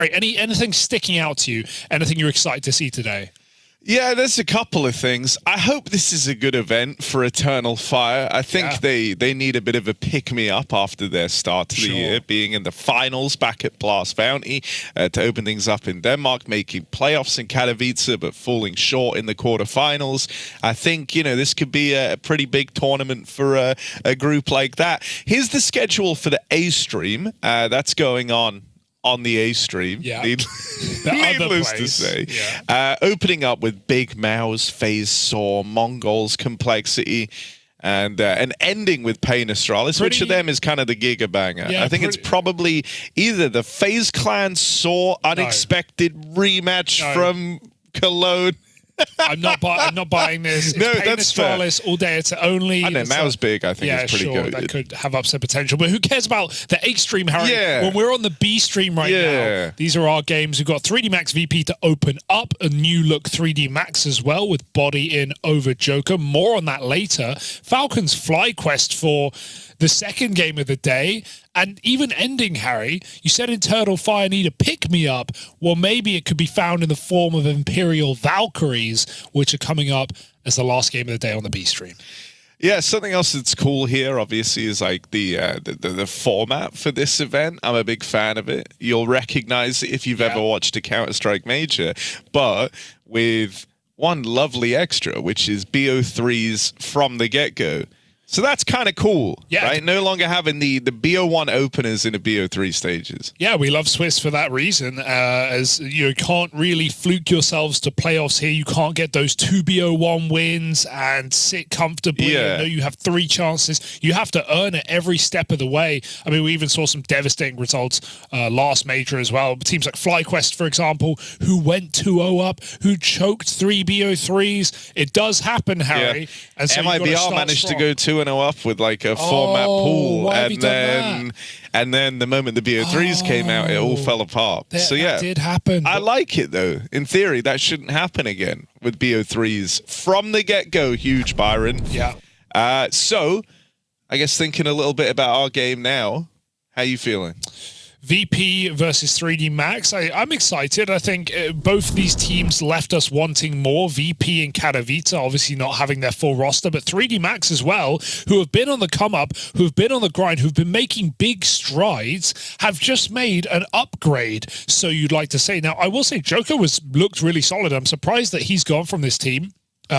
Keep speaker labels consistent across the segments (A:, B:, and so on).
A: Right, anything sticking out to you? Anything you're excited to see today?
B: Yeah, there's a couple of things. I hope this is a good event for Eternal Fire. I think they need a bit of a pick-me-up after their start to the year, being in the finals back at Blast Bounty to open things up in Denmark, making playoffs in Katowice, but falling short in the quarterfinals. I think, you know, this could be a pretty big tournament for a group like that. Here's the schedule for the A stream. That's going on the A stream, needless to say. Opening up with Big MOUZ, FaZe Saw, MongolZ Complexity, and ending with Pain Astralis, which of them is kind of the giga banger. I think it's probably either the FaZe Clan Saw unexpected rematch from Cologne.
A: I'm not buying this. It's
B: no,
A: Pain
B: that's
A: Astralis all day. It's only.
B: I know MOUZ big. I think it's pretty good.
A: That could have upset potential. But who cares about the A stream, Harry? When we're on the B stream right now, these are our games. We've got 3D Max VP to open up, a new look 3D Max as well with Body in over Joker. More on that later. Falcons FlyQuest for the second game of the day, and even ending, Harry, you said Eternal Fire need a pick-me-up. Well, maybe it could be found in the form of Imperial Valkyries, which are coming up as the last game of the day on the B stream.
B: Yeah, something else that's cool here, obviously, is like the format for this event. I'm a big fan of it. You'll recognize it if you've ever watched a Counter-Strike Major, but with one lovely extra, which is BO3s from the get-go. So that's kind of cool, right? No longer having the BO1 openers in the BO3 stages.
A: Yeah, we love Swiss for that reason, as you can't really fluke yourselves to playoffs here. You can't get those 2 BO1 wins and sit comfortably. You know, you have 3 chances. You have to earn it every step of the way. I mean, we even saw some devastating results last major as well. Teams like FlyQuest, for example, who went 2-0 up, who choked 3 BO3s. It does happen, Harry. And so
B: MIBR managed to go 2-0 up with like a 4-map pool, and then the moment the BO3s came out, it all fell apart. So yeah,
A: that did happen.
B: I like it though. In theory, that shouldn't happen again with BO3s from the get-go. Huge, Byron. So I guess thinking a little bit about our game now, how you feeling?
A: VP versus 3D Max. I'm excited. I think both these teams left us wanting more. VP and Katowice obviously not having their full roster, but 3D Max as well, who have been on the come up, who have been on the grind, who've been making big strides, have just made an upgrade, so you'd like to say. Now, I will say Joker looked really solid. I'm surprised that he's gone from this team.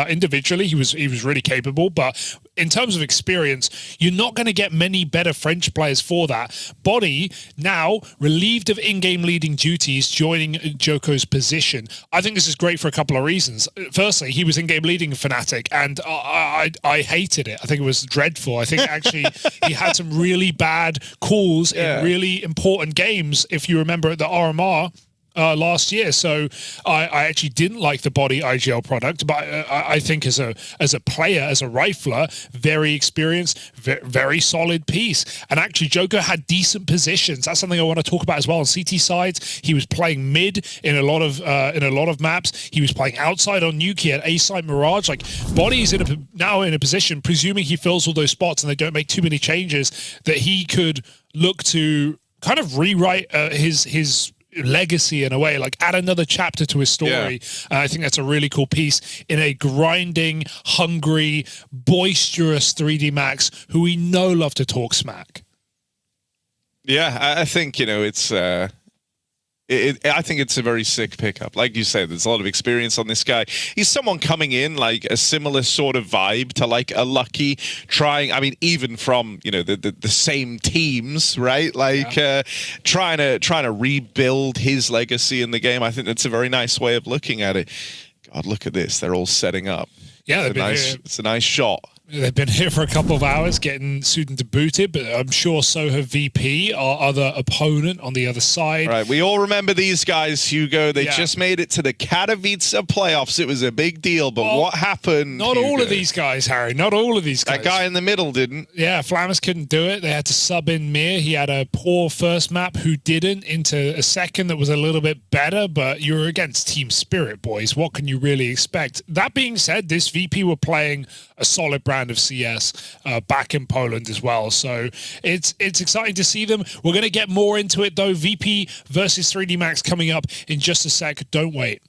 A: Individually, he was really capable, but in terms of experience, you're not going to get many better French players for that. Body, now relieved of in-game leading duties, joining Joko's position. I think this is great for a couple of reasons. Firstly, he was in-game leading Fnatic, and I hated it. I think it was dreadful. I think actually he had some really bad calls in really important games, if you remember at the RMR. Last year, so I actually didn't like the Body IGL product, but I think as a player, as a rifler, very experienced, very solid piece. And actually, Joker had decent positions. That's something I want to talk about as well. On CT sides, he was playing mid in a lot of maps. He was playing outside on Nuke. He had A side Mirage. Like Body's now in a position, presuming he fills all those spots and they don't make too many changes, that he could look to kind of rewrite his legacy in a way, like add another chapter to his story. I think that's a really cool piece in a grinding, hungry, boisterous 3D Max who we know love to talk smack.
B: Yeah, I think, you know, it's I think it's a very sick pickup. Like you said, there's a lot of experience on this guy. He's someone coming in like a similar sort of vibe to like a Lucky, trying, I mean, even from, you know, the same teams, right? Like trying to rebuild his legacy in the game. I think that's a very nice way of looking at it. God, look at this. They're all setting up. Yeah, it's a nice shot.
A: They've been here for a couple of hours getting Sudan debooted, but I'm sure so have VP, our other opponent on the other side.
B: Right, we all remember these guys, Hugo. They just made it to the Katowice playoffs. It was a big deal, but what happened,
A: Not
B: Hugo?
A: all of these guys, Harry. Not all of these guys.
B: That guy in the middle didn't.
A: Yeah, Flammers couldn't do it. They had to sub in Mir. He had a poor first map who didn't, into a second that was a little bit better, but you're against Team Spirit, boys. What can you really expect? That being said, this VP were playing a solid brand brand of CS back in Poland as well. So it's exciting to see them. We're going to get more into it though. VP versus 3D Max coming up in just a sec. Don't wait.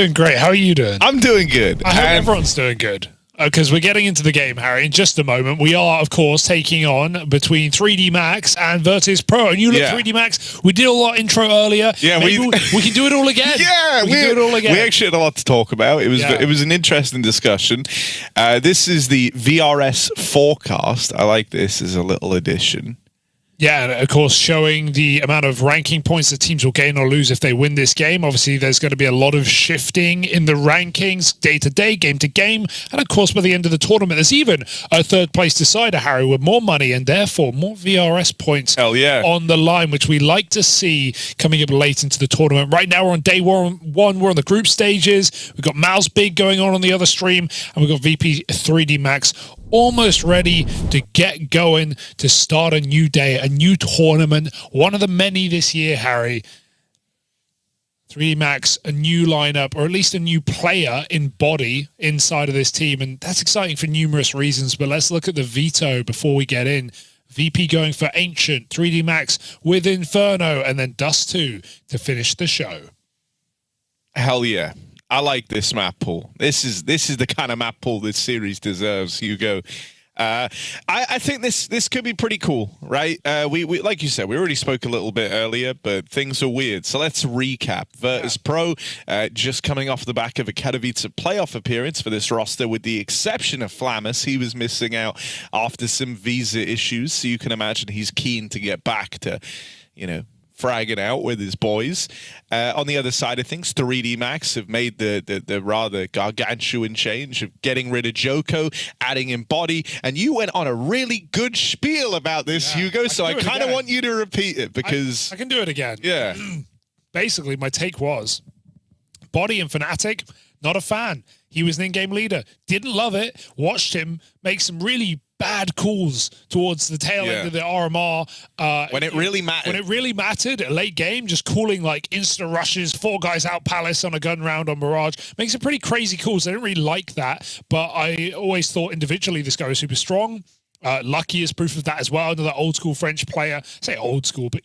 A: Doing great. How are you doing?
B: I'm doing good.
A: I hope everyone's doing good. Because we're getting into the game, Harry, in just a moment. We are, of course, taking on between 3D Max and Virtus.pro. And you look, 3D Max, we did a lot of intro earlier.
B: Yeah,
A: we can do it all again.
B: Yeah, we can do it all again. We actually had a lot to talk about. It was an interesting discussion. This is the VRS forecast. I like this as a little addition.
A: Yeah, and of course, showing the amount of ranking points that teams will gain or lose if they win this game. Obviously, there's going to be a lot of shifting in the rankings day to day, game to game. And of course, by the end of the tournament, there's even a third place decider, Harry, with more money and therefore more VRS points on the line, which we like to see coming up late into the tournament. Right now, we're on day one. We're on the group stages. We've got MOUZ Big going on the other stream, and we've got VP 3D Max almost ready to get going to start a new day, a new tournament, one of the many this year, Harry. 3D Max, a new lineup, or at least a new player in body inside of this team, and that's exciting for numerous reasons, but let's look at the veto before we get in. VP going for Ancient, 3D Max with Inferno, and then Dust2 to finish the show.
B: Hell yeah. I like this map pool. This is the kind of map pool this series deserves, Hugo. I think this could be pretty cool, right? We like you said, we already spoke a little bit earlier, but things are weird. So let's recap. Virtus.pro just coming off the back of a Katowice playoff appearance for this roster, with the exception of Flamus. He was missing out after some visa issues, so you can imagine he's keen to get back to, fragging out with his boys. On the other side of things, 3D Max have made the rather gargantuan change of getting rid of Joko, adding in Body, and you went on a really good spiel about this, Hugo, so I kind of want you to repeat it, because...
A: I can do it again.
B: Yeah.
A: Basically, my take was, Body and Fnatic, not a fan. He was an in-game leader. Didn't love it. Watched him make some really bad calls towards the tail end of the RMR.
B: When it really mattered.
A: When it really mattered, late game, just calling like insta rushes, 4 guys out Palace on a gun round on Mirage. Makes some pretty crazy calls. I didn't really like that, but I always thought individually this guy was super strong. Lucky is proof of that as well. Another old school French player. I say old school, but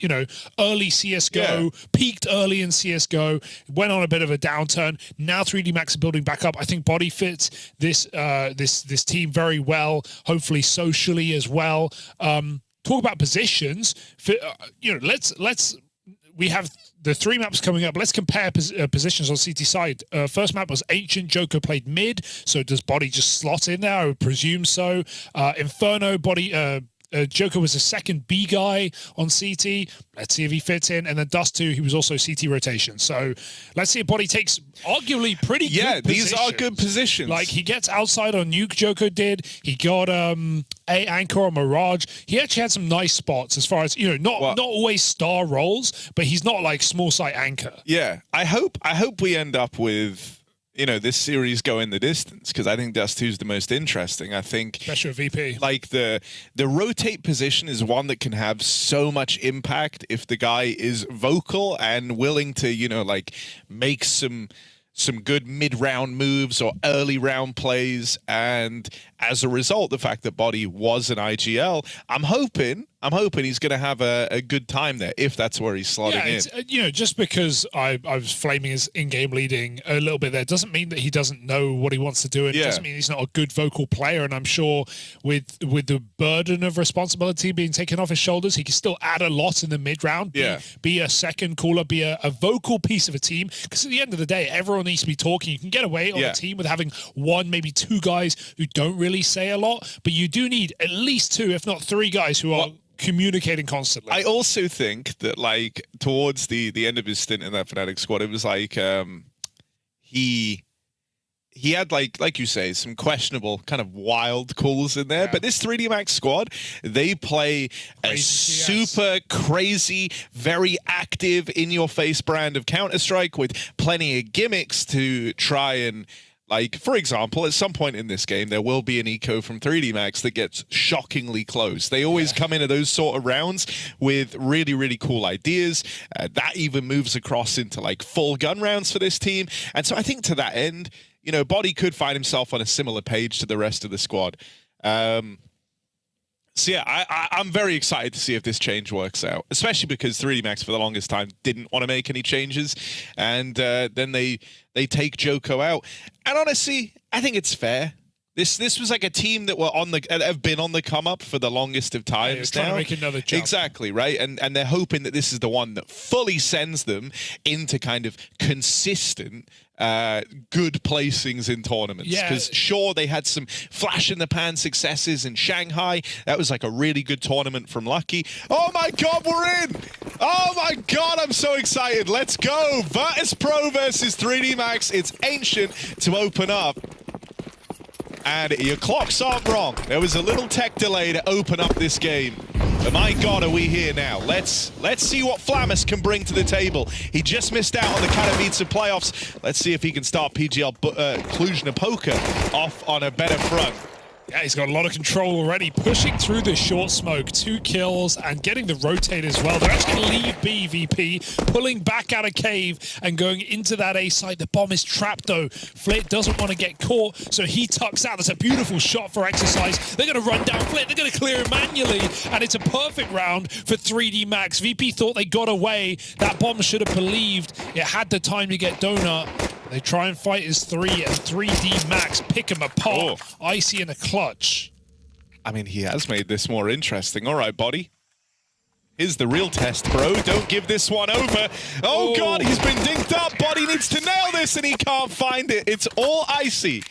A: early CSGO, peaked early in CSGO, went on a bit of a downturn. Now 3D Max is building back up. I think Body fits this team very well, hopefully socially as well. Talk about positions. We have the 3 maps coming up. Let's compare positions on CT side. First map was Ancient. Joker played mid. So does Body just slot in there? I would presume so. Inferno, Body... Joker was a second B guy on CT. Let's see if he fits in. And then Dust2, he was also CT rotation. So let's see if Body takes arguably pretty good positions.
B: These are good positions.
A: Like, he gets outside on Nuke, Joker did. He got A anchor on Mirage. He actually had some nice spots as far as, not always star roles, but he's not like small site anchor.
B: Yeah. I hope we end up with... this series going the distance, because I think Dust2 is the most interesting. I think,
A: especially with VP,
B: like the rotate position is one that can have so much impact if the guy is vocal and willing to, make some good mid-round moves or early round plays. And as a result, the fact that Body was an IGL, I'm hoping he's going to have a good time there, if that's where he's slotting in.
A: Just because I was flaming his in-game leading a little bit there doesn't mean that he doesn't know what he wants to do. It doesn't mean he's not a good vocal player. And I'm sure with the burden of responsibility being taken off his shoulders, he can still add a lot in the mid-round, be a second caller, be a vocal piece of a team. Because at the end of the day, everyone needs to be talking. You can get away on a team with having 1, maybe 2 guys who don't really say a lot, but you do need at least 2, if not 3 guys who are communicating constantly.
B: I also think that, like, towards the end of his stint in that Fnatic squad, it was like he had, like you say, some questionable kind of wild calls in there. But this 3D Max squad, they play a super crazy, very active, in-your-face brand of Counter-Strike with plenty of gimmicks to try and... Like, for example, at some point in this game, there will be an eco from 3D Max that gets shockingly close. They always come into those sort of rounds with really, really cool ideas. That even moves across into, like, full gun rounds for this team. And so I think to that end, Body could find himself on a similar page to the rest of the squad. So yeah, I'm very excited to see if this change works out, especially because 3D Max for the longest time didn't want to make any changes, and then they take Joko out. And honestly, I think it's fair. This was like a team that were have been on the come up for the longest of times
A: trying
B: now.
A: to make another jump.
B: Exactly, right? And they're hoping that this is the one that fully sends them into kind of consistent good placings in tournaments. Because sure, they had some flash in the pan successes in Shanghai. That was like a really good tournament from Lucky. Oh my god, we're in! Oh my god, I'm so excited. Let's go! Virtus.pro versus 3D Max. It's ancient to open up. And your clocks aren't wrong. There was a little tech delay to open up this game. But my god, are we here now? Let's see what Flamus can bring to the table. He just missed out on the Katowice playoffs. Let's see if he can start PGL Cluj-Napoca off on a better front.
A: Yeah, he's got a lot of control already, pushing through the short smoke, 2 kills, and getting the rotate as well. They're actually going to leave B, VP, pulling back out of cave and going into that A side. The bomb is trapped, though. Flit doesn't want to get caught, so he tucks out. That's a beautiful shot for Exercise. They're going to run down Flit. They're going to clear him manually, and it's a perfect round for 3D Max. VP thought they got away. That bomb should have believed it had the time to get Donut. They try and fight as 3, and 3D Max pick him apart. Oh. Icy in a clutch.
B: I mean, he has made this more interesting. All right, Body. Here's the real test, bro. Don't give this one over. Oh, God, he's been dinked up. Body needs to nail this, and he can't find it. It's all Icy.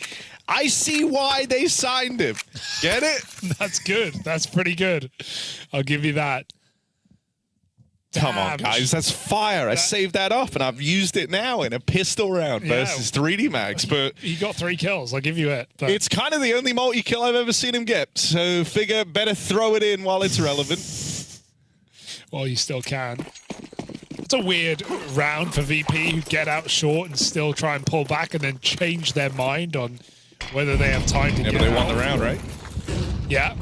B: I see why they signed him. Get it?
A: That's good. That's pretty good. I'll give you that.
B: Come on, guys, that's fire. I saved that up, and I've used it now in a pistol round versus 3D Max. But
A: he got 3 kills, I'll give you it. But
B: it's kind of the only multi-kill I've ever seen him get, so figure better throw it in while it's relevant.
A: Well, you still can. It's a weird round for VP, who get out short and still try and pull back and then change their mind on whether they have time to get out.
B: Yeah, but they won the round, right?
A: Yeah.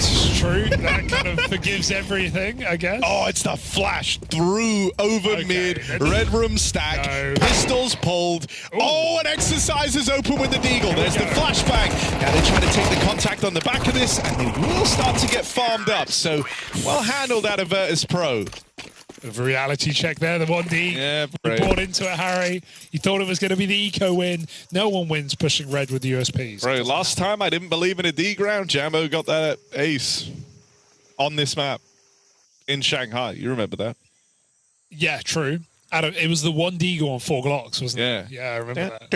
A: It's true. That kind of forgives everything, I guess.
B: Oh, it's the flash through over mid. Red room stack. No. Pistols pulled. Ooh. Oh, and Exercise is open with the deagle. There's the flashbang. Now they're trying to take the contact on the back of this, and they will start to get farmed up. So, well handled out of Virtus.pro.
A: A reality check there, the 1D.
B: Yeah,
A: you bought into it, Harry. You thought it was going to be the eco win. No one wins pushing red with the USPs.
B: Bro, last time I didn't believe in a D ground. Jambo got that ace on this map in Shanghai. You remember that?
A: Yeah, true. It was the 1D go on 4 Glocks, wasn't it? Yeah, I remember that.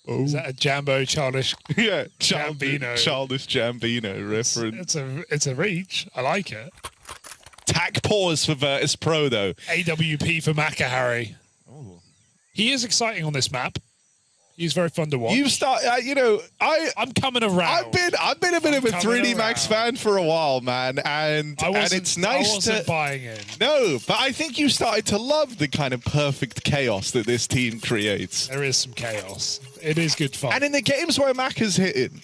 A: Is that a Jambo childish?
B: Yeah,
A: Jambino.
B: Childish Jambino reference.
A: It's a reach. I like it.
B: Tack pause for Virtus.pro though.
A: AWP for Maka, Harry.
B: Oh.
A: He is exciting on this map. He's very fun to watch.
B: You've started, you know, I'm
A: coming around.
B: I've been a bit of a 3D Max fan for a while, man, and it's nice
A: I wasn't buying in.
B: No, but I think you started to love the kind of perfect chaos that this team creates.
A: There is some chaos. It is good fun.
B: And in the games where Maka's hitting,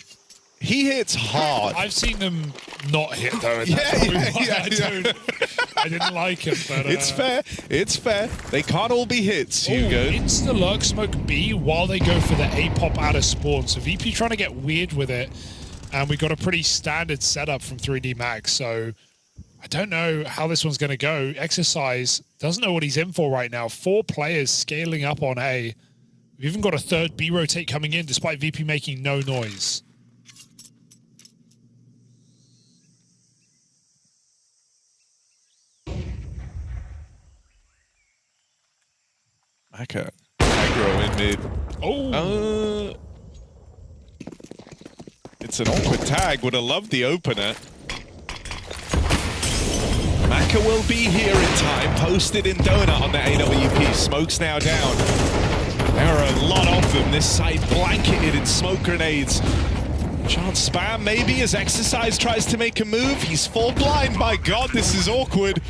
B: he hits hard.
A: I've seen them not hit though. I didn't like it, but
B: it's fair. It's fair. They can't all be hits, Hugo.
A: Insta lurk smoke B while they go for the A pop out of spawn. So VP trying to get weird with it, and we got a pretty standard setup from 3D Max. So I don't know how this one's going to go. Exercise doesn't know what he's in for right now. 4 players scaling up on A. We've even got a third B rotate coming in, despite VP making no noise.
B: Maka aggro in mid.
A: Oh.
B: It's an awkward tag. Would have loved the opener. Maka will be here in time. Posted in Donut on the AWP. Smoke's now down. There are a lot of them. This side blanketed in smoke grenades. Chance spam maybe as Exercise tries to make a move. He's full blind. My God, this is awkward.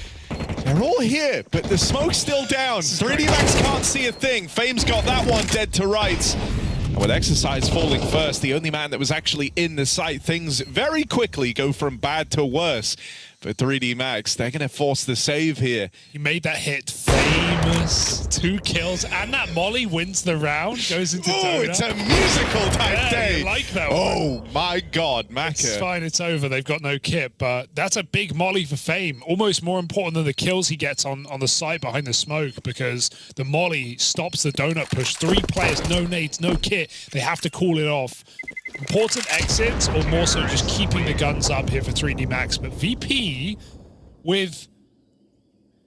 B: They're all here, but the smoke's still down. 3D Max can't see a thing. Fame's got that one dead to rights. And with Exercise falling first, the only man that was actually in the site, things very quickly go from bad to worse. For 3D Max, they're going to force the save here.
A: He made that hit fair. Famous 2 kills, and that molly wins the round, goes into donut.
B: It's a musical type day.
A: You like that
B: one. My God, Maka.
A: It's fine, it's over. They've got no kit, but that's a big molly for Fame. Almost more important than the kills he gets on the site behind the smoke, because the molly stops the donut push. 3 players, no nades, no kit. They have to call it off. Important exits, or more so just keeping the guns up here for 3D Max. But VP with...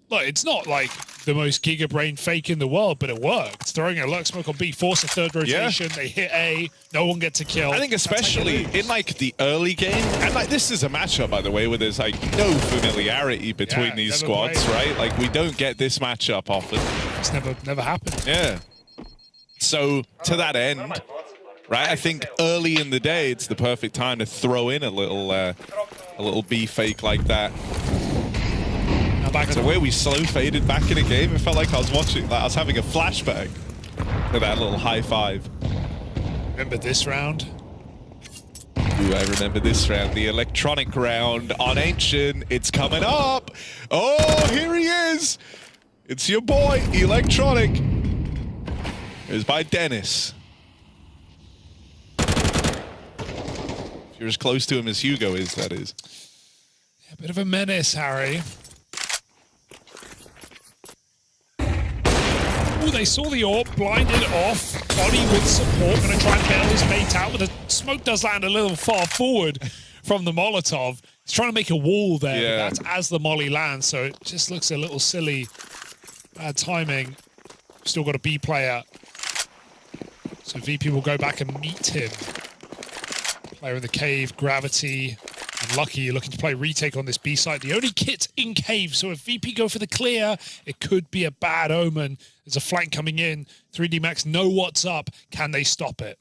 A: Look, it's not like the most giga brain fake in the world, but it worked. Throwing a Lurk Smoke on B, force a 3rd rotation, They hit A, no one gets a kill.
B: I think especially in like the early game, and like this is a matchup, by the way, where there's like no familiarity between these squads, right? Like we don't get this matchup often.
A: It's never happened.
B: Yeah. So to that end, right, I think early in the day, it's the perfect time to throw in a little B fake like that. So where we slow faded back in a game, it felt like I was watching, like I was having a flashback to that little high five.
A: Remember this round?
B: Ooh, I remember this round, the electronic round on Ancient. It's coming up. Oh, here he is. It's your boy, Electronic. It was by Dennis. If you're as close to him as Hugo is, that is.
A: Yeah, a bit of a menace, Harry. Ooh, they saw the AWP, blinded off, body with support, gonna try and bail his mate out, but the smoke does land a little far forward from the Molotov. He's trying to make a wall there, but that's as the molly lands, so it just looks a little silly. Bad timing. Still got a B player. So VP will go back and meet him. Player in the cave, Gravity, and Lucky looking to play retake on this B site. The only kit in cave, so if VP go for the clear, it could be a bad omen. There's a flank coming in. 3D Max know what's up. Can they stop it?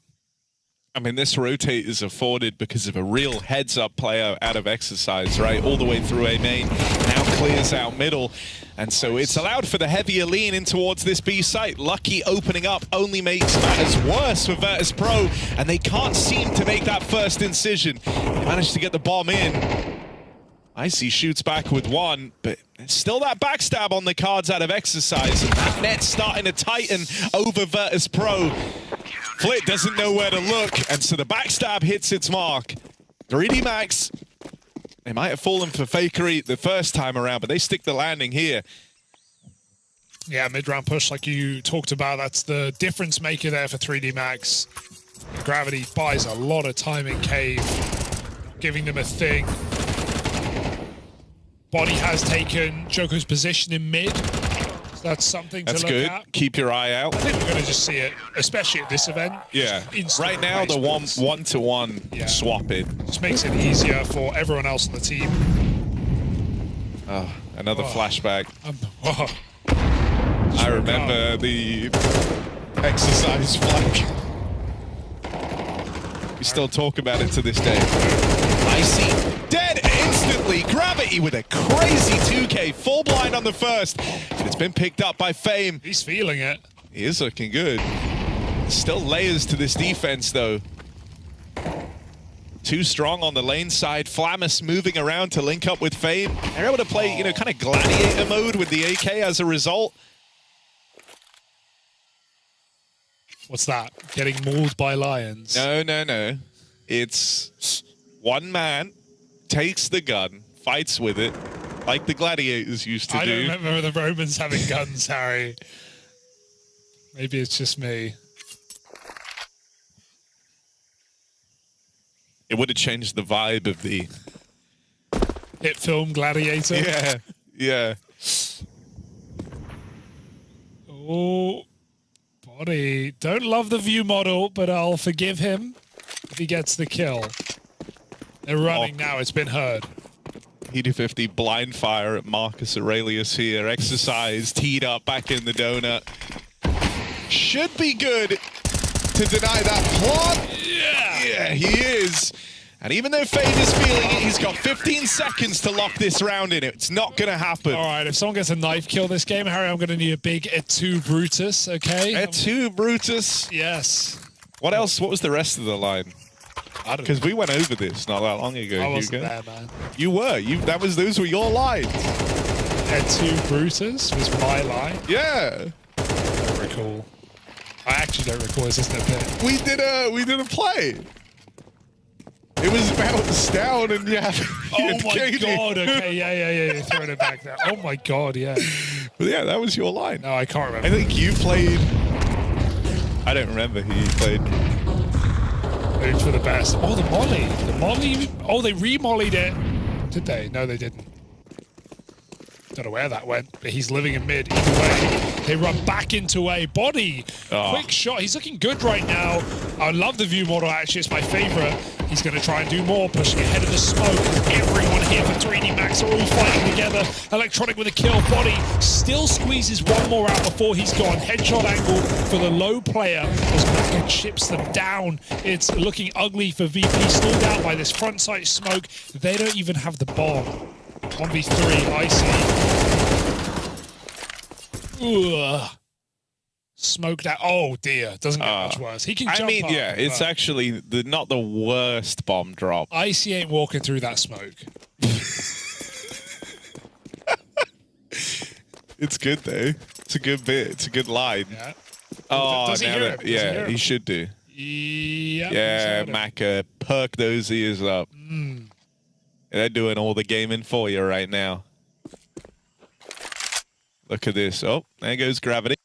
B: I mean, this rotate is afforded because of a real heads-up player out of exercise, right? All the way through A main, now clears out middle. And so it's allowed for the heavier lean in towards this B site. Lucky opening up only makes matters worse for Virtus.pro, and they can't seem to make that first incision. They managed to get the bomb in. Icy shoots back with 1, but there's still that backstab on the cards out of exercise. And that net's starting to tighten over Virtus.pro. Flit doesn't know where to look, and so the backstab hits its mark. 3D Max, they might have fallen for fakery the first time around, but they stick the landing here.
A: Yeah, mid-round push like you talked about, that's the difference maker there for 3D Max. Gravity buys a lot of time in cave, giving them a thing. Body has taken Joko's position in mid. So that's something to look at.
B: That's good. Keep your eye out.
A: I think we're going to just see it, especially at this event.
B: Yeah. Right now, the one-to-one swap it.
A: Just makes it easier for everyone else on the team.
B: Oh, another flashback. I remember the exercise flank. We still talk about it to this day. Icy dead instantly. Gravity with a crazy 2K. Full blind on the first. But it's been picked up by Fame.
A: He's feeling it.
B: He is looking good. Still layers to this defense, though. Too strong on the lane side. Flamus moving around to link up with Fame. They're able to play, you know, kind of gladiator mode with the AK as a result.
A: What's that? Getting mauled by lions?
B: No, no, no. It's one man takes the gun, fights with it, like the gladiators used to do.
A: I don't remember the Romans having guns, Harry. Maybe it's just me.
B: It would have changed the vibe of the
A: hit film Gladiator.
B: Yeah, yeah.
A: Oh, Body. Don't love the view model, but I'll forgive him if he gets the kill. They're running now. It's been heard.
B: PD50 blind fire at Marcus Aurelius here. Exercise teed up back in the donut. Should be good to deny that plot. Yeah, he is. And even though Fade is feeling it, he's got 15 seconds to lock this round in. It's not going to happen.
A: All right, if someone gets a knife kill this game, Harry, I'm going to need a big Et2 Brutus, okay?
B: Et2 Brutus?
A: Yes.
B: What else? What was the rest of the line? Because we went over this not that long ago.
A: I wasn't there, man.
B: You were. Those were your lines.
A: Head 2 Brutus was my line.
B: Yeah.
A: I don't recall. I actually don't recall. Is this the bit?
B: We did a play. It was about the Stout and yeah.
A: Oh my god, okay, yeah. Throwing it back there. Oh my god, yeah.
B: But yeah, that was your line.
A: No, I can't remember.
B: I think you played. I don't remember who you played.
A: Moved for the best. Oh, the molly. The molly. Oh, they re-mollied it. Did they? No, they didn't. Don't know where that went, but he's living in mid. Either way, they run back into a body.
B: Oh.
A: Quick shot. He's looking good right now. I love the view model, actually. It's my favorite. He's going to try and do more, pushing ahead of the smoke. Everyone here for 3D Max are all fighting together. Electronic with a kill. Body still squeezes one more out before he's gone. Headshot angle for the low player as Mac chips them down. It's looking ugly for VP, stalled out by this front sight smoke. They don't even have the bomb. 1v3, Icy. Ugh. Smoked out. Oh dear, doesn't get much worse. He can jump
B: I mean,
A: up,
B: yeah, it's actually not the worst bomb drop.
A: Icy ain't walking through that smoke.
B: It's good though. It's a good bit. It's a good line.
A: Yeah.
B: Oh,
A: Does he hear him?
B: yeah, he should do.
A: Yep,
B: Yeah, Macca, perk those ears up. They're doing all the gaming for you right now. Look at this. Oh, there goes gravity.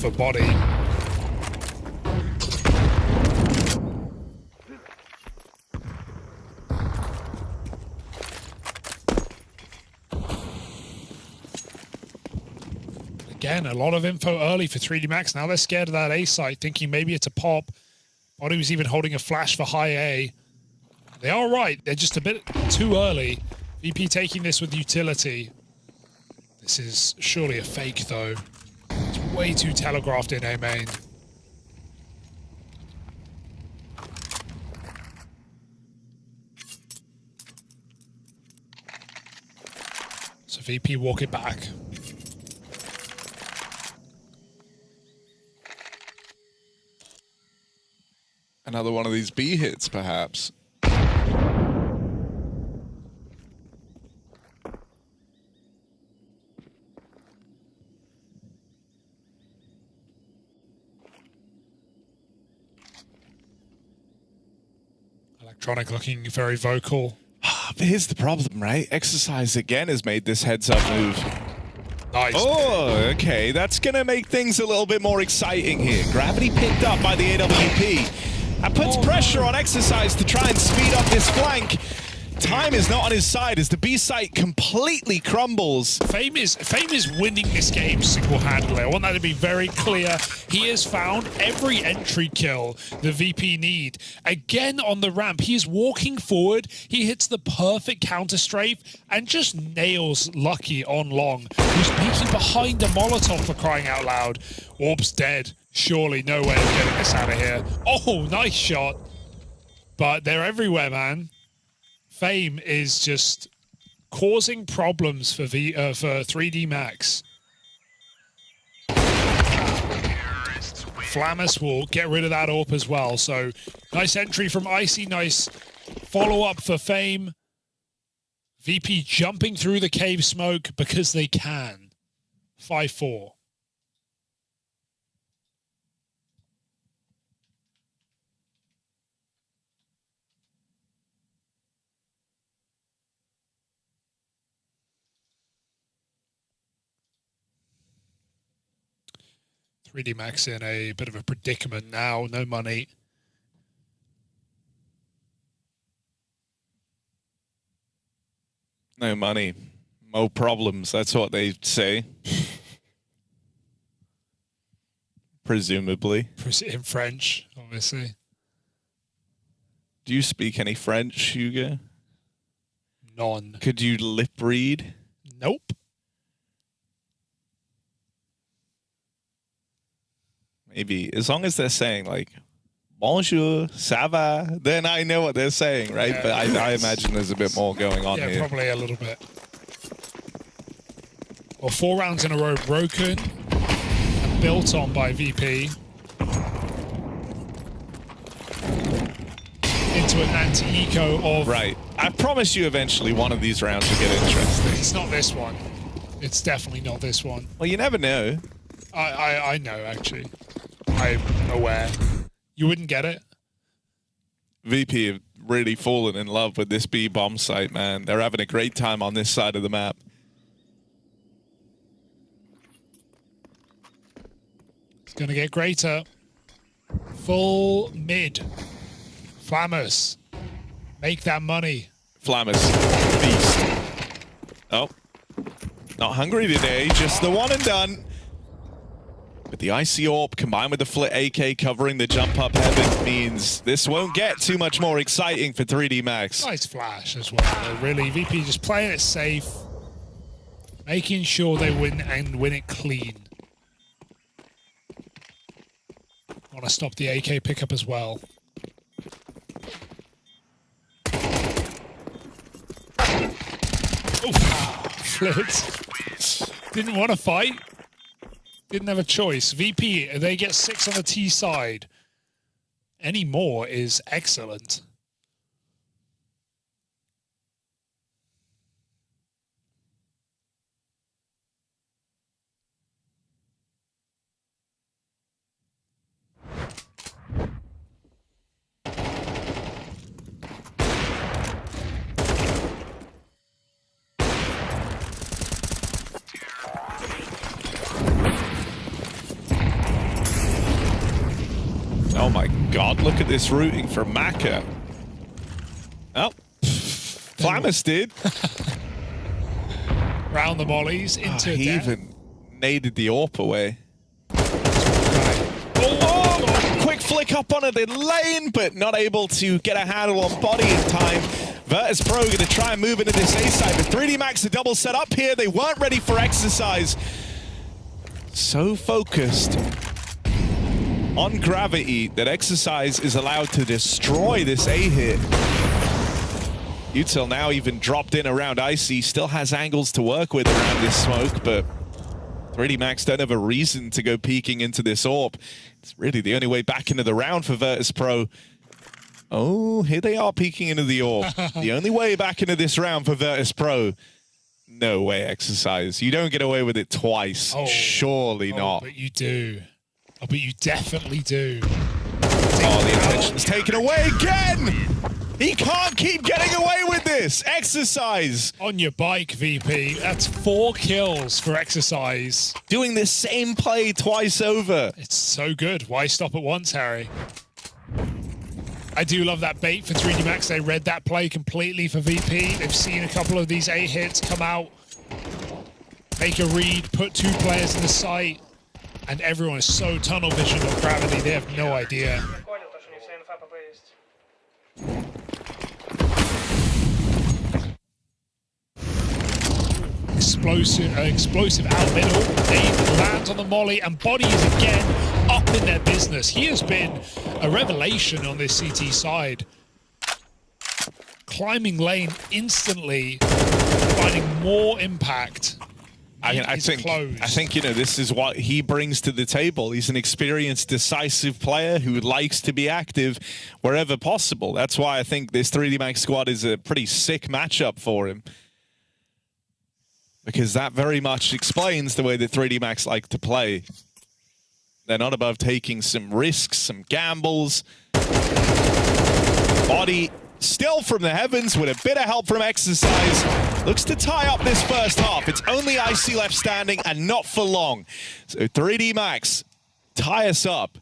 A: for body. Again, a lot of info early for 3D Max. Now they're scared of that A site, thinking maybe it's a pop. Body was even holding a flash for high A. They are right. They're just a bit too early. VP taking this with utility. This is surely a fake, though. It's way too telegraphed in A main. So VP walk it back.
B: Another one of these B hits, perhaps.
A: Electronic looking very vocal.
B: But here's the problem, right? Exercise again has made this heads-up move.
A: Nice.
B: Oh, okay. That's going to make things a little bit more exciting here. Gravity picked up by the AWP. That puts pressure on Exercise to try and speed up this flank. Time is not on his side as the B site completely crumbles.
A: FaZe is winning this game single-handedly. I want that to be very clear. He has found every entry kill the VP need. Again on the ramp, he is walking forward. He hits the perfect counter strafe and just nails Lucky on long, who's peeking behind a Molotov for crying out loud. Orb's dead. Surely no way of getting this out of here. Oh, nice shot. But they're everywhere, man. Fame is just causing problems for 3D Max. Flamus will get rid of that AWP as well. So nice entry from Icy, nice follow-up for Fame. VP jumping through the cave smoke because they can. 5-4. Really Max in a bit of a predicament now, no money.
B: No money, no problems, that's what they say. Presumably.
A: In French, obviously.
B: Do you speak any French, Hugo?
A: None.
B: Could you lip read?
A: Nope.
B: Maybe, as long as they're saying, like, bonjour, ça va, then I know what they're saying, right?
A: Yeah,
B: but I imagine there's a bit more going on here.
A: Yeah, probably a little bit. Well, 4 rounds in a row broken and built on by VP. Into an anti-eco of...
B: Right. I promise you eventually one of these rounds will get interesting.
A: It's not this one. It's definitely not this one.
B: Well, you never know.
A: I know, actually. I'm aware. You wouldn't get it.
B: VP have really fallen in love with this B bomb site, man. They're having a great time on this side of the map.
A: It's going to get greater. Full mid. Flamus. Make that money.
B: Flamus. Beast. Oh. Not hungry today. Just the one and done. But the Icy AWP combined with the Flit AK covering the jump up heaven means this won't get too much more exciting for 3D Max.
A: Nice flash as well. Really, VP just playing it safe. Making sure they win and win it clean. Want to stop the AK pickup as well. Oof. Flit. Didn't want to fight. Didn't have a choice. VP, they get 6 on the T side. Any more is excellent.
B: God, look at this routing from Maka. Oh, Flamus did.
A: Round the mollies into
B: he
A: death.
B: even naded the AWP away.
A: Oh,
B: Quick flick up on it in lane, but not able to get a handle on body in time. Virtus.pro going to try and move into this A side, but 3D Max a double set up here. They weren't ready for exercise. So focused on gravity that exercise is allowed to destroy this A hit. Util now even dropped in around Icy, still has angles to work with around this smoke, but 3D Max don't have a reason to go peeking into this AWP. It's really the only way back into the round for Virtus.pro. Oh, here they are peeking into the AWP. The only way back into this round for Virtus.pro. No way, exercise. You don't get away with it twice. Oh, surely not.
A: But you do. Oh, but you definitely do.
B: Oh, the attention's taken away again! He can't keep getting away with this! Exercise!
A: On your bike, VP. That's 4 kills for exercise.
B: Doing the same play twice over.
A: It's so good. Why stop at once, Harry? I do love that bait for 3D Max. They read that play completely for VP. They've seen a couple of these A hits come out, make a read, put 2 players in the site, and everyone is so tunnel vision on gravity, they have no idea. Explosive out middle. Dave lands on the molly, and Body is again up in their business. He has been a revelation on this CT side. Climbing lane instantly, finding more impact.
B: I think, you know, this is what he brings to the table. He's an experienced, decisive player who likes to be active wherever possible. That's why I think this 3D Max squad is a pretty sick matchup for him. Because that very much explains the way that 3D Max like to play. They're not above taking some risks, some gambles. Body still from the heavens with a bit of help from exercise. Looks to tie up this first half. It's only Icy left standing and not for long. So 3D Max tie us up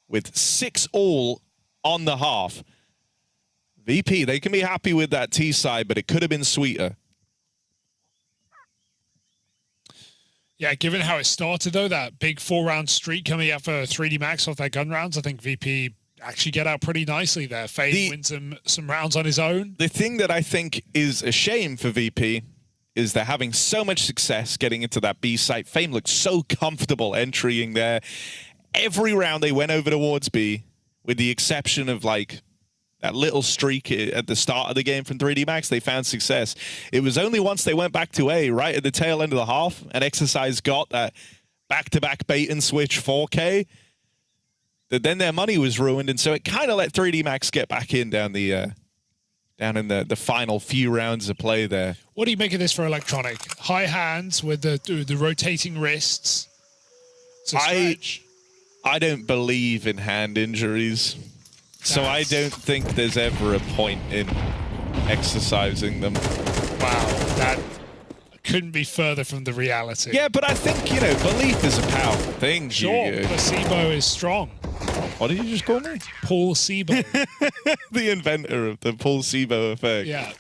B: with 6-all on the half. VP, they can be happy with that T side, but it could have been sweeter.
A: Yeah, given how it started, though, that big 4-round streak coming out for 3D Max off their gun rounds, I think VP actually get out pretty nicely there. FaZe wins some rounds on his own.
B: The thing that I think is a shame for VP is they're having so much success getting into that B site. Fame looked so comfortable entering there. Every round they went over towards B, with the exception of, like, that little streak at the start of the game from 3D Max, they found success. It was only once they went back to A, right at the tail end of the half, and exercise got that back-to-back bait and switch 4K, that then their money was ruined, and so it kind of let 3D Max get back in down in the final few rounds of play there.
A: What do you make of this for Electronic? High hands with the rotating wrists.
B: I don't believe in hand injuries. So I don't think there's ever a point in exercising them.
A: Wow, that couldn't be further from the reality.
B: Yeah, but I think, you know, belief is a powerful thing.
A: Sure, placebo is strong.
B: What did you just call me?
A: Placebo.
B: The inventor of the placebo effect.
A: Yeah.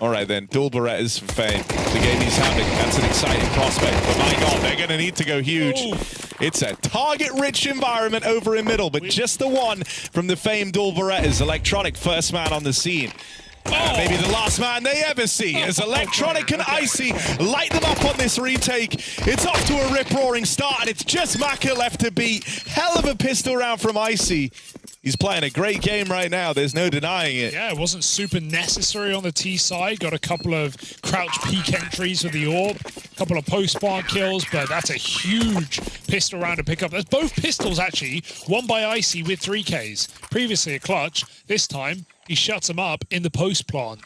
B: All right, then. Dual Berettas for Fame. The game he's having. That's an exciting prospect. But my God, they're going to need to go huge. Ooh. It's a target-rich environment over in middle, but just the one from the famed Dual Berettas. Electronic, first man on the scene. Maybe the last man they ever see as Electronic and Icy light them up on this retake. It's off to a rip-roaring start, and it's just Maka left to beat. Hell of a pistol round from Icy. He's playing a great game right now. There's no denying it.
A: Yeah, it wasn't super necessary on the T side. Got a couple of crouch peek entries with the AWP, a couple of post-spawn kills, but that's a huge pistol round to pick up. There's both pistols, actually. One by Icy with 3Ks. Previously a clutch. This time, he shuts him up in the post-plant.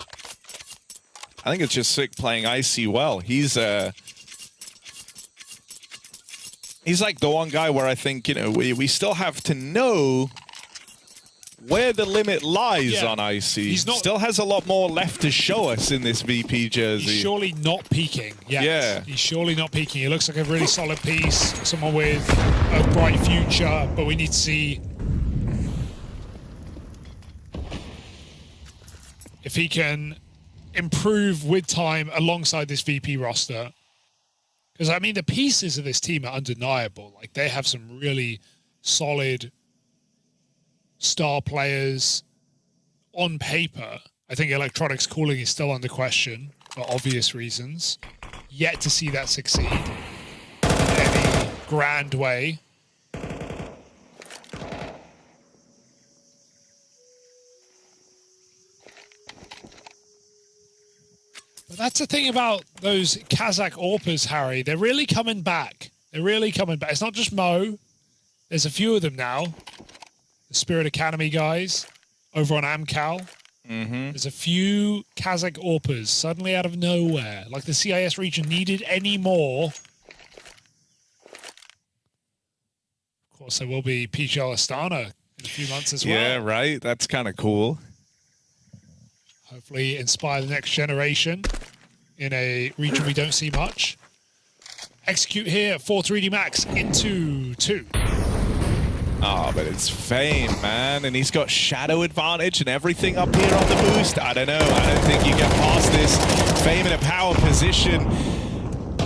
B: I think it's just sick playing Icy well. He's like the one guy where I think, you know, we still have to know where the limit lies on Icy.
A: He's not,
B: still has a lot more left to show us in this VP jersey.
A: He's surely not peaking. Yes.
B: Yeah.
A: He's surely not peaking. He looks like a really solid piece, someone with a bright future, but we need to see if he can improve with time alongside this VP roster. Because, I mean, the pieces of this team are undeniable. Like, they have some really solid star players on paper. I think Electronics cooling is still under question for obvious reasons. Yet to see that succeed in any grand way. But that's the thing about those Kazakh AWPers, Harry. They're really coming back. They're really coming back. It's not just Mo. There's a few of them now. The Spirit Academy guys over on Amcal. There's a few Kazakh AWPers suddenly out of nowhere. Like the CIS region needed any more. Of course, there will be PGL Astana in a few months as well.
B: Yeah, right. That's kind of cool.
A: Hopefully inspire the next generation in a region we don't see much. Execute here for 3D Max into 2.
B: Oh, but it's Fame, man. And he's got shadow advantage and everything up here on the boost. I don't know. I don't think you get past this. Fame in a power position.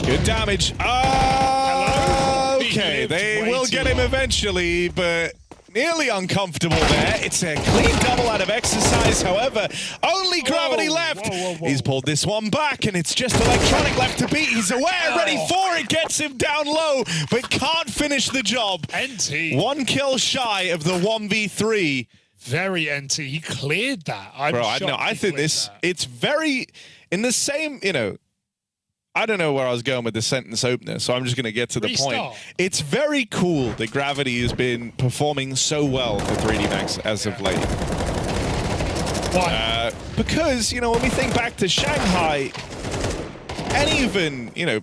B: Good damage. Oh, okay. They will get him eventually, but nearly uncomfortable there. It's a clean double out of exercise, however. Only gravity left. He's pulled this one back, and it's just Electronic left to beat. He's aware, ready for it, gets him down low, but can't finish the job.
A: NT.
B: 1 kill shy of the 1v3.
A: Very NT. He cleared that.
B: I think this, it's very, in the same, you know, I don't know where I was going with the sentence opener, so I'm just going to get to the point. It's very cool that Gravity has been performing so well for 3D Max as of late.
A: Why?
B: Because, you know, when we think back to Shanghai, and even, you know,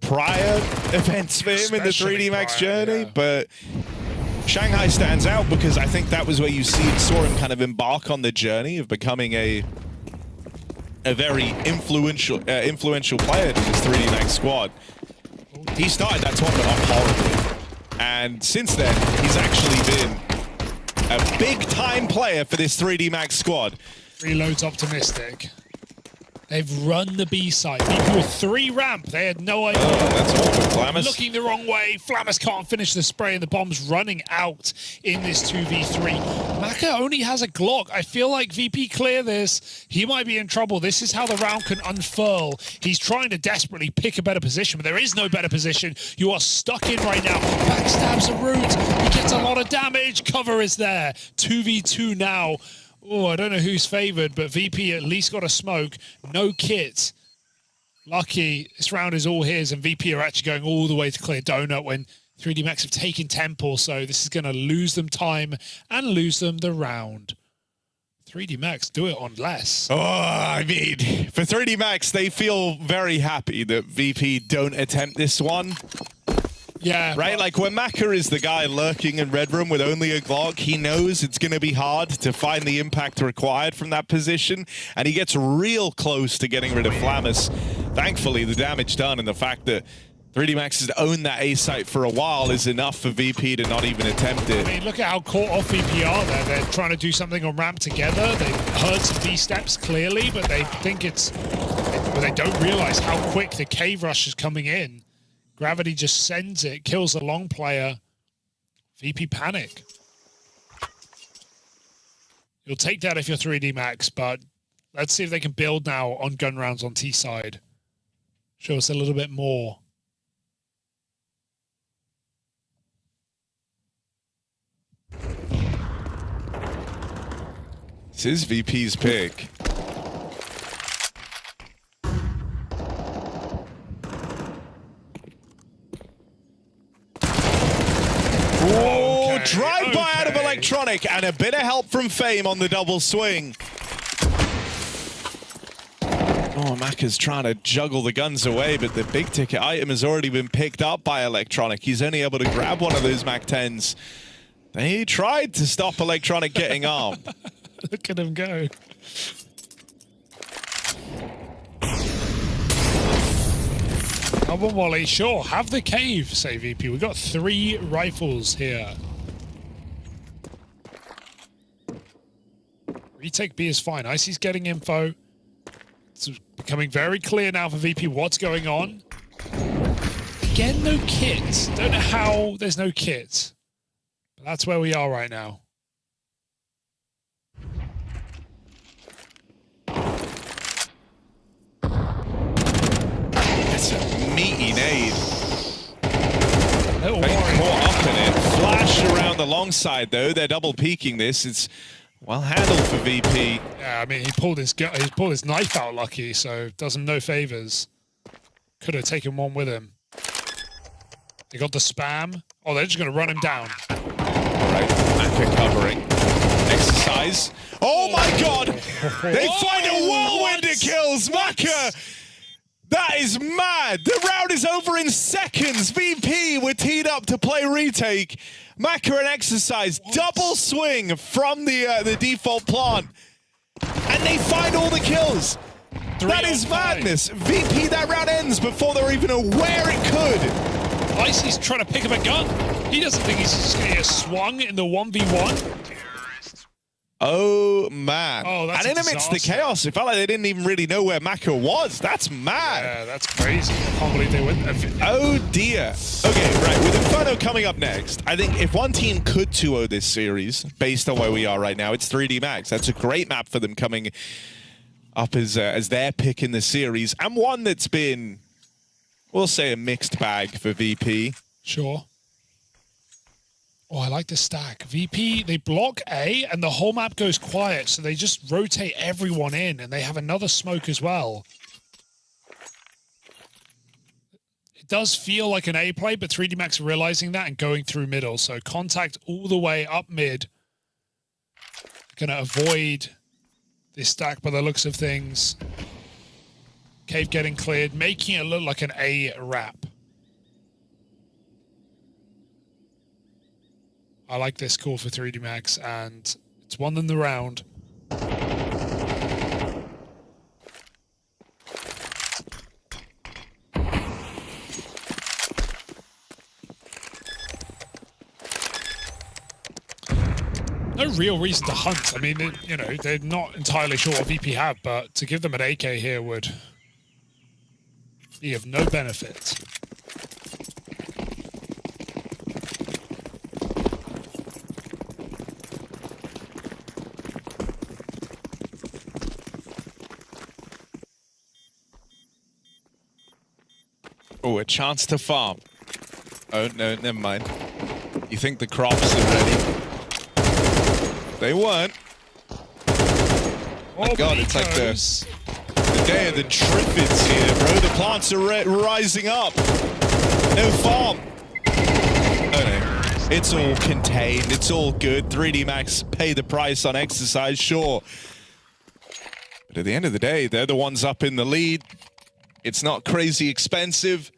B: prior events for him in the 3D Max journey, but Shanghai stands out because I think that was where you saw him kind of embark on the journey of becoming a very influential player to this 3D Max squad. He started that tournament off horribly, and since then he's actually been a big-time player for this 3D Max squad.
A: Reload's optimistic. They've run the B side. People with 3 ramp. They had no idea.
B: Oh, that's awkward, Flamus.
A: Looking the wrong way. Flamus can't finish the spray, and the bomb's running out in this 2v3. Maka only has a Glock. I feel like VP clear this. He might be in trouble. This is how the round can unfurl. He's trying to desperately pick a better position, but there is no better position. You are stuck in right now. Backstabs a root. He gets a lot of damage. Cover is there. 2v2 now. Oh, I don't know who's favored, but VP at least got a smoke. No kit. Lucky, this round is all his, and VP are actually going all the way to clear Donut when 3D Max have taken Temple, so this is going to lose them time and lose them the round. 3D Max do it on less.
B: Oh, I mean, for 3D Max, they feel very happy that VP don't attempt this one.
A: Yeah.
B: Right? Like, when Maka is the guy lurking in Red Room with only a Glock, he knows it's going to be hard to find the impact required from that position, and he gets real close to getting rid of Flamus. Thankfully, the damage done and the fact that 3D Max has owned that A site for a while is enough for VP to not even attempt it.
A: I mean, look at how caught off VP are there. They're trying to do something on ramp together. They've heard some B steps clearly, but they think it's... They don't realize how quick the cave rush is coming in. Gravity just sends it, kills the long player. VP panic. You'll take that if you're 3D Max, but let's see if they can build now on gun rounds on T side. Show us a little bit more.
B: This is VP's pick. Drive-by out of Electronic and a bit of help from Fame on the double swing. Oh, Maka's trying to juggle the guns away, but the big ticket item has already been picked up by Electronic. He's only able to grab one of those Mac 10s. They tried to stop Electronic getting armed.
A: Look at him go. Come on, Wally. Sure, have the cave, say VP. We've got 3 rifles here. Retake B is fine. Icy's getting info. It's becoming very clear now for VP what's going on. Again, no kit. Don't know how there's no kit. But that's where we are right now.
B: It's a meaty nade.
A: Little
B: They
A: worry.
B: caught up in it. Flash around the long side, though. They're double peeking this. It's well handled for VP.
A: Yeah, I mean, he pulled his knife out lucky, so does him no favors. Could have taken one with him. They got the spam. Oh, they're just going to run him down.
B: All right, Maka covering. Exercise. Oh my God! They find a whirlwind that kills Maka. That is mad. The round is over in seconds. VP were teed up to play retake. Maka and Exercise double swing from the default plant, and they find all the kills. That is madness. VP, that round ends before they're even aware it could.
A: Icy's trying to pick up a gun. He doesn't think he's just going to get swung in the 1v1.
B: Oh, man.
A: Oh, that's
B: and in amidst the chaos, it felt like they didn't even really know where Maka was. That's mad.
A: Yeah, that's crazy. I can't believe they went.
B: Oh, dear. Okay, right. With Inferno coming up next, I think if one team could 2-0 this series, based on where we are right now, it's 3D Max. That's a great map for them coming up as their pick in the series. And one that's been, we'll say, a mixed bag for VP.
A: Sure. Oh, I like the stack. VP, they block A, and the whole map goes quiet, so they just rotate everyone in, and they have another smoke as well. It does feel like an A play, but 3D Max realizing that and going through middle, so contact all the way up mid. Gonna avoid this stack by the looks of things. Cave getting cleared, making it look like an A wrap. I like this call for 3D Max, and it's won them the round. No real reason to hunt. I mean, you know, they're not entirely sure what VP have, but to give them an AK here would be of no benefit.
B: Oh, a chance to farm. Oh, no, never mind. You think the crops are ready? They weren't. Oh, my God, it's like the day of the Triffids here, bro. The plants are rising up. No farm. Oh, no. It's all contained. It's all good. 3D Max pay the price on Exercise, sure. But at the end of the day, they're the ones up in the lead. It's not crazy expensive.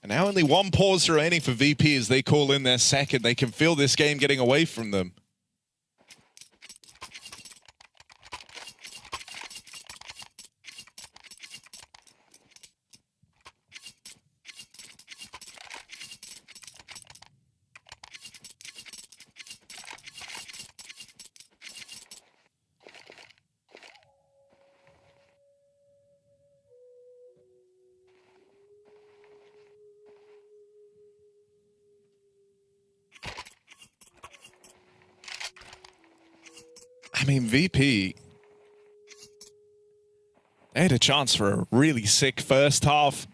B: And now only one pause remaining for VP as they call in their second. They can feel this game getting away from them. I mean, VP, they had a chance for a really sick first half.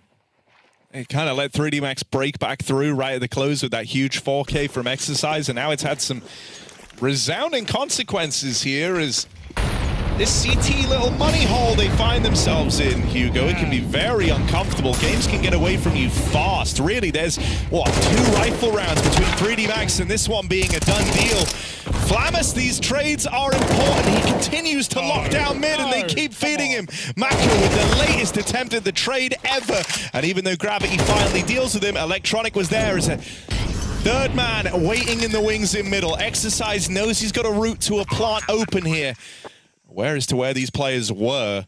B: They kind of let 3D Max break back through right at the close with that huge 4K from Exercise, and now it's had some resounding consequences here as this CT little money hole they find themselves in, Hugo. It can be very uncomfortable. Games can get away from you fast. Really, there's, what, 2 rifle rounds between 3D Max and this one being a done deal. Flamus, these trades are important. He continues to lock down mid, and they keep feeding him. Maka with the latest attempt at the trade ever. And even though Gravity finally deals with him, Electronic was there as a Third man waiting in the wings in middle. Exercise knows he's got a route to a plant open here. Where as to where these players were.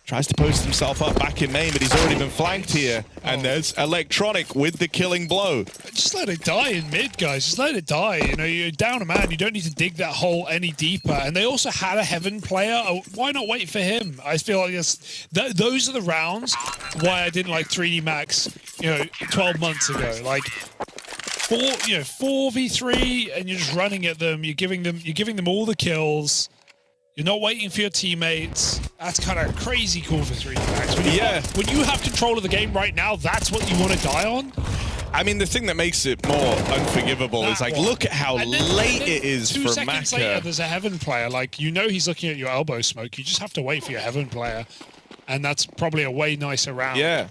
B: Tries to post himself up back in main, but he's already been flanked here. And there's Electronic with the killing blow.
A: Just let it die in mid, guys. Just let it die. You know, you're down a man. You don't need to dig that hole any deeper. And they also had a Heaven player. Oh, why not wait for him? I feel like those are the rounds why I didn't like 3D Max, 12 months ago. Like 4v3, and you're just running at them. You're giving them all the kills. You're not waiting for your teammates. That's kind of crazy cool for 3D Max. When you have control of the game right now, that's what you want to die on?
B: I mean, the thing that makes it more unforgivable is, like, look at how late it is for Maka.
A: 2 seconds later, there's a Heaven player. Like, he's looking at your elbow smoke. You just have to wait for your Heaven player. And that's probably a way nicer round.
B: Yeah.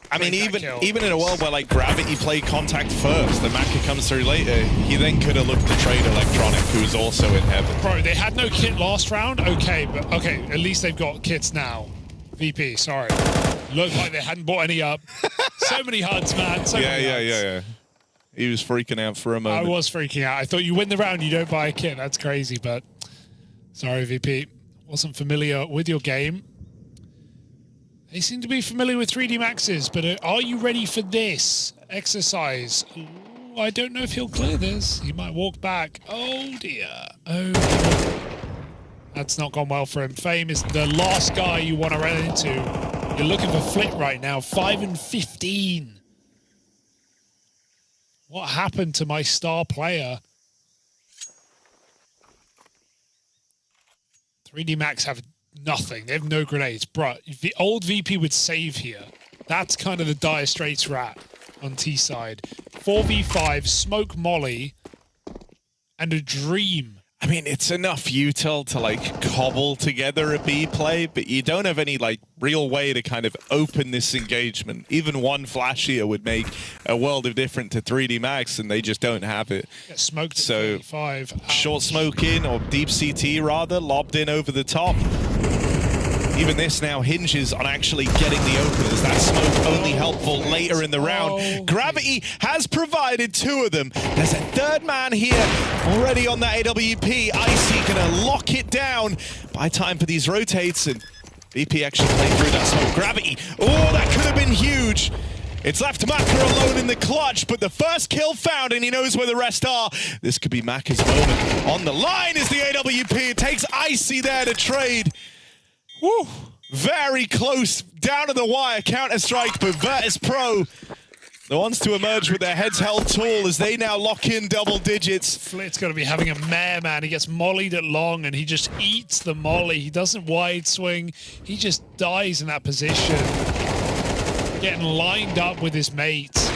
B: I mean, even in a world where, like, Gravity played contact first, the Maka comes through later, he then could have looked to trade Electronic, who's also in Heaven.
A: Bro, they had no kit last round? Okay, but at least they've got kits now. VP, sorry. Looked like they hadn't bought any up. So many HUDs, man.
B: Yeah. He was freaking out for a moment.
A: I was freaking out. I thought you win the round, you don't buy a kit. That's crazy, but sorry, VP. Wasn't familiar with your game. They seem to be familiar with 3D Maxes, but are you ready for this exercise? Ooh, I don't know if he'll clear this. He might walk back. Oh, dear. Oh, dear. That's not gone well for him. Fame is the last guy you want to run into. You're looking for Flit right now. 5 and 15. What happened to my star player? 3D Max have nothing. They have no grenades. Bruh, the old VP would save here. That's kind of the dire straits rat on T side. 4v5, smoke molly, and a dream.
B: I mean, it's enough util to, like, cobble together a B play, but you don't have any, like, real way to kind of open this engagement. Even one flash here would make a world of difference to 3D Max, and they just don't have it.
A: Get smoked
B: so,
A: 35.
B: Short smoke in, or deep CT rather, lobbed in over the top. Even this now hinges on actually getting the openers. That smoke only helpful later in the round. Gravity has provided 2 of them. There's a third man here already on that AWP. Icy gonna lock it down. Buy time for these rotates, and VP actually played through that smoke. Gravity, oh, that could have been huge. It's left Maka alone in the clutch, but the first kill found, and he knows where the rest are. This could be Maka's moment. On the line is the AWP. It takes Icy there to trade. Woo! Very close, down to the wire, Counter-Strike, but Virtus.pro, the ones to emerge with their heads held tall as they now lock in double digits.
A: Flit's got to be having a mare, man. He gets mollied at long, and he just eats the molly. He doesn't wide swing. He just dies in that position. Getting lined up with his mates.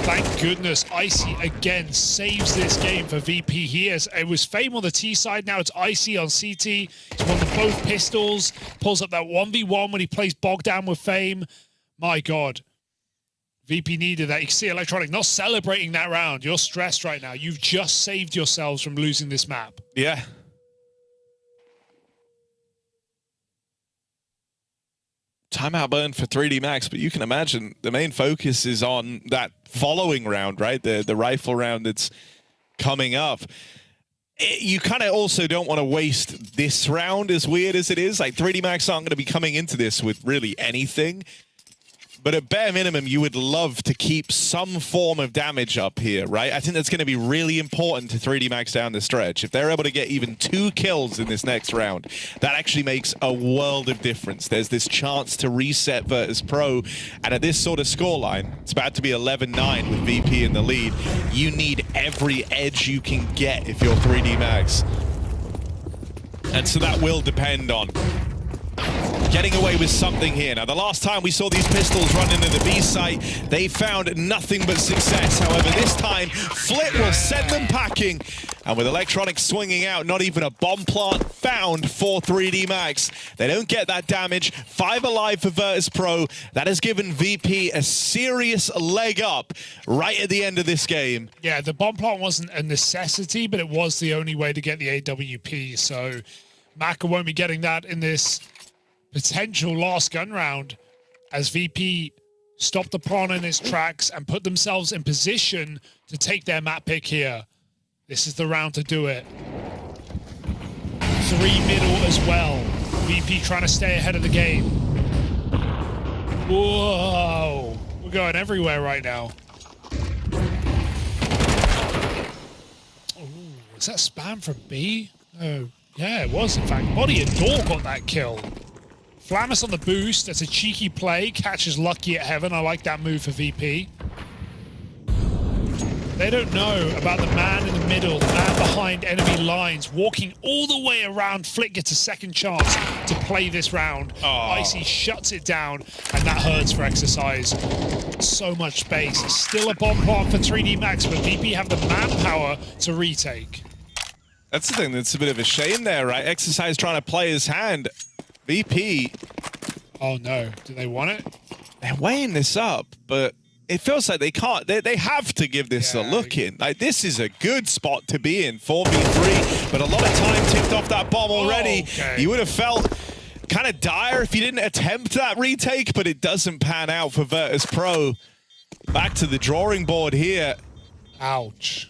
A: Thank goodness, Icy again saves this game for VP here. It was Fame on the T side, now it's Icy on CT. He's won both pistols, pulls up that 1v1 when he plays bogged down with Fame. My God. VP needed that. You can see Electronic not celebrating that round. You're stressed right now. You've just saved yourselves from losing this map.
B: Yeah. Timeout burn for 3D Max, but you can imagine the main focus is on that following round, right? The rifle round that's coming up. You kind of also don't want to waste this round, as weird as it is. Like, 3D Max aren't going to be coming into this with really anything. But at bare minimum, you would love to keep some form of damage up here, right? I think that's going to be really important to 3D Max down the stretch. If they're able to get even 2 kills in this next round, that actually makes a world of difference. There's this chance to reset Virtus.pro, and at this sort of scoreline, it's about to be 11-9 with VP in the lead. You need every edge you can get if you're 3D Max. And so that will depend on getting away with something here. Now, the last time we saw these pistols run into the B site, they found nothing but success. However, this time, Flit will send them packing. And with Electronic swinging out, not even a bomb plant found for 3D Max. They don't get that damage. 5 alive for Virtus.pro. That has given VP a serious leg up right at the end of this game.
A: Yeah, the bomb plant wasn't a necessity, but it was the only way to get the AWP. So Maka won't be getting that in this potential last gun round, as VP stop the pawn in his tracks and put themselves in position to take their map pick here. This is the round to do it. 3 middle as well. VP trying to stay ahead of the game. Whoa. We're going everywhere right now. Oh, is that spam from B? Oh, yeah, it was, in fact. Body and Door got that kill. Flamus on the boost. That's a cheeky play. Catches Lucky at Heaven. I like that move for VP. They don't know about the man in the middle, the man behind enemy lines, walking all the way around. Flick gets a second chance to play this round. Icy shuts it down, and that hurts for Exercise. So much space. Still a bomb plant for 3D Max, but VP have the manpower to retake.
B: That's the thing that's a bit of a shame there, right? Exercise trying to play his hand. VP.
A: Oh no, do they want it?
B: They're weighing this up, but it feels like they can't. They have to give this a look in. Like, this is a good spot to be in, 4v3, but a lot of time ticked off that bomb already. You would have felt kind of dire if you didn't attempt that retake, but it doesn't pan out for Virtus.pro. Back to the drawing board here.
A: Ouch.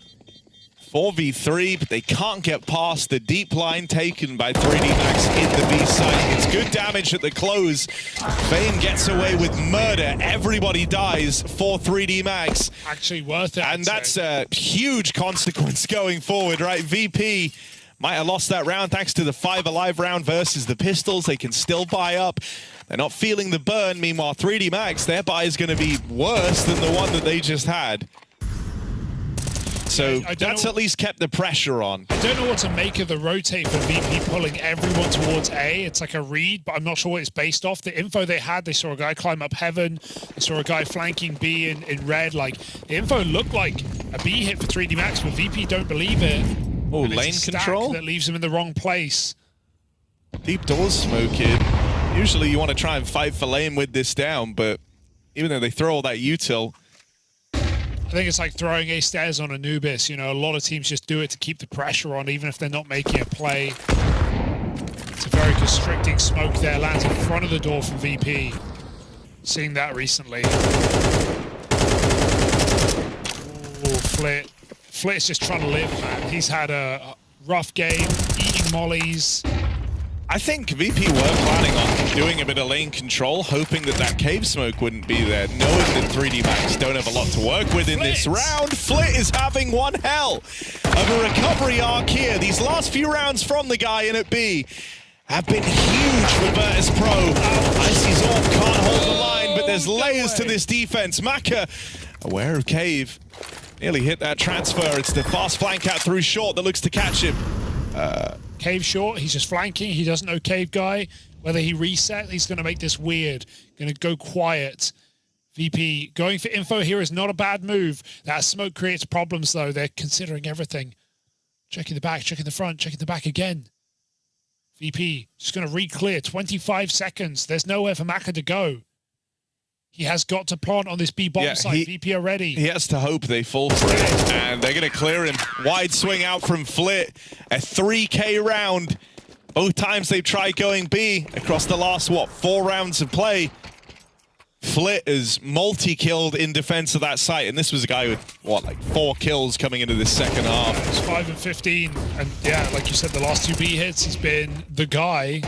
B: 4v3, but they can't get past the deep line taken by 3D Max in the B site. It's good damage at the close. Fame gets away with murder. Everybody dies for 3D Max.
A: Actually worth it.
B: And that's a huge consequence going forward, right? VP might have lost that round thanks to the 5 alive round versus the pistols. They can still buy up. They're not feeling the burn. Meanwhile, 3D Max, their buy is going to be worse than the one that they just had. So that's at least kept the pressure on.
A: I don't know what to make of the rotate for VP pulling everyone towards A. It's like a read, but I'm not sure what it's based off. The info they had, they saw a guy climb up Heaven. They saw a guy flanking B in red. Like, the info looked like a B hit for 3D Max, but VP don't believe it.
B: Oh, lane control?
A: That leaves him in the wrong place.
B: Deep doors smoking. Usually you want to try and fight for lane with this down, but even though they throw all that util,
A: I think it's like throwing A stairs on Anubis. You know, a lot of teams just do it to keep the pressure on, even if they're not making a play. It's a very constricting smoke there. Lands in front of the door from VP. Seeing that recently. Oh, Flit. Flit's just trying to live, man. He's had a rough game, eating mollies.
B: I think VP were planning on doing a bit of lane control, hoping that that cave smoke wouldn't be there, knowing that 3D Max don't have a lot to work with in this round. Flit is having one hell of a recovery arc here. These last few rounds from the guy in at B have been huge for Virtus.pro. Icy's off, can't hold the line, but there's layers to this defense. Maka, aware of cave, nearly hit that transfer. It's the fast flank out through short that looks to catch him.
A: Cave short, he's just flanking. He doesn't know Cave guy. Whether he reset, he's going to make this weird. Going to go quiet. VP going for info here is not a bad move. That smoke creates problems, though. They're considering everything. Checking the back, checking the front, checking the back again. VP just going to re-clear. 25 seconds. There's nowhere for Maka to go. He has got to plant on this B bomb site. VP are ready.
B: He has to hope they fall for it. And they're going to clear him. Wide swing out from Flit. A 3K round. Both times they've tried going B across the last, 4 rounds of play. Flit is multi-killed in defense of that site. And this was a guy with, 4 kills coming into this second half.
A: It's 5 and 15. And yeah, like you said, the last 2 B hits, he's been the guy.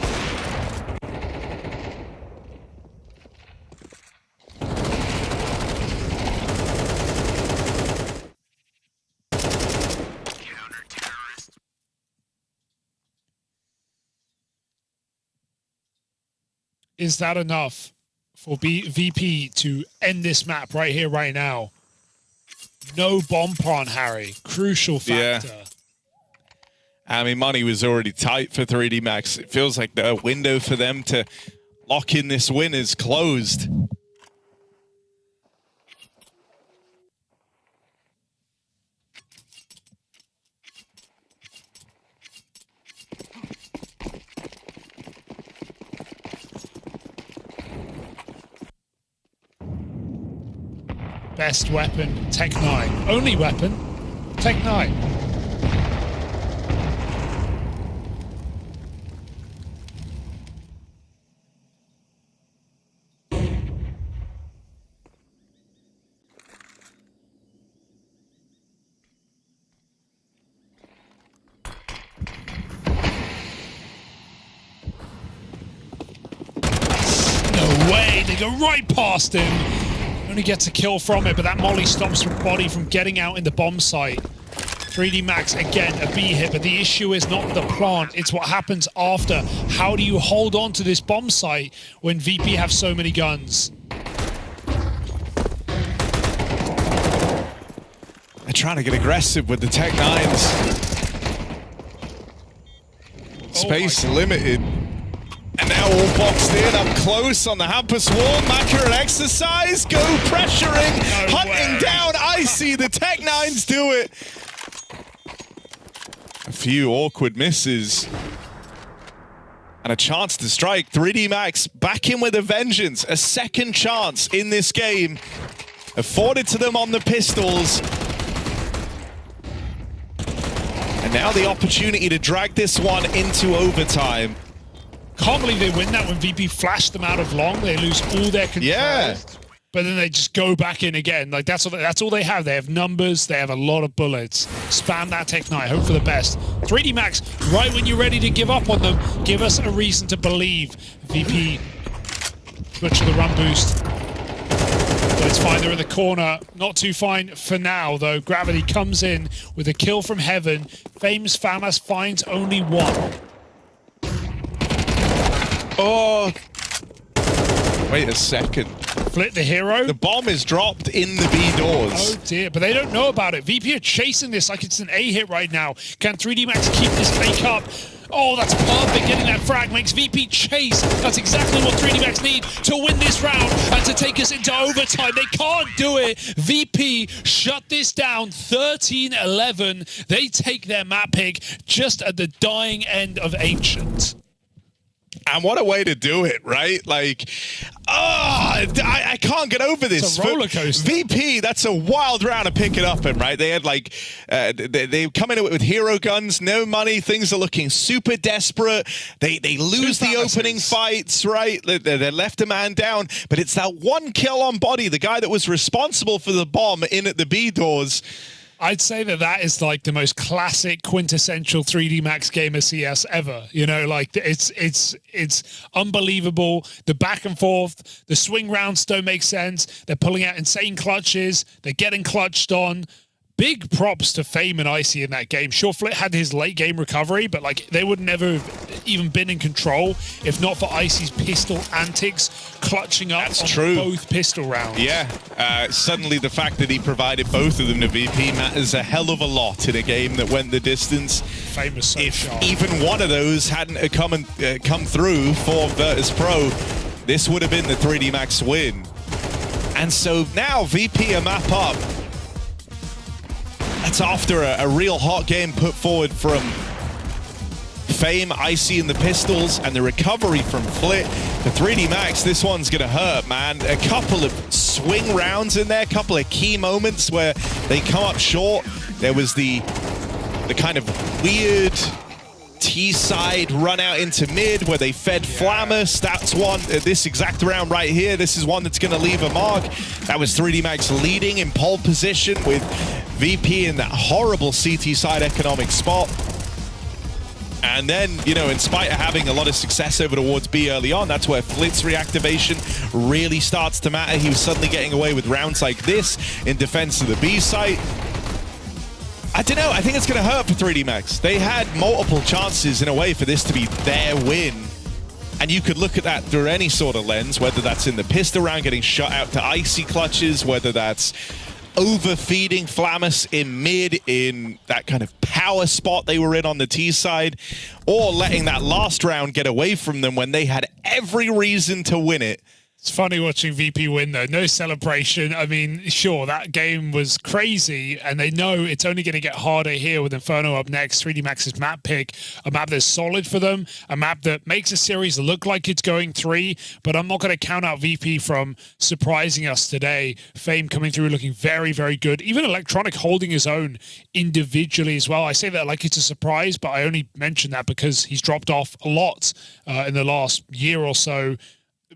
A: Is that enough for VP to end this map right here, right now? No bomb plant, Harry. Crucial factor.
B: Yeah. I mean, money was already tight for 3D Max. It feels like the window for them to lock in this win is closed.
A: Best weapon, Tech 9. Only weapon, Tech 9. They go right past him. Only gets a kill from it, but that molly stops the body from getting out in the bomb site. 3D Max, again, a B hit, but the issue is not the plant, it's what happens after. How do you hold on to this bomb site when VP have so many guns?
B: They're trying to get aggressive with the Tech 9s. Space limited. And now all boxed in, up close on the Hampus wall. Maka and Exercise go pressuring, hunting down Icy. The Tech 9s do it. A few awkward misses. And a chance to strike. 3D Max back in with a vengeance. A second chance in this game. Afforded to them on the pistols. And now the opportunity to drag this one into overtime.
A: Can't believe they win that when VP flashed them out of long. They lose all their control.
B: Yeah.
A: But then they just go back in again. Like that's all they have. They have numbers. They have a lot of bullets. Spam that Tech 9. Hope for the best. 3D Max, right when you're ready to give up on them, give us a reason to believe. VP, butcher the run boost. But it's fine. They're in the corner. Not too fine for now, though. Gravity comes in with a kill from Heaven. Fame's FAMAS finds only one.
B: Oh. Wait a second.
A: Flit the hero.
B: The bomb is dropped in the B doors.
A: Oh dear, but they don't know about it. VP are chasing this like it's an A hit right now. Can 3D Max keep this fake up? Oh, that's perfect. Getting that frag makes VP chase. That's exactly what 3D Max need to win this round and to take us into overtime. They can't do it. VP shut this down 13-11. They take their map pick just at the dying end of Ancient.
B: And what a way to do it, right? Like, I can't get over this.
A: It's a roller coaster.
B: VP, that's a wild round to pick it up in, right? They had like, they come in with hero guns, no money, things are looking super desperate. They lose the opening fights, right? They're left a man down, but it's that one kill on Body, the guy that was responsible for the bomb in at the B doors.
A: I'd say that is like the most classic quintessential 3D Max game of CS ever. You know, like it's unbelievable. The back and forth, the swing rounds don't make sense. They're pulling out insane clutches. They're getting clutched on. Big props to Fame and Icy in that game. Sure, Flit had his late game recovery, but like they would never have even been in control if not for Icy's pistol antics, clutching up on both pistol rounds.
B: Yeah, suddenly the fact that he provided both of them to VP matters a hell of a lot in a game that went the distance.
A: Fame was so sharp.
B: Even one of those hadn't come through for Virtus.pro, this would have been the 3D Max win. And so now VP a map up. That's after a real hot game put forward from Fame, Icy, and the pistols, and the recovery from Flit. The 3D Max, this one's gonna hurt, man. A couple of swing rounds in there, a couple of key moments where they come up short. There was the kind of weird T-side run out into mid where they fed FlyQuest. That's one, this exact round right here, this is one that's gonna leave a mark. That was 3D Max leading in pole position with VP in that horrible CT side economic spot. And then, you know, in spite of having a lot of success over towards B early on, that's where Flit's reactivation really starts to matter. He was suddenly getting away with rounds like this in defense of the B site. I don't know, I think it's going to hurt for 3D Max. They had multiple chances in a way for this to be their win. And you could look at that through any sort of lens, whether that's in the pistol round, getting shot out to Icy clutches, whether that's overfeeding FlyQuest in mid in that kind of power spot they were in on the T side, or letting that last round get away from them when they had every reason to win it.
A: It's funny watching VP win, though. No celebration. I mean, sure, that game was crazy, and they know it's only going to get harder here with Inferno up next. 3D Max's map pick, a map that's solid for them, a map that makes a series look like it's going 3, but I'm not going to count out VP from surprising us today. Fame coming through looking very, very good. Even Electronic holding his own individually as well. I say that like it's a surprise, but I only mention that because he's dropped off a lot in the last year or so.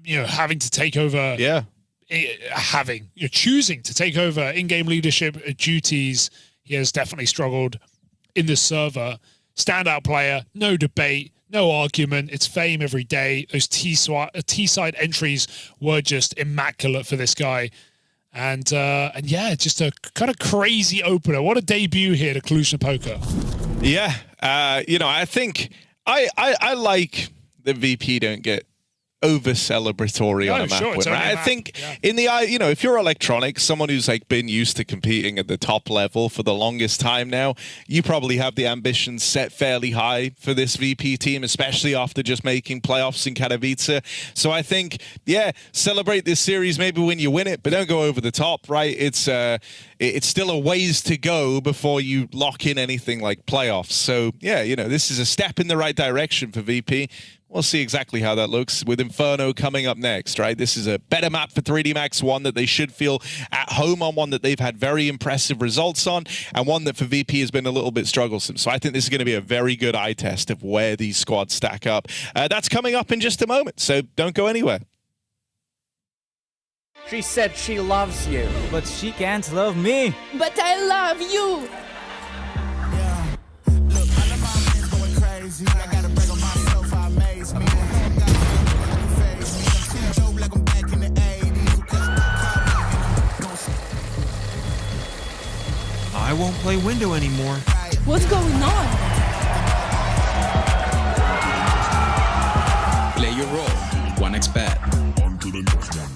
A: You know, having to take over, choosing to take over in-game leadership duties. He has definitely struggled in the server. Standout player, no debate. No argument. It's fame every day. Those T-side entries were just immaculate for this guy. And yeah, just a kind of crazy opener. What a debut here to Cluj-Napoca.
B: Yeah, you know, I think I like that VP don't get over celebratory on a map win, right? I think in the eye, you know, if you're electronic, someone who's like been used to competing at the top level for the longest time now, you probably have the ambitions set fairly high for this VP team, especially after just making playoffs in Katowice. So I think, yeah, celebrate this series maybe when you win it, but don't go over the top, right? It's still a ways to go before you lock in anything like playoffs. So yeah, you know, this is a step in the right direction for VP. We'll see exactly how that looks with Inferno coming up next, right? This is a better map for 3D Max, one that they should feel at home on, one that they've had very impressive results on, and one that for VP has been a little bit strugglesome. So I think this is going to be a very good eye test of where these squads stack up. That's coming up in just a moment, so don't go anywhere.
C: She said she loves you.
D: But she can't love me.
E: But I love you.
F: Yeah. Look, all of my men's going crazy. I gotta break on myself, I amaze me.
D: I won't play window anymore.
E: What's going on?
G: Play your role. 1xbet.
F: On to the next one.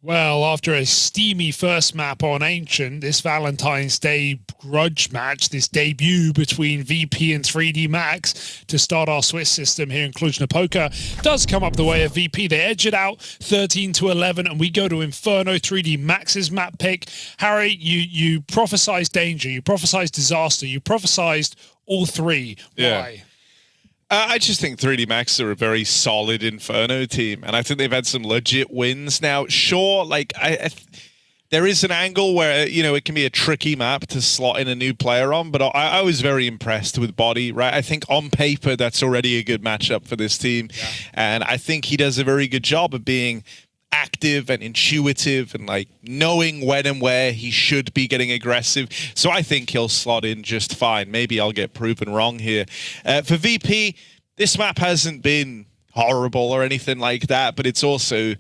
A: Well, after a steamy first map on Ancient, this Valentine's Day grudge match, this debut between VP and 3D Max to start our Swiss system here in Cluj-Napoca does come up the way of VP. They edge it out 13-11, and we go to Inferno, 3D Max's map pick. Harry, you prophesized danger, you prophesized disaster, you prophesized all three. Why?
B: I just think 3D Max are a very solid Inferno team, and I think they've had some legit wins. Now, sure, like there is an angle where, you know, it can be a tricky map to slot in a new player on, but I was very impressed with Body, right? I think on paper, that's already a good matchup for this team, and I think he does a very good job of being active and intuitive and like knowing when and where he should be getting aggressive. So I think he'll slot in just fine. Maybe I'll get proven wrong here. For VP, this map hasn't been horrible or anything like that, but it's also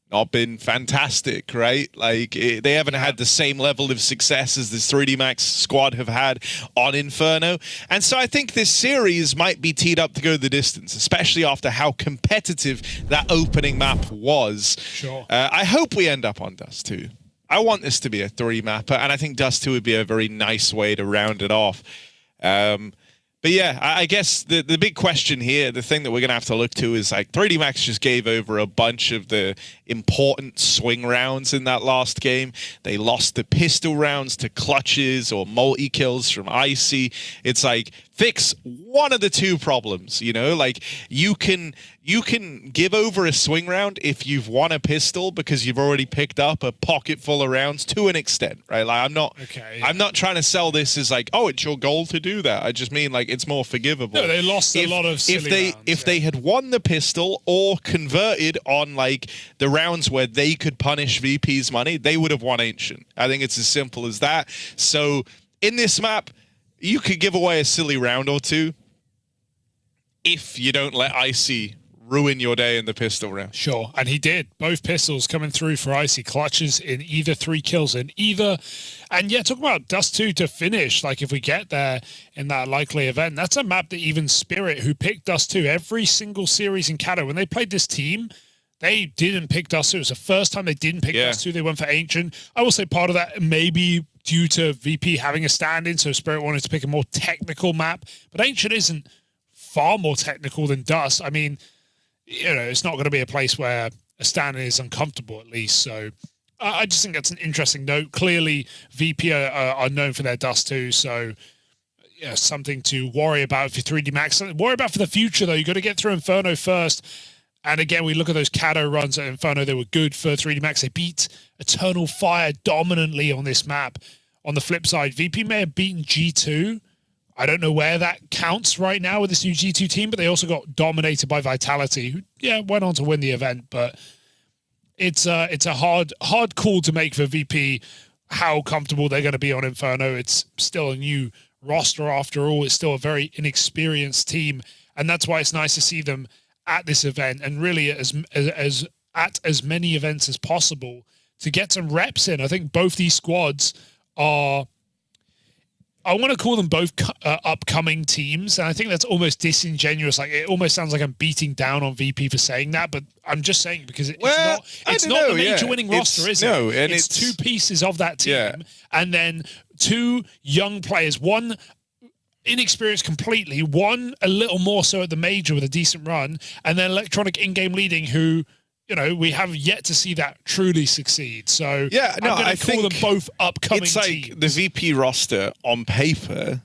B: not been fantastic, right? Like they haven't had the same level of success as this 3D Max squad have had on Inferno. And so I think this series might be teed up to go the distance, especially after how competitive that opening map was.
A: Sure.
B: I hope we end up on Dust 2. I want this to be a 3-mapper, and I think Dust 2 would be a very nice way to round it off. But yeah, I guess the big question here, the thing that we're going to have to look to is like 3D Max just gave over a bunch of the important swing rounds in that last game. They lost the pistol rounds to clutches or multi-kills from Icy. It's like, fix one of the two problems, you know? Like, you can give over a swing round if you've won a pistol because you've already picked up a pocket full of rounds to an extent, right? Like, I'm not trying to sell this as like, oh, it's your goal to do that. I just mean like it's more forgivable.
A: No, they lost a lot of silly rounds,
B: if they had won the pistol or converted on like the rounds where they could punish VP's money, they would have won Ancient. I think it's as simple as that. So in this map, you could give away a silly round or two if you don't let Icy ruin your day in the pistol round.
A: Sure, and he did. Both pistols coming through for Icy, clutches in either 3 kills in either. And yeah, talk about Dust 2 to finish, like if we get there in that likely event, that's a map that even Spirit, who picked Dust 2 every single series in Cato, when they played this team, they didn't pick Dust 2. It was the first time they didn't pick Dust 2. They went for Ancient. I will say part of that maybe due to VP having a stand-in, so Spirit wanted to pick a more technical map. But Ancient isn't far more technical than Dust. I mean, you know, it's not going to be a place where a stand-in is uncomfortable, at least. So I just think that's an interesting note. Clearly, VP are known for their Dust 2, so yeah, something to worry about for 3D Max. Worry about for the future, though. You got to get through Inferno first. And again, we look at those Cato runs at Inferno. They were good for 3D Max. They beat Eternal Fire dominantly on this map. On the flip side, VP may have beaten G2. I don't know where that counts right now with this new G2 team, but they also got dominated by Vitality, who, yeah, went on to win the event. But it's a hard call to make for VP how comfortable they're going to be on Inferno. It's still a new roster after all. It's still a very inexperienced team. And that's why it's nice to see them at this event and really at as many events as possible to get some reps in. I think both these squads are, I want to call them both upcoming teams, and I think that's almost disingenuous. Like, it almost sounds like I'm beating down on VP for saying that, but I'm just saying because it's not the major winning roster, is it?
B: No, and
A: it's 2 pieces of that team, and then 2 young players, one inexperienced completely, one a little more so at the major with a decent run, and then Electronic in-game leading, who, you know, we have yet to see that truly succeed. So
B: yeah, no,
A: I'm going to call them both upcoming
B: teams. It's like the VP roster on paper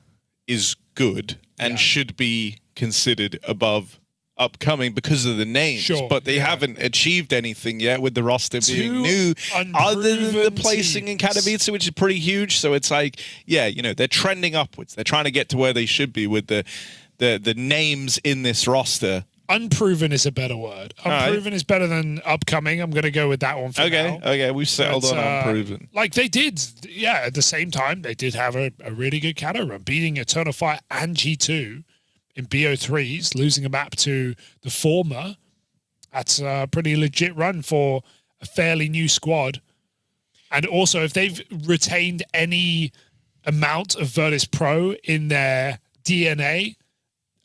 B: is good and should be considered above upcoming because of the names, but they haven't achieved anything yet with the roster being new, other than the placing in Katowice, which is pretty huge. So it's like, yeah, you know, they're trending upwards. They're trying to get to where they should be with the names in this roster.
A: Unproven is a better word. Unproven is better than upcoming. I'm going to go with that one for now.
B: Okay, we've settled on unproven.
A: Like they did, at the same time, they did have a really good Cato run, beating Eternal Fire and G2 in BO3s, losing a map to the former. That's a pretty legit run for a fairly new squad. And also, if they've retained any amount of Virtus.pro in their DNA,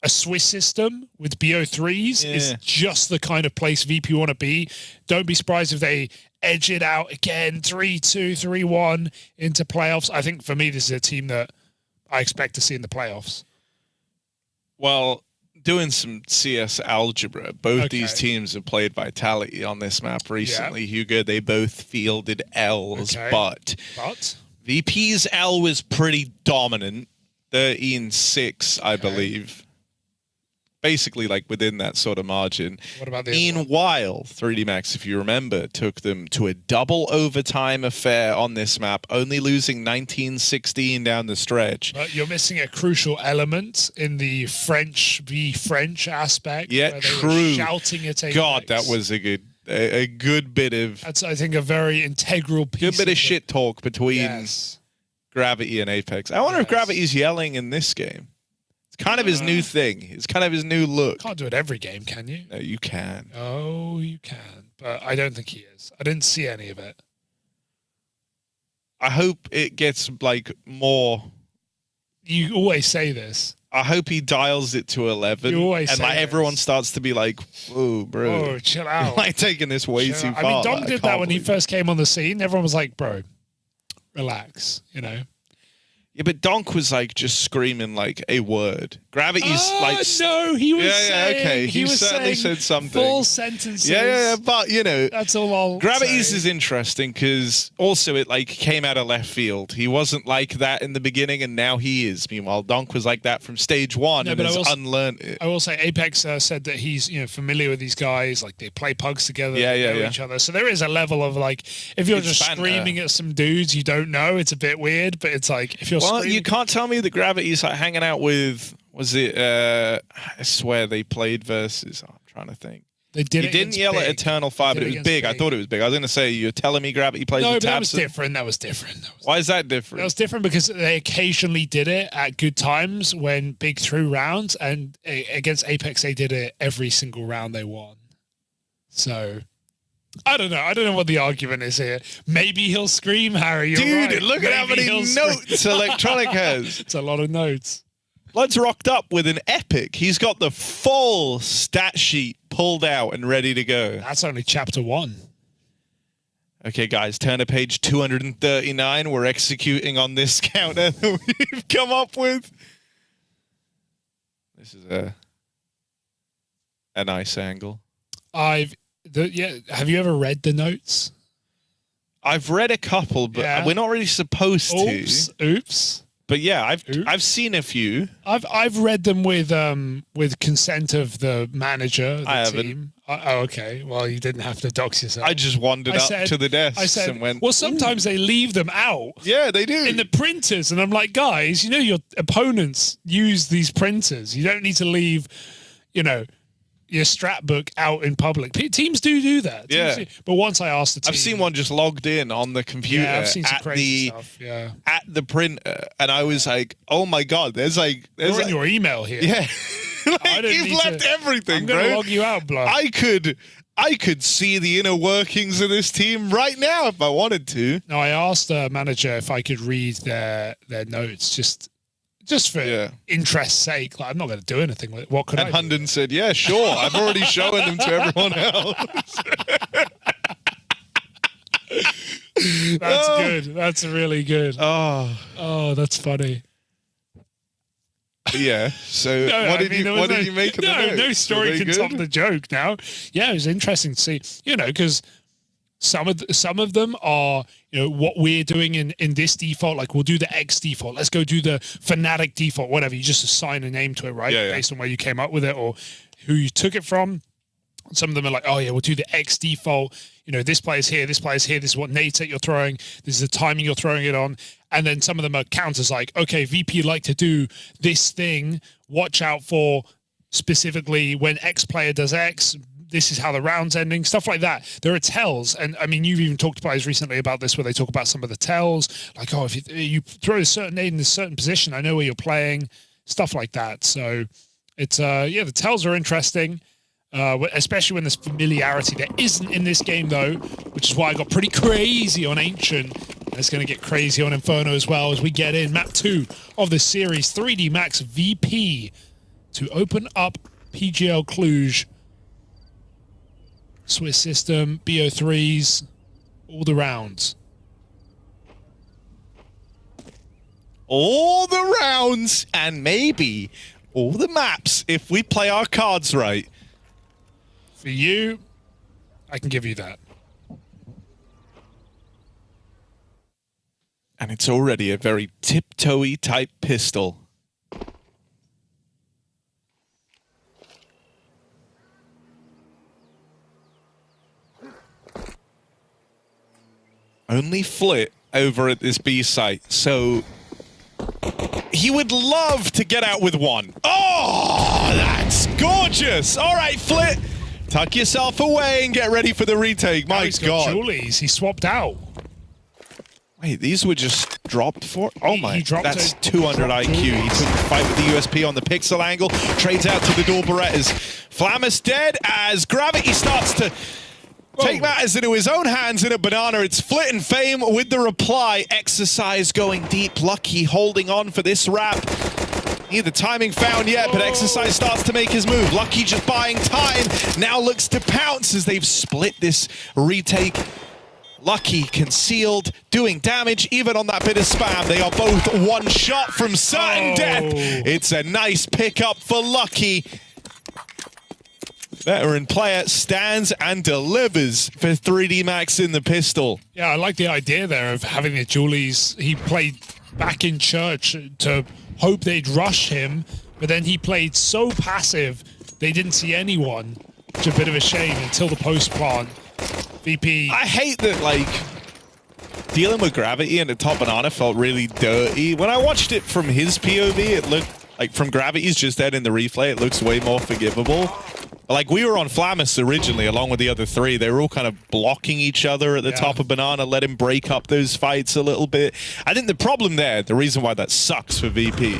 A: a Swiss system with BO3s is just the kind of place VP want to be. Don't be surprised if they edge it out again, 3-2, 3-1 into playoffs. I think for me, this is a team that I expect to see in the playoffs.
B: Well, doing some CS algebra, both these teams have played Vitality on this map recently, Hugo. They both fielded Ls, but VP's L was pretty dominant, 13-6, I believe. Basically, like within that sort of margin.
A: What about the
B: Meanwhile, 3D Max, if you remember, took them to a double overtime affair on this map, only losing 19-16 down the stretch.
A: But you're missing a crucial element in the French v French aspect.
B: Yeah,
A: where they
B: true.
A: were shouting at Apex.
B: God, that was a good bit of.
A: That's, I think, a very integral piece.
B: Good bit of shit talk between Gravity and Apex. I wonder if Gravity's yelling in this game. Kind of his new thing. It's kind of his new look.
A: Can't do it every game, can you?
B: No, you can.
A: Oh, you can. But I don't think he is. I didn't see any of it.
B: I hope it gets, like, more...
A: You always say this.
B: I hope he dials it to 11.
A: You always
B: and,
A: say
B: like, everyone starts to be like, whoa, bro.
A: Oh, chill out.
B: You're, like, taking this way too far.
A: I mean, Dom did that when he first came on the scene. Everyone was like, bro, relax, you know?
B: Yeah, but Donk was like just screaming like a word. Gravity's like
A: no, he was saying,
B: okay. He
A: was
B: certainly
A: saying
B: said something.
A: Full sentences.
B: Yeah, but you know,
A: that's all I'll
B: Gravity's
A: say.
B: is interesting because also it like came out of left field. He wasn't like that in the beginning, and now he is. Meanwhile, Donk was like that from stage one and has unlearned it.
A: I will say, Apex said that he's familiar with these guys. Like they play pugs together, they know each other. So there is a level of like, if you're just screaming at some dudes you don't know, it's a bit weird. But it's like if you're
B: you can't tell me that Gravity's like hanging out with. Was it? I swear they played versus. I'm trying to think.
A: They did.
B: He didn't yell at Eternal Fire, but it was big. I thought it was big. I was going to say, you're telling me Gravity plays with Tabson?
A: No, that was different. That was different.
B: Why is that different?
A: That was different because they occasionally did it at good times when Big threw rounds, and against Apex they did it every single round they won. So. I don't know. I don't know what the argument is here. Maybe he'll scream, Harry. You're
B: Dude,
A: right.
B: look at how many notes Electronic has.
A: It's a lot of notes.
B: Blood's rocked up with an epic. He's got the full stat sheet pulled out and ready to go.
A: That's only chapter 1.
B: Okay, guys, turn to page 239. We're executing on this counter that we've come up with. This is a nice angle.
A: Have you ever read the notes?
B: I've read a couple, but we're not really supposed to.
A: Oops.
B: But yeah, I've seen a few.
A: I've read them with consent of the manager of the team. Oh, okay. Well, you didn't have to dox yourself.
B: I just wandered up to the desk and went.
A: Well, sometimes they leave them out.
B: Yeah, they do
A: in the printers, and I'm like, guys, your opponents use these printers. You don't need to leave, your strat book out in public. Teams do that. But once I asked the team,
B: I've seen one just logged in on the computer
A: I've seen some crazy stuff. Yeah,
B: at the printer, and I was like, "Oh my god, there's in
A: your email here."
B: Yeah, you've left everything,
A: I'm
B: bro.
A: gonna log you out, blood.
B: I could see the inner workings of this team right now if I wanted to.
A: No, I asked the manager if I could read their notes just for interest's sake. Like, I'm not going to do anything with it. What could I do?
B: And Hunden said, yeah, sure. I've already shown them to everyone else.
A: That's good. That's really good.
B: Oh,
A: that's funny.
B: Yeah. So what did you make of the notes?
A: No story can top the joke now. Yeah, it was interesting to see, because some of them are, what we're doing in this default, like we'll do the X default. Let's go do the Fnatic default, whatever. You just assign a name to it, right?
B: Yeah.
A: Based on where you came up with it or who you took it from. Some of them are like, oh yeah, we'll do the X default. This player's here, this player's here. This is what nade set you're throwing. This is the timing you're throwing it on. And then some of them are counters like, okay, VP like to do this thing. Watch out for specifically when X player does X. This is how the round's ending, stuff like that. There are tells. And I mean, you've even talked to players recently about this where they talk about some of the tells. Like, oh, if you throw a certain nade in a certain position, I know where you're playing, stuff like that. So it's, the tells are interesting. Especially when there's familiarity. There isn't in this game, though, which is why I got pretty crazy on Ancient. It's going to get crazy on Inferno as well as we get in. Map 2 of the series, 3D Max VP to open up PGL Cluj. Swiss system, BO3s, all the rounds.
B: All the rounds, and maybe all the maps if we play our cards right.
A: For you, I can give you that.
B: And it's already a very tiptoey type pistol. Only Flit over at this B site, so he would love to get out with one. Oh, that's gorgeous. All right, Flit, tuck yourself away and get ready for the retake. My God.
A: Julies, he swapped out.
B: Wait, these were just dropped for? Oh my, that's 200 IQ. He took the fight with the USP on the pixel angle, trades out to the dual Berettas. Flammus dead as Gravity starts to take matters into his own hands in a banana. It's Flit and Fame with the reply. Exercise going deep. Lucky holding on for this wrap. Neither timing found yet, but Exercise starts to make his move. Lucky just buying time. Now looks to pounce as they've split this retake. Lucky concealed, doing damage even on that bit of spam. They are both one shot from certain death. It's a nice pickup for Lucky. Veteran player stands and delivers for 3D Max in the pistol.
A: Yeah, I like the idea there of having the Julies. He played back in church to hope they'd rush him, but then he played so passive they didn't see anyone. Which is a bit of a shame until the post plant. VP.
B: I hate that, like, dealing with Gravity in the top banana felt really dirty. When I watched it from his POV, it looked like from Gravity's just dead in the replay, it looks way more forgivable. Like, we were on Flammus originally, along with the other three. They were all kind of blocking each other at the top of Banana, let him break up those fights a little bit. I think the problem there, the reason why that sucks for VP,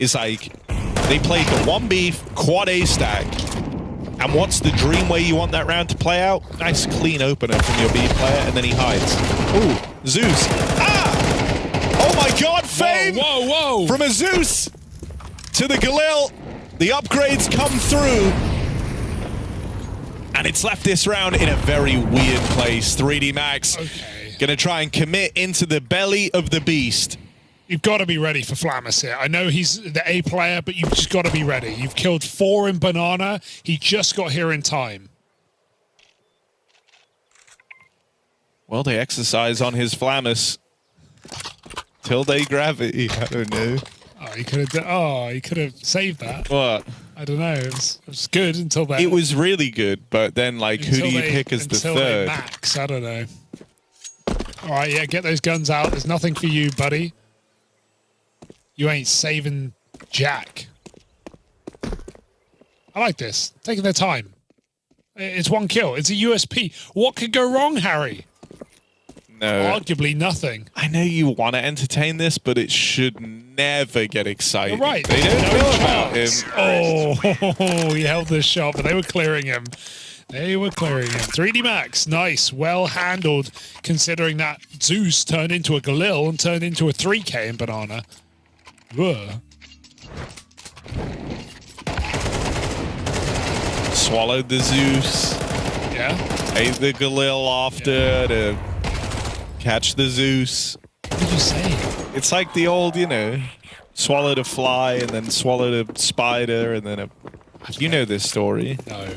B: is like, they played the 1B quad A stack. And what's the dream way you want that round to play out? Nice clean opener from your B player, and then he hides. Ooh, Zeus. Ah! Oh my God, Fame!
A: Whoa, whoa, whoa!
B: From a Zeus to the Galil. The upgrades come through. And it's left this round in a very weird place. 3D Max gonna try and commit into the belly of the beast.
A: You've got to be ready for Flammus here. I know he's the A player, but you've just got to be ready. You've killed 4 in Banana. He just got here in time.
B: Well, they exercise on his Flammus. Till they Gravity. I don't know.
A: Oh, he could have saved that.
B: What?
A: I don't know. It was good until then.
B: It was really good, but then, like, who do you pick as the third?
A: Max, I don't know. All right, yeah, get those guns out. There's nothing for you, buddy. You ain't saving Jack. I like this. Taking their time. It's one kill. It's a USP. What could go wrong, Harry?
B: No.
A: Arguably nothing.
B: I know you want to entertain this, but it should never get exciting.
A: You're right.
B: They don't know about him.
A: Oh, he held this shot, but they were clearing him. They were clearing him. 3D Max, nice. Well handled, considering that Zeus turned into a Galil and turned into a 3K in Banana. Whoa.
B: Swallowed the Zeus.
A: Yeah.
B: Ate the Galil after to catch the Zeus.
A: What did you say?
B: It's like the old, you know, swallowed a fly and then swallowed a spider and then a... You know this story.
A: No.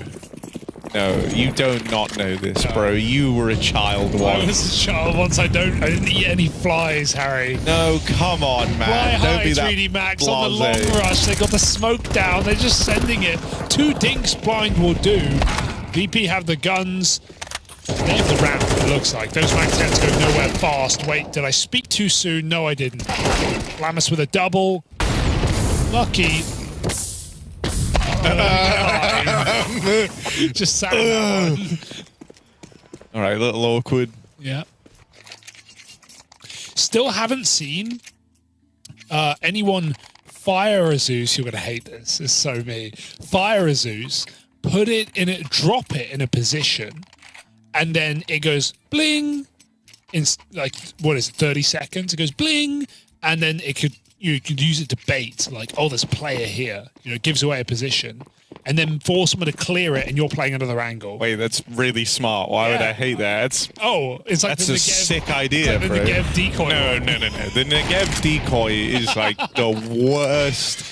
B: No, you don't not know this, bro. You were a child once.
A: I was a child once. I didn't eat any flies, Harry.
B: No, come on, man.
A: Fly
B: Don't
A: high,
B: be that
A: 3D Max
B: blasé.
A: on the long rush. They got the smoke down. They're just sending it. 2 dinks blind will do. VP have the guns. They have the ramp, it looks like. Those Max 10s go nowhere fast. Wait, did I speak too soon? No, I didn't. Flammus with a double. Lucky. Just sat on that one.
B: All right, a little awkward.
A: Yeah. Still haven't seen anyone fire a Zeus. You're going to hate this. It's so me. Fire a Zeus, put it in it, drop it in a position, and then it goes bling in like, what is it, 30 seconds? It goes bling, and then it could you could use it to bait, like, oh, there's a player here. You know, it gives away a position, and then force someone to clear it, and you're playing another angle.
B: Wait, that's really smart. Why would I hate that?
A: It's like
B: That's
A: the
B: a
A: Negev,
B: sick idea,
A: it's like
B: bro.
A: the Negev decoy.
B: No. The Negev decoy is like the worst.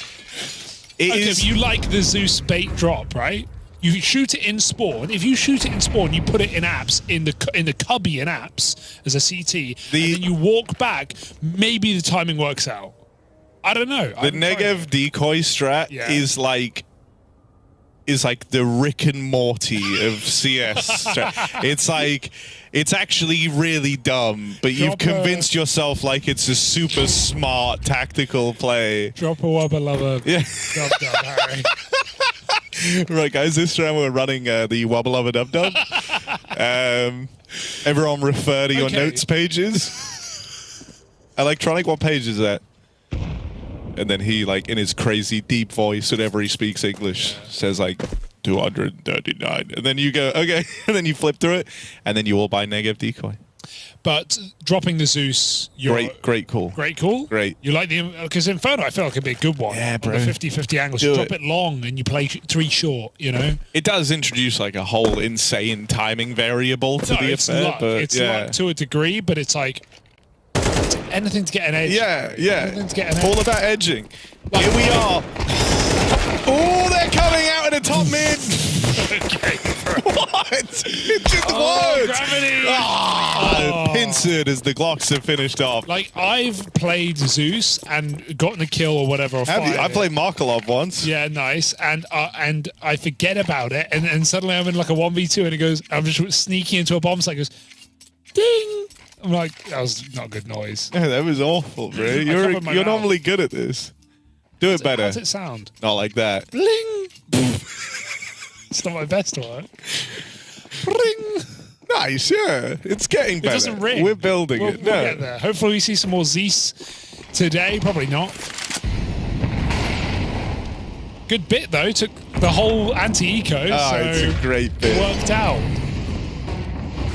A: But you like the Zeus bait drop, right? You shoot it in spawn. If you shoot it in spawn, you put it in apps in the cubby in apps as a CT, and then you walk back. Maybe the timing works out. I don't know.
B: The Negev decoy strat is like the Rick and Morty of CS strat. It's like it's actually really dumb, but you've convinced yourself like it's a super smart tactical play.
A: Drop a wubba lover.
B: Yeah.
A: Dub, Harry.
B: Right, guys, this round we're running the Wubba Lubba Dub Dub. Everyone refer to your notes pages. Electronic, what page is that? And then he, like, in his crazy deep voice, whenever he speaks English, says, like, 239. And then you go, okay. And then you flip through it. And then you all buy Negev decoy.
A: But dropping the Zeus,
B: great call.
A: Great call?
B: Great.
A: You like the... Because Inferno, I feel like it'd be a good one.
B: Yeah, bro.
A: On the 50-50 angles. You drop it long and you play 3 short, you know?
B: It does introduce, like, a whole insane timing variable to the affair.
A: Luck.
B: But
A: it's luck to a degree, but it's like... It's anything to get an edge.
B: Yeah.
A: Anything to get an edge.
B: All about edging. Here we are. Oh, they're coming out in the top mid.
A: Okay,
B: what? It just worked.
A: Gravity.
B: Pincered as the Glocks have finished off.
A: Like, I've played Zeus and gotten a kill or whatever.
B: Have you? I played Markolov once.
A: Yeah, nice. And I forget about it, and suddenly I'm in like a 1v2, and it goes. I'm just sneaking into a bomb site. It goes, ding. I'm like, that was not a good noise.
B: Yeah, that was awful, bro. You're normally good at this. Do it better.
A: How does it sound?
B: Not like that.
A: Bling. It's not my best work. Ring.
B: Nice, yeah. It's getting better.
A: It doesn't ring.
B: We're building
A: We'll
B: it.
A: get there. Hopefully we see some more Zeus today. Probably not. Good bit, though. Took the whole anti-eco.
B: Oh,
A: so
B: it's a great bit.
A: Worked out.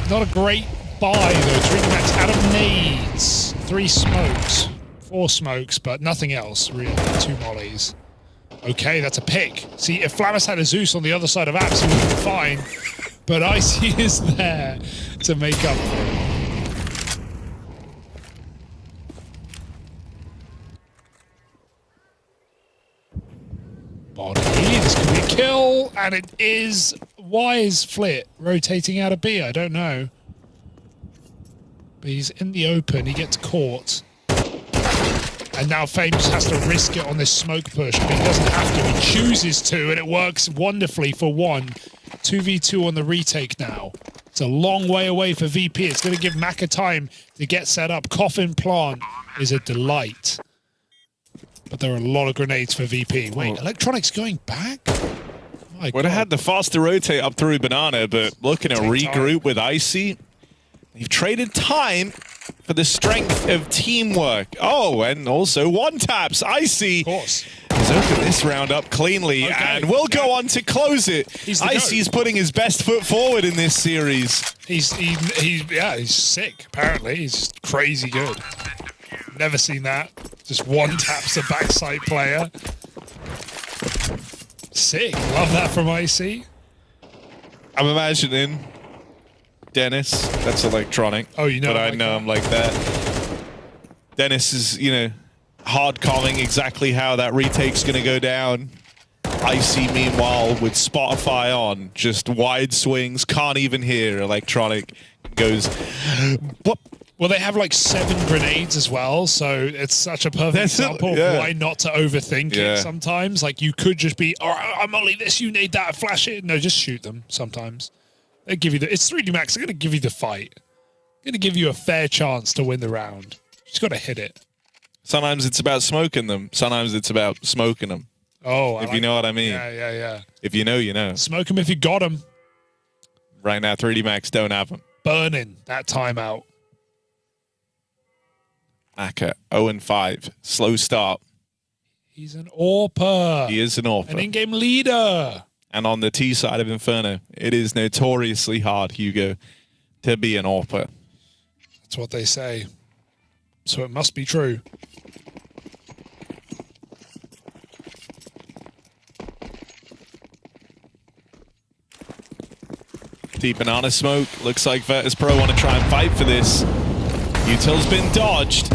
A: Not a great buy, though. 3 max out of nades. 3 smokes. 4 smokes, but nothing else, really. 2 mollies. Okay, that's a pick. See, if Flamus had a Zeus on the other side of apps, he would have been fine. But Icy is there to make up for it. Body, this could be a kill, and it is. Why is Flit rotating out of B? I don't know. But he's in the open, he gets caught. And now Fame just has to risk it on this smoke push, but he doesn't have to. He chooses to, and it works wonderfully for 1. 2v2 on the retake now. It's a long way away for VP. It's going to give Maka time to get set up. Coffin plant is a delight. But there are a lot of grenades for VP. Wait, Electronics going back?
B: Would have had the faster rotate up through Banana, but looking to regroup with Icy. They've traded time for the strength of teamwork. Oh, and also 1-taps. Icy
A: Of course.
B: has opened this round up cleanly and will go on to close it. Icy's putting his best foot forward in this series.
A: He's sick, apparently. He's just crazy good. Never seen that. Just 1-taps a backside player. Sick. Love that from Icy.
B: I'm imagining Dennis, that's electronic.
A: Oh, you know
B: but
A: him
B: I
A: like
B: know
A: that?
B: him like that. Dennis is, hard calling exactly how that retake's going to go down. Icy, meanwhile, with Spotify on, just wide swings, can't even hear. Electronic goes, what?
A: Well, they have like 7 grenades as well, so it's such a perfect example of why not to overthink it sometimes. Like, you could just be, all right, I'm only this, you need that, flash it. No, just shoot them sometimes. They give you it's 3D Max. They're going to give you the fight. They're going to give you a fair chance to win the round. You just got to hit it.
B: Sometimes it's about smoking them. Sometimes it's about smoking them.
A: Oh,
B: if you know what I mean.
A: Yeah.
B: If you know, you know.
A: Smoke them if you got them.
B: Right now, 3D Max don't have them.
A: Burning that timeout.
B: Maka, 0-5. Slow start.
A: He's an AWPer.
B: He is an AWPer.
A: An in-game leader.
B: And on the T side of Inferno, it is notoriously hard, Hugo, to be an AWPer.
A: That's what they say. So it must be true.
B: Deep banana smoke. Looks like Virtus.pro want to try and fight for this. Util's been dodged.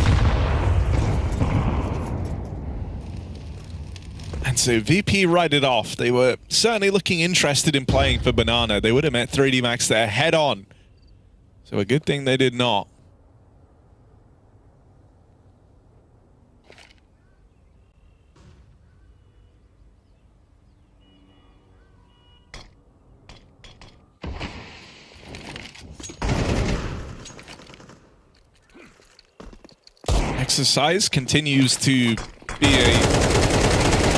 B: And so VP ride it off. They were certainly looking interested in playing for Banana. They would have met 3D Max there head on. So a good thing they did not. Exercise continues to be a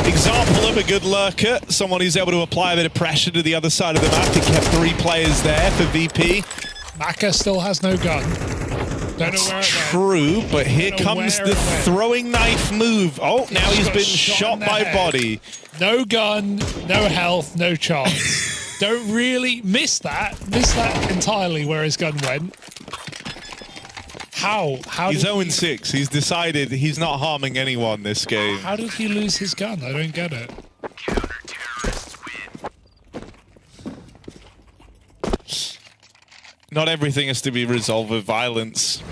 B: example of a good lurker, someone who's able to apply a bit of pressure to the other side of the map. He kept 3 players there for VP.
A: Maka still has no gun. Don't know where it went.
B: True, but here comes the throwing knife move. Oh, now he's been shot by body.
A: No gun, no health, no chance. Don't really miss that entirely where his gun went. How
B: he's 0-6. He's decided he's not harming anyone this game.
A: How did he lose his gun? I don't get it.
B: Not everything has to be resolved with violence,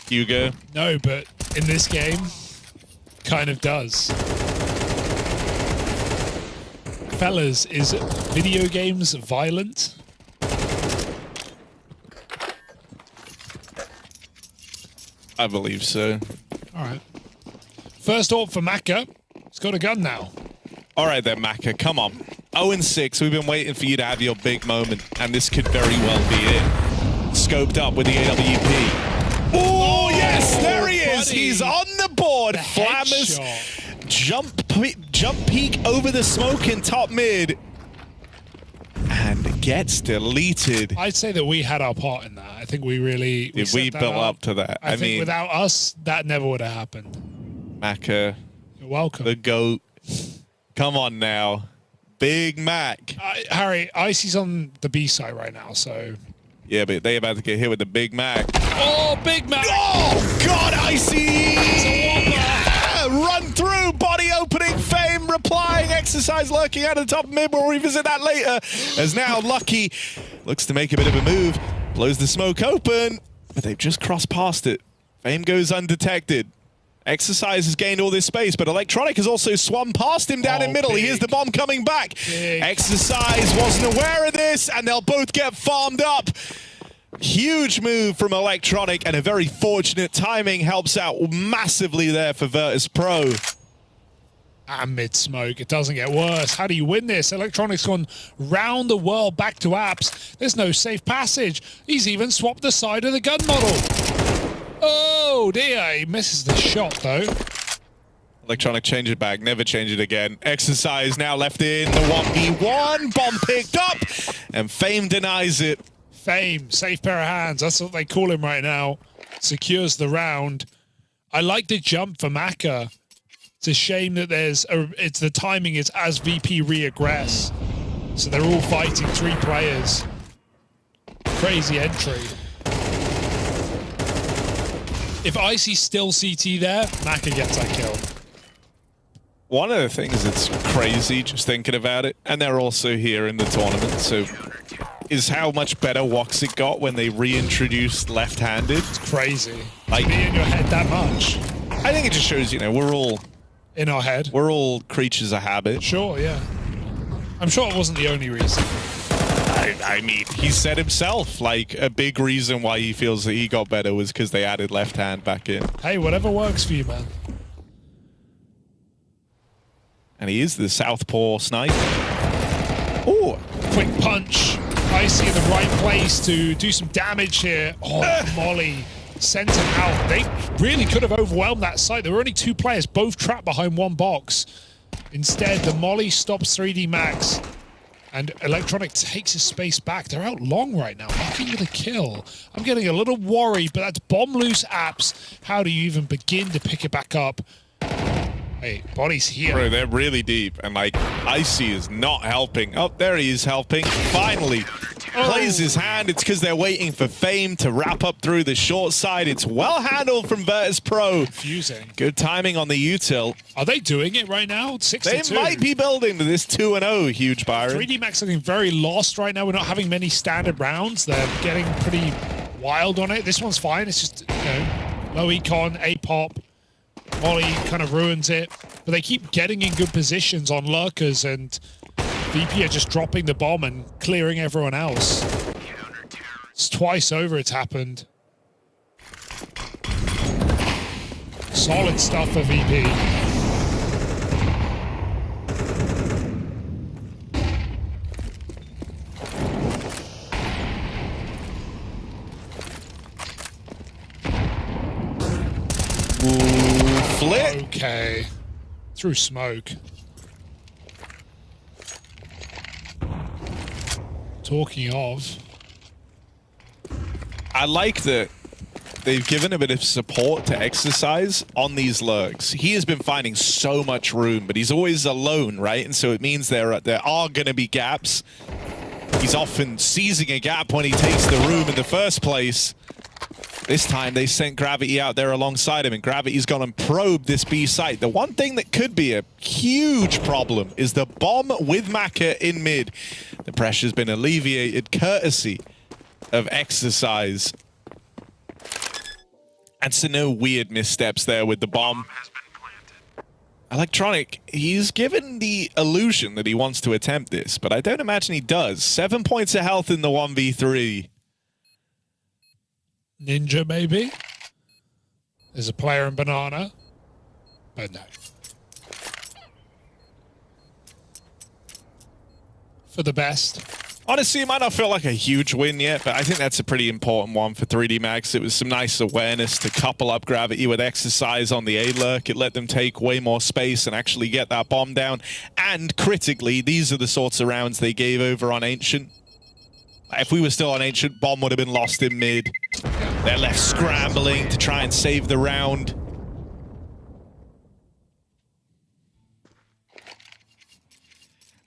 B: Hugo.
A: No, but in this game, kind of does. Fellas, is video games violent?
B: I believe so.
A: All right. First off for Maka. He's got a gun now.
B: All right then, Maka, come on. 0-6. We've been waiting for you to have your big moment, and this could very well be it. Scoped up with the AWP. Oh, yes, there he is.
A: Buddy.
B: He's on the board. Flammers jump peek over the smoke in top mid. And gets deleted.
A: I'd say that we had our part in that. I think we really...
B: We built up to that.
A: I think without us, that never would have happened.
B: Maka.
A: You're welcome.
B: The GOAT. Come on now. Big Mac.
A: Harry, Icy's on the B side right now, so...
B: Yeah, but they about to get hit with the Big Mac.
A: Oh, Big Mac!
B: Oh, God, Icy! Run through, body opening, Fame replying, Exercise lurking out of the top mid. We'll revisit that later. As now Lucky looks to make a bit of a move, blows the smoke open, but they've just crossed past it. Fame goes undetected. Exercise has gained all this space, but Electronic has also swum past him down in middle. He hears the bomb coming back.
A: Big.
B: Exercise wasn't aware of this, and they'll both get farmed up. Huge move from Electronic, and a very fortunate timing helps out massively there for Virtus.pro.
A: And mid-smoke, it doesn't get worse. How do you win this? Electronic's gone round the world back to apps. There's no safe passage. He's even swapped the side of the gun model. Oh dear, he misses the shot though.
B: Electronic change it back, never change it again. Exercise now left in the 1v1, bomb picked up, and Fame denies it.
A: Fame, safe pair of hands, that's what they call him right now. Secures the round. I like the jump for Maka. It's a shame that the timing is as VP re-aggress. So they're all fighting 3 players. Crazy entry. If Icy's still CT there, Maka gets that kill.
B: One of the things that's crazy, just thinking about it, and they're also here in the tournament, so is how much better Woxit got when they reintroduced left-handed.
A: It's crazy.
B: Like,
A: to be in your head that much.
B: I think it just shows, you know, we're all...
A: In our head.
B: We're all creatures of habit.
A: Sure, yeah. I'm sure it wasn't the only reason.
B: I mean, he said himself, like, a big reason why he feels that he got better was because they added left hand back in.
A: Hey, whatever works for you, man.
B: And he is the southpaw sniper. Oh,
A: quick punch. Icy in the right place to do some damage here. Oh, Molly sent him out. They really could have overwhelmed that site. There were only 2 players, both trapped behind 1 box. Instead, the Molly stops 3D Max. And Electronic takes his space back. They're out long right now, looking with a kill. I'm getting a little worried, but that's bomb loose apps. How do you even begin to pick it back up? Hey, body's here.
B: Bro, they're really deep, and like Icy is not helping. Oh, there he is helping. Finally, Plays his hand. It's because they're waiting for Fame to wrap up through the short side. It's well handled from Virtus.pro.
A: Confusing.
B: Good timing on the util.
A: Are they doing it right now? 6-2.
B: They might be building to this 2-0, huge Byron.
A: 3D Max looking very lost right now. We're not having many standard rounds. They're getting pretty wild on it. This one's fine. It's just, you know, low econ, A-pop. Molly kind of ruins it. But they keep getting in good positions on lurkers, and VP are just dropping the bomb and clearing everyone else. It's twice over it's happened. Solid stuff for VP.
B: Flip.
A: Okay. Through smoke. Talking of,
B: I like that they've given a bit of support to exercise on these lurks. He has been finding so much room, but he's always alone, right? And so it means there are going to be gaps. He's often seizing a gap when he takes the room in the first place. This time they sent Gravity out there alongside him, and Gravity's gone and probed this B site. The one thing that could be a huge problem is the bomb with Maka in mid. The pressure's been alleviated courtesy of exercise. And so no weird missteps there with the bomb. Electronic, he's given the illusion that he wants to attempt this, but I don't imagine he does. 7 points of health in the 1v3.
A: Ninja, maybe? There's a player in Banana. But no. For the best.
B: Honestly, it might not feel like a huge win yet, but I think that's a pretty important one for 3D Max. It was some nice awareness to couple up Gravity with exercise on the A-Lurk. It let them take way more space and actually get that bomb down. And critically, these are the sorts of rounds they gave over on Ancient. If we were still on Ancient, bomb would have been lost in mid. They're left scrambling to try and save the round.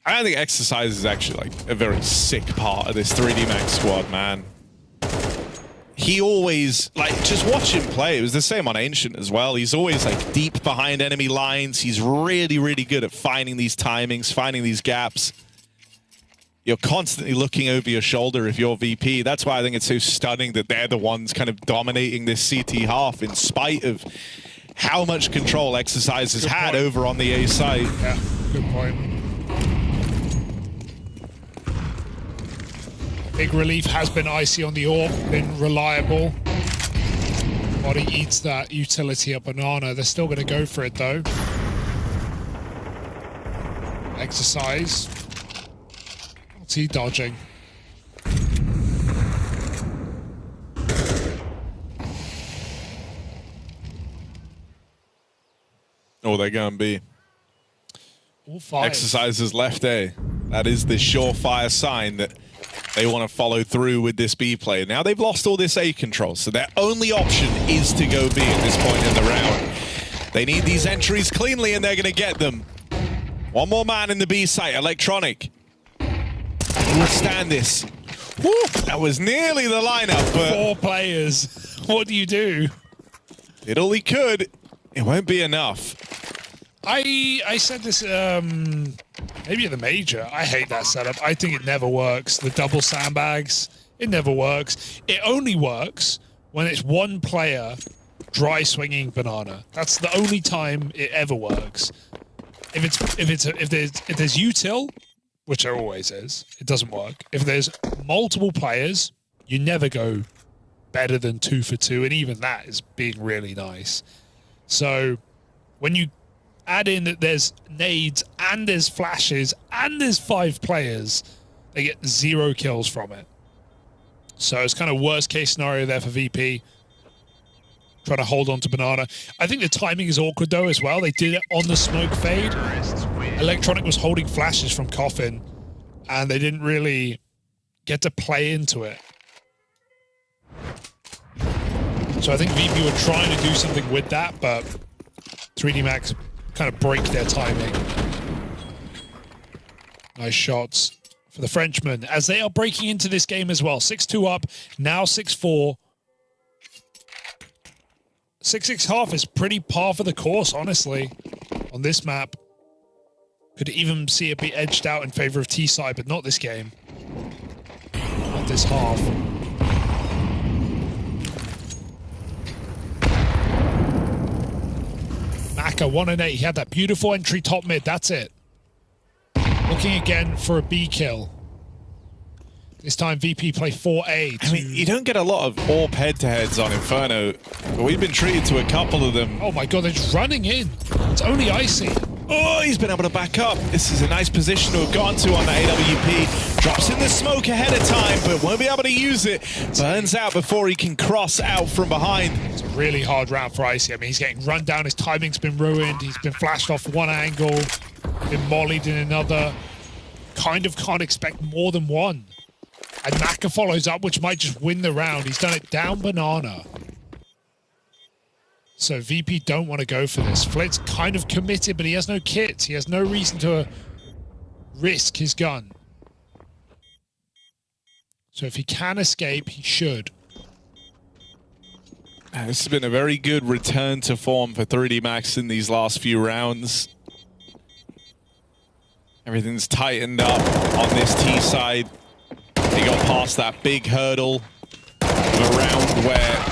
B: I don't think exercise is actually like a very sick part of this 3D Max squad, man. He always, like, just watch him play. It was the same on Ancient as well. He's always like deep behind enemy lines. He's really, really good at finding these timings, finding these gaps. You're constantly looking over your shoulder if you're VP. That's why I think it's so stunning that they're the ones kind of dominating this CT half in spite of how much control exercise has had over on the A side.
A: Yeah, good point. Big relief has been Icy on the AWP, been reliable. Body eats that utility of Banana. They're still going to go for it though. Exercise. What's he dodging?
B: Oh, they're going to be.
A: All five.
B: Exercises left A. That is the surefire sign that they want to follow through with this B play. Now they've lost all this A control, so their only option is to go B at this point in the round. They need these entries cleanly, and they're going to get them. One more man in the B site, Electronic. Will stand this. Woo, that was nearly the lineup, but
A: 4 players. What do you do?
B: did all he could. It won't be enough.
A: I said this maybe at the major. I hate that setup. I think it never works. The double sandbags, it never works. It only works when it's one player dry swinging Banana. That's the only time it ever works. If there's util, which there always is, it doesn't work. If there's multiple players, you never go better than 2 for 2, and even that is being really nice. So when you add in that there's nades and there's flashes and there's 5 players, they get 0 kills from it. So it's kind of worst case scenario there for VP. Trying to hold on to Banana. I think the timing is awkward though as well. They did it on the smoke fade. Electronic was holding flashes from Coffin, and they didn't really get to play into it. So I think VP were trying to do something with that, but 3D Max kind of break their timing. Nice shots for the Frenchmen as they are breaking into this game as well. 6-2 up, now 6-4. 6-6 half is pretty par for the course, honestly, on this map. Could even see it be edged out in favor of T-side, but not this game. Not this half. Maka 1-8. He had that beautiful entry top mid. That's it. Looking again for a B kill. This time VP play 4A.
B: I mean, you don't get a lot of AWP head-to-heads on Inferno, but we've been treated to a couple of them.
A: Oh my god, they're just running in. It's only Icy.
B: Oh, he's been able to back up. This is a nice position to have gone to on the AWP. Drops in the smoke ahead of time, but won't be able to use it. Burns out before he can cross out from behind.
A: It's a really hard round for Icy. I mean, he's getting run down. His timing's been ruined. He's been flashed off one angle, been mollied in another. Kind of can't expect more than one. And Maka follows up, which might just win the round. He's done it down banana. So VP don't want to go for this. Flit's kind of committed, but he has no kit. He has no reason to risk his gun. So if he can escape, he should.
B: This has been a very good return to form for 3D Max in these last few rounds. Everything's tightened up on this T side. They got past that big hurdle of a round where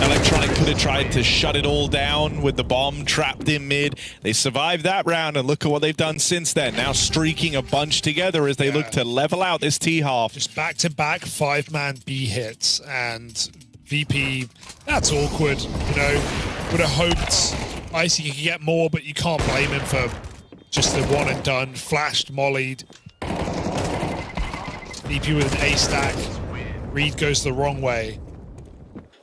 B: Electronic could have tried to shut it all down with the bomb trapped in mid. They survived that round, and look at what they've done since then. Now streaking a bunch together as they look to level out this T half.
A: Just back-to-back 5-man B hits, and VP, that's awkward, you know. Would have hoped Icy could get more, but you can't blame him for just the one and done. Flashed, mollied. VP with an A stack. Reed goes the wrong way.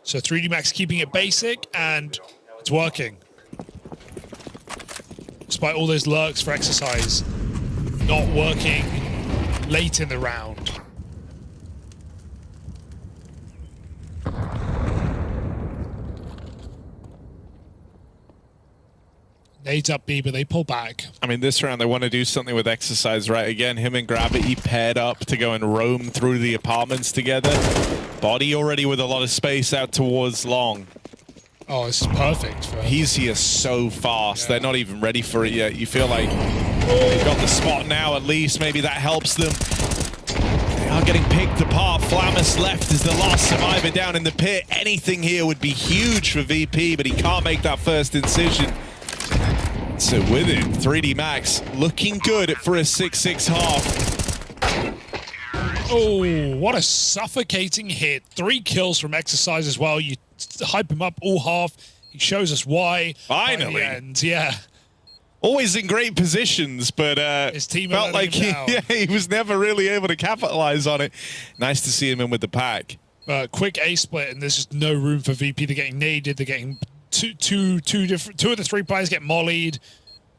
A: So 3D Max keeping it basic, and it's working. Despite all those lurks for exercise, not working late in the round. Nades up B, but they pull back.
B: I mean, this round they want to do something with exercise, right? Again, him and Gravity paired up to go and roam through the apartments together. Body already with a lot of space out towards long.
A: Oh, this is perfect for him.
B: He's here so fast. Yeah. They're not even ready for it yet. You feel like they've got the spot now at least. Maybe that helps them. They are getting picked apart. Flammus left as the last survivor down in the pit. Anything here would be huge for VP, but he can't make that first incision. So with it, 3D Max looking good for a 6-6 half.
A: Oh, what a suffocating hit. 3 kills from Exercise as well. You hype him up all half. He shows us why.
B: Finally.
A: And yeah.
B: Always in great positions, but
A: his team
B: felt like he was never really able to capitalize on it. Nice to see him in with the pack.
A: Quick A split, and there's just no room for VP. They're getting naded. They're getting two of the 3 players get mollied.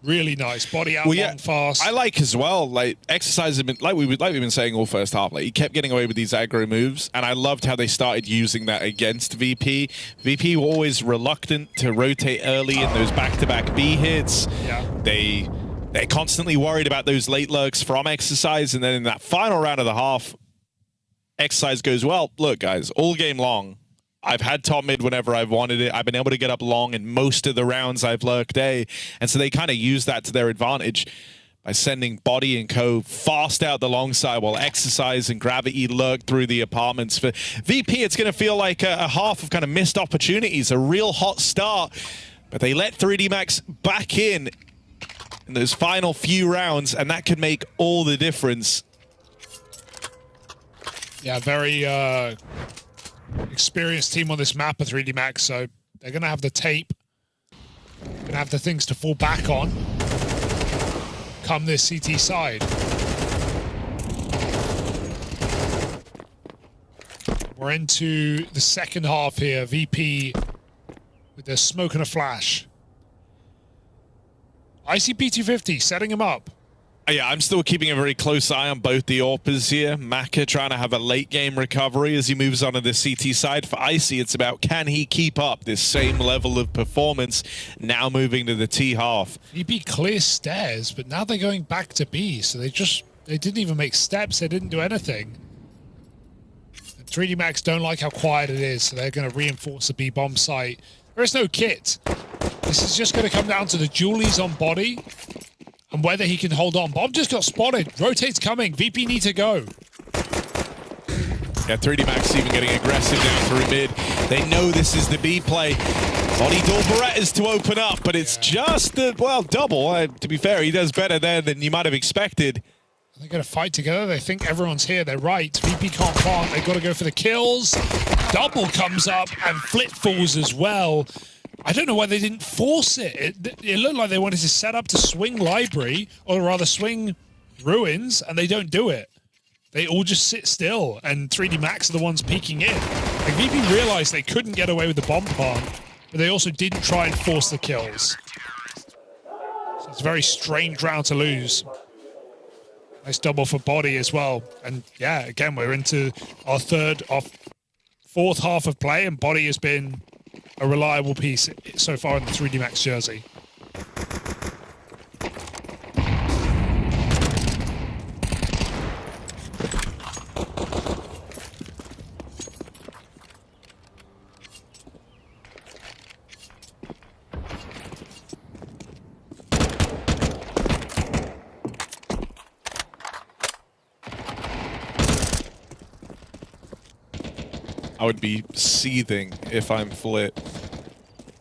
A: Really nice body out, long, fast.
B: I like as well. Like Exercise have been like we've been saying all first half. Like he kept getting away with these aggro moves, and I loved how they started using that against VP. VP were always reluctant to rotate early in those back-to-back B hits.
A: Yeah,
B: they're constantly worried about those late lurks from Exercise, and then in that final round of the half, Exercise goes, well, look, guys, all game long, I've had top mid whenever I've wanted it. I've been able to get up long in most of the rounds I've lurked A. And so they kind of use that to their advantage by sending Body and Co. fast out the long side while Exercise and Gravity lurk through the apartments. For VP, it's going to feel like a half of kind of missed opportunities, a real hot start. But they let 3D Max back in those final few rounds, and that could make all the difference.
A: Yeah, very experienced team on this map of 3D Max, so they're going to have the tape, going to have the things to fall back on come this CT side. We're into the second half here. VP with their smoke and a flash. ICP-250 setting him up.
B: Yeah, I'm still keeping a very close eye on both the AWPers here. Maka trying to have a late game recovery as he moves on to the CT side. For Icy, it's about can he keep up this same level of performance now moving to the T half.
A: VP clear stairs, but now they're going back to B, so they just They didn't even make steps. They didn't do anything. 3D Max don't like how quiet it is, so they're going to reinforce the B bomb site. There is no kit. This is just going to come down to the dualies on body and whether he can hold on. Bomb just got spotted. Rotate's coming. VP need to go.
B: Yeah, 3D Max even getting aggressive down through mid. They know this is the B play. Body door Berettas to open up, but it's just the, well, double. To be fair, he does better there than you might have expected.
A: They're going to fight together. They think everyone's here. They're right. VP can't plant. They've got to go for the kills. Double comes up and Flit falls as well. I don't know why they didn't force it. It looked like they wanted to set up to swing Library, or rather swing Ruins, and they don't do it. They all just sit still, and 3D Max are the ones peeking in. Like, VP realized they couldn't get away with the bomb plant, but they also didn't try and force the kills. So it's a very strange round to lose. Nice double for Body as well. And yeah, again, we're into our fourth half of play, and Body has been a reliable piece so far in the 3D Max jersey.
B: I would be seething if I'm Flit.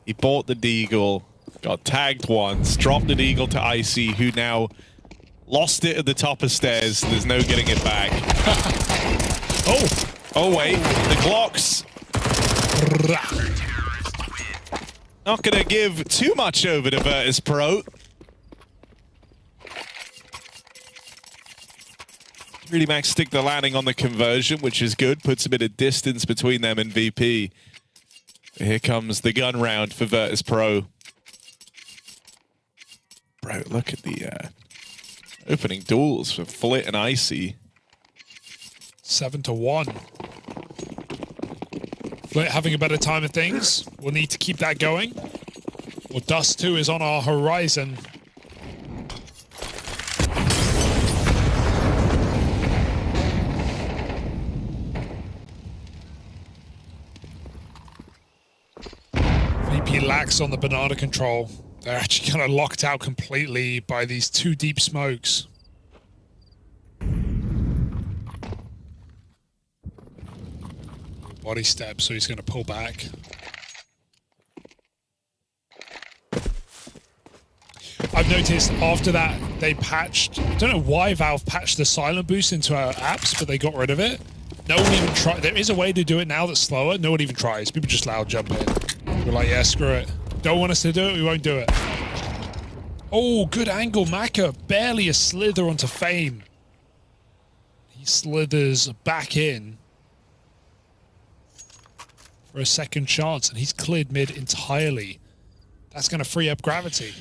B: He bought the Deagle, got tagged once, dropped the Deagle to Icy, who now lost it at the top of stairs. There's no getting it back. Oh wait, the Glocks. Not gonna give too much over to Virtus.pro. Really Max stick the landing on the conversion, which is good. Puts a bit of distance between them and VP. Here comes the gun round for Virtus.pro. Bro, look at the opening duels for Flit and Icy.
A: 7-1. Flit having a better time of things. We'll need to keep that going. Well, Dust 2 is on our horizon. VP lacks on the banana control. They're actually kind of locked out completely by these two deep smokes. Body step, so he's going to pull back. I've noticed after that they patched, I don't know why Valve patched the silent boost into our apps, but they got rid of it. No one even tried. There is a way to do it now that's slower. No one even tries. People just loud jump in. We're like, yeah, screw it. Don't want us to do it, we won't do it. Oh, good angle. Maka, barely a slither onto Fame. He slithers back in for a second chance, and he's cleared mid entirely. That's going to free up Gravity.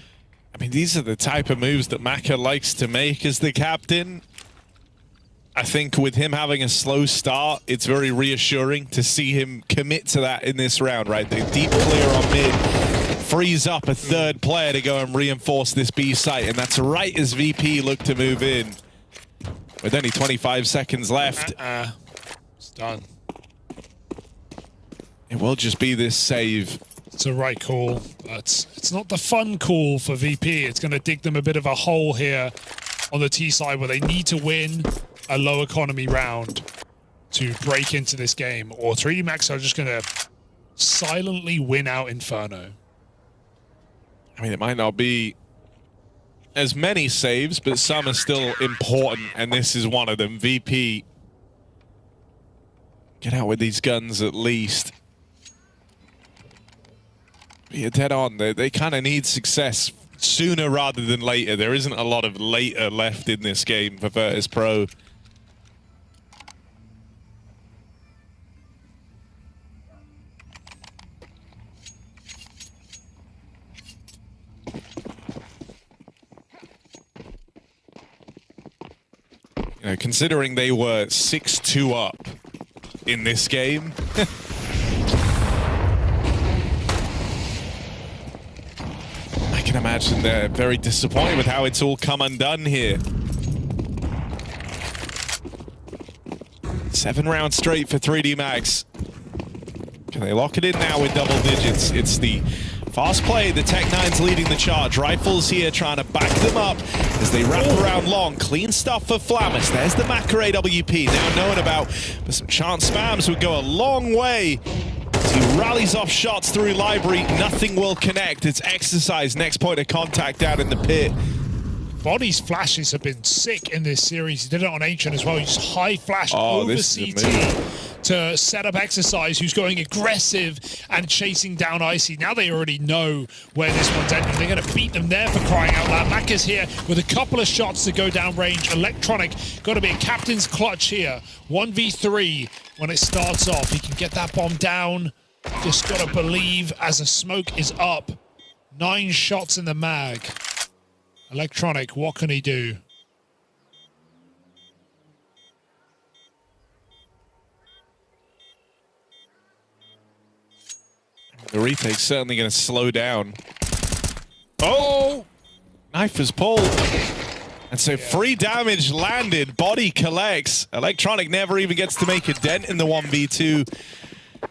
B: I mean, these are the type of moves that Maka likes to make as the captain. I think with him having a slow start, it's very reassuring to see him commit to that in this round, right? The deep clear on mid frees up a third player to go and reinforce this B site, and that's right as VP look to move in. With only 25 seconds left.
A: It's done.
B: It will just be this save.
A: It's a right call, but it's not the fun call for VP. It's going to dig them a bit of a hole here on the T side where they need to win a low economy round to break into this game, or 3D Max are just going to silently win out Inferno.
B: I mean, it might not be as many saves, but some are still important, and this is one of them. VP, get out with these guns at least. But you're dead on. They kind of need success sooner rather than later. There isn't a lot of later left in this game for Virtus.pro. You know, considering they were 6-2 up in this game. I can imagine they're very disappointed with how it's all come undone here. 7 rounds straight for 3D Max. Can they lock it in now with double digits? It's the fast play. The Tech-9's leading the charge. Rifles here trying to back them up as they wrap around long. Clean stuff for Flamus. There's the Macro AWP now known about, but some chance spams would go a long way. As he rallies off shots through library, nothing will connect. It's Exercise, next point of contact down in the pit.
A: Body's flashes have been sick in this series. He did it on Ancient as well. He just high flashed over CT to set up Exercise, who's going aggressive and chasing down Icy. Now they already know where this one's ending. They're going to beat them there for crying out loud. Mac is here with a couple of shots to go down range. Electronic got to be a captain's clutch here. 1v3 when it starts off. He can get that bomb down. Just got to believe as the smoke is up. 9 shots in the mag. Electronic, what can he do?
B: The retake's certainly going to slow down. Oh! Knife was pulled. And so free damage landed. Body collects. Electronic never even gets to make a dent in the 1v2.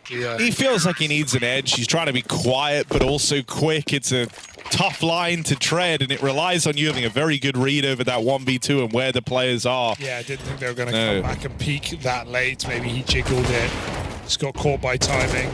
A: Yeah.
B: He feels like he needs an edge. He's trying to be quiet, but also quick. It's a tough line to tread, and it relies on you having a very good read over that 1v2 and where the players are.
A: Yeah, I didn't think they were going to come back and peek that late. Maybe he jiggled it. Just got caught by timing.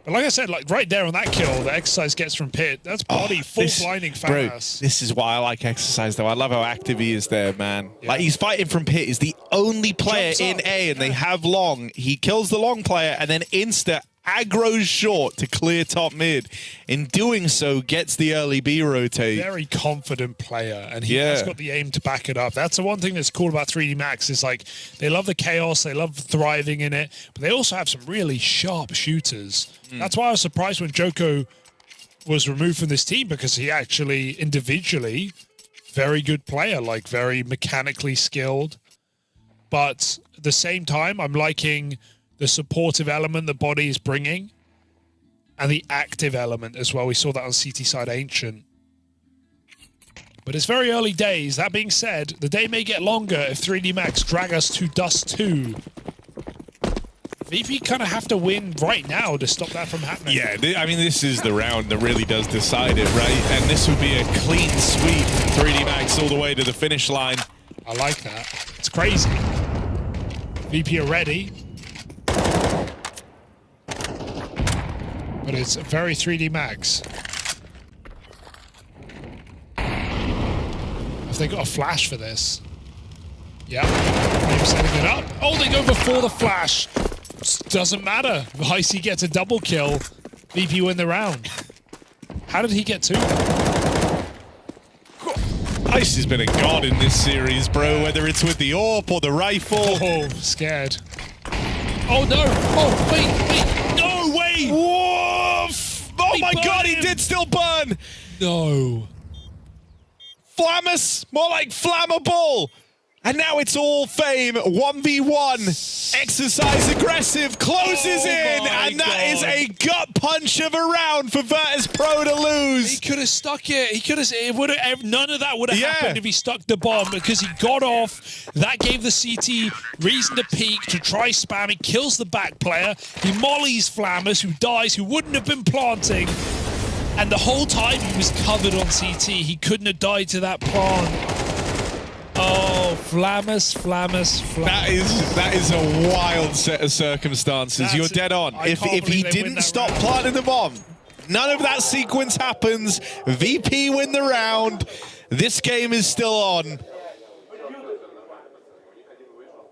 A: But like I said, like right there on that kill, the Exercise gets from pit. That's Body full blinding fast.
B: This is why I like Exercise, though. I love how active he is there, man. Yeah. Like, he's fighting from pit. He's the only player in A, and they have long. He kills the long player, and then insta aggro's short to clear top mid. In doing so, gets the early B rotate.
A: Very confident player, and he has got the aim to back it up. That's the one thing that's cool about 3D Max is like they love the chaos, they love thriving in it, but they also have some really sharp shooters. That's why I was surprised when Joko was removed from this team, because he actually individually very good player, like very mechanically skilled. But at the same time, I'm liking the supportive element the Body is bringing, and the active element as well. We saw that on CT side Ancient. But it's very early days. That being said, the day may get longer if 3D Max drag us to Dust 2. VP kind of have to win right now to stop that from happening.
B: Yeah, I mean, this is the round that really does decide it, right? And this would be a clean sweep. 3D Max all the way to the finish line.
A: I like that. It's crazy. VP are ready. But it's very 3D Max. Have they got a flash for this? Yeah. They're setting it up. Oh, they go before the flash. Doesn't matter. Icy gets a double kill. VP win the round. How did he get 2?
B: Icy's been a god in this series, bro, whether it's with the AWP or the rifle.
A: Oh, scared. Oh, no. Oh, wait. No, wait.
B: Woof! Oh, my God, he did still burn.
A: No.
B: Flamus, more like flammable. And now it's all fame. 1v1. Exercise aggressive. Closes in. And that is a gut punch of a round for Virtus.pro to lose.
A: He could have stuck it. He could have. It would have. None of that would have happened if he stuck the bomb, because he got off. That gave the CT reason to peek, to try spam. He kills the back player. He mollies Flamus, who dies, who wouldn't have been planting. And the whole time he was covered on CT. He couldn't have died to that plant. Oh, Flamus.
B: That is a wild set of circumstances. You're dead on. If he didn't stop planting the bomb, none of that sequence happens. VP win the round. This game is still on.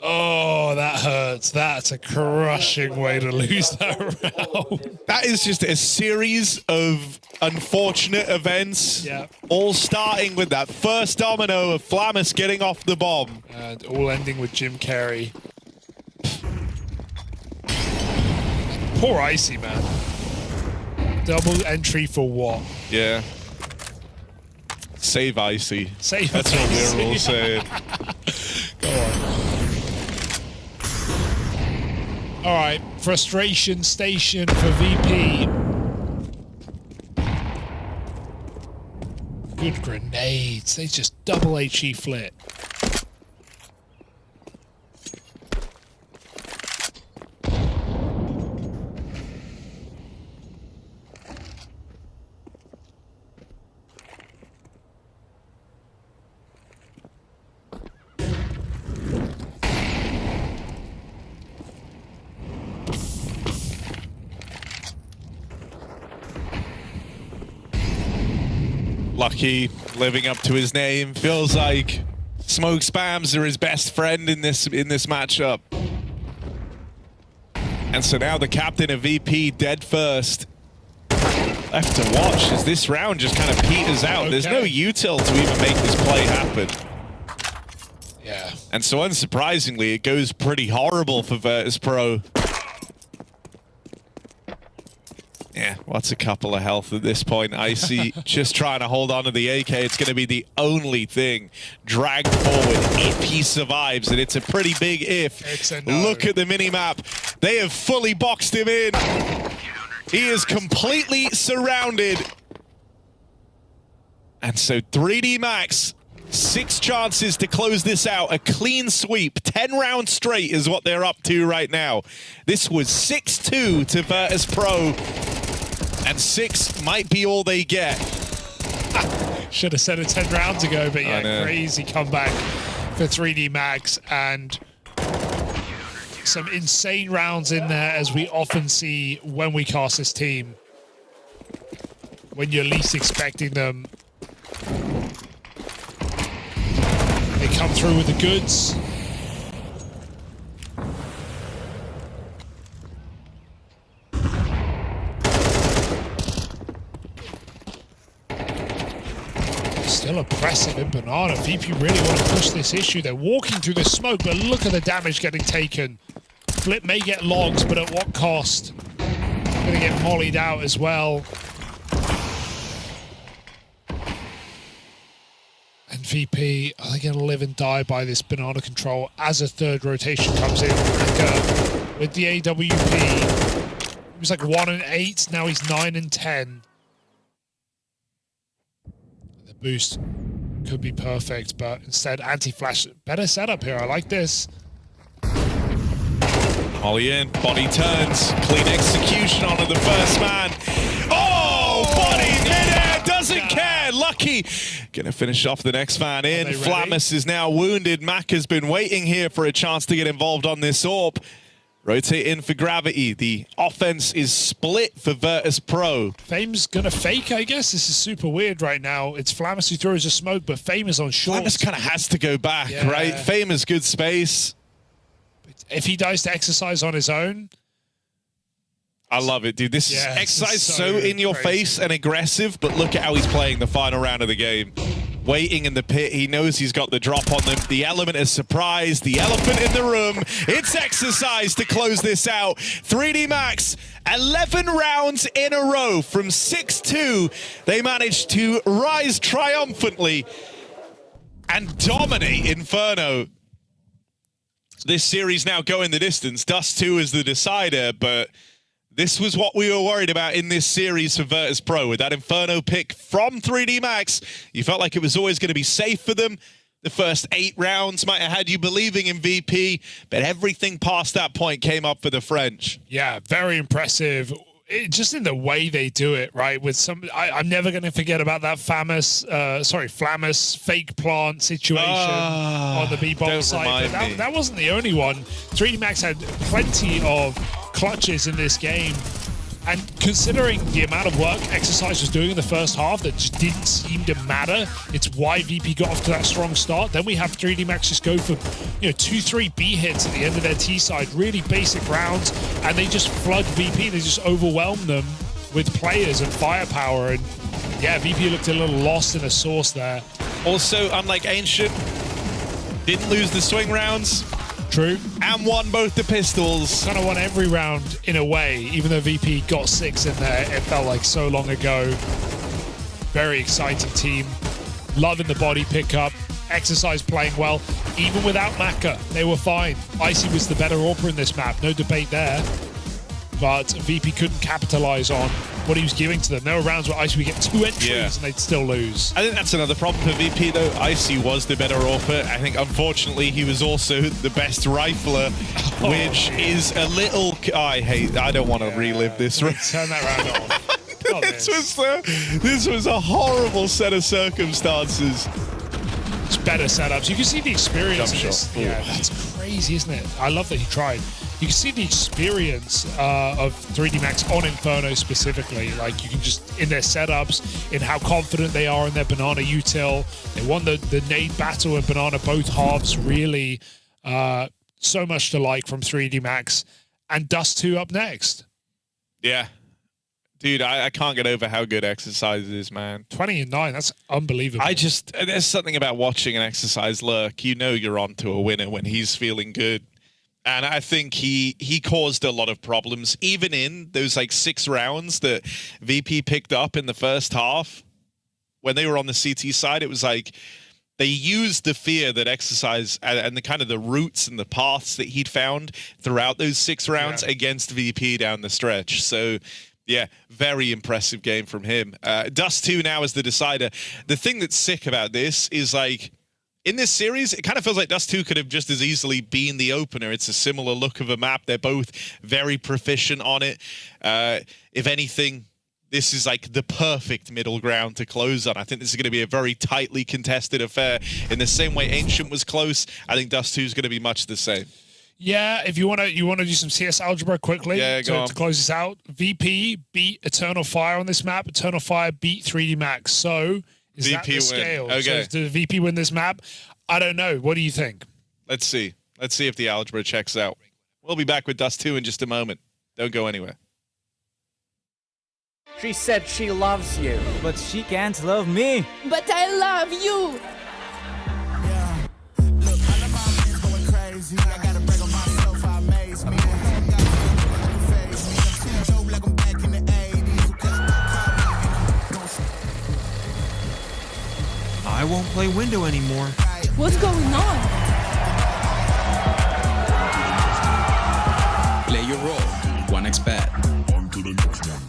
A: Oh, that hurts. That's a crushing way to lose that round.
B: That is just a series of unfortunate events, all starting with that first domino of Flamus getting off the bomb.
A: And all ending with Jim Carrey. Poor Icy, man. Double entry for what?
B: Yeah. Save Icy.
A: Save
B: That's
A: Icy.
B: what we're all saying.
A: Go on. All right, frustration station for VP. Good grenades. They just double HE flit.
B: Lucky living up to his name. Feels like smoke spams are his best friend in this matchup. And so now the captain of VP dead first. Left to watch as this round just kind of peters out. Okay. There's no util to even make this play happen.
A: Yeah.
B: And so unsurprisingly, it goes pretty horrible for Virtus.pro. Yeah, what's a couple of health at this point? Icy just trying to hold on to the AK. It's going to be the only thing dragged forward if he survives, and it's a pretty big if.
A: It's a no.
B: Look at the minimap. They have fully boxed him in. He is completely surrounded. And so 3D Max, 6 chances to close this out. A clean sweep. 10 rounds straight is what they're up to right now. This was 6-2 to Virtus.pro. And 6 might be all they get.
A: Should have said it 10 rounds ago, but yeah, crazy comeback for 3D Max. And some insane rounds in there, as we often see when we cast this team. When you're least expecting them, they come through with the goods. Still oppressive in Banana. VP really want to push this issue. They're walking through the smoke, but look at the damage getting taken. Flip may get logs, but at what cost? Gonna get mollied out as well. And VP, are they gonna live and die by this Banana control as a third rotation comes in? With the AWP, he was like 1 and 8, now he's 9 and 10. The boost could be perfect, but instead anti-flash. Better setup here, I like this.
B: Ollie in, body turns, clean execution onto the first man. Oh, body midair, doesn't care. Lucky gonna finish off the next man in. Flamus is now wounded. Mac has been waiting here for a chance to get involved on this AWP. Rotate in for Gravity. The offense is split for Virtus.pro.
A: Fame's gonna fake, I guess. This is super weird right now. It's Flamus who throws a smoke, but Fame is on short.
B: Flamus kind of has to go back, right? Fame is good space.
A: If he dies to exercise on his own.
B: I love it, dude. This is exercise so in your face and aggressive, but look at how he's playing the final round of the game. Waiting in the pit. He knows he's got the drop on them. The element is surprise. The elephant in the room. It's exercise to close this out. 3D Max, 11 rounds in a row from 6-2. They managed to rise triumphantly and dominate Inferno. This series now going the distance. Dust 2 is the decider, but this was what we were worried about in this series for Virtus.pro. With that Inferno pick from 3D Max, you felt like it was always going to be safe for them. The first 8 rounds might have had you believing in VP, but everything past that point came up for the French.
A: Yeah, very impressive. Just in the way they do it, right? With some, I'm never going to forget about that Flamus fake plant situation on the B-bomb side. But that wasn't the only one. 3D Max had plenty of clutches in this game, and considering the amount of work Exercise was doing in the first half that just didn't seem to matter, it's why VP got off to that strong start. Then we have 3D Max just go for 2-3 B hits at the end of their T side, really basic rounds, and they just flood VP. They just overwhelm them with players and firepower, and yeah, VP looked a little lost in a source there.
B: Also, unlike Ancient, didn't lose the swing rounds.
A: True.
B: And won both the pistols.
A: Kind of won every round in a way, even though VP got 6 in there. It felt like so long ago. Very exciting team. Loving the body pickup. Exercise playing well. Even without Maka, they were fine. Icy was the better AWPer in this map. No debate there. But VP couldn't capitalize on what he was giving to them. There were rounds where Icy would get 2 entries and they'd still lose.
B: I think that's another problem for VP though. Icy was the better AWPer. I think unfortunately he was also the best rifler, which is a little... I don't want to relive this.
A: Turn that round off.
B: This was a horrible set of circumstances.
A: It's better setups. You can see the experience in this. Yeah, that's crazy, isn't it? I love that he tried. You can see the experience of 3D Max on Inferno specifically. Like, you can just, in their setups, in how confident they are in their Banana util. They won the nade battle and Banana both halves. Really, so much to like from 3D Max. And Dust 2 up next.
B: Yeah. Dude, I can't get over how good Exercise is, man.
A: 20-9, that's unbelievable.
B: There's something about watching an Exercise lurk. You know you're on to a winner when he's feeling good. And I think he caused a lot of problems, even in those like 6 rounds that VP picked up in the first half. When they were on the CT side, it was like they used the fear that Exercise and the kind of the routes and the paths that he'd found throughout those 6 rounds against VP down the stretch. So yeah, very impressive game from him. Dust 2 now is the decider. The thing that's sick about this is, like, in this series, it kind of feels like Dust 2 could have just as easily been the opener. It's a similar look of a map. They're both very proficient on it. If anything, this is like the perfect middle ground to close on. I think this is going to be a very tightly contested affair. In the same way Ancient was close, I think Dust 2 is going to be much the same.
A: Yeah, if you want to do some CS algebra quickly to close this out. VP beat Eternal Fire on this map. Eternal Fire beat 3D Max. So is VP that the scale? Okay. So does VP win this map? I don't know. What do you think?
B: Let's see. Let's see if the algebra checks out. We'll be back with Dust 2 in just a moment. Don't go anywhere.
C: She said she loves you.
D: But she can't love me.
E: But I love you.
F: Yeah. Look, all of my men's going crazy. I gotta break on myself, I amaze me.
D: I won't play window anymore.
E: What's going on?
G: Play your role. 1xbet.
F: On to the next one.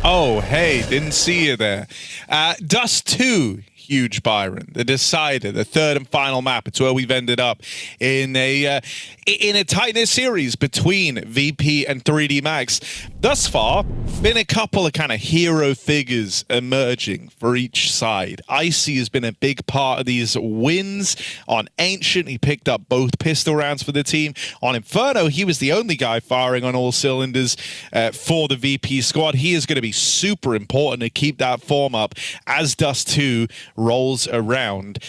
B: Oh, hey, didn't see you there. Dust 2, huge Byron. The decider, the third and final map. It's where we've ended up in a tight-knit series between VP and 3D Max. Thus far, been a couple of kind of hero figures emerging for each side. Icy has been a big part of these wins. On Ancient, he picked up both pistol rounds for the team. On Inferno, he was the only guy firing on all cylinders for the VP squad. He is going to be super important to keep that form up as Dust 2 rolls around.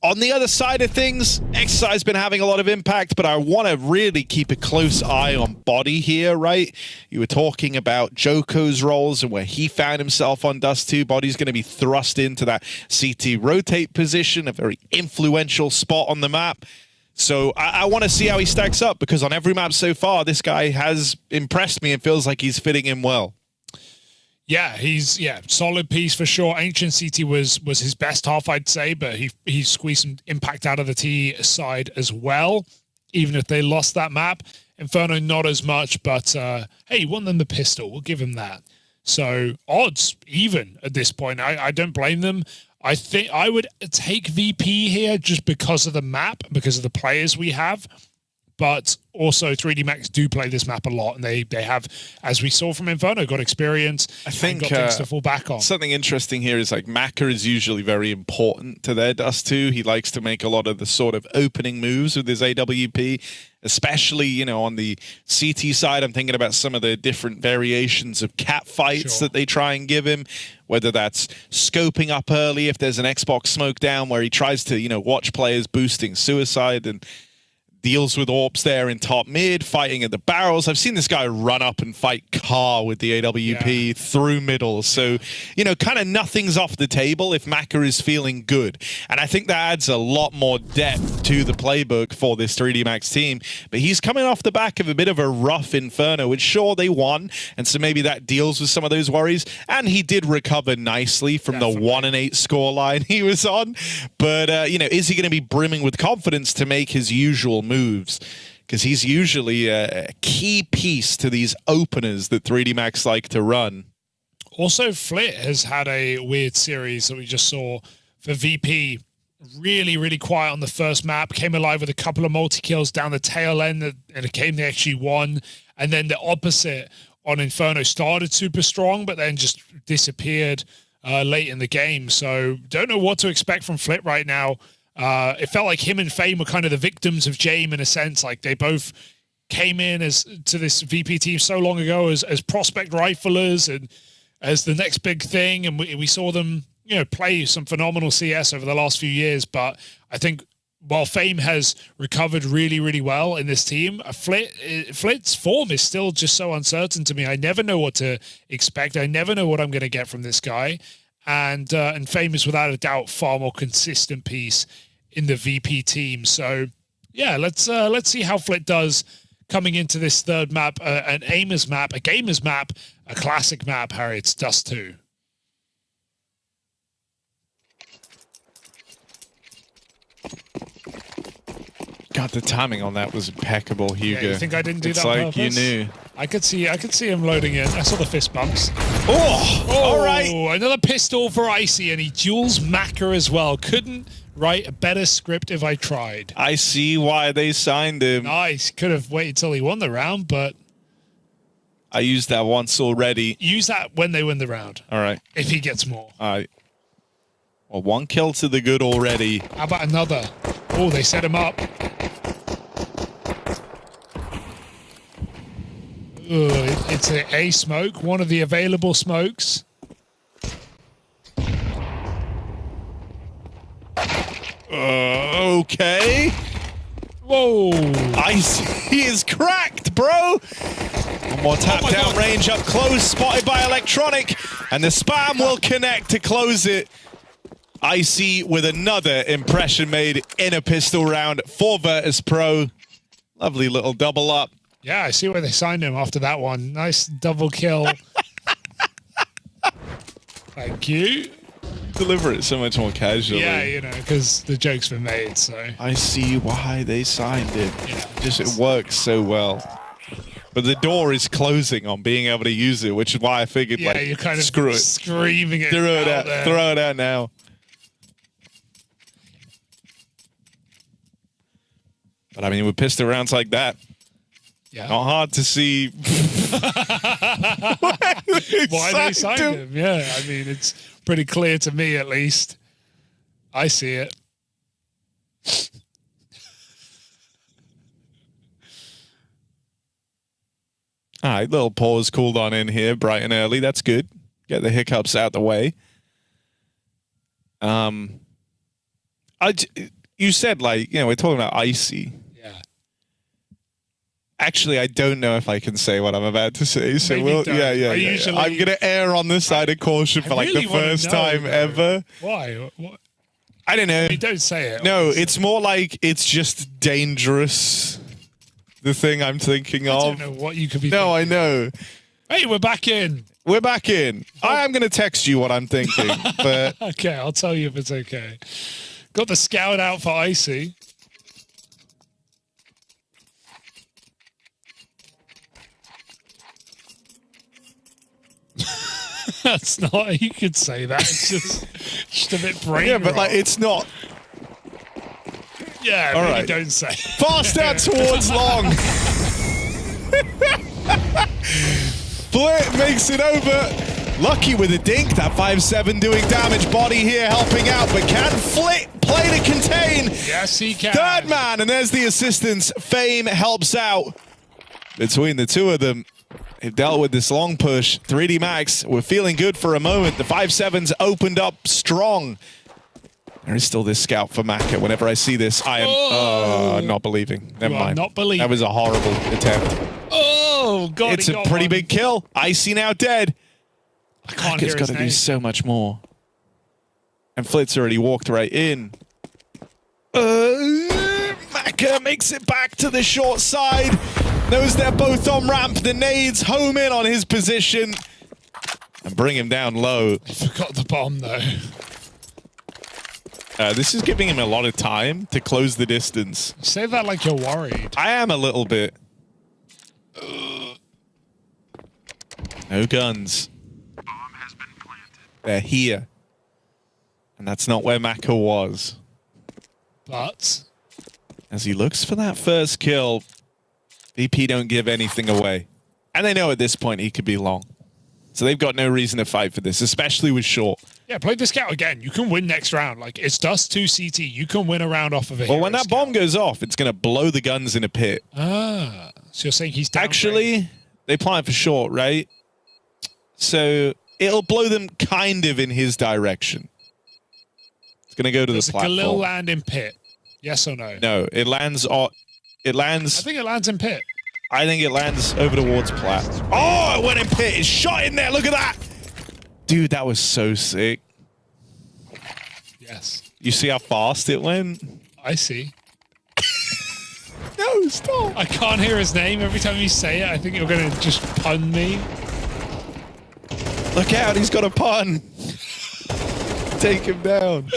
B: On the other side of things, excl has been having a lot of impact, but I want to really keep a close eye on Body here, right? You were talking about Joko's roles and where he found himself on Dust 2. Body's going to be thrust into that CT rotate position, a very influential spot on the map. So I want to see how he stacks up, because on every map so far, this guy has impressed me and feels like he's fitting in well.
A: Yeah, he's solid piece for sure. Ancient CT was his best half, I'd say, but he squeezed some impact out of the T side as well, even if they lost that map. Inferno not as much, but hey, he won them the pistol. We'll give him that. So odds even at this point. I don't blame them. I think I would take VP here just because of the map, because of the players we have. But also 3D Max do play this map a lot, and they have, as we saw from Inferno, got experience.
B: I think
A: and got things to fall back on.
B: Something interesting here is like Maka is usually very important to their Dust 2. He likes to make a lot of the sort of opening moves with his AWP, especially, you know, on the CT side. I'm thinking about some of the different variations of cat fights that they try and give him, whether that's scoping up early if there's an Xbox smoke down where he tries to, you know, watch players boosting suicide and deals with AWPs there in top mid, fighting at the barrels. I've seen this guy run up and fight Car with the AWP through middle. So, you know, kind of nothing's off the table if Maka is feeling good. And I think that adds a lot more depth to the playbook for this 3D Max team. But he's coming off the back of a bit of a rough Inferno, which sure, they won. And so maybe that deals with some of those worries. And he did recover nicely from the 1-8 scoreline he was on. But, you know, is he going to be brimming with confidence to make his usual moves? Because he's usually a key piece to these openers that 3D Max like to run.
A: Also, Flit has had a weird series that we just saw for VP. Really, really quiet on the first map. Came alive with a couple of multi-kills down the tail end, and a game they actually won. And then the opposite on Inferno, started super strong, but then just disappeared late in the game. So don't know what to expect from Flit right now. It felt like him and Fame were kind of the victims of Jame in a sense. Like they both came in to this VP team so long ago as prospect riflers and as the next big thing. And we saw them, you know, play some phenomenal CS over the last few years. But I think while Fame has recovered really, really well in this team, Flit's form is still just so uncertain to me. I never know what to expect. I never know what I'm going to get from this guy. And Fame is without a doubt far more consistent piece in the VP team. So yeah, let's see how Flit does coming into this third map, an aimers map, a gamers map, a classic map, Harry. It's Dust 2.
B: God, the timing on that was impeccable, Hugo.
A: Yeah, you think I didn't do
B: it's
A: that on
B: like
A: purpose?
B: You knew.
A: I could see him loading in. I saw the fist bumps.
B: Oh, all right.
A: Another pistol for Icy, and he duels Maka as well. Couldn't write a better script if I tried.
B: I see why they signed him.
A: Nice. Could have waited till he won the round, but
B: I used that once already.
A: Use that when they win the round.
B: All right.
A: If he gets more.
B: All right. Well, one kill to the good already.
A: How about another? Oh, they set him up. It's a smoke, one of the available smokes.
B: Okay.
A: Whoa.
B: Icy is cracked, bro. One more tap down range up close, spotted by Electronic, and the spam will connect to close it. Icy with another impression made in a pistol round for Virtus.pro. Lovely little double up.
A: Yeah, I see where they signed him after that one. Nice double kill. Thank you.
B: Deliver it so much more casually.
A: Yeah, you know, because the joke's been made, so.
B: I see why they signed it.
A: Yeah,
B: Just it works so well. But the door is closing on being able to use it, which is why I figured,
A: Yeah,
B: like,
A: you're kind of
B: screw it.
A: screaming it
B: Throw it
A: out
B: out.
A: there.
B: Throw it out now. But I mean, with pistol rounds like that,
A: Yeah.
B: not hard to see
A: Why they signed him. Yeah, I mean, it's pretty clear to me, at least. I see it.
B: All right, little pause cooled on in here, bright and early. That's good. Get the hiccups out the way. You said, like, you know, we're talking about icy.
A: Yeah.
B: Actually, I don't know if I can say what I'm about to say. So
A: Maybe don't.
B: yeah.
A: Usually,
B: I'm gonna err on the side of caution for like
A: really
B: the
A: wanna
B: first
A: know,
B: time
A: though.
B: ever.
A: Why? What?
B: I don't know.
A: I mean, don't say it.
B: No,
A: obviously.
B: it's more like it's just dangerous. The thing I'm thinking
A: I
B: of.
A: don't know what you could be
B: No, I
A: thinking.
B: know.
A: Hey, we're back in.
B: We're back in. I am gonna text you what I'm thinking, but
A: Okay, I'll tell you if it's okay. Got the scout out for Icy. That's not. You could say that. It's just a bit brain.
B: yeah, but like
A: rot.
B: it's not.
A: Yeah,
B: all
A: maybe
B: right.
A: don't say.
B: Fast out towards long. Flit makes it over. Lucky with a dink. That 5-7 doing damage. Body here helping out, but can Flit play to contain?
A: Yes, he can.
B: Third man, and there's the assistance. Fame helps out. Between the two of them, they've dealt with this long push. 3D Max, we're feeling good for a moment. The 5-7's opened up strong. There is still this scout for Maka. Whenever I see this, I am not believing. Never
A: You are
B: mind.
A: not believing.
B: That was a horrible attempt.
A: Oh, God.
B: It's
A: he
B: a
A: got
B: pretty
A: one.
B: big kill. Icy now dead.
A: I can't
B: Maka's
A: hear
B: got
A: his
B: to
A: name.
B: do so much more. And Flit's already walked right in. Maka makes it back to the short side. Knows they're both on ramp. The nades home in on his position and bring him down low.
A: I forgot the bomb, though.
B: This is giving him a lot of time to close the distance.
A: Say that like you're worried.
B: I am a little bit. No guns. They're here. And that's not where Maka was.
A: But
B: As he looks for that first kill, VP don't give anything away. And they know at this point he could be long. So they've got no reason to fight for this, especially with short.
A: yeah, play the scout again. You can win next round. Like, it's Dust 2 CT. You can win a round off of it.
B: Well, when that bomb goes off, it's going to blow the guns in a pit.
A: Ah, so you're saying he's down.
B: Actually, they plan for short, right? So it'll blow them kind of in his direction. It's going to go to the
A: Does
B: platform.
A: Galil land in pit? Yes or no?
B: No, it lands on. It
A: I
B: lands.
A: think it lands in pit.
B: I think it lands over towards plat. Oh, it went in pit. It's shot in there. Look at that. Dude, that was so sick.
A: Yes.
B: You see how fast it went?
A: I see.
B: No, stop.
A: I can't hear his name. Every time you say it, I think you're going to just pun me.
B: Look out, he's got a pun. Take him down.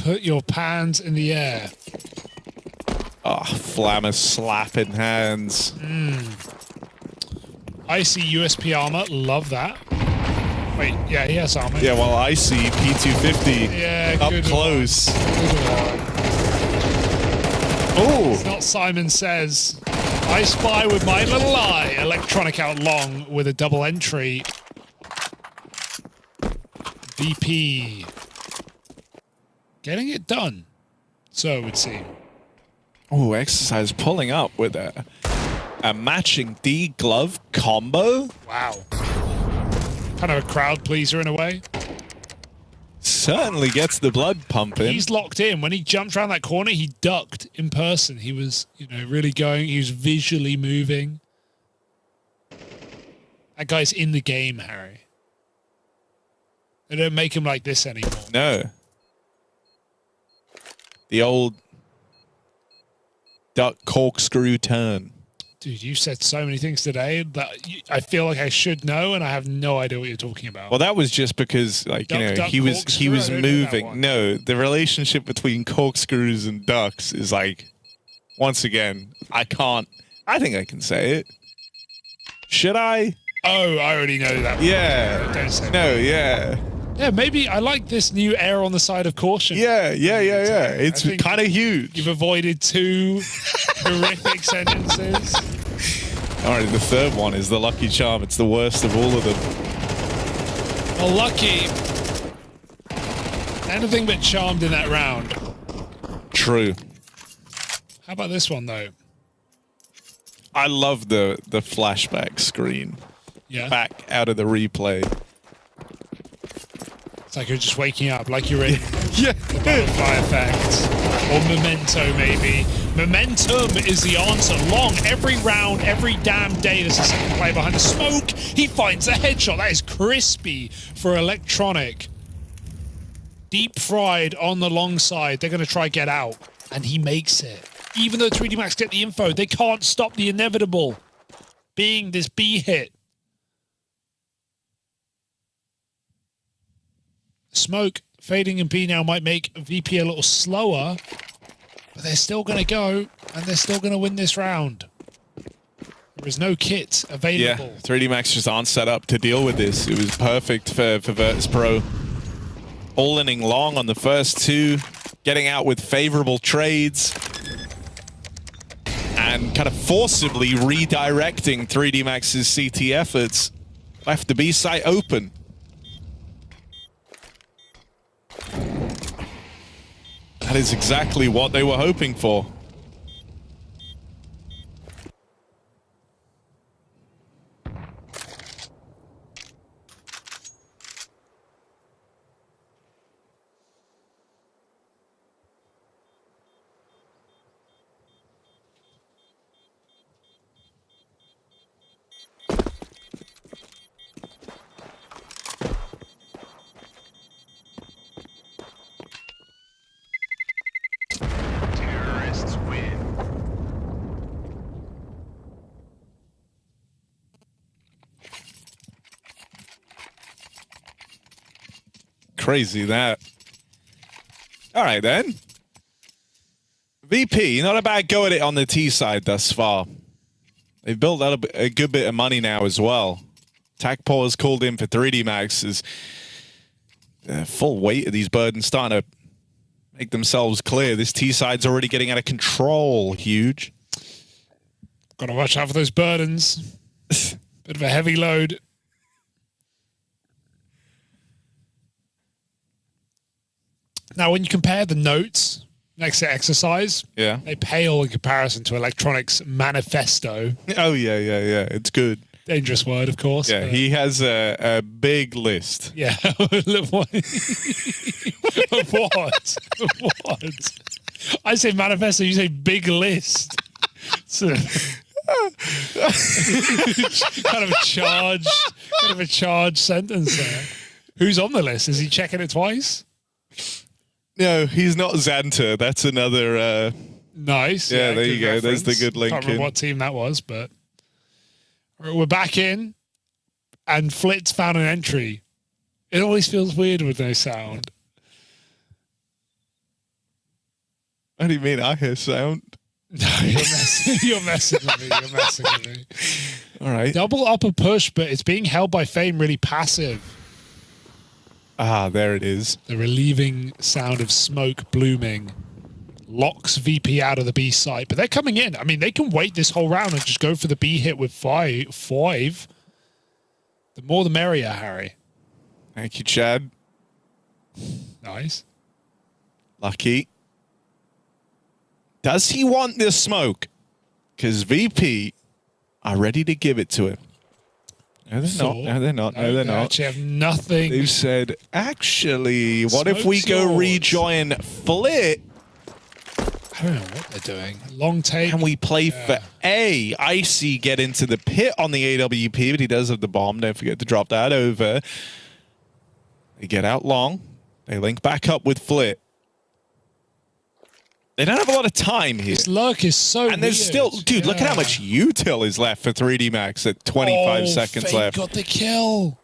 A: Put your pans in the air.
B: Oh, Flammer slapping hands.
A: Icy USP armor. Love that. Wait, yeah, he has armor.
B: Yeah, well, I see P250
A: Yeah,
B: up
A: good
B: close.
A: Good one. It's
B: Oh,
A: not Simon Says. I spy with my little eye. Electronic out long with a double entry. VP. Getting it done. So it would seem.
B: oh, exercise pulling up with a matching D glove combo.
A: Wow. Kind of a crowd pleaser in a way.
B: Certainly gets the blood pumping.
A: He's locked in. When he jumped around that corner, he ducked in person. He was, really going. He was visually moving. That guy's in the game, Harry. They don't make him like this anymore.
B: No. The old duck corkscrew turn.
A: Dude, you said so many things today that I feel like I should know, and I have no idea what you're talking about.
B: Well, that was just because, like,
A: Duck, duck,
B: he was
A: corkscrew? I don't know that
B: moving.
A: one.
B: No, the relationship between corkscrews and ducks is like once again, I can't. I think I can say it. Should I?
A: Oh, I already know that one.
B: Yeah.
A: Don't say
B: No,
A: that.
B: yeah.
A: Yeah, maybe I like this new error on the side of caution.
B: Yeah. It's kind of huge.
A: You've avoided 2 horrific sentences.
B: All right, the third one is the lucky charm. It's the worst of all of them.
A: Well, lucky. Anything but charmed in that round.
B: True.
A: How about this one, though?
B: I love the flashback screen.
A: Yeah.
B: Back out of the replay.
A: It's like you're just waking up, like you're in
B: Yeah.
A: the butterfly effect. Or Memento, maybe. Momentum is the answer. Long, every round, every damn day, there's a second player behind the smoke. He finds a headshot. That is crispy for Electronic. Deep fried on the long side. They're going to try get out. And he makes it. Even though 3D Max get the info, they can't stop the inevitable. Being this B hit. Smoke fading in B now might make VP a little slower. But they're still going to go. And they're still going to win this round. There is no kit available.
B: Yeah, 3D Max just aren't set up to deal with this. It was perfect for Virtus.pro. All-inning long on the first 2. Getting out with favorable trades. And kind of forcibly redirecting 3D Max's CT efforts. Left the B site open. That is exactly what they were hoping for. Crazy that. All right then. VP, not a bad go at it on the T side thus far. They've built out a good bit of money now as well. Tac pause called in for 3D Max as the full weight of these burdens starting to make themselves clear. This T side's already getting out of control. Huge.
A: Gotta watch out for those burdens. Bit of a heavy load. Now, when you compare the notes next to exercise,
B: Yeah.
A: they pale in comparison to Electronic's manifesto.
B: Oh, yeah. It's good.
A: Dangerous word, of course.
B: Yeah,
A: but
B: he has a big list.
A: yeah. What? What? I say manifesto, you say big list. So, kind of a charged sentence there. Who's on the list? Is he checking it twice?
B: No, he's not Xanta. That's another...
A: Nice.
B: Yeah, there you
A: good
B: go. There's the
A: reference.
B: good link
A: Can't remember
B: in.
A: what team that was, but we're back in, and Flitz found an entry. It always feels weird with no sound.
B: What do you mean I hear sound?
A: No, you're messing with me. You're messing with me.
B: All right.
A: Double upper push, but it's being held by Fame really passive.
B: Ah, there it is.
A: The relieving sound of smoke blooming locks VP out of the B site, but they're coming in. I mean, they can wait this whole round and just go for the B hit with five. The more the merrier, Harry.
B: Thank you, Chad.
A: Nice.
B: Lucky. Does he want this smoke? Because VP are ready to give it to him. No, they're not. No, they're not. No, they're
A: They
B: not.
A: actually have nothing.
B: They've said, actually, what if we
A: Smoke's
B: go
A: yours.
B: rejoin Flit?
A: I don't know what they're doing. Long take.
B: Can we play for A? Icy get into the pit on the AWP, but he does have the bomb. Don't forget to drop that over. They get out long. They link back up with Flit. They don't have a lot of time here.
A: This lurk is so
B: And there's
A: weird.
B: still, dude, look at how
A: Yeah.
B: much util is left for 3D Max at 25 seconds
A: Fate
B: left.
A: got the kill.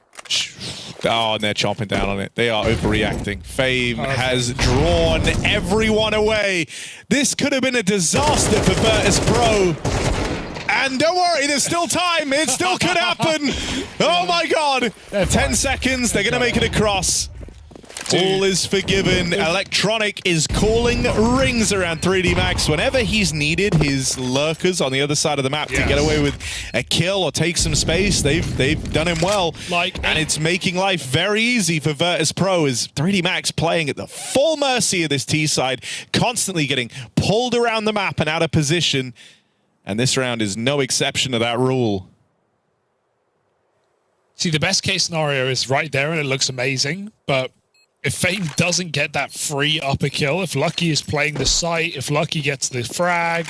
B: Oh, and they're chomping down on it. They are overreacting. Fame has drawn everyone away. This could have been a disaster for Virtus.pro. And don't worry, there's still time. It still could happen. Oh my God. 10 seconds. They're going to make it across. All is forgiven. Electronic is calling rings around 3D Max whenever he's needed his lurkers on the other side of the map to get away with a kill or take some space. They've done him well. And it's making life very easy for Virtus.pro as 3D Max playing at the full mercy of this T side, constantly getting pulled around the map and out of position. And this round is no exception to that rule.
A: See, the best case scenario is right there and it looks amazing, but if Fame doesn't get that free upper kill, if Lucky is playing the site, if Lucky gets the frag,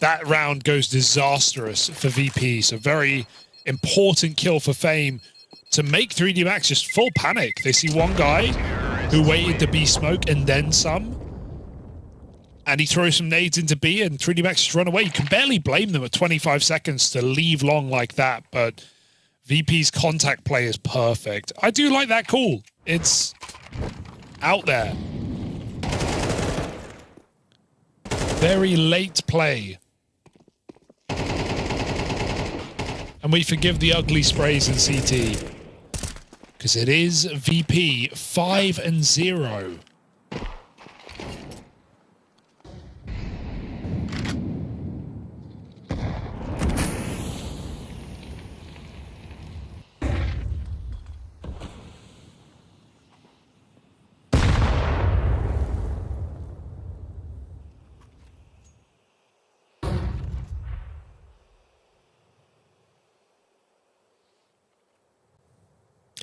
A: that round goes disastrous for VP. So very important kill for Fame to make 3D Max just full panic. They see one guy who waited to B smoke and then some, and he throws some nades into B and 3D Max just run away. You can barely blame them at 25 seconds to leave long like that, but VP's contact play is perfect. I do like that call. It's out there. Very late play. And we forgive the ugly sprays in CT. Because it is VP 5-0.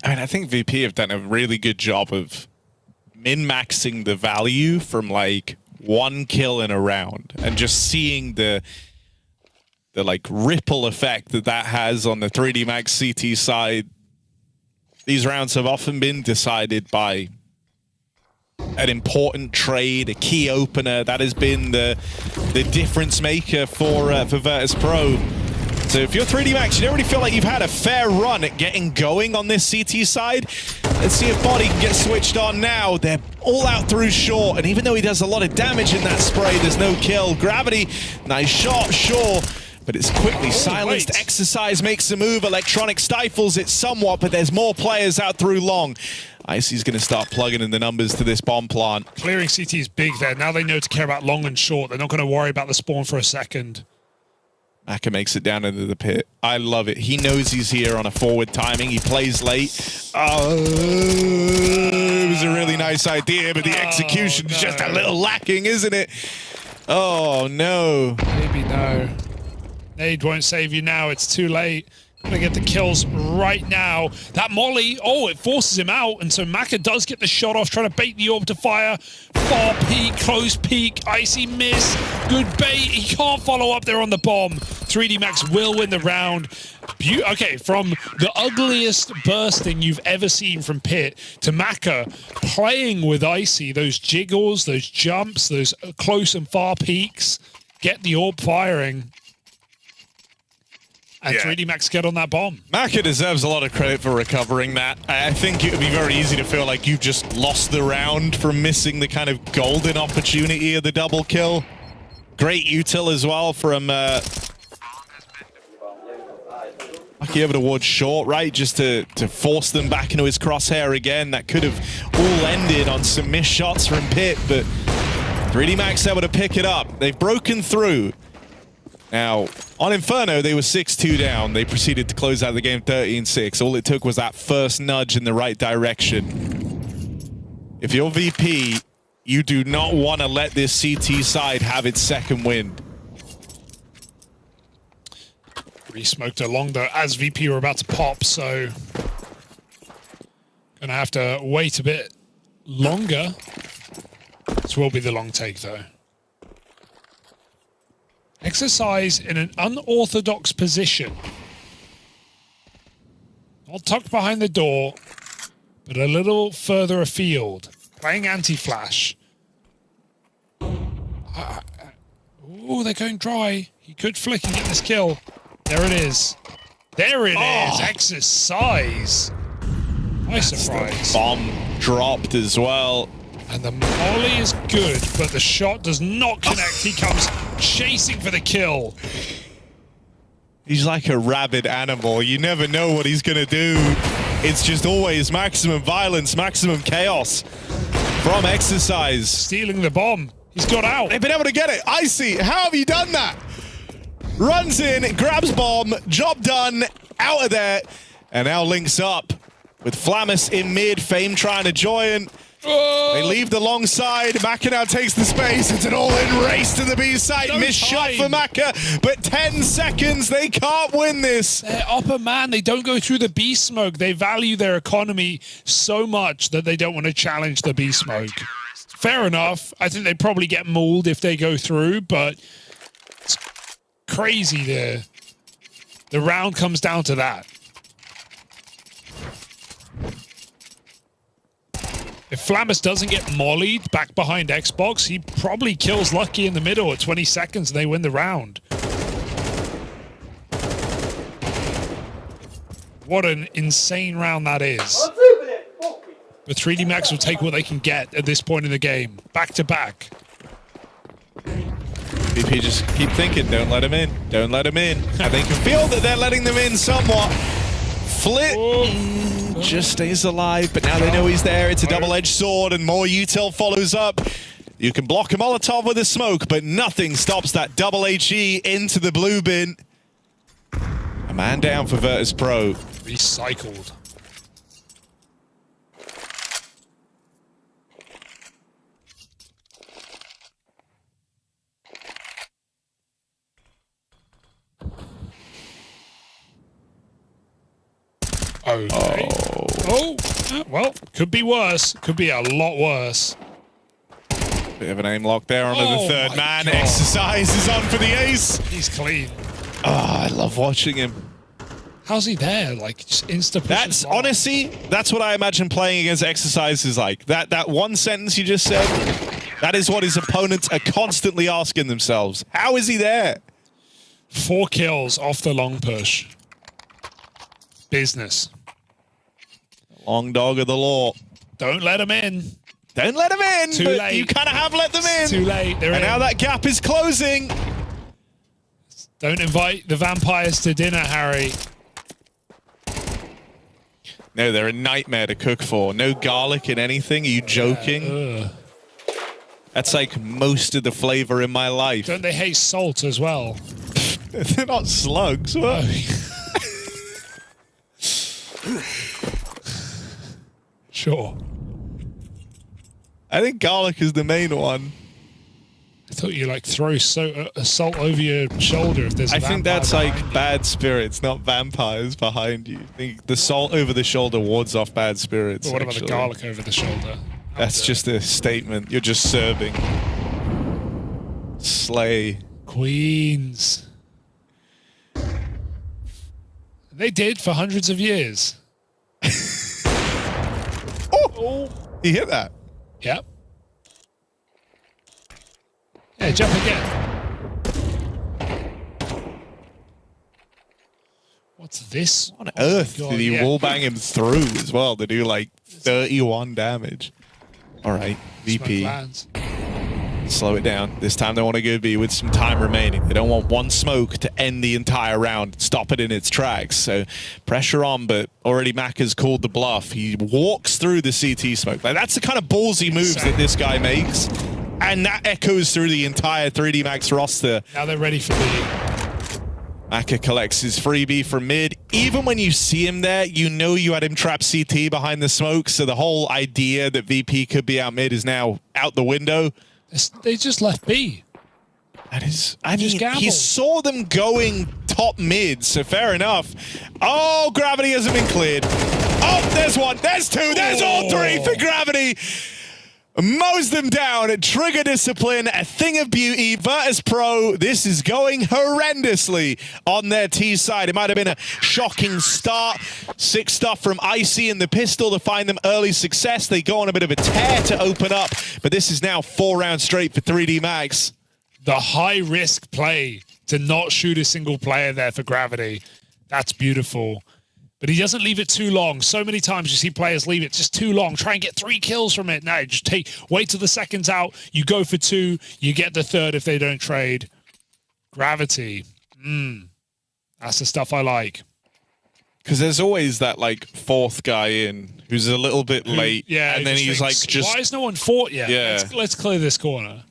B: I mean, I think VP have done a really good job of min-maxing the value from like one kill in a round and just seeing the like ripple effect that has on the 3D Max CT side. These rounds have often been decided by an important trade, a key opener that has been the difference maker for Virtus.pro. So if you're 3D Max, you don't really feel like you've had a fair run at getting going on this CT side. Let's see if Body can get switched on now. They're all out through short, and even though he does a lot of damage in that spray, there's no kill. Gravity, nice shot, sure, but it's quickly silenced.
A: Wait.
B: Exercise makes a move. Electronic stifles it somewhat, but there's more players out through long. Icy's going to start plugging in the numbers to this bomb plant.
A: Clearing CT is big there. Now they know to care about long and short. They're not going to worry about the spawn for a second.
B: Maka makes it down into the pit. I love it. He knows he's here on a forward timing. He plays late. Oh, it was a really nice idea, but the execution is just a little lacking, isn't it? Oh, no.
A: Maybe no. Nade won't save you now. It's too late. Gonna get the kills right now. That molly, oh, it forces him out, and so Maka does get the shot off, trying to bait the orb to fire. Far peek, close peek, icy miss, good bait. He can't follow up there on the bomb. 3D Max will win the round. Okay, from the ugliest bursting you've ever seen from Pit to Maka playing with Icy, those jiggles, those jumps, those close and far peeks, get the orb firing. And 3D Max get on that bomb.
B: Maka deserves a lot of credit for recovering that. I think it would be very easy to feel like you've just lost the round from missing the kind of golden opportunity of the double kill. Great util as well from Lucky over towards short, right? Just to force them back into his crosshair again. That could have all ended on some missed shots from Pit, but 3D Max able to pick it up. They've broken through. Now, on Inferno, they were 6-2 down. They proceeded to close out the game 13-6. All it took was that first nudge in the right direction. If you're VP, you do not want to let this CT side have its second wind.
A: Re-smoked along though as VP were about to pop, so gonna have to wait a bit longer. This will be the long take though. Exercise in an unorthodox position. Not tucked behind the door, but a little further afield. Playing anti-flash. Oh, they're going dry. He could flick and get this kill. There it is. There it is. Exercise. Nice surprise.
B: Bomb dropped as well.
A: And the molly is good, but the shot does not connect. He comes chasing for the kill.
B: He's like a rabid animal. You never know what he's gonna do. It's just always maximum violence, maximum chaos from Exercise.
A: Stealing the bomb. He's got out.
B: They've been able to get it. Icy, how have you done that? Runs in, grabs bomb, job done, out of there, and now links up with Flamus in mid. Fame trying to join. They leave the long side. Maka now takes the space. It's an all-in race to the B side.
A: No
B: Missed shot
A: time.
B: for Maka, but 10 seconds. They can't win this.
A: They're upper man. They don't go through the B smoke. They value their economy so much that they don't want to challenge the B smoke. Fair enough. I think they probably get mauled if they go through, but it's crazy there. The round comes down to that. If Flamus doesn't get mollied back behind Xbox, he probably kills Lucky in the middle at 20 seconds and they win the round. What an insane round that is. But 3D Max will take what they can get at this point in the game. Back to back.
B: BP just keep thinking, don't let him in. Don't let him in. And they can feel that they're letting them in somewhat. Flit just stays alive, but now they know he's there. It's a double-edged sword, and more util follows up. You can block a Molotov with a smoke, but nothing stops that double HE into the blue bin. A man down for Virtus.pro.
A: Recycled. Okay. Oh, well, could be worse. Could be a lot worse.
B: Bit of an aim lock there onto the third
A: my
B: man.
A: God.
B: Exercise is on for the ace.
A: He's clean.
B: Oh, I love watching him.
A: How's he there? Like, just insta-push.
B: That's honestly, that's what I imagine playing against Exercise is like. That one sentence you just said, that is what his opponents are constantly asking themselves. How is he there?
A: 4 kills off the long push. Business.
B: Long dog of the law.
A: Don't let him in.
B: Don't let him in.
A: Too
B: but
A: late.
B: You kind of have let them in.
A: Too late. They're
B: And
A: in.
B: now that gap is closing.
A: Don't invite the vampires to dinner, Harry.
B: No, they're a nightmare to cook for. No garlic in anything. Are you joking? That's like most of the flavor in my life.
A: Don't they hate salt as well?
B: They're not slugs. What?
A: Sure.
B: I think garlic is the main one.
A: I thought you like throw salt over your shoulder if there's a
B: I think
A: vampire
B: that's
A: behind
B: like
A: you.
B: bad spirits, not vampires behind you. I think the salt over the shoulder wards off bad spirits.
A: But what about the
B: actually.
A: garlic over the shoulder?
B: That's just a statement. You're just serving. Slay.
A: Queens. They did for hundreds of years.
B: Oh! He hit that.
A: Yep. Yeah, jump again. What's this?
B: On earth
A: God,
B: did he
A: yeah.
B: wallbang him through as well to do like 31 damage? All right, VP.
A: Smoke lands.
B: Slow it down. This time they want to go B with some time remaining. They don't want one smoke to end the entire round, stop it in its tracks. So pressure on, but already Mac has called the bluff. He walks through the CT smoke. Like, that's the kind of ballsy moves that this guy makes. And that echoes through the entire 3D Max roster.
A: Now they're ready for B.
B: Maka collects his freebie from mid. Even when you see him there, you know you had him trapped CT behind the smoke. So the whole idea that VP could be out mid is now out the window.
A: They just left B.
B: That is, I mean,
A: gambled.
B: he saw them going top mid, so fair enough. Oh, Gravity hasn't been cleared. Oh, there's one, there's two, there's all three for Gravity. Mows them down, trigger discipline, a thing of beauty. Virtus.pro, this is going horrendously on their T side. It might have been a shocking start. Sick stuff from Icy and the pistol to find them early success. They go on a bit of a tear to open up, but this is now 4 rounds straight for 3D Max.
A: The high-risk play to not shoot a single player there for Gravity. That's beautiful. But he doesn't leave it too long. So many times you see players leave it just too long. Try and get 3 kills from it. No, just wait till the second's out. You go for 2. You get the 3rd if they don't trade. Gravity. That's the stuff I like.
B: Because there's always that like 4th guy in who's a little bit late.
A: Yeah,
B: and then he's like,
A: why is no one fought yet?
B: Yeah.
A: Let's clear this corner.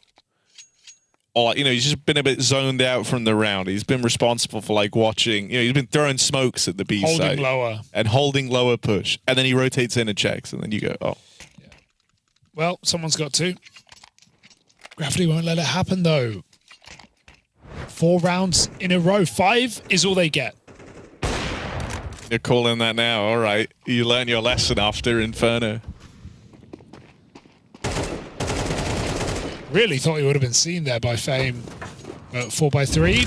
B: Or, you know, he's just been a bit zoned out from the round. He's been responsible for like watching, you know, he's been throwing smokes at the B side.
A: Holding lower.
B: And holding lower push. And then he rotates in and checks. And then you go, oh.
A: Yeah. Well, someone's got to. Gravity won't let it happen though. 4 rounds in a row. 5 is all they get.
B: You're calling that now. All right. You learned your lesson after Inferno.
A: Really thought he would have been seen there by Fame. 4x3.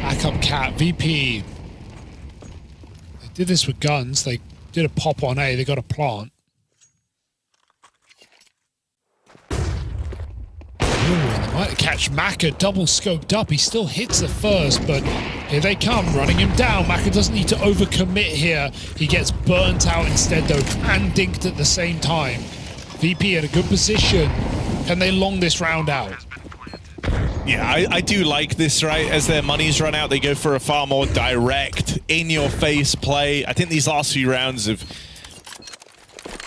A: Back up Cat. VP. They did this with guns. They did a pop on A. They got a plant. They might catch Maka double scoped up. He still hits the first, but here they come, running him down. Maka doesn't need to overcommit here. He gets burnt out instead, though, and dinked at the same time. VP in a good position. Can they long this round out?
B: Yeah, I do like this, right? As their money's run out, they go for a far more direct, in-your-face play. I think these last few rounds have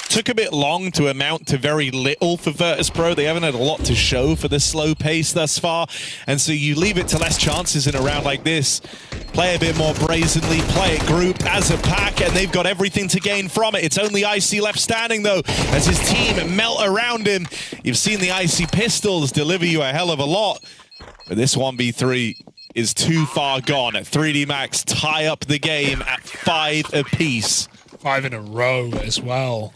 B: took a bit long to amount to very little for Virtus.pro. They haven't had a lot to show for the slow pace thus far, and so you leave it to less chances in a round like this. Play a bit more brazenly, play it group as a pack, and they've got everything to gain from it. It's only Icy left standing, though, as his team melt around him. You've seen the Icy pistols deliver you a hell of a lot, but this 1v3 is too far gone. 3D Max tie up the game at 5 apiece.
A: 5 in a row as well.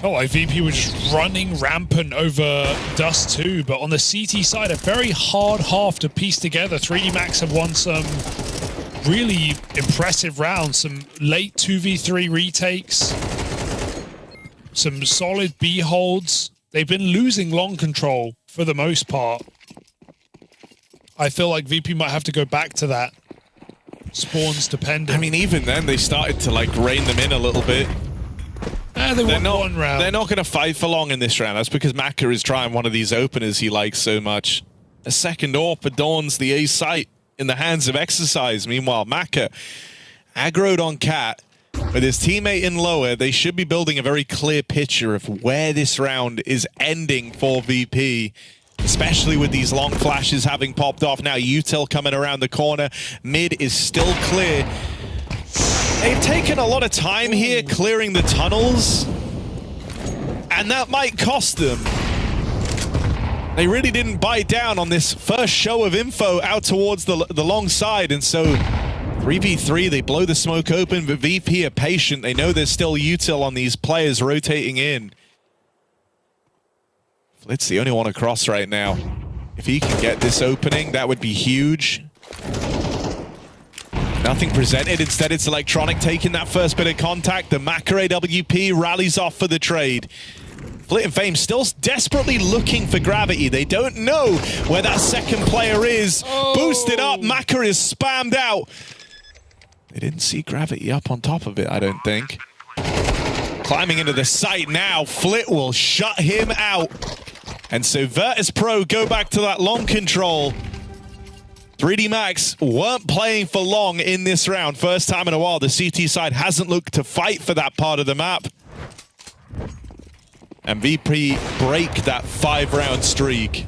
A: Oh, like VP was just running rampant over Dust 2, but on the CT side, a very hard half to piece together. 3D Max have won some really impressive rounds, some late 2v3 retakes, some solid B holds. They've been losing long control for the most part. I feel like VP might have to go back to that. Spawns dependent.
B: I mean, even then, they started to like rein them in a little bit.
A: They won one round.
B: They're not going to fight for long in this round. That's because Maka is trying one of these openers he likes so much. A second AWP adorns the A site in the hands of Exercise. Meanwhile, Maka aggroed on Cat. With his teammate in lower, they should be building a very clear picture of where this round is ending for VP. Especially with these long flashes having popped off. Now Util coming around the corner. Mid is still clear. They've taken a lot of time here clearing the tunnels, and that might cost them. They really didn't bite down on this first show of info out towards the long side, and so 3v3, they blow the smoke open, but VP are patient. They know there's still Util on these players rotating in. Flit's the only one across right now. If he can get this opening, that would be huge. Nothing presented. Instead, it's Electronic taking that first bit of contact. The Maka AWP rallies off for the trade. Flit and Fame still desperately looking for Gravity. They don't know where that second player is. Oh. Boosted up. Maka is spammed out. They didn't see Gravity up on top of it, I don't think. Climbing into the site now. Flit will shut him out. And so Virtus.pro go back to that long control. 3D Max weren't playing for long in this round. First time in a while, the CT side hasn't looked to fight for that part of the map. And VP break that 5-round streak.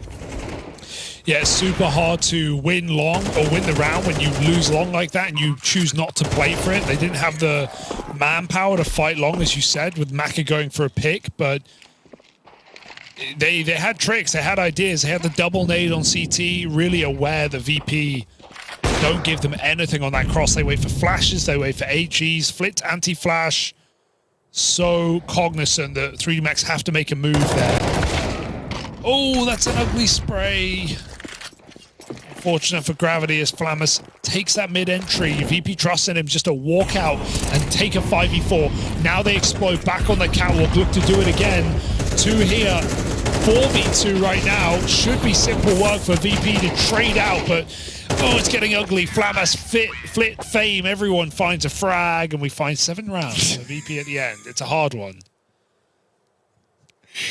A: Yeah, it's super hard to win long or win the round when you lose long like that and you choose not to play for it. They didn't have the manpower to fight long, as you said, with Maka going for a pick, but they had tricks, they had ideas, they had the double nade on CT, really aware that VP don't give them anything on that cross. They wait for flashes, they wait for HEs, Flit anti-flash. So cognizant that 3D Max have to make a move there. Oh, that's an ugly spray. Fortunate for Gravity as Flammus takes that mid-entry. VP trusting him just to walk out and take a 5v4. Now they explode back on the catwalk, look to do it again. 2 here, 4v2 right now. Should be simple work for VP to trade out, but oh, it's getting ugly. Flammus, Flit, Fame, everyone finds a frag, and we find 7 rounds for VP at the end. It's a hard one.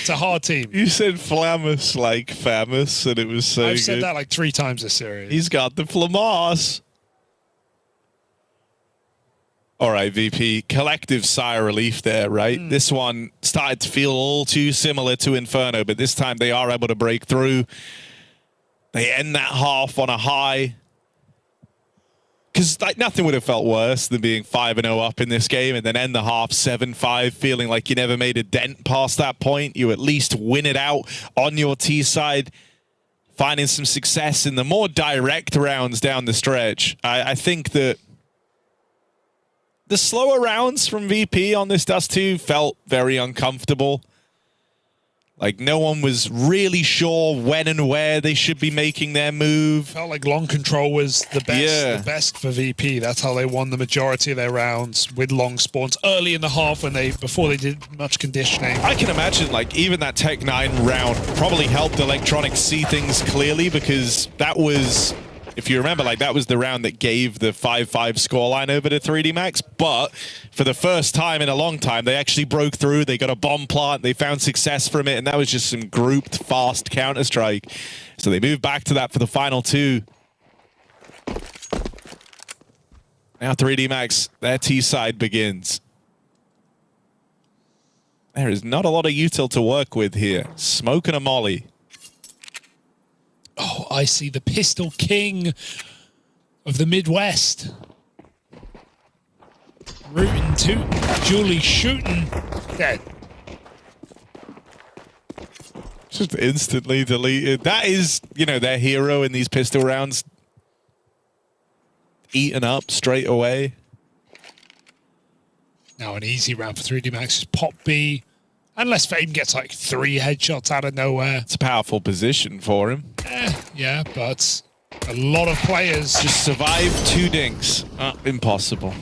A: It's a hard team.
B: You said Flammus like famous, and it was so
A: I've said
B: good.
A: that like 3 times this series.
B: He's got the Flamas. All right, VP. Collective sigh of relief there, right? This one started to feel all too similar to Inferno, but this time they are able to break through. They end that half on a high. Because like nothing would have felt worse than being 5-0 up in this game and then end the half 7-5, feeling like you never made a dent past that point. You at least win it out on your T side, finding some success in the more direct rounds down the stretch. I think that the slower rounds from VP on this Dust 2 felt very uncomfortable. Like, no one was really sure when and where they should be making their move.
A: Felt like long control was the best, the best for VP. That's how they won the majority of their rounds with long spawns early in the half before they did much conditioning.
B: I can imagine, like, even that Tech 9 round probably helped Electronic see things clearly, because that was, if you remember, like, that was the round that gave the 5-5 scoreline over to 3D Max. But for the first time in a long time, they actually broke through. They got a bomb plant. They found success from it. And that was just some grouped, fast Counter-Strike. So they moved back to that for the final 2. Now 3D Max, their T side begins. There is not a lot of util to work with here. Smoke and a molly.
A: Oh, I see the Pistol King of the Midwest. Rootin' toot, Julie shooting, dead.
B: Just instantly deleted. That is, you know, their hero in these pistol rounds. Eaten up straight away.
A: Now an easy round for 3D Max is pop B. Unless Fame gets like 3 headshots out of nowhere.
B: It's a powerful position for him.
A: Yeah, but a lot of players
B: just survive 2 dinks. Impossible.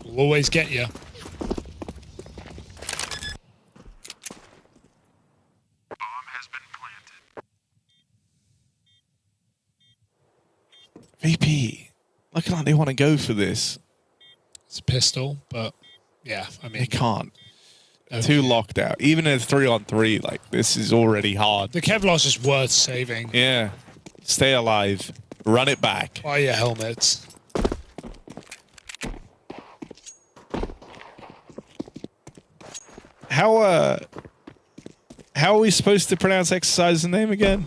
A: Will always get you.
B: VP, looking like they want to go for this.
A: It's a pistol, but yeah, I mean,
B: they can't.
A: Okay.
B: 2 locked out. Even at 3-on-3, like, this is already hard.
A: The Kevlar's just worth saving.
B: Yeah. Stay alive. Run it back.
A: Buy your helmets.
B: How are we supposed to pronounce Exercise's name again?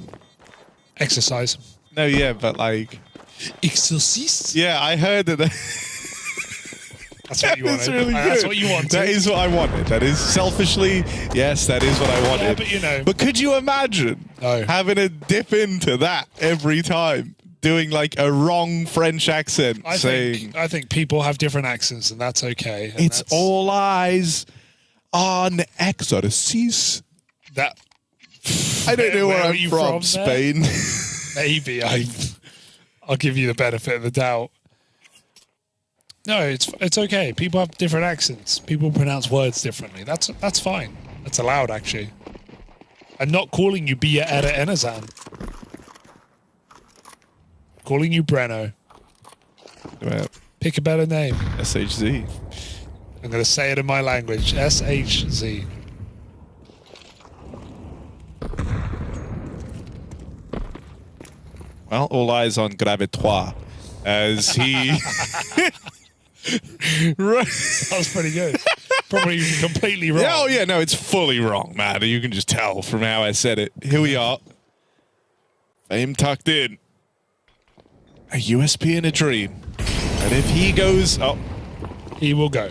A: Exercise.
B: No, yeah, but like...
A: Exorcist?
B: Yeah, I heard that...
A: That's what you wanted.
B: Really
A: that's what you wanted.
B: That is what I wanted. That is selfishly, yes, that is what I wanted.
A: Yeah, but you know.
B: But could you imagine having to dip into that every time? Doing like a wrong French accent,
A: I think people have different accents, and that's okay. And
B: it's all eyes on Exorcist.
A: That
B: I don't know where I'm from
A: Spain. Maybe I'll give you the benefit of the doubt. No, it's okay. People have different accents. People pronounce words differently. That's fine. That's allowed, actually. I'm not calling you Bia Era Enazan. Calling you Breno.
B: Well,
A: pick a better name.
B: SHZ.
A: I'm going to say it in my language. SHZ.
B: Well, all eyes on Gravitoire as he...
A: That was pretty good. Probably completely wrong.
B: Oh, yeah, no, it's fully wrong, man. You can just tell from how I said it. Here we are. Fame tucked in. A USP in a dream. And if he goes... Oh.
A: He will go.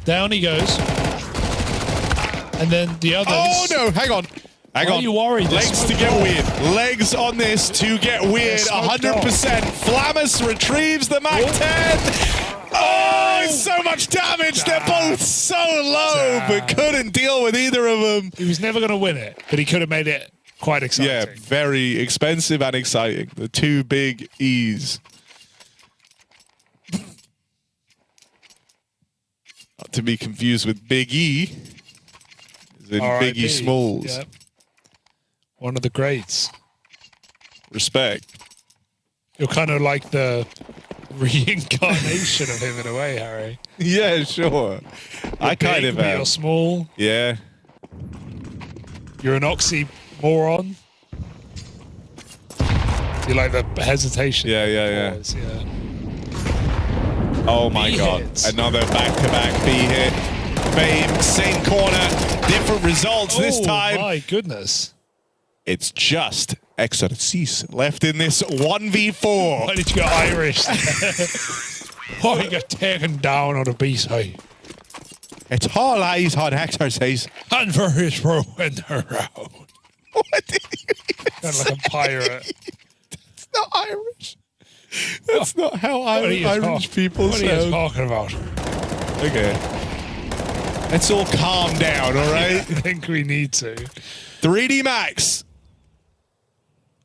A: Down he goes. And then the others...
B: Oh, no, hang on. Hang on.
A: Why are you worried?
B: Legs to get weird. Legs on this to get weird. 100%. Flammus retrieves the Mac 10. Oh, it's so much damage. They're both so low, but couldn't deal with either of them.
A: He was never going to win it, but he could have made it Quite exciting.
B: Yeah, very expensive and exciting. The two big E's. Not to be confused with Big E. As in Biggie Smalls.
A: Yep. One of the greats.
B: Respect.
A: You're kind of like the reincarnation of him in a way, Harry.
B: Yeah, sure. I kind of am.
A: You're small.
B: Yeah.
A: You're an oxymoron. You like the hesitation.
B: Yeah.
A: Pause, yeah.
B: Oh my God. Another back-to-back B hit. Fame, same corner, different results this time.
A: Oh my goodness.
B: It's just Astralis left in this 1v4.
A: Why did you go Irish? Why you got taken down on a B-side?
B: It's all eyes on Astralis.
A: And Virtus.pro in the round.
B: What did you
A: Kind of like a pirate.
B: It's not Irish. That's not how Irish people sound.
A: What are you talking about?
B: Okay. Let's all calm down, all right?
A: I think we need to.
B: 3D Max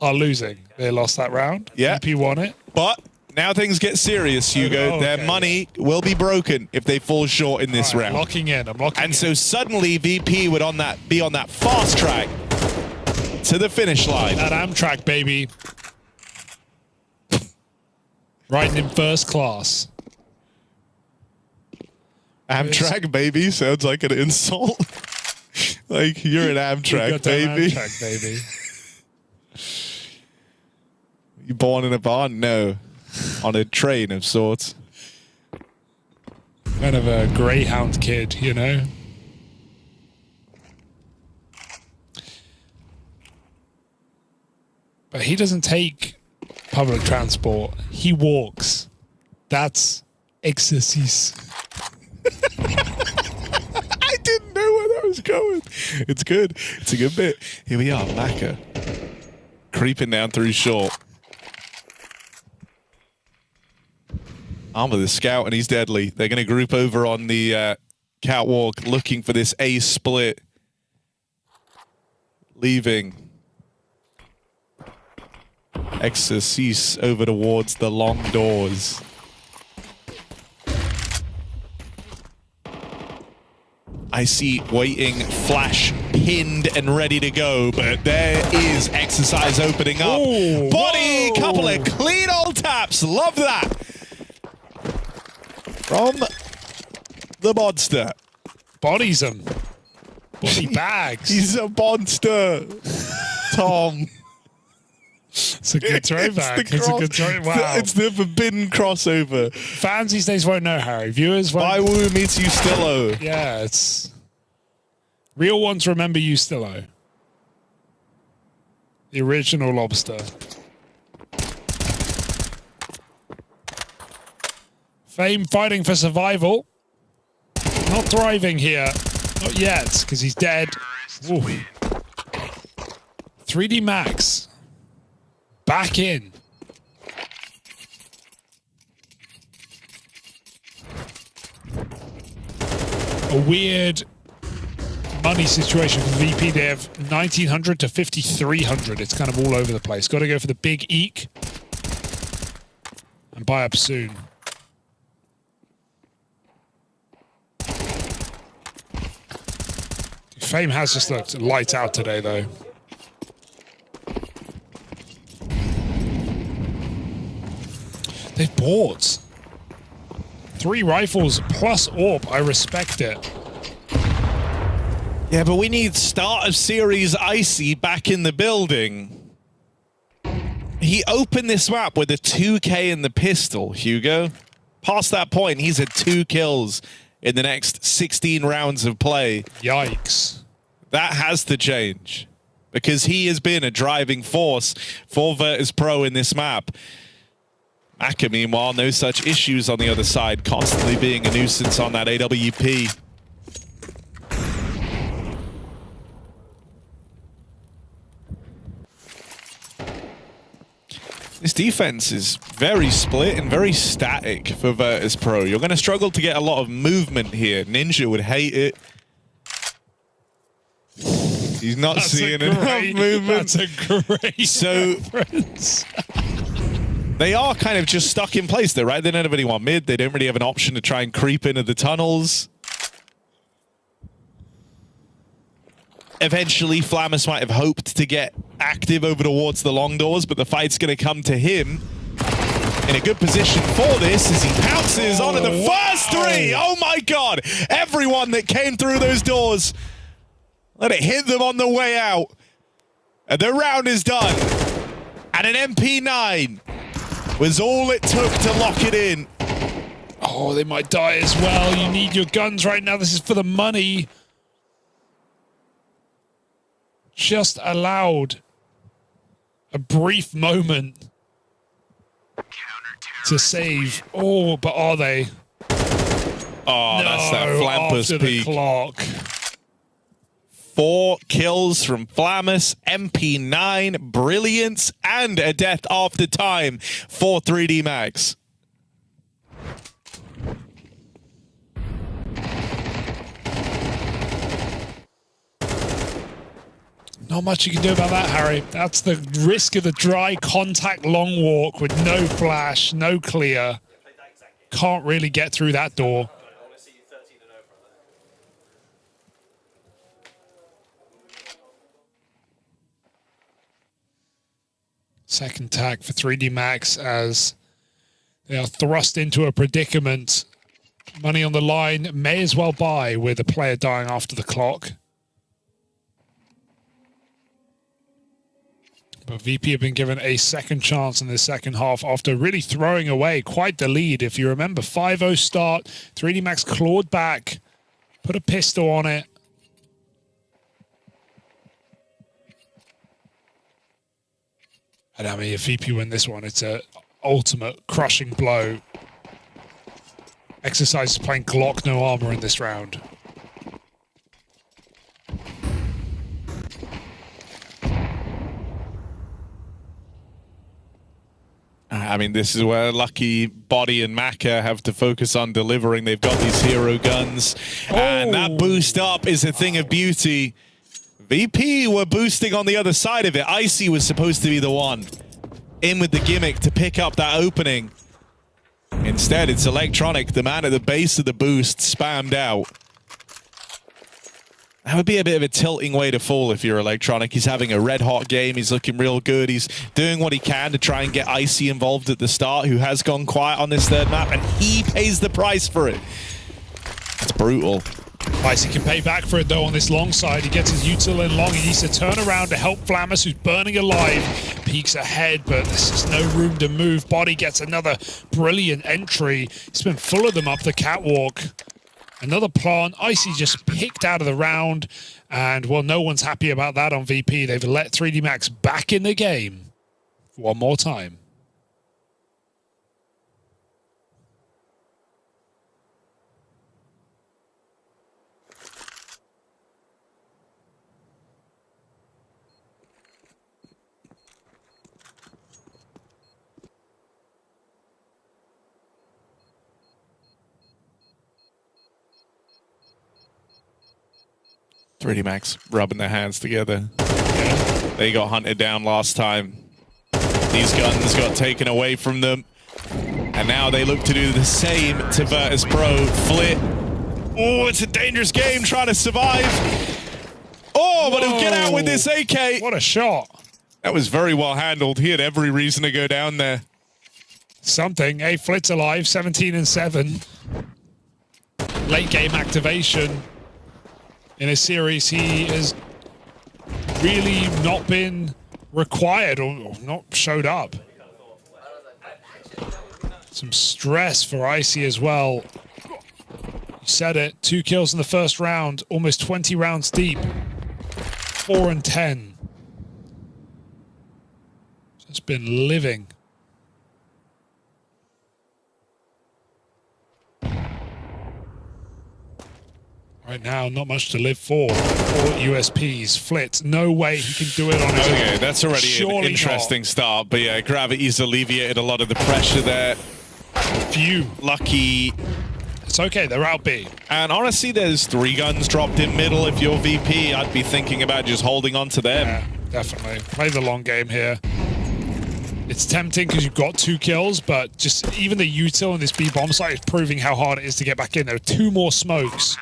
A: are losing. They lost that round.
B: Yeah.
A: VP won it.
B: But now things get serious, Hugo.
A: Okay.
B: Their money will be broken if they fall short in this round.
A: Locking in. I'm locking in.
B: And so suddenly VP would be on that fast track to the finish line.
A: That Amtrak, baby. Riding in first class.
B: Amtrak, baby, sounds like an insult. Like, you're an Amtrak, baby.
A: Amtrak, baby.
B: You born in a barn? No. On a train of sorts.
A: Kind of a Greyhound kid, you know? But he doesn't take public transport. He walks. That's exercise.
B: I didn't know where that was going. It's good. It's a good bit. Here we are, Maka. Creeping down through short. Armor the scout, and he's deadly. They're going to group over on the catwalk, looking for this A split. Leaving Exercise over towards the long doors. I see waiting, flash pinned and ready to go, but there is Exercise opening up.
A: Ooh,
B: Body,
A: whoa.
B: couple of clean old taps. Love that. From the monster.
A: Bodies him. Body bags.
B: He's a monster. Tom.
A: It's a good throwback. It's a good throwback. Wow.
B: It's the forbidden crossover.
A: Fans these days won't know, Harry. Viewers won't.
B: My Woo meets you still.
A: Yeah, it's... Real ones remember you still. The original lobster. Fame fighting for survival. Not thriving here. Not yet, because he's dead. Ooh. 3D Max. Back in. A weird money situation for VP. They have 1,900 to 5,300. It's kind of all over the place. Got to go for the big eek and buy up soon. Fame has just looked lights out today, though. They've bought 3 rifles plus AWP. I respect it.
B: Yeah, but we need start of series Icy back in the building. He opened this map with a 2K in the pistol, Hugo. Past that point, he's at 2 kills in the next 16 rounds of play.
A: Yikes.
B: That has to change because he has been a driving force for Virtus.pro in this map. Maka, meanwhile, no such issues on the other side, constantly being a nuisance on that AWP. This defense is very split and very static for Virtus.pro. You're going to struggle to get a lot of movement here. Ninja would hate it. He's not seeing enough movement.
A: That's a great
B: So
A: reference.
B: they are kind of just stuck in place there, right? They don't have anyone mid. They don't really have an option to try and creep into the tunnels. Eventually, Flamus might have hoped to get active over towards the long doors, but the fight's going to come to him in a good position for this as he pounces onto the first three. Oh my God. Everyone that came through those doors, let it hit them on the way out. And the round is done. And an MP9 was all it took to lock it in.
A: Oh, they might die as well. You need your guns right now. This is for the money. Just allowed a brief moment to save. Oh, but are they?
B: Oh, no, that's that Flampus
A: after
B: peak.
A: The clock.
B: 4 kills from Flamus, MP9, brilliance, and a death after time for 3D Max.
A: Not much you can do about that, Harry. That's the risk of the dry contact long walk with no flash, no clear. Can't really get through that door. Second tag for 3D Max as they are thrust into a predicament. Money on the line, may as well buy with a player dying after the clock. But VP have been given a second chance in the second half after really throwing away quite the lead. If you remember, 5-0 start, 3D Max clawed back, put a pistol on it. And I mean, if VP win this one, it's an ultimate crushing blow. Exercise is playing Glock, no armor in this round.
B: I mean, this is where Lucky, Body, and Maka have to focus on delivering. They've got these hero guns, and that boost up is a thing of beauty. VP were boosting on the other side of it. Icy was supposed to be the one in with the gimmick to pick up that opening. Instead, it's Electronic, the man at the base of the boost, spammed out. That would be a bit of a tilting way to fall if you're Electronic. He's having a red-hot game. He's looking real good. He's doing what he can to try and get Icy involved at the start, who has gone quiet on this third map, and he pays the price for it. It's brutal.
A: Icy can pay back for it, though, on this long side. He gets his util in long. He needs to turn around to help Flamus, who's burning alive. Peeks ahead, but there's just no room to move. Body gets another brilliant entry. He's been full of them up the catwalk. Another plant. Icy just picked out of the round. And, well, no one's happy about that on VP. They've let 3D Max back in the game one more time.
B: Max rubbing their hands together. They got hunted down last time. These guns got taken away from them. And now they look to do the same to Virtus.pro. Flit. Oh, it's a dangerous game trying to survive. Oh, but he'll get out with this AK.
A: What a shot.
B: That was very well handled. He had every reason to go down there.
A: Something. Hey, Flit's alive, 17-7. Late game activation. In a series, he has really not been required or not showed up. Some stress for Icy as well. You said it, 2 kills in the first round, almost 20 rounds deep. 4-10. Just been living. Right now, not much to live for. 4 USPs. Flit, no way he can do it on his own.
B: Okay, that's already an interesting start. But yeah, Gravity's alleviated a lot of the pressure there.
A: Few.
B: Lucky
A: It's okay. They're out B.
B: And honestly, there's 3 guns dropped in middle. If you're VP, I'd be thinking about just holding on to them.
A: Yeah, definitely. Play the long game here. It's tempting because you've got 2 kills, but just even the util in this B bomb site is proving how hard it is to get back in. There are 2 more smokes.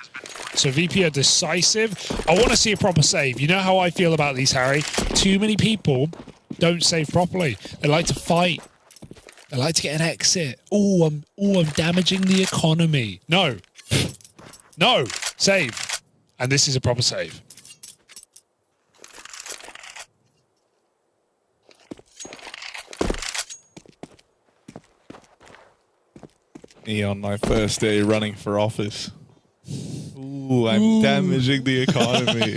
A: So VP are decisive. I want to see a proper save. You know how I feel about these, Harry? Too many people don't save properly. They like to fight. They like to get an exit. Oh, I'm damaging the economy. No. No. Save. And this is a proper save.
B: Me on my first day running for office. Ooh, I'm damaging the economy.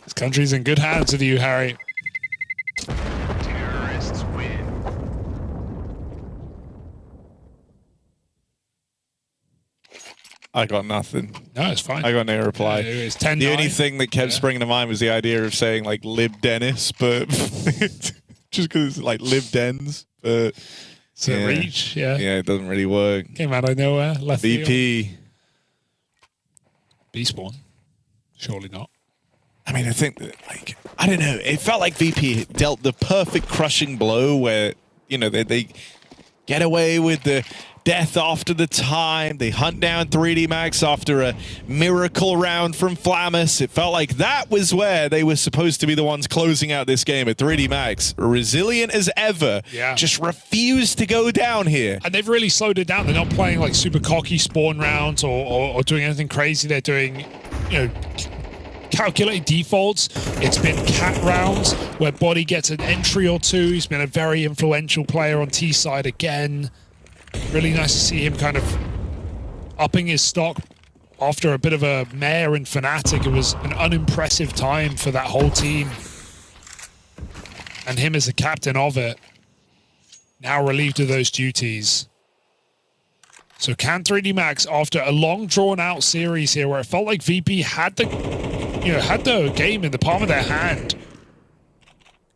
A: This country's in good hands with you, Harry.
H: Terrorists win.
B: I got nothing.
A: No, it's fine.
B: I got no reply.
A: It's 10-9.
B: The only thing that kept springing to mind was the idea of saying like "lib Dennis," but just because it's like "lib Dens." But
A: So reach, yeah.
B: it doesn't really work.
A: Came out of nowhere. Left field.
B: VP.
A: B spawn. Surely not.
B: I mean, I think that, like, I don't know. It felt like VP dealt the perfect crushing blow where, you know, they get away with the death after the time. They hunt down 3D Max after a miracle round from Flamus. It felt like that was where they were supposed to be the ones closing out this game. At 3D Max, resilient as ever, just refused to go down here.
A: And they've really slowed it down. They're not playing like super cocky spawn rounds or doing anything crazy. They're doing, you know, calculated defaults. It's been cat rounds where Body gets an entry or 2. He's been a very influential player on T side again. Really nice to see him kind of upping his stock after a bit of a mare in Fnatic. It was an unimpressive time for that whole team. And him as the captain of it, now relieved of those duties. So can 3D Max, after a long drawn-out series here where it felt like VP had the, had the game in the palm of their hand,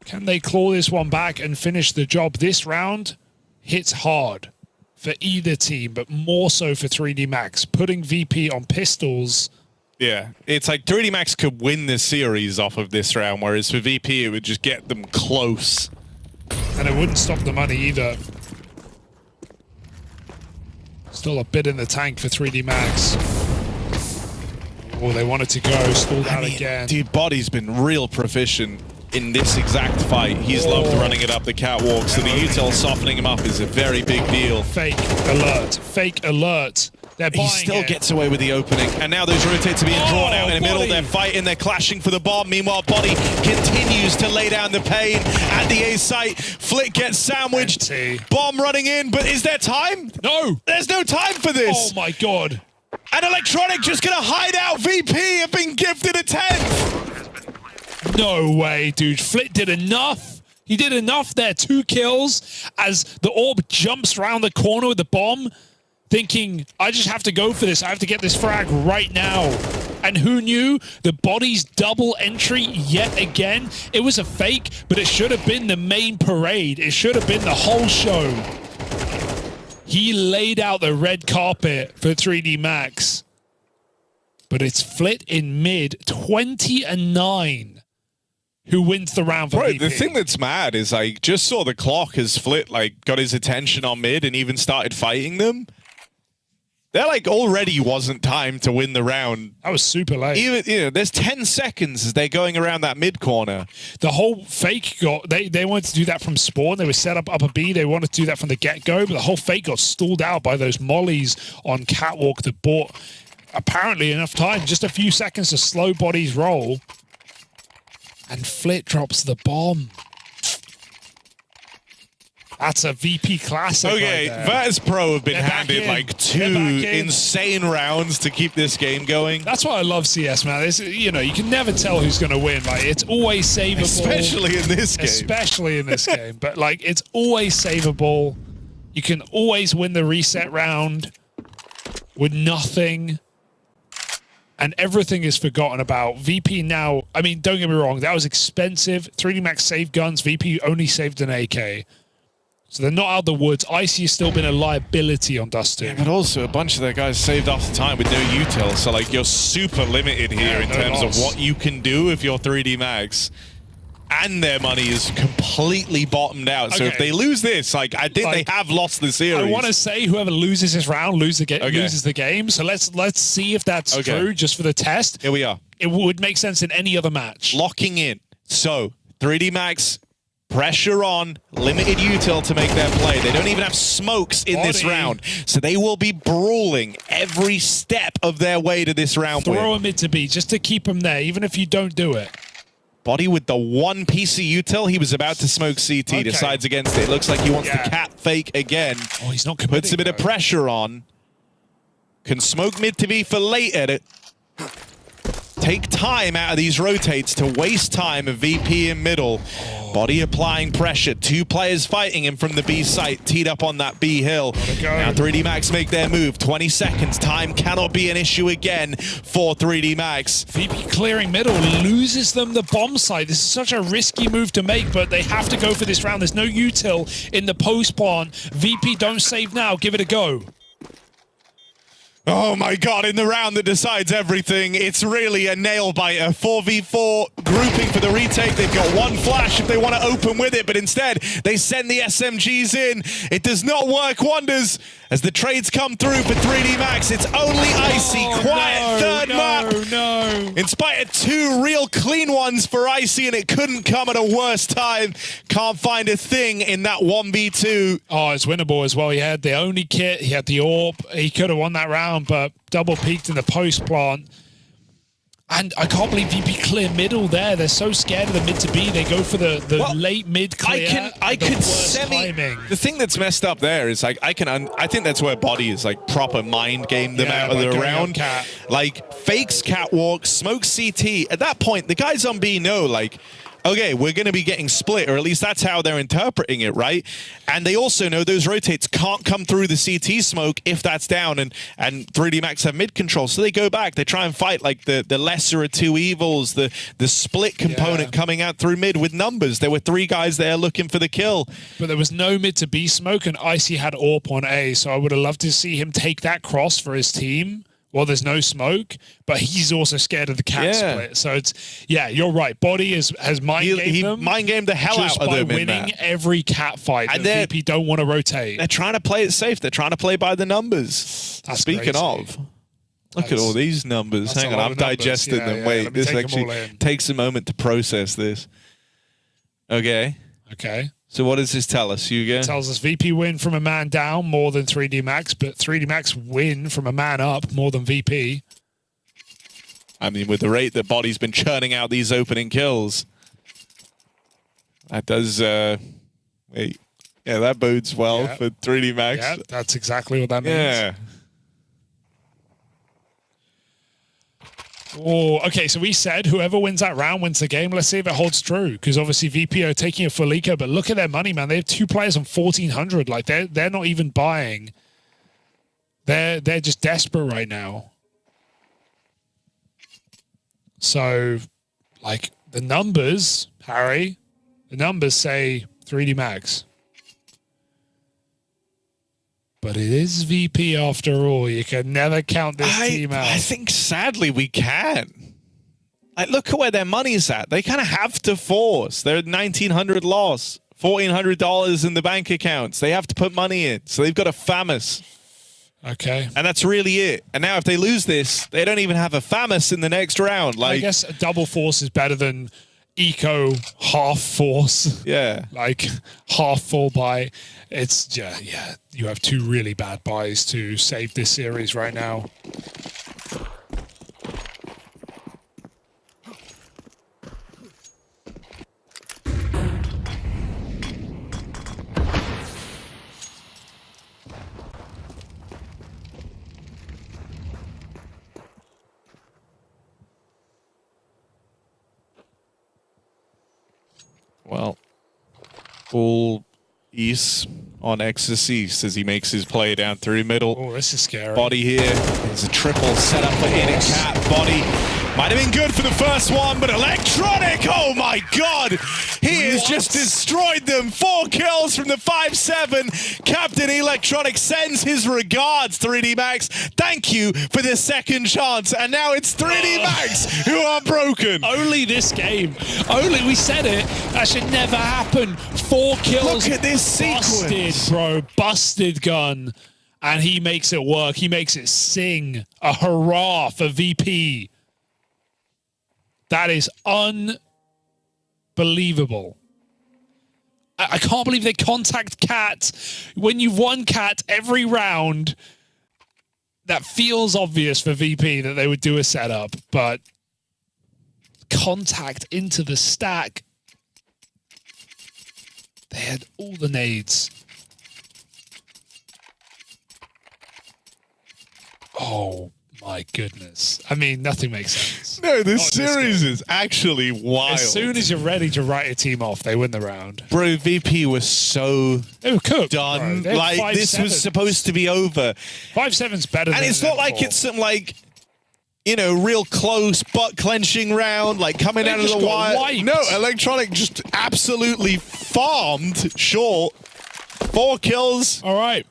A: can they claw this one back and finish the job? This round hits hard for either team, but more so for 3D Max, putting VP on pistols.
B: Yeah, it's like 3D Max could win this series off of this round, whereas for VP it would just get them close.
A: And it wouldn't stop the money either. Still a bit in the tank for 3D Max. Oh, they wanted to go, stalled out again.
B: Dude, Body's been real proficient in this exact fight. He's loved running it up the catwalk, so the util softening him up is a very big deal.
A: Fake alert. Fake alert. They're buying
B: He still gets away with the opening, and now those rotates are being drawn out in the middle. They're fighting, they're clashing for the bomb. Meanwhile, Body continues to lay down the pain at the A site. Flick gets sandwiched. Bomb running in, but is there time?
A: No.
B: There's no time for this.
A: Oh my god.
B: And Electronic just gonna hide out. VP have been gifted a 10th.
A: No way, dude. Flick did enough. He did enough there. 2 kills as the orb jumps around the corner with the bomb, thinking, I just have to go for this. I have to get this frag right now. And who knew? The Body's double entry yet again. It was a fake, but it should have been the main parade. It should have been the whole show. He laid out the red carpet for 3D Max. But it's Flit in mid, 20-9. Who wins the round for VP.
B: The thing that's mad is I just saw the clock as Flit like got his attention on mid and even started fighting them. They're like already wasn't time to win the round.
A: That was super late.
B: Even there's 10 seconds as they're going around that mid corner.
A: The whole fake got they wanted to do that from spawn. They were set up upper B. They wanted to do that from the get-go, but the whole fake got stalled out by those mollies on catwalk that bought apparently enough time, just a few seconds to slow Body's roll. And Flit drops the bomb. That's a VP classic.
B: Okay,
A: right
B: Virtus.pro have been handed like 2 insane rounds to keep this game going.
A: That's why I love CS, man. It's, you can never tell who's going to win. Like, it's always savable.
B: Especially in this game.
A: Especially in this game. But, like, it's always savable. You can always win the reset round with nothing. And everything is forgotten about. VP now, I mean, don't get me wrong, that was expensive. 3D Max saved guns. VP only saved an AK. So they're not out of the woods. Icy has still been a liability on Dustin.
B: But also, a bunch of their guys saved off the time with no util. So, like, you're super limited here in terms of what you can do if you're 3D Max. And their money is completely bottomed out. So if they lose this, like, I think they have lost the series.
A: I want to say whoever loses this round loses the game. So let's see if that's true just for the test.
B: Here we are.
A: It would make sense in any other match.
B: Locking in. So 3D Max, pressure on, limited util to make their play. They don't even have smokes in this round. So they will be brawling every step of their way to this round win.
A: Throw a mid to B just to keep them there, even if you don't do it.
B: Body with the one piece of util. He was about to smoke CT. Decides against it. Looks like he wants the cat fake again.
A: Oh, he's not committing.
B: Puts a bit of pressure on. Can smoke mid to B for later. Take time out of these rotates to waste time of VP in middle. Body applying pressure. 2 players fighting him from the B site. Teed up on that B hill. Now 3D Max make their move. 20 seconds. Time cannot be an issue again for 3D Max.
A: VP clearing middle. Loses them the bomb site. This is such a risky move to make, but they have to go for this round. There's no util in the post spawn. VP don't save now. Give it a go.
B: Oh my god, in the round that decides everything, it's really a nail-biter. 4v4 grouping for the retake. They've got one flash if they want to open with it, but instead, they send the SMGs in. It does not work wonders as the trades come through for 3D Max. It's only Icy. Quiet third map. In spite of 2 real clean ones for Icy, and it couldn't come at a worse time. Can't find a thing in that 1v2.
A: Oh, it's winnable as well. He had the only kit. He had the AWP. He could have won that round, but double peaked in the post plant. And I can't believe VP clear middle there. They're so scared of the mid to B. They go for the late mid clear.
B: I could semi. The thing that's messed up there is like I think that's where Body is like proper mind game them out of the round. Like fakes catwalk, smokes CT. At that point, the guys on B know like, okay, we're going to be getting split, or at least that's how they're interpreting it, right? And they also know those rotates can't come through the CT smoke if that's down, and 3D Max have mid control, so they go back. They try and fight like the lesser of 2 evils, the split component coming out through mid with numbers. There were 3 guys there looking for the kill.
A: But there was no mid to B smoke, and Icy had AWP on A, so I would have loved to see him take that cross for his team. Well, there's no smoke, but he's also scared of the cat split. So it's, you're right. Body has mind-gamed them.
B: Mind-gamed the hell out of them
A: just by winning every cat fight. And VP don't want to rotate.
B: They're trying to play it safe. They're trying to play by the numbers. Speaking of, look at all these numbers. Hang on, I'm digesting them. Wait, this actually takes a moment to process this. Okay. So what does this tell us, Hugo?
A: It tells us VP win from a man down more than 3D Max, but 3D Max win from a man up more than VP.
B: I mean, with the rate that Body's been churning out these opening kills, that does, wait. Yeah, that bodes well for 3D Max.
A: Yeah, that's exactly what that means.
B: Yeah.
A: Oh, okay, so we said whoever wins that round wins the game. Let's see if it holds true, because obviously VP are taking a full eco, but look at their money, man. They have 2 players on 1,400. Like, they're not even buying. They're just desperate right now. So, like, the numbers, Harry, the numbers say 3D Max. But it is VP after all. You can never count this team out.
B: I think sadly we can. Like, look at where their money's at. They kind of have to force. They're at 1,900 loss, $1,400 in the bank accounts. They have to put money in. So they've got a FAMAS.
A: Okay.
B: And that's really it. And now if they lose this, they don't even have a FAMAS in the next round. Like,
A: I guess a double force is better than eco half force.
B: Yeah.
A: Like half full buy. It's, yeah, you have 2 really bad buys to save this series right now.
B: Well, all East on Exorcist as he makes his play down through middle.
A: Oh, this is scary.
B: Body here. There's a triple set up for in cat. Body Might have been good for the first one, but Electronic, oh my god! He has just destroyed them. 4 kills from the 5-7. Captain Electronic sends his regards, 3D Max. Thank you for the second chance. And now it's 3D Max who are broken.
A: Only this game. Only, we said it. That should never happen. 4 kills.
B: Look at this sequence.
A: Busted, bro. Busted gun. And he makes it work. He makes it sing. A hurrah for VP. That is unbelievable. I can't believe they contact Cat. When you've won Cat every round, that feels obvious for VP that they would do a setup, but contact into the stack. They had all the nades. Oh my goodness. I mean, nothing makes sense.
B: No, this series is actually wild.
A: As soon as you're ready to write a team off, they win the round.
B: Bro, VP was so
A: they were cooked,
B: done. Like, this was supposed to be over.
A: 5-7's better than
B: And it's not like it's some, like, you know, real close butt-clenching round, like coming out of the wire. No, Electronic just absolutely farmed short. 4 kills.
A: All right.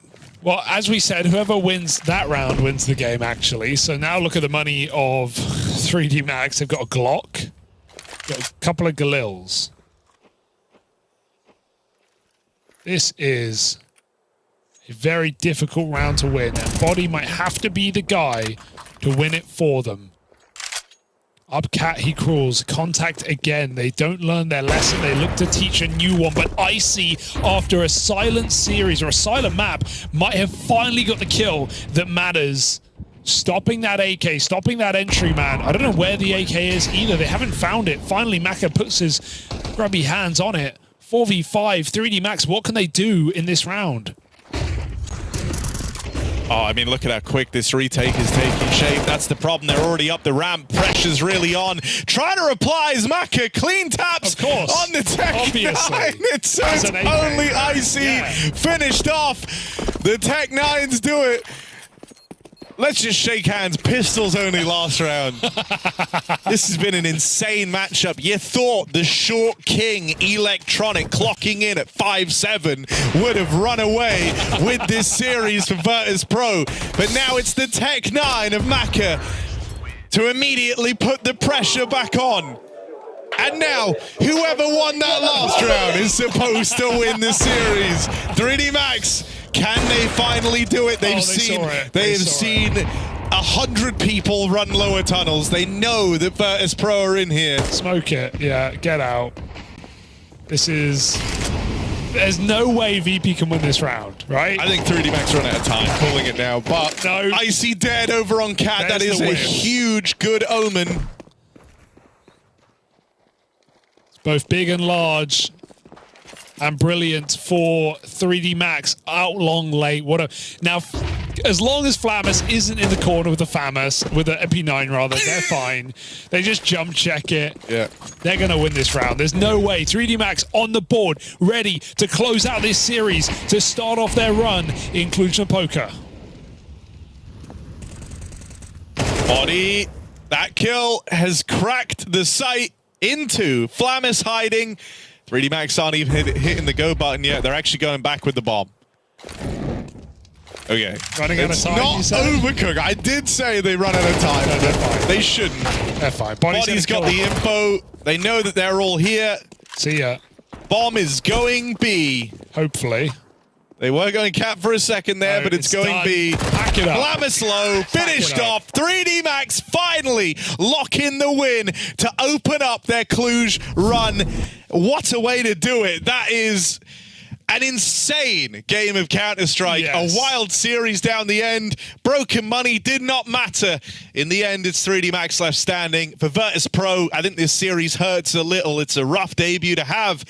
A: Well, as we said, whoever wins that round wins the game, actually. So now look at the money of 3D Max. They've got a Glock, got a couple of Galils. This is a very difficult round to win, and Body might have to be the guy to win it for them. Up Cat, he crawls. Contact again. They don't learn their lesson. They look to teach a new one. But Icy, after a silent series or a silent map, might have finally got the kill that matters. Stopping that AK, stopping that entry man. I don't know where the AK is either. They haven't found it. Finally, Maka puts his grubby hands on it. 4v5, 3D Max, what can they do in this round?
B: Oh, I mean, look at how quick this retake is taking shape. That's the problem. They're already up the ramp. Pressure's really on. Trying to reply is Maka. Clean taps on the Tech 9. It's only Icy finished off. The Tech 9s do it. Let's just shake hands. Pistols only last round. This has been an insane matchup. You thought the short king Electronic clocking in at 5-7 would have run away with this series for Virtus.pro, but now it's the Tech 9 of Maka to immediately put the pressure back on. And now, whoever won that last round is supposed to win the series. 3D Max, can they finally do it? They've seen 100 people run lower tunnels. They know that Virtus.pro are in here.
A: Smoke it. Yeah, get out. This is... There's no way VP can win this round, right?
B: I think 3D Max run out of time calling it now, but
A: no.
B: Icy dead over on Cat. That is a huge good omen.
A: Both big and large and brilliant for 3D Max. Out long late. What a... Now, as long as Flamus isn't in the corner with the FAMAS, with the MP9 rather, they're fine. They just jump check it.
B: Yeah.
A: They're going to win this round. There's no way. 3D Max on the board, ready to close out this series, to start off their run in Cluj-Napoca.
B: Body. That kill has cracked the sight into Flamus hiding. 3D Max aren't even hitting the go button yet. They're actually going back with the bomb. Okay.
A: Running out of time,
B: not overcooked. I did say they run out of time.
A: No, they're fine.
B: They shouldn't.
A: They're fine.
B: Body's got the info. They know that they're all here.
A: See ya.
B: Bomb is going B.
A: Hopefully.
B: They were going Cap for a second there, but it's going
A: done.
B: B.
A: Pack it up.
B: Flamus low, finished off. 3D Max finally lock in the win to open up their Cluj run. What a way to do it. That is an insane game of Counter-Strike.
A: Yes.
B: A wild series down the end. Broken money did not matter. In the end, it's 3D Max left standing. For Virtus.pro, I think this series hurts a little. It's a rough debut to have.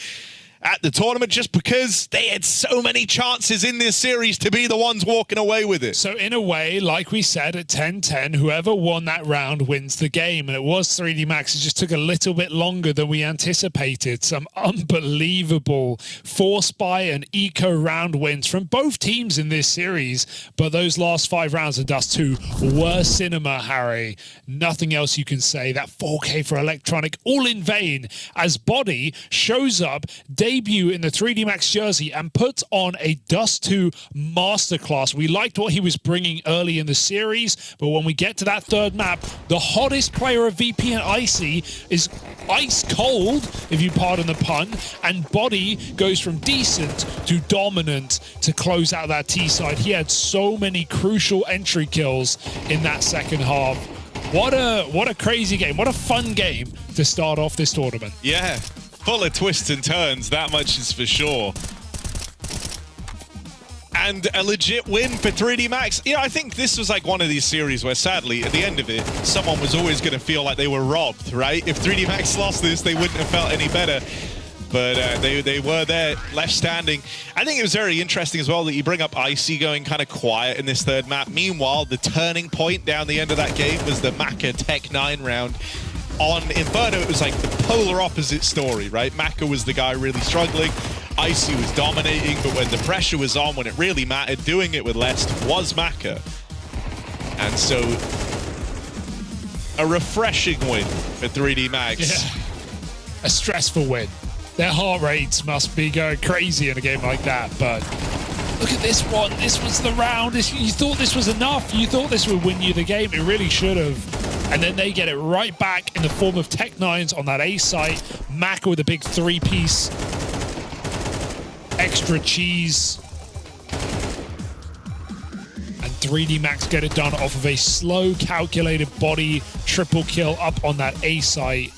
B: at the tournament just because they had so many chances in this series to be the ones walking away with it.
A: So in a way, like we said, at 10-10, whoever won that round wins the game. And it was 3D Max. It just took a little bit longer than we anticipated. Some unbelievable Force Buy and Eco round wins from both teams in this series. But those last 5 rounds of Dust 2 were cinema, Harry. Nothing else you can say. That 4K for Electronic, all in vain, as Body shows up, debut in the 3D Max jersey, and puts on a Dust 2 masterclass. We liked what he was bringing early in the series, but when we get to that third map, the hottest player of VP and Icy is ice cold, if you pardon the pun, and Body goes from decent to dominant to close out that T side. He had so many crucial entry kills in that second half. What a crazy game. What a fun game to start off this tournament.
B: Yeah, full of twists and turns, that much is for sure. And a legit win for 3D Max. You know, I think this was like one of these series where, sadly, at the end of it, someone was always going to feel like they were robbed, right? If 3D Max lost this, they wouldn't have felt any better. But they were there, left standing. I think it was very interesting as well that you bring up Icy going kind of quiet in this third map. Meanwhile, the turning point down the end of that game was the Maka Tech 9 round. On Inferno, it was like the polar opposite story, right? Maka was the guy really struggling. Icy was dominating, but when the pressure was on, when it really mattered, doing it with less was Maka. And so, a refreshing win for 3D Max.
A: Yeah. A stressful win. Their heart rates must be going crazy in a game like that, but look at this one. This was the round. You thought this was enough. You thought this would win you the game. It really should have. And then they get it right back in the form of Tech 9s on that A site. Maka with a big 3-piece extra cheese. And 3D Max get it done off of a slow, calculated Body triple kill up on that A site.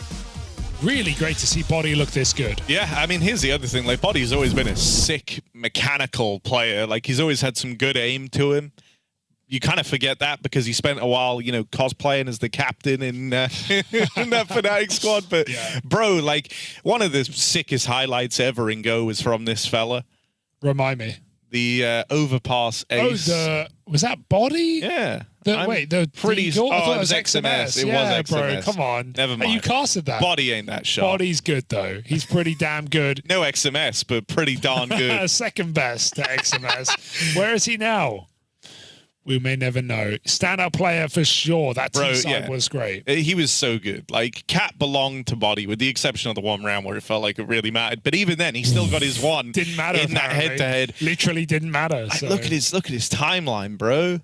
A: Really great to see Body look this good.
B: Yeah, I mean, here's the other thing. Like, Body's always been a sick, mechanical player. Like, he's always had some good aim to him. You kind of forget that because he spent a while, you know, cosplaying as the captain in that Fnatic squad. But, yeah. Bro, like, one of the sickest highlights ever in Go was from this fella.
A: Remind me.
B: The overpass ace.
A: Oh, was that Body?
B: Yeah.
A: The
B: pretty.
A: I thought
B: it was XMS. It was XMS.
A: Bro, come on.
B: Never mind.
A: You casted that.
B: Body ain't that sharp.
A: Body's good though. He's pretty damn good.
B: No XMS, but pretty darn good.
A: Second best to XMS. Where is he now? We may never know. Standout player for sure. That team side was great.
B: He was so good. Like, Cat belonged to Body, with the exception of the one round where it felt like it really mattered. But even then, he still got his one.
A: Didn't matter
B: in that head-to-head.
A: Literally didn't matter.
B: Like,
A: So.
B: look at his timeline, bro.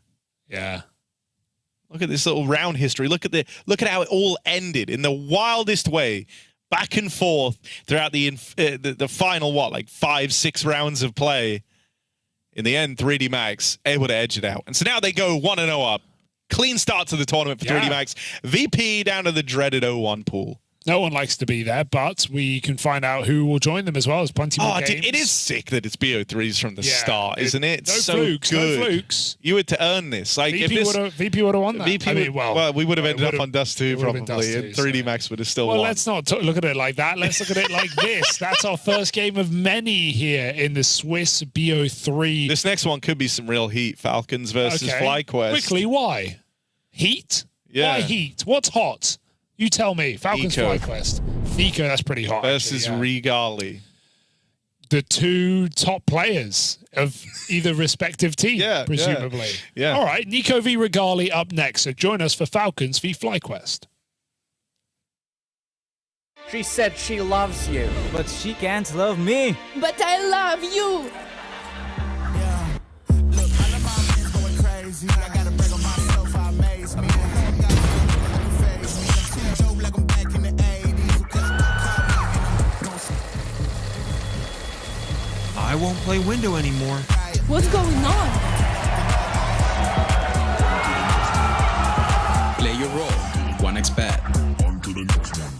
A: Yeah.
B: Look at this little round history. Look at how it all ended in the wildest way, back and forth throughout the final 5-6 rounds of play. In the end, 3D Max able to edge it out. And so now they go 1-0 up. Clean start to the tournament for 3D Max. VP down to the dreaded 0-1 pool.
A: No one likes to be there, but we can find out who will join them as well. There's plenty more games.
B: Dude, it is sick that it's BO3s from the start, isn't it? It's
A: no flukes,
B: good.
A: No flukes.
B: You were to earn this. Like,
A: VP would have won that.
B: We would have ended up on Dust 2 probably, and 3D Max would have still won.
A: Well, let's not look at it like that. Let's look at it like this. That's our first game of many here in the Swiss BO3.
B: This next one could be some real heat. Falcons versus FlyQuest.
A: Quickly, why? Heat?
B: Yeah.
A: Why heat? What's hot? You tell me. Falcons FlyQuest. Eco, that's pretty hot.
B: Versus Regali.
A: The two top players of either respective team, presumably.
B: Yeah.
A: All right, Nico v Regali up next. So join us for Falcons v FlyQuest.
C: She said she loves you.
D: But she can't love me.
E: But I love you.
F: Yeah. Look, all of my men's going crazy. I gotta break on myself, I amaze me.
D: I won't play window anymore.
E: What's going on?
G: Play your role. 1xBet.
F: On to the next one.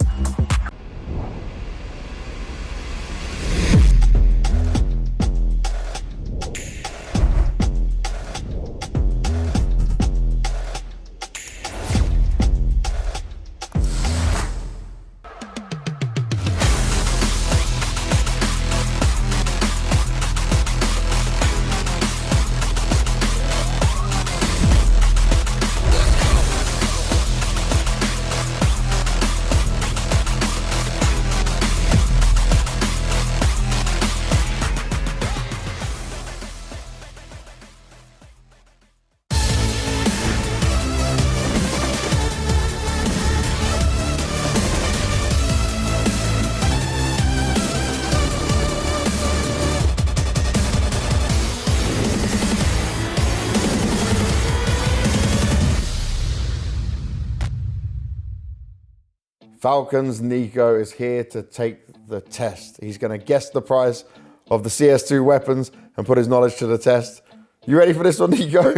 H: Falcons Nico is here to take the test. He's going to guess the price of the CS2 weapons and put his knowledge to the test. You ready for this one, Nico?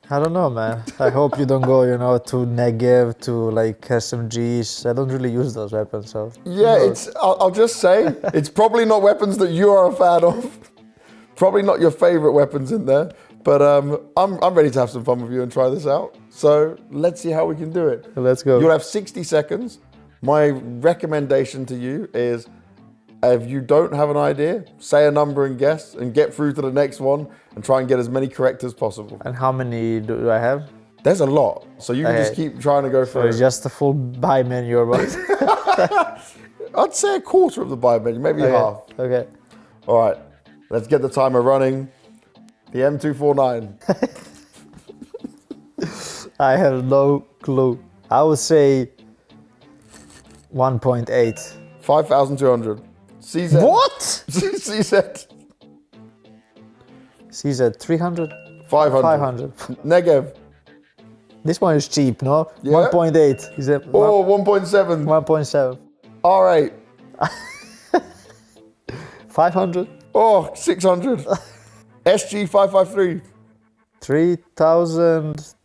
I: I don't know, man. I hope you don't go, to Negev, to like SMGs. I don't really use those weapons, so.
H: Yeah, I'll just say, it's probably not weapons that you are a fan of. Probably not your favorite weapons in there. But I'm ready to have some fun with you and try this out. So let's see how we can do it.
I: Let's go.
H: You'll have 60 seconds. My recommendation to you is, if you don't have an idea, say a number and guess, and get through to the next one and try and get as many correct as possible.
I: And how many do I have?
H: There's a lot, so you can just keep trying to go through.
I: It's just a full buy menu or what?
H: I'd say a quarter of the buy menu, maybe half.
I: Okay.
H: All right, let's get the timer running. The M249.
I: I have no clue. I would say 1.8.
H: 5,200. CZ.
I: What?
H: CZ.
I: CZ 300?
H: 500.
I: 500.
H: Negev.
I: This one is cheap, no?
H: Yeah.
I: 1.8. Is it?
H: Oh, 1.7.
I: 1.7.
H: R8.
I: 500?
H: Oh, 600. SG 553.
I: 3,000.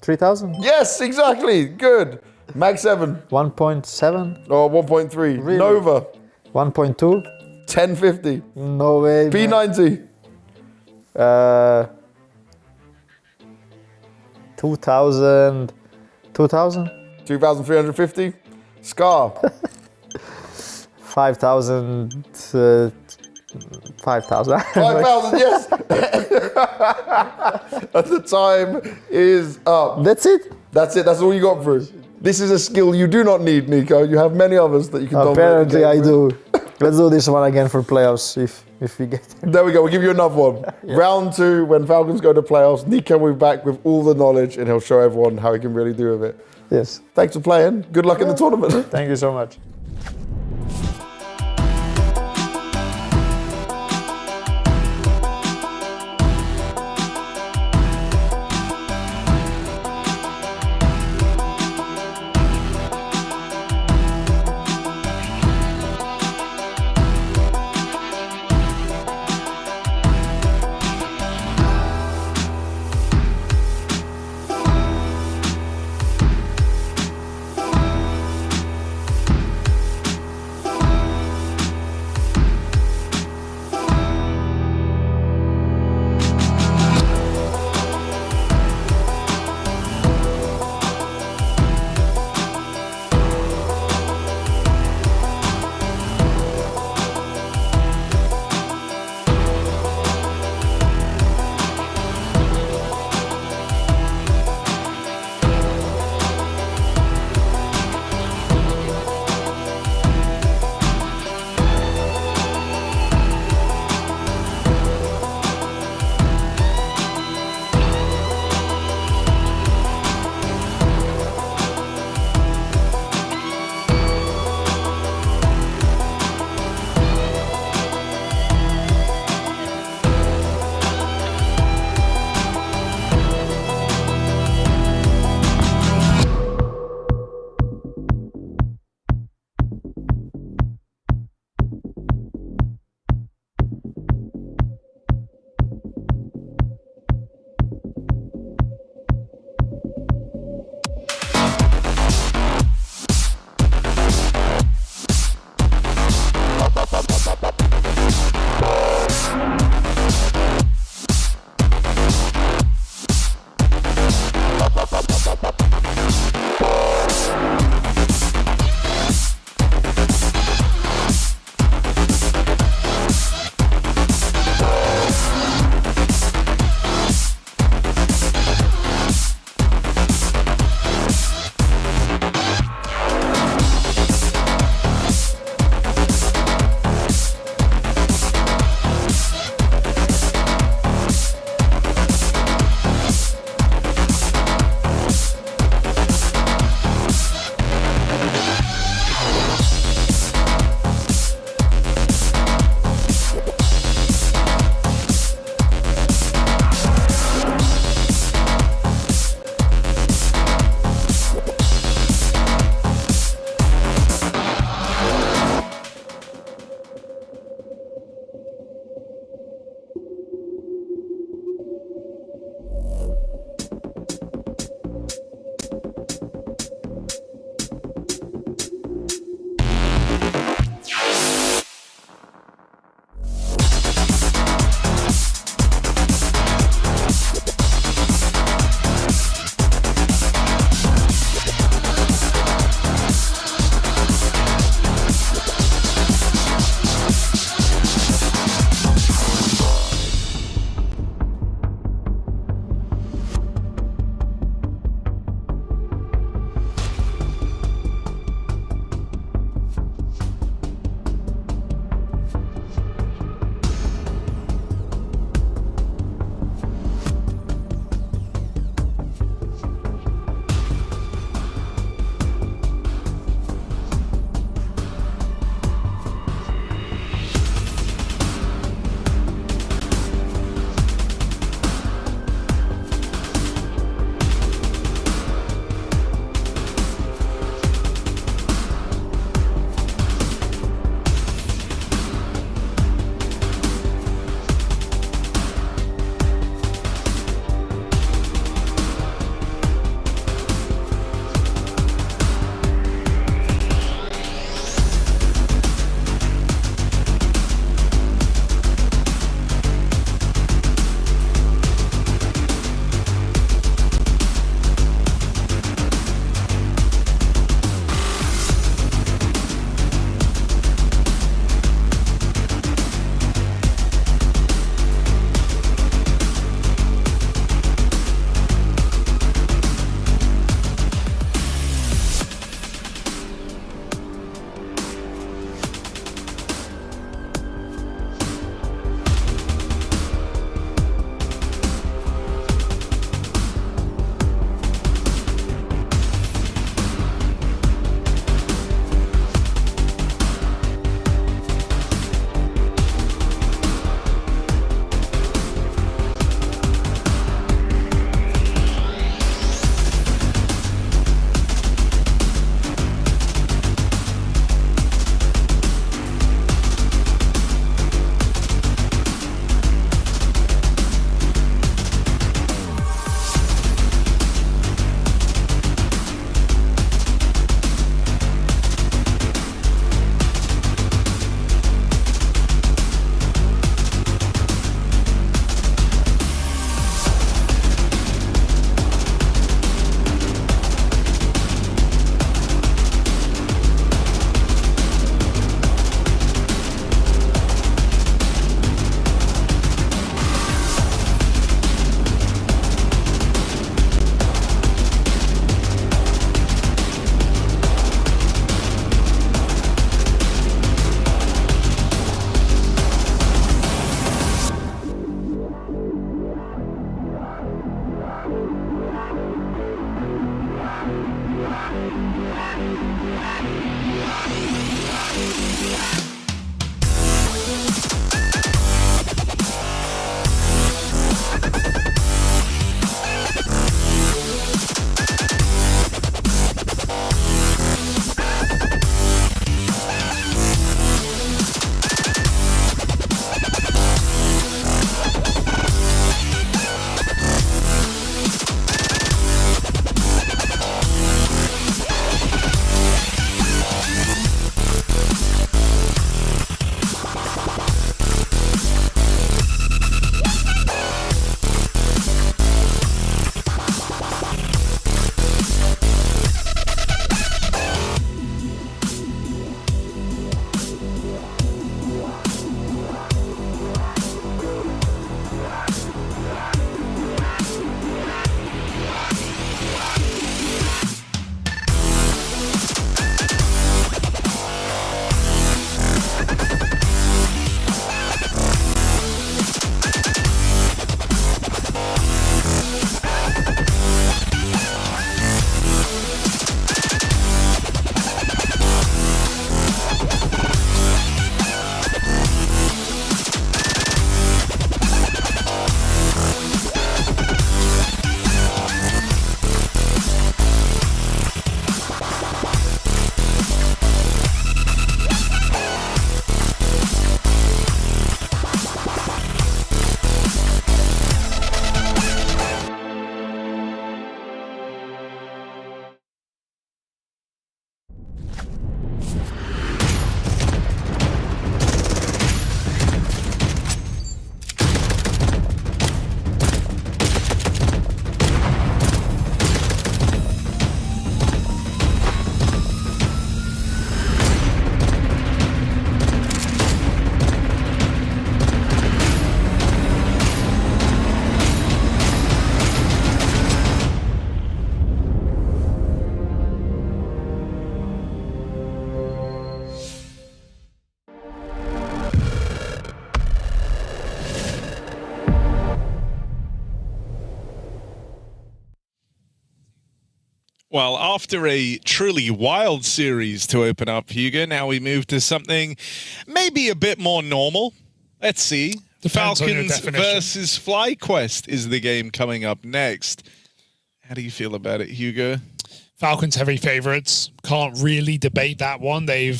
I: 3,000?
H: Yes, exactly. Good. Mag 7.
I: 1.7?
H: Oh, 1.3.
I: Really?
H: Nova.
I: 1.2?
H: 1050.
I: No way.
H: P90.
I: 2,000. 2,000?
H: 2,350. Scar.
I: 5,000. 5,000.
H: 5,000, yes. And the time is up.
I: That's it?
H: That's it. That's all you got through. This is a skill you do not need, Nico. You have many others that you can dominate.
I: Apparently I do. Let's do this one again for playoffs if we get there.
H: There we go. We'll give you another one. Yeah. Round 2, when Falcons go to playoffs, Nico will be back with all the knowledge and he'll show everyone how he can really do with it.
I: Yes.
H: Thanks for playing. Good luck in the tournament.
I: Thank you so much.
B: Well, after a truly wild series to open up, Hugo, now we move to something maybe a bit more normal. Let's see. The Falcons versus FlyQuest is the game coming up next. How do you feel about it, Hugo?
A: Falcons heavy favorites. Can't really debate that one. Are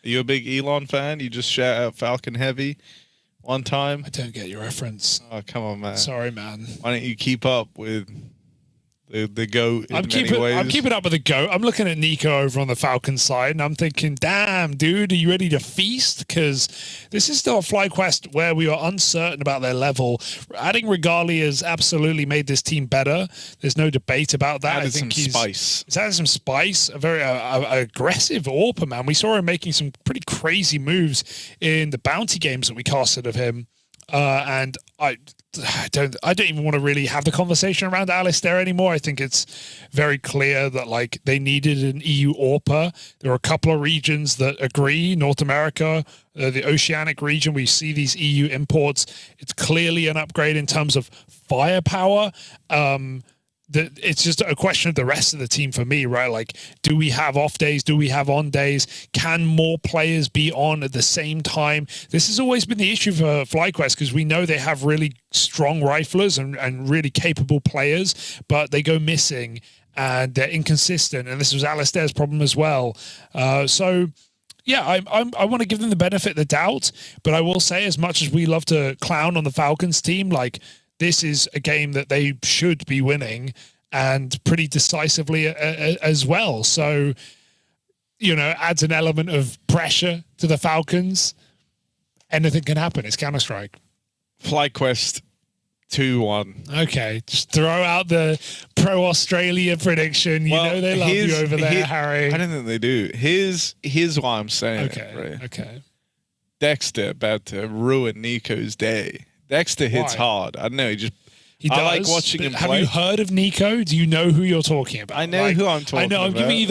B: you a big Elon fan? You just shout out Falcon heavy one time?
A: I don't get your reference.
B: Oh, come on, man.
A: Sorry, man.
B: Why don't you keep up with the GOAT in many ways?
A: I'm keeping up with the GOAT. I'm looking at Nico over on the Falcons side, and I'm thinking, damn, dude, are you ready to feast? Because this is still a FlyQuest where we are uncertain about their level. Adding Regali has absolutely made this team better. There's no debate about that.
B: I think some spice.
A: It's added some spice. A very aggressive AWPer, man. We saw him making some pretty crazy moves in the bounty games that we casted of him. And I don't even want to really have the conversation around Alistair anymore. I think it's very clear that like they needed an EU AWPer. There are a couple of regions that agree. North America, the Oceanic region, we see these EU imports. It's clearly an upgrade in terms of firepower. It's just a question of the rest of the team for me, right? Like, do we have off days? Do we have on days? Can more players be on at the same time? This has always been the issue for FlyQuest because we know they have really strong riflers and really capable players, but they go missing and they're inconsistent. And this was Alistair's problem as well. So yeah, I want to give them the benefit of the doubt, but I will say, as much as we love to clown on the Falcons team, like, this is a game that they should be winning, and pretty decisively as well. So, you know, adds an element of pressure to the Falcons. Anything can happen. It's Counter-Strike.
B: FlyQuest 2-1.
A: Okay, just throw out the pro-Australia prediction. You know they love you over there, Harry.
B: I don't think they do. Here's why I'm saying
A: okay,
B: it. Right?
A: Okay.
B: Dexter about to ruin Nico's day. Dexter hits hard. I don't know.
A: He does,
B: I like watching him play.
A: Have you heard of Nico? Do you know who you're talking about?
B: I know who I'm talking about.
A: I know. I'm giving you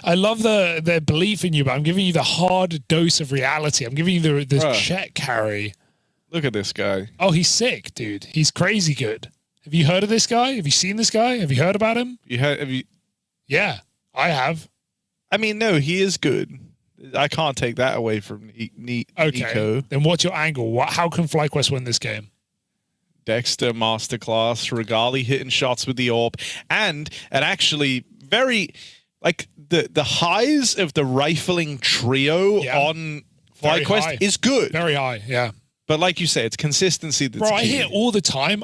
A: I love the belief in you, but I'm giving you the hard dose of reality. I'm giving you the check, Harry.
B: Look at this guy.
A: Oh, he's sick, dude. He's crazy good. Have you heard of this guy? Have you seen this guy? Have you heard about him?
B: Have you?
A: Yeah, I have.
B: I mean, no, he is good. I can't take that away from Nico.
A: Okay. Then what's your angle? How can FlyQuest win this game?
B: Dexter masterclass, Regali hitting shots with the AWP, and actually very like the highs of the rifling trio on FlyQuest is good.
A: Very high, yeah.
B: But like you say, it's consistency that's key.
A: I hear all the time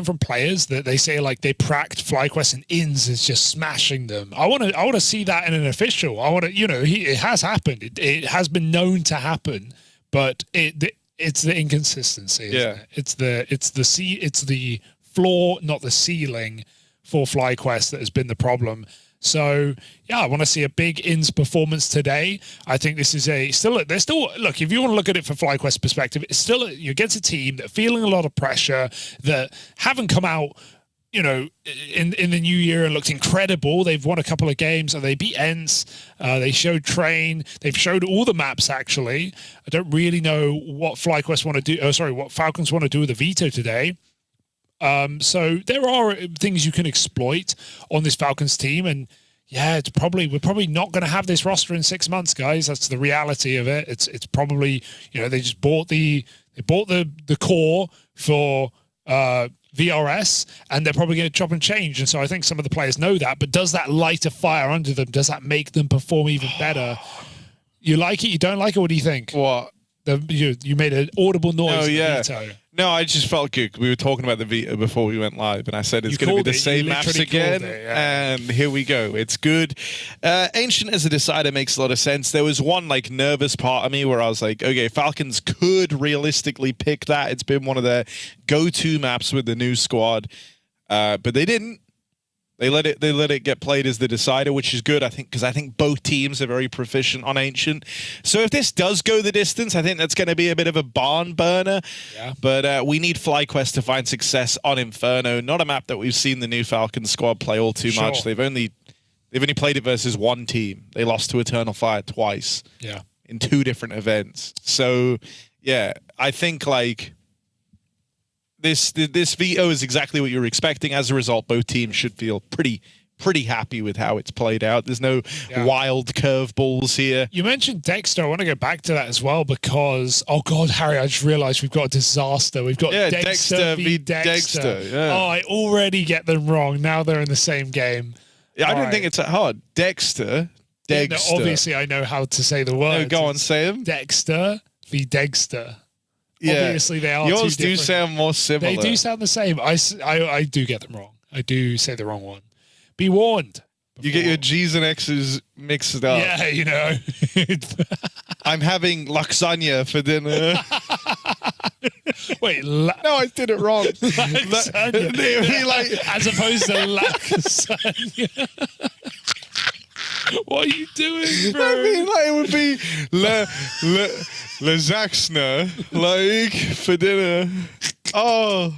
A: from players that they say like they pracked FlyQuest and Ins is just smashing them. I want to see that in an official. I want to, it has happened. It has been known to happen, but it's the inconsistency.
B: Yeah,
A: it's the floor, not the ceiling for FlyQuest that has been the problem. So yeah, I want to see a big Ins performance today. I think this is they're still look, if you want to look at it from FlyQuest perspective, it's still you're against a team that are feeling a lot of pressure, that haven't come out, in the new year and looked incredible. They've won a couple of games and they beat Ents. They showed Train. They've showed all the maps actually. I don't really know what FlyQuest want to do. What Falcons want to do with the veto today. So there are things you can exploit on this Falcons team, and yeah, we're probably not going to have this roster in 6 months, guys. That's the reality of it. It's probably, they just bought the core for VRS, and they're probably going to chop and change. And so I think some of the players know that, but does that light a fire under them? Does that make them perform even better? You like it? You don't like it? What do you think?
B: What?
A: You made an audible noise.
B: Oh, yeah.
A: Veto.
B: No, I just felt good. We were talking about the veto before we went live, and I said it's going to be the same maps again, and here we go. It's good. Ancient as a decider makes a lot of sense. There was one nervous part of me where I was like, okay, Falcons could realistically pick that. It's been one of their go-to maps with the new squad, but they didn't. They let it get played as the decider, which is good, I think, because I think both teams are very proficient on Ancient. So if this does go the distance, I think that's going to be a bit of a barn burner. Yeah. But we need FlyQuest to find success on Inferno, not a map that we've seen the new Falcons squad play all too much. They've only played it versus one team. They lost to Eternal Fire twice.
A: Yeah.
B: In 2 different events. So yeah, I think This veto is exactly what you're expecting. As a result, both teams should feel pretty pretty happy with how it's played out. There's no wild curveballs here.
A: You mentioned Dexter. I want to go back to that as well because, oh God, Harry, I just realized we've got a disaster. We've got Dexter v. Dexter.
B: Yeah.
A: Oh, I already get them wrong. Now they're in the same game.
B: Yeah, I don't think it's that hard. Dexter.
A: Yeah, no, obviously, I know how to say the word.
B: No, go on, say them.
A: Dexter v. Dexter.
B: Yeah.
A: Obviously, they are
B: Yours
A: two
B: do
A: different.
B: sound more similar.
A: They do sound the same. I do get them wrong. I do say the wrong one. Be warned.
B: You get your G's and X's mixed up.
A: Yeah, you know.
B: I'm having lasagna for dinner.
A: Wait,
B: no, I did it wrong.
A: Lasagna. As opposed to lasagna. What are you doing, bro?
B: I mean, like, it would be lasagna, like, for dinner. Oh.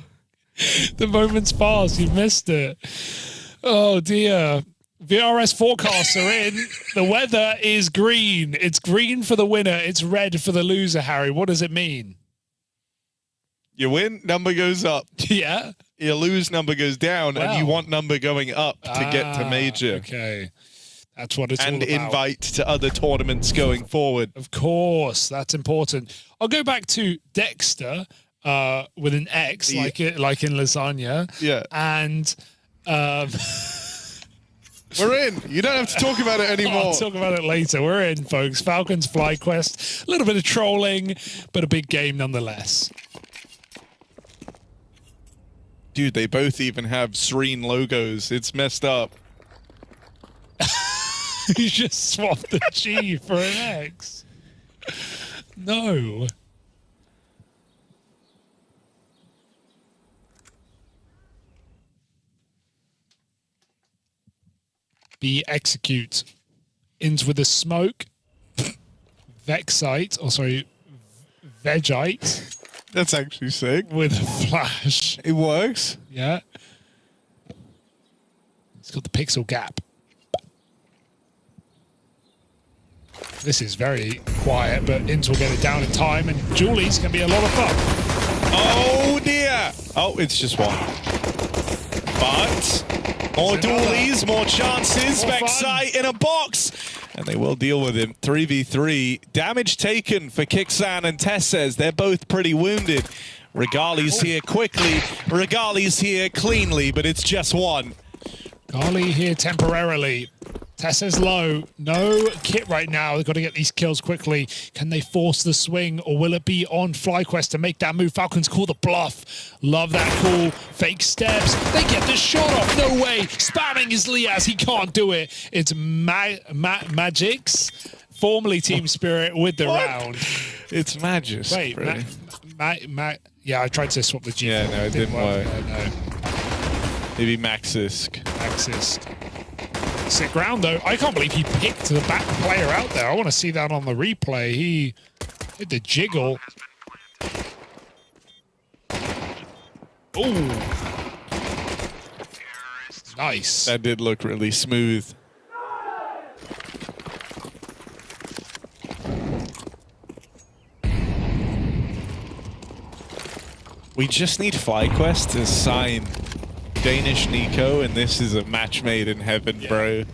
A: The moment's passed. You missed it. Oh, dear. VRS forecasts are in. The weather is green. It's green for the winner. It's red for the loser, Harry. What does it mean?
B: You win, number goes up.
A: Yeah.
B: You lose, number goes down, and you want number going up to get to major.
A: Okay. That's what it's all about.
B: And invite to other tournaments going forward.
A: Of course. That's important. I'll go back to Dexter with an X, like in lasagna.
B: Yeah.
A: And...
B: we're in. You don't have to talk about it anymore.
A: I'll talk about it later. We're in, folks. Falcons, FlyQuest. A little bit of trolling, but a big game nonetheless.
B: Dude, they both even have Serene logos. It's messed up.
A: You just swapped the G for an X. No. B execute. Ends with a smoke. Vexite. Oh, sorry. Vegite.
B: That's actually sick.
A: With a flash.
B: It works.
A: Yeah. It's got the pixel gap. This is very quiet, but Inns will get it down in time, and Julie's can be a lot of fun.
B: Oh, dear. Oh, it's just one. But more dualies, more chances. Vexite in a box. And they will deal with him. 3v3. Damage taken for Kixan and Tesses. They're both pretty wounded. Regali's here quickly. Regali's here cleanly, but it's just one.
A: Gali here temporarily. Tessa's low. No kit right now. They've got to get these kills quickly. Can they force the swing, or will it be on FlyQuest to make that move? Falcons call the bluff. Love that call. Fake steps. They get the shot off. No way. Spamming is Liaz. He can't do it. It's Magix, formerly Team Spirit, with the round.
B: It's Magis.
A: Wait, yeah, I tried to swap the G.
B: Yeah, no, it didn't work.
A: No.
B: Maybe Maxisk.
A: Sick round, though. I can't believe he picked the back player out there. I want to see that on the replay. He hit the jiggle. Oh. Nice.
B: That did look really smooth. We just need FlyQuest to sign Danish Nico, and this is a match made in heaven, bro.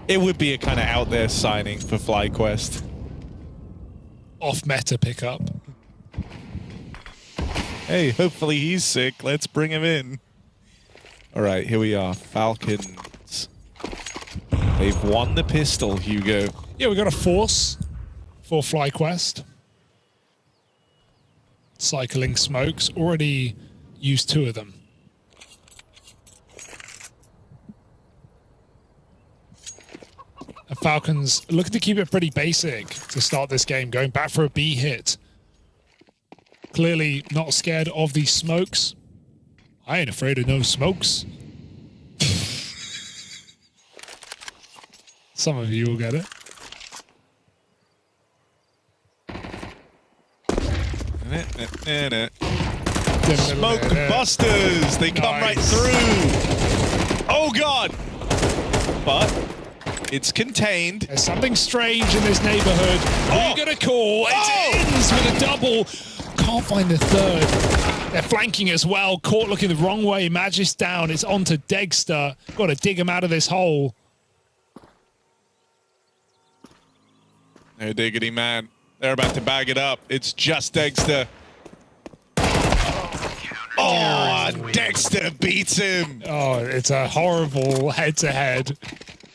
B: It would be a kind of out there signing for FlyQuest.
A: Off meta pickup.
B: Hey, hopefully he's sick. Let's bring him in. All right, here we are. Falcons. They've won the pistol, Hugo.
A: Yeah, we got a force for FlyQuest. Cycling smokes. Already used 2 of them. And Falcons looking to keep it pretty basic to start this game, going back for a B hit. Clearly not scared of these smokes. I ain't afraid of no smokes. Some of you will get it.
B: Smoke busters! They come right through! Oh god! But it's contained.
A: There's something strange in this neighborhood. Who are you gonna call? It ends with a double. can't find the third. They're flanking as well. Court looking the wrong way. Magis down. It's on to Degster. Got to dig him out of this hole.
B: No diggity, man. They're about to bag it up. It's just Degster. Oh, Dexter beats him.
A: Oh, it's a horrible head-to-head.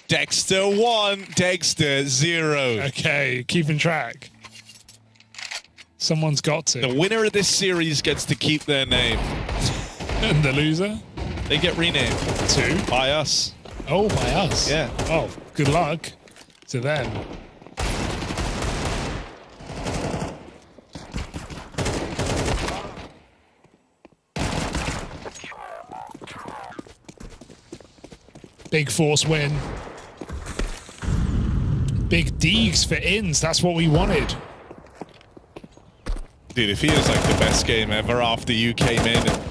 B: Dexter 1, Dexter 0.
A: Okay, keeping track. Someone's got to.
B: The winner of this series gets to keep their name.
A: And the loser?
B: They get renamed.
A: To?
B: By us.
A: Oh, by us?
B: Yeah.
A: Oh, good luck to them. Big force win. Big Deegs for ins. That's what we wanted.
B: Dude, it feels like the best game ever after you came in and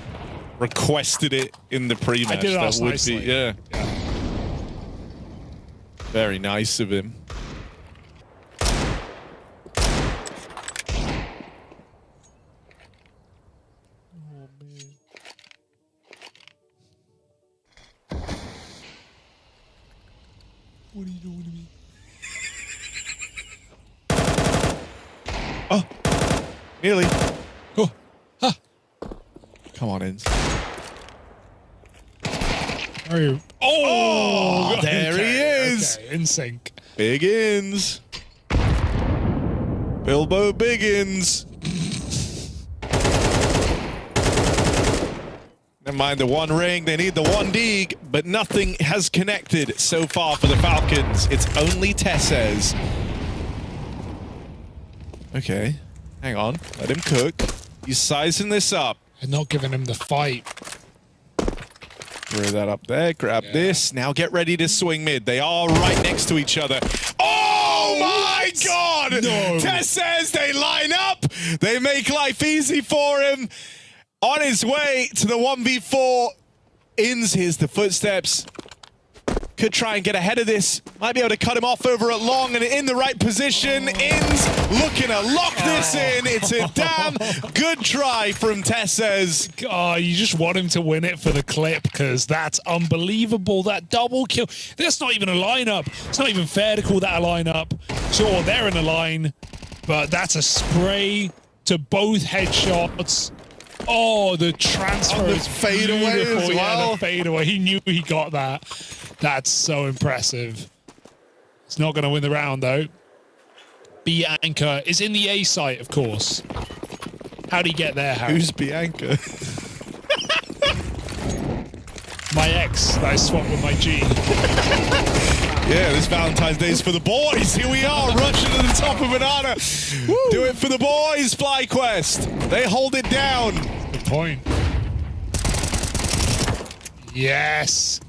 B: requested it in the pre-match.
A: I did it
B: that would
A: nicely.
B: be, yeah. Very nice of him.
A: What are you doing to me?
B: Oh, nearly.
A: Oh, ha.
B: Come on, Ins.
A: Are you? Oh,
B: there he is.
A: Okay, in sync.
B: Big Ins. Bilbo Biggins. Never mind the one ring, they need the one Deeg, but nothing has connected so far for the Falcons. It's only Tessez. Okay, hang on, let him cook. He's sizing this up.
A: And not giving him the fight.
B: Throw that up there, grab this. Now get ready to swing mid. They are right next to each other. Oh my God!
A: No.
B: Tessez, they line up. They make life easy for him. On his way to the 1v4. Ins, here's the footsteps. Could try and get ahead of this. Might be able to cut him off over at long and in the right position. Ins looking to lock this in. It's a damn good try from Tessez.
A: Oh, you just want him to win it for the clip because that's unbelievable. That double kill. That's not even a lineup. It's not even fair to call that a lineup. Sure, they're in a line, but that's a spray to both headshots. Oh, the transfer
B: the
A: is
B: fadeaway
A: beautiful.
B: as
A: Yeah,
B: well.
A: the fadeaway. He knew he got that. That's so impressive. It's not going to win the round, though. Bianca is in the A site, of course. How'd he get there, Harry?
B: Who's Bianca?
A: My ex that I swapped with my G.
B: Yeah, this Valentine's Day is for the boys. Here we are, rushing to the top of Banana. Do it for the boys, FlyQuest. They hold it down.
A: Good point. Yes.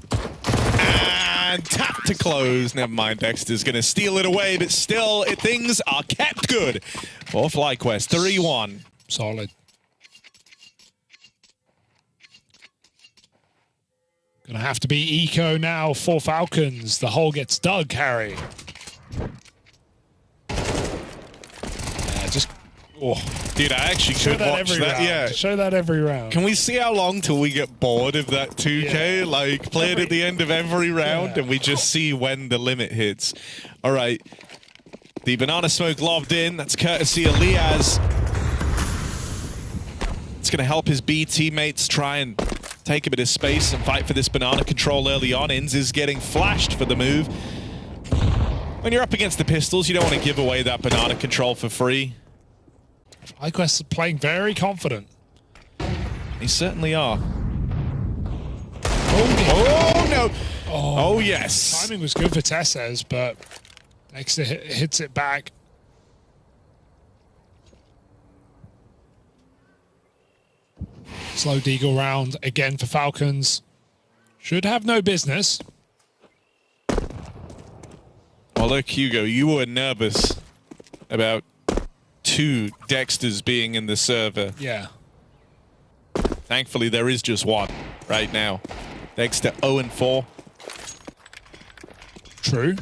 B: And tap to close. Never mind, Dexter's going to steal it away, but still, things are kept good for FlyQuest. 3-1.
A: Solid. Gonna have to be eco now for Falcons. The hole gets dug, Harry. Yeah, just... Oh.
B: Dude, I actually
A: Show
B: could
A: that
B: watch
A: every
B: that.
A: round.
B: Yeah.
A: Show that every round.
B: Can we see how long till we get bored of that 2K?
A: Yeah.
B: Like, play it at the end of every round,
A: Yeah.
B: and we just see when the limit hits. All right. The banana smoke lobbed in. That's courtesy of Liaz. It's going to help his B teammates try and take a bit of space and fight for this banana control early on. Ins is getting flashed for the move. When you're up against the pistols, you don't want to give away that banana control for free.
A: FlyQuest is playing very confident.
B: They certainly are.
A: Oh,
B: no. Oh, yes.
A: Timing was good for Tessez, but Dexter hits it back. Slow Deagle round again for Falcons. Should have no business.
B: Well, look, Hugo, you were nervous about 2 Dexters being in the server.
A: Yeah.
B: Thankfully, there is just one right now. Dexter 0-4.
A: True.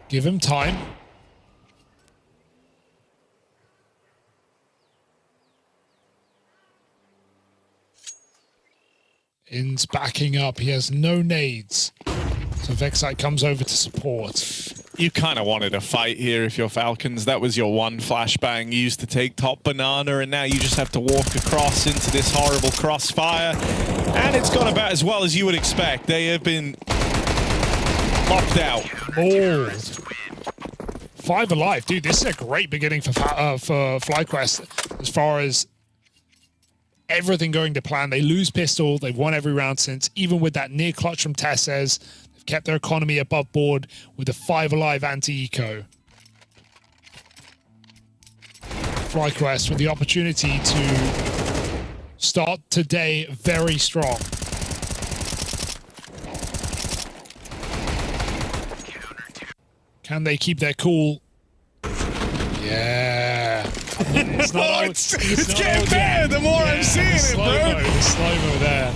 A: Give him time. In's backing up. He has no nades. So Vexite comes over to support.
B: You kind of wanted a fight here if you're Falcons. That was your one flashbang used to take top banana, and now you just have to walk across into this horrible crossfire. And it's gone about as well as you would expect. They have been locked out.
A: Mauled. 5 alive. Dude, this is a great beginning for FlyQuest as far as everything going to plan. They lose pistol. They've won every round since. Even with that near clutch from Tesses, they've kept their economy above board with a 5 alive anti-eco. FlyQuest with the opportunity to start today very strong. Can they keep their cool? Yeah. It's not
B: it's getting better the more I'm seeing it, bro.
A: The slow-mo there.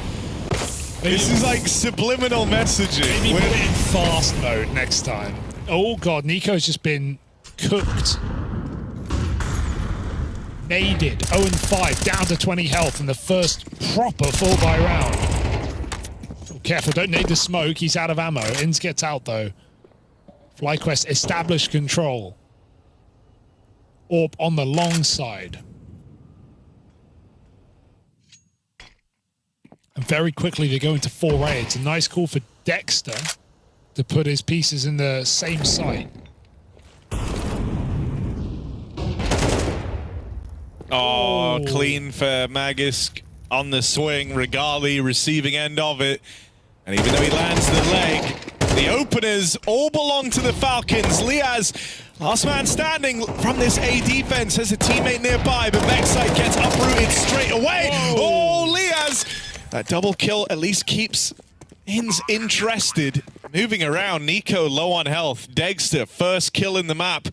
A: Maybe
B: this is like subliminal messaging.
A: Maybe put it in fast mode next time. Oh god, Nico's just been cooked. Naded. 0-5, down to 20 health in the first proper full buy round. Oh, careful, don't nade the smoke. He's out of ammo. Inns gets out though. FlyQuest established control. Orb on the long side. And very quickly they go into 4A. It's a nice call for Dexter to put his pieces in the same site.
B: Oh, clean for Magisk on the swing. Regali receiving end of it. And even though he lands the leg, the openers all belong to the Falcons. Liaz, last man standing from this A defense, has a teammate nearby, but Vexite gets uprooted straight away. Whoa. Oh, Liaz! That double kill at least keeps Inns interested. Moving around, Nico low on health. Dexter, first kill in the map.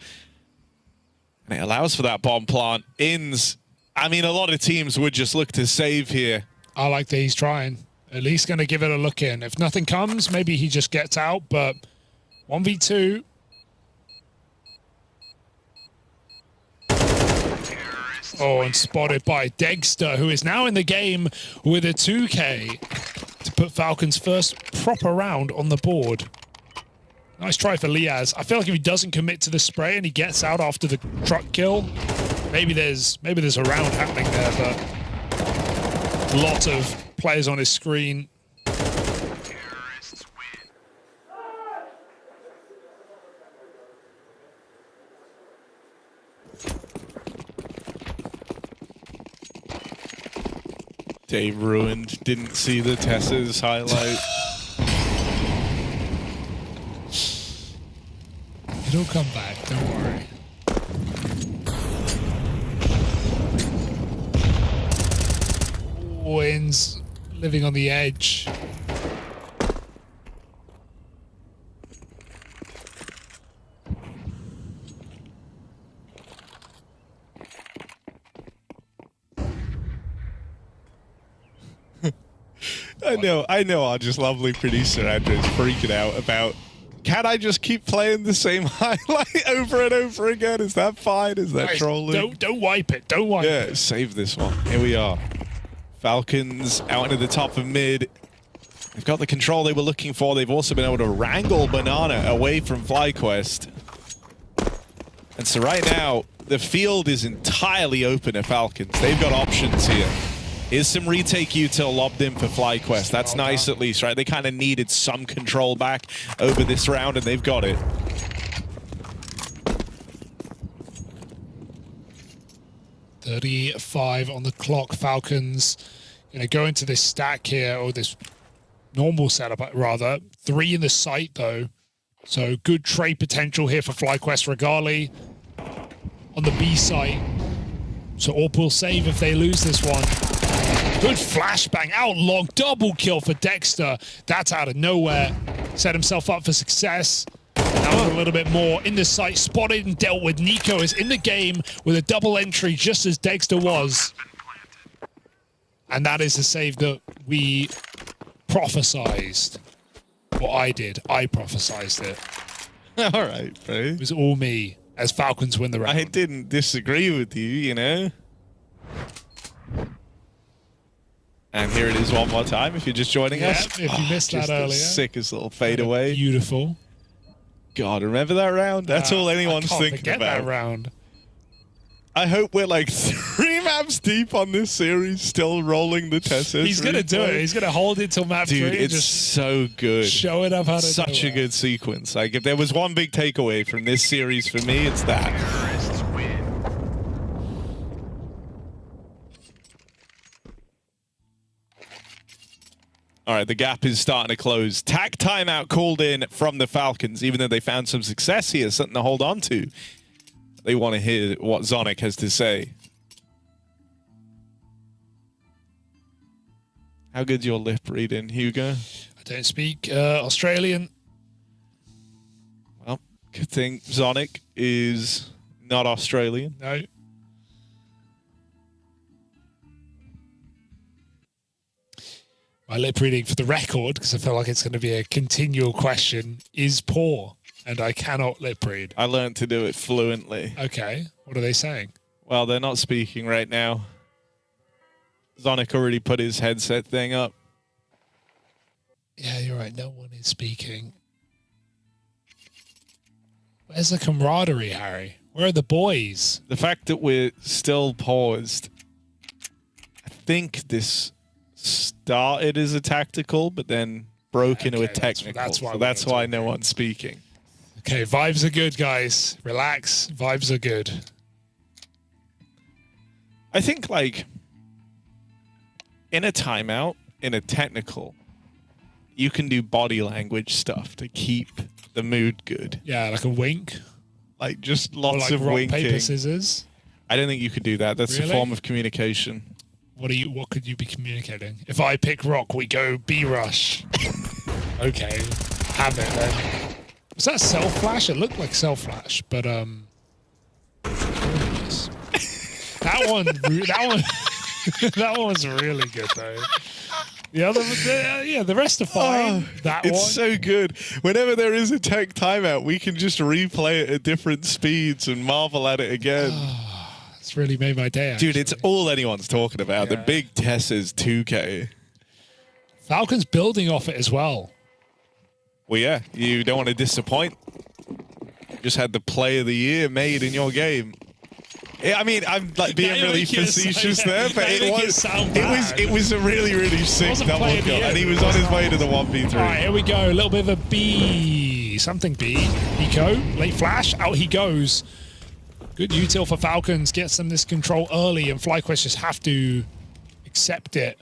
B: And it allows for that bomb plant. Inns, I mean, a lot of teams would just look to save here.
A: I like that he's trying. At least going to give it a look in. If nothing comes, maybe he just gets out, but 1v2. Oh, and spotted by Dexter, who is now in the game with a 2K to put Falcons' first proper round on the board. Nice try for Liaz. I feel like if he doesn't commit to the spray and he gets out after the truck kill, maybe there's a round happening there, but a lot of players on his screen.
B: Dave ruined, didn't see the Tessa's highlight.
A: It'll come back, don't worry. Wins living on the edge.
B: I know our just lovely producer Andrew's freaking out about, can I just keep playing the same highlight over and over again? Is that fine? Is that trolling?
A: Don't wipe it. Don't wipe it.
B: Yeah, save this one. Here we are. Falcons out into the top of mid. They've got the control they were looking for. They've also been able to wrangle Banana away from FlyQuest. And so right now, the field is entirely open to Falcons. They've got options here. Here's some retake util lobbed in for FlyQuest. That's nice at least, right? They kind of needed some control back over this round, and they've got it.
A: .35 on the clock. Falcons go into this stack here, or this normal setup rather. 3 in the site though, so good trade potential here for FlyQuest. Regali on the B site, so AWP will save if they lose this one. Good flashbang out long, double kill for Dexter. That's out of nowhere. Set himself up for success. Now a little bit more in the site, spotted and dealt with. Nico is in the game with a double entry just as Dexter was. And that is the save that we prophesized. Well, I did. I prophesized it.
B: All right, bro.
A: It was all me as Falcons win the round.
B: I didn't disagree with you, you know. And here it is one more time if you're just joining us.
A: If you missed that
B: just the
A: earlier.
B: sickest little fadeaway.
A: Beautiful.
B: God, remember that round? That's all anyone's
A: I can't
B: thinking
A: forget
B: about.
A: that round.
B: I hope we're like 3 maps deep on this series, still rolling the test.
A: He's going to do it. He's going to hold it till map 3.
B: Dude, it's
A: just
B: so good.
A: show it up how to
B: Such
A: do
B: a
A: it.
B: good sequence. Like, if there was one big takeaway from this series for me, it's that. All right, the gap is starting to close. Tack timeout called in from the Falcons, even though they found some success here, something to hold on to. They want to hear what Zonic has to say. How good's your lip reading, Hugo?
A: I don't speak Australian.
B: Well, good thing Zonic is not Australian.
A: No. My lip reading, for the record, because I feel like it's going to be a continual question, is poor, and I cannot lip read.
B: I learned to do it fluently.
A: Okay, what are they saying?
B: Well, they're not speaking right now. Zonic already put his headset thing up.
A: Yeah, you're right. No one is speaking. Where's the camaraderie, Harry? Where are the boys?
B: The fact that we're still paused, I think this started as a tactical, but then broke into a technical. That's why no one's speaking.
A: Okay, vibes are good, guys. Relax. Vibes are good.
B: I think, like, in a timeout, in a technical, you can do body language stuff to keep the mood good.
A: Yeah, like a wink.
B: Like, just
A: Or
B: lots
A: like
B: of
A: rock,
B: winking.
A: paper, scissors.
B: I don't think you could do that. That's
A: Really?
B: a form of communication.
A: What could you be communicating? If I pick rock, we go B rush. Okay, have it then. Was that self flash? It looked like self flash, but that one, that one was really good though. The other, the rest are fine. That
B: It's
A: one,
B: so good. Whenever there is a tech timeout, we can just replay it at different speeds and marvel at it again.
A: it's really made my day.
B: Dude,
A: Actually.
B: it's all anyone's talking about. The
A: Yeah.
B: big test is 2K.
A: Falcons building off it as well.
B: Well, yeah, you don't want to disappoint. Just had the play of the year made in your game. Yeah, I mean, I'm like being
A: Now
B: really
A: you're making it
B: facetious
A: sound-
B: there, but
A: now you're making it sound bad.
B: it was a really, really sick
A: wasn't
B: double
A: play of the
B: kill,
A: year,
B: and he
A: but
B: was
A: it
B: on
A: was
B: his
A: not.
B: way to the 1v3.
A: All right, here we go. A little bit of a B, something B. Eco, late flash, out he goes. Good util for Falcons, gets them this control early, and FlyQuest just have to accept it.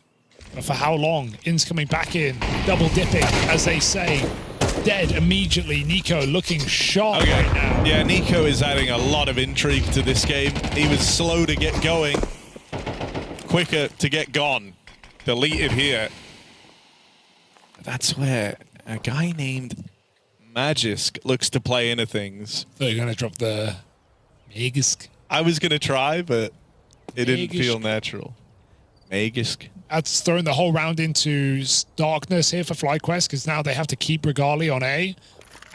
A: But for how long? In's coming back in, double dipping, as they say. Dead immediately. Nico looking sharp right now.
B: Yeah, Nico is adding a lot of intrigue to this game. He was slow to get going, quicker to get gone. Deleted here. That's where a guy named Magisk looks to play into things.
A: So you're going to drop the Magisk.
B: I was going to try, but it didn't
A: Magisk.
B: feel natural. Magisk.
A: That's throwing the whole round into darkness here for FlyQuest, because now they have to keep Regali on A,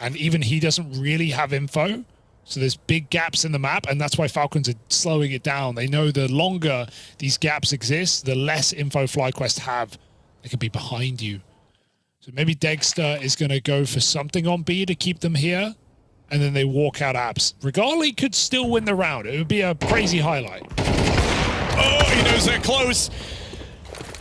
A: and even he doesn't really have info. So there's big gaps in the map, and that's why Falcons are slowing it down. They know the longer these gaps exist, the less info FlyQuest have. They could be behind you. So maybe Dexter is going to go for something on B to keep them here, and then they walk out apps. Regali could still win the round. It would be a crazy highlight.
B: Oh, he knows they're close.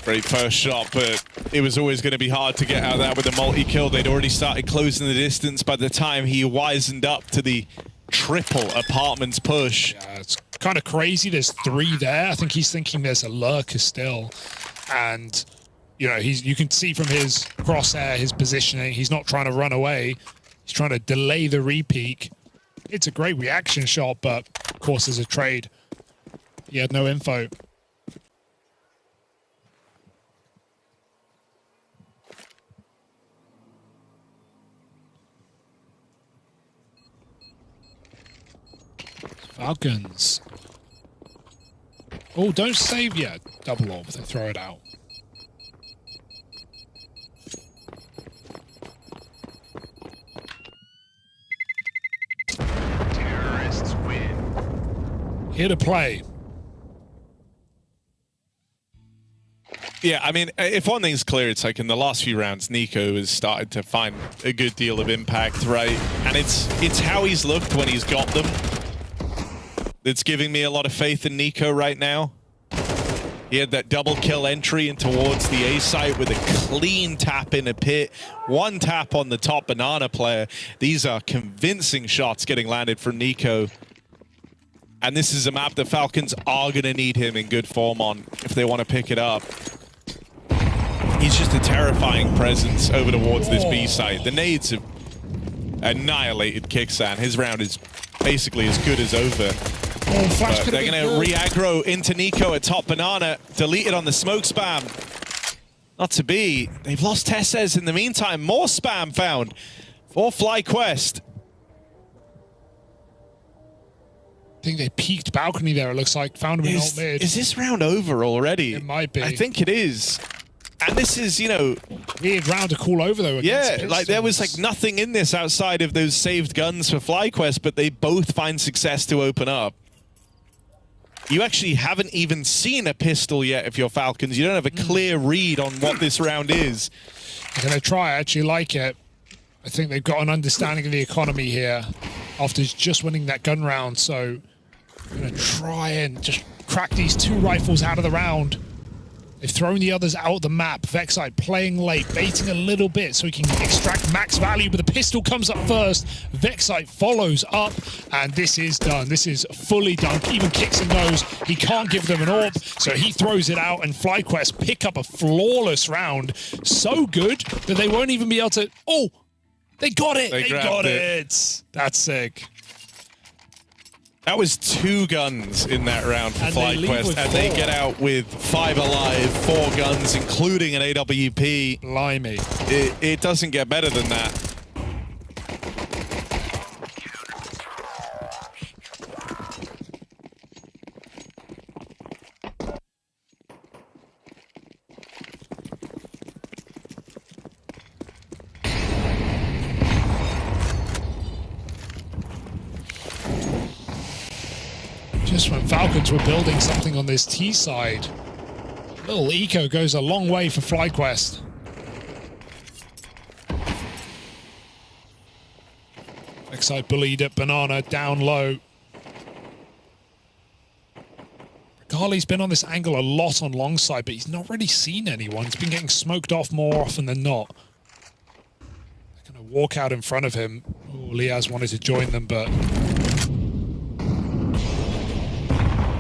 B: Great first shot, but it was always going to be hard to get out of that with a multi-kill. They'd already started closing the distance by the time he wisened up to the triple apartments push.
A: Yeah, it's kind of crazy. There's 3 there. I think he's thinking there's a lurker still. And, you know, you can see from his crosshair, his positioning, he's not trying to run away. He's trying to delay the repeak. It's a great reaction shot, but of course there's a trade. He had no info. Falcons. Oh, don't save yet. Double orb. They throw it out.
F: Terrorists win.
A: Here to play.
B: Yeah, I mean, if one thing's clear, it's like in the last few rounds, Nico has started to find a good deal of impact, right? And it's how he's looked when he's got them that's giving me a lot of faith in Nico right now. He had that double kill entry in towards the A site with a clean tap in a pit, one tap on the top banana player. These are convincing shots getting landed from Nico. And this is a map that Falcons are going to need him in good form on if they want to pick it up. He's just a terrifying presence over towards this B site. The nades have annihilated Kicksan. His round is basically as good as over. But they're going to re-aggro into Nico at top banana, delete it on the smoke spam. Not to be. They've lost Tesses in the meantime. More spam found for FlyQuest.
A: I think they peaked balcony there, it looks like. Found him in alt mid.
B: Is this round over already?
A: It might be.
B: I think it is. And this is, you know...
A: Weird round to call over, though.
B: Yeah, like there was like nothing in this outside of those saved guns for FlyQuest, but they both find success to open up. You actually haven't even seen a pistol yet if you're Falcons. You don't have a clear read on what this round is.
A: They're going to try. I actually like it. I think they've got an understanding of the economy here after just winning that gun round. So I'm going to try and just crack these two rifles out of the round. They've thrown the others out the map. Vexite playing late, baiting a little bit so he can extract max value, but the pistol comes up first. Vexite follows up, and this is done. This is fully done. Even Kixon knows he can't give them an AWP, so he throws it out, and FlyQuest pick up a flawless round. So good that they won't even be able to... Oh! They got it! They got it! That's sick.
B: That was 2 guns in that round for FlyQuest, and they get out with 5 alive, 4 guns, including an AWP.
A: Blimey.
B: It doesn't get better than that.
A: Just when Falcons were building something on this T side, little eco goes a long way for FlyQuest. Excite bullied at banana, down low. Regali's been on this angle a lot on long side, but he's not really seen anyone. He's been getting smoked off more often than not. They're going to walk out in front of him. Ooh, Liaz wanted to join them, but...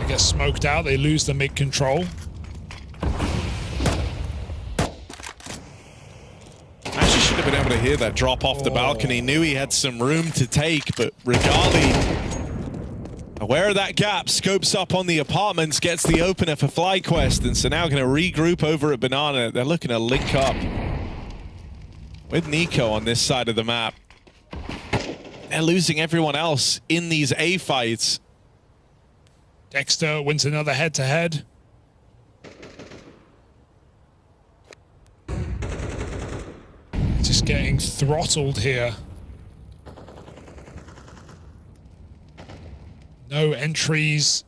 A: get smoked out, they lose the mid control.
B: Actually should have been able to hear that drop off the balcony. Knew he had some room to take, but Regali, aware of that gap, scopes up on the apartments, gets the opener for FlyQuest, and so now going to regroup over at Banana. They're looking to link up with Nico on this side of the map. They're losing everyone else in these A fights.
A: Dexter wins another head-to-head. Just getting throttled here. No entries.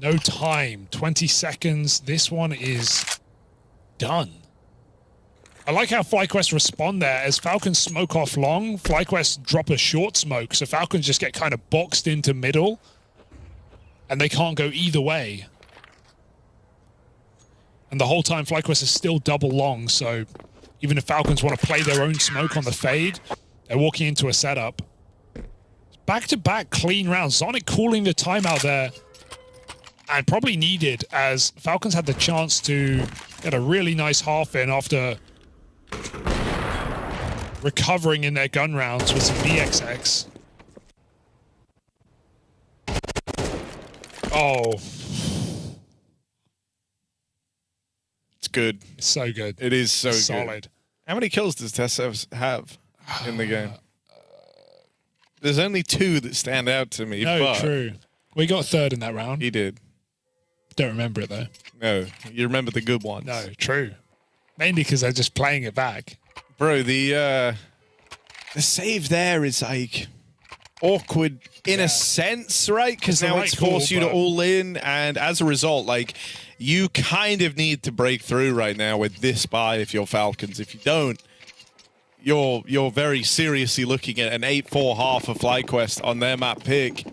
A: No time. 20 seconds. This one is done. I like how FlyQuest respond there. As Falcons smoke off long, FlyQuest drop a short smoke, so Falcons just get kind of boxed into middle. And they can't go either way. And the whole time, FlyQuest is still double long, so even if Falcons want to play their own smoke on the fade, they're walking into a setup. Back-to-back clean rounds. Sonic calling the timeout there. And probably needed, as Falcons had the chance to get a really nice half in after recovering in their gun rounds with some BXX. Oh.
B: It's good.
A: It's so good.
B: It is so
A: solid.
B: Good. How many kills does Tess have in the game? There's only 2 that stand out to me.
A: No,
B: but
A: true. We got 3rd in that round.
B: He did.
A: Don't remember it, though.
B: No, you remember the good ones.
A: No, true. Mainly because they're just playing it back.
B: Bro, the save there is like awkward in a sense, right? Because now it's forced you to all in, and as a result, like, You kind of need to break through right now with this buy if you're Falcons. If you don't, you're very seriously looking at an 8-4 half of FlyQuest on their map pick.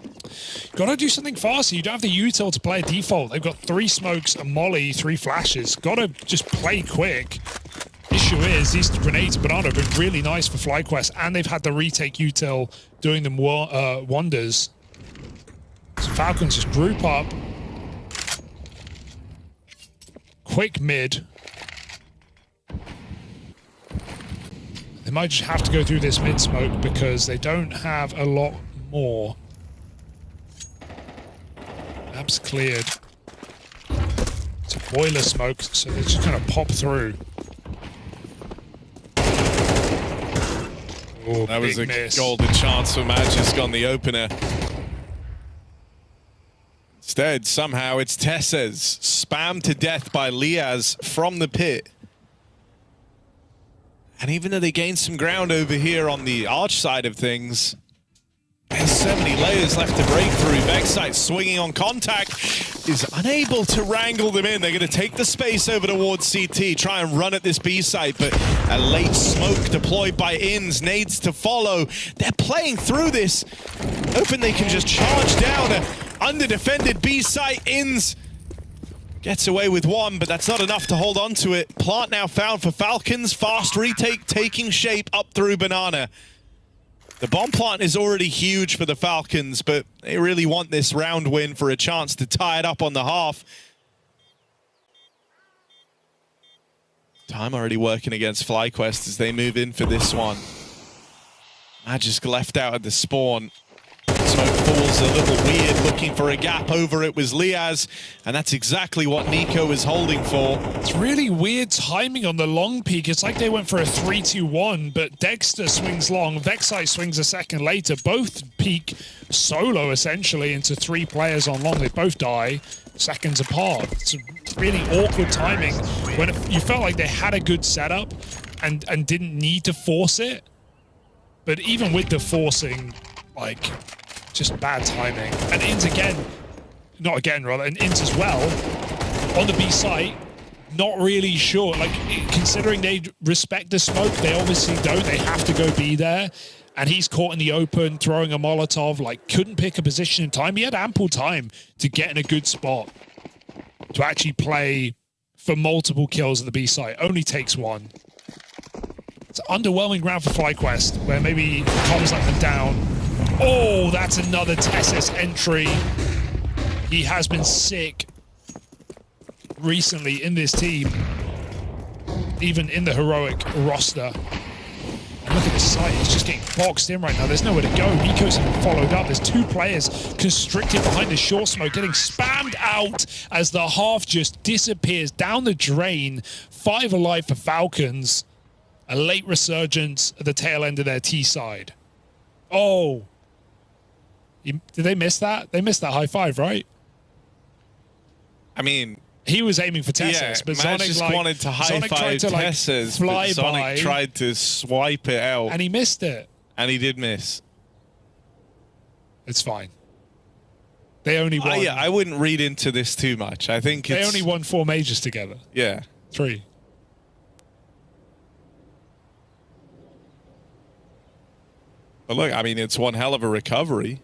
A: Gotta do something faster. You don't have the util to play a default. They've got 3 smokes, a molly, 3 flashes. Gotta just play quick. Issue is, these grenades and banana have been really nice for FlyQuest, and they've had the retake util doing them wonders. So Falcons just group up. Quick mid. They might just have to go through this mid smoke because they don't have a lot more. Map's cleared. It's a boiler smoke, so they're just gonna pop through. Oh,
B: that was a
A: miss.
B: golden chance for Magisk on the opener. Instead, somehow it's Tessez, spammed to death by Liaz from the pit. And even though they gained some ground over here on the arch side of things, there's so many layers left to break through. Vexite swinging on contact is unable to wrangle them in. They're going to take the space over towards CT, try and run at this B site, but a late smoke deployed by Inns, nades to follow. They're playing through this, hoping they can just charge down a under-defended B site. Inns gets away with one, but that's not enough to hold on to it. Plant now found for Falcons. Fast retake taking shape up through Banana. The bomb plant is already huge for the Falcons, but they really want this round win for a chance to tie it up on the half. Time already working against FlyQuest as they move in for this one. Magisk left out at the spawn. Smoke falls a little weird, looking for a gap over it was Liaz, and that's exactly what Nico is holding for.
A: It's really weird timing on the long peak. It's like they went for a 3-2-1, but Dexter swings long, Vexite swings a second later. Both peak solo, essentially, into 3 players on long. They both die seconds apart. It's really awkward timing when you felt like they had a good setup and didn't need to force it. But even with the forcing, like, just bad timing. And Int again, not again rather, and Int as well, on the B site, not really sure. Like, considering they respect the smoke, they obviously don't. They have to go B there. And he's caught in the open, throwing a Molotov, like, couldn't pick a position in time. He had ample time to get in a good spot to actually play for multiple kills at the B site. Only takes 1. It's an underwhelming round for FlyQuest, where maybe comms let them down. Oh, that's another Tessus entry. He has been sick recently in this team, even in the heroic roster. And look at this site, it's just getting boxed in right now. There's nowhere to go. Nico's even followed up. There's 2 players constricted behind the short smoke, getting spammed out as the half just disappears down the drain. 5 alive for Falcons. A late resurgence at the tail end of their T side. Oh. Did they miss that? They missed that high 5, right?
B: I mean,
A: he was aiming for Tessus,
B: yeah,
A: but
B: Sonic
A: just
B: wanted to high five Tessus, but Sonic tried to swipe it out.
A: And he missed it.
B: And he did miss.
A: It's fine. They only won.
B: Yeah, I wouldn't read into this too much. I think
A: they only won 4 majors together.
B: Yeah.
A: 3.
B: But look, I mean, it's one hell of a recovery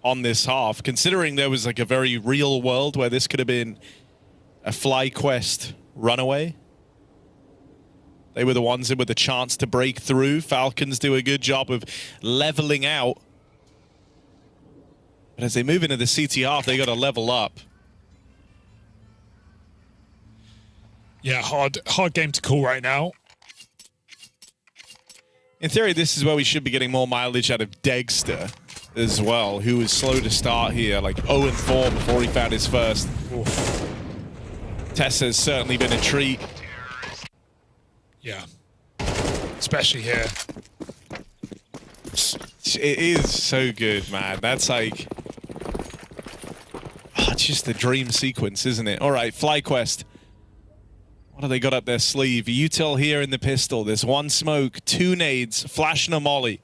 B: on this half, considering there was like a very real world where this could have been a FlyQuest runaway. They were the ones that with the chance to break through. Falcons do a good job of leveling out. But as they move into the CT half, they got to level up.
A: Yeah, hard game to call right now.
B: In theory, this is where we should be getting more mileage out of Dexter as well, who was slow to start here, like 0-4 before he found his first. Oof. Tess has certainly been a treat.
A: Yeah, especially here.
B: It is so good, man. That's like, it's just the dream sequence, isn't it? All right, FlyQuest. What have they got up their sleeve? Util here in the pistol. There's 1 smoke, 2 nades, flash and a molly.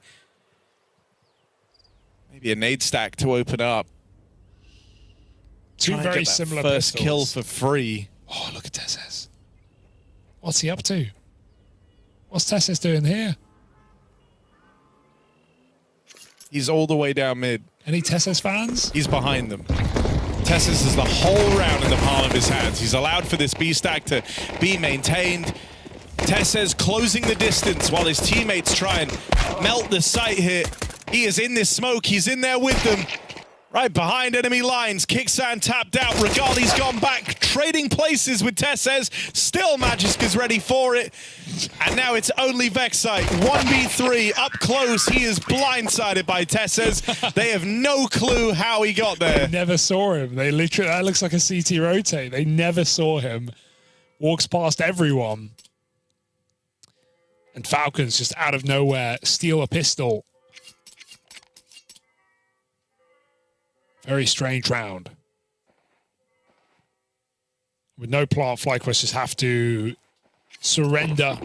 B: Maybe a nade stack to open up.
A: 2 very similar
B: first
A: pistols.
B: kill for free.
A: Oh, look at Tesses. What's he up to? What's Tesses doing here?
B: He's all the way down mid.
A: Any Tesses fans?
B: He's behind them. Tesses is the whole round in the palm of his hands. He's allowed for this B stack to be maintained. Tesses closing the distance while his teammates try and melt the site here. He is in this smoke. He's in there with them. Right behind enemy lines. Kicksand tapped out. Regali's gone back. Trading places with Tesses. Still Magiska's ready for it. And now it's only Vexite. 1v3 up close. He is blindsided by Tesses. They have no clue how he got there.
A: They never saw him. They literally, that looks like a CT rotate. They never saw him. Walks past everyone. And Falcons just out of nowhere steal a pistol. Very strange round. With no plant, FlyQuest just have to surrender.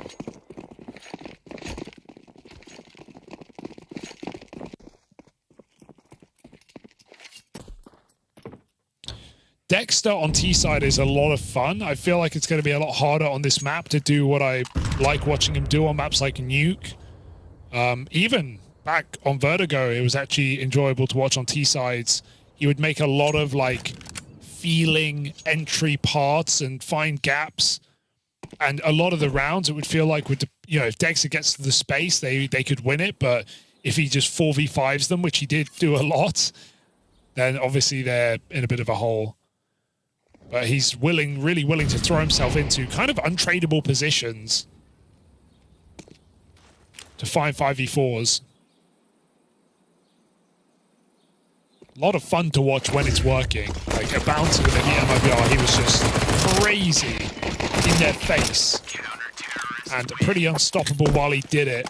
A: Dexter on T side is a lot of fun. I feel like it's going to be a lot harder on this map to do what I like watching him do on maps like Nuke. Even back on Vertigo, it was actually enjoyable to watch on T sides. He would make a lot of like feeling entry parts and find gaps. And a lot of the rounds, it would feel like with the, you know, if Dexter gets to the space, they could win it. But if he just 4v5s them, which he did do a lot, then obviously they're in a bit of a hole. But he's really willing to throw himself into kind of untradeable positions to find 5v4s. A lot of fun to watch when it's working. Like a bounty with the MIBR, he was just crazy in their face. And pretty unstoppable while he did it.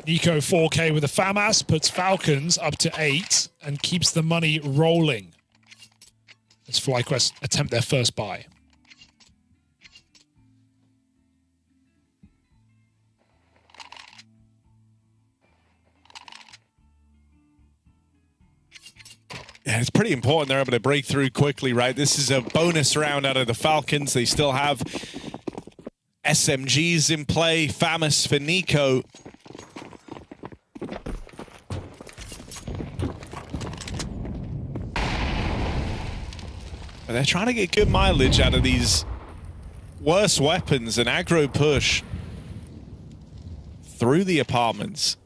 A: Nico 4K with a FAMAS puts Falcons up to 8 and keeps the money rolling as FlyQuest attempt their first buy.
B: Yeah, it's pretty important they're able to break through quickly, right? This is a bonus round out of the Falcons. They still have SMGs in play. FAMAS for Nico. But they're trying to get good mileage out of these worse weapons. An aggro push through the apartments.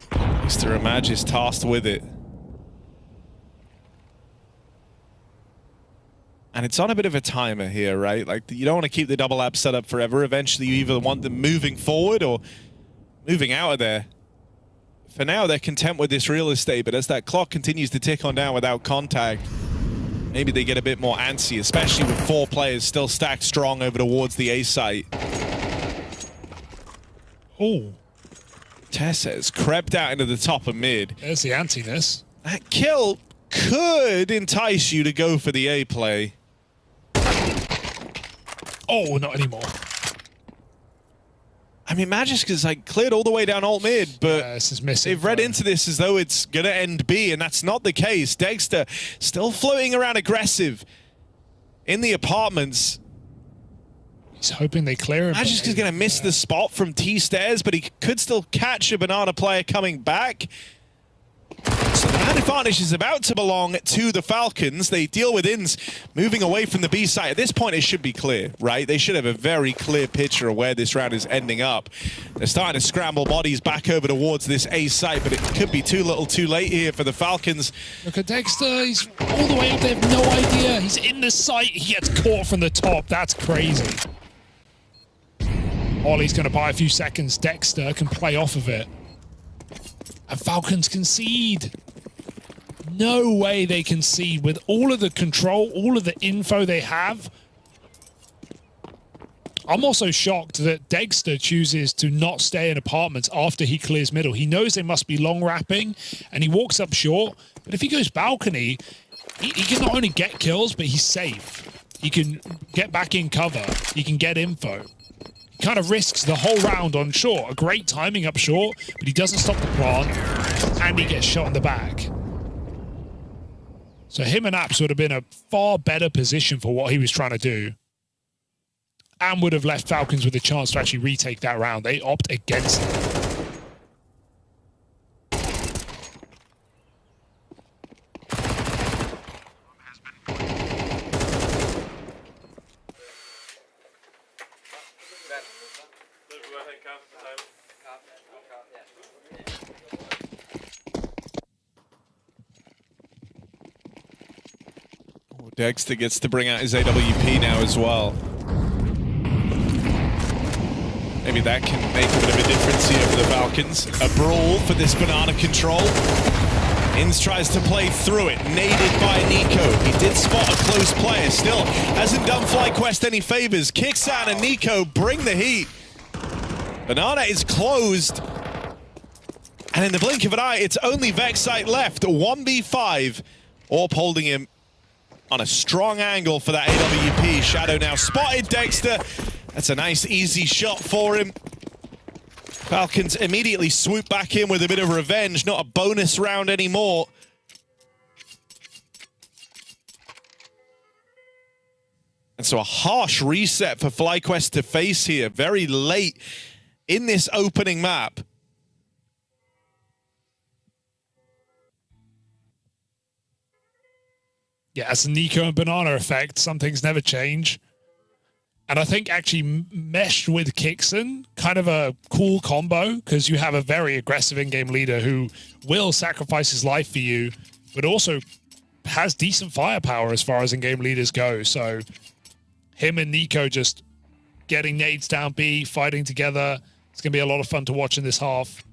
B: Mr. Image is tasked with it. And it's on a bit of a timer here, right? Like, you don't want to keep the double app set up forever. Eventually, you either want them moving forward or moving out of there. For now, they're content with this real estate, but as that clock continues to tick on down without contact, maybe they get a bit more antsy, especially with 4 players still stacked strong over towards the A site.
A: Oh.
B: Tesses crept out into the top of mid.
A: There's the antiness.
B: That kill could entice you to go for the A play.
A: Oh, not anymore.
B: I mean, Magiska's like cleared all the way down alt mid, but
A: this is missing.
B: They've read into this as though it's gonna end B, and that's not the case. Dexter still floating around aggressive in the apartments.
A: He's hoping they clear him.
B: Magiska's gonna miss the spot from T stairs, but he could still catch a banana player coming back. So the man advantage is about to belong to the Falcons. They deal with ins moving away from the B site. At this point, it should be clear, right? They should have a very clear picture of where this round is ending up. They're starting to scramble bodies back over towards this A site, but it could be too little too late here for the Falcons.
A: Look at Dexter. He's all the way up. They have no idea. He's in the site. He gets caught from the top. That's crazy. Ollie's going to buy a few seconds. Dexter can play off of it. And Falcons concede. No way they concede with all of the control, all of the info they have. I'm also shocked that Dexter chooses to not stay in apartments after he clears middle. He knows they must be long wrapping, and he walks up short. But if he goes balcony, he can not only get kills, but he's safe. He can get back in cover. He can get info. Kind of risks the whole round on short. A great timing up short, but he doesn't stop the plant, and he gets shot in the back. So him and Apps would have been a far better position for what he was trying to do. And would have left Falcons with a chance to actually retake that round. They opt against it.
B: Dexter gets to bring out his AWP now as well. Maybe that can make a bit of a difference here for the Falcons. A brawl for this banana control. Inns tries to play through it, naded by Nico. He did spot a close player, still hasn't done FlyQuest any favors. Kixan and Nico bring the heat. Banana is closed. And in the blink of an eye, it's only Vexite left. 1v5. Orp holding him on a strong angle for that AWP. Shadow now spotted Dexter. That's a nice, easy shot for him. Falcons immediately swoop back in with a bit of revenge. Not a bonus round anymore. And so a harsh reset for FlyQuest to face here very late in this opening map.
A: Yeah, it's a Nico and Banana effect. Some things never change. And I think actually meshed with Kixan, kind of a cool combo, because you have a very aggressive in-game leader who will sacrifice his life for you, but also has decent firepower as far as in-game leaders go. So him and Nico just getting nades down B, fighting together. It's going to be a lot of fun to watch in this half.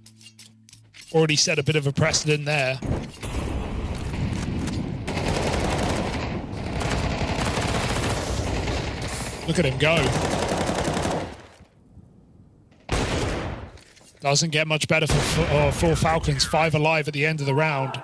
A: Already set a bit of a precedent there. Look at him go. Doesn't get much better for Falcons. 5 alive at the end of the round.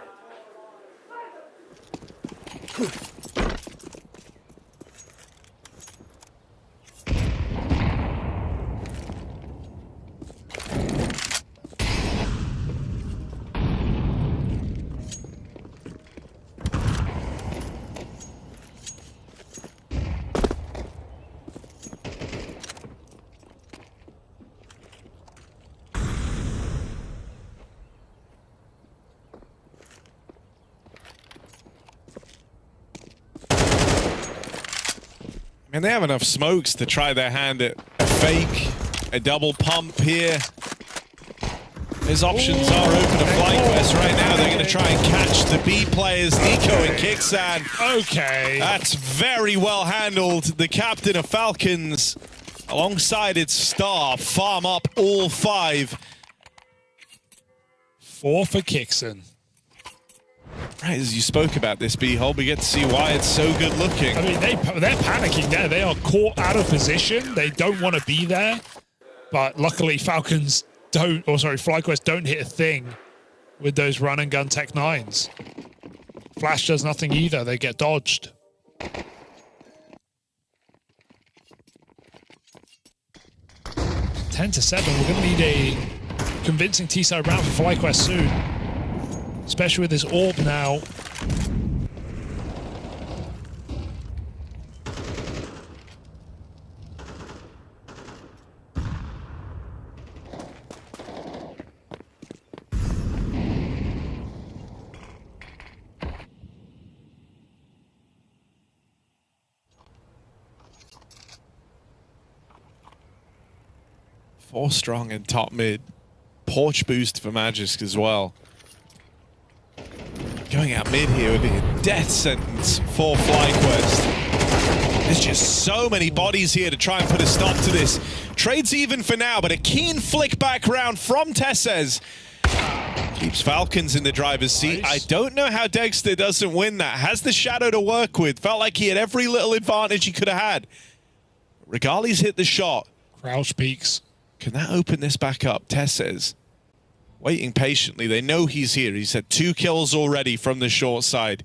B: And they have enough smokes to try their hand at a fake, a double pump here. His options are open to FlyQuest right now. They're going to try and catch the B players, Nico and Kixan.
A: Okay.
B: That's very well handled. The captain of Falcons, alongside its star, farm up all 5.
A: 4 for Kixan.
B: Right, as you spoke about this, B-Hole, we get to see why it's so good looking.
A: I mean, they're panicking there. They are caught out of position. They don't want to be there. But luckily, Falcons don't, or sorry, FlyQuest don't hit a thing with those run and gun Tech 9s. Flash does nothing either. They get dodged. Ten to 7. We're going to need a convincing T-side round for FlyQuest soon. Especially with this orb now.
B: Four strong in top mid. Porch boost for Magisk as well. Going out mid here would be a death sentence for FlyQuest. There's just so many bodies here to try and put a stop to this. Trade's even for now, but a keen flick back round from Tessez keeps Falcons in the driver's seat. Nice. I don't know how Dexter doesn't win that. Has the shadow to work with. Felt like he had every little advantage he could have had. Regali's hit the shot.
A: Crouch peaks.
B: Can that open this back up? Tessez waiting patiently. They know he's here. He's had 2 kills already from the short side.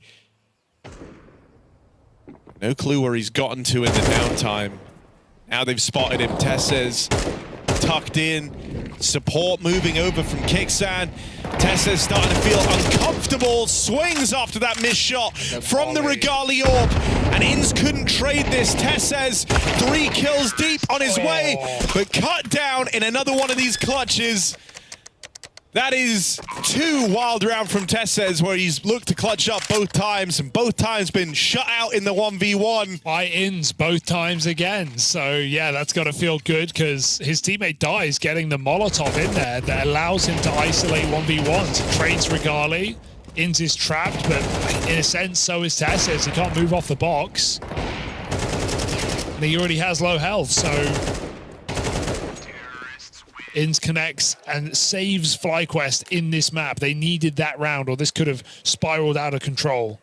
B: No clue where he's gotten to in the downtime. Now they've spotted him. Tessez tucked in. Support moving over from Kicksan. Tessa's starting to feel uncomfortable. Swings after that missed shot from the Regali Orb. And Inns couldn't trade this. Tessa's 3 kills deep on his way, but cut down in another one of these clutches. That is 2 wild round from Tessez, where he's looked to clutch up both times, and both times been shut out in the 1v1.
A: By Inns both times again. So yeah, that's got to feel good, because his teammate dies getting the Molotov in there that allows him to isolate 1v1s. Trades Regali. Inns is trapped, but in a sense, so is Tessez. He can't move off the box. And he already has low health, so Inns connects and saves FlyQuest in this map. They needed that round, or this could have spiraled out of control.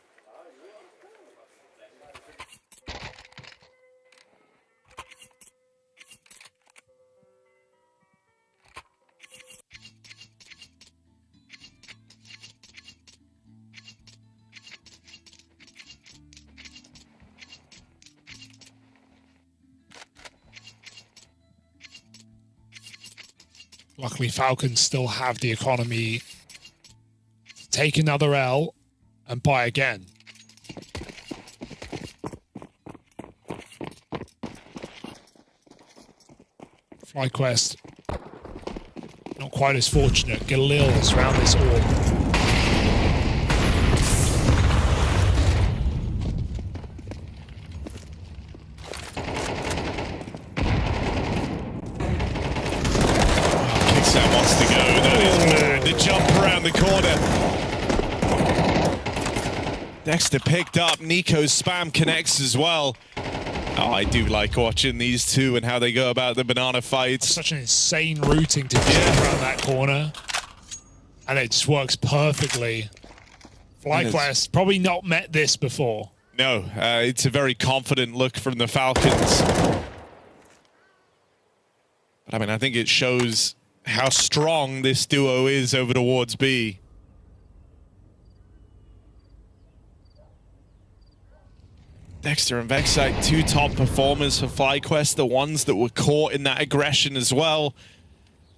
A: Luckily, Falcons still have the economy to take another L and buy again. FlyQuest, not quite as fortunate. Galil is around this orb.
B: Jump around the corner. Dexter picked up. Nico's spam connects as well. Oh, I do like watching these two and how they go about the banana fights.
A: Such an insane routing to jump around that corner. And it just works perfectly. FlyQuest probably not met this before.
B: No, it's a very confident look from the Falcons. But I mean, I think it shows how strong this duo is over towards B. Dexter and Vexite, 2 top performers for FlyQuest, the ones that were caught in that aggression as well.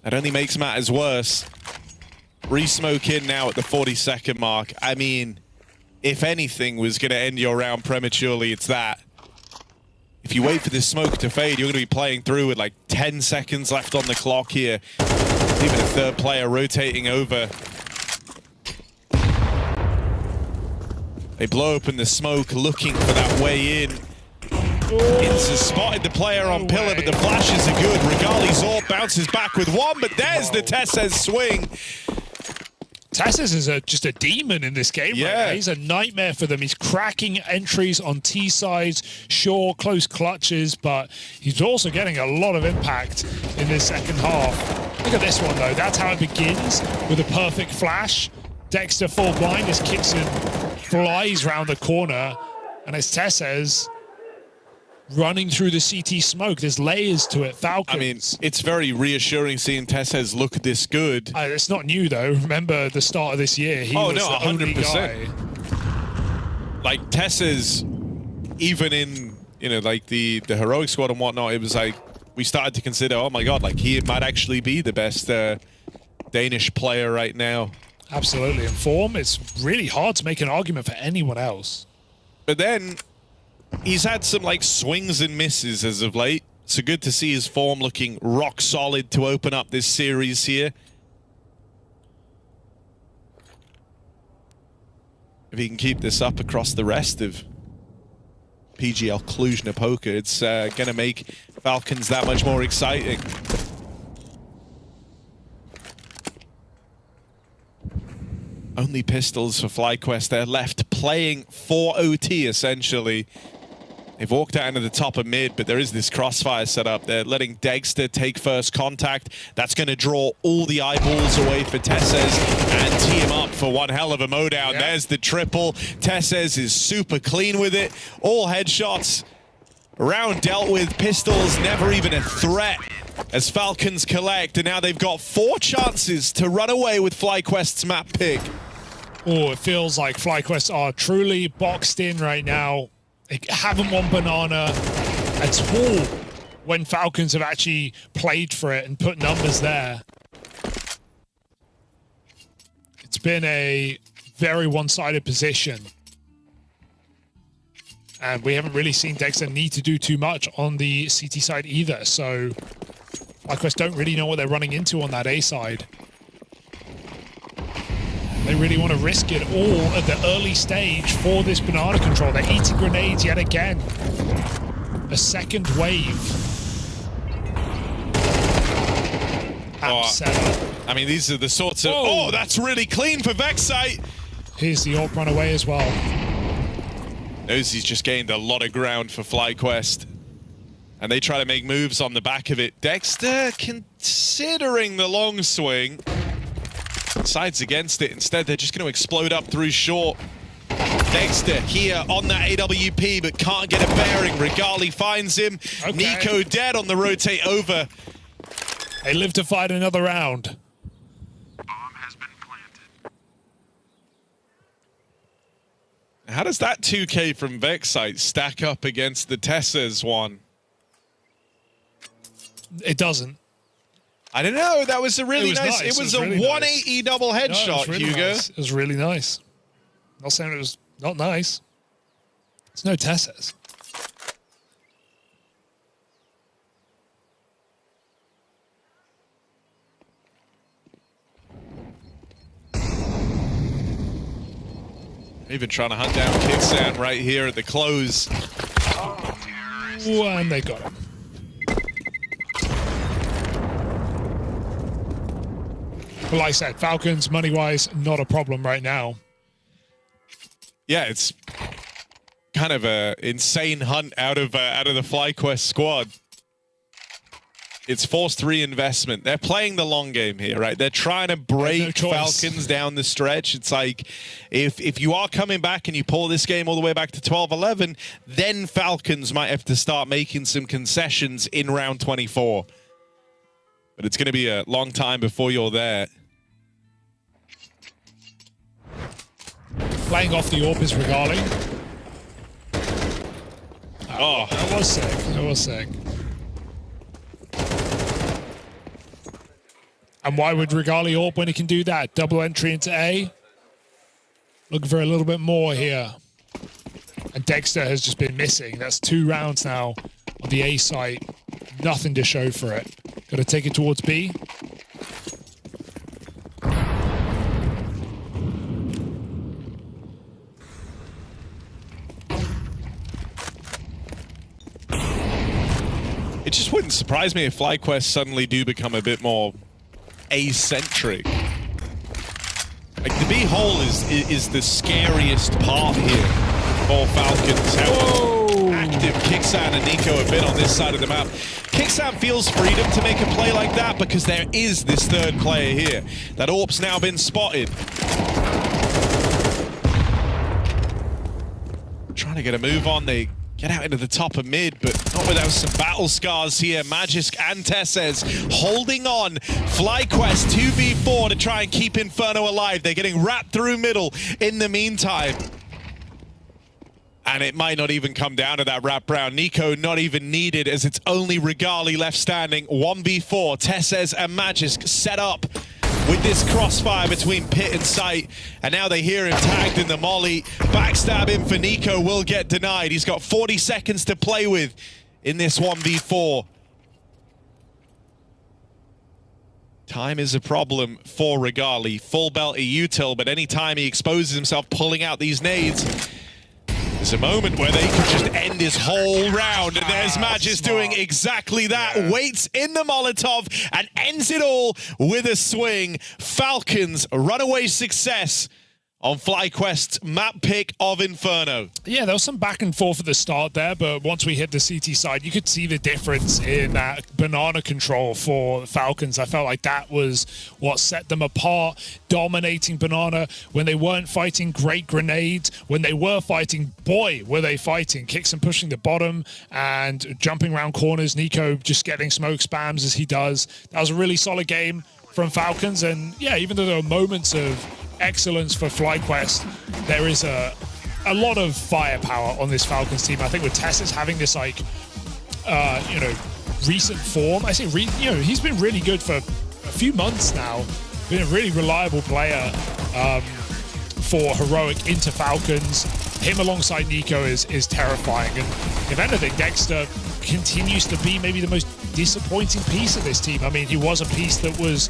B: That only makes matters worse. Re-smoke in now at the 40-second mark. I mean, if anything was going to end your round prematurely, it's that. If you wait for this smoke to fade, you're going to be playing through with like 10 seconds left on the clock here. Even a third player rotating over. They blow open the smoke, looking for that way in. Inns has spotted the player on pillar, but the flashes are good. Regali's orb bounces back with 1, but there's the Tessez swing.
A: Tessez is just a demon in this game right now. He's a nightmare for them. He's cracking entries on T sides, sure, close clutches, but he's also getting a lot of impact in this second half. Look at this one, though. That's how it begins, with a perfect flash. Dexter full blind as Kicksan flies round the corner, and it's Tessez running through the CT smoke. There's layers to it. Falcons.
B: I mean, it's very reassuring seeing Tessez look this good.
A: It's not new, though. Remember the start of this year? He was the only guy.
B: Like, Tessez, even in, you know, like the heroic squad and whatnot, it was like, we started to consider, oh my god, like, he might actually be the best Danish player right now.
A: Absolutely. In form, it's really hard to make an argument for anyone else.
B: But then he's had some like swings and misses as of late. So good to see his form looking rock solid to open up this series here. If he can keep this up across the rest of PGL Cluj-Napoca, it's going to make Falcons that much more exciting. Only pistols for FlyQuest. They're left playing for OT, essentially. They've walked out into the top of mid, but there is this crossfire set up. They're letting Dexter take first contact. That's going to draw all the eyeballs away for Tessez and tee him up for one hell of a mowdown. There's the triple. Tessez is super clean with it. All headshots. Round dealt with. Pistols never even a threat as Falcons collect, and now they've got 4 chances to run away with FlyQuest's map pick.
A: Oh, it feels like FlyQuest are truly boxed in right now. They haven't won banana at all. when Falcons have actually played for it and put numbers there. It's been a very one-sided position. And we haven't really seen Dexter need to do too much on the CT side either. So FlyQuest don't really know what they're running into on that A side. They really want to risk it all at the early stage for this banana control. They're eating grenades yet again. A second wave.
B: I mean, these are the sorts of... Oh, that's really clean for Vexite.
A: Here's the AWP run away as well.
B: Knows he's just gained a lot of ground for FlyQuest. And they try to make moves on the back of it. Dexter considering the long swing. Sides against it. Instead, they're just going to explode up through short. Dexter here on that AWP, but can't get a bearing. Regali finds him. Okay. Nico dead on the rotate over.
A: They live to fight another round.
F: Bomb has been planted.
B: How does that 2K from Vexite stack up against the Tessa's one?
A: It doesn't.
B: I don't know. That was a really nice. It was a really 180 double headshot,
A: really
B: Hugo.
A: Nice. It was really nice. Not saying it was not nice. It's no Tessa's.
B: Even trying to hunt down Kixan right here at the close.
A: Ooh, and they got him. Well, like I said, Falcons, money-wise, not a problem right now.
B: Yeah, it's kind of a insane hunt out of the FlyQuest squad. It's forced reinvestment. They're playing the long game here, right? They're trying to break Falcons down the stretch. It's like, if you are coming back and you pull this game all the way back to 12-11, then Falcons might have to start making some concessions in round 24. But it's going to be a long time before you're there.
A: Playing off the AWP is Regali.
B: Oh,
A: that was sick. That was sick. And why would Regali AWP when he can do that? Double entry into A. Looking for a little bit more here. And Dexter has just been missing. That's 2 rounds now on the A site. Nothing to show for it. Got to take it towards B.
B: it just wouldn't surprise me if FlyQuest suddenly do become a bit more A-centric. Like, the B hole is the scariest part here for Falcons. How active Kixan and Nico have been on this side of the map. Kixan feels freedom to make a play like that because there is this third player here. That AWP's now been spotted. Trying to get a move on. They get out into the top of mid, but not without some battle scars here. Magisk and Tessez holding on. FlyQuest 2v4 to try and keep Inferno alive. They're getting wrapped through middle in the meantime. And it might not even come down to that wrap round. Nico not even needed as it's only Regali left standing. 1v4, Tessez and Magisk set up with this crossfire between Pit and Sight. And now they hear him tagged in the molly. Backstab him for Nico will get denied. He's got 40 seconds to play with in this 1v4. Time is a problem for Regali. Full belty util, but anytime he exposes himself pulling out these nades, there's a moment where they could just end his whole round, and there's Magisk doing exactly that. Yeah. Waits in the Molotov and ends it all with a swing. Falcons, runaway success on FlyQuest's map pick of Inferno.
A: Yeah, there was some back and forth at the start there, but once we hit the CT side, you could see the difference in that banana control for Falcons. I felt like that was what set them apart, dominating banana when they weren't fighting great grenades. When they were fighting, boy, were they fighting. Kicks and pushing the bottom and jumping around corners. Nico just getting smoke spams as he does. That was a really solid game from Falcons, and yeah, even though there were moments of excellence for FlyQuest, there is a lot of firepower on this Falcons team. I think with Tessez having this, like, recent form. I say, you know, he's been really good for a few months now. Been a really reliable player for Heroic into Falcons. Him alongside Nico is terrifying. And if anything, Dexter continues to be maybe the most disappointing piece of this team. I mean, he was a piece that was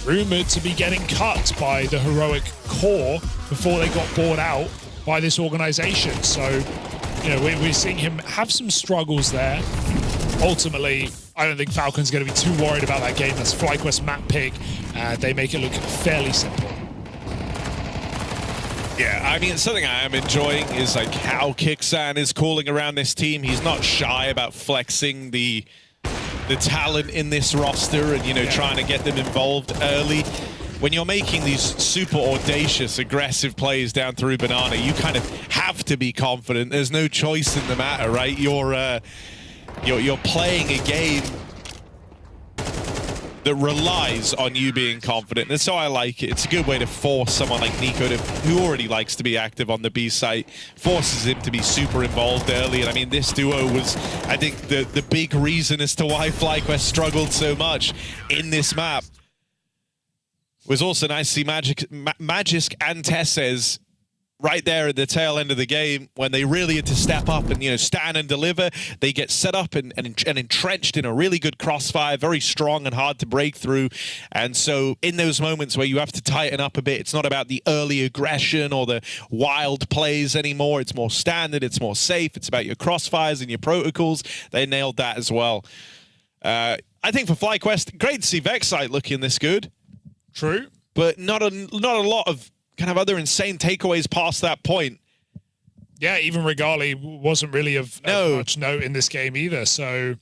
A: rumored to be getting cut by the Heroic core before they got bought out by this organization. So, you know, we're seeing him have some struggles there. Ultimately, I don't think Falcons are going to be too worried about that game. That's FlyQuest map pick. They make it look fairly simple.
B: Yeah, I mean, something I am enjoying is like how Kixan is calling around this team. He's not shy about flexing the talent in this roster and, you know, trying to get them involved early. When you're making these super audacious, aggressive plays down through Banana, you kind of have to be confident. There's no choice in the matter, right? You're playing a game that relies on you being confident, and so I like it. It's a good way to force someone like Nico, who already likes to be active on the B site, forces him to be super involved early. And I mean, this duo was, I think, the big reason as to why FlyQuest struggled so much in this map. It was also nice to see Magisk and Tesses right there at the tail end of the game when they really had to step up and, you know, stand and deliver. They get set up and entrenched in a really good crossfire, very strong and hard to break through. And so in those moments where you have to tighten up a bit, it's not about the early aggression or the wild plays anymore. It's more standard, it's more safe. It's about your crossfires and your protocols. They nailed that as well. I think for FlyQuest, great to see Vexite looking this good.
A: True.
B: But not a lot of kind of other insane takeaways past that point.
A: Yeah, even Regali wasn't really of much note in this game either. So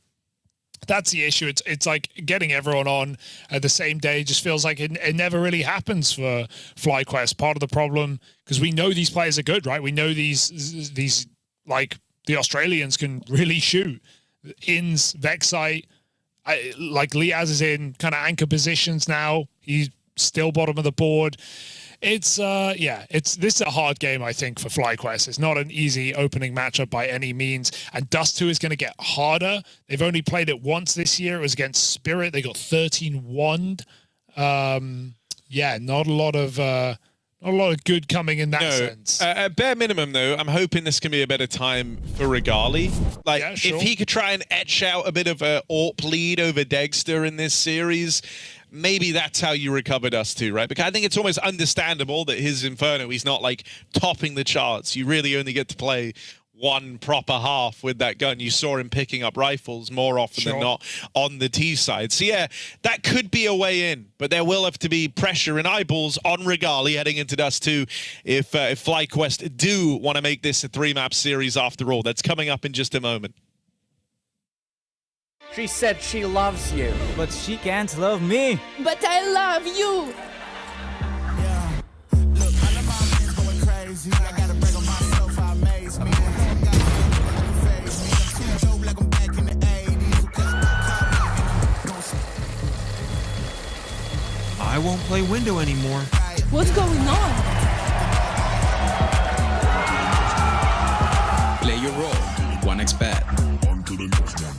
A: that's the issue. It's like getting everyone on at the same day just feels like it never really happens for FlyQuest. Part of the problem, because we know these players are good, right? We know these like the Australians can really shoot. Ins, Vexite, like Liaz is in kind of anchor positions now. He's still bottom of the board. It's this is a hard game, I think, for FlyQuest. It's not an easy opening matchup by any means, and Dust 2 is going to get harder. They've only played it once this year. It was against Spirit. They got 13-1'd. Yeah, not a lot of good coming in that sense.
B: At bare minimum, though, I'm hoping this can be a better time for Regali. Like,
A: Yeah, sure.
B: if he could try and etch out a bit of a AWP lead over Dexter in this series, maybe that's how you recover Dust 2, right? Because I think it's almost understandable that his Inferno, he's not like topping the charts. You really only get to play one proper half with that gun. You saw him picking up rifles more often than not on the T side. So yeah, that could be a way in, but there will have to be pressure and eyeballs on Regali heading into Dust 2 if FlyQuest do want to make this a 3-map series after all. That's coming up in just a moment.
C: She said she loves you.
D: But she can't love me.
E: But I love you.
F: Yeah. Look, all of my men's going crazy. I gotta break on myself, I amaze me. I'm too dope like I'm back in the 80s.
D: I won't play window anymore.
E: What's going on?
G: Play your role. 1xbet.
F: On to the next one.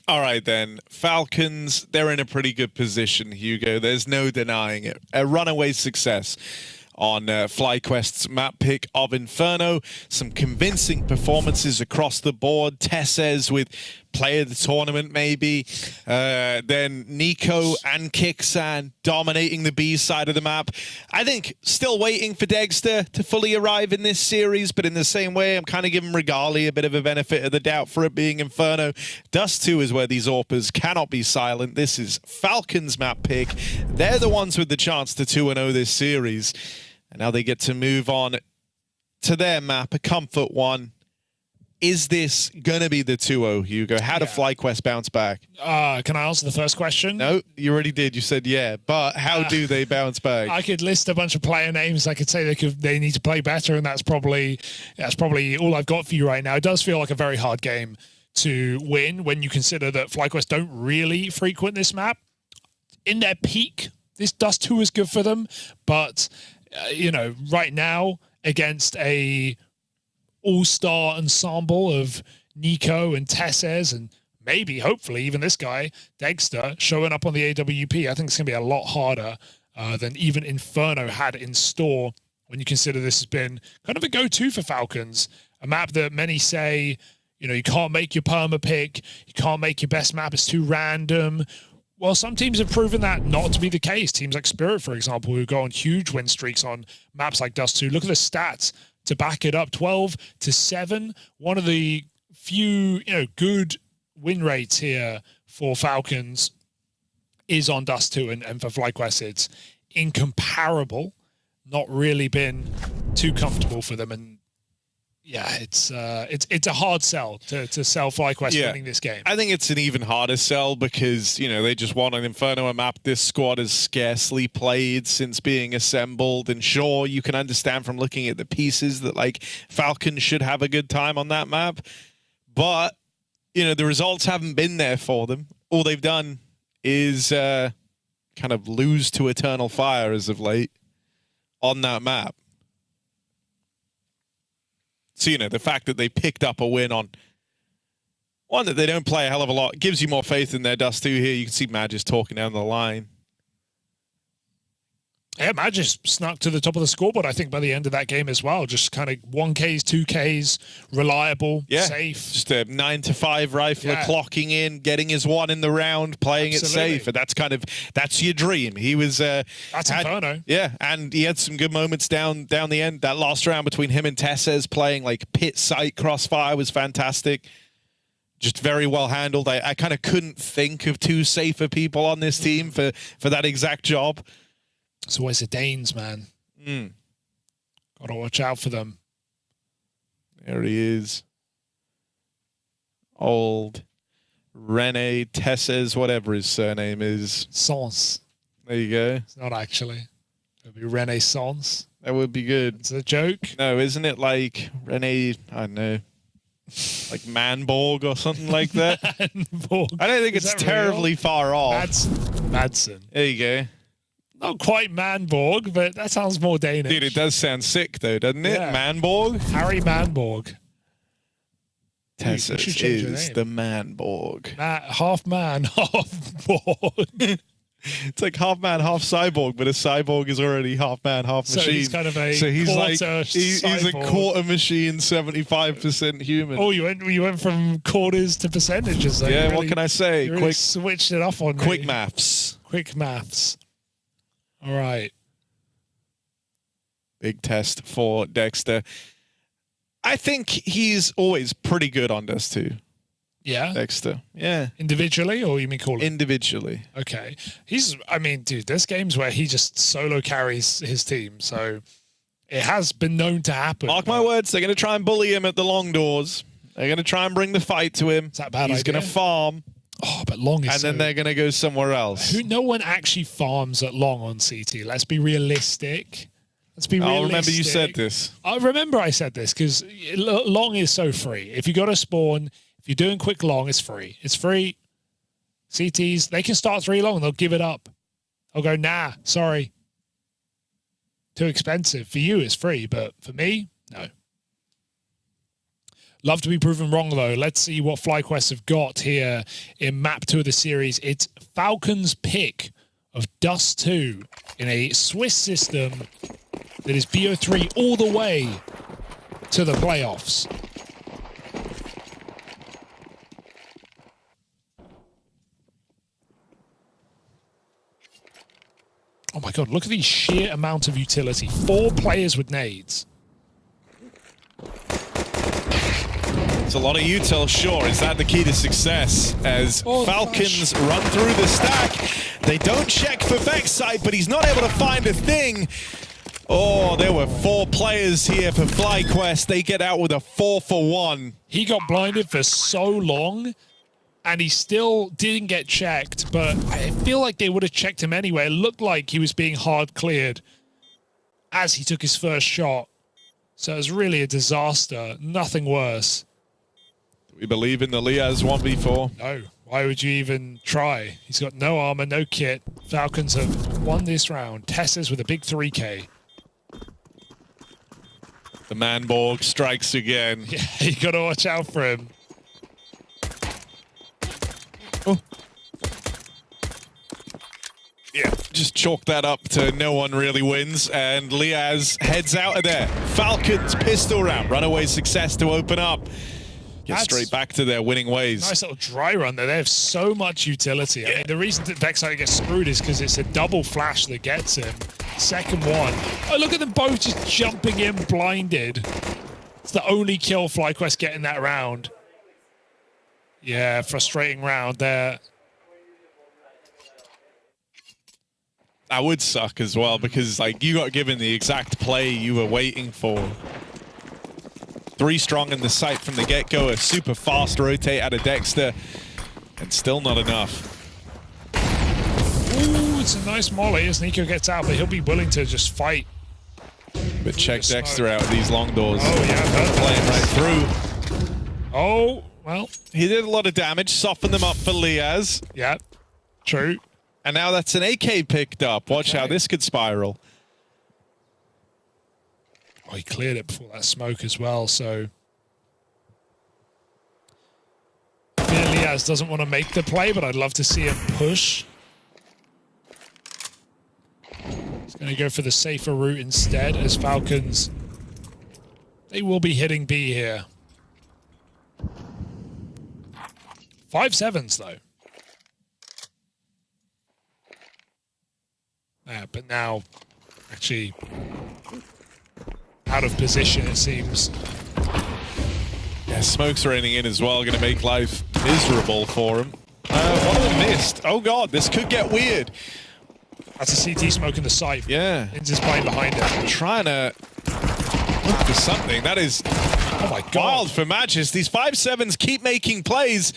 B: All right, then. Falcons, they're in a pretty good position, Hugo. There's no denying it. A runaway success on FlyQuest's map pick of Inferno. Some convincing performances across the board. Tesses with player of the tournament, maybe. Then Nico and Kixan dominating the B side of the map. I think still waiting for Dexter to fully arrive in this series, but in the same way, I'm kind of giving Regali a bit of a benefit of the doubt for it being Inferno. Dust 2 is where these AWPers cannot be silent. This is Falcons map pick. They're the ones with the chance to 2-0 this series. And now they get to move on to their map, a comfort one. Is this going to be the 2-0, Hugo? How do FlyQuest bounce back?
A: Can I answer the first question?
B: No, you already did. You said yeah, but how do they bounce back?
A: I could list a bunch of player names. I could say they need to play better, and that's probably all I've got for you right now. It does feel like a very hard game to win when you consider that FlyQuest don't really frequent this map. In their peak, this Dust 2 is good for them, but you know, right now against a all-star ensemble of Nico and Tesses and maybe, hopefully, even this guy, Dexter, showing up on the AWP, I think it's going to be a lot harder than even Inferno had in store when you consider this has been kind of a go-to for Falcons, a map that many say, you know, you can't make your perma pick, you can't make your best map, it's too random. Well, some teams have proven that not to be the case. Teams like Spirit, for example, who go on huge win streaks on maps like Dust 2. Look at the stats to back it up. 12-7. One of the few, you know, good win rates here for Falcons is on Dust 2, and for FlyQuest, it's incomparable. Not really been too comfortable for them, and yeah, it's a hard sell to sell FlyQuest winning this game.
B: I think it's an even harder sell because, you know, they just won an Inferno map. This squad has scarcely played since being assembled. And sure, you can understand from looking at the pieces that, like, Falcons should have a good time on that map. But, you know, the results haven't been there for them. All they've done is kind of lose to Eternal Fire as of late on that map. So, you know, the fact that they picked up a win on one that they don't play a hell of a lot gives you more faith in their Dust 2 here. You can see Magis talking down the line.
A: Yeah, Magis snuck to the top of the scoreboard, I think, by the end of that game as well. Just kind of 1Ks, 2Ks, reliable, safe.
B: Just a 9-to-5 rifler clocking in, getting his one in the round, playing it safe. And that's your dream. He was...
A: that's Inferno.
B: Yeah, and he had some good moments down the end. That last round between him and Tesses playing like pit sight crossfire was fantastic. Just very well handled. I kind of couldn't think of two safer people on this team for that exact job.
A: It's always the Danes, man. Got to watch out for them.
B: There he is. Old Rene Tesses, whatever his surname is.
A: Sans.
B: There you go.
A: It's not actually. It would be Renaissance.
B: That would be good.
A: It's a joke.
B: No, isn't it like Rene, I don't know, like Manborg or something like that?
A: Manborg.
B: I don't think it's terribly far off.
A: Madsen.
B: There you go.
A: Not quite Manborg, but that sounds more Danish.
B: Dude, it does sound sick, though, doesn't it?
A: Yeah.
B: Manborg?
A: Harry Manborg.
B: Tesses is the Manborg.
A: Half man, half Borg.
B: It's like half man, half cyborg, but a cyborg is already half man, half machine.
A: So he's kind of a
B: he's a quarter machine, 75% human.
A: Oh, you went from quarters to percentages. Though.
B: Yeah, what can I say?
A: Really switched it up on
B: quick
A: me.
B: maths.
A: Quick maths. All right.
B: Big test for Dexter. I think he's always pretty good on Dust 2.
A: Yeah.
B: Dexter. Yeah.
A: Individually, or you mean call it?
B: Individually.
A: Okay. I mean, dude, there's games where he just solo carries his team. So it has been known to happen.
B: Mark my words, they're going to try and bully him at the long doors. They're going to try and bring the fight to him.
A: Is that a bad
B: He's
A: idea?
B: going to farm.
A: Oh, but long is
B: And then they're going to go somewhere else.
A: No one actually farms at long on CT. Let's be realistic.
B: I'll remember you said this.
A: I remember I said this because long is so free. If you got to spawn, if you're doing quick long, it's free. It's free. CTs, they can start 3 long and they'll give it up. They'll go, nah, sorry. Too expensive. For you, it's free, but for me, no. Love to be proven wrong, though. Let's see what FlyQuest have got here in map 2 of the series. It's Falcons' pick of Dust 2 in a Swiss system that is BO3 all the way to the playoffs. Oh my god, look at the sheer amount of utility. 4 players with nades.
B: It's a lot of util, sure. Is that the key to success? As Falcons run through the stack, they don't check for Vexite, but he's not able to find a thing. Oh, there were 4 players here for FlyQuest. They get out with a 4-for-1.
A: He got blinded for so long, and he still didn't get checked, but I feel like they would have checked him anyway. It looked like he was being hard cleared as he took his first shot. So it was really a disaster. Nothing worse.
B: We believe in the Liaz 1v4.
A: No. Why would you even try? He's got no armor, no kit. Falcons have won this round. Tessa's with a big 3K.
B: The Manborg strikes again.
A: Yeah, you got to watch out for him.
B: Oh. Yeah, just chalk that up to no one really wins, and Liaz heads out of there. Falcons pistol round, runaway success to open up. Get straight back to their winning ways.
A: Nice little dry run there. They have so much utility. I mean, the reason that Vexite gets screwed is because it's a double flash that gets him. Second one. Oh, look at them both just jumping in blinded. It's the only kill FlyQuest getting that round. Yeah, frustrating round there.
B: That would suck as well, because like you got given the exact play you were waiting for. 3 strong in the site from the get-go, a super fast rotate out of Dexter, and still not enough.
A: Ooh, it's a nice molly as Nico gets out, but he'll be willing to just fight.
B: But check Dexter out with these long doors.
A: Oh, yeah.
B: Playing right through.
A: Oh, well.
B: He did a lot of damage, softened them up for Liaz.
A: Yeah, true.
B: And now that's an AK picked up. Watch how this could spiral.
A: Oh, he cleared it before that smoke as well, so... Liaz doesn't want to make the play, but I'd love to see him push. He's going to go for the safer route instead, as Falcons... They will be hitting B here. 5-7s, though. But now, actually... out of position, it seems.
B: Yeah, smoke's raining in as well, going to make life miserable for him. One of them missed. Oh god, this could get weird.
A: That's a CT smoke in the site.
B: Yeah.
A: Inz is playing behind it.
B: Trying to look for something. That is wild for Magis. These 5-7s keep making plays.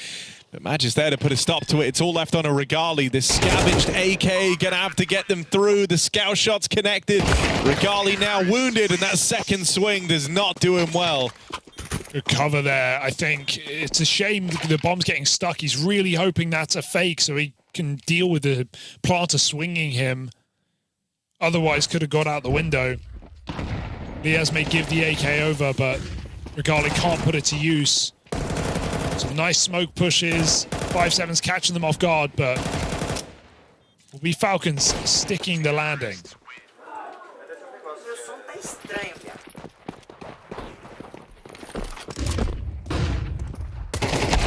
B: But Magis there to put a stop to it. It's all left on a Regali. This scavenged AK gonna have to get them through. The scout shot's connected. Regali now wounded, and that second swing does not do him well.
A: Good cover there. I think it's a shame the bomb's getting stuck. He's really hoping that's a fake so he can deal with the planter swinging him. Otherwise, could have got out the window. Liaz may give the AK over, but Regali can't put it to use. Some nice smoke pushes. 5-7's catching them off guard, but will be Falcons sticking the landing.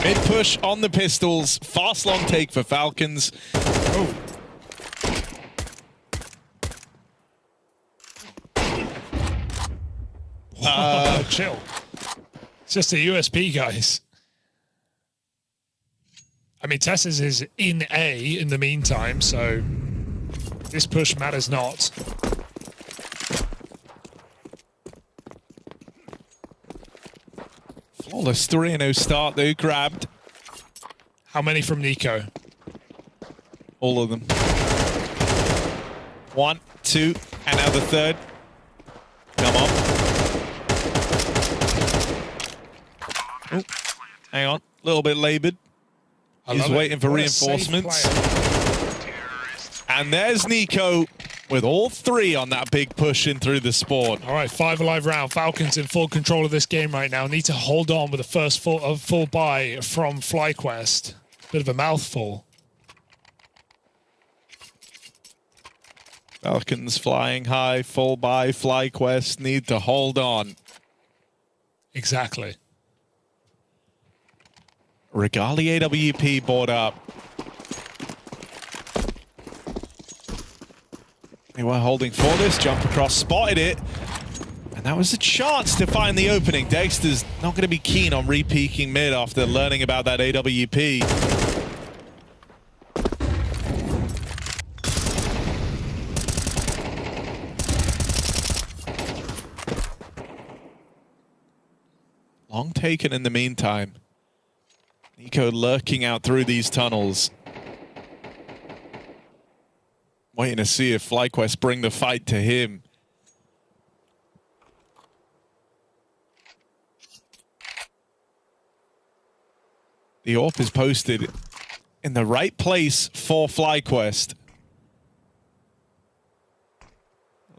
B: Mid push on the pistols. Fast long take for Falcons.
A: Oh. Chill. It's just a USP, guys. I mean, Tessa's is in A in the meantime, so this push matters not.
B: Flawless 3-0 start though, grabbed.
A: How many from Nico?
B: All of them. 1, 2, and now the third. Come on. Oh, hang on, a little bit labored. He's waiting for reinforcements. And there's Nico. with all three on that big push in through the spawn.
A: All right, 5 alive round. Falcons in full control of this game right now. Need to hold on with the first full buy from FlyQuest. Bit of a mouthful.
B: Falcons flying high, full buy, FlyQuest need to hold on.
A: Exactly.
B: Regali AWP board up. They were holding for this, jump across, spotted it. And that was a chance to find the opening. Dexter's not going to be keen on re-peeking mid after learning about that AWP. Long taken in the meantime. Nico lurking out through these tunnels. Waiting to see if FlyQuest bring the fight to him. The AWP is posted in the right place for FlyQuest.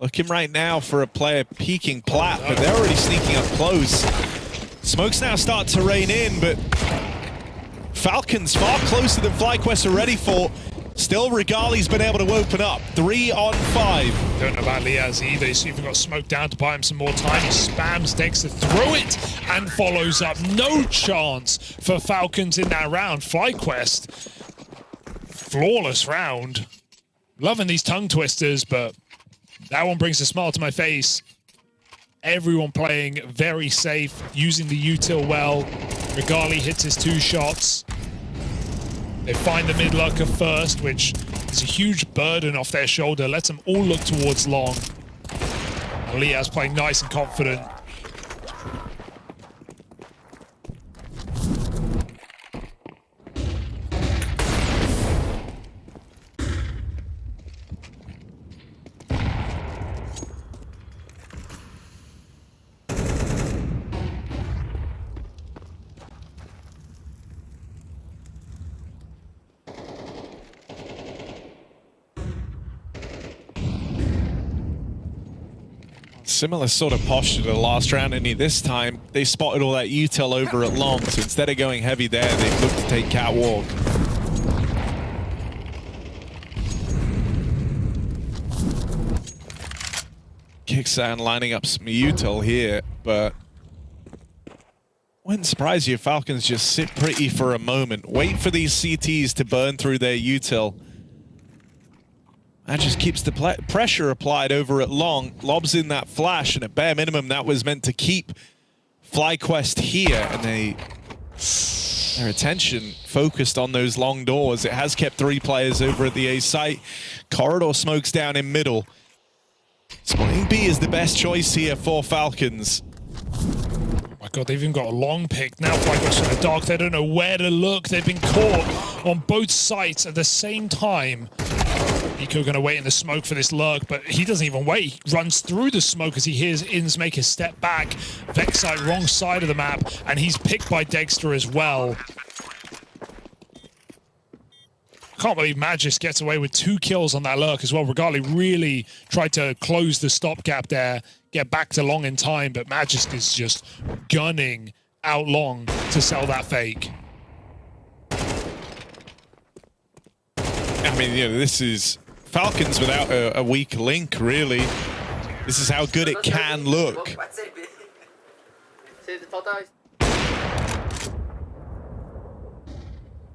B: Looking right now for a player peeking plat, but they're already sneaking up close. Smokes now start to rain in, but Falcons far closer than FlyQuest are ready for. Still, Regali's been able to open up. 3 on 5.
A: Don't know about Liaz either. He's even got smoke down to buy him some more time. He spams Dexter through it and follows up. No chance for Falcons in that round. FlyQuest, flawless round. Loving these tongue twisters, but that one brings a smile to my face. Everyone playing very safe, using the util well. Regali hits his 2 shots. They find the mid lurker first, which is a huge burden off their shoulder. Lets them all look towards long. And Liaz playing nice and confident.
B: Similar sort of posture to the last round, and this time they spotted all that util over at long, so instead of going heavy there, they've looked to take catwalk. Kicksan lining up some util here, but wouldn't surprise you if Falcons just sit pretty for a moment, wait for these CTs to burn through their util. That just keeps the pressure applied over at long, lobs in that flash, and at bare minimum that was meant to keep FlyQuest here, and their attention focused on those long doors. It has kept 3 players over at the A site. Corridor smokes down in middle. Spotting B is the best choice here for Falcons.
A: Oh my god, they've even got a long pick. Now FlyQuest in the dark, they don't know where to look. They've been caught on both sites at the same time. Nico going to wait in the smoke for this lurk, but he doesn't even wait. He runs through the smoke as he hears Inns make a step back. Vexite wrong side of the map, and he's picked by Dexter as well. Can't believe Magis gets away with 2 kills on that lurk as well. Regali really tried to close the stopgap there, get back to long in time, but Magis is just gunning out long to sell that fake.
B: I mean, you know, this is Falcons without a weak link, really. This is how good it can look.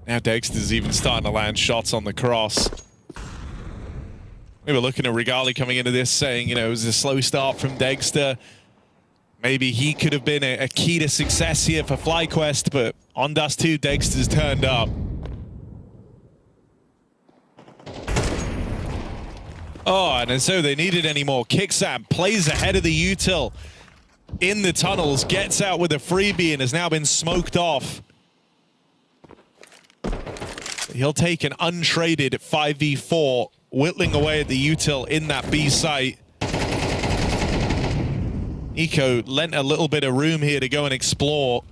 B: Now Dexter's even starting to land shots on the cross. We were looking at Regali coming into this saying, you know, it was a slow start from Dexter. Maybe he could have been a key to success here for FlyQuest, but on Dust 2, Dexter's turned up. Oh, and so they needed any more. Kicksam plays ahead of the util in the tunnels, gets out with a freebie and has now been smoked off. He'll take an untraded 5v4, whittling away at the util in that B site. Nico lent a little bit of room here to go and explore.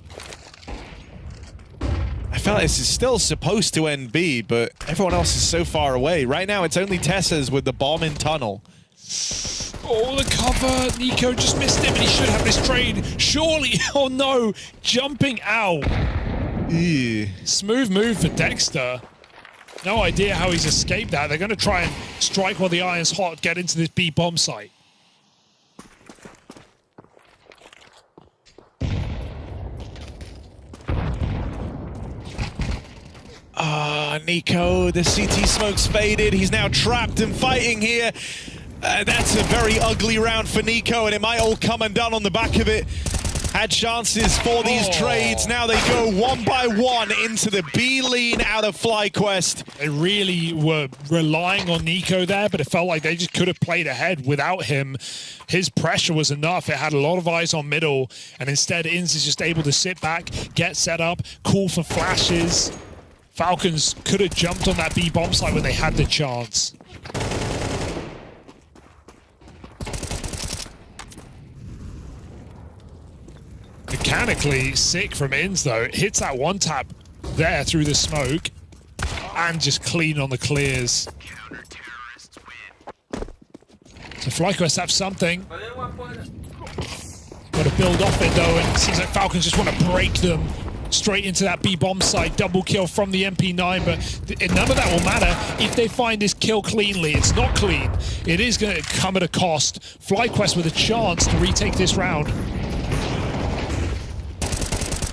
B: I Fellas is still supposed to end B, but everyone else is so far away. Right now, it's only Tessa's with the bomb in tunnel.
A: Oh, the cover. Nico just missed him, and he should have this trade. Surely. Oh, no. Jumping out.
B: Ew.
A: Smooth move for Dexter. No idea how he's escaped that. They're going to try and strike while the iron's hot, get into this B bomb site.
B: Nico, the CT smoke's faded. He's now trapped and fighting here. That's a very ugly round for Nico, and it might all come undone on the back of it. Had chances for these trades. Now they go one by one into the B lean out of FlyQuest.
A: They really were relying on Nico there, but it felt like they just could have played ahead without him. His pressure was enough. It had a lot of eyes on middle, and instead Inz is just able to sit back, get set up, call for flashes. Falcons could have jumped on that B bomb site when they had the chance. Mechanically sick from Inz though. It hits that one tap there through the smoke and just clean on the clears. So FlyQuest have something. Got to build off it though, and it seems like Falcons just want to break them straight into that B bomb site. Double kill from the MP9, but none of that will matter if they find this kill cleanly. It's not clean. It is going to come at a cost. FlyQuest with a chance to retake this round.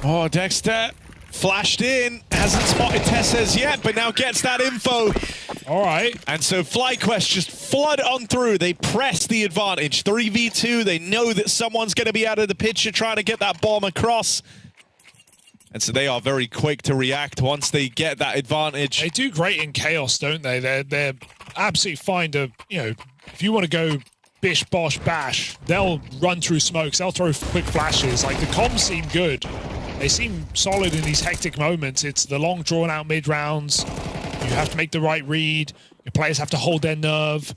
B: Oh, Dexter flashed in, hasn't spotted Tessez yet, but now gets that info.
A: All right.
B: And so FlyQuest just flood on through. They press the advantage. 3v2, they know that someone's going to be out of the picture trying to get that bomb across. And so they are very quick to react once they get that advantage.
A: They do great in chaos, don't they? They're absolutely fine to, you know, if you want to go bish, bosh, bash, they'll run through smokes. They'll throw quick flashes. Like, the comms seem good. They seem solid in these hectic moments. It's the long, drawn-out mid-rounds. You have to make the right read. Your players have to hold their nerve.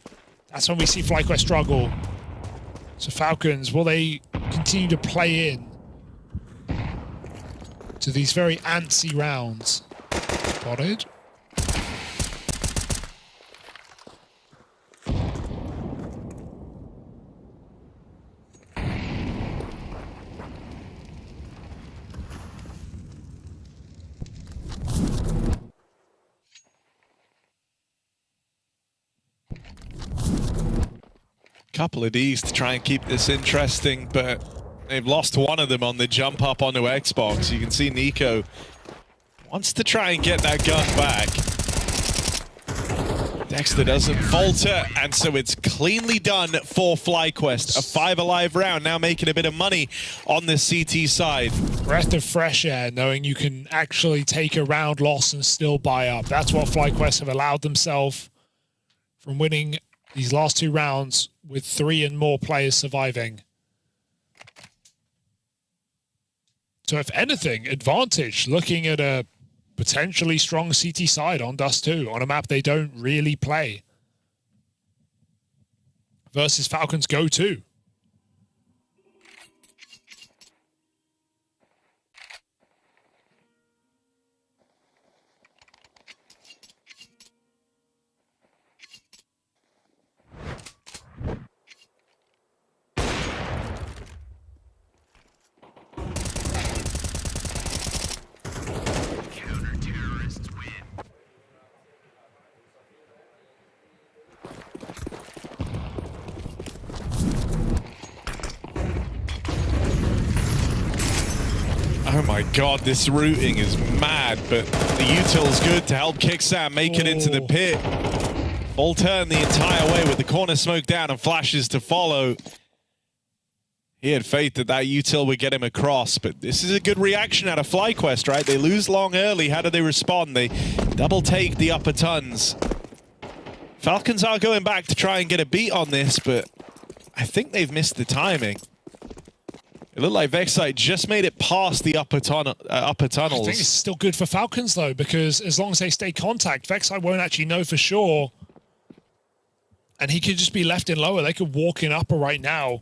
A: That's when we see FlyQuest struggle. So Falcons, will they continue to play in to these very antsy rounds? Spotted.
B: Couple of Ds to try and keep this interesting, but they've lost one of them on the jump up onto Xbox. You can see Nico wants to try and get that gun back. Dexter doesn't falter, and so it's cleanly done for FlyQuest. A 5 alive round, now making a bit of money on the CT side.
A: Breath of fresh air, knowing you can actually take a round loss and still buy up. That's what FlyQuest have allowed themselves from winning these last 2 rounds with 3 and more players surviving. So if anything, advantage looking at a potentially strong CT side on Dust 2 on a map they don't really play. Versus Falcons Go 2.
B: Oh my god, this routing is mad, but the util's good to help kick Sam make it into the pit. Full turn the entire way with the corner smoke down and flashes to follow. He had faith that that util would get him across, but this is a good reaction out of FlyQuest, right? They lose long early. How do they respond? They double take the upper tons. Falcons are going back to try and get a beat on this, but I think they've missed the timing. It looked like Vexite just made it past the upper tunnels.
A: I think it's still good for Falcons, though, because as long as they stay contact, Vexite won't actually know for sure. And he could just be left in lower. They could walk in upper right now.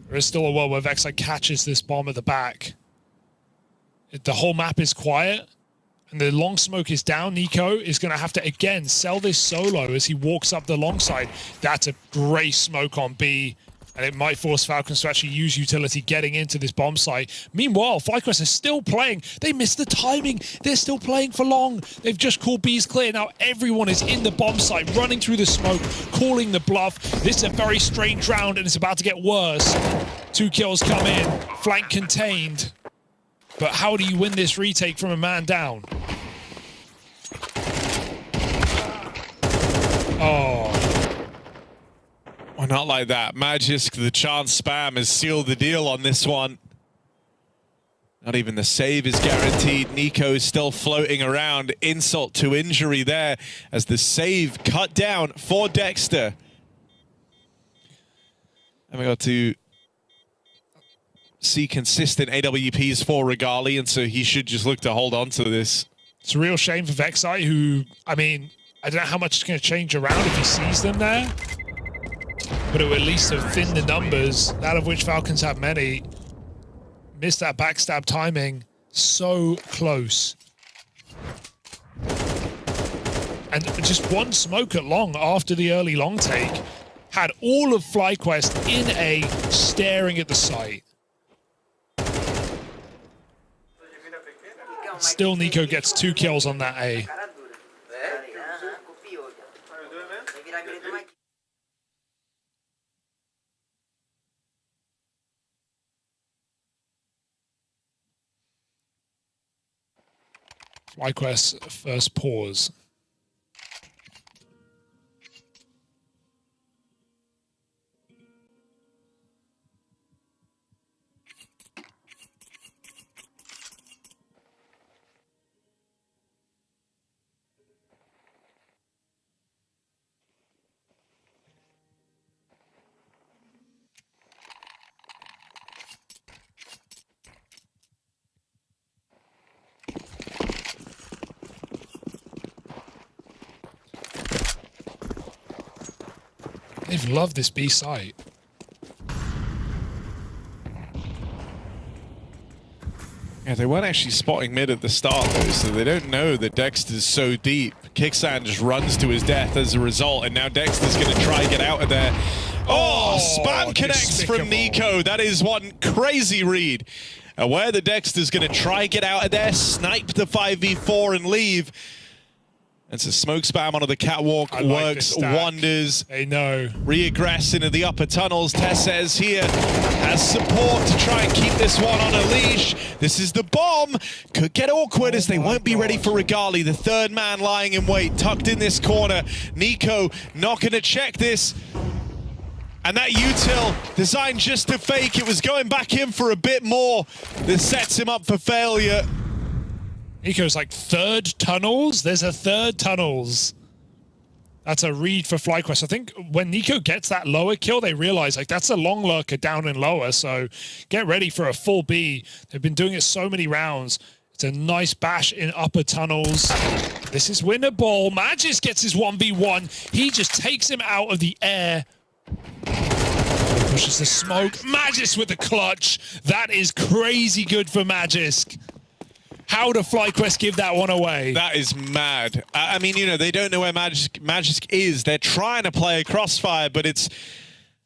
A: There is still a world where Vexite catches this bomb at the back. The whole map is quiet, And the long smoke is down. Nico is going to have to, again, sell this solo as he walks up the long side. That's a great smoke on B. And it might force Falcons to actually use utility getting into this bomb site. Meanwhile, FlyQuest is still playing. They missed the timing. They're still playing for long. They've just called B's clear. Now everyone is in the bomb site, running through the smoke, calling the bluff. This is a very strange round, and it's about to get worse. 2 kills come in, flank contained. But how do you win this retake from a man down? Oh.
B: Well, not like that. Magisk, the chance spam, has sealed the deal on this one. Not even the save is guaranteed. Nico is still floating around. Insult to injury there as the save cut down for Dexter. And we got to see consistent AWPs for Regali, and so he should just look to hold on to this.
A: It's a real shame for Vexai, who, I mean, I don't know how much it's going to change around if he sees them there. But it will at least have thinned the numbers, out of which Falcons have many. Missed that backstab timing. So close. And just one smoke at long after the early long take had all of FlyQuest in A, staring at the site. Still, Nico gets 2 kills on that A. FlyQuest first pause. They've loved this B site.
B: Yeah, they weren't actually spotting mid at the start, though, so they don't know that Dexter's so deep. Kickstand just runs to his death as a result, and now Dexter's going to try and get out of there. Oh, spam connects from Nico. That is one crazy read. Aware that Dexter's going to try and get out of there, snipe the 5v4 and leave. It's a smoke spam onto the catwalk, works wonders.
A: They know.
B: Reaggress into the upper tunnels. Tessez here has support to try and keep this one on a leash. This is the bomb. Could get awkward as they won't be ready for Regali. The third man lying in wait, tucked in this corner. Nico not going to check this. And that util designed just to fake. It was going back in for a bit more. This sets him up for failure.
A: Nico's like third tunnels. There's a third tunnels. That's a read for FlyQuest. I think when Nico gets that lower kill, they realize like that's a long lurker down and lower. So get ready for a full B. They've been doing it so many rounds. It's a nice bash in upper tunnels. This is winnable. Magis gets his 1v1. He just takes him out of the air. Pushes the smoke. Magis with the clutch. That is crazy good for Magisk. How do FlyQuest give that one away?
B: That is mad. I mean, you know, they don't know where Magisk is. They're trying to play a crossfire, but it's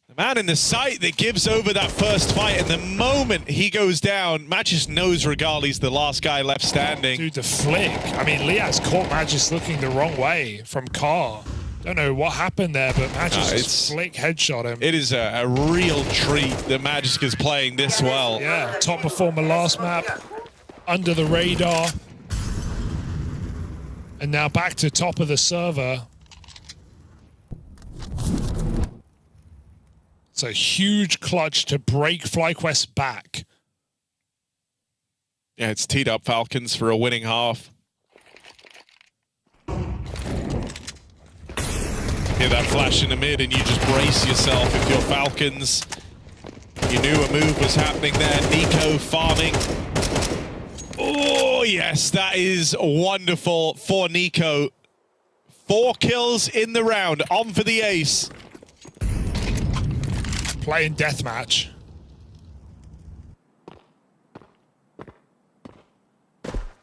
B: the man in the site that gives over that first fight. And the moment he goes down, Magisk knows Regali's the last guy left standing.
A: Dude, the flick. I mean, Liaz caught Magisk looking the wrong way from Car. Don't know what happened there, but Magisk just flick headshot him.
B: It is a real treat that Magisk is playing this well.
A: Yeah, top performer last map. Under the radar. And now back to top of the server. It's a huge clutch to break FlyQuest back.
B: Yeah, it's teed up Falcons for a winning half. Hear that flash in the mid and you just brace yourself if you're Falcons. You knew a move was happening there. Nico farming. Oh, yes, that is wonderful for Nico. 4 kills in the round, on for the ace.
A: Playing deathmatch.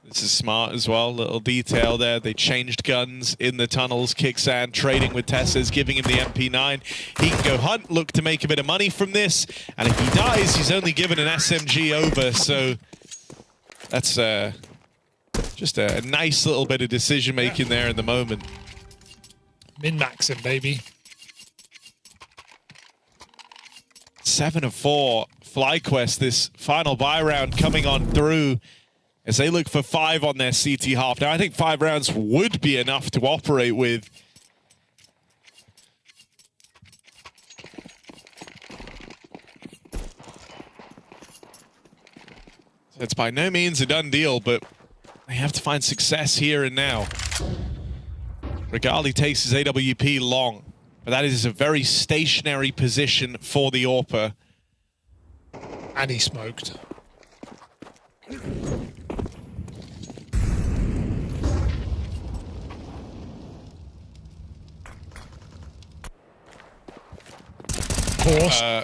B: This is smart as well. Little detail there. They changed guns in the tunnels. Kixan trading with Tessas, giving him the MP9. He can go hunt, look to make a bit of money from this. And if he dies, he's only given an SMG over. So that's just a nice little bit of decision making there in the moment.
A: Min-max him, baby.
B: 7 of 4. FlyQuest, this final buy round coming on through as they look for 5 on their CT half. Now, I think 5 rounds would be enough to operate with. So it's by no means a done deal, but they have to find success here and now. Regali takes his AWP long, but that is a very stationary position for the AWPer.
A: And he smoked.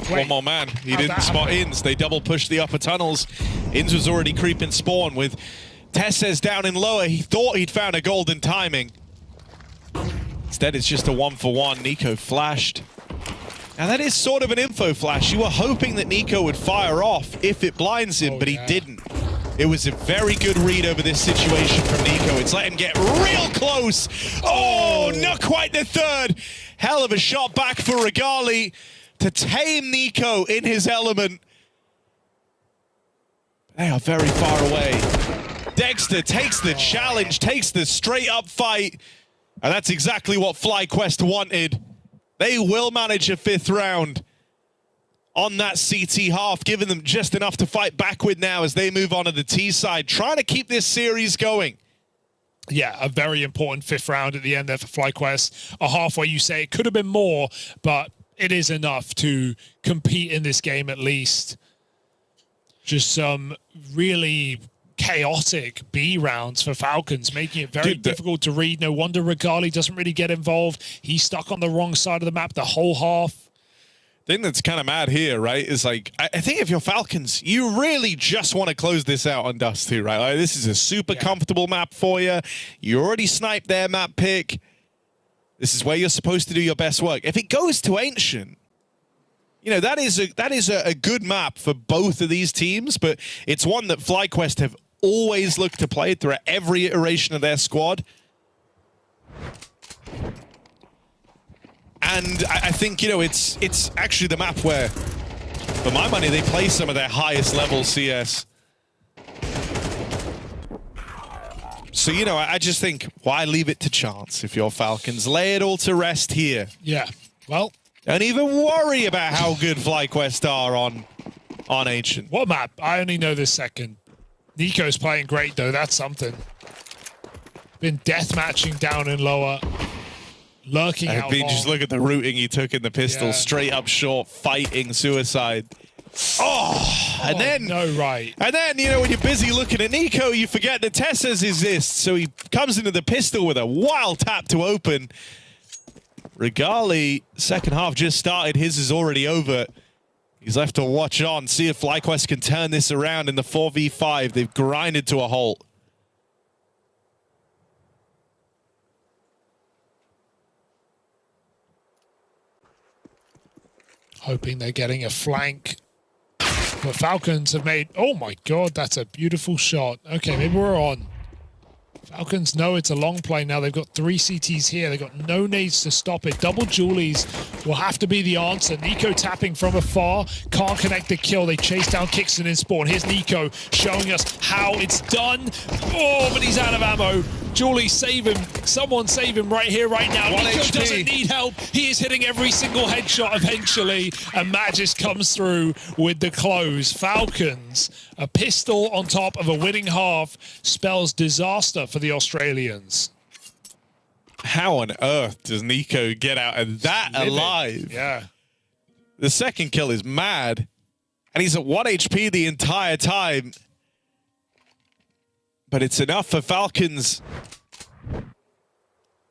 B: One more man. He didn't spot Inns. They double pushed the upper tunnels. Inns was already creeping spawn with Tessez down in lower. He thought he'd found a golden timing. Instead, it's just a 1-for-1. Nico flashed. Now, that is sort of an info flash. You were hoping that Nico would fire off if it blinds him, but he didn't. It was a very good read over this situation from Nico. It's let him get real close. Oh, not quite the third. Hell of a shot back for Regali to tame Nico in his element. They are very far away. Dexter takes the challenge, takes the straight up fight. And that's exactly what FlyQuest wanted. They will manage a 5th round on that CT half, giving them just enough to fight back with now as they move on to the T side, trying to keep this series going.
A: Yeah, a very important 5th round at the end there for FlyQuest. A half where you say it could have been more, but it is enough to compete in this game at least. Just some really chaotic B rounds for Falcons, making it very difficult to read. No wonder Regali doesn't really get involved. He's stuck on the wrong side of the map the whole half.
B: Thing that's kind of mad here, right, is like, I think if you're Falcons, you really just want to close this out on Dust 2, right? Like, this is a super comfortable map for you. You already sniped their map pick. This is where you're supposed to do your best work. If it goes to Ancient, you know, that is a good map for both of these teams, but it's one that FlyQuest have always looked to play throughout every iteration of their squad. And I think, you know, it's actually the map where, for my money, they play some of their highest level CS. So, you know, I just think, why leave it to chance if you're Falcons? Lay it all to rest here.
A: Yeah, well.
B: Don't even worry about how good FlyQuest are on Ancient.
A: What map? I only know this second. Nico's playing great, though. That's something. Been deathmatching down in lower. Lurking out long.
B: Just look at the routing he took in the pistol. Yeah. Straight up short, fighting suicide. And then,
A: no, right.
B: And then, you know, when you're busy looking at Nico, you forget that Tessez exists. So he comes into the pistol with a wild tap to open. Regali, second half just started. His is already over. He's left to watch on, see if FlyQuest can turn this around in the 4v5. They've grinded to a halt.
A: Hoping they're getting a flank. The Falcons have made... Oh my god, that's a beautiful shot. Okay, maybe we're on. Falcons know it's a long play now. They've got 3 CTs here. They've got no nades to stop it. Double Julies will have to be the answer. Nico tapping from afar. Can't connect the kill. They chase down Kixon in spawn. Here's Nico showing us how it's done. Oh, but he's out of ammo. Julie, save him. Someone save him right here, right now. Nico HP. Doesn't need help. He is hitting every single headshot eventually. And Magis comes through with the close. Falcons, a pistol on top of a winning half spells disaster for the Australians.
B: How on earth does Nico get out of that alive?
A: Yeah.
B: The second kill is mad. And he's at 1 HP the entire time. But it's enough for Falcons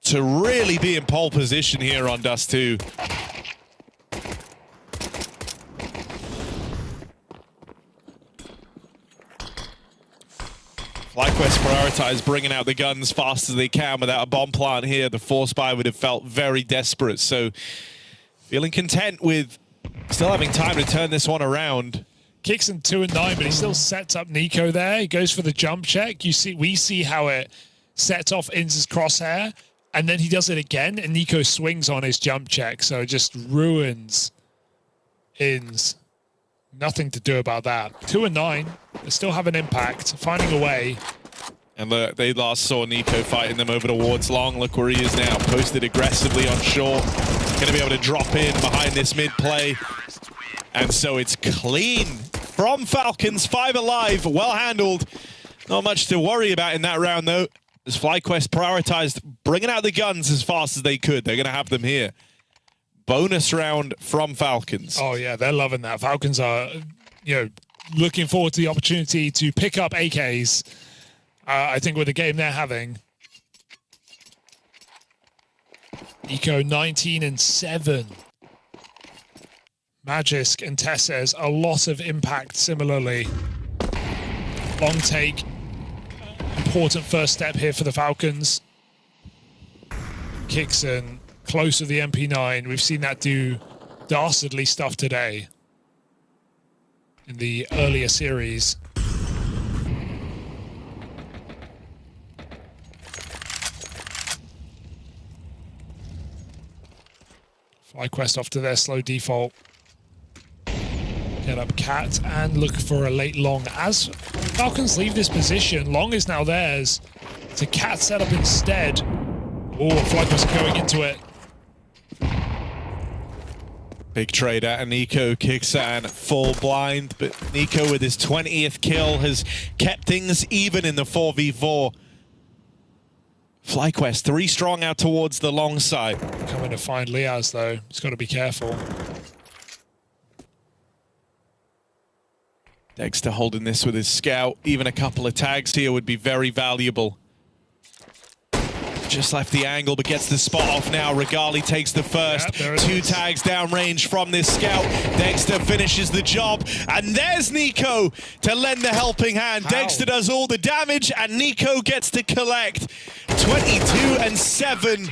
B: to really be in pole position here on Dust 2. FlyQuest prioritize bringing out the guns fast as they can without a bomb plant here. The force buy would have felt very desperate. So feeling content with still having time to turn this one around.
A: Kicks in 2 and 9, but he still sets up Nico there. He goes for the jump check. We see how it sets off Inz's crosshair, and then he does it again, and Nico swings on his jump check, so it just ruins Inz. Nothing to do about that. 2 and 9, they still have an impact, finding a way.
B: And look, they last saw Nico fighting them over towards long. Look where he is now, posted aggressively on short. Going to be able to drop in behind this mid play. And so it's clean from Falcons, 5 alive, well handled. Not much to worry about in that round though, as FlyQuest prioritized bringing out the guns as fast as they could. They're going to have them here. Bonus round from Falcons.
A: Oh yeah, they're loving that. Falcons are, looking forward to the opportunity to pick up AKs. I think with the game they're having. Nico 19 and 7. Magisk and Tesses, a lot of impact similarly. Long take. Important first step here for the Falcons. Kixon close to the MP9. We've seen that do dastardly stuff today in the earlier series. FlyQuest off to their slow default. Get up Cat and look for a late long. As Falcons leave this position, long is now theirs. It's a Cat setup instead. Oh, FlyQuest going into it.
B: Big trade out of Nico. Kixan full blind, but Nico with his 20th kill has kept things even in the 4v4. FlyQuest 3 strong out towards the long side.
A: Coming to find Liaz though. He's got to be careful.
B: Dexter holding this with his scout. Even a couple of tags here would be very valuable. Just left the angle, but gets the spot off now. Regali takes the first.
A: Yeah,
B: 2 tags downrange from this scout. Dexter finishes the job. And there's Nico to lend the helping hand.
A: How?
B: Dexter does all the damage, and Nico gets to collect. 22 and 7.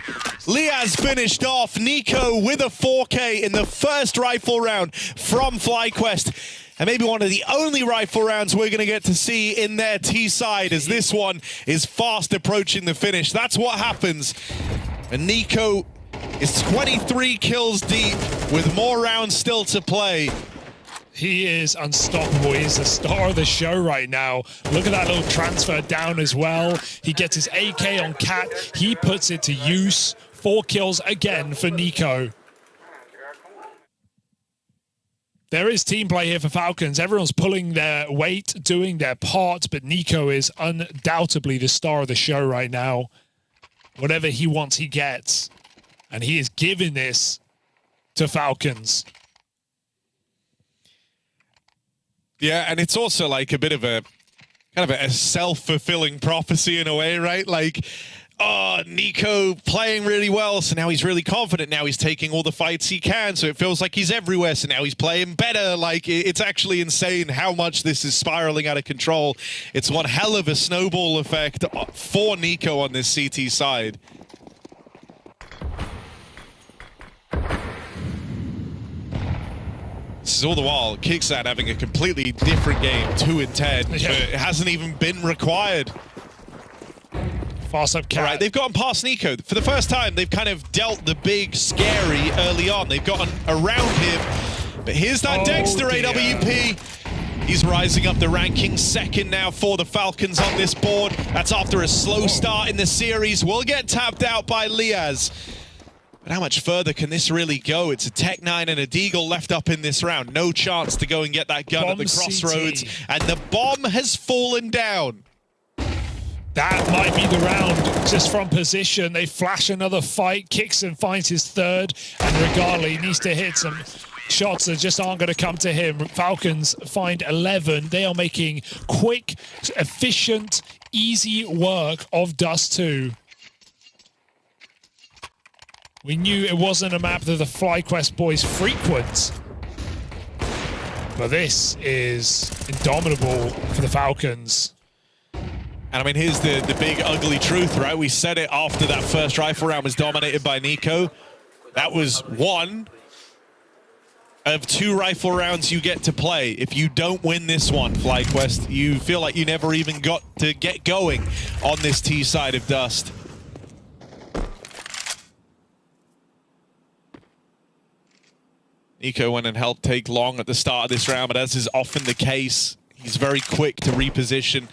B: Liaz finished off. Nico with a 4K in the first rifle round from FlyQuest. And maybe one of the only rifle rounds we're going to get to see in their T-side, as this one is fast approaching the finish. That's what happens. And Nico is 23 kills deep with more rounds still to play.
A: He is unstoppable. He is the star of the show right now. Look at that little transfer down as well. He gets his AK on Cat. He puts it to use. 4 kills again for Nico. There is team play here for Falcons. Everyone's pulling their weight, doing their part, but Nico is undoubtedly the star of the show right now. Whatever he wants, he gets. And he is giving this to Falcons.
B: Yeah, and it's also like a bit of a kind of a self-fulfilling prophecy in a way, right? Like, oh, Nico playing really well, so now he's really confident. Now he's taking all the fights he can, so it feels like he's everywhere, so now he's playing better. Like, it's actually insane how much this is spiraling out of control. It's one hell of a snowball effect for Nico on this CT side. This is all the while Kickstart having a completely different game, 2 and 10, but it hasn't even been required.
A: Fast up Cat.
B: All right, they've gotten past Nico. For the first time, they've kind of dealt the big scary early on. They've gotten around him. But here's that Dexter AWP. He's rising up the ranking, second now for the Falcons on this board. That's after a slow start in the series. Will get tapped out by Liaz. But how much further can this really go? It's a Tech 9 and a Deagle left up in this round. No chance to go and get that gun at the crossroads. And the bomb has fallen down.
A: That might be the round, just from position. They flash another fight. Kixon finds his third, and Regali needs to hit some shots that just aren't going to come to him. Falcons find 11. They are making quick, efficient, easy work of Dust 2. We knew it wasn't a map that the FlyQuest boys frequent, but this is indomitable for the Falcons.
B: And I mean, here's the big ugly truth, right? We said it after that first rifle round was dominated by Nico. That was one of 2 rifle rounds you get to play. If you don't win this one, FlyQuest, you feel like you never even got to get going on this T side of Dust. Nico went and helped take long at the start of this round, but as is often the case, he's very quick to reposition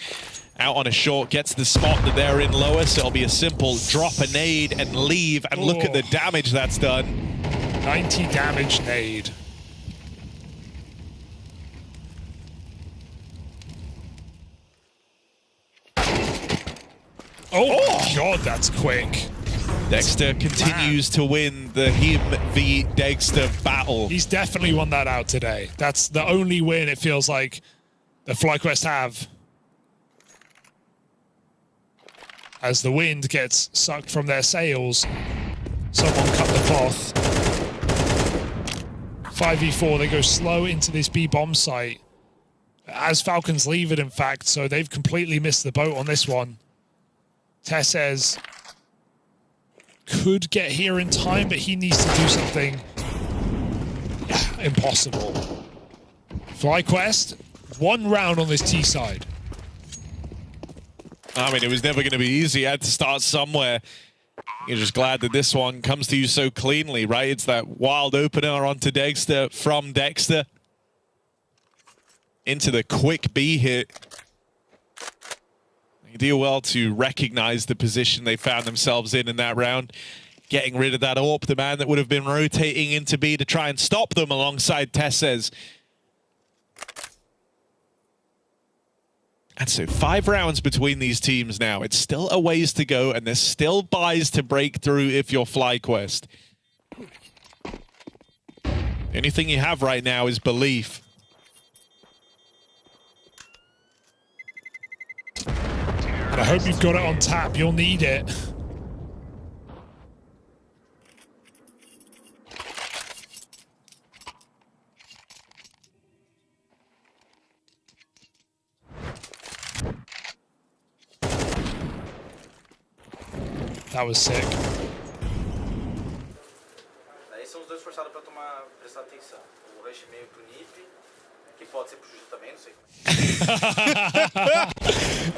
B: out on a short, gets the spot that they're in lower, so it'll be a simple drop a nade and leave, and look at the damage that's done.
A: 90 damage nade. Oh, God, that's quick.
B: Dexter continues to win the him v Dexter battle.
A: He's definitely won that out today. That's the only win it feels like the FlyQuest have. As the wind gets sucked from their sails, someone cut the cloth. 5v4, they go slow into this B bomb site. As Falcons leave it, in fact, so they've completely missed the boat on this one. Tessez could get here in time, but he needs to do something impossible. FlyQuest, 1 round on this T side.
B: I mean, it was never going to be easy. You had to start somewhere. You're just glad that this one comes to you so cleanly, right? It's that wild opener onto Dexter from Dexter into the quick B hit. They do well to recognize the position they found themselves in that round. Getting rid of that AWP, the man that would have been rotating into B to try and stop them alongside Tessez. And so 5 rounds between these teams now. It's still a ways to go, and there's still buys to break through if you're FlyQuest. The only thing you have right now is belief.
A: And I hope you've got it on tap. You'll need it. That was sick.
J: Aí são os dois forçados para prestar atenção. O rush meio pro NiP, que pode ser pro Juju também, não sei.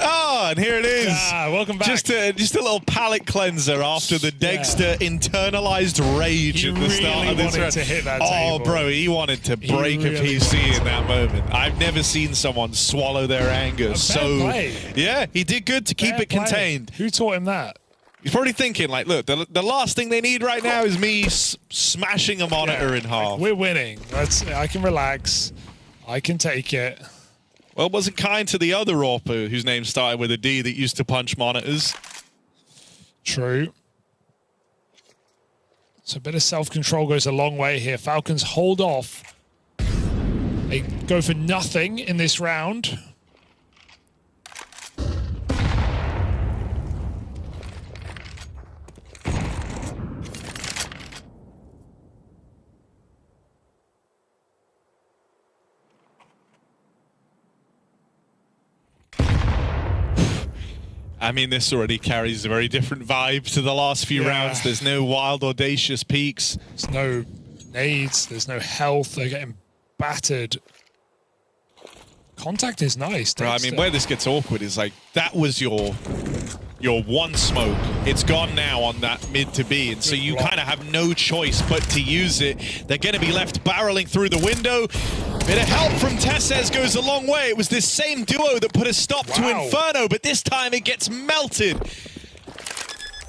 B: Oh, and here it is.
A: Welcome back.
B: Just a little palate cleanser after the Dexter internalized rage at the start of this round.
A: To hit that
B: table. Bro, he wanted to break a PC in that moment. I've never seen someone swallow their anger so. Yeah, he did good to keep it contained.
A: Who taught him that?
B: He's probably thinking, like, look, the last thing they need right now is me smashing a monitor in half.
A: Like, we're winning. I can relax. I can take it.
B: Well, it wasn't kind to the other AWP whose name started with a D that used to punch monitors.
A: True. So a bit of self-control goes a long way here. Falcons hold off. They go for nothing in this round.
B: I mean, this already carries a very different vibe to the last few rounds. There's no wild, audacious peaks.
A: There's no nades. There's no health. They're getting battered. Contact is nice.
B: Bro, I mean, where this gets awkward is, like, that was your one smoke. It's gone now on that mid to B, and so you kind of have no choice but to use it. They're going to be left barreling through the window. Bit of help from Tessez goes a long way. It was this same duo that put a stop to Inferno, but this time it gets melted.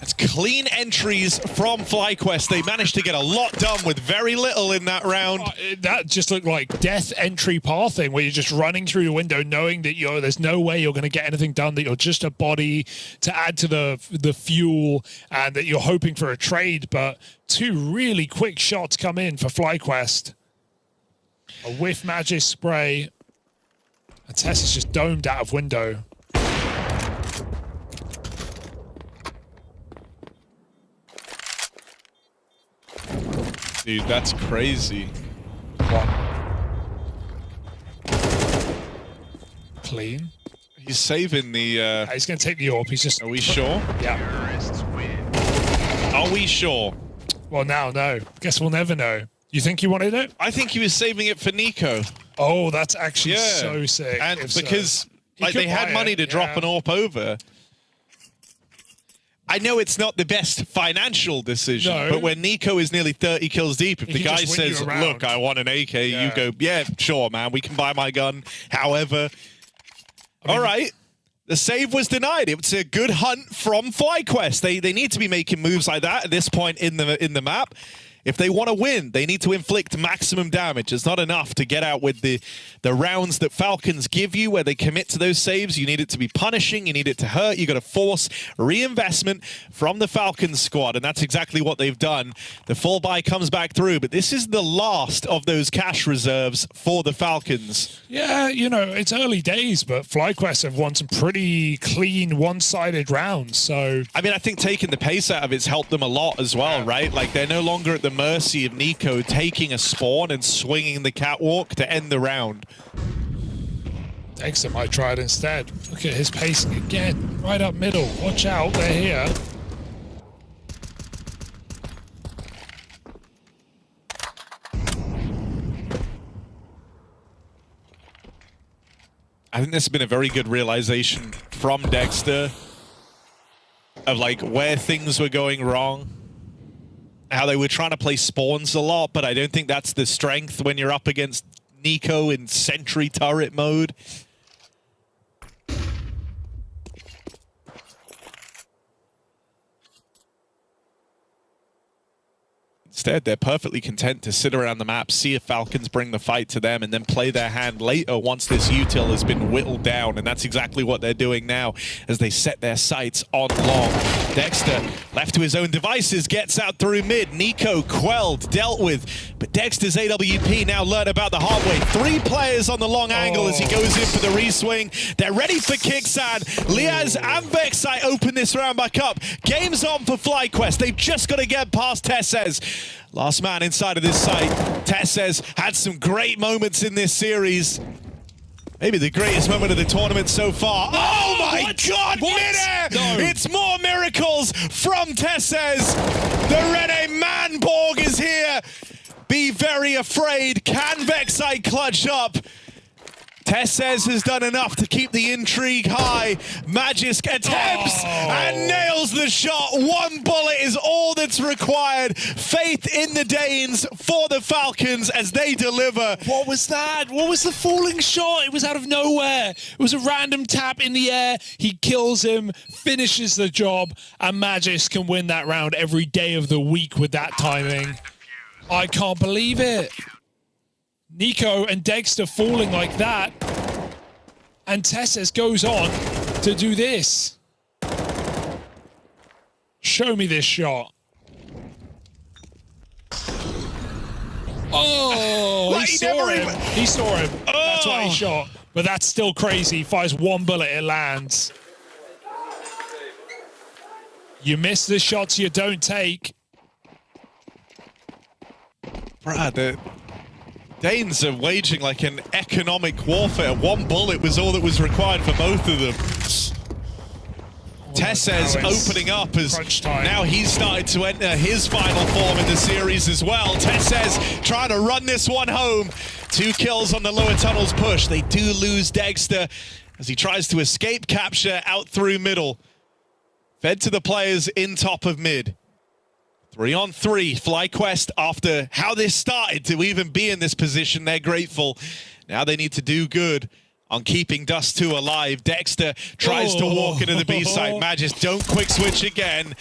B: That's clean entries from FlyQuest. They managed to get a lot done with very little in that round.
A: That just looked like death entry pathing, where you're just running through the window knowing that there's no way you're going to get anything done, that you're just a body to add to the fuel, and that you're hoping for a trade. But 2 really quick shots come in for FlyQuest. A whiff magic spray. And Tess is just domed out of window.
B: Dude, that's crazy.
A: Clean.
B: He's saving the...
A: He's going to take the AWP. He's just...
B: Are we sure?
A: Yeah.
B: Are we sure?
A: Well, now, no. Guess we'll never know. You think he wanted it?
B: I think he was saving it for Nico.
A: Oh, that's actually so sick.
B: And
A: if
B: because
A: so.
B: like they had money to drop an AWP over. I know it's not the best financial decision, but when Nico is nearly 30 kills deep, if the guy says, look, I want an AK, you go, yeah, sure, man, we can buy my gun. However, all right. The save was denied. It's a good hunt from FlyQuest. They need to be making moves like that at this point in the map. If they want to win, they need to inflict maximum damage. It's not enough to get out with the rounds that Falcons give you where they commit to those saves. You need it to be punishing. You need it to hurt. You got to force reinvestment from the Falcons squad, and that's exactly what they've done. The full buy comes back through, but this is the last of those cash reserves for the Falcons.
A: Yeah, you know, it's early days, but FlyQuest have won some pretty clean one-sided rounds. So
B: I mean, I think taking the pace out of it's helped them a lot as well, right? Like, they're no longer at the mercy of Nico taking a spawn and swinging the catwalk to end the round.
A: Dexter might try it instead. Look at his pacing again, right up middle. Watch out, they're here.
B: I think this has been a very good realization from Dexter of like where things were going wrong. How they were trying to play spawns a lot, but I don't think that's the strength when you're up against Nico in sentry turret mode. Instead, they're perfectly content to sit around the map, see if Falcons bring the fight to them, and then play their hand later once this util has been whittled down. And that's exactly what they're doing now as they set their sights on long. Dexter, left to his own devices, gets out through mid. Nico quelled, dealt with. But Dexter's AWP now learned about the hard way. 3 players on the long angle as he goes in for the re-swing. They're ready for Kicksad. Liaz and Vexite open this round back up. Game's on for FlyQuest. They've just got to get past Tessez. Last man inside of this site. Tessez had some great moments in this series. Maybe the greatest moment of the tournament so far. Oh my God, midair! No. It's more miracles from Tessez. The Rene Manborg is here. Be very afraid. Can Vexite clutch up? Tessez has done enough to keep the intrigue high. Magisk attempts and nails the shot. 1 bullet is all that's required. Faith in the Danes for the Falcons as they deliver.
A: What was that? What was the falling shot? It was out of nowhere. It was a random tap in the air. He kills him, finishes the job, and Magisk can win that round every day of the week with that timing. I can't believe it. Nico and Dexter falling like that. And Tessez goes on to do this. Show me this shot. Oh, he saw him. He saw him. That's why he shot. But that's still crazy. He fires 1 bullet, it lands. You miss the shots you don't take.
B: Brad, the Danes are waging like an economic warfare. 1 bullet was all that was required for both of them. Tessez opening up as now he's started to enter his final form in the series as well. Tessez trying to run this one home. 2 kills on the lower tunnels push. They do lose Dexter as he tries to escape capture out through middle. Fed to the players in top of mid. 3-on-3, FlyQuest, after how this started to even be in this position, they're grateful. Now they need to do good on keeping Dust 2 alive. Dexter tries to walk into the B site. Magisk don't quick switch again.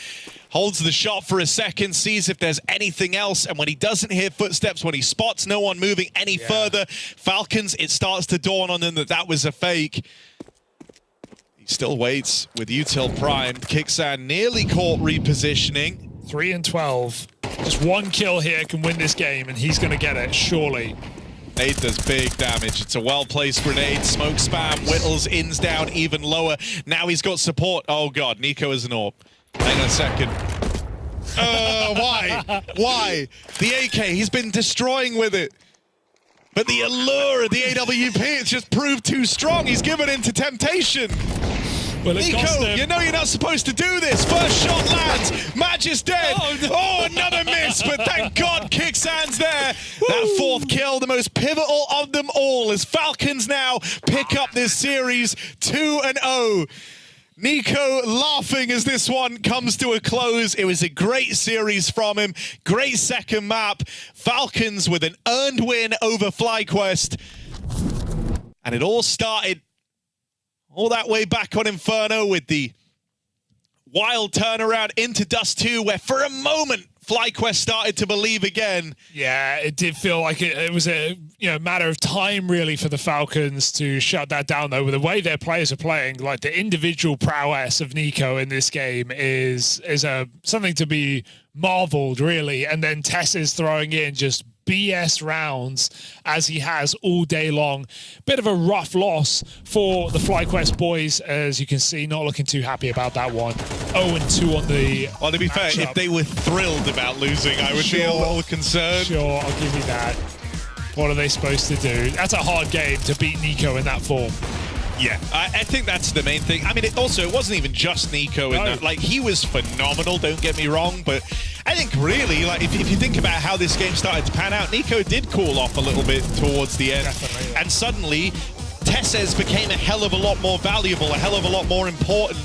B: Holds the shot for a second, sees if there's anything else, and when he doesn't hear footsteps, when he spots no one moving any further, Falcons, it starts to dawn on them that that was a fake. He still waits with util primed. Kicksad nearly caught repositioning.
A: 3-12. Just 1 kill here can win this game, and he's going to get it, surely.
B: Nade does big damage. It's a well-placed grenade. Smoke spam. Whittles ins down even lower. Now he's got support. Oh, God. Nico is an AWP. Hang on a second. Why? Why? The AK, he's been destroying with it. But the allure of the AWP has just proved too strong. He's given in to temptation.
A: Well,
B: Nico, you know you're not supposed to do this. First shot lands. Match is dead. Oh, another miss, but thank God Kicksands there. That fourth kill, the most pivotal of them all, as Falcons now pick up this series 2-0. Nico laughing as this one comes to a close. It was a great series from him. Great second map. Falcons with an earned win over FlyQuest. And it all started all that way back on Inferno with the wild turnaround into Dust 2, where for a moment FlyQuest started to believe again.
A: Yeah, it did feel like it was a matter of time really for the Falcons to shut that down, though. With the way their players are playing, like the individual prowess of Nico in this game is something to be marveled, really. And then Tess is throwing in just BS rounds as he has all day long. Bit of a rough loss for the FlyQuest boys, as you can see, not looking too happy about that one. 0-2 on the
B: Well, to be fair, if they were thrilled about losing, I would be a little concerned.
A: Sure, I'll give you that. What are they supposed to do? That's a hard game to beat Nico in that form.
B: Yeah, I think that's the main thing. I mean, it wasn't even just Nico in that. Like, he was phenomenal, don't get me wrong, but I think really, like, if you think about how this game started to pan out, Nico did cool off a little bit towards the end.
A: Definitely, yeah.
B: And suddenly, Tesses became a hell of a lot more valuable, a hell of a lot more important.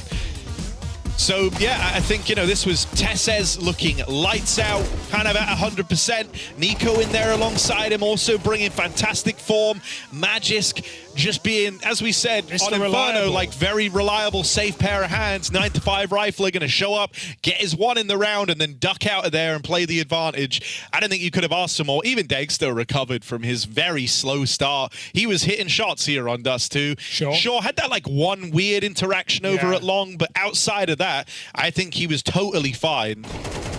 B: So, yeah, I think, this was Tesses looking lights out, kind of at 100%. Nico in there alongside him, also bringing fantastic form. Magisk just being, as we said, on Inferno, like very reliable, safe pair of hands. 9-to-5 rifler going to show up, get his one in the round, and then duck out of there and play the advantage. I don't think you could have asked for more. Even Degster recovered from his very slow start. He was hitting shots here on Dust 2. Sure, had that like one weird interaction over at long, but outside of that, I think he was totally fine.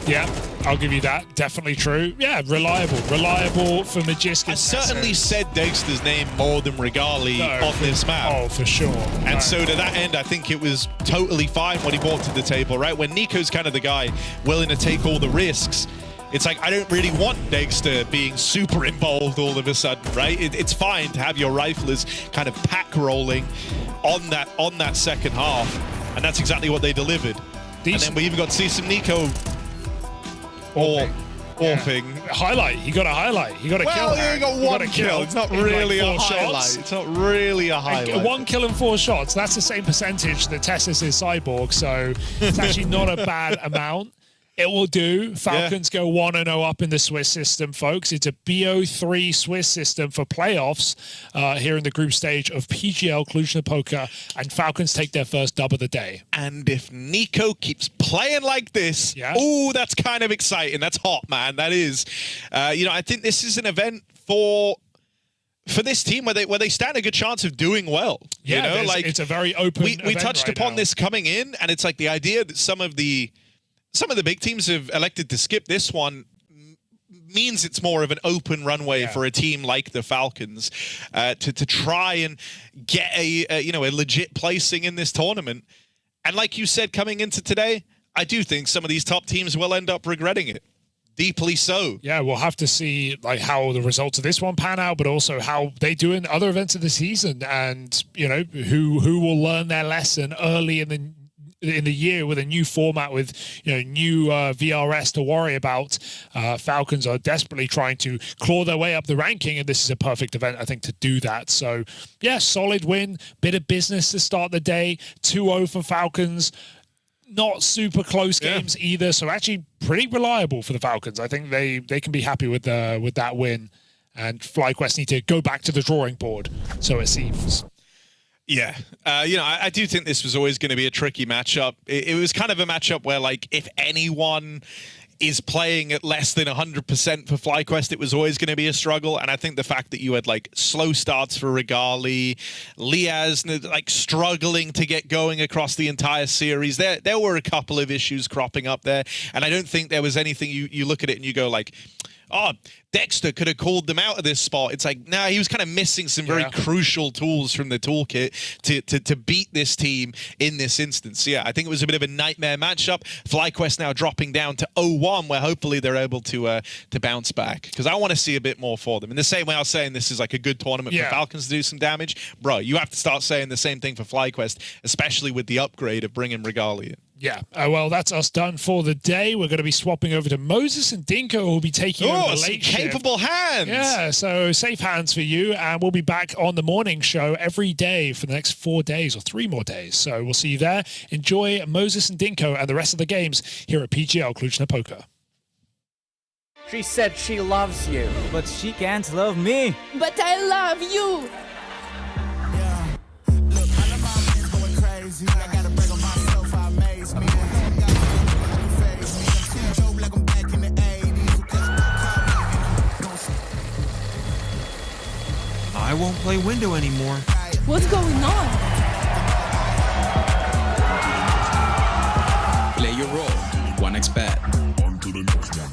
A: Yeah, I'll give you that. Definitely true. Yeah, reliable for Magisk.
B: I certainly said Degster's name more than Regali on this map.
A: Oh, for sure.
B: And so to that end, I think it was totally fine what he brought to the table, right? When Nico's kind of the guy willing to take all the risks, it's like, I don't really want Degster being super involved all of a sudden, right? It's fine to have your riflers kind of pack rolling on that second half. And that's exactly what they delivered. And then we even got to see some Nico orping.
A: Highlight. He got a highlight. He got a kill.
B: Well, he got one kill. It's not really a highlight. It's not really a highlight.
A: 1 kill and 4 shots. That's the same percentage that Tessis is Cyborg, so it's actually not a bad amount. It will do. Falcons go 1-0 up in the Swiss system, folks. It's a BO3 Swiss system for playoffs here in the group stage of PGL Cluj-Napoca, and Falcons take their first dub of the day.
B: And if Nico keeps playing like this, ooh, that's kind of exciting. That's hot, man. That is. I think this is an event for this team where they stand a good chance of doing well.
A: Yeah, like it's a very open
B: we
A: event
B: touched
A: right
B: upon
A: now.
B: this coming in, and it's like the idea that some of the big teams have elected to skip this one means it's more of an open runway for a team like the Falcons to try and get a legit placing in this tournament. And like you said, coming into today, I do think some of these top teams will end up regretting it. Deeply so.
A: Yeah, we'll have to see like how the results of this one pan out, but also how they do in other events of the season, and who will learn their lesson early in the year with a new format, with new VRS to worry about. Falcons are desperately trying to claw their way up the ranking, and this is a perfect event, I think, to do that. So yeah, solid win, bit of business to start the day. 2-0 for Falcons. Not super close games either, so actually pretty reliable for the Falcons. I think they can be happy with that win, and FlyQuest need to go back to the drawing board, so it seems.
B: Yeah, I do think this was always going to be a tricky matchup. It was kind of a matchup where, like, if anyone is playing at less than 100% for FlyQuest, it was always going to be a struggle. And I think the fact that you had, like, slow starts for Regali, Liaz, like, struggling to get going across the entire series, there were a couple of issues cropping up there. And I don't think there was anything you look at it and you go, like, oh, Dexter could have called them out of this spot. It's like, nah, he was kind of missing some very crucial tools from the toolkit to beat this team in this instance. Yeah, I think it was a bit of a nightmare matchup. FlyQuest now dropping down to 0-1, where hopefully they're able to bounce back. Because I want to see a bit more for them. In the same way I was saying this is like a good tournament for Falcons to do some damage, bro, you have to start saying the same thing for FlyQuest, especially with the upgrade of bringing Regali in.
A: Yeah, well, that's us done for the day. We're going to be swapping over to MOUZ and Dinko, who will be taking over the late
B: capable
A: shift.
B: hands.
A: Yeah, so safe hands for you, and we'll be back on the morning show every day for the next 4 days or 3 more days. So we'll see you there. Enjoy MOUZ and Dinko and the rest of the games here at PGL Cluj-Napoca.
C: She said she loves you.
D: But she can't love me.
E: But I love you.
F: Yeah. Look, all of my men's going crazy. I gotta brag on myself, I amaze me. Like I'm back in the 80s.
D: I won't play window anymore.
E: What's going on?
G: Play your role. 1xbet.
F: On to the next one.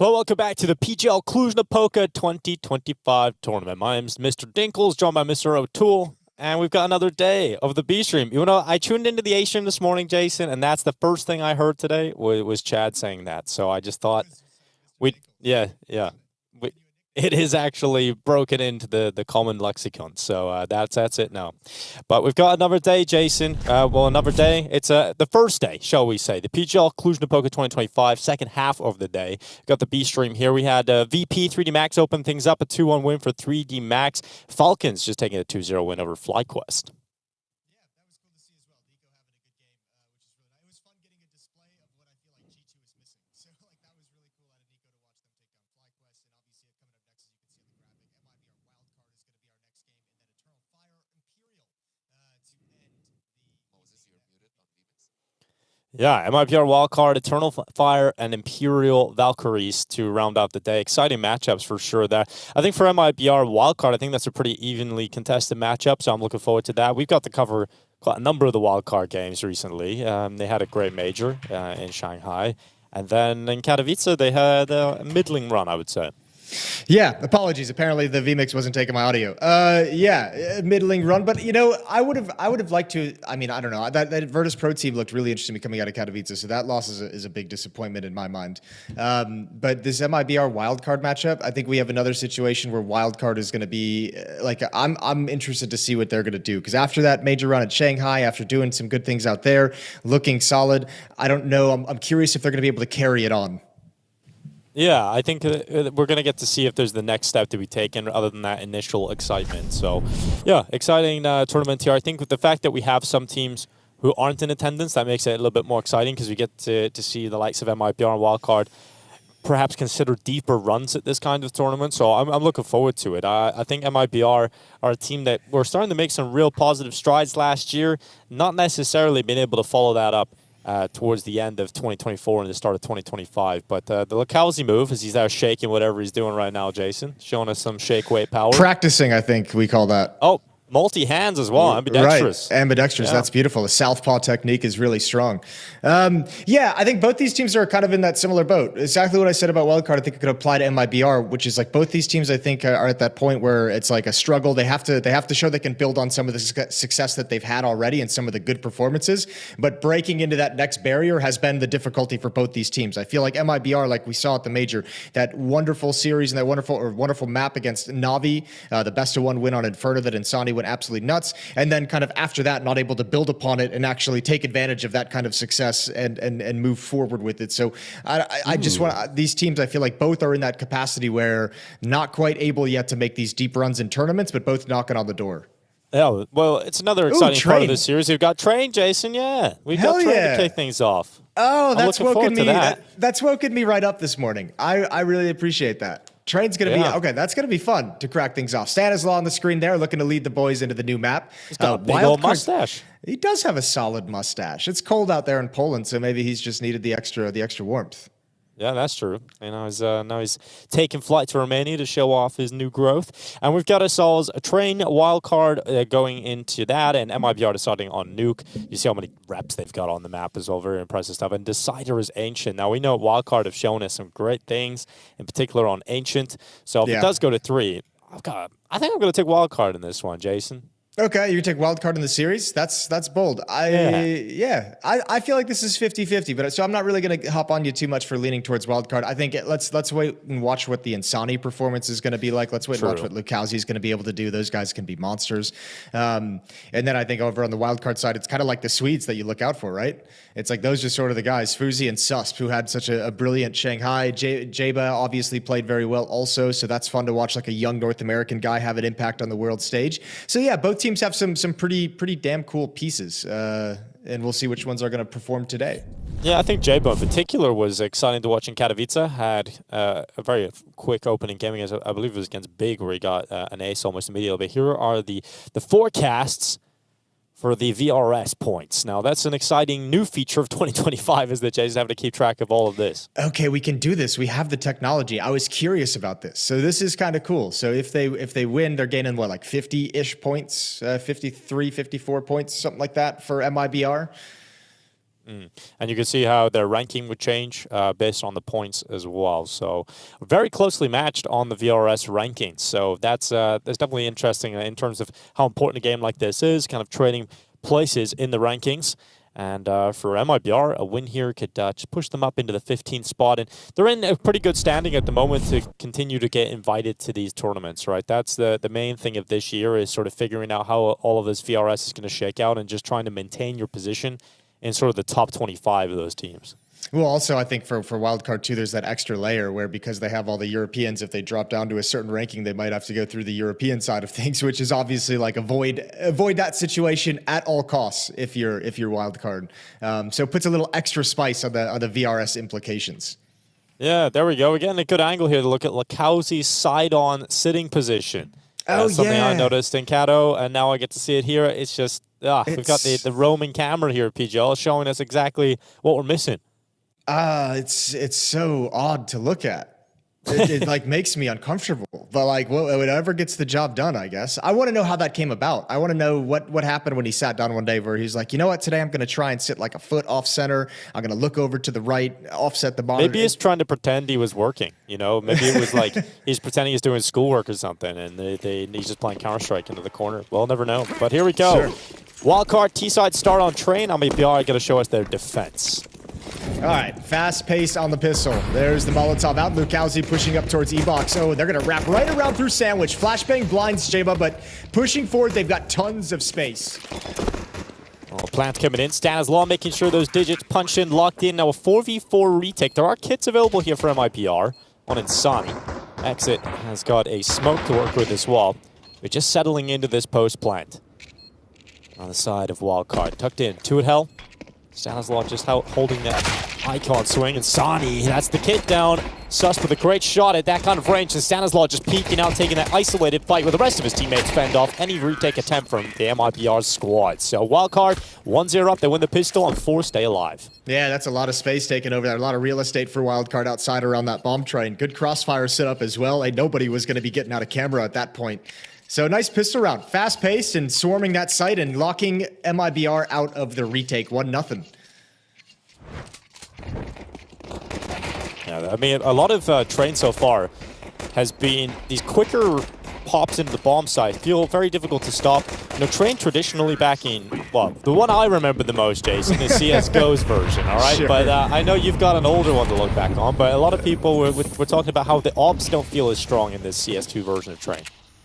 K: Well, welcome back to the PGL Cluj-Napoca 2025 tournament. My name's Mr. Dinkles, joined by Mr. O'Toole, and we've got another day of the B stream. You know, I tuned into the A stream this morning, Jason, and that's the first thing I heard today was Chad saying that. So I just thought, it is actually broken into the common lexicon. So that's it now. But we've got another day, Jason. Another day. It's the first day, shall we say. The PGL Cluj-Napoca 2025, second half of the day. Got the B stream here. We had VP 3D Max open things up, a 2-1 win for 3D Max. Falcons just taking a 2-0 win over FlyQuest. Yeah, MIBR Wildcard, Eternal Fire, and Imperial Valkyries to round out the day. Exciting matchups for sure there. I think for MIBR Wildcard, I think that's a pretty evenly contested matchup, so I'm looking forward to that. We've got to cover quite a number of the Wildcard games recently. They had a great major in Shanghai. And then in Katowice, they had a middling run, I would say.
L: Yeah, apologies. Apparently the vMix wasn't taking my audio. Yeah, middling run, but you know, I would have liked to. I mean, I don't know. That Virtus.pro team looked really interesting coming out of Katowice, so that loss is a big disappointment in my mind. But this MIBR wildcard matchup, I think we have another situation where wildcard is going to be like I'm interested to see what they're going to do, because after that major run at Shanghai, after doing some good things out there, looking solid, I don't know. I'm curious if they're going to be able to carry it on.
K: Yeah, I think we're going to get to see if there's the next step to be taken other than that initial excitement. So, yeah, exciting tournament here. I think with the fact that we have some teams who aren't in attendance, that makes it a little bit more exciting because we get to see the likes of MIBR and Wildcard perhaps consider deeper runs at this kind of tournament. So I'm looking forward to it. I think MIBR are a team that we're starting to make some real positive strides last year, not necessarily being able to follow that up towards the end of 2024 and the start of 2025. But the Lukowski move, as he's there shaking whatever he's doing right now, Jason, showing us some shake weight power.
L: Practicing, I think we call that.
K: Oh, multi-hands as well, ambidextrous.
L: Right, ambidextrous, yeah. That's beautiful. The southpaw technique is really strong. Yeah, I think both these teams are kind of in that similar boat. Exactly what I said about Wildcard, I think it could apply to MIBR, which is like both these teams, I think, are at that point where it's like a struggle. They have to show they can build on some of the success that they've had already and some of the good performances, but breaking into that next barrier has been the difficulty for both these teams. I feel like MIBR, like we saw at the major, that wonderful series and that wonderful map against Navi, the best-of-1 win on Inferno that Insani went absolutely nuts, and then kind of after that not able to build upon it and actually take advantage of that kind of success and move forward with it. So I just want these teams, I feel like both are in that capacity where not quite able yet to make these deep runs in tournaments, but both knocking on the door.
K: Yeah, well, it's another exciting part of this series. We've got Train, Jason, yeah. We've got Train to kick things off.
L: Oh, that's woken me. That's woken me right up this morning. I really appreciate that. Train's going to be, okay, that's going to be fun to crack things off. Stanislaw on the screen there, looking to lead the boys into the new map.
K: He's got a big old mustache.
L: He does have a solid mustache. It's cold out there in Poland, so maybe he's just needed the extra warmth.
K: Yeah, that's true. You know, now he's taking flight to Romania to show off his new growth. And we've got ourselves a Train Wildcard going into that, and MIBR deciding on Nuke. You see how many reps they've got on the map as well. Very impressive stuff. And Decider is Ancient. Now, we know Wildcard have shown us some great things, in particular on Ancient. So if it does go to 3, I think I'm going to take Wildcard in this one, Jason.
L: Okay, you take Wildcard in the series? That's bold. I feel like this is 50-50, but so I'm not really going to hop on you too much for leaning towards Wildcard. I think let's wait and watch what the Insani performance is going to be like. Let's wait and watch what Lukowski is going to be able to do. Those guys can be monsters. And then I think over on the Wildcard side, it's kind of like the Swedes that you look out for, right? It's like those are sort of the guys, Fuzi and Susp, who had such a brilliant Shanghai. Jeba obviously played very well also, so that's fun to watch like a young North American guy have an impact on the world stage. So yeah, both teams have some pretty damn cool pieces, and we'll see which ones are going to perform today.
K: Yeah, I think Jabo in particular was exciting to watch in Katowice. Had a very quick opening game against, I believe it was against Big, where he got an ace almost immediately. But here are the forecasts for the VRS points. Now, that's an exciting new feature of 2025, is that Jay's having to keep track of all of this.
L: Okay, we can do this. We have the technology. I was curious about this. So this is kind of cool. So if they win, they're gaining, what, like 50-ish points? 53, 54 points, something like that for MIBR?
K: And you can see how their ranking would change based on the points as well. So very closely matched on the VRS rankings. So that's definitely interesting in terms of how important a game like this is, kind of trading places in the rankings. And for MIBR, a win here could just push them up into the 15th spot. And they're in a pretty good standing at the moment to continue to get invited to these tournaments, right? That's the main thing of this year, is sort of figuring out how all of this VRS is going to shake out and just trying to maintain your position in sort of the top 25 of those teams.
L: Well, also, I think for Wildcard too, there's that extra layer where, because they have all the Europeans, if they drop down to a certain ranking, they might have to go through the European side of things, which is obviously like avoid that situation at all costs if you're Wildcard. So it puts a little extra spice on the VRS implications.
K: Yeah, there we go. Again, a good angle here to look at LaCauzi's side-on sitting position. Something I noticed in Kato, and now I get to see it here. It's just, we've got the roaming camera here at PGL showing us exactly what we're missing.
L: It's so odd to look at. It like makes me uncomfortable, but like whatever gets the job done, I guess. I want to know how that came about. I want to know what happened when he sat down one day where he's like, you know what, today I'm going to try and sit like a foot off center. I'm going to look over to the right, offset the monitor.
K: Maybe he's trying to pretend he was working, you know? Maybe it was like he's pretending he's doing schoolwork or something, and he's just playing Counter-Strike into the corner. We'll never know. But here we go. Sure. Wildcard T-side start on train. MIBR going to show us their defense.
L: All right, fast pace on the pistol. There's the Molotov out. LaCauzi pushing up towards E-Box. Oh, they're going to wrap right around through Sandwich. Flashbang blinds Jeba, but pushing forward, they've got tons of space.
K: Plant coming in. Stanislaw making sure those digits punched in, locked in. Now a 4v4 retake. There are kits available here for MIBR on Insani. Exit has got a smoke to work with as well. They're just settling into this post plant. On the side of Wildcard. Tucked in. 2 at hell. Stanislaw just holding that icon swing, and Sani, that's the kit down. Sus with a great shot at that kind of range, and Stanislaw just peeking out, taking that isolated fight with the rest of his teammates fend off any retake attempt from the MIBR squad. So Wildcard, 1-0 up, they win the pistol, and 4 stay alive.
L: Yeah, that's a lot of space taken over there, a lot of real estate for Wildcard outside around that bomb train. Good crossfire setup as well, and nobody was going to be getting out of camera at that point. So nice pistol round, fast-paced and swarming that site and locking MIBR out of the retake, 1-0.
K: Yeah, I mean, a lot of train so far has been these quicker pops into the bomb site. Feel very difficult to stop. You know, train traditionally back in, well, the one I remember the most, Jason, is CSGO's version, all right? Sure. But I know you've got an older one to look back on, but a lot of people were talking about how the ops don't feel as strong in this CS2 version of train.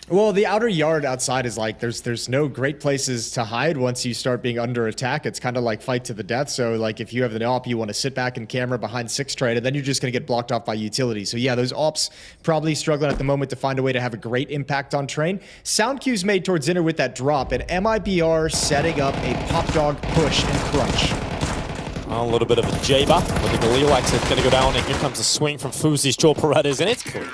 L: Well, the outer yard outside is like, there's no great places to hide once you start being under attack. It's kind of like fight to the death. So like if you have an op, you want to sit back in camera behind 6 trade, and then you're just going to get blocked off by utility. So yeah, those ops probably struggling at the moment to find a way to have a great impact on train. Sound cues made towards inner with that drop, and MIBR setting up a pop dog push and crunch.
K: A little bit of a Jeba with the Galil exit going to go down, and here comes a swing from Fuzi's Joel Paredes, and it's clean.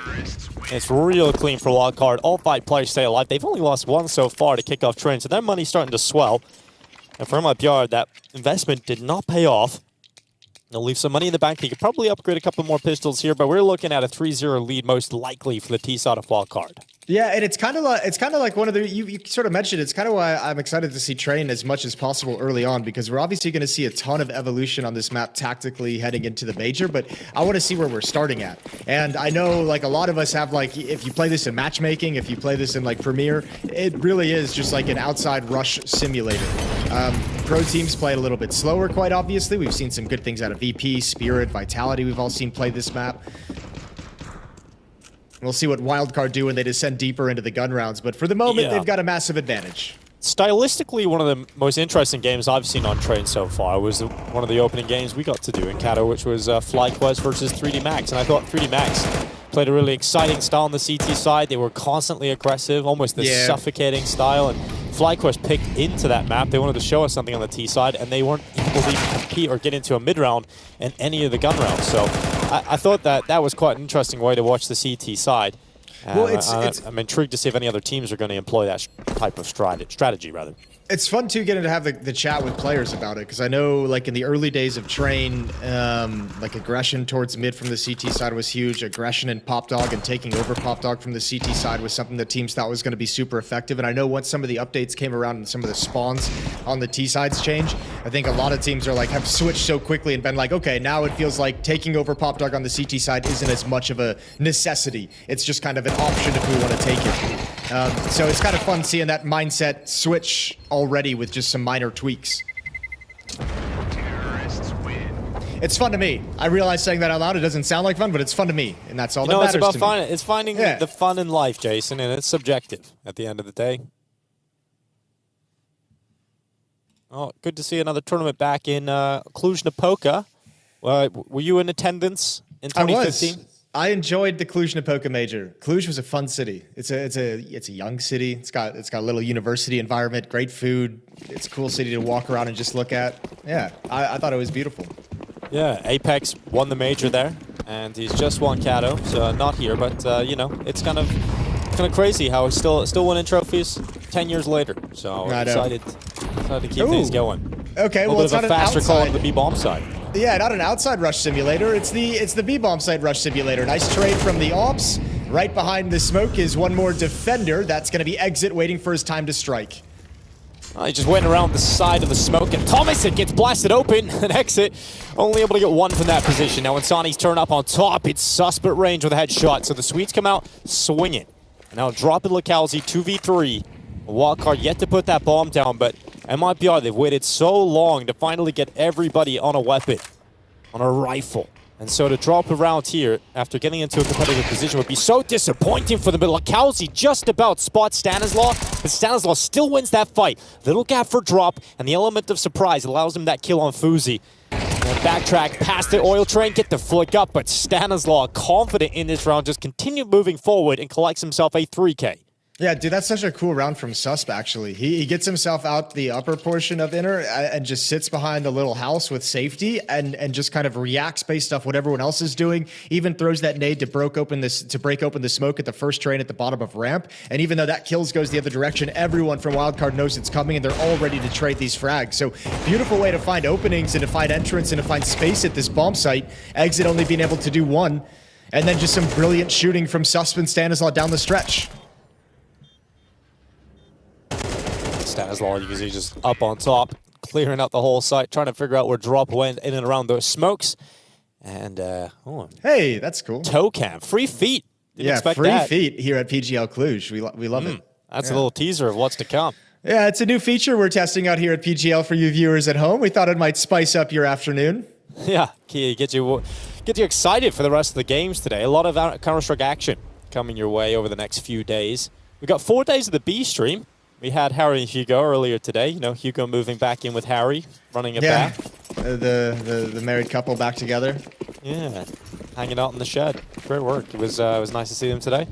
K: It's real clean for Wildcard. All 5 players stay alive. They've only lost 1 so far to kick off train, so their money's starting to swell. And for MIBR, that investment did not pay off. They'll leave some money in the bank. They could probably upgrade a couple more pistols here, but we're looking at a 3-0 lead most likely for the T-side of Wildcard.
L: Yeah, and it's kind of like one of the, you sort of mentioned, it's kind of why I'm excited to see train as much as possible early on, because we're obviously going to see a ton of evolution on this map tactically heading into the major, but I want to see where we're starting at. And I know like a lot of us have like, if you play this in matchmaking, if you play this in like Premier, it really is just like an outside rush simulator. Pro teams play it a little bit slower, quite obviously. We've seen some good things out of VP, Spirit, Vitality. We've all seen play this map. We'll see what Wildcard do when they descend deeper into the gun rounds, but for the moment, they've got a massive advantage.
K: Stylistically, one of the most interesting games I've seen on train so far was one of the opening games we got to do in Kato, which was FlyQuest versus 3D Max, and I thought 3D Max played a really exciting style on the CT side. They were constantly aggressive, almost this suffocating style, and FlyQuest picked into that map. They wanted to show us something on the T side, and they weren't able to even compete or get into a mid-round in any of the gun rounds. So I thought that was quite an interesting way to watch the CT side.
L: Well,
K: I'm intrigued to see if any other teams are going to employ that type of strategy, rather.
L: It's fun too getting to have the chat with players about it, because I know like in the early days of Train, like aggression towards mid from the CT side was huge. Aggression in Pop Dog and taking over Pop Dog from the CT side was something that teams thought was going to be super effective. And I know once some of the updates came around and some of the spawns on the T sides change, I think a lot of teams are like have switched so quickly and been like, okay, now it feels like taking over Pop Dog on the CT side isn't as much of a necessity. It's just kind of an option if we want to take it. So it's kind of fun seeing that mindset switch already with just some minor tweaks. It's fun to me. I realize saying that out loud, it doesn't sound like fun, but it's fun to me, and that's all that matters to me.
K: It's about fun. It's finding the fun in life, Jason, and it's subjective at the end of the day. Oh, good to see another tournament back in Cluj-Napoca. Were you in attendance in 2015?
L: I was. I enjoyed the Cluj-Napoca major. Cluj was a fun city. It's a young city. It's got a little university environment, great food. It's a cool city to walk around and just look at. Yeah, I thought it was beautiful.
K: Yeah, Apex won the major there, and he's just won Kato, so not here, but you know, it's kind of crazy how he's still winning trophies 10 years later. So I'm excited to keep things going.
L: Okay, well, it's not
K: a faster call on the B-bomb side.
L: Yeah, not an outside rush simulator. It's the B-bomb side rush simulator. Nice trade from the Ops. Right behind the smoke is one more defender. That's going to be Exit waiting for his time to strike.
K: He just went around the side of the smoke, and Thomas gets blasted open. And Exit only able to get one from that position. Now Insani's turn up on top. It's suspect range with a headshot. So the Swedes come out swinging. And now dropping LaCalzi 2v3. Wildcard yet to put that bomb down, but MIBR, they've waited so long to finally get everybody on a weapon, on a rifle. And so to drop around here after getting into a competitive position would be so disappointing for them. But LaCalzi just about spots Stanislaw, but Stanislaw still wins that fight. Little gap for drop, and the element of surprise allows him that kill on Fuzi. And backtrack past the oil train, get the flick up, but Stanislaw, confident in this round, just continue moving forward and collects himself a 3K.
L: Yeah, dude, that's such a cool round from Susp, actually. He gets himself out the upper portion of Inner and just sits behind the little house with safety and just kind of reacts based off what everyone else is doing. Even throws that nade to break open the smoke at the first train at the bottom of ramp. And even though that kills goes the other direction, everyone from Wildcard knows it's coming and they're all ready to trade these frags. So beautiful way to find openings and to find entrance and to find space at this bomb site. Exit only being able to do one. And then just some brilliant shooting from Susp and Stanislaw down the stretch.
K: Stanislaw, you can see just up on top, clearing out the whole site, trying to figure out where drop went in and around those smokes. And,
L: hey, that's cool.
K: Toe cam, free feet. Didn't expect
L: free
K: that.
L: feet here at PGL Cluj. We love it.
K: That's a little teaser of what's to come.
L: Yeah, it's a new feature we're testing out here at PGL for you viewers at home. We thought it might spice up your afternoon.
K: Yeah, get you excited for the rest of the games today. A lot of Counter-Strike action coming your way over the next few days. We got 4 days of the B stream. We had Harry and Hugo earlier today. You know, Hugo moving back in with Harry, running it back.
L: The married couple back together.
K: Yeah, hanging out in the shed. Great work. It was nice to see them today.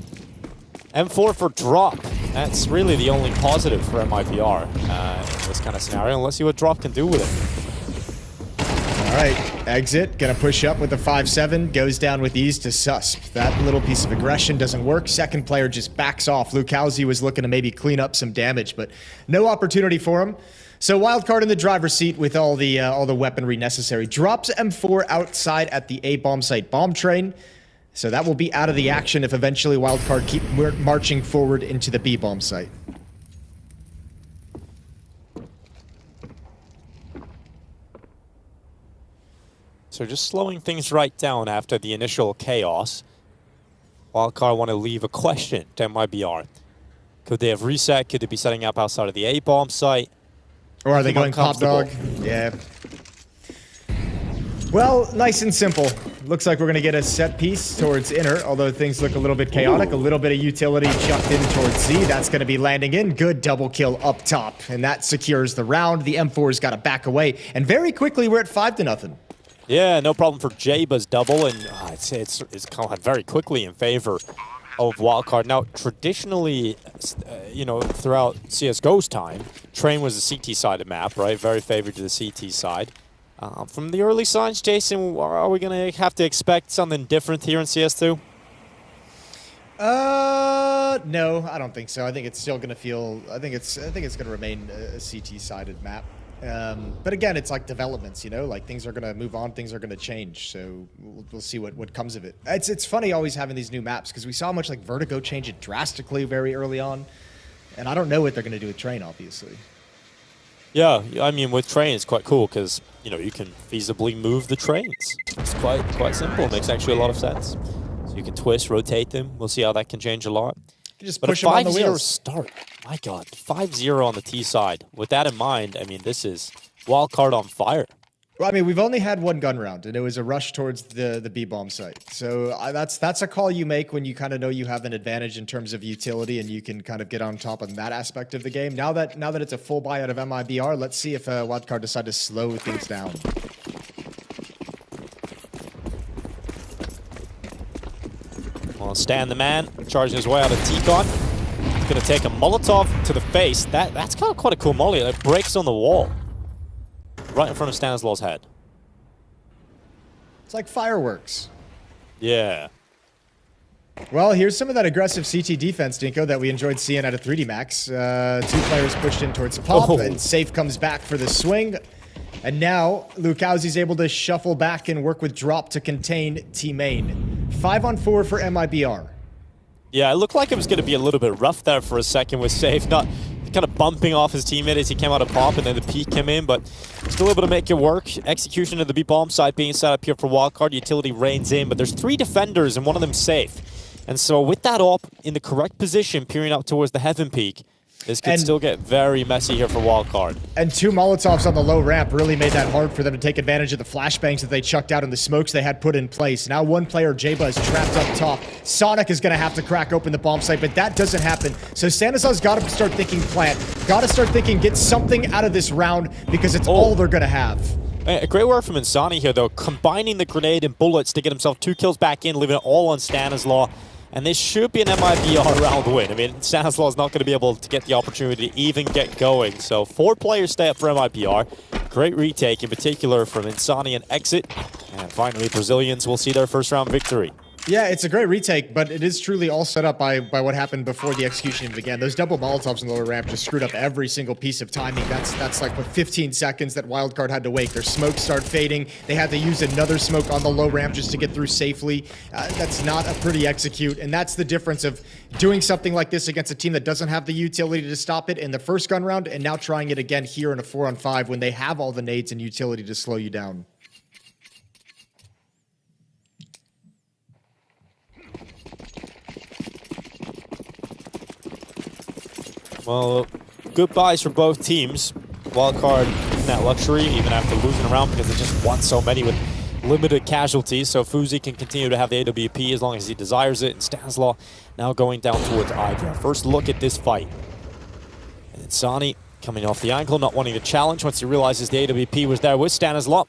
K: M4 for drop. That's really the only positive for MIBR in this kind of scenario. And let's see what drop can do with it.
L: All right, Exit gonna push up with the 5-7, goes down with ease to Susp. That little piece of aggression doesn't work. Second player just backs off. LaCalzi was looking to maybe clean up some damage, but no opportunity for him. So Wildcard in the driver's seat with all the weaponry necessary. Drops M4 outside at the A bomb site bomb train. So that will be out of the action if eventually Wildcard keep marching forward into the B bomb site.
K: So just slowing things right down after the initial chaos. Wildcard want to leave a question to MIBR. Could they have reset? Could they be setting up outside of the A-bomb site?
L: Or are they going Pop Dog? Yeah. Well, nice and simple. Looks like we're going to get a set piece towards Inner, although things look a little bit chaotic. A little bit of utility chucked in towards Z. That's going to be landing in. Good double kill up top. And that secures the round. The M4's got to back away. And very quickly, we're at 5-0.
K: Yeah, no problem for Jaba's double, and it's come out very quickly in favor of Wildcard. Now, traditionally, you know, throughout CSGO's time, Train was the CT side of map, right? Very favored to the CT side. From the early signs, Jason, are we going to have to expect something different here in CS2?
L: No, I don't think so. I think it's still going to feel. I think it's going to remain a CT-sided map. But again, it's like developments, you know, like things are going to move on, things are going to change. So we'll see what comes of it. It's funny always having these new maps because we saw much like Vertigo change it drastically very early on. And I don't know what they're going to do with Train, obviously.
K: Yeah, I mean, with Train, it's quite cool because, you know, you can feasibly move the trains. It's quite simple. It makes actually a lot of sense. So you can twist, rotate them. We'll see how that can change a lot.
L: Just
K: but
L: push
K: a
L: them on the
K: 5-0
L: wheels.
K: start. My God, 5-0 on the T side. With that in mind, I mean, this is Wildcard on fire.
L: Well, I mean, we've only had one gun round, and it was a rush towards the B-bomb site. So that's a call you make when you kind of know you have an advantage in terms of utility, and you can kind of get on top of that aspect of the game. Now that it's a full buy out of MIBR, let's see if Wildcard decide to slow things down.
K: Well, Stan the man charging his way out of T-Con. He's going to take a Molotov to the face. That's kind of quite a cool molly. It breaks on the wall. Right in front of Stanislaw's head.
L: It's like fireworks.
K: Yeah.
L: Well, here's some of that aggressive CT defense, Dinko, that we enjoyed seeing out of 3D Max. 2 players pushed in towards Pop, and Safe comes back for the swing. And now, Lukowski's able to shuffle back and work with Drop to contain T-Main. 5-on-4 for MIBR.
K: Yeah, it looked like it was going to be a little bit rough there for a second with Safe. Not kind of bumping off his teammate as he came out of Pop, and then the peek came in, but still able to make it work. Execution of the B-bomb site being set up here for Wildcard. Utility reigns in, but there's 3 defenders and one of them Safe. And so with that op in the correct position, peering up towards the Heaven Peak, this could still get very messy here for Wildcard.
L: And 2 Molotovs on the low ramp really made that hard for them to take advantage of the flashbangs that they chucked out and the smokes they had put in place. Now one player, Jaba, is trapped up top. Sonic is going to have to crack open the bomb site, but that doesn't happen. So Stanislaw's got to start thinking plant. Got to start thinking get something out of this round because it's all they're going to have.
K: A great work from Insani here, though, combining the grenade and bullets to get himself 2 kills back in, leaving it all on Stanislaw. And this should be an MIBR round win. I mean, Stanislaw is not going to be able to get the opportunity to even get going. So 4 players stay up for MIBR. Great retake, in particular from Insani and Exit. And finally, Brazilians will see their first round victory.
L: Yeah, it's a great retake, but it is truly all set up by what happened before the execution began. Those double Molotovs in the lower ramp just screwed up every single piece of timing. That's like, what, 15 seconds that Wildcard had to wait. Their smokes start fading. They had to use another smoke on the low ramp just to get through safely. That's not a pretty execute, and that's the difference of doing something like this against a team that doesn't have the utility to stop it in the first gun round, and now trying it again here in a 4-on-5 when they have all the nades and utility to slow you down.
K: Well, good buys for both teams. Wildcard in that luxury, even after losing a round, because they just won so many with limited casualties. So Fuzi can continue to have the AWP as long as he desires it. And Stanislaw now going down towards Ivy. First look at this fight. And Insani coming off the ankle, not wanting to challenge once he realizes the AWP was there with Stanislaw.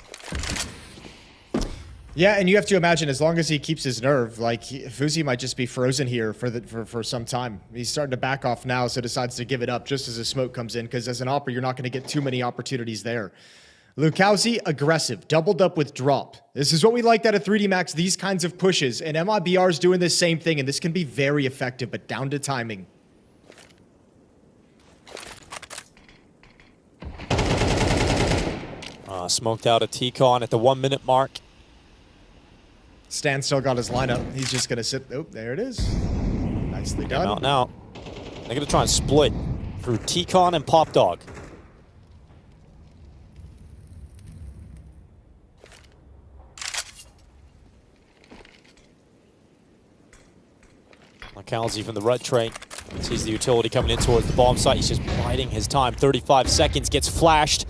L: Yeah, and you have to imagine, as long as he keeps his nerve, like, Fuzi might just be frozen here for some time. He's starting to back off now, so decides to give it up just as a smoke comes in, because as an opera, you're not going to get too many opportunities there. Lukowski, aggressive, doubled up with Drop. This is what we liked out of 3D Max, these kinds of pushes, and MIBR is doing the same thing, and this can be very effective, but down to timing.
K: Smoked out a T-Con at the 1-minute mark.
L: Stan still got his lineup. He's just going to sit. Oh, there it is. Nicely done.
K: Out now. They're going to try and split through T-Con and Pop Dog. MongolZ from the red train sees the utility coming in towards the bomb site. He's just biding his time. 35 seconds, gets flashed.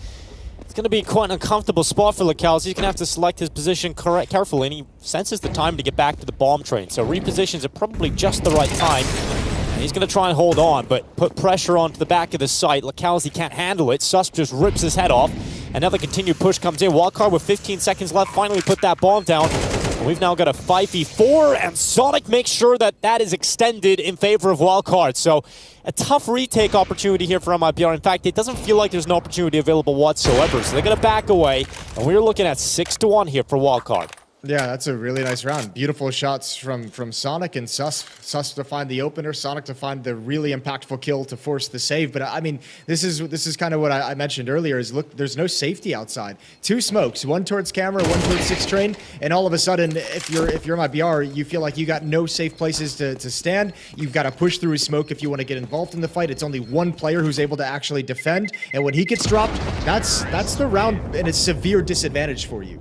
K: It's going to be quite an uncomfortable spot for MongolZ. He's going to have to select his position carefully, and he senses the time to get back to the bomb train. So repositions at probably just the right time. And he's going to try and hold on, but put pressure onto the back of the site. MongolZ can't handle it. Sus just rips his head off. Another continued push comes in. Wildcard with 15 seconds left finally put that bomb down. And we've now got a 5v4, and Sonic makes sure that that is extended in favor of Wildcard. So a tough retake opportunity here for MIBR. In fact, it doesn't feel like there's an opportunity available whatsoever. So they're going to back away, and we're looking at 6-1 here for Wildcard.
L: Yeah, that's a really nice round. Beautiful shots from Sonic and Sus. Sus to find the opener, Sonic to find the really impactful kill to force the save. But I mean, this is kind of what I mentioned earlier. Is look, there's no safety outside. 2 smokes, one towards camera, one towards 6 train, and all of a sudden, if you're MIBR, you feel like you got no safe places to stand. You've got to push through smoke if you want to get involved in the fight. It's only one player who's able to actually defend, and when he gets dropped, that's the round, and it's severe disadvantage for you.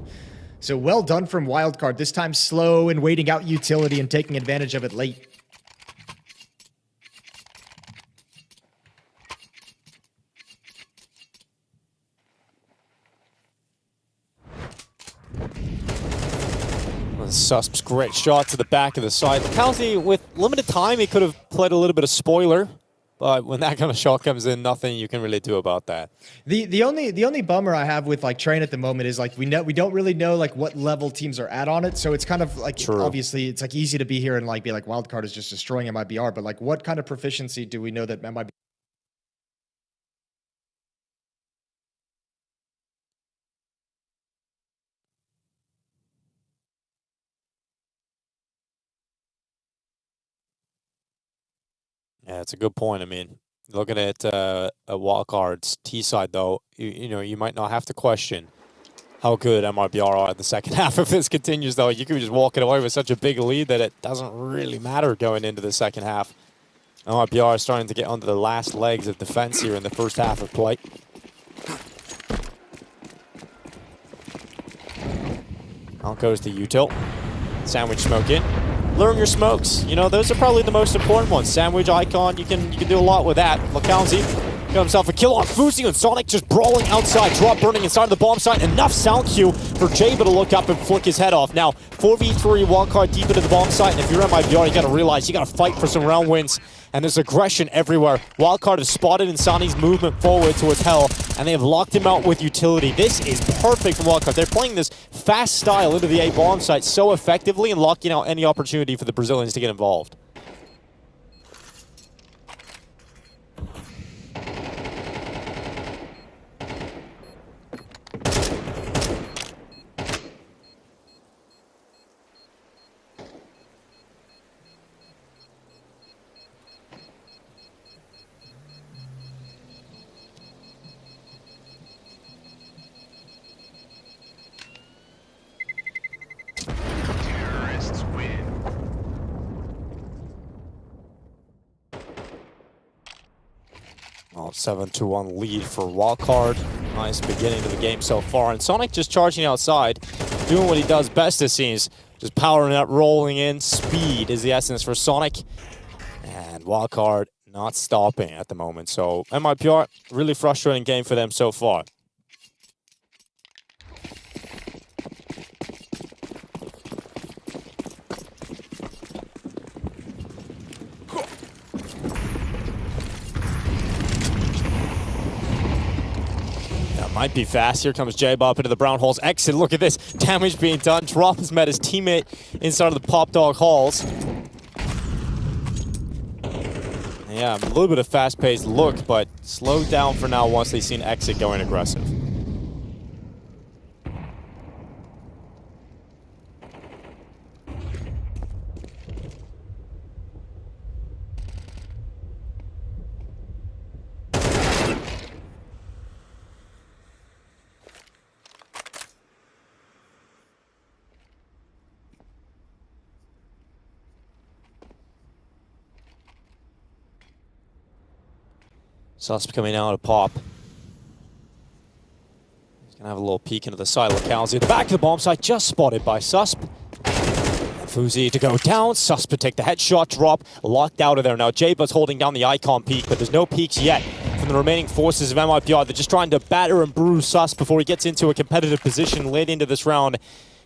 L: So well done from Wildcard, this time slow and waiting out utility and taking advantage of it late.
K: Susp's great shot to the back of the side. LocalZ, with limited time, he could have played a little bit of spoiler. But when that kind of shot comes in, nothing you can really do about that.
L: The only bummer I have with like Train at the moment is like we don't really know like what level teams are at on it. So it's kind of like obviously it's like easy to be here and like be like Wildcard is just destroying MIBR, but like what kind of proficiency do we know that MIBR?
K: Yeah, it's a good point. I mean, looking at a Wildcard's T side, though, you know, you might not have to question how good MIBR are in the second half. If this continues, though, you could be just walking away with such a big lead that it doesn't really matter going into the second half. MIBR is starting to get onto the last legs of defense here in the first half of play. Out goes the util. Sandwich smoke in. Learn your smokes. You know, those are probably the most important ones. Sandwich, icon, you can do a lot with that. LocalZ got himself a kill on FaZe, and Sonic just brawling outside. Drop burning inside of the bomb site. Enough sound cue for Jaba to look up and flick his head off. Now, 4v3, Wildcard deep into the bomb site, and if you're MIBR, you gotta realize you gotta fight for some round wins. And there's aggression everywhere. Wildcard has spotted Insani's movement forward towards Hell, and they have locked him out with utility. This is perfect from Wildcard. They're playing this fast style into the A bomb site so effectively and locking out any opportunity for the Brazilians to get involved. Well, 7-1 lead for Wildcard. Nice beginning to the game so far. And Sonic just charging outside, doing what he does best, it seems. Just powering up, rolling in. Speed is the essence for Sonic. And Wildcard not stopping at the moment. So MIBR, really frustrating game for them so far. Might be fast. Here comes J-Bob up into the brown holes. Exit, look at this. Damage being done. Drop has met his teammate inside of the Pop Dog halls. Yeah, a little bit of fast-paced look, but slowed down for now once they've seen Exit going aggressive. Susp coming out of pop. He's gonna have a little peek into the side. LocalZ at the back of the bomb site, just spotted by Susp. And FaZe to go down. Susp to take the headshot drop, locked out of there. Now Jaba's holding down the icon peak, but there's no peaks yet from the remaining forces of MIBR. They're just trying to batter and bruise Susp before he gets into a competitive position late into this round.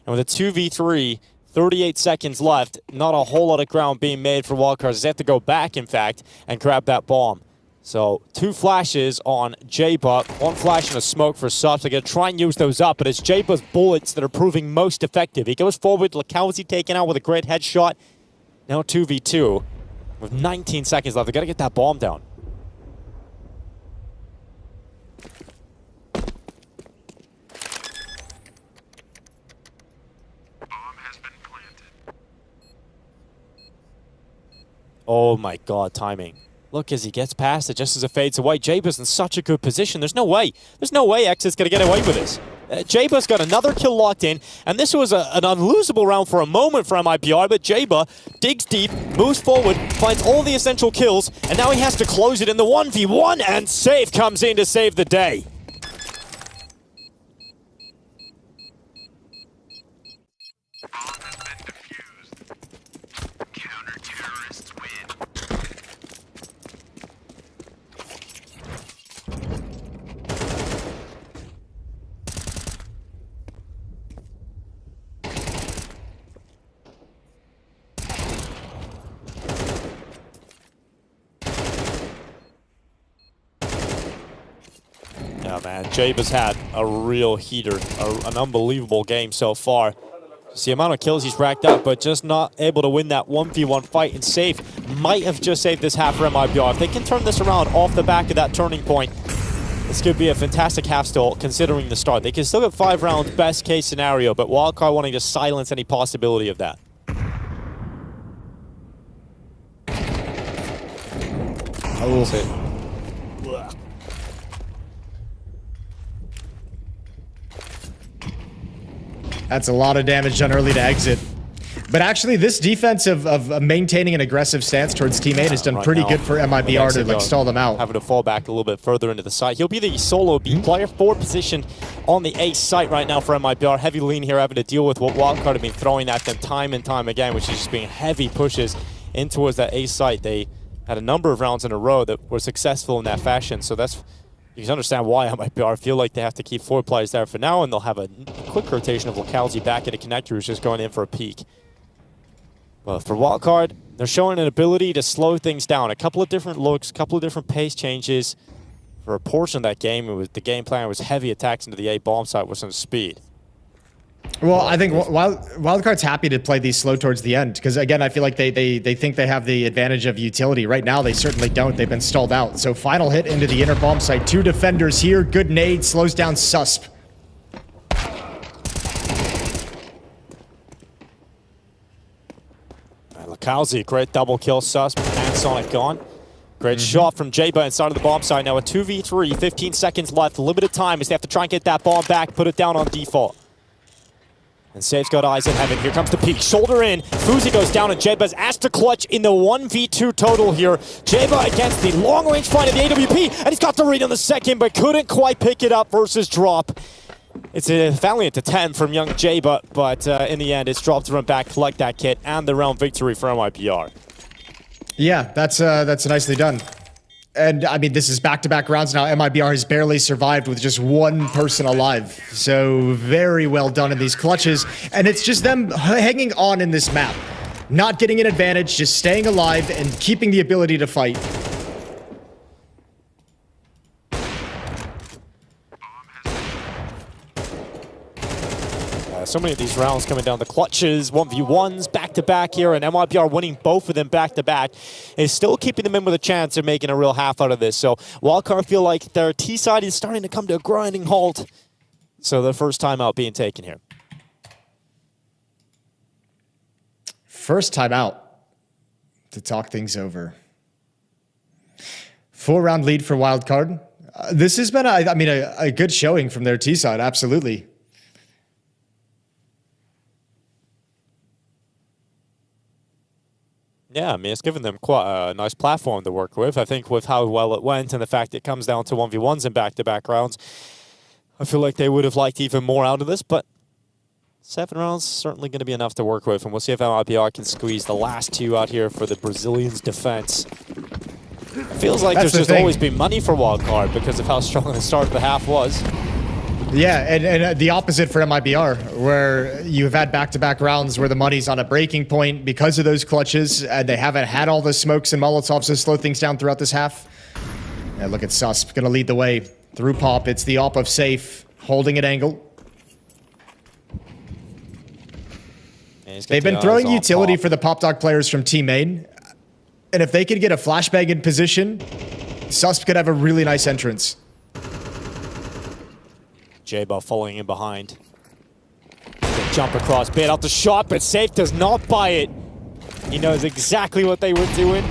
K: And with a 2v3, 38 seconds left, not a whole lot of ground being made for Wildcards. They have to go back, in fact, and grab that bomb. So 2 flashes on J-Buck, 1 flash and a smoke for Subs. They're going to try and use those up, but it's J-Buck's bullets that are proving most effective. He goes forward, LocalZ taken out with a great headshot. Now 2v2 with 19 seconds left. They've got to get that bomb down. Oh my god, timing. Look as he gets past it just as it fades away. Jaba's in such a good position. There's no way. There's no way X is going to get away with this. Jaba's got another kill locked in, and this was an unlosable round for a moment for MIBR, but Jaba digs deep, moves forward, finds all the essential kills, and now he has to close it in the 1v1, and Safe comes in to save the day. Yeah, man, Jaba's had a real heater, an unbelievable game so far. Just the amount of kills he's racked up, but just not able to win that 1v1 fight. And Safe might have just saved this half for MIBR. If they can turn this around off the back of that turning point, this could be a fantastic half still, considering the start. They can still get 5 rounds, best case scenario, but Wildcard wanting to silence any possibility of that.
L: Oh, that's a lot of damage done early to exit. But actually, this defense of maintaining an aggressive stance towards teammate has done
K: right
L: pretty
K: now,
L: good for MIBR to like stall them out.
K: Having to fall back a little bit further into the site. He'll be the solo B player, 4 position on the A site right now for MIBR. Heavy lean here, having to deal with what Wildcard have been throwing at them time and time again, which is just being heavy pushes in towards that A site. They had a number of rounds in a row that were successful in that fashion, so that's... You can understand why MIBR feel like they have to keep 4 players there for now, and they'll have a quick rotation of MongolZ back into connector, who's just going in for a peek. Well, for Wildcard, they're showing an ability to slow things down. A couple of different looks, a couple of different pace changes. For a portion of that game, the game plan was heavy attacks into the A bomb site with some speed.
L: Well, I think Wildcard's happy to play these slow towards the end, because again, I feel like they think they have the advantage of utility. Right now, they certainly don't. They've been stalled out. So final hit into the inner bomb site. 2 defenders here. Good nade, slows down Susp.
K: MongolZ, great double kill, Susp and Sonic gone. Great shot from Jaba inside of the bomb site. Now a 2v3, 15 seconds left. Limited time as they have to try and get that bomb back, put it down on default. And Safe's got eyes in heaven. Here comes the peak. Shoulder in. Fuzi goes down, and Jaba's asked to clutch in the 1v2 total here. Jaba against the long-range fight of the AWP, and he's got the read on the second, but couldn't quite pick it up versus drop. It's a valiant attempt from young Jaba, but in the end, it's dropped to run back, collect that kit, and the round victory for MIBR.
L: Yeah, that's nicely done. And I mean, this is back-to-back rounds now. MIBR has barely survived with just 1 person alive. So very well done in these clutches. And it's just them hanging on in this map. Not getting an advantage, just staying alive and keeping the ability to fight.
K: So many of these rounds coming down the clutches, 1v1s, back-to-back here, and MIBR winning both of them back-to-back is still keeping them in with a chance of making a real half out of this. So Wildcard feel like their T side is starting to come to a grinding halt. So the first time out being taken here.
L: First time out to talk things over. 4-round lead for Wildcard. This has been, a good showing from their T side, absolutely.
K: Yeah, I mean, it's given them quite a nice platform to work with. I think with how well it went and the fact it comes down to 1v1s in back-to-back rounds, I feel like they would have liked even more out of this, but 7 rounds certainly going to be enough to work with, and we'll see if MIBR can squeeze the last 2 out here for the Brazilians' defense. It feels like there's just always been money for Wildcard because of how strong the start of the half was.
L: Yeah, and the opposite for MIBR, where you've had back-to-back rounds where the money's on a breaking point because of those clutches, and they haven't had all the smokes and Molotovs to slow things down throughout this half. And look at Susp, gonna lead the way through Pop. It's the op of Safe, holding an angle. They've been throwing utility for the Pop Dog players from Team Main, and if they could get a flashbang in position, Susp could have a really nice entrance.
K: Jaba following in behind. They jump across, bait out the shot, but Safe does not buy it. He knows exactly what they were doing.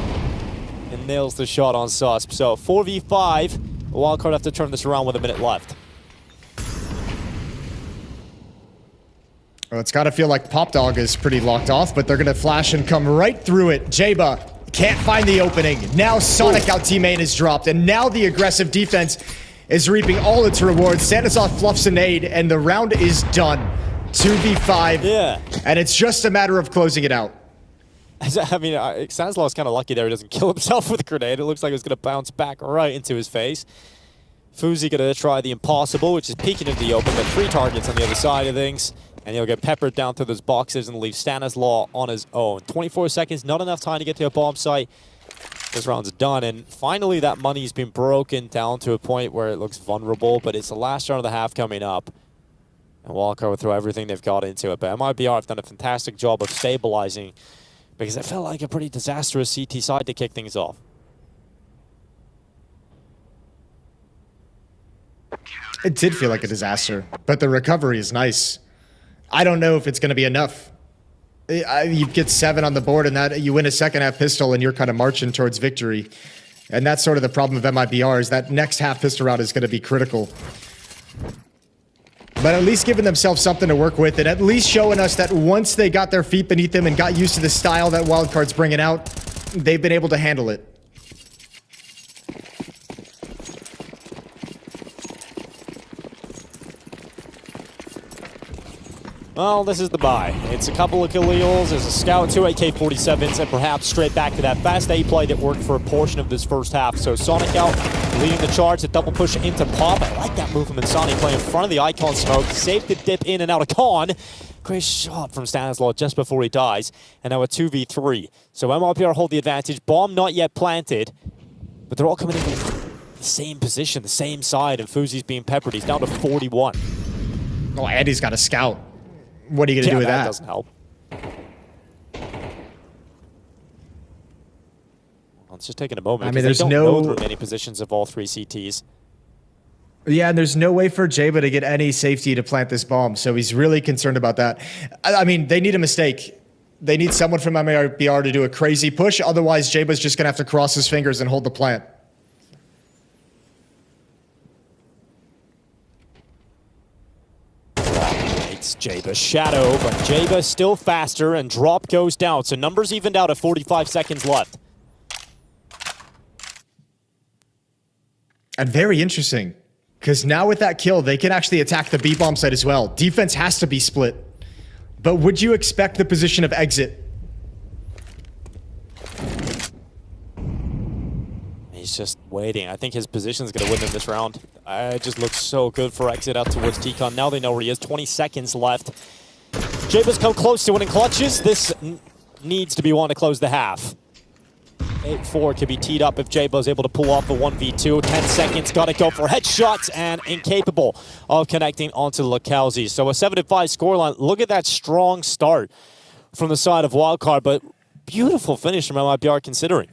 K: nails the shot on Susp. So 4v5. Wildcard have to turn this around with a minute left.
L: Well, it's got to feel like Pop Dog is pretty locked off, but they're going to flash and come right through it. Jaba can't find the opening. Now Sonic out teammate is dropped, and now the aggressive defense is reaping all its rewards. Stanislav fluffs a nade, and the round is done. 2v5.
K: Yeah.
L: And it's just a matter of closing it out.
K: I mean, Stanislav's kind of lucky there. He doesn't kill himself with a grenade. It looks like it's going to bounce back right into his face. FaZe going to try the impossible, which is peeking into the open, but 3 targets on the other side of things. And he'll get peppered down through those boxes and leave Stanislav on his own. 24 seconds, not enough time to get to a bomb site. This round's done, and finally that money's been broken down to a point where it looks vulnerable, but it's the last round of the half coming up. And Wildcard will throw everything they've got into it. But MIBR have done a fantastic job of stabilizing, because it felt like a pretty disastrous CT side to kick things off.
L: It did feel like a disaster, but the recovery is nice. I don't know if it's going to be enough. You get 7 on the board, and that you win a second half pistol, and you're kind of marching towards victory. And that's sort of the problem of MIBR, is that next half pistol round is going to be critical. But at least giving themselves something to work with, and at least showing us that once they got their feet beneath them and got used to the style that Wildcard's bringing out, they've been able to handle it.
K: Well, this is the buy. It's a couple of Khalils, there's a Scout, 2 AK-47s, and perhaps straight back to that fast A play that worked for a portion of this first half. So Sonic out, leading the charge, a double push into Pop. I like that move from Insani playing in front of the Icon smoke. Safe to dip in and out of Con. Great shot from Stanislav just before he dies. And now a 2v3. So MIBR hold the advantage. Bomb not yet planted, but they're all coming in the same position, the same side, and Fuzi's being peppered. He's down to 41.
L: Oh, Andy's got a Scout. What are you going to do with that?
K: That doesn't help. Well, it's just taking a moment.
L: I mean, there's
K: they don't
L: no
K: know the many positions of all 3 CTs.
L: Yeah, and there's no way for Jaba to get any safety to plant this bomb, so he's really concerned about that. I mean, they need a mistake. They need someone from MIBR to do a crazy push, otherwise Jaba's just going to have to cross his fingers and hold the plant.
K: It's Jaba's shadow, but Jaba still faster, and drop goes down. So numbers evened out at 45 seconds left.
L: And very interesting, because now with that kill, they can actually attack the B-bomb site as well. Defense has to be split. But would you expect the position of exit?
K: He's just waiting. I think his position is going to win in this round. It just looks so good for exit out towards T-Con. Now they know where he is. 20 seconds left. Jaba's come close to winning clutches. This needs to be one to close the half. 8-4 could be teed up if Jaba's able to pull off the 1v2. 10 seconds, got to go for headshots, and incapable of connecting onto LaCalzi. So a 7-5 scoreline. Look at that strong start from the side of Wildcard, but beautiful finish from MIBR considering.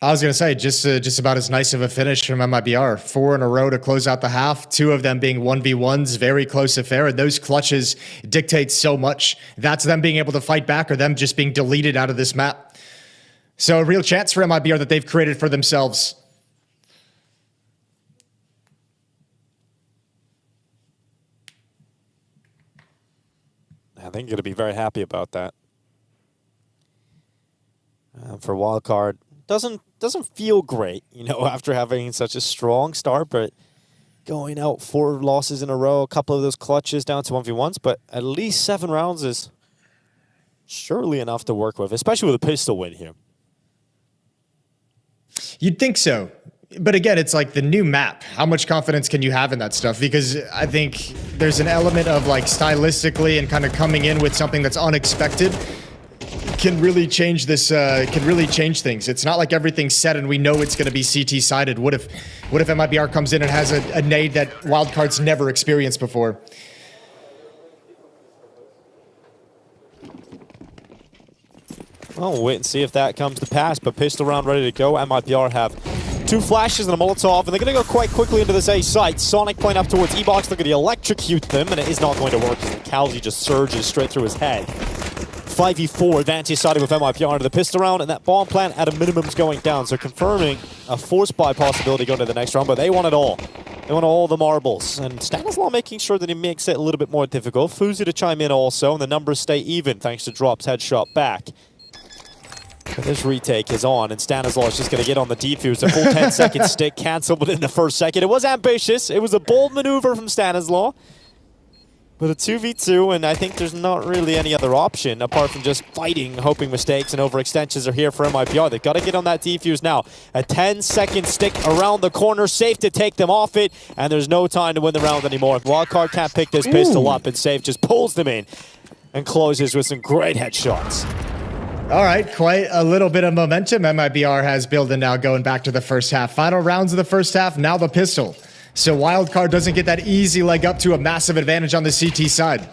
L: I was going to say, just about as nice of a finish from MIBR. 4 in a row to close out the half, 2 of them being 1v1s, very close affair. And those clutches dictate so much. That's them being able to fight back or them just being deleted out of this map. So a real chance for MIBR that they've created for themselves.
K: I think you're going to be very happy about that. For Wildcard, doesn't feel great, you know, after having such a strong start, but going out 4 losses in a row, a couple of those clutches down to 1v1s, but at least 7 rounds is surely enough to work with, especially with a pistol win here.
L: You'd think so. But again, it's like the new map. How much confidence can you have in that stuff? Because I think there's an element of like stylistically and kind of coming in with something that's unexpected can really change this, can really change things. It's not like everything's set and we know it's going to be CT sided. What if MIBR comes in and has a nade that Wildcard's never experienced before?
K: Well, we'll wait and see if that comes to pass, but pistol round ready to go. MIBR have 2 flashes and a Molotov, and they're going to go quite quickly into this A site. Sonic playing up towards E-Box, they're going to electrocute them, and it is not going to work because Calzi just surges straight through his head. 5v4 advantage sided with MIBR into the pistol round, and that bomb plant at a minimum is going down. So confirming a force buy possibility going to the next round, but they want it all. They want all the marbles. And Stanislaw making sure that he makes it a little bit more difficult. FaZe to chime in also, and the numbers stay even thanks to Drop's headshot back. But this retake is on, and Stanislaw is just going to get on the defuse. A full 10-second stick canceled within the first second. It was ambitious. It was a bold maneuver from Stanislaw. But a 2v2, and I think there's not really any other option apart from just fighting, hoping mistakes and overextensions are here for MIBR. They've got to get on that defuse now. A 10-second stick around the corner, safe to take them off it, and there's no time to win the round anymore. Wildcard can't pick this pistol up, and Safe just pulls them in and closes with some great headshots.
L: All right, quite a little bit of momentum MIBR has building now going back to the first half. Final rounds of the first half, now the pistol. So Wildcard doesn't get that easy leg up to a massive advantage on the CT side.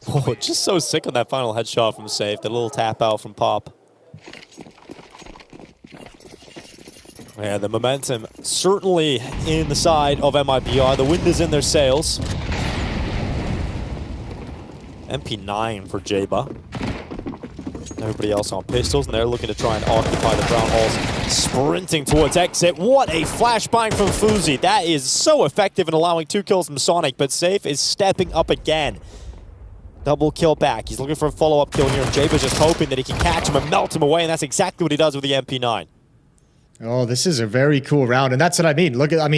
K: Oh, just so sick on that final headshot from Safe. The little tap out from Pop. Yeah, the momentum certainly in the side of MIBR. The wind is in their sails. MP9 for Jaba. Everybody else on pistols, and they're looking to try and occupy the brown halls. Sprinting towards exit. What a flashbang from FaZe. That is so effective in allowing 2 kills from Sonic, but Safe is stepping up again. Double kill back. He's looking for a follow-up kill here, and Jaba's just hoping that he can catch him and melt him away, and that's exactly what he does with the MP9.
L: Oh, this is a very cool round, and that's what I mean. Look at,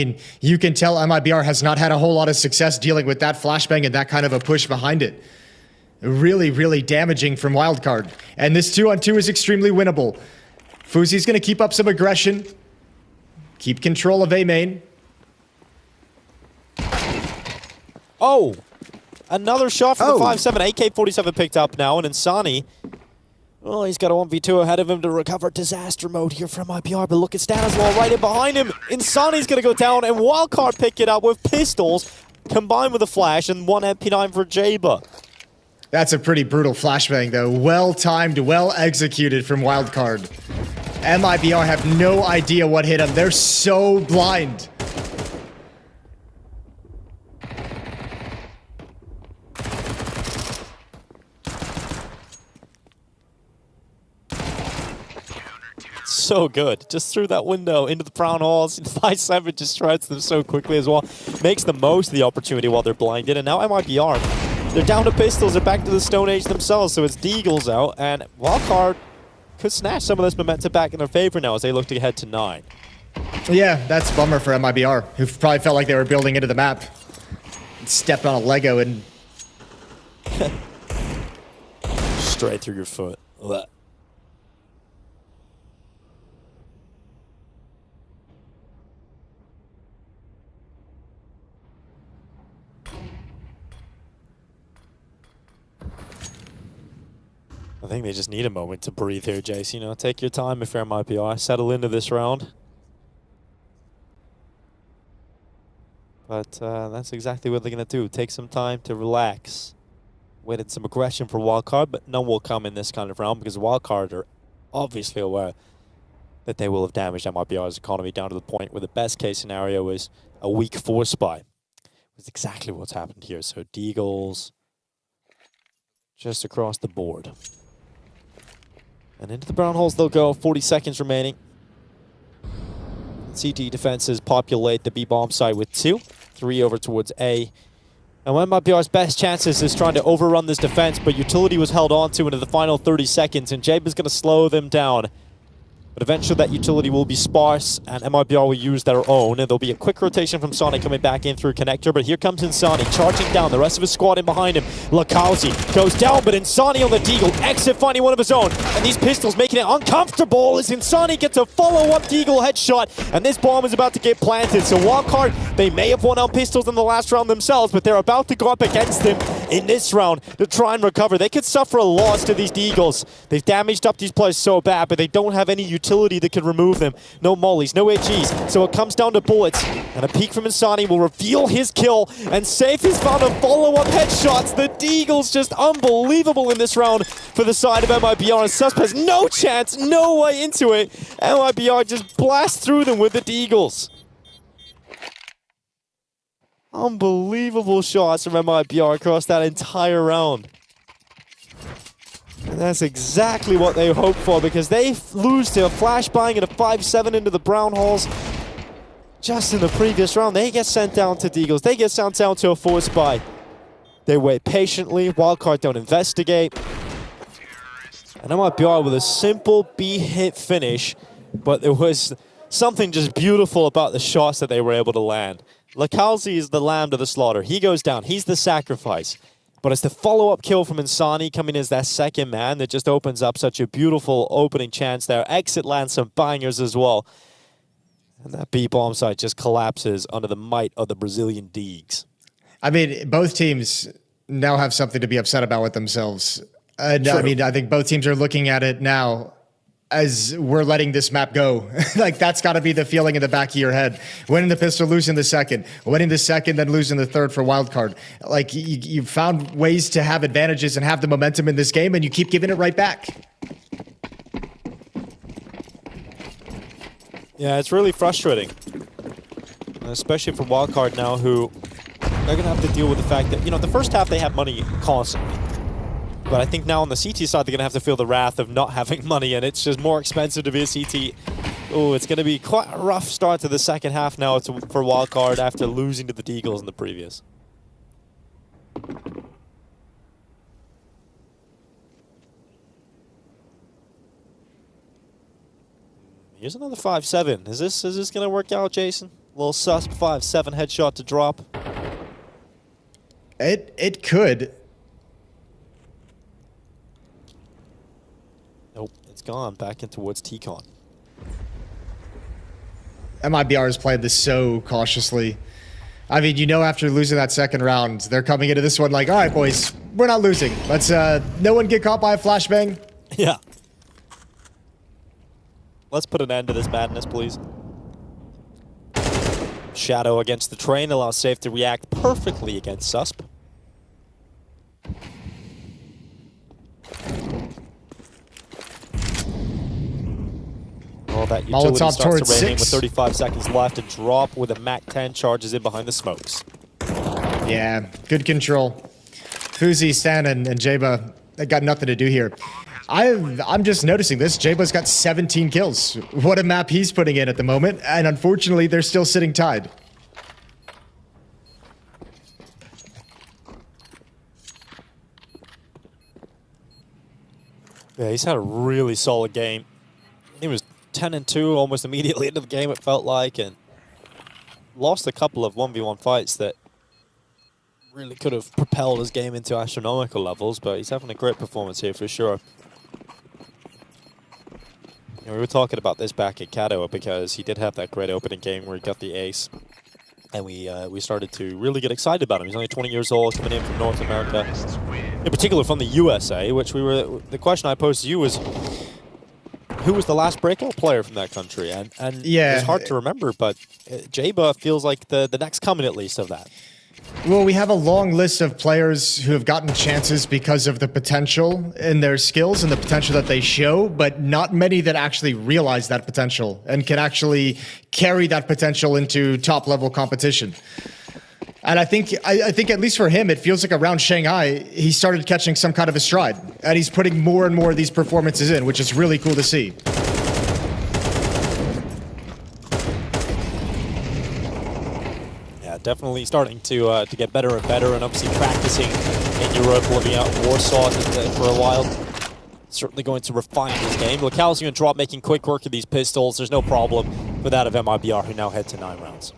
L: you can tell MIBR has not had a whole lot of success dealing with that flashbang and that kind of a push behind it. Really, really damaging from Wildcard. And this 2-on-2 is extremely winnable. FaZe's going to keep up some aggression. Keep control of A main.
K: Oh! Another shot from the 5-7. AK-47 picked up now, and Insani, well, he's got a 1v2 ahead of him to recover disaster mode here from MIBR, but look at Stanislaw right in behind him. Insani's going to go down, and Wildcard pick it up with pistols, combined with a flash, and 1 MP9 for Jaba.
L: That's a pretty brutal flashbang, though. Well-timed, well-executed from Wildcard. MIBR have no idea what hit them. They're so blind.
K: So good. Just through that window into the brown halls. 5-7 just shreds them so quickly as well. Makes the most of the opportunity while they're blinded. And now MIBR, they're down to pistols. They're back to the Stone Age themselves. So it's Deagle's out. And Wildcard could snatch some of this momentum back in their favor now as they look to head to 9.
L: Yeah, that's a bummer for MIBR, who probably felt like they were building into the map. Stepped on a Lego and...
K: straight through your foot. Ugh. I think they just need a moment to breathe here, Jace. You know, take your time if you're MIBR. Settle into this round. But that's exactly what they're going to do. Take some time to relax. Waited some aggression for Wildcard, but none will come in this kind of round because Wildcard are obviously aware that they will have damaged MIBR's economy down to the point where the best case scenario is a weak force buy. That's exactly what's happened here. So Deagles just across the board. And into the brown holes they'll go, 40 seconds remaining. CT defenses populate the B bomb site with 2. 3 over towards A. And one of MIBR's best chances is trying to overrun this defense, but utility was held on to into the final 30 seconds, and Jabe is going to slow them down. But eventually that utility will be sparse, and MIBR will use their own, and there'll be a quick rotation from Sonic coming back in through connector, but here comes Insani, charging down, the rest of his squad in behind him. Lakauzi goes down, but Insani on the Deagle, exit finding one of his own, and these pistols making it uncomfortable as Insani gets a follow-up Deagle headshot, and this bomb is about to get planted. So Wildcard, they may have won on pistols in the last round themselves, but they're about to go up against them in this round to try and recover. They could suffer a loss to these Deagles. They've damaged up these players so bad, but they don't have any utility that can remove them. No mollies, no HEs, so it comes down to bullets. And a peek from Insani will reveal his kill, and Safe has found a follow-up headshots. The Deagles just unbelievable in this round for the side of MIBR, and Susp has no chance, no way into it. MIBR just blasts through them with the Deagles. Unbelievable shots from MIBR across that entire round. And that's exactly what they hoped for, because they lose to a flashbang and a 5-7 into the brown halls just in the previous round. They get sent down to Deagles. They get sent down to a force buy. They wait patiently. Wildcard don't investigate. And MIBR with a simple B-hit finish, but there was something just beautiful about the shots that they were able to land. MongolZ is the lamb to the slaughter. He goes down. He's the sacrifice. But it's the follow-up kill from Insani coming as that second man that just opens up such a beautiful opening chance there. Exit lands some bangers as well. And that B-bomb site just collapses under the might of the Brazilian Deags.
L: I mean, both teams now have something to be upset about with themselves. I mean, I think both teams are looking at it now as we're letting this map go. Like, that's got to be the feeling in the back of your head. Winning the pistol, losing the second. Winning the second, then losing the third for Wildcard. Like, you found ways to have advantages and have the momentum in this game, and you keep giving it right back.
K: Yeah, it's really frustrating. Especially for Wildcard now, who they're going to have to deal with the fact that, you know, the first half they have money constantly. But I think now on the CT side, they're going to have to feel the wrath of not having money, and it's just more expensive to be a CT. Oh, it's going to be quite a rough start to the second half now for Wildcard after losing to the Deagles in the previous. Here's another 5-7. Is this going to work out, Jason? A little sus 5-7 headshot to drop.
L: It could.
K: Nope, it's gone back in towards T-Con.
L: MIBR has played this so cautiously. I mean, you know, after losing that second round, they're coming into this one like, all right, boys, we're not losing. Let's no one get caught by a flashbang.
K: Yeah. Let's put an end to this madness, please. Shadow against the train allows Safe to react perfectly against Susp. Well, that utility
L: Molotov
K: starts to rain in
L: towards
K: with
L: 6.
K: 35 seconds left. A drop with a MAC-10 charges in behind the smokes.
L: Yeah, good control. Fuzi, Stan, and Jaba, they got nothing to do here. I'm just noticing this. Jaba's got 17 kills. What a map he's putting in at the moment. And unfortunately, they're still sitting tied.
K: Yeah, he's had a really solid game. He was 10-2 almost immediately into the game, it felt like, and lost a couple of 1v1 fights that really could have propelled his game into astronomical levels, but he's having a great performance here for sure. And we were talking about this back at Kato because he did have that great opening game where he got the ace, and we started to really get excited about him. He's only 20 years old, coming in from North America, in particular from the USA, which the question I posed to you was, who was the last breakout player from that country? And
L: yeah,
K: it's hard to remember, but Jaba feels like the next coming at least of that.
L: Well, we have a long list of players who have gotten chances because of the potential in their skills and the potential that they show, but not many that actually realize that potential and can actually carry that potential into top-level competition. And I think at least for him, it feels like around Shanghai, he started catching some kind of a stride, and he's putting more and more of these performances in, which is really cool to see.
K: Definitely starting to get better and better, and obviously practicing in Europe, living out in Warsaw for a while. Certainly going to refine his game. MongolZ and Drop making quick work of these pistols. There's no problem with that of MIBR, who now head to 9 rounds.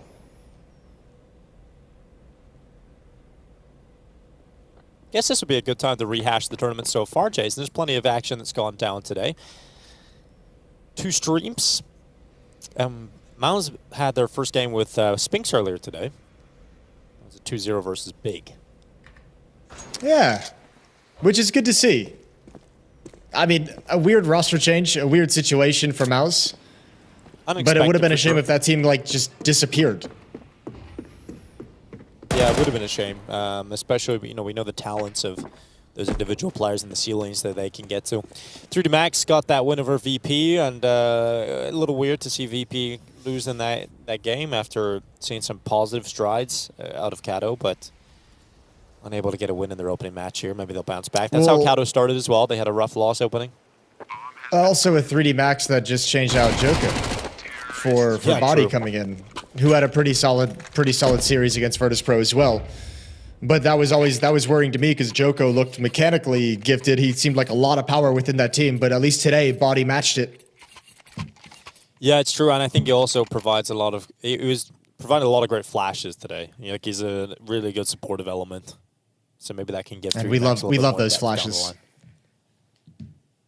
K: Guess this would be a good time to rehash the tournament so far, Jason. There's plenty of action that's gone down today. 2 streams. MOUZ had their first game with Spinks earlier today. It was a 2-0 versus Big.
L: Yeah, which is good to see. I mean, a weird roster change, a weird situation for MOUZ. But it would have been a shame if that team like just disappeared.
K: Yeah, it would have been a shame, especially, you know, we know the talents of those individual players and the ceilings that they can get to. 3D Max got that win over VP, and a little weird to see VP losing that game after seeing some positive strides out of Kato, but unable to get a win in their opening match here. Maybe they'll bounce back. That's how Kato started as well. They had a rough loss opening.
L: Also with 3D Max that just changed out Joko for Body coming in, who had a pretty solid series against Virtus.pro as well. But that was worrying to me because Joko looked mechanically gifted. He seemed like a lot of power within that team, but at least today Body matched it.
K: Yeah, it's true, and I think he also provides a lot of. He was providing a lot of great flashes today. Like he's a really good supportive element, so maybe that can get.
L: And we love those flashes.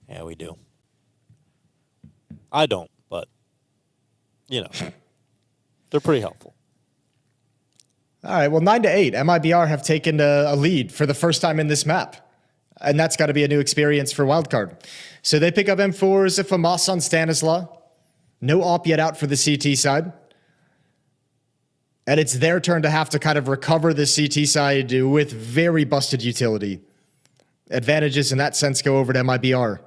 K: Yeah, we do. I don't, but you know, they're pretty helpful.
L: All right, well, 9-8. MIBR have taken a lead for the first time in this map, and that's got to be a new experience for Wildcard. So they pick up M4s, a FAMAS on Stanislaw. No op yet out for the CT side. And it's their turn to have to kind of recover the CT side with very busted utility. Advantages in that sense go over to MIBR.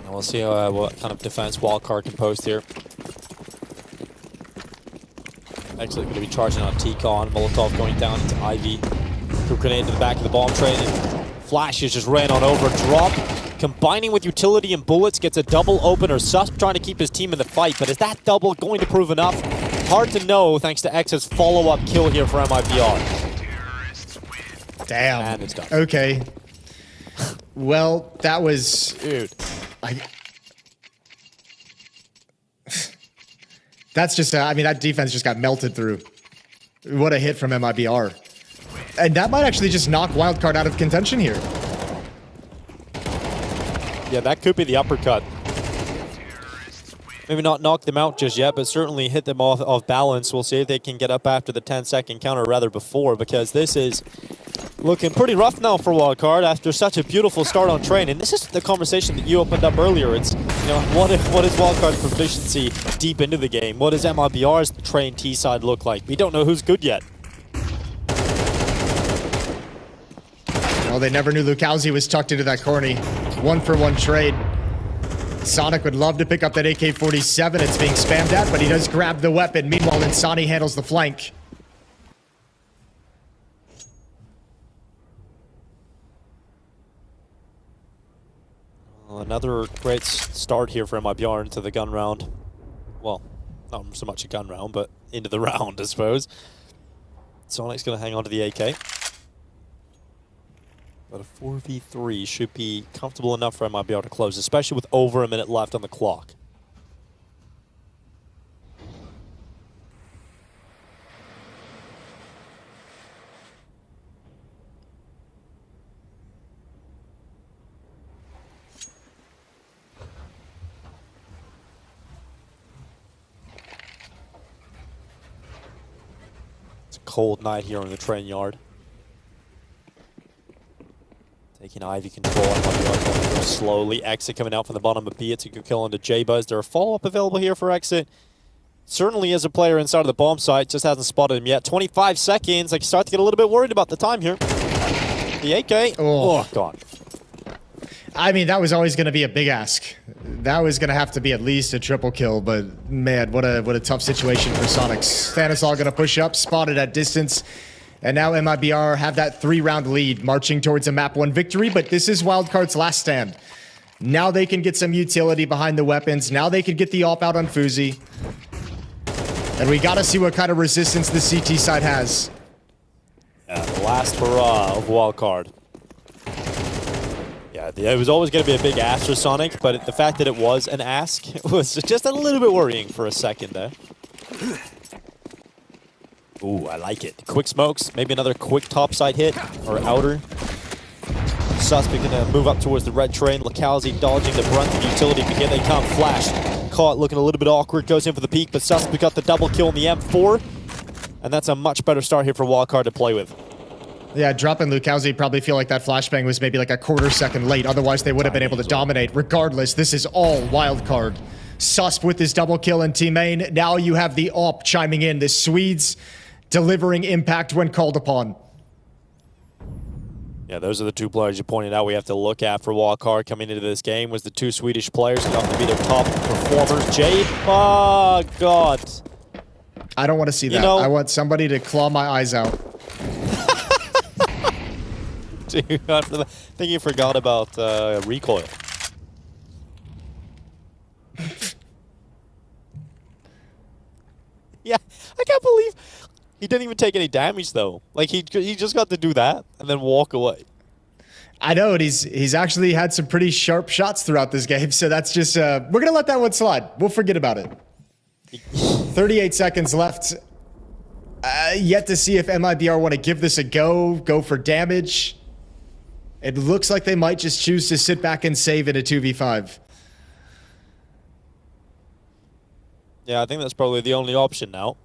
K: We'll see what kind of defense Wildcard can post here. Actually going to be charging on T-Con. Molotov going down into Ivy. Group grenade to the back of the bomb train. And Flashes just ran on over. Drop. Combining with utility and bullets. Gets a double opener. Susp trying to keep his team in the fight. But is that double going to prove enough? Hard to know thanks to X's follow-up kill here for MIBR.
L: Damn.
K: And it's done.
L: Okay. Well, that was...
K: Dude.
L: That's just, I mean, that defense just got melted through. What a hit from MIBR. And that might actually just knock Wildcard out of contention here.
K: Yeah, that could be the uppercut. Maybe not knock them out just yet, but certainly hit them off balance. We'll see if they can get up after the 10-second counter, rather before, because this is looking pretty rough now for Wildcard after such a beautiful start on train. And this is the conversation that you opened up earlier. It's, you know, what is Wildcard's proficiency deep into the game? What does MIBR's train T side look like? We don't know who's good yet.
L: Well, they never knew Lukowski was tucked into that corny. 1-for-1 trade. Sonic would love to pick up that AK-47. It's being spammed at, but he does grab the weapon. Meanwhile, Insani handles the flank.
K: Well, another great start here for MIBR into the gun round. Well, not so much a gun round, but into the round, I suppose. Sonic's going to hang on to the AK. But a 4v3 should be comfortable enough for MIBR to close, especially with over a minute left on the clock. It's a cold night here in the train yard. Taking Ivy control on MIBR slowly. Exit coming out from the bottom of B. It's a good kill onto J-Buzz. There a follow-up available here for Exit. Certainly as a player inside of the bomb site. Just hasn't spotted him yet. 25 seconds. I can start to get a little bit worried about the time here. The AK. Oh, gone.
L: I mean, that was always going to be a big ask. That was going to have to be at least a triple kill, but man, what a tough situation for Sonic. Stanislaw going to push up, spotted at distance. And now MIBR have that 3-round lead, marching towards a map 1 victory, but this is Wildcard's last stand. Now they can get some utility behind the weapons. Now they can get the op out on Fuzi. And we gotta see what kind of resistance the CT side has.
K: Yeah, the last hurrah of Wildcard. Yeah, it was always gonna be a big ask for Sonic, but the fact that it was an ask was just a little bit worrying for a second there. Ooh, I like it. Quick smokes, maybe another quick topside hit, or outer. Suspect gonna move up towards the red train. Lukowski dodging the brunt of utility, but here they come. Flash, caught looking a little bit awkward, goes in for the peek, but Suspect got the double kill in the M4. And that's a much better start here for Wildcard to play with.
L: Yeah, dropping Lukowski probably feel like that flashbang was maybe like a quarter second late. Otherwise, they would have been able to dominate. Regardless, this is all Wildcard. Susp with his double kill in team main. Now you have the op chiming in. The Swedes delivering impact when called upon.
K: Yeah, those are the two players you pointed out we have to look at for Wildcard coming into this game was the two Swedish players enough to be their top performers. Jade, oh God.
L: I don't want to see that. I want somebody to claw my eyes out.
K: Dude, I think you forgot about recoil. Yeah, I can't believe he didn't even take any damage though. Like he just got to do that and then walk away.
L: I know, and he's actually had some pretty sharp shots throughout this game, so that's just we're gonna let that one slide. We'll forget about it. 38 seconds left. Yet to see if MIBR want to give this a go for damage. It looks like they might just choose to sit back and save in a 2v5.
K: Yeah, I think that's probably the only option now.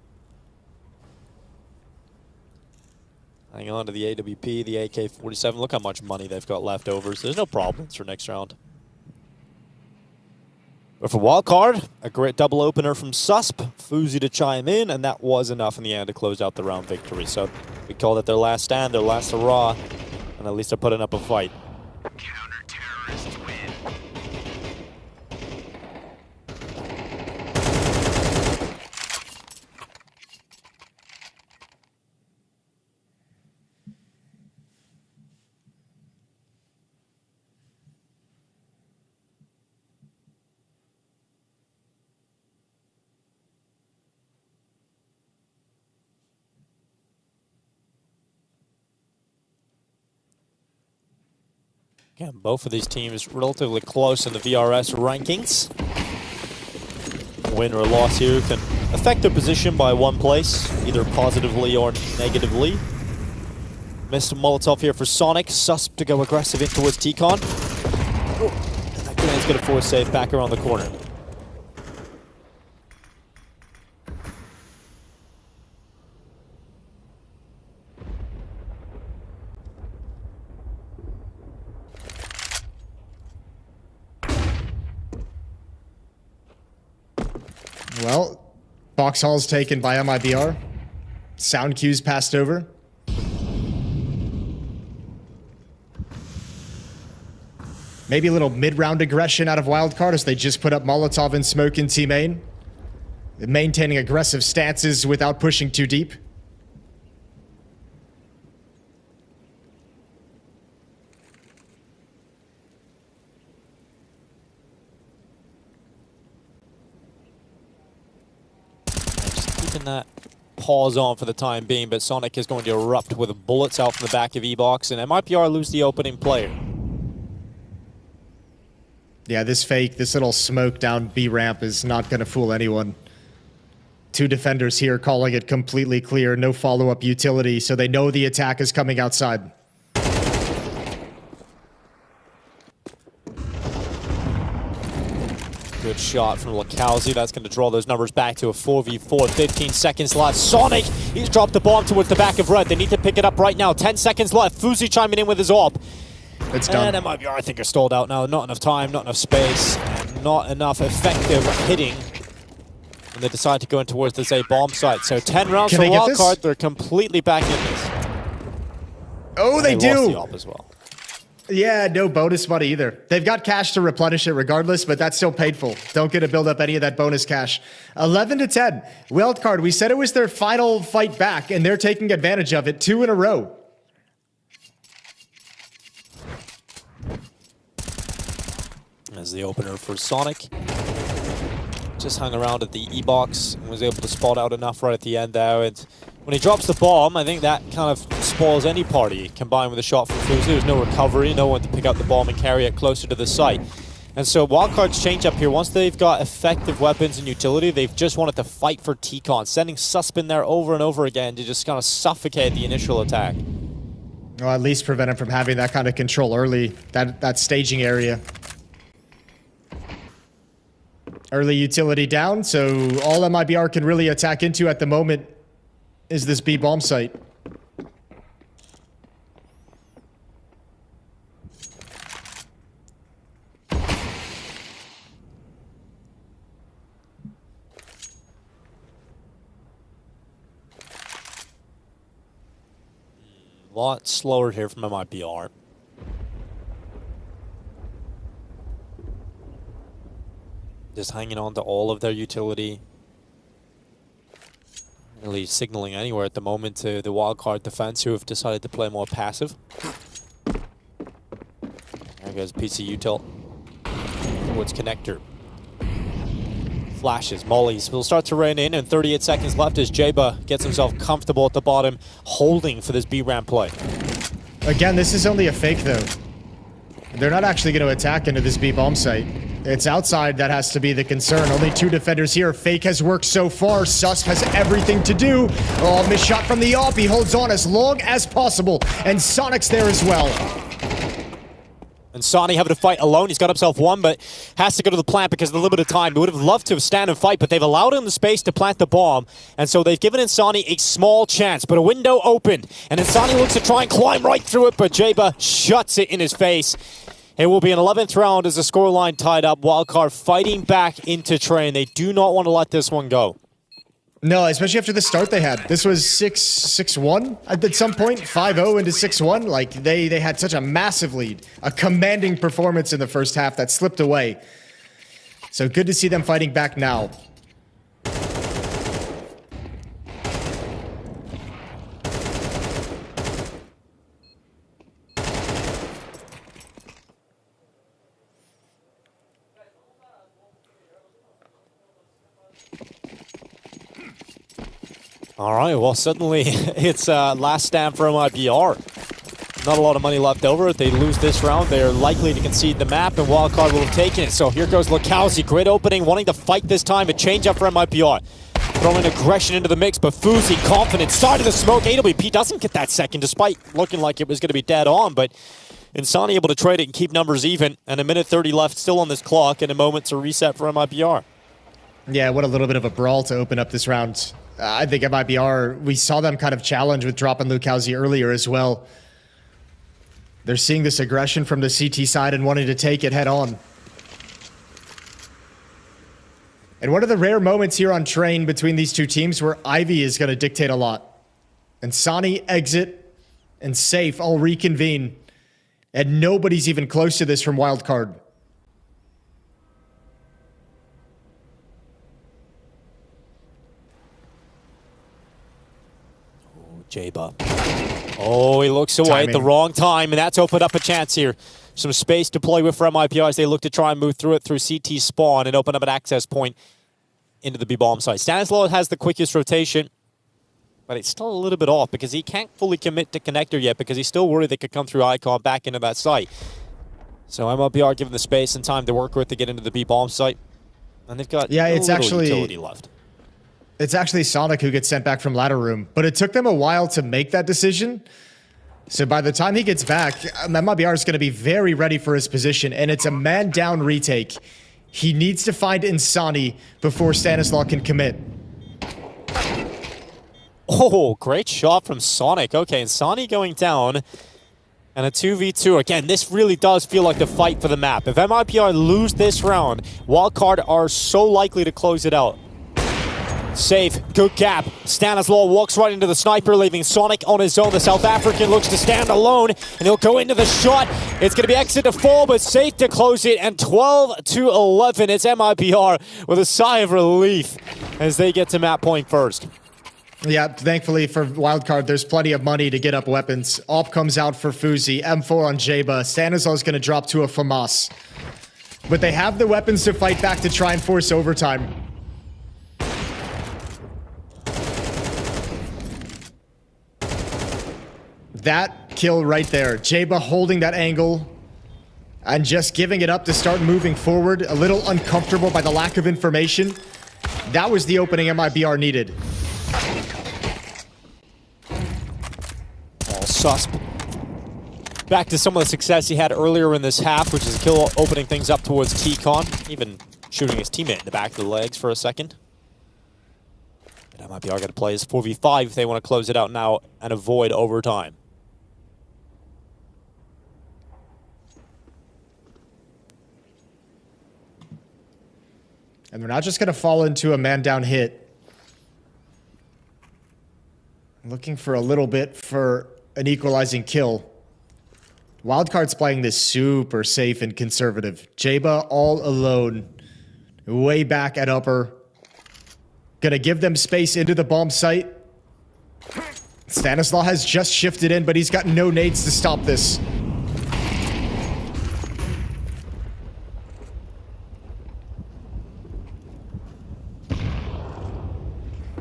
K: Hang on to the AWP, the AK-47. Look how much money they've got left over. So there's no problems for next round. But for Wildcard, a great double opener from Susp. FaZe to chime in, and that was enough in the end to close out the round victory. So we call it their last stand, their last hurrah, and at least they're putting up a fight.
F: Counter-terrorists win.
K: Again, both of these teams relatively close in the VRS rankings. Win or loss here can affect their position by one place, either positively or negatively. Missed a Molotov here for Sonic. Susp to go aggressive in towards T-Con. And that grenades going to force save back around the corner.
L: Well, Foxhall's taken by MIBR. Sound cues passed over. Maybe a little mid-round aggression out of Wildcard as they just put up Molotov and smoke in T-Main. Maintaining aggressive stances without pushing too deep.
K: Keeping that pause on for the time being, but Sonic is going to erupt with bullets out from the back of E-Box, and MIBR lose the opening player.
L: Yeah, this little smoke down B ramp is not going to fool anyone. Two defenders here calling it completely clear, no follow-up utility, so they know the attack is coming outside.
K: Good shot from Lakowski. That's going to draw those numbers back to a 4v4. 15 seconds left. Sonic, he's dropped the bomb towards the back of Red. They need to pick it up right now. 10 seconds left. FaZe chiming in with his AWP.
L: It's done.
K: And MIBR, I think, are stalled out now. Not enough time, not enough space, and not enough effective hitting. And they decide to go in towards this A bomb site. So 10 rounds for Wildcard. They're completely back in this.
L: Oh, they
K: do.
L: do.
K: The AWP as well.
L: Yeah, no bonus money either. They've got cash to replenish it regardless, but that's still painful. Don't get to build up any of that bonus cash. 11 to 10. Wildcard, we said it was their final fight back, and they're taking advantage of it 2 in a row.
K: As the opener for Sonic. Just hung around at the E-box and was able to spot out enough right at the end there. And when he drops the bomb, I think that kind of spoils any party, combined with a shot from FaZe. There's no recovery, no one to pick up the bomb and carry it closer to the site. And so Wildcard's change up here, once they've got effective weapons and utility, they've just wanted to fight for T-Con, sending Susp in there over and over again to just kind of suffocate the initial attack.
L: Well, at least prevent him from having that kind of control early, that staging area. Early utility down, so all MIBR can really attack into at the moment is this B bomb site.
K: A lot slower here from MIBR. Just hanging on to all of their utility. Really signaling anywhere at the moment to the Wildcard defense, who have decided to play more passive. There goes PC Util towards connector. Flashes, mollies will start to rain in, and 38 seconds left as Jeba gets himself comfortable at the bottom, holding for this B-ramp play.
L: Again, this is only a fake, though. They're not actually going to attack into this B-bomb site. It's outside that has to be the concern. Only 2 defenders here. Fake has worked so far. Susp has everything to do. Oh, missed shot from the AWP. He holds on as long as possible. And Sonic's there as well.
K: And Sani having to fight alone. He's got himself one, but has to go to the plant because of the limited time. He would have loved to stand and fight, but they've allowed him the space to plant the bomb. And so they've given Insani a small chance, but a window opened. And Insani looks to try and climb right through it, but Jeba shuts it in his face. It will be an 11th round as the scoreline tied up. Wildcard fighting back into train. They do not want to let this one go.
L: No, especially after the start they had. This was 6-1 at some point, 5-0 into 6-1. Like, they had such a massive lead, a commanding performance in the first half that slipped away. So good to see them fighting back now.
K: All right, well, suddenly it's last stand for MIBR. Not a lot of money left over. If they lose this round, they're likely to concede the map, and Wildcard will have taken it. So here goes Lakowski. Great opening, wanting to fight this time. A change up for MIBR. Throwing aggression into the mix, but Fuzi confident. Started the smoke. AWP doesn't get that second, despite looking like it was going to be dead on, but Insani able to trade it and keep numbers even. And a minute 30 left still on this clock, and a moment to reset for MIBR.
L: Yeah, what a little bit of a brawl to open up this round. I think MIBR, we saw them kind of challenge with dropping Lukowski earlier as well. They're seeing this aggression from the CT side and wanting to take it head on. And one of the rare moments here on Train between these two teams where Ivy is going to dictate a lot. And Sani, Exit, and Safe all reconvene. And nobody's even close to this from Wildcard.
K: Jeba. Oh, he looks away at the wrong time, and that's opened up a chance here. Some space to play with for MIBR as they look to try and move through it through CT spawn and open up an access point into the B-bomb site. Stanislaw has the quickest rotation, but it's still a little bit off because he can't fully commit to connector yet because he's still worried they could come through Icon back into that site. So MIBR given the space and time to work with to get into the B-bomb site. And they've got utility left.
L: It's actually Sonic who gets sent back from ladder room, but it took them a while to make that decision. So by the time he gets back, MIBR is going to be very ready for his position, and it's a man-down retake. He needs to find Insani before Stanislaw can commit.
K: Oh, great shot from Sonic. Okay, Insani going down, and a 2v2. Again, this really does feel like the fight for the map. If MIBR lose this round, Wildcard are so likely to close it out. Safe, good gap. Stanislaw walks right into the sniper, leaving Sonic on his own. The South African looks to stand alone, and he'll go into the shot. It's going to be Exit to fall, but Safe to close it, and 12-11. It's MIBR with a sigh of relief as they get to map point first.
L: Yeah, thankfully for Wildcard, there's plenty of money to get up weapons. AWP comes out for Fuzi, M4 on Jeba. Stanislaw's going to drop to a FAMAS. But they have the weapons to fight back to try and force overtime. That kill right there. Jeba holding that angle and just giving it up to start moving forward. A little uncomfortable by the lack of information. That was the opening MIBR needed.
K: Susp. Back to some of the success he had earlier in this half, which is a kill opening things up towards T-Con. Even shooting his teammate in the back of the legs for a second. But MIBR got to play his 4v5 if they want to close it out now and avoid overtime.
L: And we're not just going to fall into a man-down hit. Looking for a little bit for an equalizing kill. Wildcard's playing this super safe and conservative. Jeba all alone. way back at upper. Gonna give them space into the bomb site. Stanislaw has just shifted in, but he's got no nades to stop this.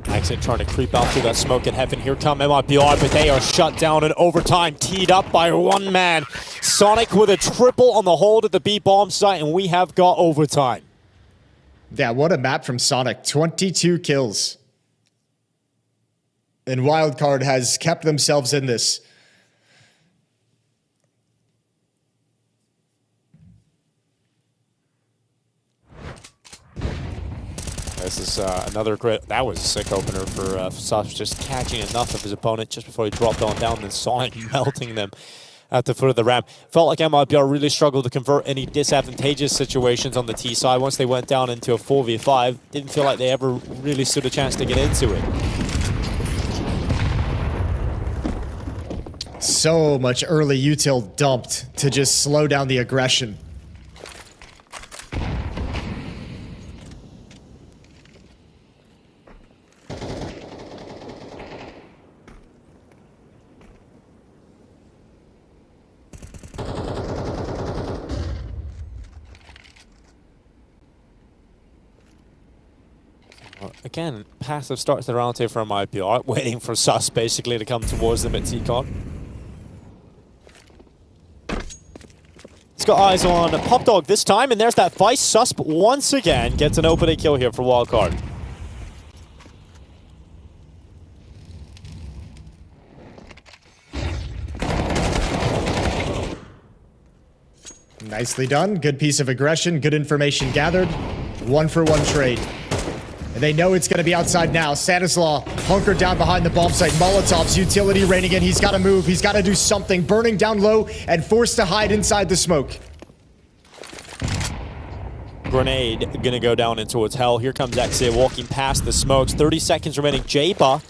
K: Exit trying to creep out through that smoke in heaven. Here come MIBR, but they are shut down in overtime, teed up by one man. Sonic with a triple on the hold at the B bomb site, and we have got overtime.
L: Yeah, what a map from Sonic. 22 kills. And Wildcard has kept themselves in this.
K: This is another great. That was a sick opener for Sus, just catching enough of his opponent just before he dropped on down, and Sonic melting them at the foot of the ramp. Felt like MIBR really struggled to convert any disadvantageous situations on the T side. Once they went down into a 4v5, didn't feel like they ever really stood a chance to get into it.
L: So much early util dumped to just slow down the aggression.
K: Again, passive starts the round here from MIBR, waiting for Sus basically to come towards them at TCon. He's got eyes on Pop Dog this time, and there's that Vice. Sus once again gets an opening kill here for Wildcard.
L: Nicely done. Good piece of aggression. Good information gathered. 1-for-1 trade. And they know it's going to be outside now. Stanislaw hunkered down behind the bomb site. Molotov's utility raining in. He's got to move. He's got to do something. Burning down low and forced to hide inside the smoke.
K: Grenade gonna go down into its hell. Here comes excl walking past the smokes. 30 seconds remaining. Jaba,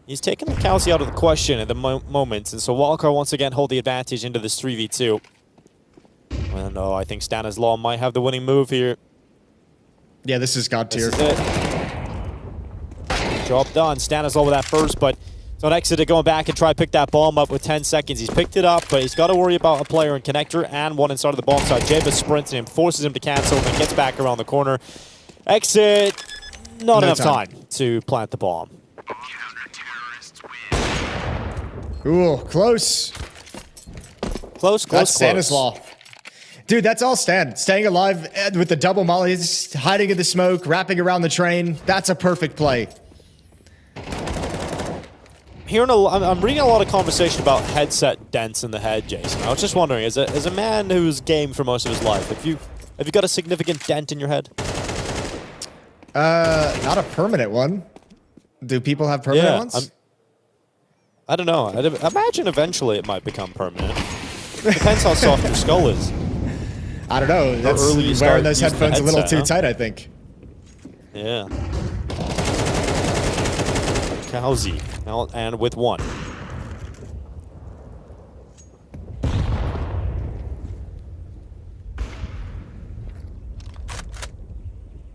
K: he's taking the Kelsey out of the question at the moment, and so Wildcard once again hold the advantage into this 3v2. Well, no, I think Stanislaw might have the winning move here.
L: Yeah, this is God tier.
K: This is it. Job done. Stanislaw with that first, but it's on exit to going back and try to pick that bomb up with 10 seconds. He's picked it up, but he's got to worry about a player in connector and one inside of the bomb side. Jaba sprints him, forces him to cancel, and then gets back around the corner. Exit, not enough time to plant the bomb.
L: Ooh, close.
K: Close.
L: That's Stanislaw. Dude, that's all Stan. Staying alive with the double mollies, hiding in the smoke, wrapping around the train. That's a perfect play.
K: I'm reading a lot of conversation about headset dents in the head, Jason. I was just wondering, as a man who's game for most of his life, have you got a significant dent in your head?
L: Not a permanent one. Do people have permanent ones?
K: I don't know. I'd imagine eventually it might become permanent. Depends how soft your skull is.
L: I don't know. That's wearing those headphones a little too tight, I think.
K: Yeah. Kelsey, and with one.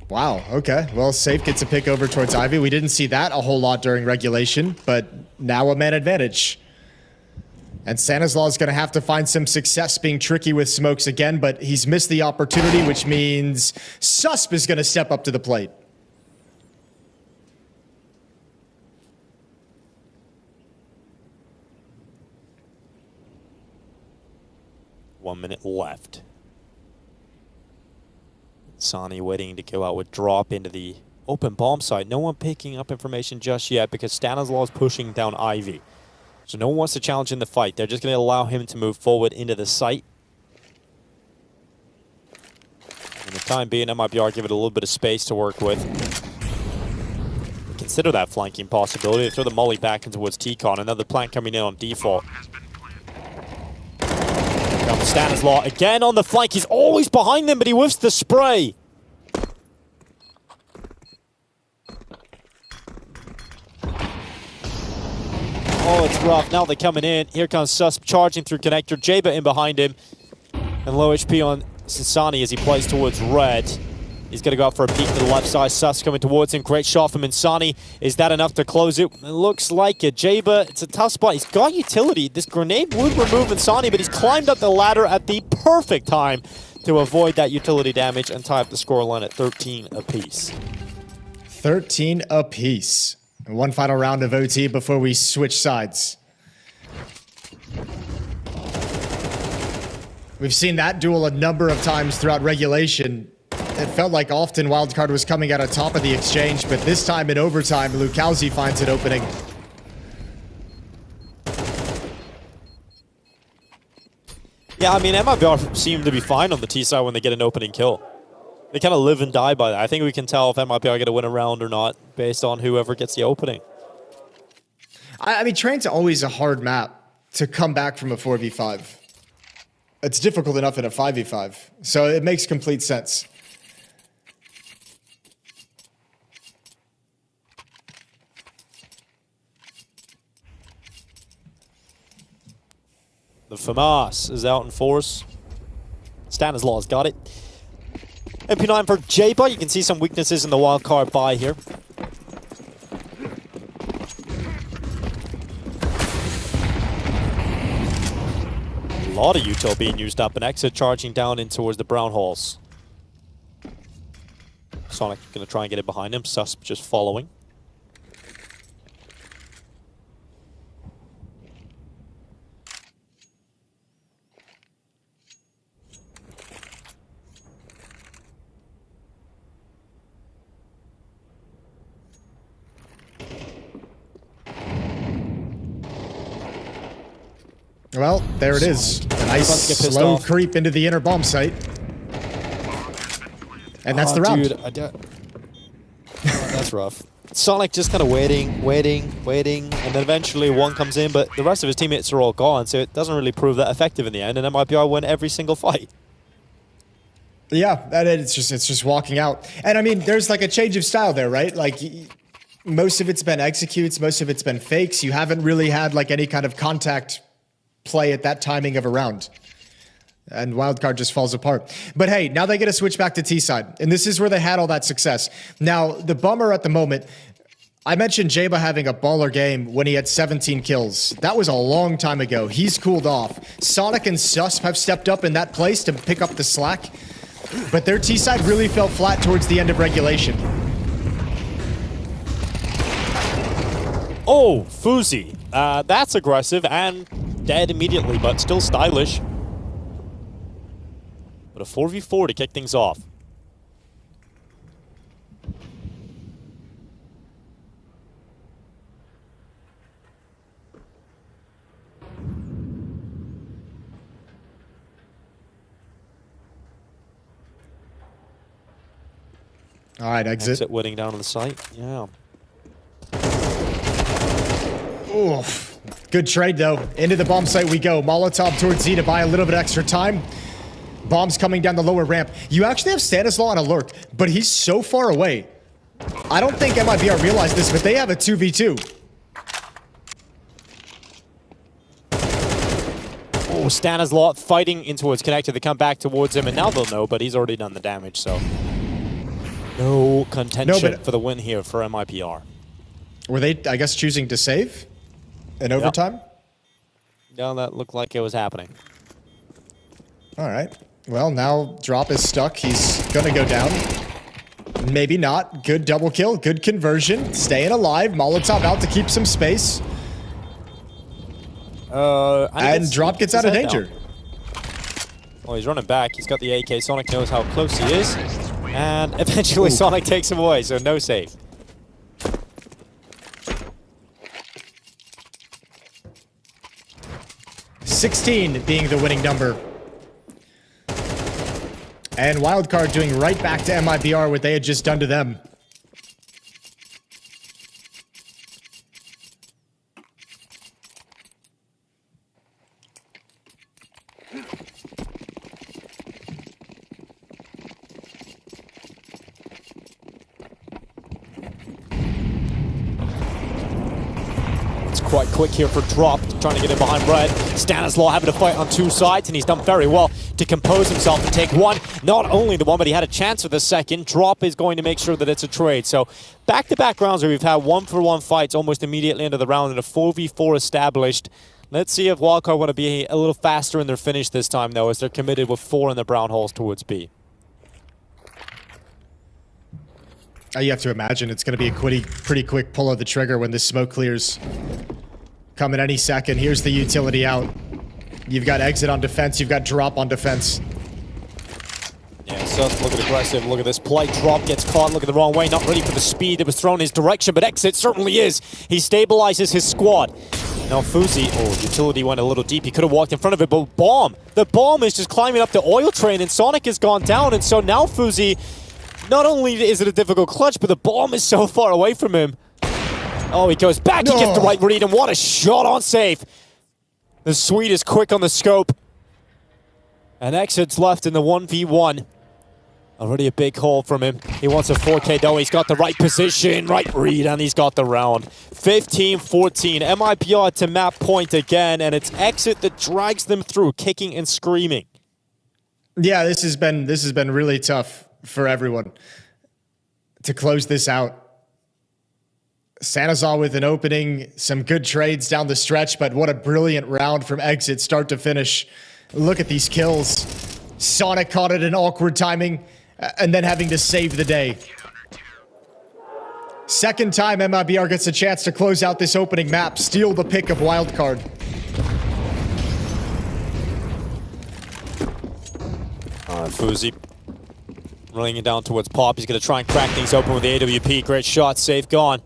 L: Wow, okay. Well, Safe gets a pick over towards Ivy. We didn't see that a whole lot during regulation, but now a man advantage. And Stanislaw is going to have to find some success being tricky with smokes again, but he's missed the opportunity, which means Susp is going to step up to the plate.
K: One minute left. Sani waiting to go out with drop into the open bomb site. No one picking up information just yet because Stanislaw is pushing down Ivy. So no one wants to challenge in the fight. They're just going to allow him to move forward into the site. In the time being, MIBR give it a little bit of space to work with. Consider that flanking possibility. They throw the molly back in towards TCon. Another plant coming in on default. Comes Stanislaw again on the flank. He's always behind them, but he whiffs the spray. Oh, it's rough. Now they're coming in. Here comes Susp charging through connector. Jaba in behind him. And low HP on Sasani as he plays towards red. He's going to go out for a peek to the left side. Sus coming towards him. Great shot from Insani. Is that enough to close it? It looks like it. Jaba, it's a tough spot. He's got utility. This grenade would remove Insani, but he's climbed up the ladder at the perfect time to avoid that utility damage and tie up the scoreline at 13 apiece.
L: 13 apiece. One final round of OT before we switch sides. We've seen that duel a number of times throughout regulation. It felt like often Wildcard was coming out on top of the exchange, but this time in overtime, Lukowski finds an opening.
K: Yeah, I mean, MIBR seem to be fine on the T side when they get an opening kill. They kind of live and die by that. I think we can tell if MIBR are going to win a round or not based on whoever gets the opening.
L: I mean, Train's always a hard map to come back from a 4v5. It's difficult enough in a 5v5, so it makes complete sense.
K: The FAMAS is out in force. Stanislaus got it. MP9 for Jaba. You can see some weaknesses in the wildcard buy here. A lot of util being used up, and Exit charging down in towards the brown halls. Sonic going to try and get it behind him. Susp just following.
L: Well, there it is. A nice slow creep into the inner bomb site. And that's the round.
K: Dude, that's rough. Sonic just kind of waiting, and then eventually one comes in, but the rest of his teammates are all gone, so it doesn't really prove that effective in the end, and MIBR win every single fight.
L: Yeah, it's just walking out. And I mean, there's like a change of style there, right? Like, most of it's been executes, most of it's been fakes. You haven't really had like any kind of contact play at that timing of a round. And Wildcard just falls apart. But hey, now they get to switch back to T-side. And this is where they had all that success. Now, the bummer at the moment, I mentioned Jaba having a baller game when he had 17 kills. That was a long time ago. He's cooled off. Sonic and Susp have stepped up in that place to pick up the slack. But their T-side really fell flat towards the end of regulation.
K: Oh, Fuzi. That's aggressive and dead immediately, but still stylish. But a 4v4 to kick things off.
L: All right, exit.
K: Exit winning down on the site. Yeah.
L: Oof. Good trade, though. Into the bomb site we go. Molotov towards Z to buy a little bit extra time. Bombs coming down the lower ramp. You actually have Stanislaw on alert, but he's so far away. I don't think MIBR realized this, but they have a 2v2.
K: Oh, Stanislaw fighting in towards Connector. They come back towards him, and now they'll know, but he's already done the damage, so... No contention for the win here for MIBR.
L: Were they, I guess, choosing to save in overtime?
K: Yeah, that looked like it was happening.
L: All right. Well, now Drop is stuck. He's going to go down. Maybe not. Good double kill. Good conversion. Staying alive. Molotov out to keep some space. And Drop gets out of danger.
K: Well, he's running back. He's got the AK. Sonic knows how close he is. And eventually Sonic takes him away, so no save.
L: $16 being the winning number. And Wildcard doing right back to MIBR what they had just done to them.
K: Quite quick here for Drop, trying to get in behind Red. Stanislaw having to fight on two sides, and he's done very well to compose himself and take one. not only the one, but he had a chance with the second. Drop is going to make sure that it's a trade. So back-to-back rounds where we've had 1-for-1 fights almost immediately into the round and a 4v4 established. Let's see if Wildcard want to be a little faster in their finish this time, though, as they're committed with 4 in the brown holes towards B.
L: You have to imagine it's going to be a pretty quick pull of the trigger when the smoke clears. Coming any second. Here's the utility out. You've got exit on defense. You've got drop on defense.
K: Yeah, so look at aggressive. Look at this play. Drop gets caught. Look at the wrong way. Not ready for the speed that was thrown his direction, but exit certainly is. He stabilizes his squad. Now FaZe, utility went a little deep. He could have walked in front of it, but bomb. The bomb is just climbing up the oil train, and Sonic has gone down, and so now FaZe, not only is it a difficult clutch, but the bomb is so far away from him. Oh, he goes back. He gets the right read, and what a shot on safe. The Swede is quick on the scope. And exit's left in the 1v1. Already a big hole from him. He wants a 4K though. He's got the right position, right read, and he's got the round. 15-14. MIBR to map point again, and it's exit that drags them through, kicking and screaming.
L: Yeah, this has been really tough for everyone to close this out. Sanazar with an opening, some good trades down the stretch, but what a brilliant round from exit start to finish. Look at these kills. Sonic caught it in awkward timing, and then having to save the day. Second time MIBR gets a chance to close out this opening map, steal the pick of Wildcard.
K: FaZe running it down towards Pop. He's going to try and crack things open with the AWP. Great shot, safe, gone.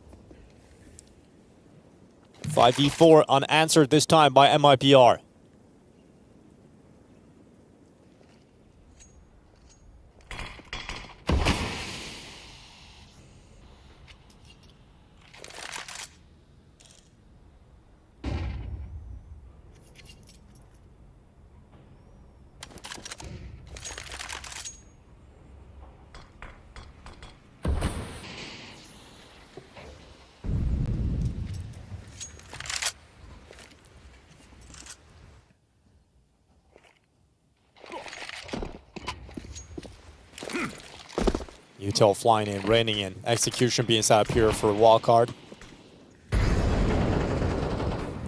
K: 5v4 unanswered this time by MIBR. Util flying in, raining in. Execution being set up here for Wildcard.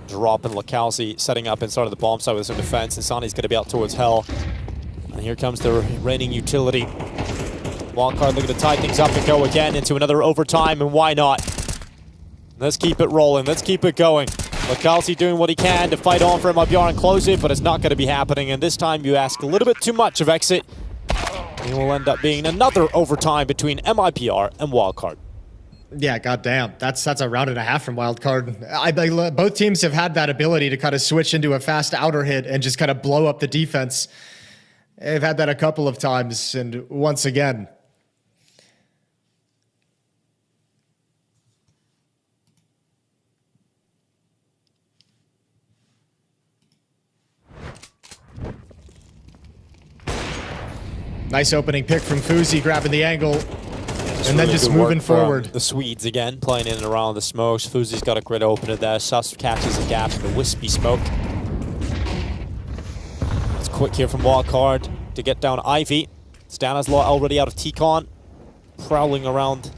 K: Drop and Lakowski setting up inside of the bomb site with some defense. And Sonny's going to be out towards Hell. And here comes the raining utility. Wildcard looking to tie things up and go again into another overtime, and why not? Let's keep it rolling. Let's keep it going. Lakowski doing what he can to fight on for MIBR and close it, but it's not going to be happening. And this time you ask a little bit too much of exit. It will end up being another overtime between MIBR and Wildcard.
L: Yeah, goddamn. That's a round and a half from Wildcard. Both teams have had that ability to kind of switch into a fast outer hit and just kind of blow up the defense. They've had that a couple of times, and once again. Nice opening pick from FaZe, grabbing the angle, and then just moving forward.
K: The Swedes again, playing in and around the smokes. FaZe's got a grid opener there. Sus catches a gap in the wispy smoke. It's quick here from Wildcard to get down Ivy. Stanislaw already out of T-Con, prowling around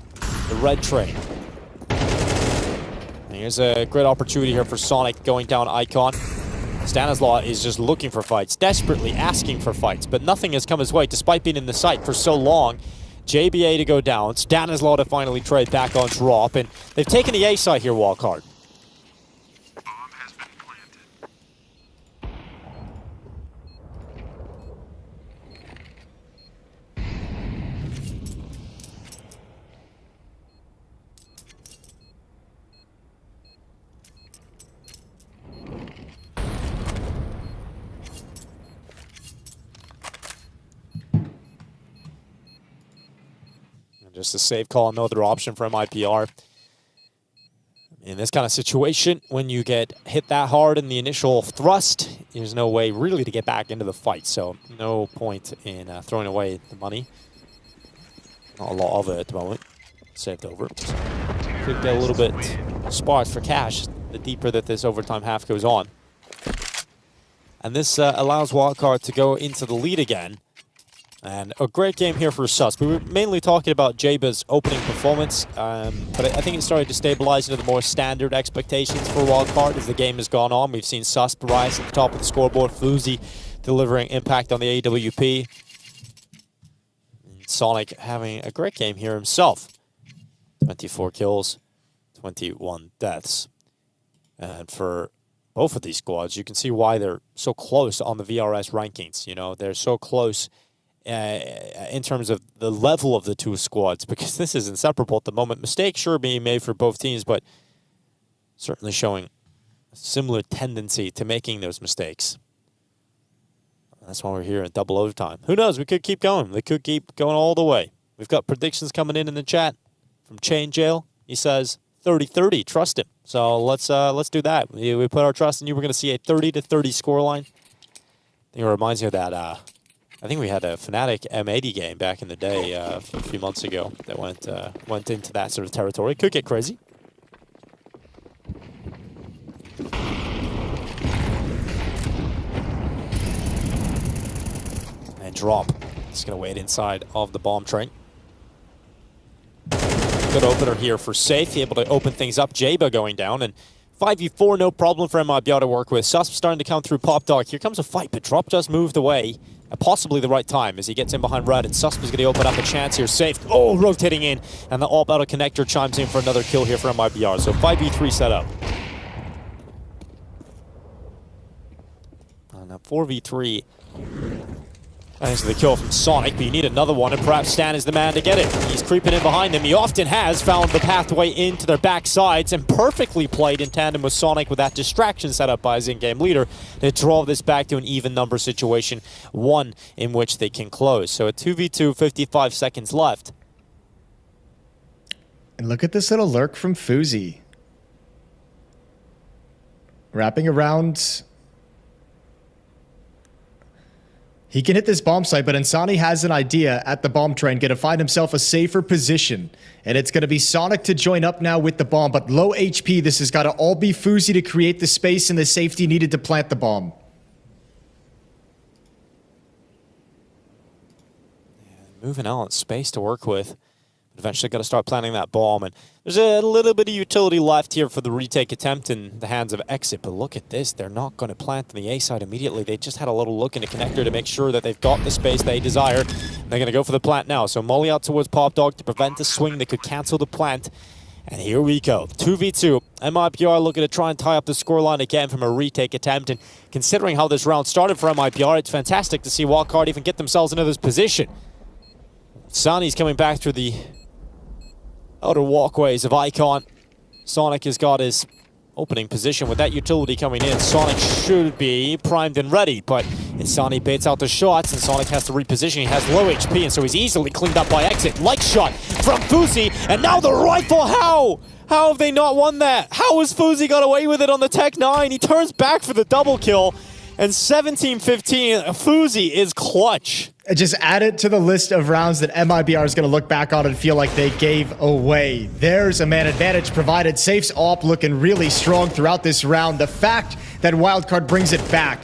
K: the red train. And here's a great opportunity here for Sonic going down Icon. Stanislaw is just looking for fights, desperately asking for fights, but nothing has come his way despite being in the site for so long. JBA to go down, Stanislaw to finally trade back on drop, and they've taken the A side here, Wildcard. Just a safe call, no other option for MIBR. In this kind of situation, when you get hit that hard in the initial thrust, there's no way really to get back into the fight. So no point in throwing away the money. Not a lot of it at the moment. Saved over. So could get a little bit sparse for cash the deeper that this overtime half goes on. And this allows Wildcard to go into the lead again. And a great game here for Sus. We were mainly talking about Jaba's opening performance, but I think it started to stabilize into the more standard expectations for Wildcard as the game has gone on. We've seen Sus rise at the top of the scoreboard, FaZe delivering impact on the AWP. Sonic having a great game here himself. 24 kills, 21 deaths. And for both of these squads, you can see why they're so close on the VRS rankings. You know, they're so close in terms of the level of the two squads, because this is inseparable at the moment. Mistakes sure being made for both teams, but certainly showing a similar tendency to making those mistakes. That's why we're here in double overtime. Who knows? We could keep going. They could keep going all the way. We've got predictions coming in the chat from Chain Jail. He says 30-30. Trust him. So let's do that. We put our trust in you. We're going to see a 30-30 scoreline. I think it reminds me of that. I think we had a Fnatic M80 game back in the day a few months ago that went into that sort of territory. Could get crazy. And drop. It's going to wait inside of the bomb train. Good opener here for Safe, able to open things up. Jaba going down, and 5v4, no problem for MIBR to work with. Susp starting to come through Pop Dog. Here comes a fight, but Drop just moved away at possibly the right time as he gets in behind Red, and Susp is going to open up a chance here. Safe, oh, rotating in, and the all battle connector chimes in for another kill here for MIBR. So 5v3 set up. And a 4v3. Thanks to the kill from Sonic, but you need another one, and perhaps Stan is the man to get it. He's creeping in behind him. He often has found the pathway into their backsides and perfectly played in tandem with Sonic with that distraction set up by his in-game leader to draw this back to an even number situation, one in which they can close. So a 2v2, 55 seconds left.
L: And look at this little lurk from FaZe. Wrapping around. He can hit this bomb site, but Insani has an idea at the bomb train, going to find himself a safer position. And it's going to be Sonic to join up now with the bomb, but low HP. This has got to all be FaZe to create the space and the safety needed to plant the bomb.
K: Moving out, space to work with. Eventually got to start planting that bomb, and there's a little bit of utility left here for the retake attempt in the hands of Exit, but look at this. They're not going to plant on the A side immediately. They just had a little look in the connector to make sure that they've got the space they desire. They're going to go for the plant now, so Molly out towards Pop Dog to prevent the swing. They could cancel the plant, and here we go. 2v2. MIBR looking to try and tie up the scoreline again from a retake attempt, and considering how this round started for MIBR, it's fantastic to see Wildcard even get themselves into this position. Sani's coming back through the outer walkways of Icon. Sonic has got his opening position with that utility coming in. Sonic should be primed and ready, but Insani baits out the shots, and Sonic has to reposition. He has low HP, and so he's easily cleaned up by Exit. Like shot from FaZe, and now the rifle. How? How have they not won that? How has FaZe got away with it on the Tech 9? He turns back for the double kill, and 17-15, FaZe is clutch.
L: Just add it to the list of rounds that MIBR is going to look back on and feel like they gave away. There's a man advantage provided. Safe's AWP looking really strong throughout this round. The fact that Wildcard brings it back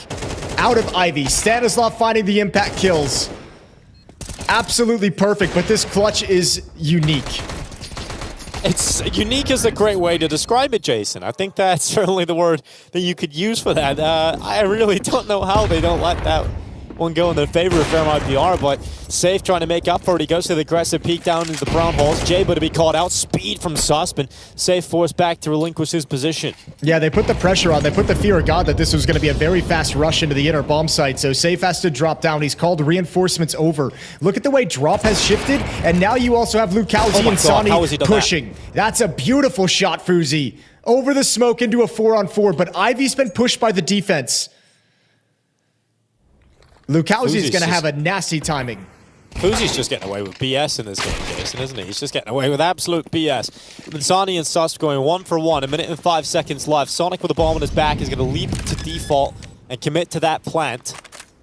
L: out of Ivy. Stanislav finding the impact kills. Absolutely perfect, but this clutch is unique.
K: It's unique is a great way to describe it, Jason. I think that's certainly the word that you could use for that. I really don't know how they don't let that one go in their favor of MIBR, but Safe trying to make up for it. He goes to the aggressive peek down into the brown holes. Jaba to be called out. Speed from Susp, and Safe forced back to relinquish his position.
L: Yeah, they put the pressure on. They put the fear of God that this was going to be a very fast rush into the inner bomb site, so Safe has to drop down. He's called reinforcements over. Look at the way Drop has shifted, and now you also have LuCaoZ and Sani pushing. That's a beautiful shot, FaZe. Over the smoke into a 4-on-4, but Ivy's been pushed by the defense. LuCaoZ is going to have a nasty timing.
K: FaZe's just getting away with BS in this game, Jason, isn't he? He's just getting away with absolute BS. Insani and Susp going 1 for 1, 1 minute and 5 seconds left. Sonic with a bomb on his back is going to leap to default and commit to that plant.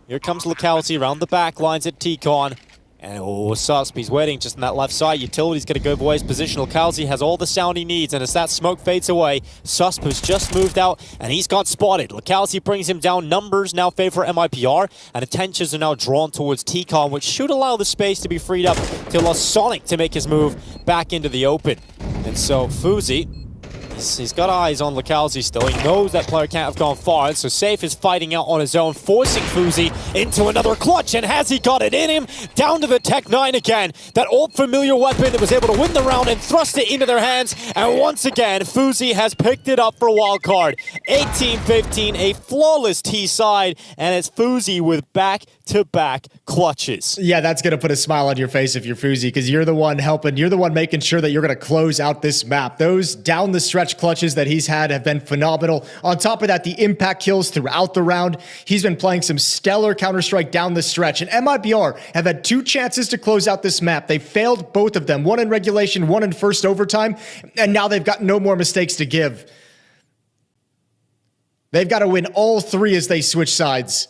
K: Here comes LuCaoZ around the back lines at T-Con. And Susp, he's waiting just on that left side. Utility's going to go away his position. LocalZ has all the sound he needs, and as that smoke fades away, Susp has just moved out, and he's got spotted. LocalZ brings him down. Numbers now favor MIBR, and attentions are now drawn towards TCON, which should allow the space to be freed up to allow Sonic to make his move back into the open. And so FaZe, he's got eyes on LocalZ still. He knows that player can't have gone far, and so Safe is fighting out on his own, forcing FaZe into another clutch. And has he got it in him? Down to the Tech 9 again. That old familiar weapon that was able to win the round and thrust it into their hands. And once again, FaZe has picked it up for Wildcard. 18-15, a flawless T-side, and it's FaZe with back-to-back clutches.
L: Yeah, that's going to put a smile on your face if you're FaZe, because you're the one helping, you're the one making sure that you're going to close out this map. Those down the stretch clutches that he's had have been phenomenal. On top of that, the impact kills throughout the round. He's been playing some stellar Counter-Strike down the stretch, and MIBR have had 2 chances to close out this map. They failed both of them, one in regulation, one in first overtime, and now they've got no more mistakes to give. They've got to win all 3 as they switch sides.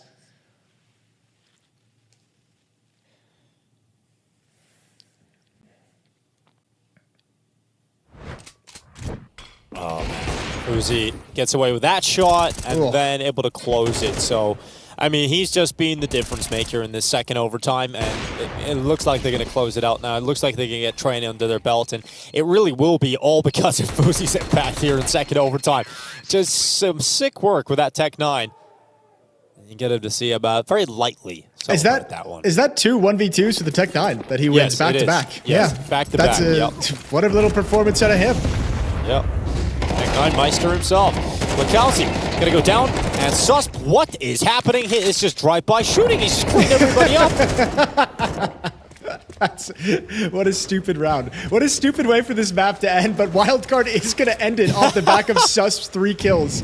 K: FaZe gets away with that shot and then able to close it. So, I mean, he's just being the difference maker in this second overtime, and it looks like they're going to close it out now. It looks like they're going to get training under their belt, and it really will be all because of FaZe's impact here in second overtime. Just some sick work with that Tech 9. You get him to see about very lightly.
L: Is that
K: one?
L: Is that 2 1v2s for the Tech 9 that he wins back to back?
K: Yes,
L: yeah,
K: back to back. Yep.
L: What a little performance out of him.
K: Yep. Tech 9 Meister himself. LocalZ gonna go down, and Susp, what is happening? It's just drive-by shooting. He's just cleaning everybody up.
L: What a stupid round. What a stupid way for this map to end, but Wildcard is going to end it off the back of Susp's 3 kills.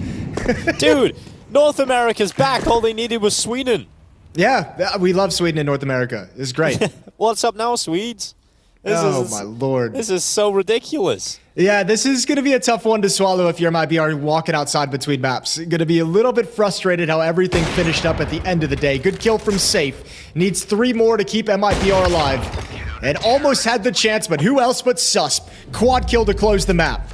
K: Dude, North America's back. All they needed was Sweden.
L: Yeah, we love Sweden in North America. It's great.
K: What's up now, Swedes?
L: My lord.
K: This is so ridiculous.
L: Yeah, this is going to be a tough one to swallow if you're MIBR walking outside between maps. Going to be a little bit frustrated how everything finished up at the end of the day. Good kill from Safe. Needs 3 more to keep MIBR alive. And almost had the chance, but who else but Susp? Quad kill to close the map.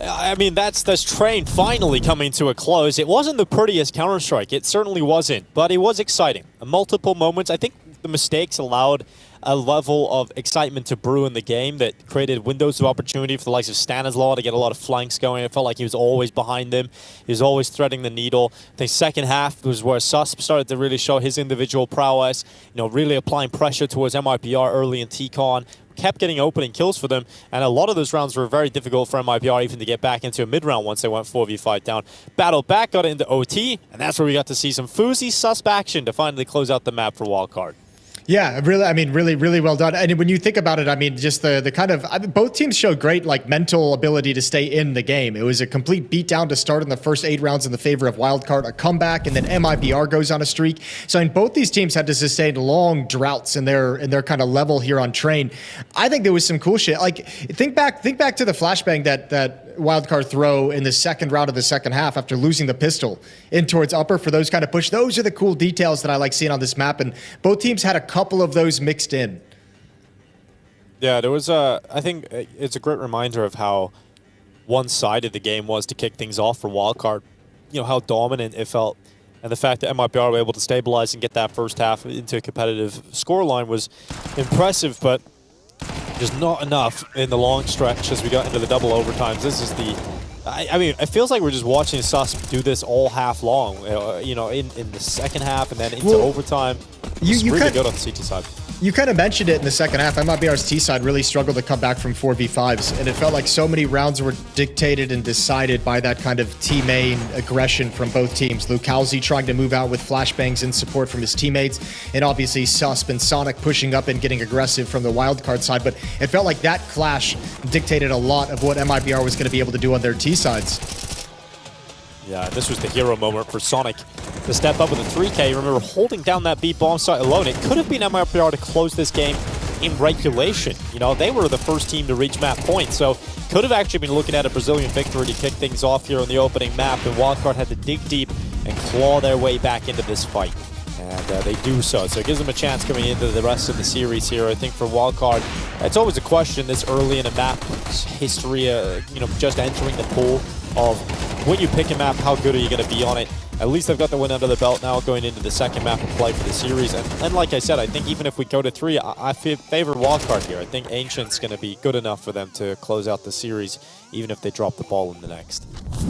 K: I mean, that's train finally coming to a close. It wasn't the prettiest Counter-Strike. It certainly wasn't, but it was exciting. Multiple moments. I think the mistakes allowed a level of excitement to brew in the game that created windows of opportunity for the likes of Stanislaw to get a lot of flanks going. It felt like he was always behind them. He was always threading the needle. The second half was where Susp started to really show his individual prowess, really applying pressure towards MIBR early in TCON. Kept getting opening kills for them, and a lot of those rounds were very difficult for MIBR even to get back into a mid-round once they went 4v5 down. Battled back, got it into OT, and that's where we got to see some FaZe Susp action to finally close out the map for Wildcard.
L: Yeah, really well done. And when you think about it, I mean, just the kind of, both teams showed great mental ability to stay in the game. It was a complete beatdown to start in the first 8 rounds in the favor of Wildcard, a comeback, and then MIBR goes on a streak. So I mean, both these teams had to sustain long droughts in their kind of level here on Train. I think there was some cool shit. Think back to the flashbang that Wildcard throw in the second round of the second half after losing the pistol in towards upper for those kind of push. Those are the cool details that I like seeing on this map, and both teams had a couple of those mixed in.
K: Yeah, there was I think it's a great reminder of how one-sided the game was to kick things off for Wildcard. How dominant it felt, and the fact that MIBR were able to stabilize and get that first half into a competitive scoreline was impressive, but just not enough in the long stretch as we got into the double overtimes. This is I mean, it feels like we're just watching Susp do this all half long, in the second half and then into overtime. It's really good on the CT side.
L: You kind of mentioned it in the second half. MIBR's T side really struggled to come back from 4v5s, and it felt like so many rounds were dictated and decided by that kind of team-main aggression from both teams. LocalZ trying to move out with flashbangs in support from his teammates, and obviously Susp and Sonic pushing up and getting aggressive from the Wildcard side. But it felt like that clash dictated a lot of what MIBR was going to be able to do on their T sides.
K: Yeah, this was the hero moment for Sonic to step up with a 3K. Remember, holding down that B bomb site alone, it could have been MIBR to close this game in regulation. They were the first team to reach map point, so could have actually been looking at a Brazilian victory to kick things off here on the opening map, and Wildcard had to dig deep and claw their way back into this fight. And they do so. So it gives them a chance coming into the rest of the series here. I think for Wildcard, it's always a question this early in a map history, just entering the pool of when you pick a map, how good are you going to be on it? At least they've got the win under the belt now going into the second map of play for the series. And like I said, I think even if we go to 3, I favor Wildcard here. I think Ancient's going to be good enough for them to close out the series, even if they drop the ball in the next.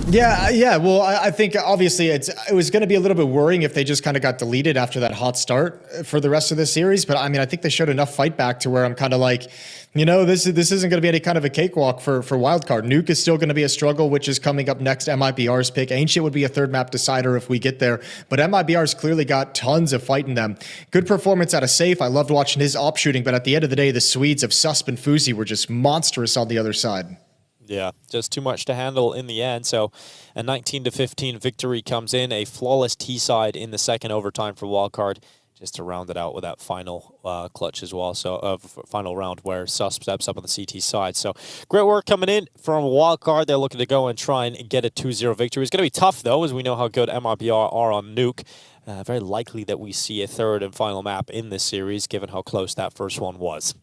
L: Yeah. Well, I think obviously it was going to be a little bit worrying if they just kind of got deleted after that hot start for the rest of the series. But I mean, I think they showed enough fight back to where I'm kind of like, this isn't going to be any kind of a cakewalk for Wildcard. Nuke is still going to be a struggle, which is coming up next. MIBR's pick. Ancient would be a third map decider if we get there. But MIBR's clearly got tons of fight in them. Good performance out of Safe. I loved watching his op shooting. But at the end of the day, the Swedes of Susp and FaZe were just monstrous on the other side.
K: Yeah, just too much to handle in the end. So a 19-15 victory comes in, a flawless T-side in the second overtime for Wildcard, just to round it out with that final clutch as well. So final round where Sus steps up on the CT side. So great work coming in from Wildcard. They're looking to go and try and get a 2-0 victory. It's going to be tough, though, as we know how good MIBR are on Nuke. Very likely that we see a third and final map in this series, given how close that first one was.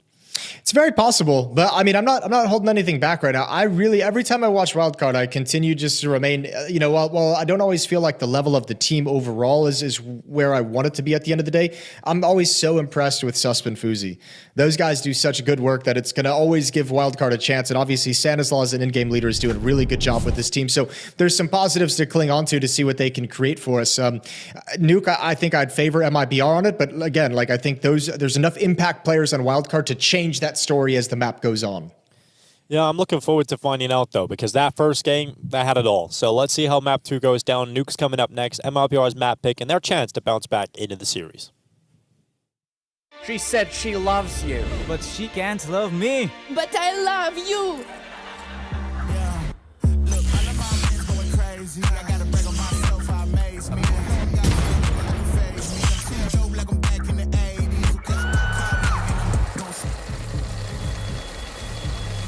L: It's very possible, but I mean, I'm not holding anything back right now. I really, every time I watch Wildcard, I continue just to remain, while I don't always feel like the level of the team overall is where I want it to be at the end of the day, I'm always so impressed with Susp and FaZe. Those guys do such good work that it's going to always give Wildcard a chance. And obviously, Stanislaw as an in-game leader is doing a really good job with this team. So there's some positives to cling on to see what they can create for us. Nuke, I think I'd favor MIBR on it, but again, I think there's enough impact players on Wildcard to change that story as the map goes on.
K: Yeah, I'm looking forward to finding out, though, because that first game, that had it all. So let's see how map 2 goes down. Nuke's coming up next, MIBR's map pick, and their chance to bounce back into the series.
C: She said she loves you.
D: But she can't love me.
E: But I love you.
F: Look, all of my men's going crazy. I gotta brag on myself, I amaze me.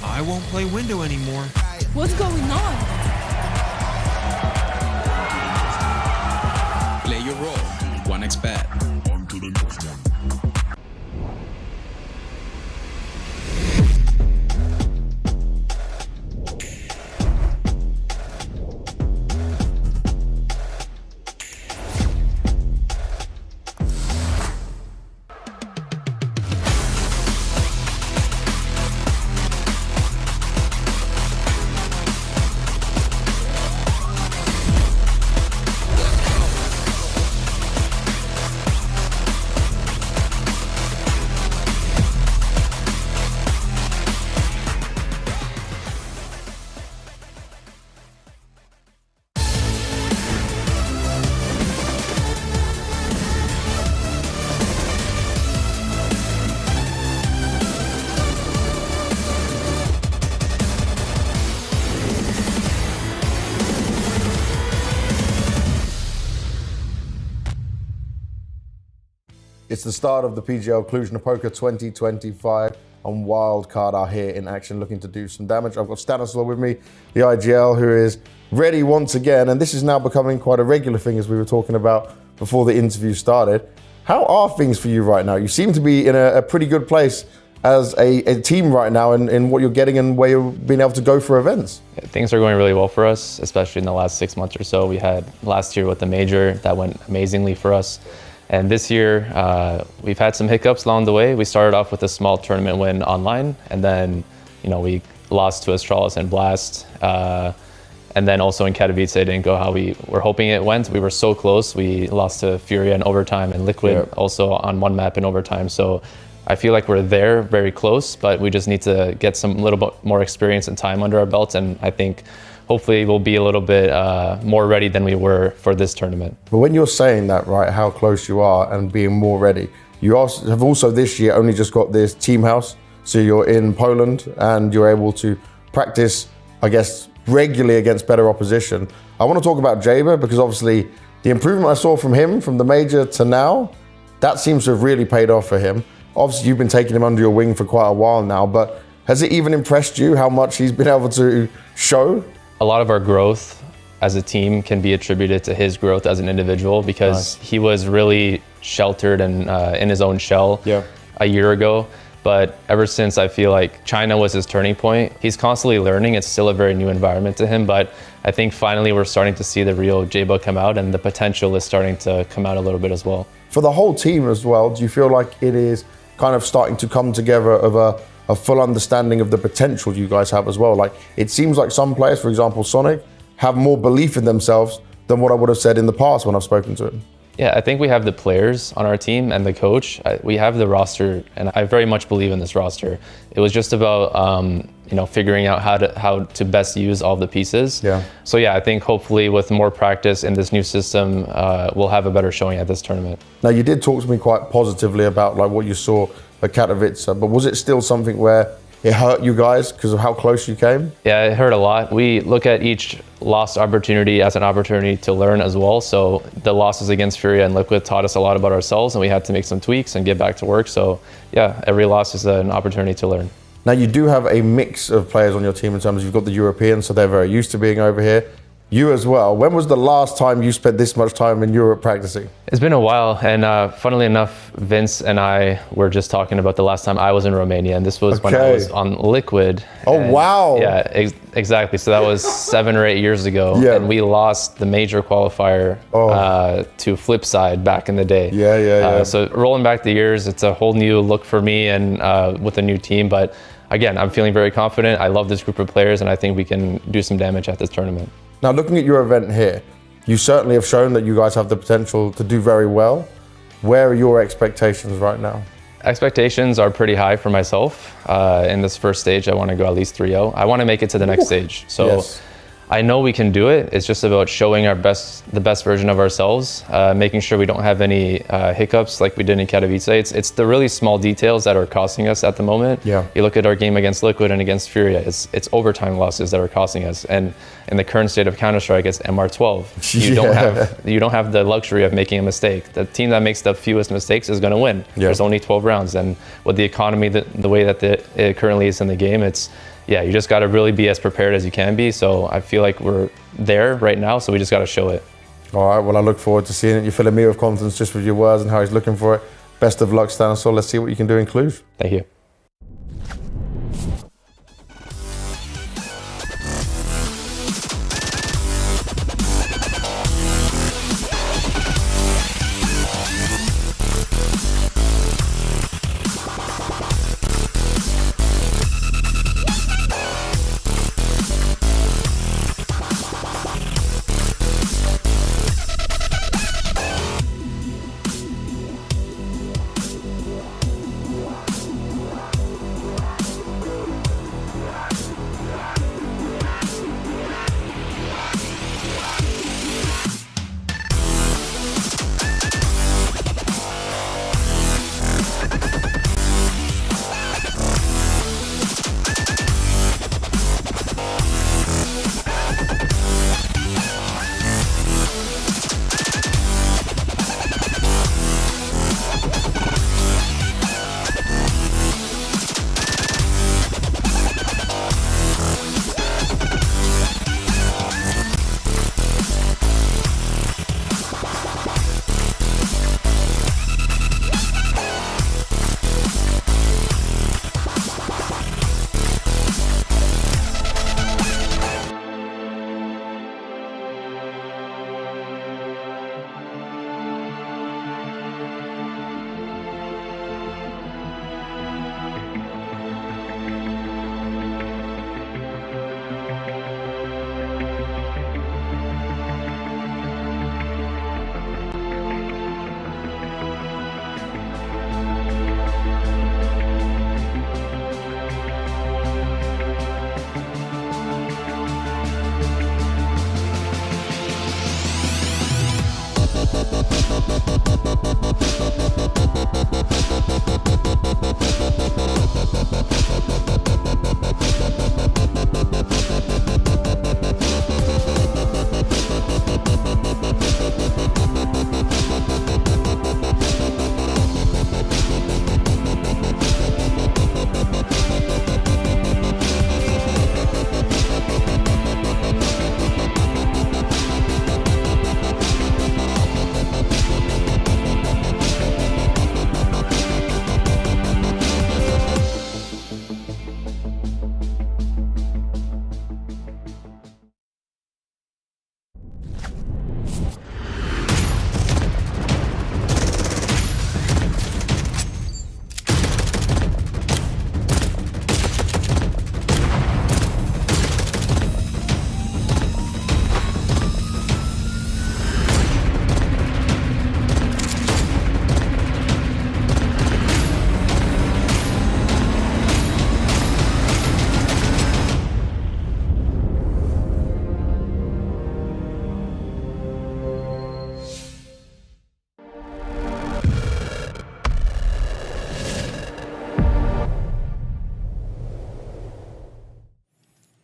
D: I won't play window anymore.
E: What's going on?
G: Play your role. 1xbet. On to the next one.
H: It's the start of the PGL Cluj-Napoca 2025, and Wildcard are here in action looking to do some damage. I've got Stanislaw with me, the IGL, who is ready once again, and this is now becoming quite a regular thing as we were talking about before the interview started. How are things for you right now? You seem to be in a pretty good place as a team right now in what you're getting and where you're being able to go for events.
M: Yeah, things are going really well for us, especially in the last 6 months or so. We had last year with the major, that went amazingly for us. And this year, we've had some hiccups along the way. We started off with a small tournament win online, and then, we lost to Astralis and Blast. And then also in Katowice, it didn't go how we were hoping it went. We were so close. We lost to Furia in overtime and Liquid also on one map in overtime. So I feel like we're there, very close, but we just need to get some little bit more experience and time under our belts. And I think hopefully we'll be a little bit more ready than we were for this tournament.
H: But when you're saying that, right, how close you are and being more ready, you have also this year only just got this team house. So you're in Poland and you're able to practice, I guess, regularly against better opposition. I want to talk about Jaber because obviously the improvement I saw from him from the major to now, that seems to have really paid off for him. Obviously you've been taking him under your wing for quite a while now, but has it even impressed you how much he's been able to show?
M: A lot of our growth as a team can be attributed to his growth as an individual, because he was really sheltered and in his own shell a year ago. But ever since, I feel like China was his turning point. He's constantly learning. It's still a very new environment to him, but I think finally we're starting to see the real J-Bug come out, and the potential is starting to come out a little bit as well.
H: For the whole team as well, do you feel like it is kind of starting to come together of a full understanding of the potential you guys have as well? Like, it seems like some players, for example, Sonic, have more belief in themselves than what I would have said in the past when I've spoken to him.
M: Yeah, I think we have the players on our team and the coach. We have the roster, and I very much believe in this roster. It was just about figuring out how to best use all the pieces. Yeah. So yeah, I think hopefully with more practice in this new system, we'll have a better showing at this tournament.
H: Now, you did talk to me quite positively about like what you saw at Katowice, but was it still something where it hurt you guys because of how close you came?
M: Yeah, it hurt a lot. We look at each lost opportunity as an opportunity to learn as well. So the losses against Furia and Liquid taught us a lot about ourselves, and we had to make some tweaks and get back to work. So yeah, every loss is an opportunity to learn.
H: Now, you do have a mix of players on your team in terms of you've got the Europeans, so they're very used to being over here. You as well. When was the last time you spent this much time in Europe practicing?
M: It's been a while, and funnily enough, Vince and I were just talking about the last time I was in Romania, and this was when I was on Liquid.
H: Oh, wow.
M: Yeah, exactly. So that was 7 or 8 years ago, and we lost the major qualifier to Flipside back in the day. So rolling back the years, it's a whole new look for me and with a new team, but again, I'm feeling very confident. I love this group of players, and I think we can do some damage at this tournament.
H: Now, looking at your event here, you certainly have shown that you guys have the potential to do very well. Where are your expectations right now?
M: Expectations are pretty high for myself. In this first stage, I want to go at least 3-0. I want to make it to the next stage. So I know we can do it. It's just about showing the best version of ourselves, making sure we don't have any hiccups like we did in Katowice. It's the really small details that are costing us at the moment. You look at our game against Liquid and against Furia, it's overtime losses that are costing us. And in the current state of Counter-Strike, it's MR12. You don't have the luxury of making a mistake. The team that makes the fewest mistakes is going to win. There's only 12 rounds, and with the economy the way that it currently is in the game, you just got to really be as prepared as you can be. So I feel like we're there right now, so we just got to show it.
H: All right, well, I look forward to seeing it. You're filling me with confidence just with your words and how he's looking for it. Best of luck, Stanislav. Let's see what you can do in Cluj.
M: Thank you.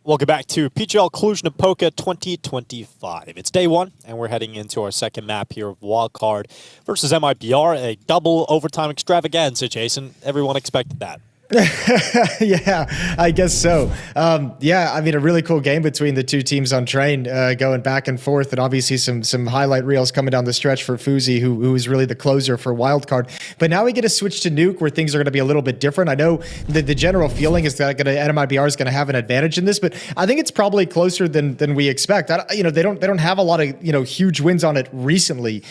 K: Welcome back to PGL Cluj-Napoca 2025. It's day one, and we're heading into our second map here of Wildcard versus MIBR, a double overtime extravaganza, Jason. Everyone expected that.
L: Yeah, I guess so. Yeah, I mean, a really cool game between the two teams on train, going back and forth, and obviously some highlight reels coming down the stretch for FaZe, who is really the closer for Wildcard. But now we get to switch to Nuke, where things are going to be a little bit different. I know that the general feeling is that MIBR is going to have an advantage in this, but I think it's probably closer than we expect. They don't have a lot of huge wins on it recently.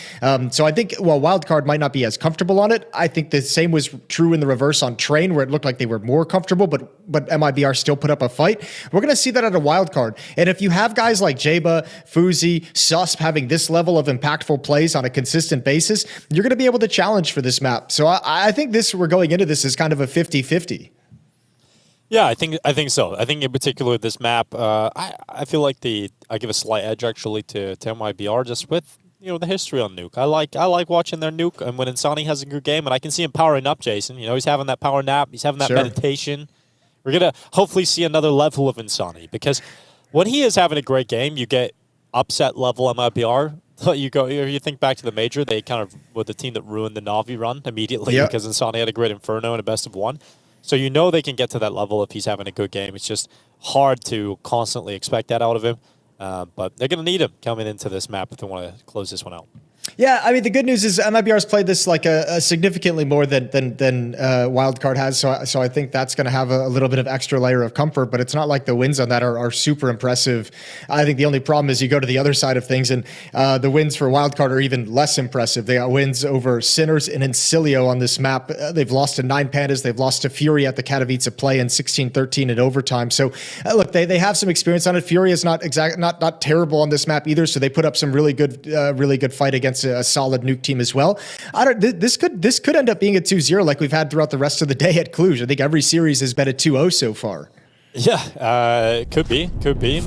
L: So I think while Wildcard might not be as comfortable on it, I think the same was true in the reverse on train, where it looked like they were more comfortable, but MIBR still put up a fight. We're going to see that at a wild card. And if you have guys like Jaba, FaZe, Susp having this level of impactful plays on a consistent basis, you're going to be able to challenge for this map. So I think we're going into this as kind of a 50-50.
K: Yeah, I think so. I think in particular this map, I feel like I give a slight edge actually to MIBR just with the history on Nuke. I like watching their Nuke, and when Insani has a good game, and I can see him powering up, Jason. He's having that power nap, he's having that meditation. We're gonna hopefully see another level of Insani, because when he is having a great game, you get upset level MIBR. You think back to the major, they kind of were the team that ruined the Na'Vi run immediately because Insani had a great Inferno and a best of one. So they can get to that level if he's having a good game. It's just hard to constantly expect that out of him. But they're going to need him coming into this map if they want to close this one out.
L: Yeah, I mean, the good news is MIBR's played this like a significantly more than Wildcard has, so I think that's going to have a little bit of extra layer of comfort, but it's not like the wins on that are super impressive. I think the only problem is you go to the other side of things, and the wins for Wildcard are even less impressive. They got wins over Sinners and Encilio on this map. They've lost to 9 Pandas. They've lost to Fury at the Katowice play in 16-13 in overtime. So look, they have some experience on it. Fury is not terrible on this map either, so they put up some really good fight against a solid Nuke team as well. This could end up being a 2-0 like we've had throughout the rest of the day at Cluj. I think every series has been a 2-0 so far.
K: Yeah, could be.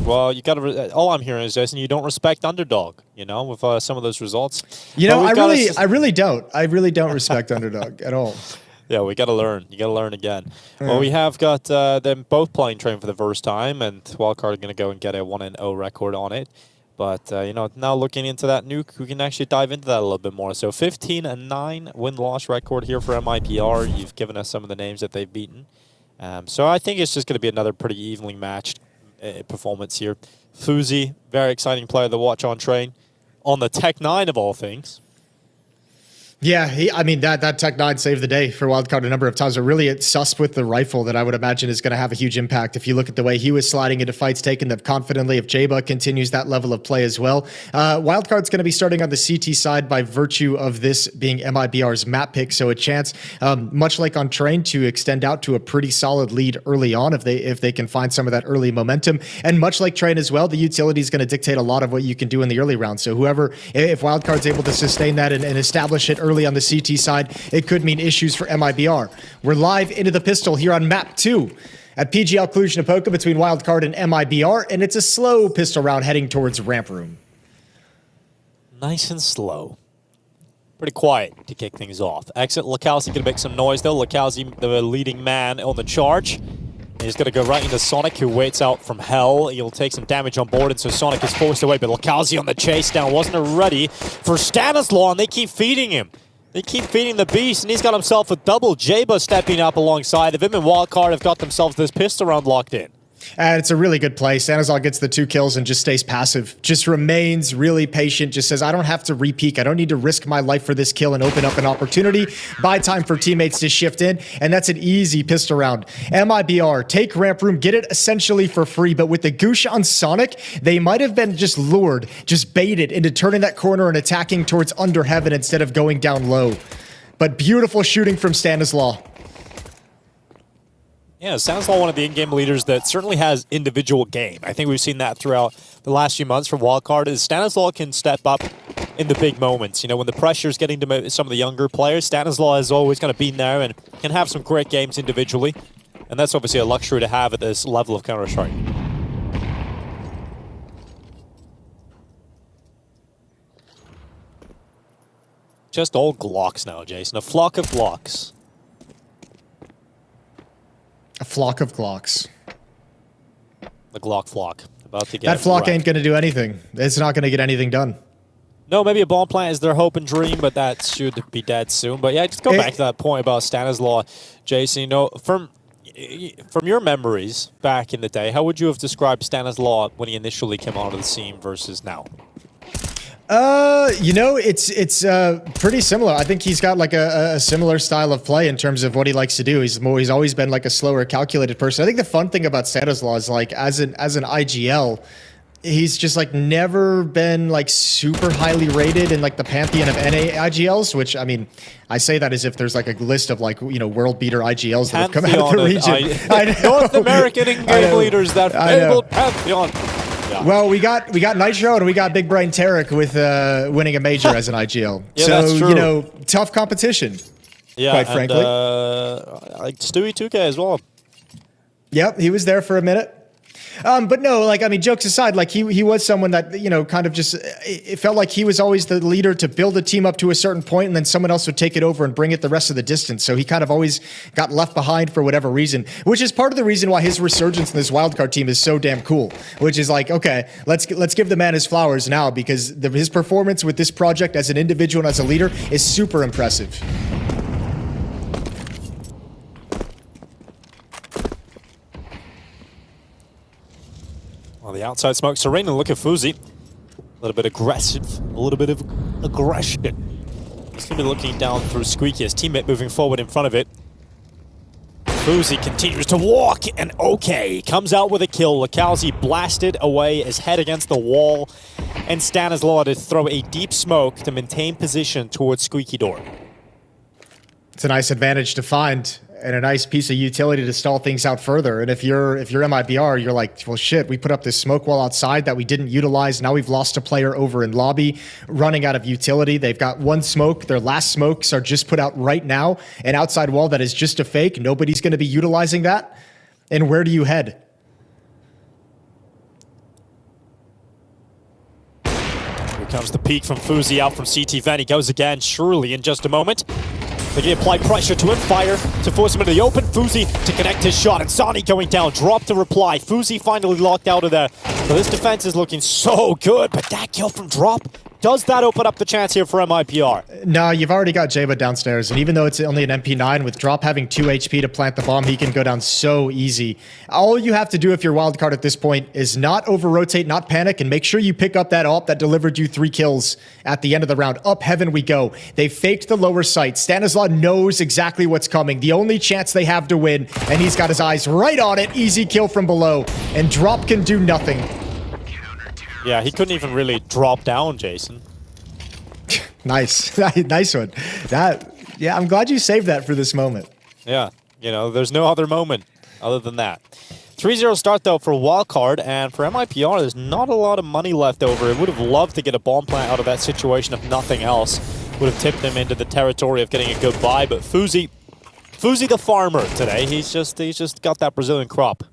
K: Well, you got to. All I'm hearing is, Jason, you don't respect underdog. With some of those results.
L: I really don't respect underdog at all.
K: Yeah, we got to learn. You got to learn again. Yeah. Well, we have got them both playing train for the first time, and Wildcard are going to go and get a 1-0 record on it. But, now looking into that Nuke, we can actually dive into that a little bit more. So 15-9 win-loss record here for MIBR. You've given us some of the names that they've beaten. So I think it's just going to be another pretty evenly matched performance here. FaZe, very exciting player to watch on train. On the Tech 9 of all things.
L: Yeah, that Tech 9 saved the day for Wildcard a number of times. But really, it's Susp with the rifle that I would imagine is going to have a huge impact. If you look at the way he was sliding into fights, taking them confidently, if Jaba continues that level of play as well. Wildcard's going to be starting on the CT side by virtue of this being MIBR's map pick. So a chance, much like on Train, to extend out to a pretty solid lead early on if they can find some of that early momentum. And much like Train as well, the utility is going to dictate a lot of what you can do in the early rounds. So if Wildcard's able to sustain that and establish it early on the CT side, it could mean issues for MIBR. We're live into the pistol here on map 2 at PGL Cluj-Napoca between Wildcard and MIBR, and it's a slow pistol round heading towards ramp room.
K: Nice and slow. Pretty quiet to kick things off. Exit LaCalzi going to make some noise though. LaCalzi, the leading man on the charge. He's going to go right into Sonic, who waits out from hell. He'll take some damage on board, and so Sonic is forced away, but LaCalzi on the chase down wasn't ready for Stanislaw, and they keep feeding him. They keep feeding the beast, and he's got himself a double. Jaba stepping up alongside of him, and Wildcard have got themselves this pistol round locked in.
L: And it's a really good play. Stanislaw gets the 2 kills and just stays passive. Just remains really patient. Just says, I don't have to re-peek. I don't need to risk my life for this kill and open up an opportunity. Buy time for teammates to shift in. And that's an easy pistol round. MIBR, take ramp room, get it essentially for free. But with the goosh on Sonic, they might have been just lured, just baited into turning that corner and attacking towards under heaven instead of going down low. But beautiful shooting from Stanislaw.
K: Yeah, Stanislaw, one of the in-game leaders that certainly has individual game. I think we've seen that throughout the last few months from Wildcard, is Stanislaw can step up in the big moments. When the pressure's getting to some of the younger players, Stanislaw has always kind of been there and can have some great games individually. And that's obviously a luxury to have at this level of Counter-Strike. Just all Glocks now, Jason. A flock of Glocks.
L: A flock of Glocks.
K: The Glock flock. About to get
L: That flock
K: wrecked.
L: ain't going to do anything. It's not going to get anything done.
K: No, maybe a bomb plant is their hope and dream, but that should be dead soon. But yeah, just go back to that point about Stanislaw, Jason. You know, from your memories back in the day, how would you have described Stanislaw when he initially came onto the scene versus now?
L: You know, it's pretty similar. I think he's got like a similar style of play in terms of what he likes to do. He's always been like a slower, calculated person. I think the fun thing about Stanislaw is like as an IGL, he's just like never been like super highly rated in like the pantheon of NA IGLs, which I mean, I say that as if there's like a list of like, you know, world beater IGLs that have come out of the region. I know.
K: North American in-game leaders, that fabled pantheon. Yeah.
L: Well, we got Nitro and we got Big Brain Tarek with winning a major as an IGL.
K: Yeah,
L: so,
K: that's true.
L: You know, tough competition.
K: Yeah,
L: quite frankly.
K: Like Stewie 2K as well.
L: Yep, he was there for a minute. But no, like, I mean, jokes aside, like he was someone that, you know, kind of just, it felt like he was always the leader to build a team up to a certain point and then someone else would take it over and bring it the rest of the distance. So he kind of always got left behind for whatever reason, which is part of the reason why his resurgence in this wildcard team is so damn cool, which is like, okay, let's give the man his flowers now because his performance with this project as an individual and as a leader is super impressive.
K: On the outside smoke, Serena, look at fuZi. A little bit aggressive, a little bit of aggression. He's going to be looking down through Squeaky, his teammate moving forward in front of it. fuZi continues to walk, and okay, comes out with a kill. Lakowski blasted away, his head against the wall, and Stanislaw to throw a deep smoke to maintain position towards Squeaky Door.
L: It's a nice advantage to find and a nice piece of utility to stall things out further. And if you're MIBR, you're like, well, shit, we put up this smoke wall outside that we didn't utilize. Now we've lost a player over in lobby, running out of utility. They've got one smoke. Their last smokes are just put out right now. An outside wall that is just a fake. Nobody's going to be utilizing that. And where do you head?
K: Here comes the peek from fuZi out from CT Vent. He goes again, surely in just a moment. They apply pressure to him, fire to force him into the open. fuZi to connect his shot, and Sani going down, drop to reply. fuZi finally locked out of there. So this defense is looking so good, but that kill from Drop, does that open up the chance here for MIBR?
L: No, you've already got Jaba downstairs, and even though it's only an MP9, with Drop having 2 HP to plant the bomb, he can go down so easy. All you have to do if you're wildcard at this point is not over-rotate, not panic, and make sure you pick up that AWP that delivered you 3 kills at the end of the round. Up heaven we go. They faked the lower sight. Stanislaw knows exactly what's coming. The only chance they have to win, and he's got his eyes right on it. Easy kill from below, and Drop can do nothing.
K: Yeah, he couldn't even really drop down, Jason.
L: Nice. Nice one. Yeah, I'm glad you saved that for this moment.
K: Yeah, you know, there's no other moment other than that. 3-0 start, though, for Wildcard, and for MIBR, there's not a lot of money left over. It would have loved to get a bomb plant out of that situation if nothing else. Would have tipped them into the territory of getting a good buy, but fuZi the farmer today. He's just got that Brazilian crop.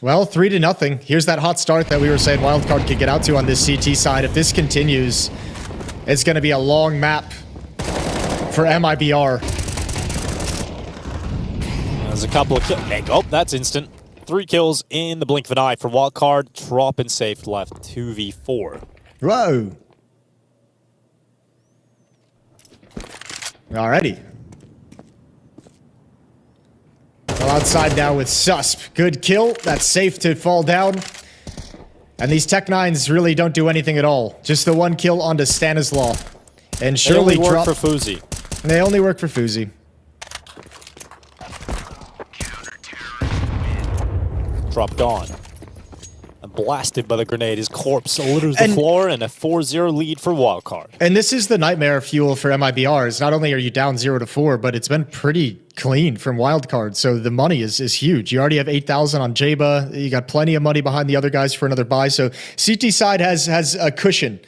L: Well, 3-0. Here's that hot start that we were saying Wildcard could get out to on this CT side. If this continues, it's going to be a long map for MIBR.
K: There's a couple of kills. Oh, that's instant. 3 kills in the blink of an eye for Wildcard. Drop and safe left 2v4.
L: Whoa. Alrighty. Well, outside now with Susp. Good kill. That's safe to fall down. And these Tech-9s really don't do anything at all. Just the 1 kill onto Stanislaw. And surely
K: they only work for fuZi.
L: They only work for fuZi.
K: Drop gone. And blasted by the grenade. His corpse litters the floor, and a 4-0 lead for Wildcard.
L: And this is the nightmare fuel for MIBRs. Not only are you down 0-4, but it's been pretty clean from Wildcard. So the money is huge. You already have 8,000 on Jaba. You got plenty of money behind the other guys for another buy. So CT side has a cushion.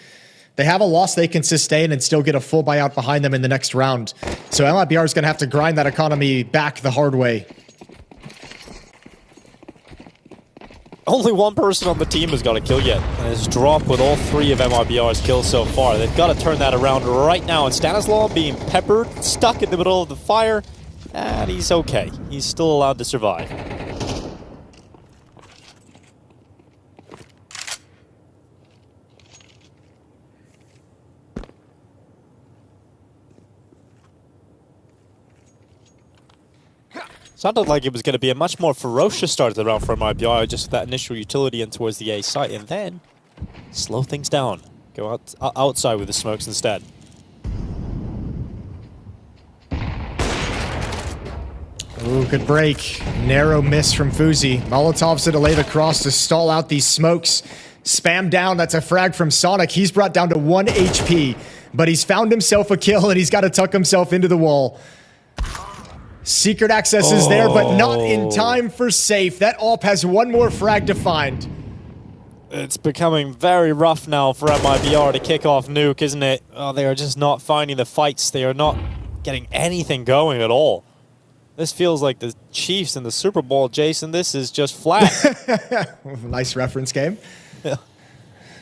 L: They have a loss they can sustain and still get a full buyout behind them in the next round. So MIBR is going to have to grind that economy back the hard way.
K: only one person on the team has got a kill yet. And it's dropped with all 3 of MIBR's kills so far. They've got to turn that around right now. And Stanislaw being peppered, stuck in the middle of the fire. And he's okay. He's still allowed to survive. Sounded like it was going to be a much more ferocious start of the round for MIBR, just that initial utility in towards the A site, and then slow things down. Go outside with the smokes instead.
L: Ooh, good break. Narrow miss from FaZe. Molotovs to delay the cross to stall out these smokes. Spam down, that's a frag from Sonic. He's brought down to 1 HP, but he's found himself a kill and he's got to tuck himself into the wall. Secret access is there, but not in time for safe. That AWP has 1 more frag to find.
K: It's becoming very rough now for MIBR to kick off Nuke, isn't it? Oh, they are just not finding the fights. They are not getting anything going at all. This feels like the Chiefs in the Super Bowl, Jason. This is just flat.
L: Nice reference game.
K: Yeah.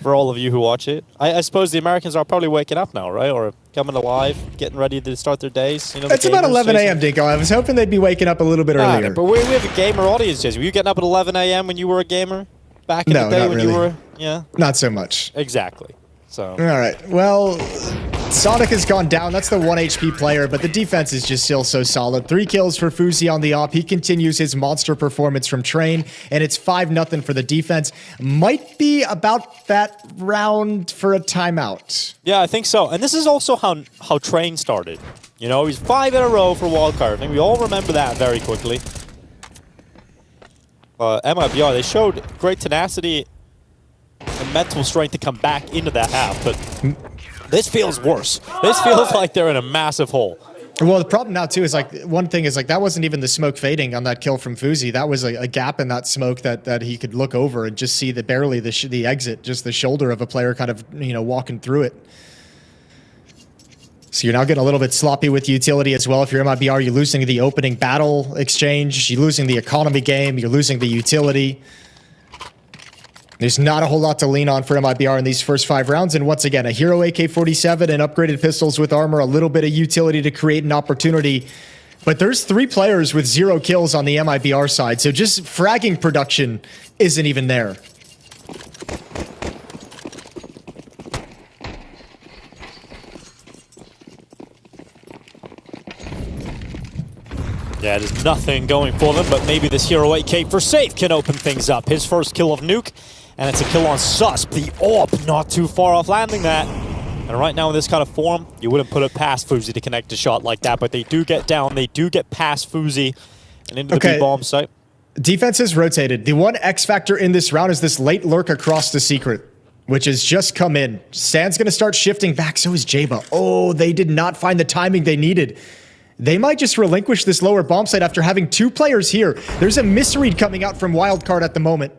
K: For all of you who watch it. I suppose the Americans are probably waking up now, right? Or coming alive, getting ready to start their days. You know,
L: it's about 11 a.m., Dinko. I was hoping they'd be waking up a little bit earlier.
K: But we have a gamer audience, Jason. Were you getting up at 11 a.m. when you were a gamer? Back in the day when you were... Yeah.
L: Not so much.
K: Exactly. So.
L: All right. Well, Sonic has gone down. That's the 1 HP player, but the defense is just still so solid. 3 kills for FaZe on the op. He continues his monster performance from Train, and it's 5-0 for the defense. Might be about that round for a timeout.
K: Yeah, I think so. And this is also how Train started. You know, he's 5 in a row for Wildcard. I think we all remember that very quickly. MIBR, they showed great tenacity and mental strength to come back into that half, but this feels worse. This feels like they're in a massive hole.
L: Well, the problem now, too, is like, one thing is like, that wasn't even the smoke fading on that kill from FaZe. That was a gap in that smoke that he could look over and just see barely the exit, just the shoulder of a player kind of, you know, walking through it. So you're now getting a little bit sloppy with utility as well. If you're MIBR, you're losing the opening battle exchange, you're losing the economy game, you're losing the utility. There's not a whole lot to lean on for MIBR in these first 5 rounds. And once again, a hero AK-47 and upgraded pistols with armor, a little bit of utility to create an opportunity. But there's 3 players with 0 kills on the MIBR side. So just fragging production isn't even there.
K: Yeah, there's nothing going for them, but maybe this Hero 8K for safe can open things up. His first kill of Nuke, and it's a kill on Susp. The AWP not too far off landing that. And right now in this kind of form, you wouldn't put it past FaZe to connect a shot like that, but they do get down, they do get past FaZe and into the B-bomb site.
L: Defense has rotated. The one X factor in this round is this late lurk across the secret, which has just come in. Stan's going to start shifting back, so is Jaba. Oh, they did not find the timing they needed. They might just relinquish this lower bomb site after having 2 players here. There's a misread coming out from Wildcard at the moment.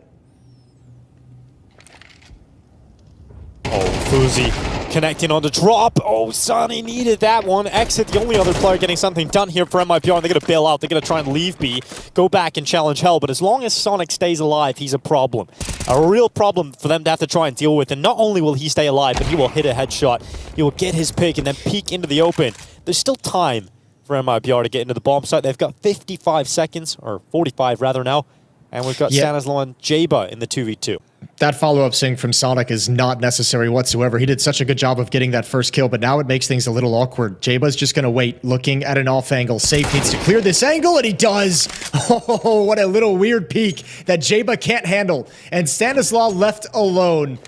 K: Oh, FaZe connecting on the drop. Oh, Sonny needed that one. Exit, the only other player getting something done here for MIBR, and they're going to bail out. They're going to try and leave B, go back and challenge Hell, but as long as Sonic stays alive, he's a problem. A real problem for them to have to try and deal with, and not only will he stay alive, but he will hit a headshot. He will get his pick and then peek into the open. There's still time for MIBR to get into the bomb site. They've got 55 seconds, or 45 rather now, and we've got Stanislaw and Jaba in the 2v2.
L: That follow-up sync from Sonic is not necessary whatsoever. He did such a good job of getting that first kill, but now it makes things a little awkward. Jaba's just going to wait, looking at an off angle. Safe needs to clear this angle, and he does. Oh, what a little weird peek that Jaba can't handle. And Stanislaw left alone.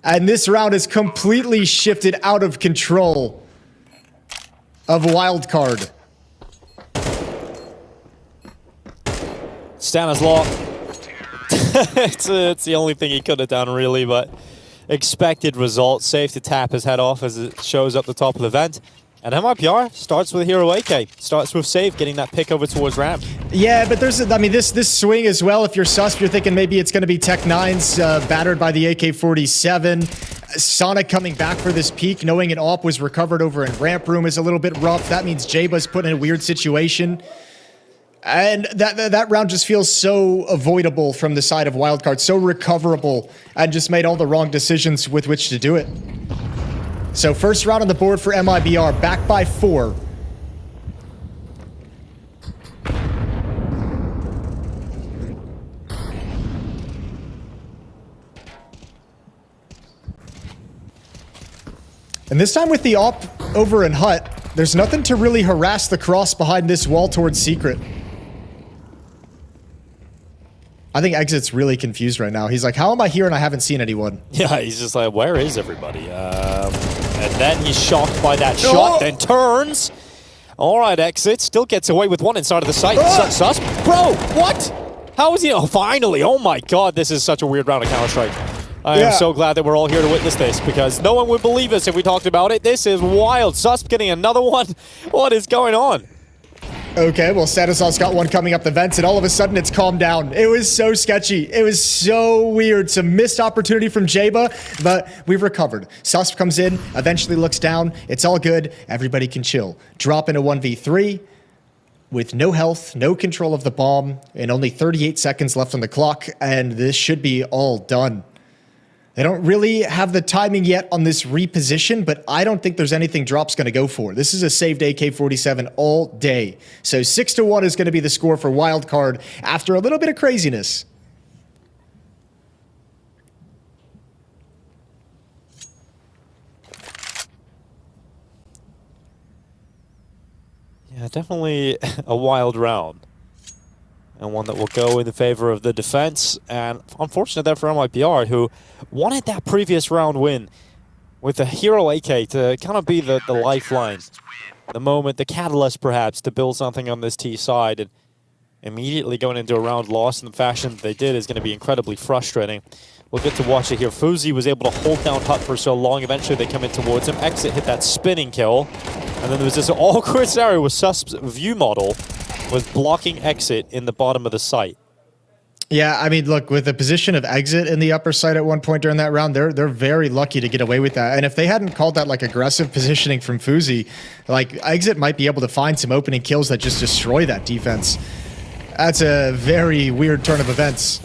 L: And this round is completely shifted out of control of Wildcard.
K: Stanislaw. It's the only thing he could have done, really, but expected result. Safe to tap his head off as it shows up the top of the vent. And MIBR starts with Hero AK. Starts with Save, getting that pick over towards ramp.
L: Yeah, but there's, I mean, this swing as well. If you're Susp, you're thinking maybe it's going to be Tech-9's battered by the AK-47. Sonic coming back for this peak, knowing an AWP was recovered over in ramp room is a little bit rough. That means Jaba's put in a weird situation. And that round just feels so avoidable from the side of Wildcard, so recoverable, and just made all the wrong decisions with which to do it. So first round on the board for MIBR, back by 4. And this time with the AWP over in Hut, there's nothing to really harass the cross behind this wall towards Secret. I think Exit's really confused right now. He's like, how am I here and I haven't seen anyone?
K: Yeah, he's just like, where is everybody? And then he's shocked by that shot, then turns. All right, Exit still gets away with one inside of the site. Sus, bro, what? How is he? Oh, finally. Oh my God, this is such a weird round of Counter-Strike. I am so glad that we're all here to witness this because no one would believe us if we talked about it. This is wild. Susp getting another one. What is going on?
L: Okay, well, Stanislav's got one coming up the vents, and all of a sudden it's calmed down. It was so sketchy. It was so weird. Some missed opportunity from Jaba, but we've recovered. Susp comes in, eventually looks down. It's all good. Everybody can chill. Drop into 1v3 with no health, no control of the bomb, and only 38 seconds left on the clock, and this should be all done. They don't really have the timing yet on this reposition, but I don't think there's anything Drop's going to go for. This is a saved AK-47 all day. So 6-1 is going to be the score for Wildcard after a little bit of craziness.
K: Yeah, definitely a wild round. And one that will go in the favor of the defense. And unfortunate there for MIBR, who wanted that previous round win with the hero AK to kind of be the lifeline. The moment, the catalyst perhaps, to build something on this T side. And immediately going into a round lost in the fashion that they did is going to be incredibly frustrating. We'll get to watch it here. FaZe was able to hold down Hut for so long. Eventually they come in towards him. Exit hit that spinning kill. And then there was this awkward scenario with Susp's view model was blocking Exit in the bottom of the site.
L: Yeah, I mean, look, with the position of Exit in the upper side at one point during that round, they're very lucky to get away with that. And if they hadn't called that like aggressive positioning from FaZe, like Exit might be able to find some opening kills that just destroy that defense. That's a very weird turn of events.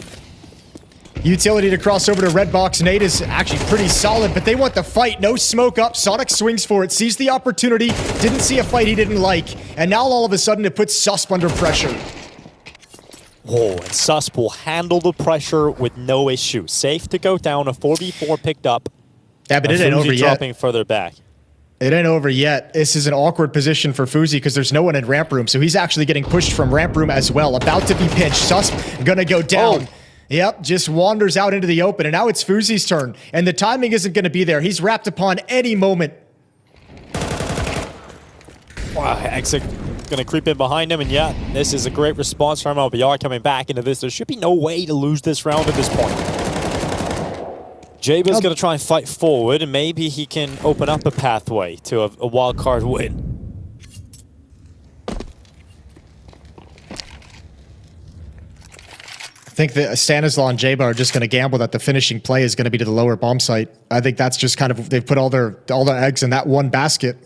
L: Utility to cross over to red box. Nate is actually pretty solid, but they want the fight. No smoke up. Sonic swings for it, sees the opportunity, didn't see a fight he didn't like, and now all of a sudden it puts Susp under pressure.
K: Oh, and Susp will handle the pressure with no issue. Safe to go down. A 4v4 picked up.
L: Yeah, but it ain't over yet.
K: Dropping further back.
L: It ain't over yet. This is an awkward position for FaZe because there's no one in ramp room, so he's actually getting pushed from ramp room as well. About to be pinched. Susp gonna go down. Oh. Yep, just wanders out into the open, and now it's FaZe's turn, and the timing isn't going to be there. He's wrapped upon any moment.
K: Wow, Exit going to creep in behind him, and yeah, this is a great response from MIBR coming back into this. There should be no way to lose this round at this point. Jaba's going to try and fight forward, and maybe he can open up a pathway to a wildcard win.
L: I think that Stanislaw and Jaba are just going to gamble that the finishing play is going to be to the lower bomb site. I think that's just kind of, they've put all their eggs in that one basket.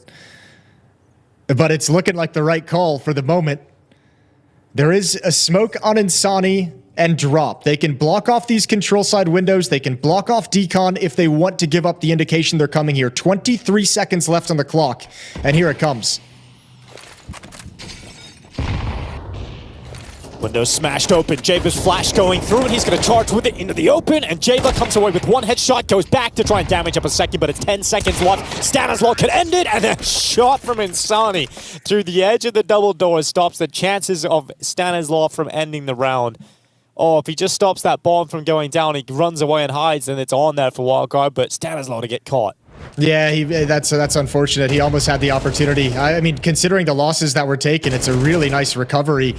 L: But it's looking like the right call for the moment. There is a smoke on Insani and Drop. They can block off these control side windows. They can block off Decon if they want to give up the indication they're coming here. 23 seconds left on the clock, and here it comes.
K: Window smashed open. Jaba's flash going through, and he's going to charge with it into the open, and Jaba comes away with one headshot, goes back to try and damage up a second, but it's 10 seconds left. Stanislaw can end it, and then a shot from Insani through the edge of the double door stops the chances of Stanislaw from ending the round. Oh, if he just stops that bomb from going down, he runs away and hides, and it's on there for Wildcard, but Stanislaw to get caught.
L: Yeah, that's unfortunate. He almost had the opportunity. I mean, considering the losses that were taken, it's a really nice recovery.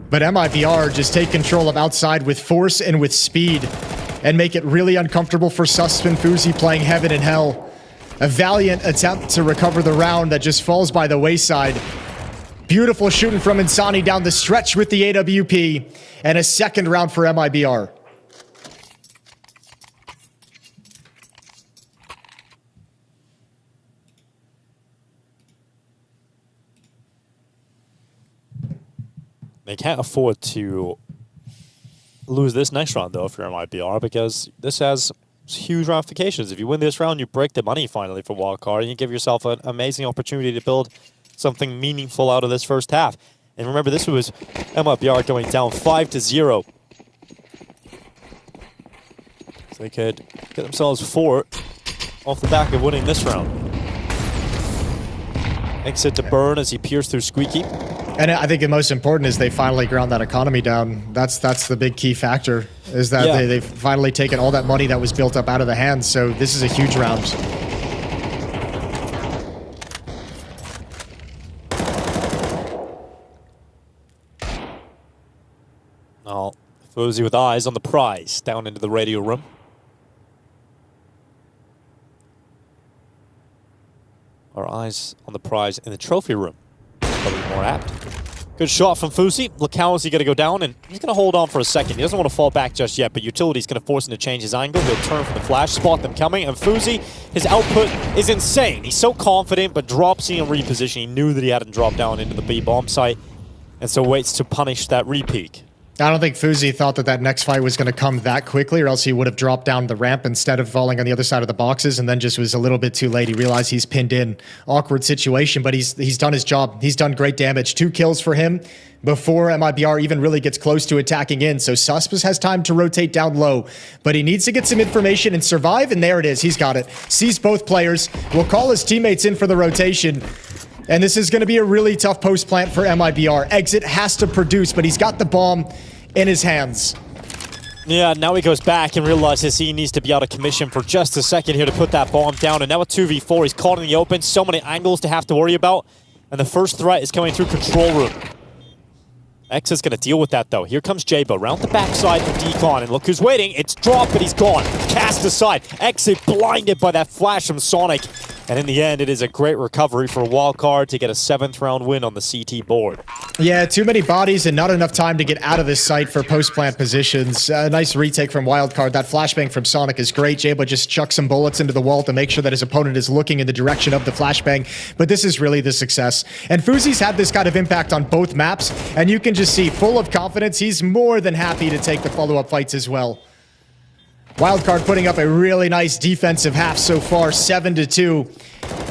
L: But MIBR just take control of outside with force and with speed and make it really uncomfortable for Susp and FaZe playing heaven and hell. A valiant attempt to recover the round that just falls by the wayside. Beautiful shooting from Insani down the stretch with the AWP, and a second round for MIBR.
K: They can't afford to lose this next round, though, for MIBR, because this has huge ramifications. If you win this round, you break the money finally for Wildcard, and you give yourself an amazing opportunity to build something meaningful out of this first half. And remember, this was MIBR going down 5-0. So they could get themselves 4 off the back of winning this round. Exit to burn as he peers through Squeaky.
L: And I think the most important is they finally ground that economy down. That's the big key factor, is that they've finally taken all that money that was built up out of the hands. So this is a huge round.
K: Now, FaZe with eyes on the prize down into the radio room. Our eyes on the prize in the trophy room. Probably more apt. Good shot from FaZe. Look how is he going to go down, and he's going to hold on for a second. He doesn't want to fall back just yet, but Utility's going to force him to change his angle. He'll turn from the flash, spot them coming, and FaZe, his output is insane. He's so confident, but drops in reposition. He knew that he hadn't dropped down into the B bomb site, and so waits to punish that repeak.
L: I don't think FaZe thought that that next fight was going to come that quickly, or else he would have dropped down the ramp instead of falling on the other side of the boxes, and then just was a little bit too late. He realized he's pinned in. Awkward situation, but he's done his job. He's done great damage. 2 kills for him before MIBR even really gets close to attacking in, so Suspus has time to rotate down low, but he needs to get some information and survive, and there it is. He's got it. Sees both players. Will call his teammates in for the rotation. And this is going to be a really tough post plant for MIBR. Exit has to produce, but he's got the bomb in his hands.
K: Yeah, now he goes back and realizes he needs to be out of commission for just a second here to put that bomb down. And now a 2v4, he's caught in the open. So many angles to have to worry about. And the first threat is coming through control room. X is going to deal with that, though. Here comes Jabo, round the backside of Decon, and look who's waiting. It's dropped, but he's gone. Cast aside. Exit blinded by that flash from Sonic. And in the end, it is a great recovery for Wildcard to get a 7th round win on the CT board.
L: Yeah, too many bodies and not enough time to get out of this site for post-plant positions. Nice retake from Wildcard. That flashbang from Sonic is great. Jabo just chucks some bullets into the wall to make sure that his opponent is looking in the direction of the flashbang. But this is really the success. And FaZe's had this kind of impact on both maps, and you can just see, full of confidence, he's more than happy to take the follow-up fights as well. Wildcard putting up a really nice defensive half so far, 7-2.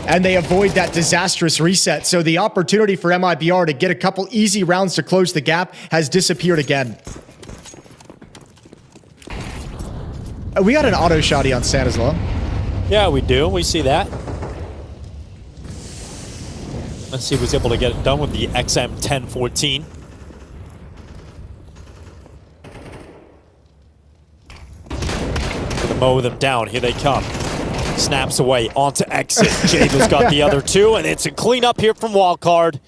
L: And they avoid that disastrous reset. So the opportunity for MIBR to get a couple easy rounds to close the gap has disappeared again. We got an auto shotty on Stanislaw.
K: Yeah, we do. We see that. Let's see if he's able to get it done with the XM1014. Gonna mow them down. Here they come. Snaps away onto exit. Jabo's got the other 2, and it's a cleanup here from Wildcard.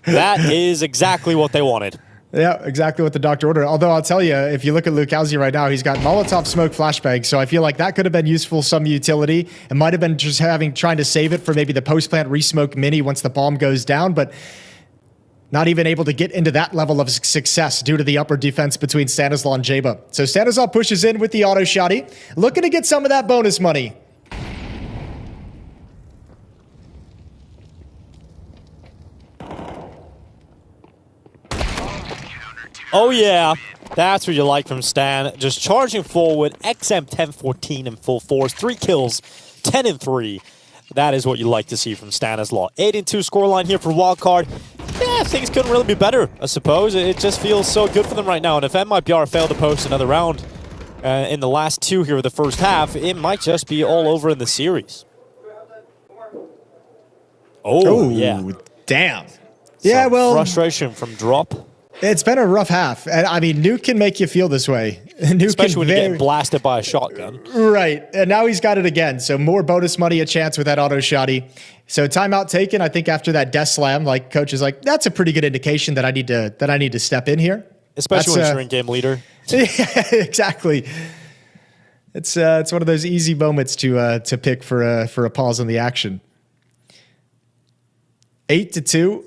K: That is exactly what they wanted.
L: Yeah, exactly what the doctor ordered. Although I'll tell you, if you look at Lucalzi right now, he's got Molotov smoke flashbang, so I feel like that could have been useful, some utility. It might have been just trying to save it for maybe the post-plant resmoke mini once the bomb goes down, but not even able to get into that level of success due to the upper defense between Stanislaw and Jabo. So Stanislaw pushes in with the auto shotty, looking to get some of that bonus money.
K: Oh yeah, that's what you like from Stan. Just charging forward, XM1014 in full force, 3 kills, 10-3. That is what you like to see from Stanislaw. 8-2 scoreline here for Wildcard. Yeah, things couldn't really be better, I suppose. It just feels so good for them right now. And if MIBR failed to post another round in the last 2 here of the first half, it might just be all over in the series. Oh, yeah.
L: Damn. Yeah, well,
K: frustration from Drop.
L: It's been a rough half. And I mean, Nuke can make you feel this way. Nuke
K: Especially when you get blasted by a shotgun.
L: Right. And now he's got it again. So more bonus money a chance with that auto shotty. So timeout taken. I think after that death slam, like coach is like, that's a pretty good indication that I need to step in here.
K: Especially when you're in-game leader.
L: Yeah, exactly. It's one of those easy moments to pick for a pause on the action. 8-2.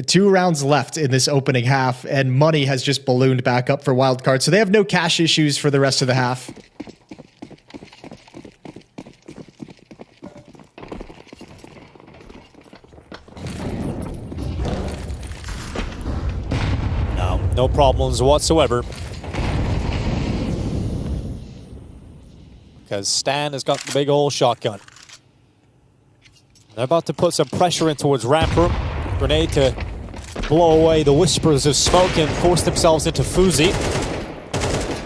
L: 2 rounds left in this opening half, and money has just ballooned back up for Wildcard, so they have no cash issues for the rest of the half.
K: No problems whatsoever. Because Stan has got the big old shotgun. They're about to put some pressure in towards ramp room. Grenade to blow away the whispers of smoke and force themselves into FaZe.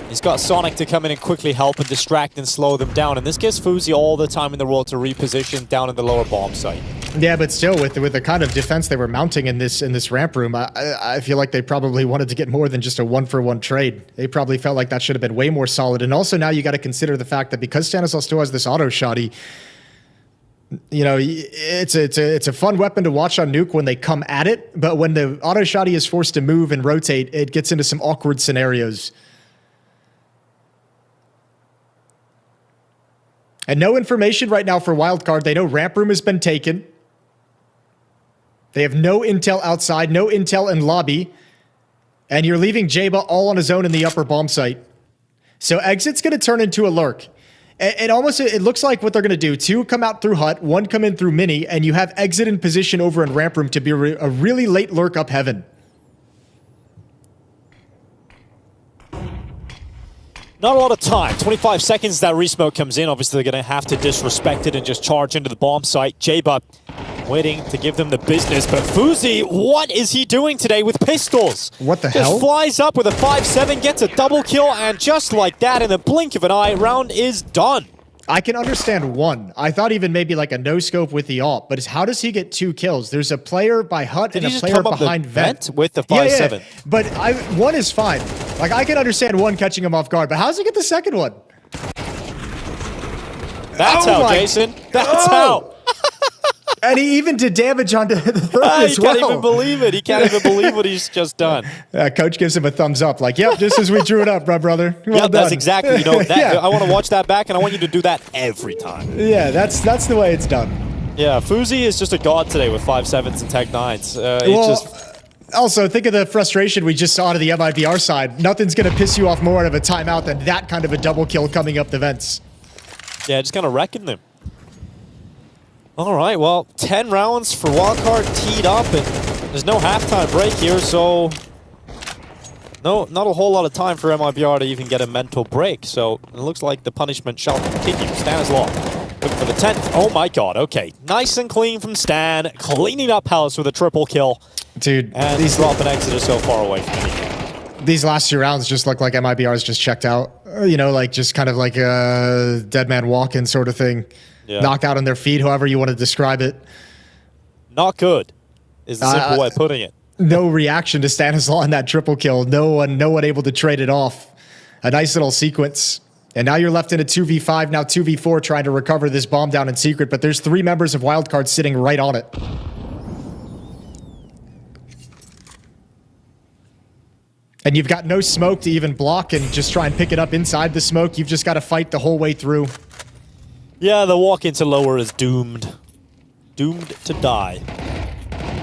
K: He's got Sonic to come in and quickly help and distract and slow them down. And this gives FaZe all the time in the world to reposition down in the lower bomb site.
L: Yeah, but still, with the kind of defense they were mounting in this ramp room, I feel like they probably wanted to get more than just a 1-for-1 trade. They probably felt like that should have been way more solid. And also now you got to consider the fact that because Stanislav still has this auto shotty, you know, it's a fun weapon to watch on Nuke when they come at it. But when the auto shotty is forced to move and rotate, it gets into some awkward scenarios. And no information right now for Wildcard. They know ramp room has been taken. They have no intel outside, no intel in lobby. And you're leaving Jaba all on his own in the upper bomb site. So exit's going to turn into a lurk. It looks like what they're going to do. 2 come out through hut, 1 come in through mini, and you have exit in position over in ramp room to be a really late lurk up heaven.
K: Not a lot of time. 25 seconds that resmoke comes in. Obviously, they're going to have to disrespect it and just charge into the bomb site. Jaba waiting to give them the business. But FaZe, what is he doing today with pistols?
L: What the
K: just
L: hell?
K: Flies up with a 5-7, gets a double kill, and just like that, in the blink of an eye, round is done.
L: I can understand 1. I thought even maybe like a no-scope with the ult, but how does he get 2 kills? There's a player by hut and a player behind vent.
K: With the 5-7?
L: Yeah. But 1 is fine. Like, I can understand 1 catching him off guard, but how does he get the second one?
K: That's how, Jason. That's how.
L: And he even did damage onto the third as well.
K: He can't even believe it. He can't even believe what he's just done.
L: Coach gives him a thumbs up, like, yep, just as we drew it up, brother. Well done.
K: That's exactly, you know, that,
L: yeah.
K: I want to watch that back, and I want you to do that every time.
L: Yeah, that's the way it's done.
K: Yeah, FaZe is just a god today with 5-7s and Tech 9s.
L: Also, think of the frustration we just saw to the MIBR side. Nothing's going to piss you off more out of a timeout than that kind of a double kill coming up the vents.
K: Yeah, just kind of wrecking them. All right, well, 10 rounds for Wildcard teed up, and there's no halftime break here, so no, not a whole lot of time for MIBR to even get a mental break. So it looks like the punishment shall continue. Stanislaw looking for the 10th. Oh my god, okay. Nice and clean from Stan, cleaning up house with a triple kill.
L: Dude,
K: and these drop an exit are so far away from anything.
L: These last 2 rounds just look like MIBR's just checked out. You know, like just kind of like a dead man walking sort of thing. Yeah. Knocked out on their feet, however you want to describe it.
K: Not good is the simple way of putting it.
L: No reaction to Stanislaw in that triple kill. No one able to trade it off. A nice little sequence. And now you're left in a 2v5, now 2v4, trying to recover this bomb down in secret, but there's 3 members of Wildcard sitting right on it. And you've got no smoke to even block and just try and pick it up inside the smoke. You've just got to fight the whole way through.
K: Yeah, the walk into lower is doomed. Doomed to die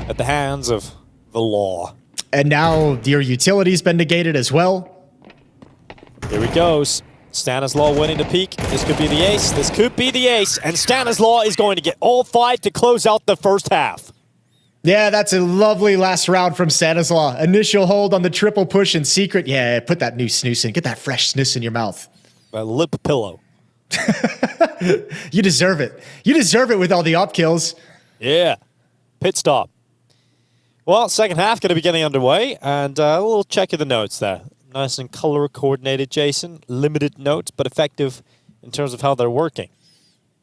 K: at the hands of the law.
L: And now your utility's been negated as well.
K: Here he goes. Stanislaw winning the peak. This could be the ace. This could be the ace. And Stanislaw is going to get all 5 to close out the first half.
L: Yeah, that's a lovely last round from Stanislaw. Initial hold on the triple push in secret. Yeah, put that new snooze in. Get that fresh snooze in your mouth.
K: A lip pillow.
L: You deserve it. You deserve it with all the op kills.
K: Yeah. Pit stop. Well, second half going to be getting underway. And a little check of the notes there. Nice and color coordinated, Jason. Limited notes, but effective in terms of how they're working.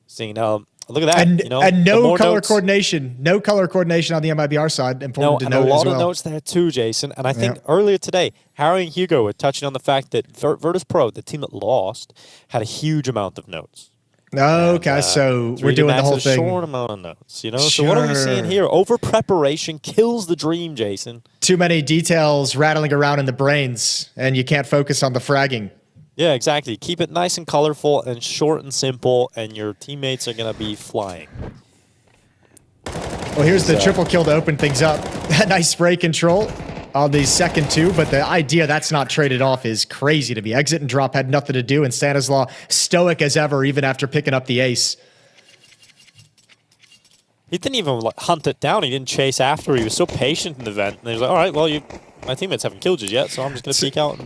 K: Seeing look at that.
L: And no color coordination. No color coordination on the MIBR side. Important to note as well.
K: And a lot of notes there too, Jason. And I think earlier today, Harry and Hugo were touching on the fact that Virtus.pro, the team that lost, had a huge amount of notes.
L: Okay, so we're doing the whole thing.
K: A short amount of notes, you know? Sure. So what are we seeing here? Over preparation kills the dream, Jason.
L: Too many details rattling around in the brains, and you can't focus on the fragging.
K: Yeah, exactly. Keep it nice and colorful and short and simple, and your teammates are going to be flying.
L: Well, here's the triple kill to open things up. Nice spray control on the second 2, but the idea that's not traded off is crazy to me. Exit and drop had nothing to do, and Stanislaw stoic as ever, even after picking up the ace.
K: He didn't even hunt it down. He didn't chase after. He was so patient in the vent. And he was like, all right, well, you my teammates haven't killed just yet, so I'm just going to peek out.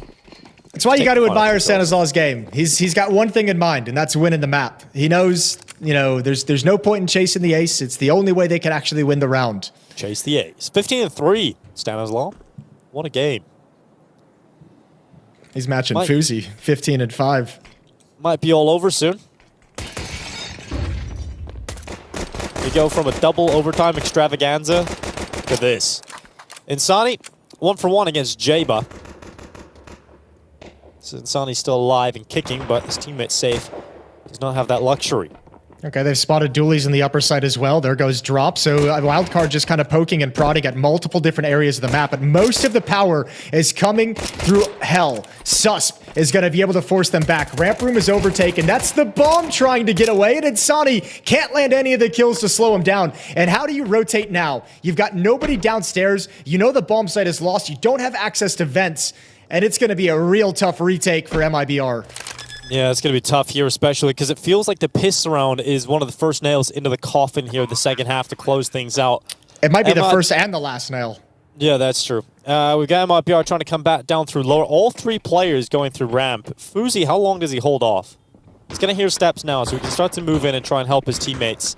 L: That's why you got to admire Stanislaw's game. He's got one thing in mind, and that's winning the map. He knows, you know, there's no point in chasing the ace. It's the only way they can actually win the round.
K: Chase the ace. 15-3, Stanislaw. What a game.
L: He's matching FaZe, 15-5.
K: Might be all over soon. We go from a double overtime extravaganza to this. Insani, 1-for-1 against Jaba. So Insani's still alive and kicking, but his teammate's safe. Does not have that luxury.
L: Okay, they've spotted dualies in the upper side as well. There goes Drop. So Wildcard just kind of poking and prodding at multiple different areas of the map, but most of the power is coming through Hell. Susp is going to be able to force them back. Ramp room is overtaken. That's the bomb trying to get away, and Insani can't land any of the kills to slow him down. And how do you rotate now? You've got nobody downstairs. You know the bomb site is lost. You don't have access to vents, and it's going to be a real tough retake for MIBR.
K: Yeah, it's going to be tough here, especially because it feels like the piss round is one of the first nails into the coffin here, the second half to close things out.
L: It might be the first and the last nail.
K: Yeah, that's true. We've got MIBR trying to come back down through lower. All three players going through ramp. FaZe, how long does he hold off? He's going to hear steps now, so he can start to move in and try and help his teammates.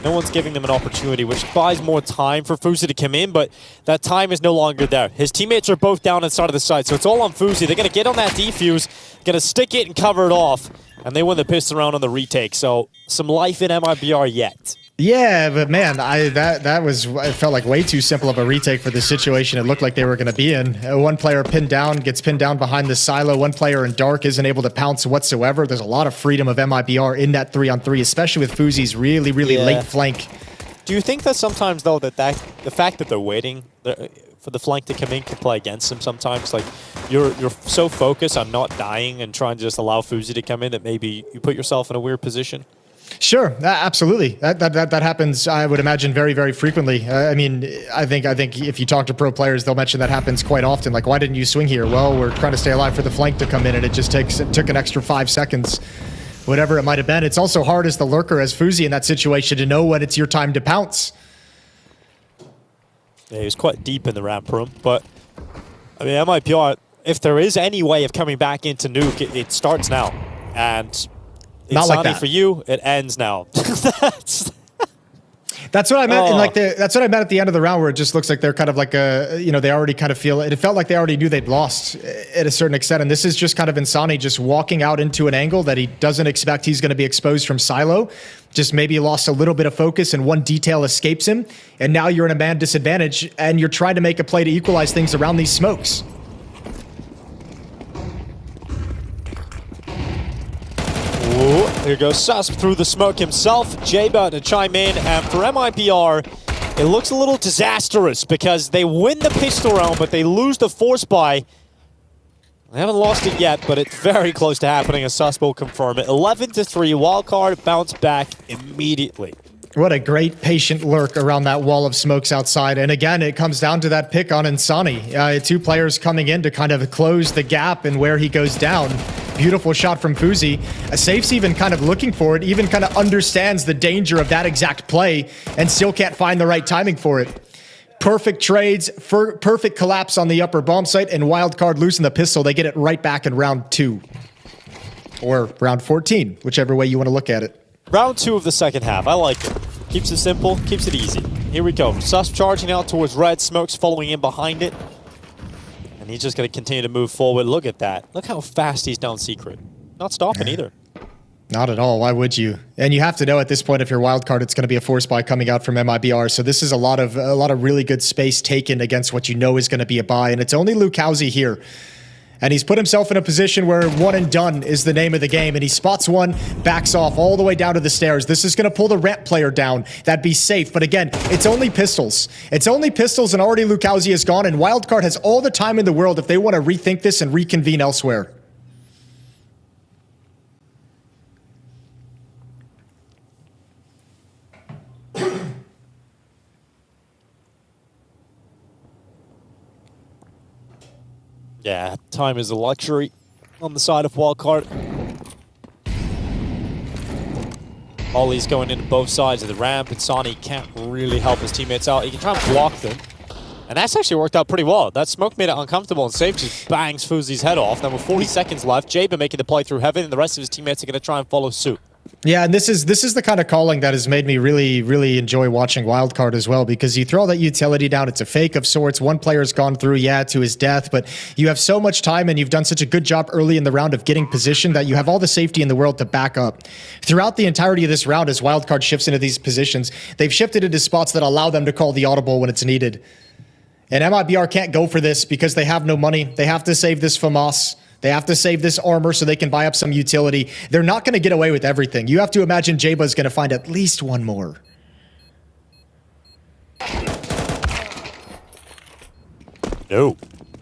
K: No one's giving them an opportunity, which buys more time for FaZe to come in, but that time is no longer there. His teammates are both down inside of the site, so it's all on FaZe. They're going to get on that defuse, going to stick it and cover it off, and they win the pistol round on the retake. So some life in MIBR yet.
L: Yeah, but man, it felt like way too simple of a retake for the situation it looked like they were going to be in. One player gets pinned down behind the silo. One player in dark isn't able to pounce whatsoever. There's a lot of freedom of MIBR in that 3-on-3, especially with FaZe's really late flank.
K: Do you think that sometimes, though, that the fact that they're waiting for the flank to come in can play against them sometimes? Like, you're so focused on not dying and trying to just allow FaZe to come in that maybe you put yourself in a weird position?
L: Sure, absolutely. That happens, I would imagine, very frequently. I mean, I think if you talk to pro players, they'll mention that happens quite often. Like, why didn't you swing here? Well, we're trying to stay alive for the flank to come in, and it took an extra 5 seconds. Whatever it might have been. It's also hard as the lurker, as FaZe in that situation, to know when it's your time to pounce.
K: Yeah, he was quite deep in the ramp room, but I mean, MIBR, if there is any way of coming back into nuke, it starts now. And
L: not like that
K: for you. It ends now.
L: That's what I meant. That's what I meant at the end of the round, where it just looks like they're kind of like they already kind of feel it. It felt like they already knew they'd lost at a certain extent, and this is just kind of Insani just walking out into an angle that he doesn't expect he's going to be exposed from silo. Just maybe lost a little bit of focus, and one detail escapes him, and now you're in a man disadvantage, and you're trying to make a play to equalize things around these smokes.
K: Ooh, here goes Susp through the smoke himself. Jaba to chime in, and for MIBR, it looks a little disastrous because they win the pistol round, but they lose the force buy. They haven't lost it yet, but it's very close to happening, as Susp will confirm it. 11-3, Wildcard bounce back immediately.
L: What a great patient lurk around that wall of smokes outside. And again, it comes down to that pick on Insani. Two players coming in to kind of close the gap in where he goes down. Beautiful shot from FaZe. Safe's even kind of looking for it, even kind of understands the danger of that exact play, and still can't find the right timing for it. Perfect trades, perfect collapse on the upper bomb site, and Wildcard losing the pistol. They get it right back in round 2. Or round 14, whichever way you want to look at it.
K: Round 2 of the second half. I like it. Keeps it simple, keeps it easy. Here we go. Susp charging out towards red. Smoke's following in behind it. And he's just going to continue to move forward. Look at that. Look how fast he's down secret. Not stopping either.
L: Not at all. Why would you? And you have to know at this point, if you're Wildcard, it's going to be a force buy coming out from MIBR. So this is a lot of really good space taken against what you know is going to be a buy. And it's only MongolZ here. And he's put himself in a position where one and done is the name of the game. And he spots one, backs off all the way down to the stairs. This is going to pull the ramp player down. That'd be safe. But again, it's only pistols. It's only pistols, and already MongolZ is gone. And Wildcard has all the time in the world if they want to rethink this and reconvene elsewhere.
K: Yeah, time is a luxury on the side of Wildcard. Ollie's going into both sides of the ramp, and Sani can't really help his teammates out. He can try and block them, And that's actually worked out pretty well. That smoke made it uncomfortable, and Safe just bangs Fuzi's head off. Now with 40 seconds left, Jabe making the play through heaven, and the rest of his teammates are going to try and follow suit.
L: Yeah, and this is the kind of calling that has made me really enjoy watching Wildcard as well, because you throw that utility down, it's a fake of sorts. One player's gone through, yeah, to his death, but you have so much time and you've done such a good job early in the round of getting position that you have all the safety in the world to back up. Throughout the entirety of this round, as Wildcard shifts into these positions, they've shifted into spots that allow them to call the audible when it's needed. And MIBR can't go for this because they have no money. They have to save this FAMAS. They have to save this armor so they can buy up some utility. They're not going to get away with everything. You have to imagine Jaba's going to find at least one more.
K: No.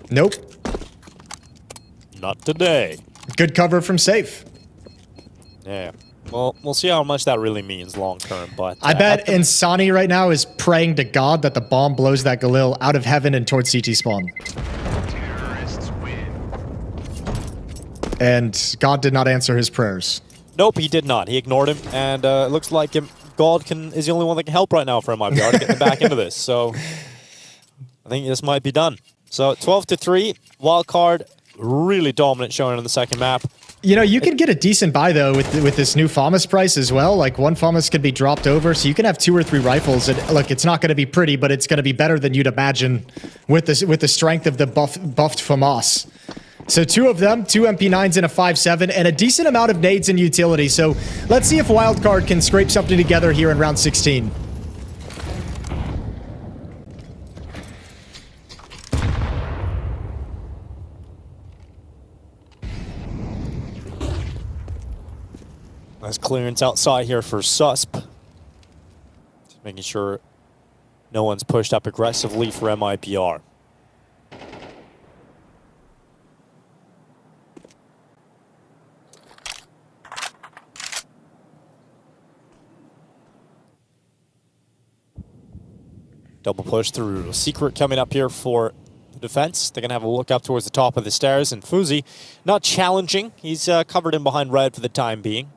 L: Nope.
K: Not today.
L: Good cover from Safe.
K: Yeah. Well, we'll see how much that really means long term, but...
L: I bet Insani right now is praying to God that the bomb blows that Galil out of heaven and towards CT spawn. And God did not answer his prayers.
K: Nope, he did not. He ignored him, and it looks like God is the only one that can help right now for MIBR to get them back into this. So I think this might be done. So 12-3, Wildcard, really dominant showing on the second map.
L: You know, you can get a decent buy, though, with this new FAMAS price as well. Like, one FAMAS could be dropped over, so you can have 2 or 3 rifles. And, look, it's not going to be pretty, but it's going to be better than you'd imagine with the strength of the buffed FAMAS. So 2 of them, 2 MP9s and a 5.7, and a decent amount of nades and utility. So let's see if Wildcard can scrape something together here in round 16.
K: Nice clearance outside here for Susp. Just making sure no one's pushed up aggressively for MIBR. Double push through. Secret coming up here for the defense. They're going to have a look up towards the top of the stairs. And Fuzi, not challenging. He's covered in behind red for the time being.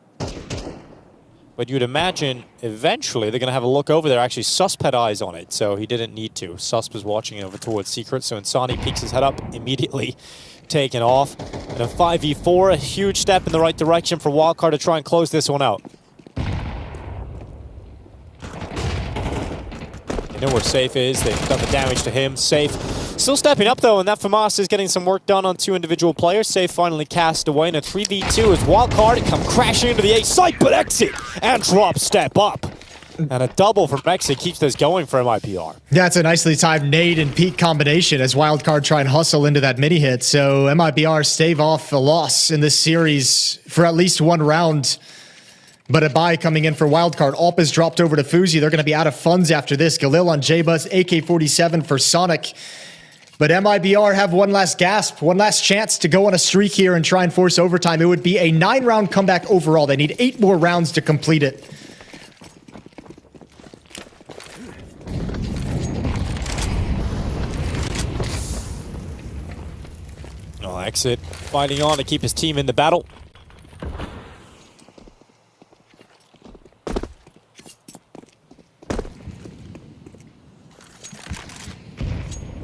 K: But you'd imagine eventually they're going to have a look over there. Actually, Susp had eyes on it, so he didn't need to. Susp was watching over towards Secret, so Insani peeks his head up, immediately taken off. And a 5v4, a huge step in the right direction for Wildcard to try and close this one out. They know where Safe is. They've done the damage to him. Safe still stepping up, though, and that FAMAS is getting some work done on 2 individual players. Safe finally cast away in a 3v2 as Wildcard come crashing into the A site, but exit and drop step up. And a double from exit keeps this going for MIBR.
L: Yeah, it's a nicely timed nade and peak combination as Wildcard try and hustle into that mini hit. So MIBR stave off a loss in this series for at least 1 round. But a buy coming in for Wildcard. Alp is dropped over to Fuzi. They're going to be out of funds after this. Galil on J-Bus, AK-47 for Sonic. But MIBR have one last gasp, one last chance to go on a streak here and try and force overtime. It would be a 9-round comeback overall. They need 8 more rounds to complete it.
K: No, exit fighting on to keep his team in the battle.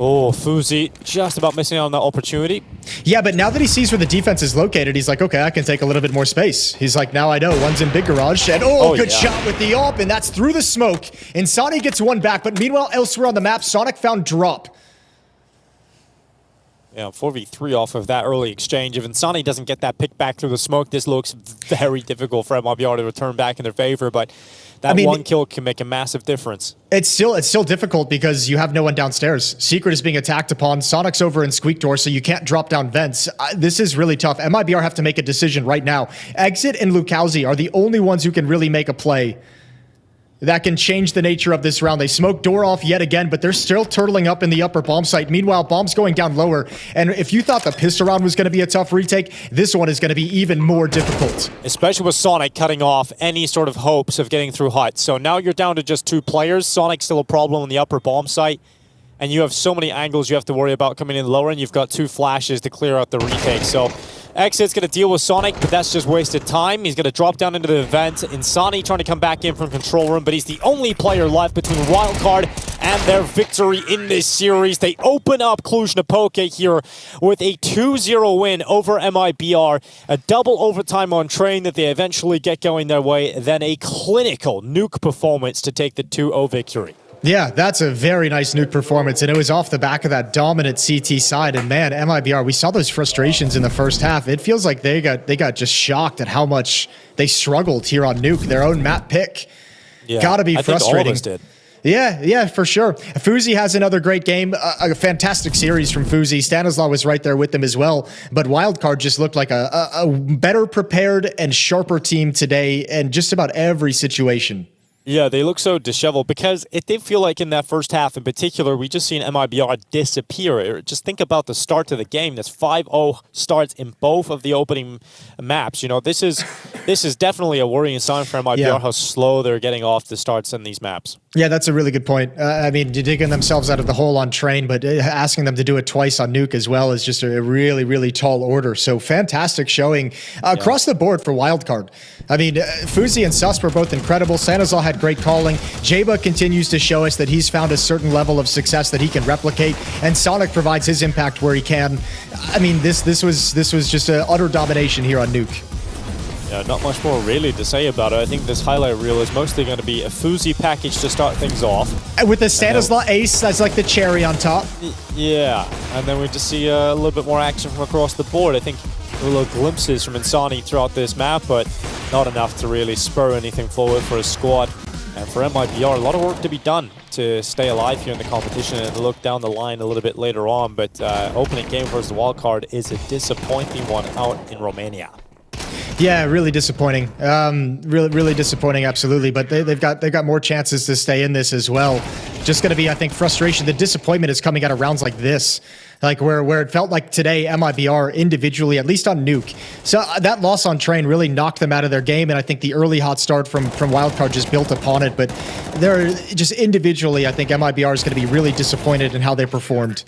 K: Oh, Fuzi just about missing out on that opportunity.
L: Yeah, but now that he sees where the defense is located, he's like, okay, I can take a little bit more space. He's like, now I know. One's in big garage. And good shot with the AWP, and that's through the smoke. Insani gets 1 back, but meanwhile, elsewhere on the map, Sonic found drop.
K: Yeah, 4v3 off of that early exchange. If Insani doesn't get that pick back through the smoke, this looks very difficult for MIBR to return back in their favor, but that 1 kill can make a massive difference.
L: It's still difficult because you have no one downstairs. Secret is being attacked upon. Sonic's over in Squeak Door, so you can't drop down vents. This is really tough. MIBR have to make a decision right now. Exit and Lukowski are the only ones who can really make a play that can change the nature of this round. They smoke door off yet again, but they're still turtling up in the upper bomb site. Meanwhile, bomb's going down lower. And if you thought the pistol round was going to be a tough retake, this one is going to be even more difficult.
K: Especially with Sonic cutting off any sort of hopes of getting through hut. So now you're down to just 2 players. Sonic's still a problem in the upper bomb site. And you have so many angles you have to worry about coming in lower, and you've got 2 flashes to clear out the retake. So Exit's going to deal with Sonic, but that's just wasted time. He's going to drop down into the vent. Insani trying to come back in from control room, but he's the only player left between Wildcard and their victory in this series. They open up Cluj-Napoca here with a 2-0 win over MIBR, a double overtime on Train that they eventually get going their way, then a clinical nuke performance to take the 2-0 victory.
L: Yeah, that's a very nice nuke performance, and it was off the back of that dominant CT side. And man, MIBR, we saw those frustrations in the first half. It feels like they got just shocked at how much they struggled here on nuke, their own map pick.
K: Yeah,
L: Gotta be frustrating.
K: I think all of us did.
L: Yeah, for sure. FaZe has another great game, a fantastic series from FaZe. Stanislaw was right there with them as well, but Wildcard just looked like a better prepared and sharper team today in just about every situation.
K: Yeah, they look so disheveled because it did feel like in that first half in particular, we just seen MIBR disappear. Just think about the start to the game. There's 5-0 starts in both of the opening maps. You know, this is definitely a worrying sign for MIBR, how slow they're getting off the starts in these maps. Yeah, that's a really good point. I mean, digging themselves out of the hole on Train, but asking them to do it twice on Nuke as well is just a really, really tall order. So fantastic showing across the board for Wildcard. I mean, FaZe and Sus were both incredible. Sanazal had great calling. Jaba continues to show us that he's found a certain level of success that he can replicate, and Sonic provides his impact where he can. I mean, this was just an utter domination here on Nuke. Yeah, not much more really to say about it. I think this highlight reel is mostly going to be a FaZe package to start things off. With the Stanislaw ace, that's like the cherry on top. Yeah, and then we just see a little bit more action from across the board. I think little glimpses from Insani throughout this map, but not enough to really spur anything forward for his squad. And for MIBR, a lot of work to be done to stay alive here in the competition and look down the line a little bit later on. But opening game versus the Wildcard is a disappointing one out in Romania. Yeah, really disappointing. Really disappointing, absolutely. But they've got more chances to stay in this as well. Just going to be, I think, frustration. The disappointment is coming out of rounds like this, like where it felt like today MIBR individually, at least on Nuke. So that loss on Train really knocked them out of their game, and I think the early hot start from Wildcard just built upon it. But they're just individually, I think MIBR is going to be really disappointed in how they performed.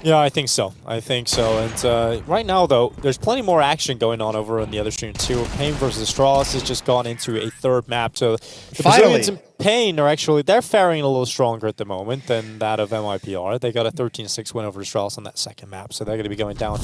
K: Yeah, I think so. And right now, though, there's plenty more action going on over on the other stream, too. Pain versus Astralis has just gone into a third map. So the Brazilians and Pain are actually, they're faring a little stronger at the moment than that of MIBR. They got a 13-6 win over Astralis on that second map, so they're going to be going down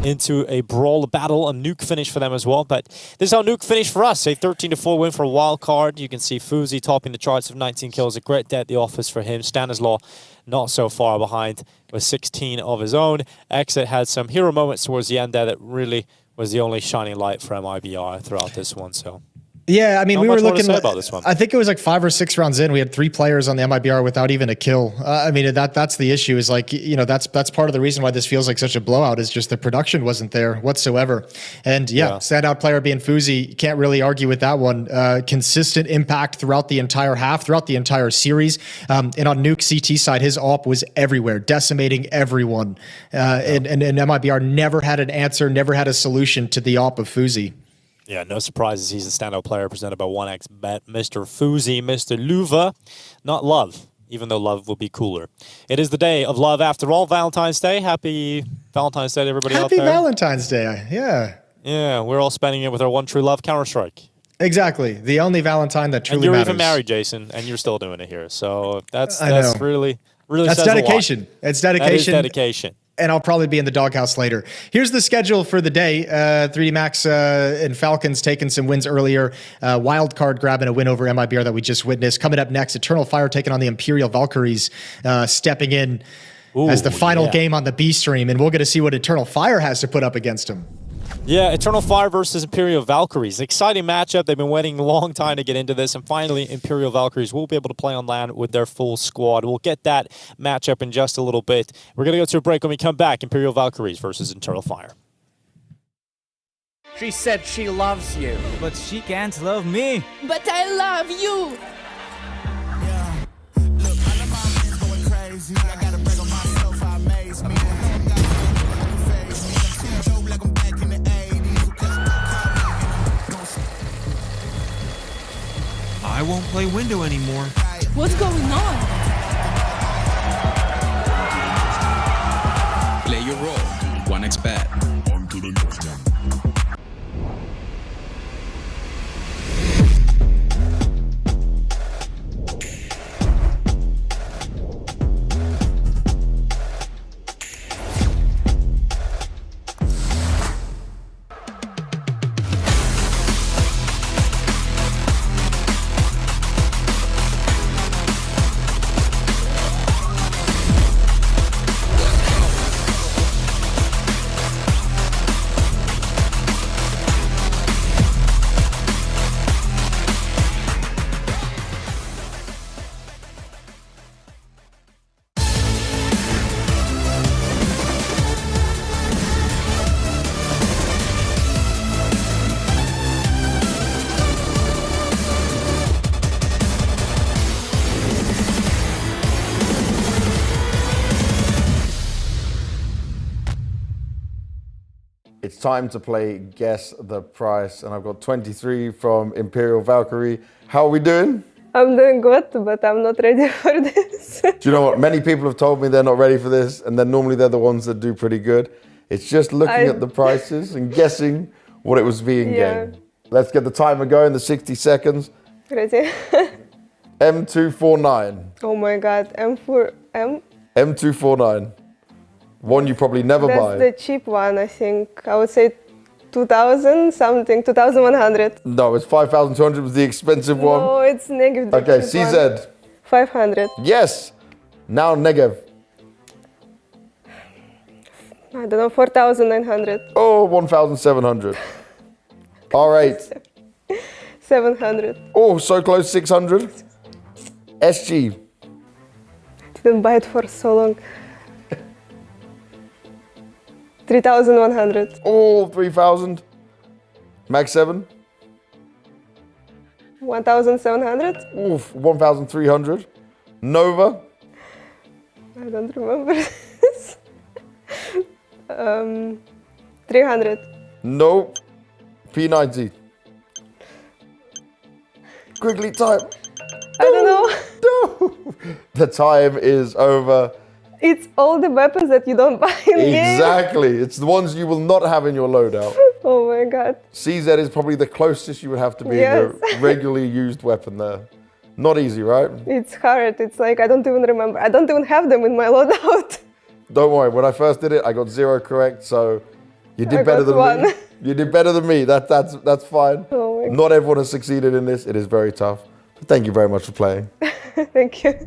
K: into a brawl battle, a Nuke finish for them as well. But this is how Nuke finished for us, a 13-4 win for Wildcard. You can see FaZe topping the charts of 19 kills, a great day at the office for him. Stanislaw not so far behind with 16 of his own. Exit had some hero moments towards the end there that really was the only shining light for MIBR throughout this one. So yeah, I mean, we were looking about this one. I think it was like 5 or 6 rounds in. We had 3 players on the MIBR without even a kill. I mean, that's the issue. Is like, you know, that's part of the reason why this feels like such a blowout. Is just the production wasn't there whatsoever. And yeah, standout player being FaZe, can't really argue with that one. Consistent impact throughout the entire half, throughout the entire series. And on Nuke CT side, his AWP was everywhere, decimating everyone. And MIBR never had an answer, never had a solution to the AWP of FaZe. Yeah, no surprises. He's a standout player presented by 1xBet. Mr. FaZe, Mr. Luva. Not Love, even though Love will be cooler. It is the day of love after all, Valentine's Day. Happy Valentine's Day to everybody out there. Happy Valentine's Day, yeah. Yeah, we're all spending it with our one true love, Counter-Strike. Exactly. The only Valentine that truly matters. And you're even married, Jason, and you're still doing it here. So that's really that's dedication. It's dedication. That is dedication. And I'll probably be in the doghouse later. Here's the schedule for the day. 3D Max and Falcons taking some wins earlier. Wildcard grabbing a win over MIBR that we just witnessed. Coming up next, Eternal Fire taking on the Imperial Valkyries, stepping in as the final game on the B stream. And we'll get to see what Eternal Fire has to put up against him. Yeah, Eternal Fire versus Imperial Valkyries. Exciting matchup. They've been waiting a long time to get into this, and finally Imperial Valkyries will be able to play on land with their full squad. We'll get that matchup in just a little bit. We're going to go to a break. When we come back, Imperial Valkyries versus Eternal Fire.
C: She said she loves you.
D: But she can't love me.
E: But I love you.
F: Yeah. Look, I know my man's going crazy. I gotta break on myself, I amaze me.
D: I won't play window anymore.
E: What's going on?
G: Play your role. 1xBet. On to the next one.
H: It's time to play Guess the Price, and I've got 23 from Imperial Valkyrie. How are we doing?
E: I'm doing good, but I'm not ready for this.
H: Do you know what? Many people have told me they're not ready for this, and then normally they're the ones that do pretty good. It's just looking at the prices and guessing what it was being gained. Let's get the timer going, the 60 seconds.
E: Ready?
H: M249.
E: Oh my god,
H: M249. One you probably never buy.
E: That's the cheap one, I think. I would say 2,000 something, 2,100.
H: No, it's 5,200 was the expensive one.
E: No, it's Negev.
H: Okay, CZ.
E: 500.
H: Yes. Now Negev.
E: I don't know, 4,900.
H: Oh, 1,700. R8.
E: 700.
H: Oh, so close, 600. SG.
E: Didn't buy it for so long. 3,100.
H: Oh, 3,000. Max 7.
E: 1,700.
H: Oof, 1,300. Nova.
E: I don't remember this. 300.
H: Nope. P90. Quickly, time.
E: I don't know.
H: No. The time is over.
E: It's all the weapons that you don't buy in game.
H: Exactly. It's the ones you will not have in your loadout.
E: Oh my god.
H: CZ is probably the closest you would have to be a regularly used weapon there. Not easy, right?
E: It's hard. It's like I don't even remember. I don't even have them in my loadout.
H: Don't worry. When I first did it, I got 0 correct. So you did better than me. You did better than me. That's fine.
E: Oh my
H: Not everyone has succeeded in this. It is very tough. But thank you very much for playing.
E: Thank you.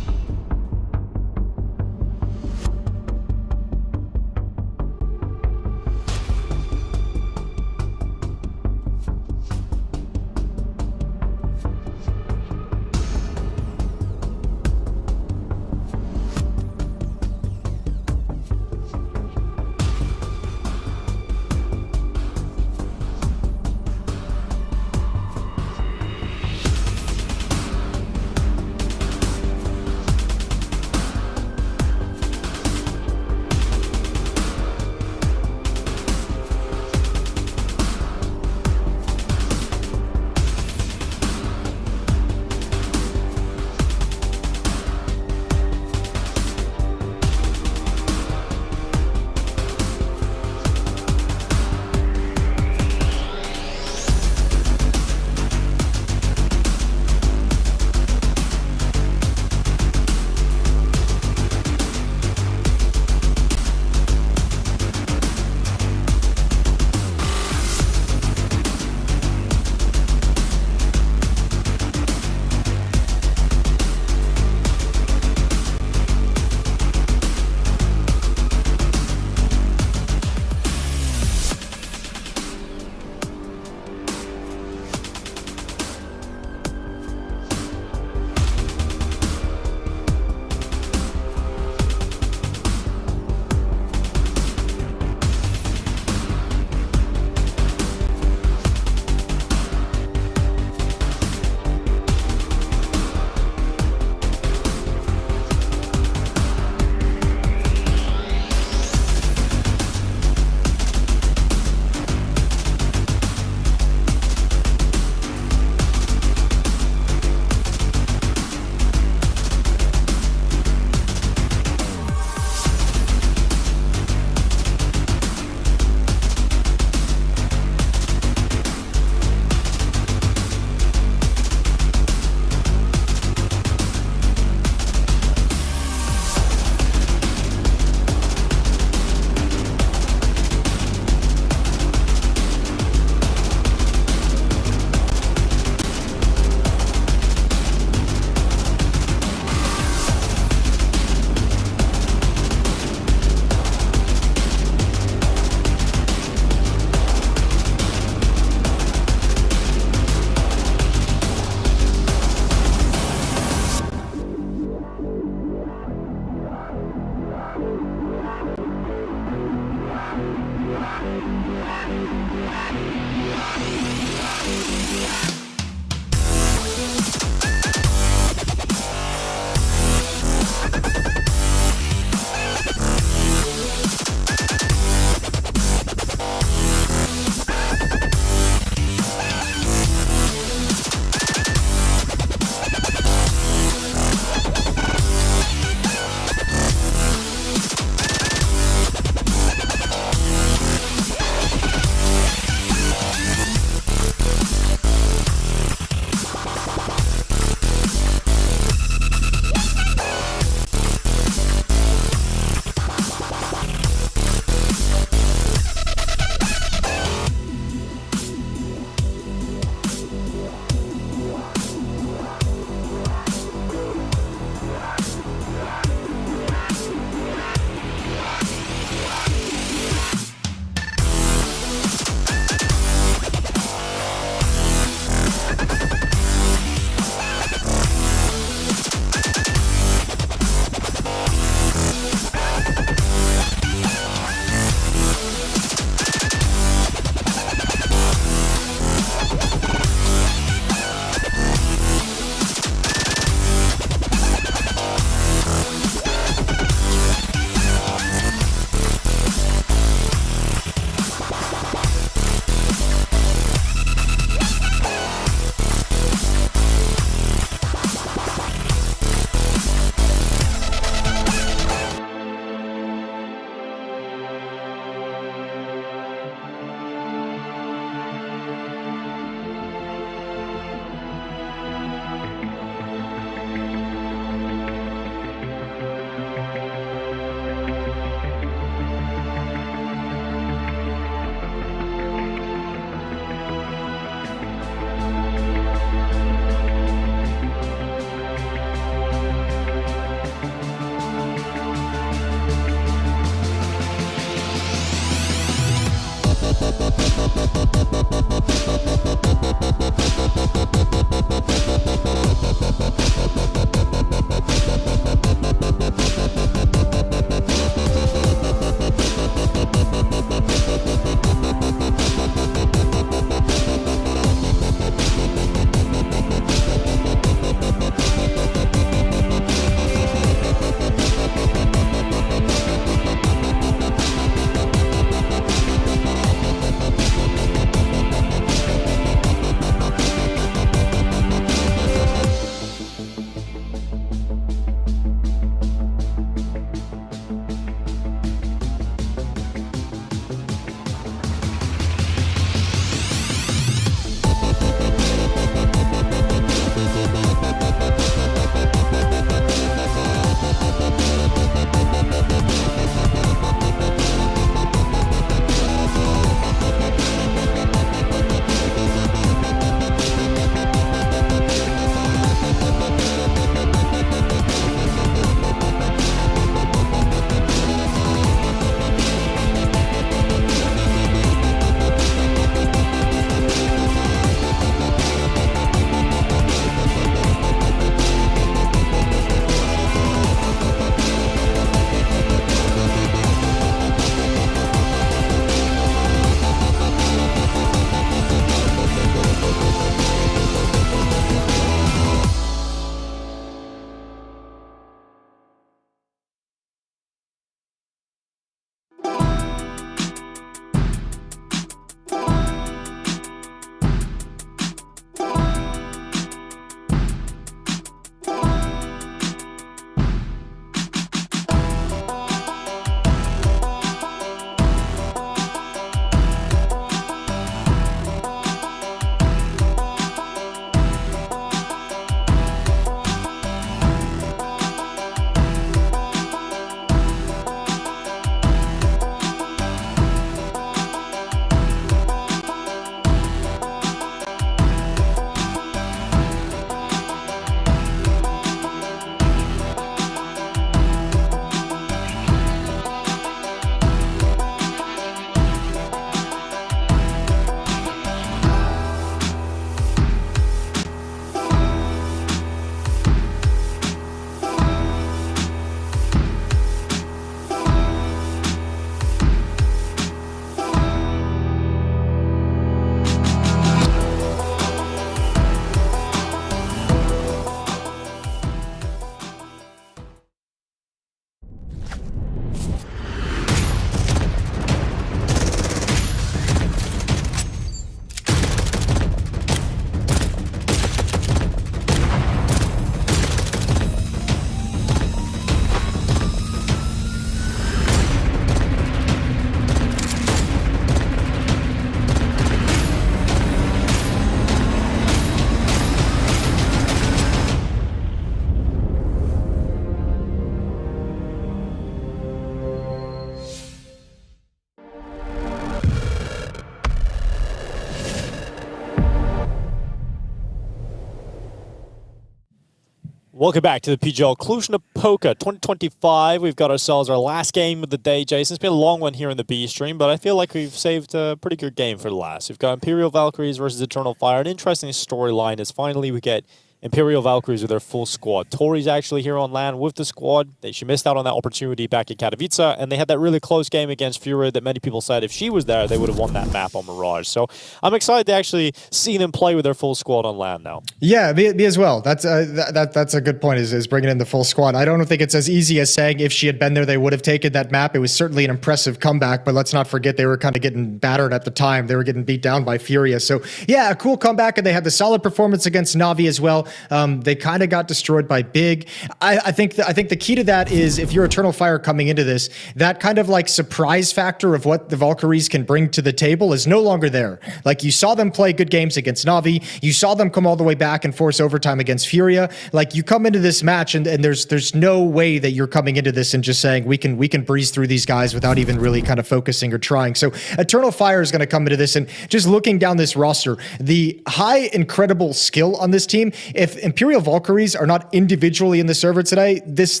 K: Welcome back to the PGL Cluj-Napoca 2025. We've got ourselves our last game of the day, Jason. It's been a long one here in the B stream, but I feel like we've saved a pretty good game for the last. We've got Imperial Valkyries versus Eternal Fire. An interesting storyline is finally we get Imperial Valkyries with their full squad. Tori's actually here on land with the squad. She missed out on that opportunity back in Katowice, and they had that really close game against Furia that many people said if she was there, they would have won that map on Mirage. So I'm excited to actually see them play with their full squad on land now.
L: Yeah, me as well. That's a good point, is bringing in the full squad. I don't think it's as easy as saying if she had been there, they would have taken that map. It was certainly an impressive comeback, but let's not forget they were kind of getting battered at the time. They were getting beat down by Furia. So yeah, a cool comeback, and they had the solid performance against Na'Vi as well. They kind of got destroyed by Big. I think the key to that is if you're Eternal Fire coming into this, that kind of like surprise factor of what the Valkyries can bring to the table is no longer there. Like you saw them play good games against Na'Vi, you saw them come all the way back and force overtime against Furia. Like you come into this match and there's no way that you're coming into this and just saying we can breeze through these guys without even really kind of focusing or trying. So Eternal Fire is going to come into this, and just looking down this roster, the high incredible skill on this team, if Imperial Valkyries are not individually in the server today, this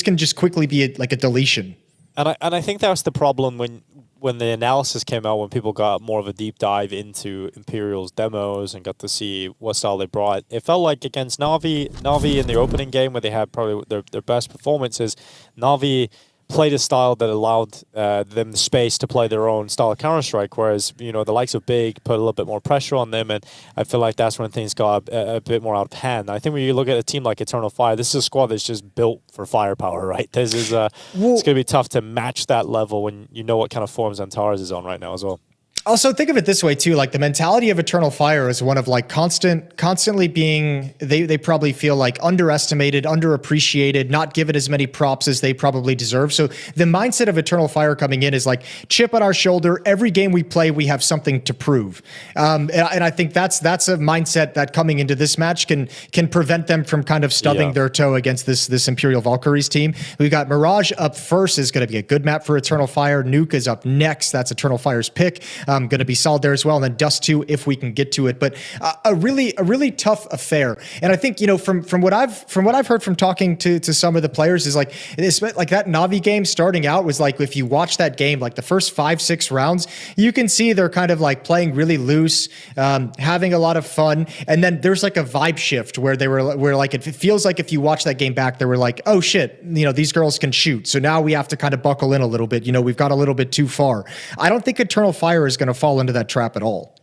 L: can just quickly be like a deletion.
K: And I think that was the problem when the analysis came out, when people got more of a deep dive into Imperial's demos and got to see what style they brought. It felt like against Na'Vi in the opening game, where they had probably their best performances, Na'Vi played a style that allowed them the space to play their own style of Counter-Strike, whereas, the likes of Big put a little bit more pressure on them, and I feel like that's when things got a bit more out of hand. I think when you look at a team like Eternal Fire, this is a squad that's just built for firepower, right? This is it's going to be tough to match that level when you know what kind of forms Antares is on right now as well.
L: Also, think of it this way too, like the mentality of Eternal Fire is one of like constantly being, they probably feel like underestimated, underappreciated, not given as many props as they probably deserve. So the mindset of Eternal Fire coming in is like chip on our shoulder. Every game we play, we have something to prove. And I think that's a mindset that coming into this match can prevent them from kind of stubbing their toe against this Imperial Valkyries team. We've got Mirage up first, is going to be a good map for Eternal Fire. Nuke is up next. That's Eternal Fire's pick. Going to be solid there as well, and then Dust 2 if we can get to it. But a really tough affair. And I think from what I've heard from talking to some of the players is like that Na'Vi game starting out was like, if you watch that game, like the first 5-6 rounds, you can see they're kind of like playing really loose, having a lot of fun, and then there's like a vibe shift where like it feels like if you watch that game back, they were like, oh shit, these girls can shoot, so now we have to kind of buckle in a little bit. We've got a little bit too far. I don't think Eternal Fire is going to fall into that trap at all.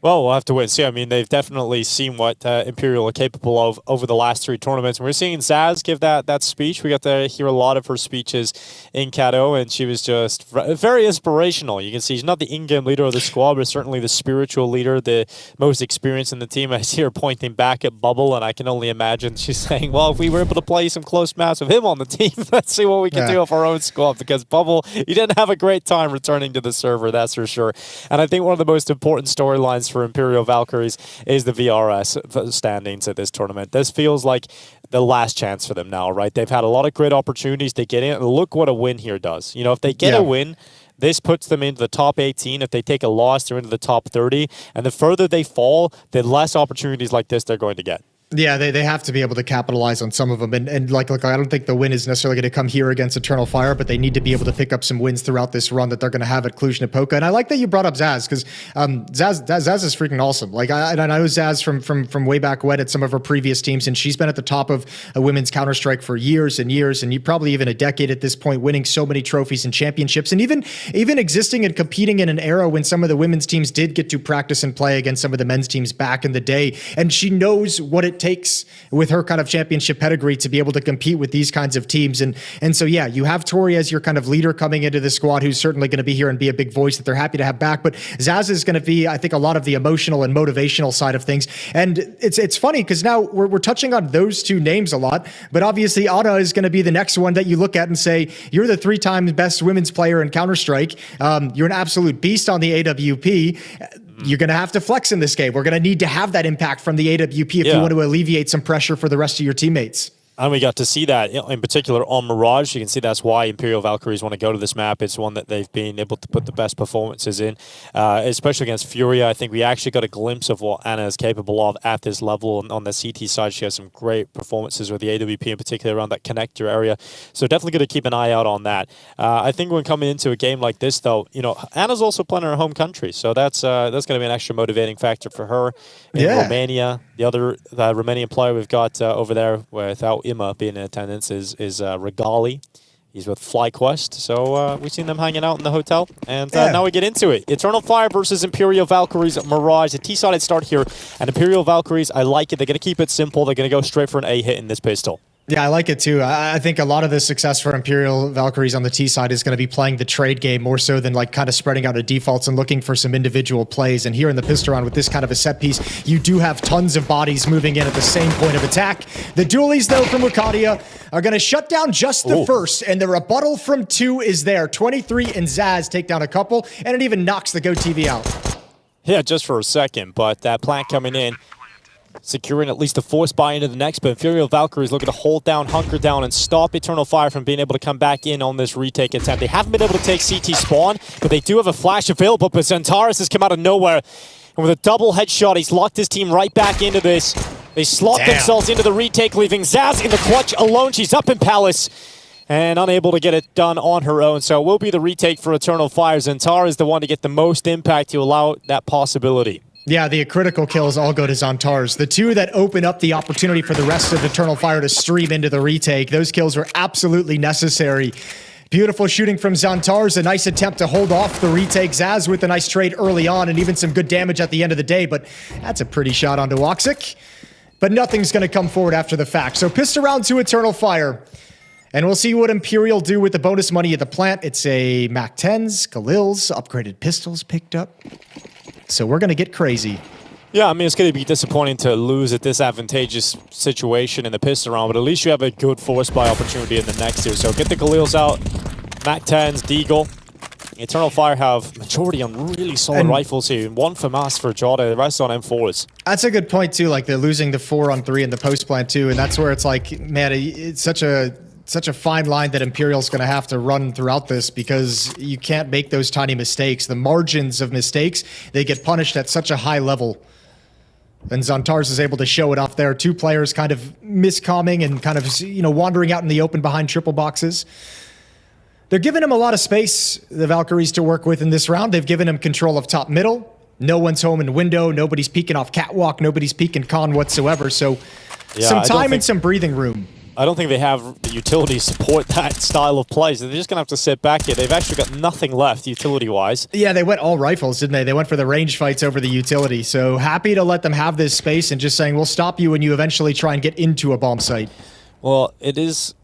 K: Well, we'll have to wait and see. I mean, they've definitely seen what Imperial are capable of over the last 3 tournaments. And we're seeing Zaz give that speech. We got to hear a lot of her speeches in Kato, and she was just very inspirational. You can see she's not the in-game leader of the squad, but certainly the spiritual leader, the most experienced in the team. I see her pointing back at Bubble, and I can only imagine she's saying, well, if we were able to play some close maps with him on the team, let's see what we can do off our own squad, because Bubble, he didn't have a great time returning to the server, that's for sure. And I think one of the most important storylines for Imperial Valkyries is the VRS standings at this tournament. This feels like the last chance for them now, right? They've had a lot of great opportunities to get in, and look what a win here does. If they get a win, this puts them into the top 18. If they take a loss, they're into the top 30. And the further they fall, the less opportunities like this they're going to get.
L: Yeah, they have to be able to capitalize on some of them. And like I don't think the win is necessarily going to come here against Eternal Fire, but they need to be able to pick up some wins throughout this run that they're going to have at Cluj-Napoca. And I like that you brought up Zaz, because Zaz is freaking awesome. Like I know Zaz from way back when at some of her previous teams, and she's been at the top of a women's Counter-Strike for years and years, and probably even a decade at this point, winning so many trophies and championships, and even existing and competing in an era when some of the women's teams did get to practice and play against some of the men's teams back in the day. And she knows what it takes with her kind of championship pedigree to be able to compete with these kinds of teams. And so, yeah, you have Tori as your kind of leader coming into the squad, who's certainly going to be here and be a big voice that they're happy to have back. But Zaz is going to be, I think, a lot of the emotional and motivational side of things. And it's funny because now we're touching on those 2 names a lot, but obviously Anna is going to be the next one that you look at and say, you're the 3-time best women's player in Counter-Strike. You're an absolute beast on the AWP. You're going to have to flex in this game. We're going to need to have that impact from the AWP if you want to alleviate some pressure for the rest of your teammates.
K: And we got to see that in particular on Mirage. You can see that's why Imperial Valkyries want to go to this map. It's one that they've been able to put the best performances in, especially against Furia. I think we actually got a glimpse of what Ana is capable of at this level. And on the CT side, she has some great performances with the AWP in particular around that connector area. So definitely going to keep an eye out on that. I think when coming into a game like this, though, Ana's also playing in her home country. So that's going to be an extra motivating factor for her. In Romania, the other Romanian player we've got over there without Ima being in attendance is Regali. He's with FlyQuest, so we've seen them hanging out in the hotel. And now we get into it. Eternal Fire versus Imperial Valkyries Mirage. A T-sided start here. And Imperial Valkyries, I like it. They're going to keep it simple. They're going to go straight for an A hit in this pistol.
L: Yeah, I like it too. I think a lot of the success for Imperial Valkyries on the T side is going to be playing the trade game more so than like kind of spreading out the defaults and looking for some individual plays. And here in the pistol round with this kind of a set piece, you do have tons of bodies moving in at the same point of attack. The dualies, though, from Wakadia are going to shut down just the first, and the rebuttal from 2 is there. 23 and Zaz take down a couple, and it even knocks the Go TV out.
K: Yeah, just for a second, but that plant coming in, securing at least a force buy into the next, but Imperial Valkyries looking to hold down, hunker down, and stop Eternal Fire from being able to come back in on this retake attempt. They haven't been able to take CT spawn, but they do have a flash available, but Xantares has come out of nowhere. And with a double headshot, he's locked his team right back into this. They slot themselves into the retake, leaving Zaz in the clutch alone. She's up in Palace and unable to get it done on her own. So it will be the retake for Eternal Fire. Xantares is the one to get the most impact to allow that possibility.
L: Yeah, the critical kills all go to Xantares. The 2 that open up the opportunity for the rest of Eternal Fire to stream into the retake, those kills were absolutely necessary. Beautiful shooting from Xantares, a nice attempt to hold off the retake. Zaz with a nice trade early on and even some good damage at the end of the day, but that's a pretty shot onto Woxic. But nothing's going to come forward after the fact. So pistol round to Eternal Fire. And we'll see what Imperial do with the bonus money at the plant. It's a MAC-10s, Khalil's, upgraded pistols picked up. So we're going to get crazy.
K: Yeah, I mean, it's going to be disappointing to lose at this advantageous situation in the pistol round, but at least you have a good force buy opportunity in the next here. So get the Khalils out, MAC-10s, Deagle. Eternal Fire have majority on really solid rifles here. 1 for MAS for Jota, the rest on M4s.
L: That's a good point, too. Like, they're losing the 4-on-3 in the post plant, too. And that's where it's like, man, it's such a fine line that Imperial's going to have to run throughout this because you can't make those tiny mistakes. The margins of mistakes, they get punished at such a high level. And Xantares is able to show it off there. 2 players kind of miscomming and kind of, wandering out in the open behind triple boxes. They're giving him a lot of space, the Valkyries, to work with in this round. They've given him control of top middle. No one's home in window. Nobody's peeking off catwalk. Nobody's peeking con whatsoever. So some time and some breathing room.
K: I don't think they have the utility support that style of play. So they're just going to have to sit back here. They've actually got nothing left utility-wise.
L: Yeah, they went all rifles, didn't they? They went for the range fights over the utility. So happy to let them have this space and just saying, we'll stop you when you eventually try and get into a bomb site.
K: Well, it is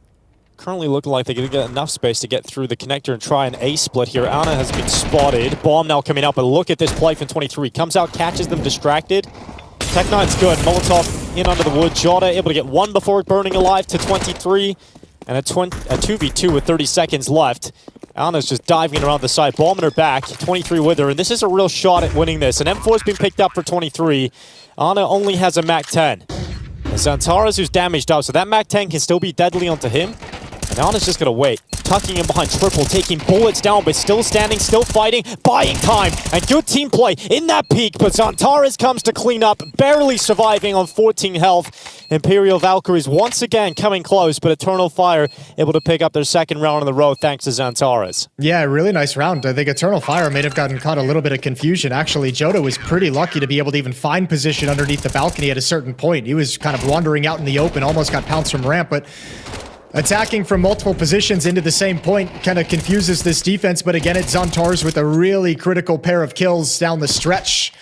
K: currently looking like they're going to get enough space to get through the connector and try an A-split here. Ana has been spotted. Bomb now coming out, but look at this play from 23. Comes out, catches them distracted. Tech9's good. Molotov in under the wood. Jota able to get 1 before burning alive to 23. And a 2v2 with 30 seconds left. Ana's just diving around the side, bombing her back. 23 with her, and this is a real shot at winning this. An M4's been picked up for 23. Ana only has a MAC-10. Xantares, who's damaged out, so that MAC-10 can still be deadly onto him. And Ana's just going to wait. Tucking him behind triple, taking bullets down, but still standing, still fighting, buying time. And good team play in that peak, but Xantares comes to clean up, barely surviving on 14 health. Imperial Valkyries once again coming close, but Eternal Fire able to pick up their second round in the row thanks to Xantares.
L: Yeah, really nice round. I think Eternal Fire may have gotten caught a little bit of confusion. Actually, Jota was pretty lucky to be able to even find position underneath the balcony at a certain point. He was kind of wandering out in the open, almost got pounced from ramp, but attacking from multiple positions into the same point kind of confuses this defense, but again, it's Xantares with a really critical pair of kills down the stretch.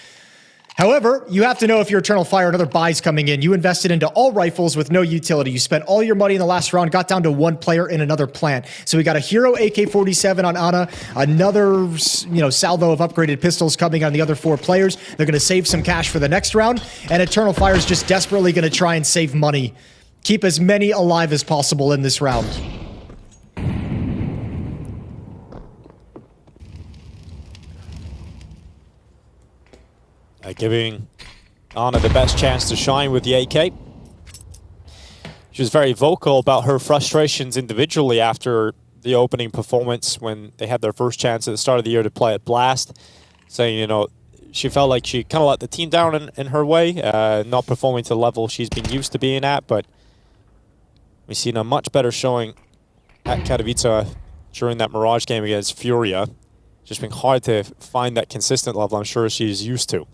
L: However, you have to know if you're Eternal Fire, another buy's coming in. You invested into all rifles with no utility. You spent all your money in the last round, got down to 1 player in another plant. So we got a hero AK-47 on Ana, another salvo of upgraded pistols coming on the other 4 players. They're going to save some cash for the next round, and Eternal Fire is just desperately going to try and save money. Keep as many alive as possible in this round.
K: Giving Ana the best chance to shine with the AK. She was very vocal about her frustrations individually after the opening performance when they had their first chance at the start of the year to play at Blast, saying, you know, she felt like she kind of let the team down in her way, not performing to the level she's been used to being at, but we've seen a much better showing at Katowice during that Mirage game against Furia. Just been hard to find that consistent level I'm sure she's used to.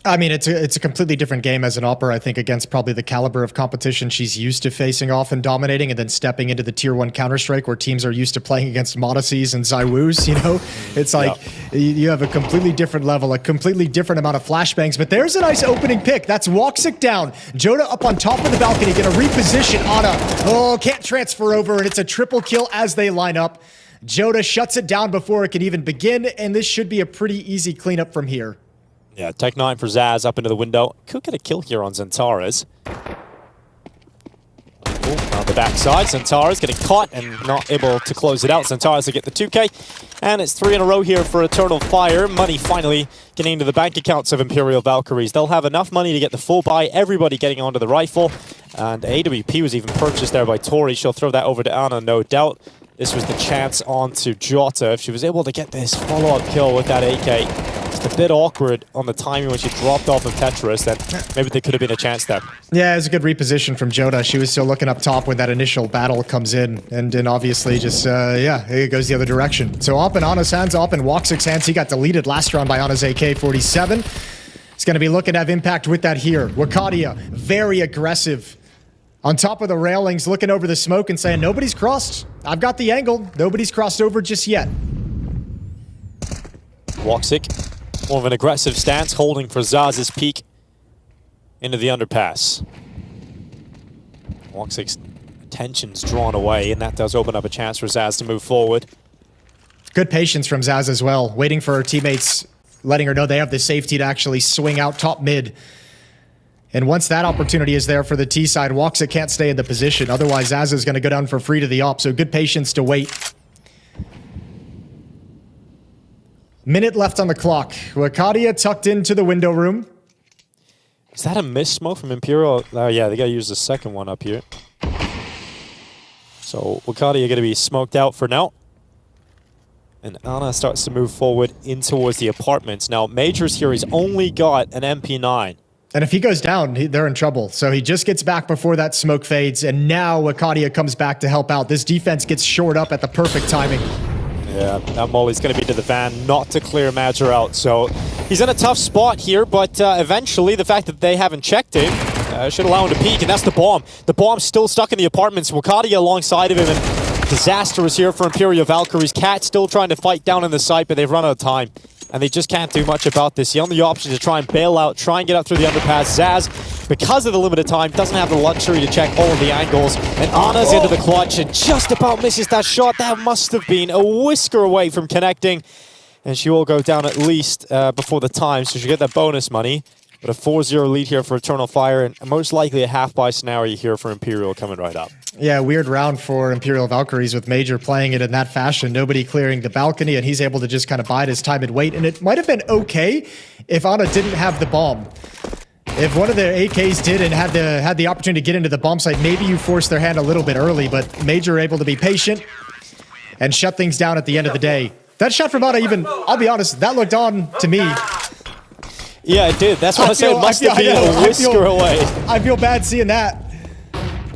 L: I mean, it's a completely different game as an Opera, I think, against probably the caliber of competition she's used to facing off and dominating, and then stepping into the Tier 1 Counter-Strike where teams are used to playing against MOUZ and ZywOos, you know? It's like you have a completely different level, a completely different amount of flashbangs, but there's a nice opening pick. That's Woxic down. Joda up on top of the balcony, gonna reposition Ana. Oh, can't transfer over, and it's a triple kill as they line up. Joda shuts it down before it can even begin, and this should be a pretty easy cleanup from here.
K: Yeah, Tech 9 for Zaz up into the window. Could get a kill here on Xantares. On the backside, Xantares getting caught and not able to close it out. Xantares will get the 2K. And it's 3 in a row here for Eternal Fire. Money finally getting into the bank accounts of Imperial Valkyries. They'll have enough money to get the full buy. Everybody getting onto the rifle. And AWP was even purchased there by Tori. She'll throw that over to Ana, no doubt. This was the chance onto Jota. If she was able to get this follow-up kill with that AK, just a bit awkward on the timing when she dropped off of Tetris, then maybe there could have been a chance there.
L: Yeah, it was a good reposition from Jota. She was still looking up top when that initial battle comes in, and then obviously just, yeah, it goes the other direction. So up in Ana's hands, up in Woxic's hands. He got deleted last round by Ana's AK-47. He's going to be looking to have impact with that here. Wakadia, very aggressive. On top of the railings, looking over the smoke and saying, nobody's crossed. I've got the angle. Nobody's crossed over just yet.
K: Woxic, more of an aggressive stance, holding for Zaz's peak into the underpass. Woxic's attention's drawn away, and that does open up a chance for Zaz to move forward.
L: Good patience from Zaz as well, waiting for her teammates, letting her know they have the safety to actually swing out top mid. And once that opportunity is there for the T side, Woxic can't stay in the position. Otherwise, Zaz is going to go down for free to the op. So good patience to wait. Minute left on the clock. Wakadia tucked into the window room.
K: Is that a miss smoke from Imperial? Oh yeah, they got to use the second one up here. So Wakadia going to be smoked out for now. And Ana starts to move forward in towards the apartments. Now, Majors here, he's only got an MP9.
L: And if he goes down, they're in trouble. So he just gets back before that smoke fades, and now Wakadia comes back to help out. This defense gets shored up at the perfect timing.
K: Yeah, that Molly's going to be to the van, not to clear Major out. So he's in a tough spot here, but eventually the fact that they haven't checked him should allow him to peek, and that's the bomb. The bomb's still stuck in the apartments. Wakadia alongside of him, and disaster is here for Imperial Valkyries. Cat still trying to fight down in the site, but they've run out of time. And they just can't do much about this. The only option is to try and bail out, try and get up through the underpass. Zaz, because of the limited time, doesn't have the luxury to check all of the angles. And Ana's into the clutch and just about misses that shot. That must have been a whisker away from connecting. And she will go down at least before the time, so she'll get that bonus money. But a 4-0 lead here for Eternal Fire, and most likely a half-buy scenario here for Imperial coming right up.
L: Yeah, weird round for Imperial Valkyries with Major playing it in that fashion. Nobody clearing the balcony, and he's able to just kind of bide his time and wait. And it might have been okay if Ana didn't have the bomb. If one of their AKs did and had the opportunity to get into the bomb site, maybe you forced their hand a little bit early, but Major able to be patient and shut things down at the end of the day. That shot from Ana even, I'll be honest, that looked on to me.
K: Yeah, it did. That's what I said. It must have been a whisker away.
L: I feel bad seeing that.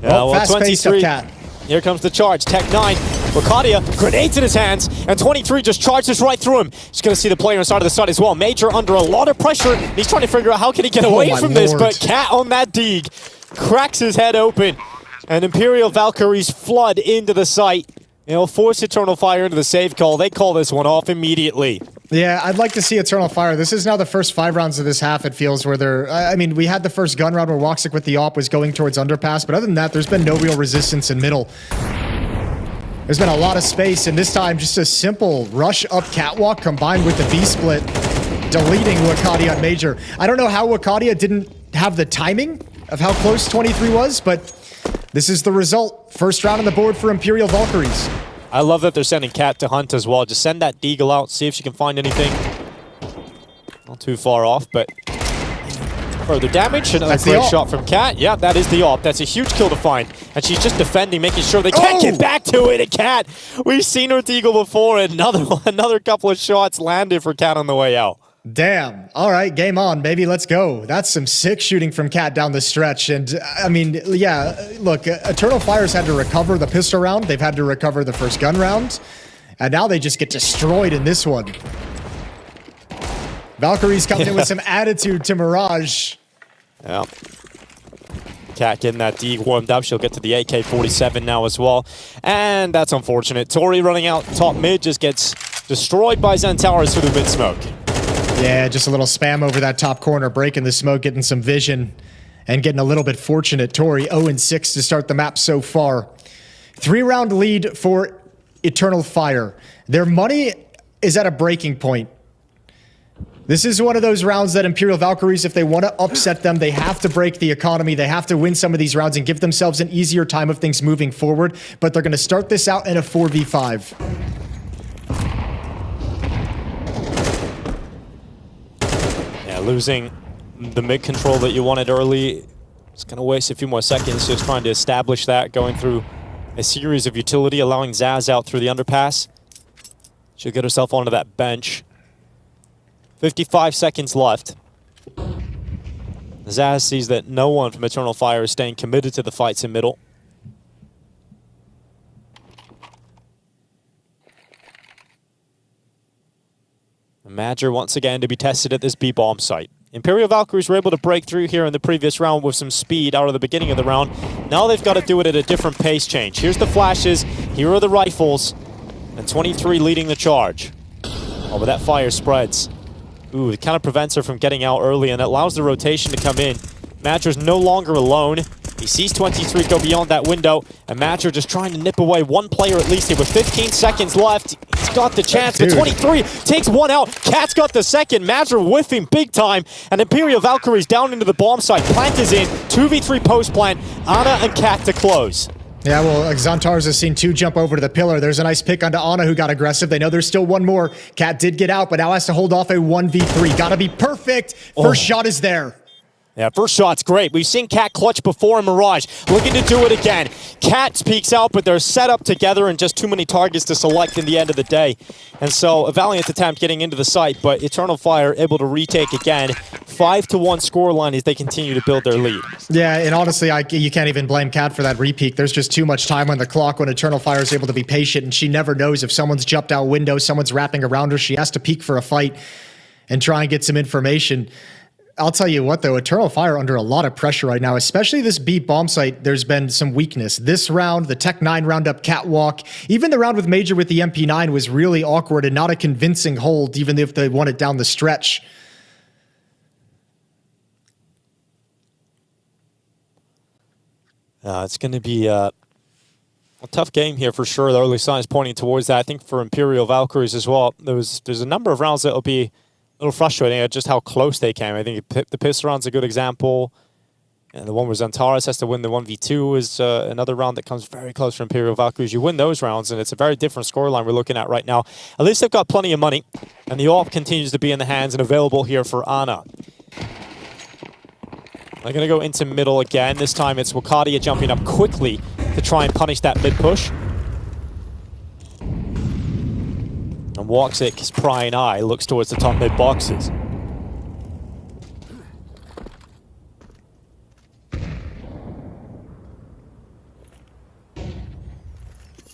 K: Yeah, well,
L: fast-paced
K: 23.
L: Cat.
K: Here comes the charge. Tech 9. Wakadia, grenades in his hands, and 23 just charges right through him. Just going to see the player inside of the side as well. Major under a lot of pressure. He's trying to figure out how can he get away from this, but Cat on that dig cracks his head open, and Imperial Valkyries flood into the site. It'll force Eternal Fire into the save call. They call this one off immediately.
L: Yeah, I'd like to see Eternal Fire. This is now the first 5 rounds of this half, it feels, where they're... I mean, we had the first gun round where Woxic with the op was going towards underpass, but other than that, there's been no real resistance in middle. There's been a lot of space, and this time, just a simple rush up catwalk combined with the V-split, deleting Wakadia on Major. I don't know how Wakadia didn't have the timing of how close 23 was, but this is the result. First round on the board for Imperial Valkyries.
K: I love that they're sending Cat to hunt as well. Just send that Deagle out, see if she can find anything. Not too far off, but Further damage, another great shot from Cat. Yeah, that is the AWP. That's a huge kill to find. And she's just defending, making sure they can't get back to it. And Cat, we've seen her deagle before, and another couple of shots landed for Cat on the way out.
L: Damn. All right, game on, baby. Let's go. That's some sick shooting from Cat down the stretch. And I mean, yeah, look, Eternal Fire's had to recover the pistol round. They've had to recover the first gun round. And now they just get destroyed in this one. Valkyries comes in with some attitude to Mirage.
K: Yeah. Cat getting that D warmed up. She'll get to the AK-47 now as well. And that's unfortunate. Tori running out top mid just gets destroyed by Xantares through the mid smoke.
L: Yeah, just a little spam over that top corner, breaking the smoke, getting some vision, and getting a little bit fortunate. Tori 0-6 to start the map so far. 3-round lead for Eternal Fire. Their money is at a breaking point. This is one of those rounds that Imperial Valkyries, if they want to upset them, they have to break the economy. They have to win some of these rounds and give themselves an easier time of things moving forward. But they're going to start this out in a 4v5.
K: Yeah, losing the mid control that you wanted early. It's going to waste a few more seconds just trying to establish that, going through a series of utility, allowing Zaz out through the underpass. She'll get herself onto that bench. 55 seconds left. Zaz sees that no one from Eternal Fire is staying committed to the fights in middle. MIBR once again to be tested at this B-bomb site. Imperial Valkyries were able to break through here in the previous round with some speed out of the beginning of the round. Now they've got to do it at a different pace change. Here's the flashes, here are the rifles, and 23 leading the charge. Oh, but that fire spreads. Ooh, it kind of prevents her from getting out early, and it allows the rotation to come in. MIBR's no longer alone. He sees 23 go beyond that window, and MIBR just trying to nip away one player at least here with 15 seconds left. He's got the chance, but 23 takes one out. Cat's got the second. MIBR whiffing big time, and Imperial Valkyries down into the bomb site. Plant is in, 2v3 post plant. Ana and Cat to close.
L: Yeah, well, Xantares has seen 2 jump over to the pillar. There's a nice pick onto Ana, who got aggressive. They know there's still one more. Cat did get out, but now has to hold off a 1v3. Gotta be perfect. First shot is there.
K: Yeah, first shot's great. We've seen Cat clutch before in Mirage. Looking to do it again. Cat peeks out, but they're set up together and just too many targets to select in the end of the day. And so a valiant attempt getting into the site, but Eternal Fire able to retake again. 5-1 scoreline as they continue to build their lead.
L: Yeah, and honestly, you can't even blame Cat for that repeat. There's just too much time on the clock when Eternal Fire is able to be patient, and she never knows if someone's jumped out window, someone's wrapping around her. She has to peek for a fight and try and get some information. I'll tell you what, though, Eternal Fire under a lot of pressure right now, especially this B bomb site. There's been some weakness. This round, the Tech 9 roundup catwalk, even the round with Major with the MP9 was really awkward and not a convincing hold, even if they won it down the stretch.
K: It's going to be a tough game here for sure. The early signs pointing towards that. I think for Imperial Valkyries as well, there's a number of rounds that will be a little frustrating at just how close they came. I think the pistol round's a good example. And the one where Xantares has to win the 1v2 is another round that comes very close for Imperial Valkyries. You win those rounds, and it's a very different scoreline we're looking at right now. At least they've got plenty of money, and the AWP continues to be in the hands and available here for Ana. They're going to go into middle again. This time it's Wakadia jumping up quickly to try and punish that mid push. And Woxic's prying eye looks towards the top mid boxes.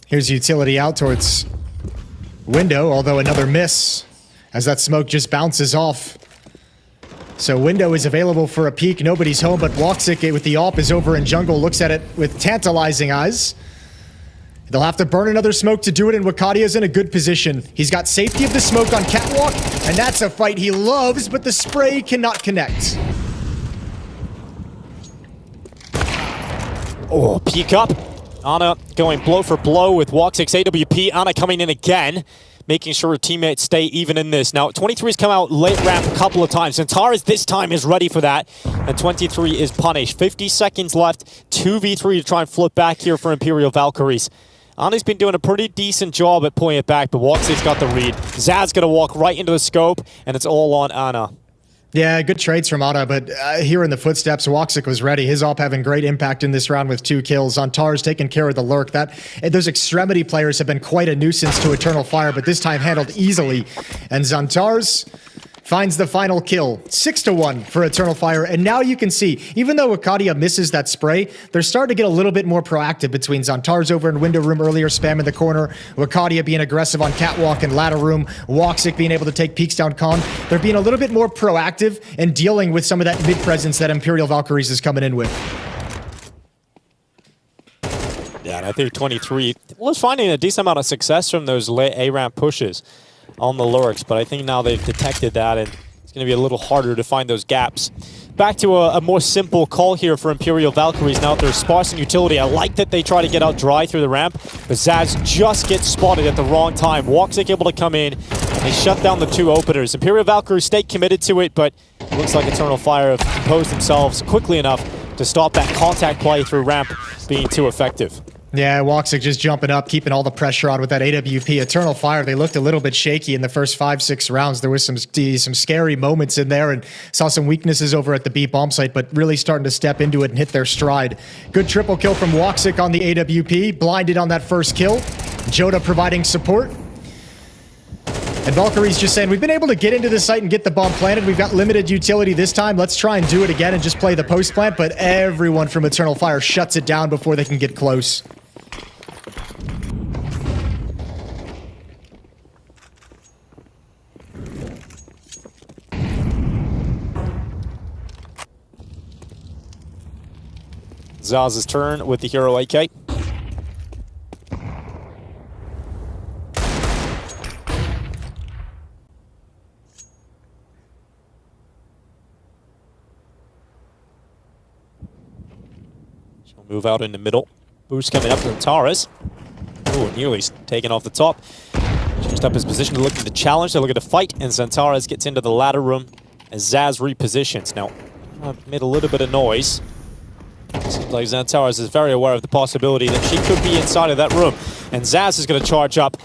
L: Here's utility out towards window, although another miss as that smoke just bounces off. So window is available for a peek. Nobody's home, but Woxic with the AWP is over in jungle, looks at it with tantalizing eyes. They'll have to burn another smoke to do it, and Wakadia's in a good position. He's got safety of the smoke on catwalk, and that's a fight he loves, but the spray cannot connect.
K: Oh, peek up. Ana going blow for blow with Woxic's AWP. Ana coming in again, making sure her teammates stay even in this. Now, 23's come out late ramp a couple of times. Xantares this time is ready for that, and 23 is punished. 50 seconds left, 2v3 to try and flip back here for Imperial Valkyries. Ana's been doing a pretty decent job at pulling it back, but Woxic's got the read. Zaz gonna walk right into the scope, and it's all on Ana.
L: Yeah, good trades from Ada, but here in the footsteps, Woxic was ready. His op having great impact in this round with 2 kills. Zantar's taking care of the lurk. Those extremity players have been quite a nuisance to Eternal Fire, but this time handled easily. And Zantar's finds the final kill. 6-1 for Eternal Fire. And now you can see, even though Wildcard misses that spray, they're starting to get a little bit more proactive between Zantar's over in window room earlier, spamming the corner, Wildcard being aggressive on catwalk and ladder room, Woxic being able to take peeks down con. They're being a little bit more proactive and dealing with some of that mid presence that Imperial Valkyries is coming in with.
K: Yeah, and I think 23 was finding a decent amount of success from those late A-ramp pushes on the lurks, but I think now they've detected that, and it's going to be a little harder to find those gaps. Back to a more simple call here for Imperial Valkyries now that they're sparse in utility. I like that they try to get out dry through the ramp, but Zaz just gets spotted at the wrong time. Woxic able to come in, and they shut down the 2 openers. Imperial Valkyries stay committed to it, but it looks like Eternal Fire have composed themselves quickly enough to stop that contact play through ramp being too effective.
L: Yeah, Woxic just jumping up, keeping all the pressure on with that AWP. Eternal Fire, they looked a little bit shaky in the first 5-6 rounds. There was some scary moments in there and saw some weaknesses over at the B bomb site, but really starting to step into it and hit their stride. Good triple kill from Woxic on the AWP, blinded on that first kill. Joda providing support. And Valkyrie's just saying, we've been able to get into the site and get the bomb planted. We've got limited utility this time. Let's try and do it again and just play the post plant. But everyone from Eternal Fire shuts it down before they can get close.
K: Zaz's turn with the Hero AK. She'll move out in the middle. Boost coming up to Taras. Oh, nearly taken off the top. Changed up his position to look at the challenge, to look at the fight, and Zantaras gets into the ladder room as Zaz repositions. Now, made a little bit of noise. Seems like Zantaras is very aware of the possibility that she could be inside of that room. And Zaz is going to charge up,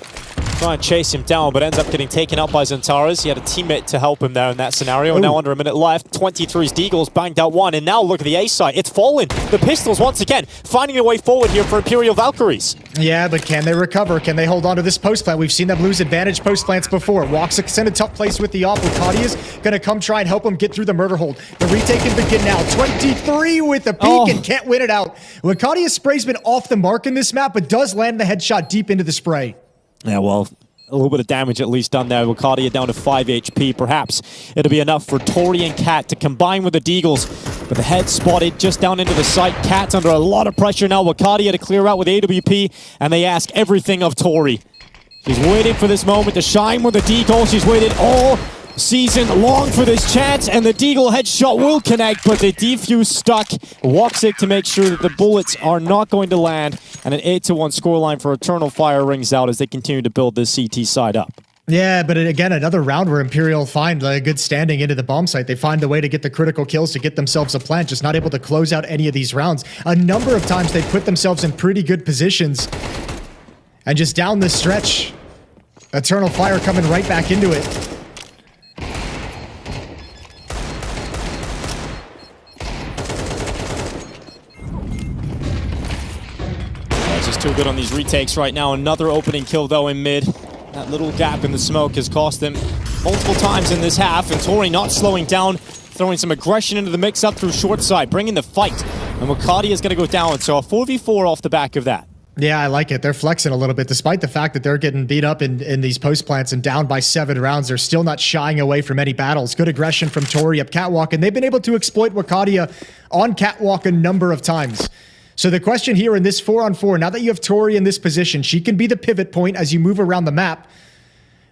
K: try and chase him down, but ends up getting taken out by Zantaras. He had a teammate to help him there in that scenario. And now under a minute left, 23's Deagle's banged out one. And now look at the A side. It's fallen. The Pistols once again finding a way forward here for Imperial Valkyries.
L: Yeah, but can they recover? Can they hold on to this post plant? We've seen them lose advantage post plants before. Woxic's in a tough place with the op. Wildcard going to come try and help him get through the murder hold. The retake can begin now. 23 with the peek and can't win it out. Wildcard's spray's been off the mark in this map, but does land the headshot deep into the spray.
K: Yeah, well, a little bit of damage at least done there. Wildcard down to 5 HP. Perhaps it'll be enough for Tori and Cat to combine with the Deagles. But the head spotted just down into the site. Cat's under a lot of pressure now. Wildcard to clear out with AWP, and they ask everything of Tori. She's waiting for this moment to shine with the Deagle. She's waited all season long for this chance, and the Deagle headshot will connect, but the defuse stuck. Woxic to make sure that the bullets are not going to land, and an 8-1 scoreline for Eternal Fire rings out as they continue to build this CT side up.
L: Yeah, but again, another round where Imperial find a good standing into the bomb site. They find a way to get the critical kills to get themselves a plant, just not able to close out any of these rounds. A number of times they put themselves in pretty good positions, and just down the stretch, Eternal Fire coming right back into it.
K: Just too good on these retakes right now. Another opening kill though in mid. That little gap in the smoke has cost them multiple times in this half, and Tori not slowing down, throwing some aggression into the mix up through short side, bringing the fight. And Wildcard is going to go down, so a 4v4 off the back of that.
L: Yeah, I like it. They're flexing a little bit. Despite the fact that they're getting beat up in these post plants and down by 7 rounds, they're still not shying away from any battles. Good aggression from Tori up catwalk, and they've been able to exploit Wildcard on catwalk a number of times. So the question here in this 4-on-4, now that you have Tori in this position, she can be the pivot point as you move around the map.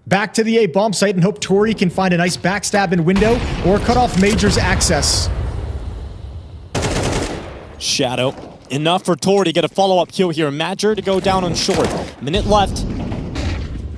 L: Back to the A bomb site and hope Tori can find a nice backstab in window or cut off Major's access.
K: Shadow. Enough for Tori to get a follow-up kill here. Major to go down on short. Minute left.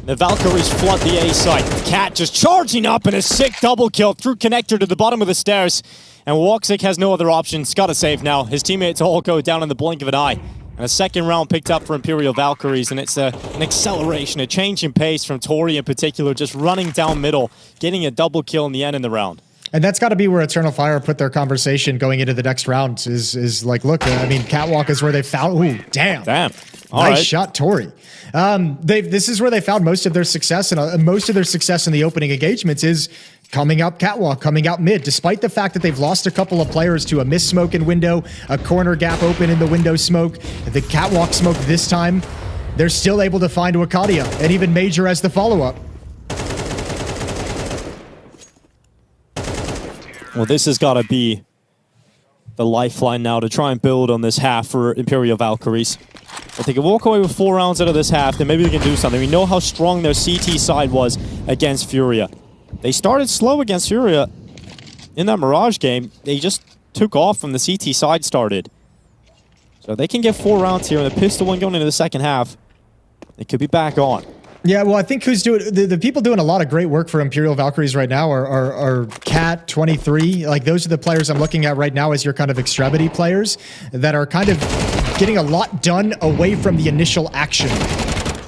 K: The Valkyries flood the A site. Cat just charging up and a sick double kill through connector to the bottom of the stairs. And Woxic has no other options. Got to save now. His teammates all go down in the blink of an eye. And a second round picked up for Imperial Valkyries, and it's an acceleration, a change in pace from Tori in particular, just running down middle, getting a double kill in the end in the round.
L: And that's got to be where Eternal Fire put their conversation going into the next round is like, look, I mean, Catwalk is where they found, ooh, damn. Nice shot, Tori. This is where they found most of their success, and most of their success in the opening engagements is coming out Catwalk, coming out mid, despite the fact that they've lost a couple of players to a miss smoke in window, a corner gap open in the window smoke, the Catwalk smoke this time, they're still able to find Wakadia, and even Major as the follow-up.
K: Well, this has got to be the lifeline now to try and build on this half for Imperial Valkyries. If they can walk away with 4 rounds out of this half, then maybe they can do something. We know how strong their CT side was against Furia. They started slow against Furia in that Mirage game. They just took off from the CT side started. So they can get 4 rounds here, and the pistol one going into the second half, it could be back on.
L: Yeah, well, I think who's doing the people doing a lot of great work for Imperial Valkyries right now are Cat 23. Like those are the players I'm looking at right now as your kind of extremity players that are kind of getting a lot done away from the initial action.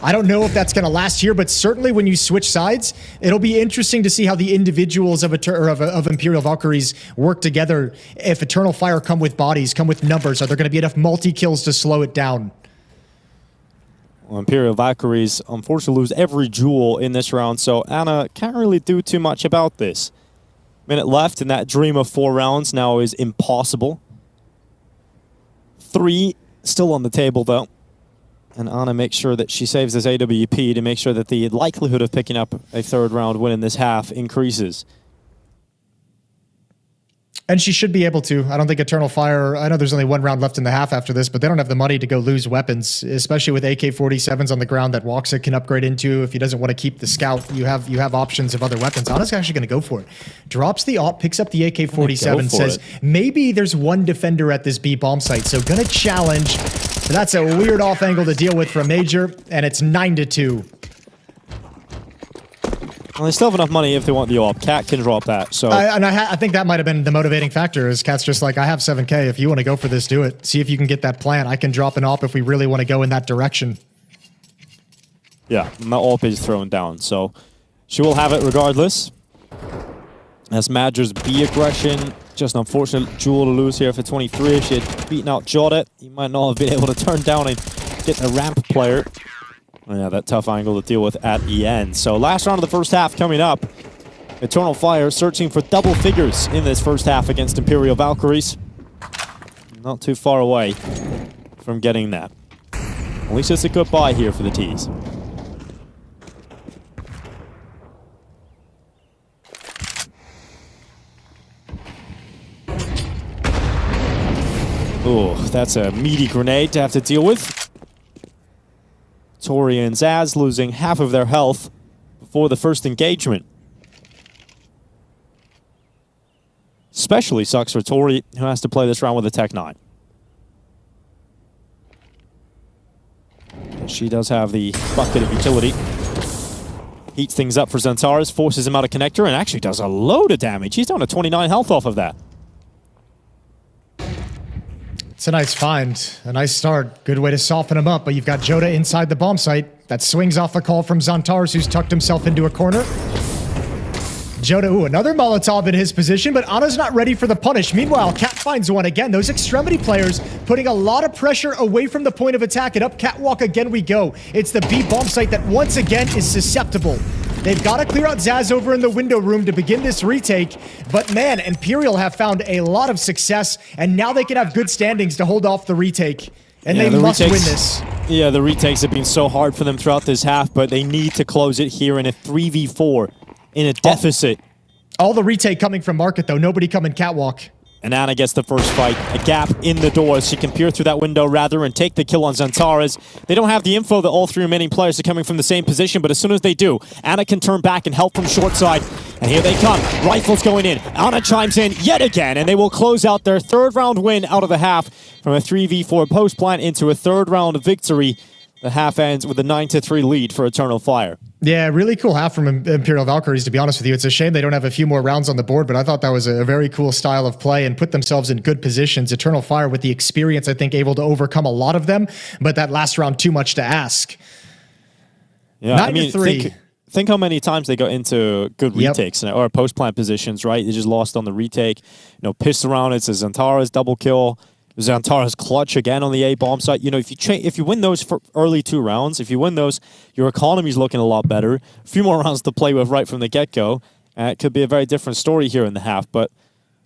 L: I don't know if that's going to last here, but certainly when you switch sides, it'll be interesting to see how the individuals of Imperial Valkyries work together. If Eternal Fire come with bodies, come with numbers, are there going to be enough multi-kills to slow it down?
K: Well, Imperial Valkyries unfortunately lose every jewel in this round, so Anna can't really do too much about this. Minute left, and that dream of 4 rounds now is impossible. 3 still on the table, though. And Anna makes sure that she saves this AWP to make sure that the likelihood of picking up a 3rd round win in this half increases.
L: And she should be able to. I don't think Eternal Fire, I know there's only 1 round left in the half after this, but they don't have the money to go lose weapons, especially with AK-47s on the ground that Woxa can upgrade into. If he doesn't want to keep the Scout, you have options of other weapons. Anna's actually going to go for it. Drops the AWP, picks up the AK-47, says, maybe there's 1 defender at this B bomb site, so going to challenge. That's a weird off angle to deal with for a Major, and it's 9-2.
K: Well, they still have enough money if they want the AWP. Cat can drop that. So
L: I think that might have been the motivating factor. Is Cat's just like, I have 7K. If you want to go for this, do it. See if you can get that plan. I can drop an AWP if we really want to go in that direction.
K: Yeah, the AWP is thrown down, so she will have it regardless. As Major's B aggression, just an unfortunate jewel to lose here for 23. If she had beaten out Jodet, he might not have been able to turn down and get the ramp player. Oh, yeah, that tough angle to deal with at the end. So last round of the first half coming up. Eternal Fire searching for double figures in this first half against Imperial Valkyries. Not too far away from getting that. At least it's a good buy here for the T's. Oh, that's a meaty grenade to have to deal with. Tori and Zaz losing half of their health before the first engagement. Especially sucks for Tori, who has to play this round with a Tech 9. She does have the bucket of utility. Heats things up for Xantares, forces him out of connector, and actually does a load of damage. He's down to 29 health off of that.
L: It's a nice find, a nice start. Good way to soften him up, but you've got Joda inside the bomb site. That swings off a call from Xantares, who's tucked himself into a corner. Joda, ooh, another Molotov in his position, but Anna's not ready for the punish. Meanwhile, Cat finds one again. Those extremity players putting a lot of pressure away from the point of attack, and up Catwalk again we go. It's the B bomb site that once again is susceptible. They've got to clear out Zaz over in the window room to begin this retake, but man, Imperial have found a lot of success, and now they can have good standings to hold off the retake. And yeah, they must win this.
K: Yeah, the retakes have been so hard for them throughout this half, but they need to close it here in a 3v4 in a deficit.
L: All the retake coming from Market, though. Nobody coming Catwalk.
K: And Anna gets the first fight. A gap in the door. She can peer through that window rather and take the kill on Xantares. They don't have the info that all 3 remaining players are coming from the same position, but as soon as they do, Anna can turn back and help from short side. And here they come. Rifles going in. Anna chimes in yet again, and they will close out their 3rd round win out of the half from a 3v4 post plant into a 3rd round victory. The half ends with a 9-3 lead for Eternal Fire.
L: Yeah, really cool half from Imperial Valkyries, to be honest with you. It's a shame they don't have a few more rounds on the board, but I thought that was a very cool style of play and put themselves in good positions. Eternal Fire, with the experience, I think, able to overcome a lot of them, but that last round, too much to ask.
K: Yeah,
L: 9-3.
K: think how many times they got into good retakes or post-plant positions, right? They just lost on the retake. You know, pissed around. It's a Xantara's double kill. Xantara's clutch again on the A bomb site. You know, if you win those for early 2 rounds, if you win those, your economy's looking a lot better. A few more rounds to play with right from the get-go. It could be a very different story here in the half, but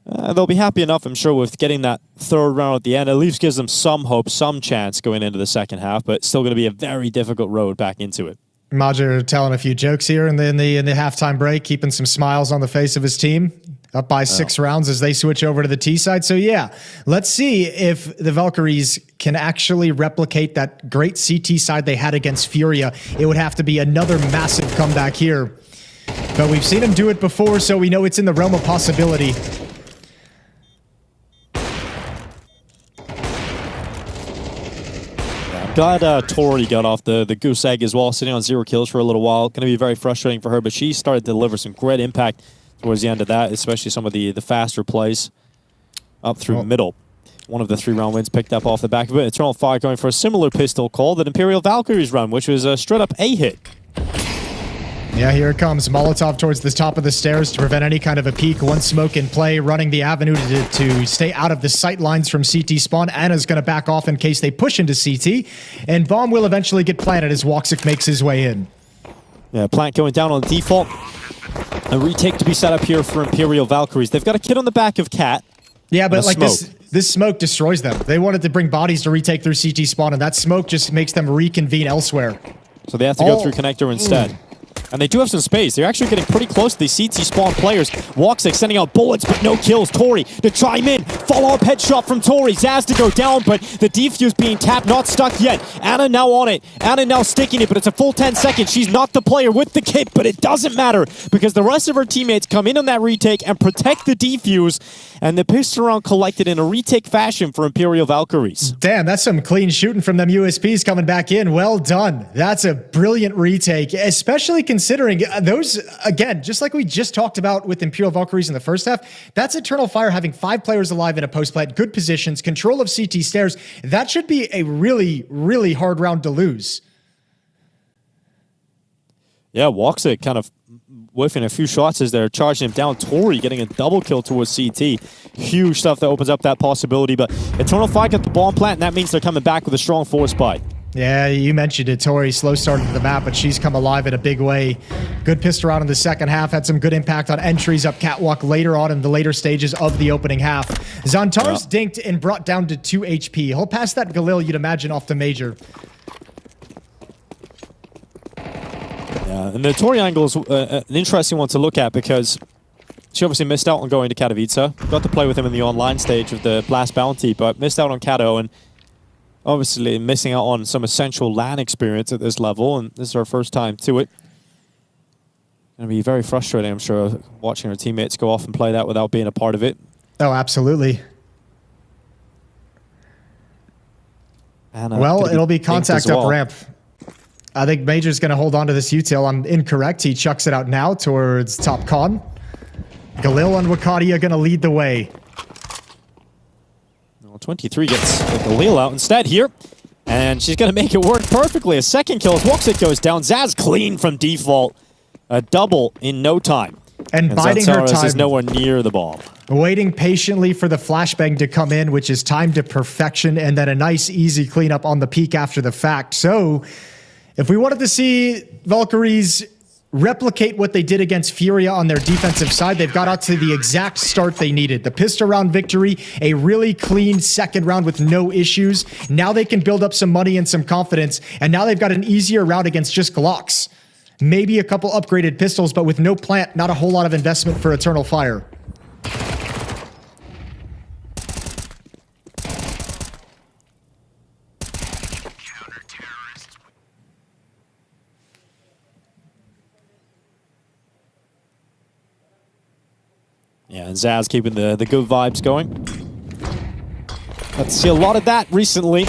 K: they'll be happy enough, I'm sure, with getting that 3rd round at the end. At least gives them some hope, some chance going into the second half, but it's still going to be a very difficult road back into it.
L: Majer telling a few jokes here in the halftime break, keeping some smiles on the face of his team. Up by 6 rounds as they switch over to the T side. So yeah, let's see if the Valkyries can actually replicate that great CT side they had against Furia. It would have to be another massive comeback here. But we've seen them do it before, so we know it's in the realm of possibility.
K: Glad Tori got off the goose egg as well, sitting on 0 kills for a little while. Going to be very frustrating for her, but she started to deliver some great impact towards the end of that, especially some of the faster plays up through middle. One of the 3-round wins picked up off the back of it. Eternal Fire going for a similar pistol call that Imperial Valkyries run, which was a straight up A hit.
L: Yeah, here it comes. Molotov towards the top of the stairs to prevent any kind of a peek. 1 smoke in play, running the avenue to stay out of the sight lines from CT spawn. Anna's going to back off in case they push into CT. And bomb will eventually get planted as Woxic makes his way in.
K: Yeah, plant going down on default. A retake to be set up here for Imperial Valkyries. They've got a kid on the back of Cat.
L: Yeah, but like this smoke destroys them. They wanted to bring bodies to retake through CT spawn, and that smoke just makes them reconvene elsewhere.
K: So they have to go through connector instead. And they do have some space. They're actually getting pretty close to these CT spawn players. Woxic sending out bullets, but no kills. Tori to chime in. Follow-up headshot from Tori. Zaz to go down, but the defuse being tapped, not stuck yet. Anna now on it. Anna now sticking it, but it's a full 10 seconds. She's not the player with the kit, but it doesn't matter because the rest of her teammates come in on that retake and protect the defuse. And the pistol round collected in a retake fashion for Imperial Valkyries.
L: Damn, that's some clean shooting from them USPs coming back in. Well done. That's a brilliant retake, especially considering those, again, just like we just talked about with Imperial Valkyries in the first half, that's Eternal Fire having 5 players alive in a post-plant, good positions, control of CT stairs. That should be a really, really hard round to lose.
K: Yeah, Woxic kind of whiffing a few shots as they're charging him down. Tori getting a double kill towards CT. Huge stuff that opens up that possibility, but Eternal Fire got the bomb plant, and that means they're coming back with a strong force buy.
L: Yeah, you mentioned it. Tori slow started to the map, but she's come alive in a big way. Good pistol round in the second half. Had some good impact on entries up catwalk later on in the later stages of the opening half. Xantar's dinked and brought down to 2 HP. He'll pass that Galil, you'd imagine, off the Major.
K: Yeah, and the Tori angle is an interesting one to look at because she obviously missed out on going to Katowice. Got to play with him in the online stage of the Blast Bounty, but missed out on Kato, and obviously missing out on some essential LAN experience at this level, and this is our first time to it. Going to be very frustrating, I'm sure, watching her teammates go off and play that without being a part of it.
L: Oh, absolutely.
K: And,
L: well, it'll be contact up ramp. I think Major's going to hold on to this util. I'm incorrect. He chucks it out now towards top con. Galil and Wakadia going to lead the way.
K: Well, 23 gets Galil out instead here. And she's going to make it work perfectly. A second kill as Woxic goes down. Zaz clean from default. A double in no time.
L: And biding her time.
K: Is nowhere near the bomb.
L: Waiting patiently for the flashbang to come in, which is timed to perfection. And then a nice, easy cleanup on the peak after the fact. So if we wanted to see Valkyries replicate what they did against Furia on their defensive side, they've got out to the exact start they needed. The pistol round victory, a really clean second round with no issues. Now they can build up some money and some confidence, and now they've got an easier route against just Glocks. Maybe a couple upgraded pistols, but with no plant, not a whole lot of investment for Eternal Fire.
K: Yeah, and Zaz keeping the good vibes going. Let's see a lot of that recently.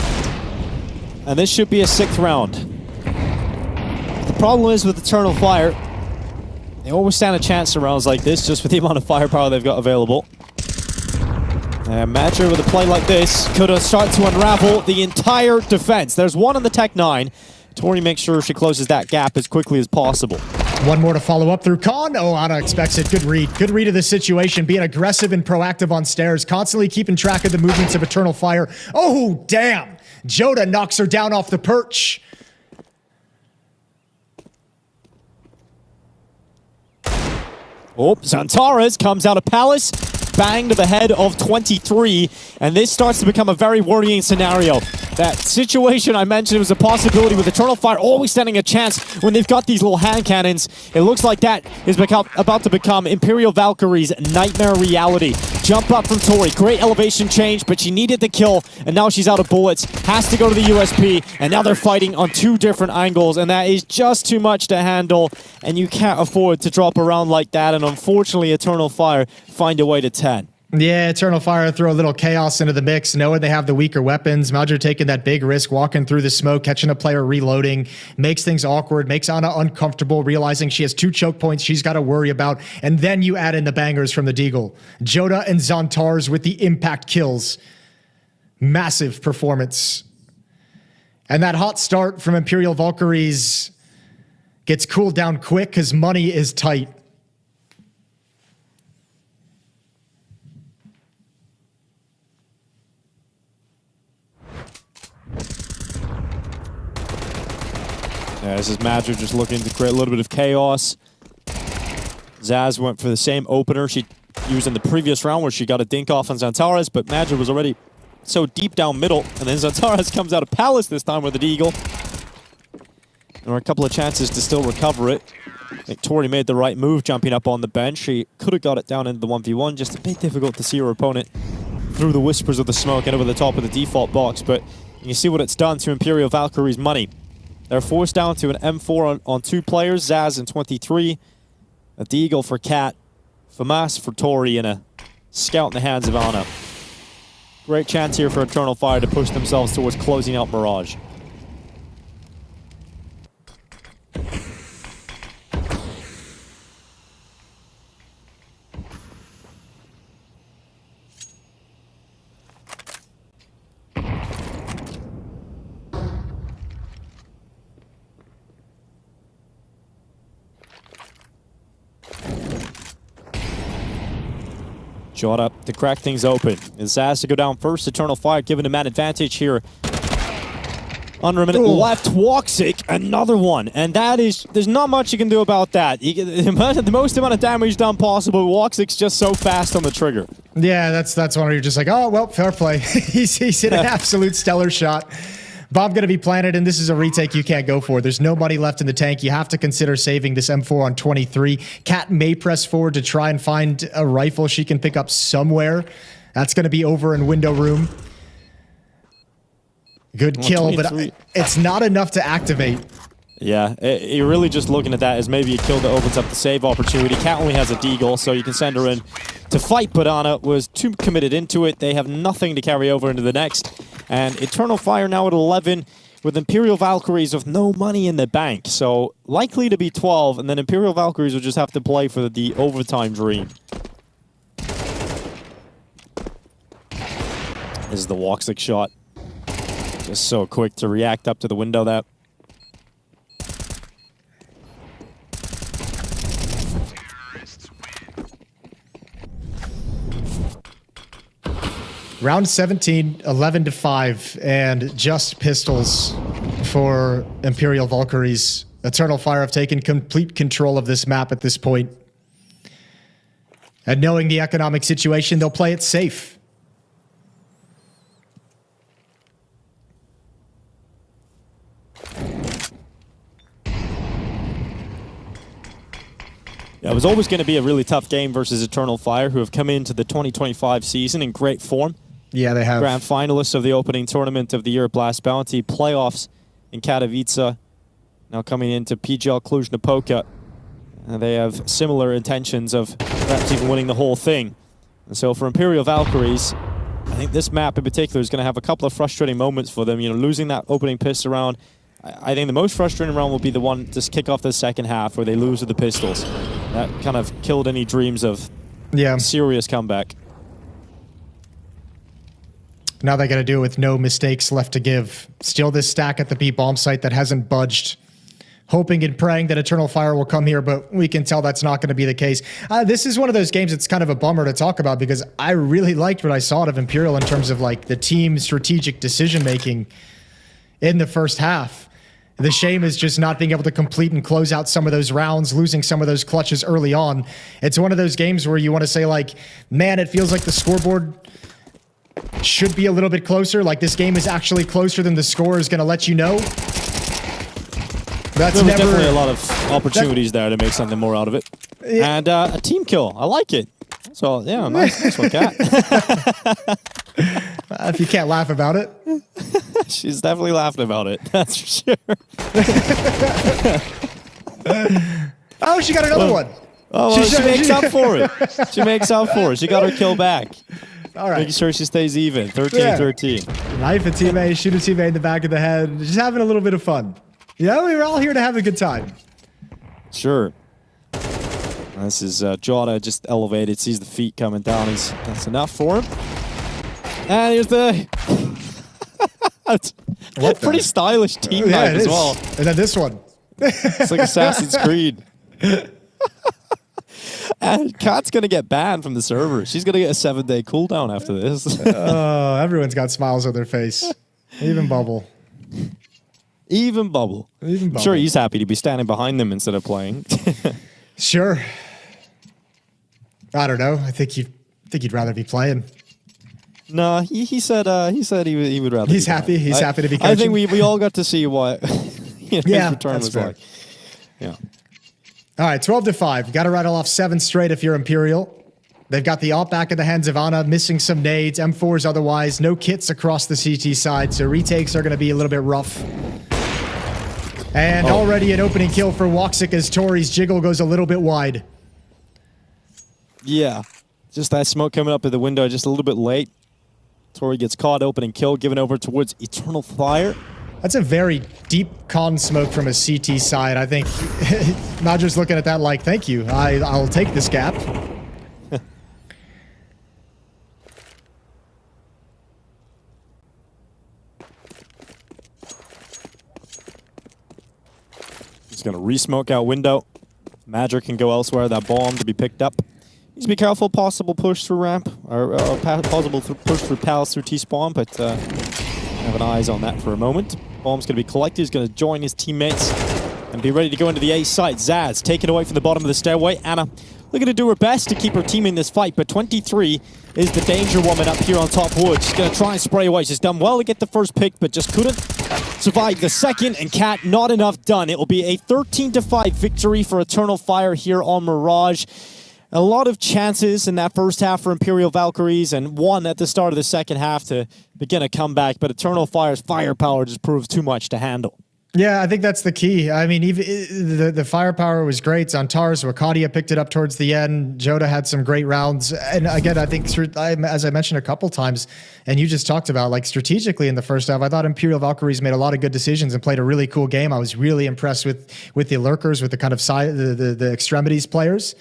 K: And this should be a 6th round. The problem is with Eternal Fire, they always stand a chance in rounds like this, just with the amount of firepower they've got available. And Madger with a play like this could start to unravel the entire defense. There's one on the Tech 9. Tori makes sure she closes that gap as quickly as possible.
L: One more to follow up through Khan. Oh, Ana expects it. Good read. Good read of the situation. Being aggressive and proactive on stairs. Constantly keeping track of the movements of Eternal Fire. Oh, damn. Joda knocks her down off the perch.
K: Oh, Xantares comes out of Palace. Bang to the head of 23. And this starts to become a very worrying scenario. That situation I mentioned was a possibility with Eternal Fire always standing a chance when they've got these little hand cannons. It looks like that is about to become Imperial Valkyries' nightmare reality. Jump up from Tori. Great elevation change, but she needed the kill, and now she's out of bullets. Has to go to the USP, and now they're fighting on 2 different angles, and that is just too much to handle, and you can't afford to drop around like that, and unfortunately, Eternal Fire find a way to 10.
L: Yeah, Eternal Fire throw a little chaos into the mix, knowing they have the weaker weapons. MOUZ taking that big risk, walking through the smoke, catching a player reloading, makes things awkward, makes Ana uncomfortable, realizing she has 2 choke points she's got to worry about, and then you add in the bangers from the Deagle. Joda and Xantares with the impact kills. Massive performance. And that hot start from Imperial Valkyries gets cooled down quick because money is tight.
K: Yeah, this is MOUZ just looking to create a little bit of chaos. Zaz went for the same opener she used in the previous round where she got a dink off on Xantares, but MOUZ was already so deep down middle, and then Xantares comes out of Palace this time with the Deagle. There were a couple of chances to still recover it. I think Tori made the right move jumping up on the bench. She could have got it down into the 1v1, just a bit difficult to see her opponent through the whispers of the smoke and over the top of the default box, but you see what it's done to Imperial Valkyries' money. They're forced down to an M4 on 2 players, Zaz and 23. A Deagle for Cat, FAMAS for Tori, and a scout in the hands of Ana. Great chance here for Eternal Fire to push themselves towards closing out Mirage. Joda to crack things open. Zaz to go down first. Eternal Fire giving him an advantage here. Under a minute left. Woxic, another one. And that is, there's not much you can do about that. The most amount of damage done possible. Woxic's just so fast on the trigger.
L: Yeah, that's one where you're just like, oh, well, fair play. he's hit an absolute stellar shot. Bomb going to be planted, and this is a retake you can't go for. There's no money left in the tank. You have to consider saving this M4 on 23. Cat may press forward to try and find a rifle she can pick up somewhere. That's going to be over in window room. Good kill, but it's not enough to activate.
K: Yeah, you're really just looking at that as maybe a kill that opens up the save opportunity. Cat only has a Deagle, so you can send her in to fight, but Ana was too committed into it. They have nothing to carry over into the next. And Eternal Fire now at 11 with Imperial Valkyries with no money in the bank. So likely to be 12, and then Imperial Valkyries will just have to play for the overtime dream. This is the Woxic shot. Just so quick to react up to the window that.
L: Round 17, 11-5, and just pistols for Imperial Valkyries. Eternal Fire have taken complete control of this map at this point. And knowing the economic situation, they'll play it safe.
K: Yeah, it was always going to be a really tough game versus Eternal Fire, who have come into the 2025 season in great form.
L: Yeah, they have.
K: Grand finalists of the opening tournament of the year, Blast Bounty, playoffs in Katowice, now coming into PGL Cluj-Napoca. They have similar intentions of perhaps even winning the whole thing. And so for Imperial Valkyries, I think this map in particular is going to have a couple of frustrating moments for them. You know, losing that opening pistol round. I think the most frustrating round will be the one to kick off the second half where they lose with the pistols. That kind of killed any dreams of serious comeback.
L: Now they got to do it with no mistakes left to give. Steal this stack at the B bomb site that hasn't budged hoping and praying that Eternal Fire will come here, but we can tell that's not going to be the case. This is one of those games that's kind of a bummer to talk about because I really liked what I saw out of Imperial in terms of like the team strategic decision making in the first half. The shame is just not being able to complete and close out some of those rounds, losing some of those clutches early on. It's one of those games where you want to say like, man, it feels like the scoreboard should be a little bit closer. Like this game is actually closer than the score is going to let you know.
K: There was definitely a lot of opportunities there to make something more out of it. Yeah. And a team kill. I like it. So, yeah, nice one, Kat.
L: If you can't laugh about it.
K: She's definitely laughing about it. That's for sure.
L: Oh, she got another one.
K: Oh, well, she makes up for it. She makes up for it. She got her kill back.
L: All right.
K: Making sure she stays even. 13-13.
L: Knife a teammate, shoot a teammate in the back of the head. Just having a little bit of fun. Yeah, we were all here to have a good time.
K: Sure. This is Jota just elevated, sees the feet coming down. That's enough for him. And here's the... pretty stylish team knife as well.
L: And then this one.
K: It's like Assassin's Creed. And Kat's going to get banned from the server. She's going to get a 7-day cooldown after this.
L: Oh, everyone's got smiles on their face. Even Bubble.
K: Even Bubble.
L: Even Bubble.
K: I'm sure he's happy to be standing behind them instead of playing.
L: Sure. I don't know. I think he'd rather be playing.
K: No, he said he would rather.
L: He's happy. He's happy to be coaching.
K: I think we all got to see what his return was
L: fair.
K: like. Yeah.
L: All right, 12-5. Got to rattle off 7 straight if you're Imperial. They've got the AWP back in the hands of Ana, missing some nades, M4s otherwise, no kits across the CT side, so retakes are going to be a little bit rough. And already an opening kill for Woxic as Tori's jiggle goes a little bit wide.
K: Yeah, just that smoke coming up at the window just a little bit late. Tori gets caught, opening kill, given over towards Eternal Fire.
L: That's a very deep con smoke from a CT side. I think not just looking at that like, thank you, I'll take this gap.
K: He's going to re-smoke out window. Magic can go elsewhere. That bomb to be picked up. Needs to be careful. Possible push through ramp. Or possible push through palace through T-spawn. But have an eyes on that for a moment. Bomb's going to be collected. He's going to join his teammates. And be ready to go into the A site. Zaz taken away from the bottom of the stairway. Ana looking to do her best to keep her team in this fight. But 23 is the danger woman up here on top wood. She's going to try and spray away. She's done well to get the first pick. But just couldn't survive the second, and Kat, not enough done. It will be a 13-5 victory for Eternal Fire here on Mirage. A lot of chances in that first half for Imperial Valkyries, and one at the start of the second half to begin a comeback, but Eternal Fire's firepower just proves too much to handle.
L: Yeah, I think that's the key. I mean, even the firepower was great. Zantares, Wakadia picked it up towards the end. Jota had some great rounds. And again, I think, as I mentioned a couple times, and you just talked about, like, strategically in the first half, I thought Imperial Valkyries made a lot of good decisions and played a really cool game. I was really impressed with the lurkers, with the kind of side, the extremities players.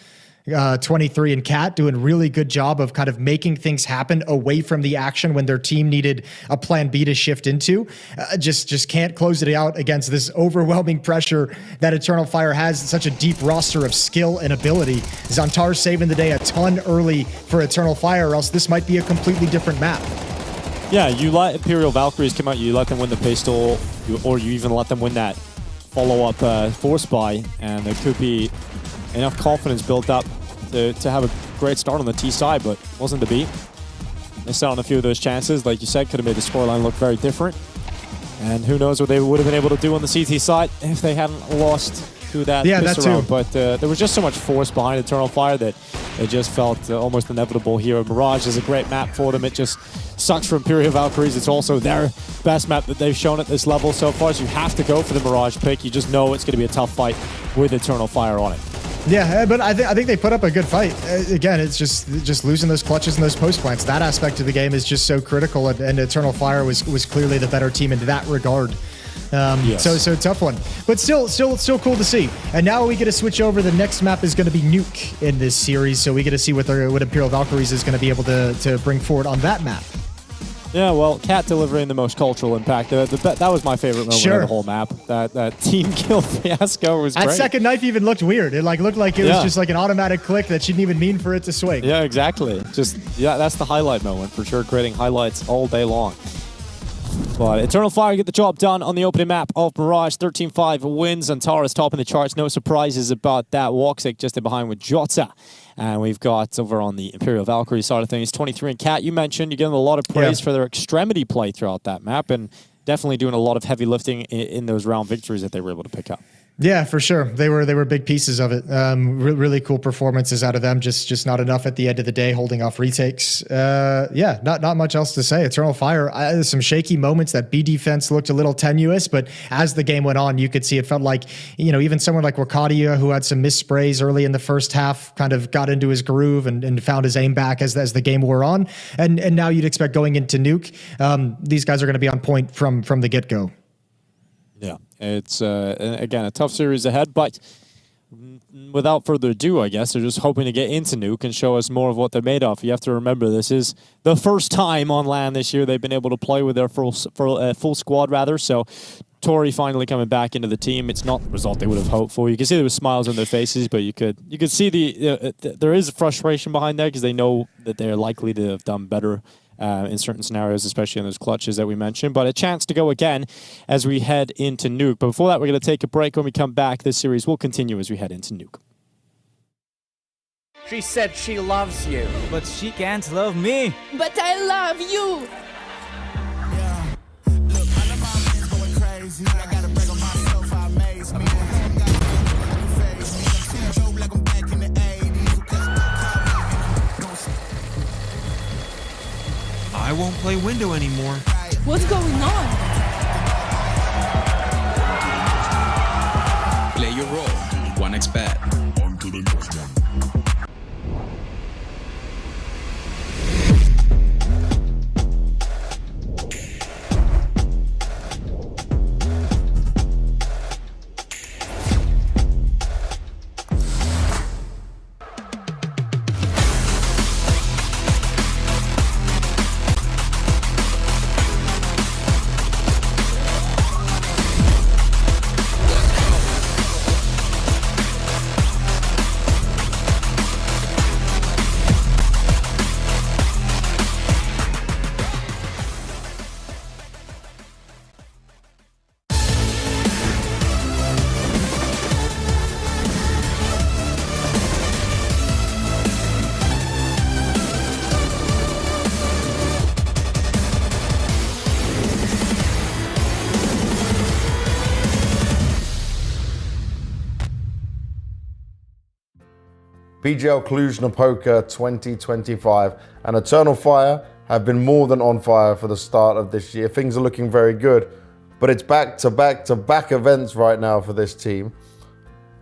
L: 23 and Kat doing a really good job of kind of making things happen away from the action when their team needed a plan B to shift into. Just can't close it out against this overwhelming pressure that Eternal Fire has. Such a deep roster of skill and ability. Zantar saving the day a ton early for Eternal Fire, or else this might be a completely different map.
K: Yeah, you let Imperial Valkyries come out, you let them win the pistol, or you even let them win that follow-up force buy, and there could be enough confidence built up to have a great start on the T side, but wasn't to be. Missed out on a few of those chances. Like you said, could have made the scoreline look very different. And who knows what they would have been able to do on the CT side if they hadn't lost to that round. But there was just so much force behind Eternal Fire that it just felt almost inevitable here. Mirage is a great map for them. It just sucks for Imperial Valkyries. It's also their best map that they've shown at this level so far, so you have to go for the Mirage pick. You just know it's going to be a tough fight with Eternal Fire on it.
L: Yeah, but I think they put up a good fight. Again, it's just losing those clutches and those post plants. That aspect of the game is just so critical, and Eternal Fire was clearly the better team in that regard.
K: Yes.
L: So tough one, but still cool to see. And now we get to switch over. The next map is going to be Nuke in this series, so we get to see what Imperial Valkyries is going to be able to bring forward on that map.
K: Yeah, well, Cat delivering the most cultural impact. That was my favorite moment of the whole map. That team kill fiasco was great.
L: That second knife even looked weird. It looked like it was just like an automatic click that she didn't even mean for it to swing.
K: Yeah, exactly. That's the highlight moment for sure, creating highlights all day long. But Eternal Fire get the job done on the opening map of Mirage. 13-5 wins. Antares topping the charts. No surprises about that. Woxic just in behind with Jota. And we've got over on the Imperial Valkyries side of things, 23 and Cat. You mentioned you're getting a lot of praise for their extremity play throughout that map and definitely doing a lot of heavy lifting in those round victories that they were able to pick up.
L: Yeah, for sure. They were big pieces of it. Really cool performances out of them. Just not enough at the end of the day, holding off retakes. Yeah, not much else to say. Eternal Fire, there's some shaky moments. That B defense looked a little tenuous, but as the game went on, you could see it felt like, even someone like Wakadia, who had some missed sprays early in the first half, kind of got into his groove and found his aim back as the game wore on. And now you'd expect going into Nuke, these guys are going to be on point from the get-go.
K: Yeah, it's, again, a tough series ahead, but without further ado, I guess, they're just hoping to get into Nuke and show us more of what they're made of. You have to remember, this is the first time on LAN this year they've been able to play with their full squad, rather, so Tori finally coming back into the team. It's not the result they would have hoped for. You can see there was smiles on their faces, but you could see there is frustration behind that because they know that they're likely to have done better in certain scenarios, especially in those clutches that we mentioned. But a chance to go again as we head into Nuke. But before that, we're going to take a break. When we come back, this series will continue as we head into Nuke.
C: She said she loves you.
D: But she can't love me.
N: But I love you.
F: Yeah. Look, all of my men's going crazy. I gotta brag on myself, I amaze me. Like I'm back in the 80s.
D: I won't play window anymore.
N: What's going on?
G: Play your role. 1xbet. On to the next one.
H: PGL Cluj-Napoca 2025 and Eternal Fire have been more than on fire for the start of this year. Things are looking very good, but it's back-to-back-to-back events right now for this team.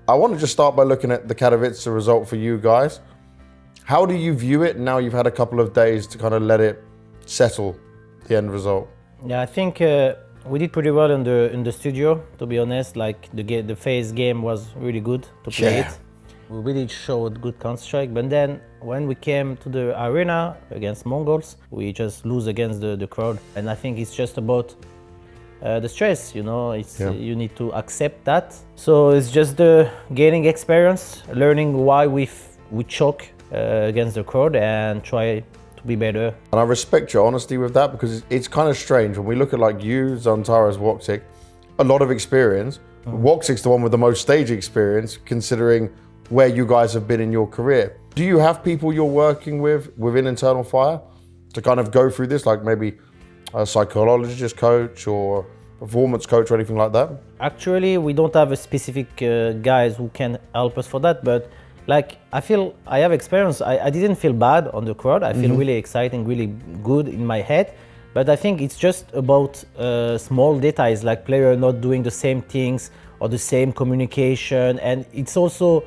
H: I want to just start by looking at the Katowice result for you guys. How do you view it now you've had a couple of days to kind of let it settle, the end result?
O: Yeah, I think we did pretty well in the studio, to be honest. Like the FaZe game was really good to play it. We really showed good Counter-Strike, but then when we came to the arena against MongolZ, we just lose against the crowd. And I think it's just about the stress, you know, you need to accept that. So it's just the gaining experience, learning why we choke against the crowd and try to be better.
H: And I respect your honesty with that because it's kind of strange when we look at like you, Zantares, Woxic, a lot of experience. Woxic's the one with the most stage experience considering where you guys have been in your career. Do you have people you're working with within Eternal Fire to kind of go through this, like maybe a psychologist coach or performance coach or anything like that?
O: Actually, we don't have a specific guys who can help us for that, but like I feel I have experience. I didn't feel bad on the crowd. I feel really exciting, really good in my head. But I think it's just about small details, like player not doing the same things or the same communication, and it's also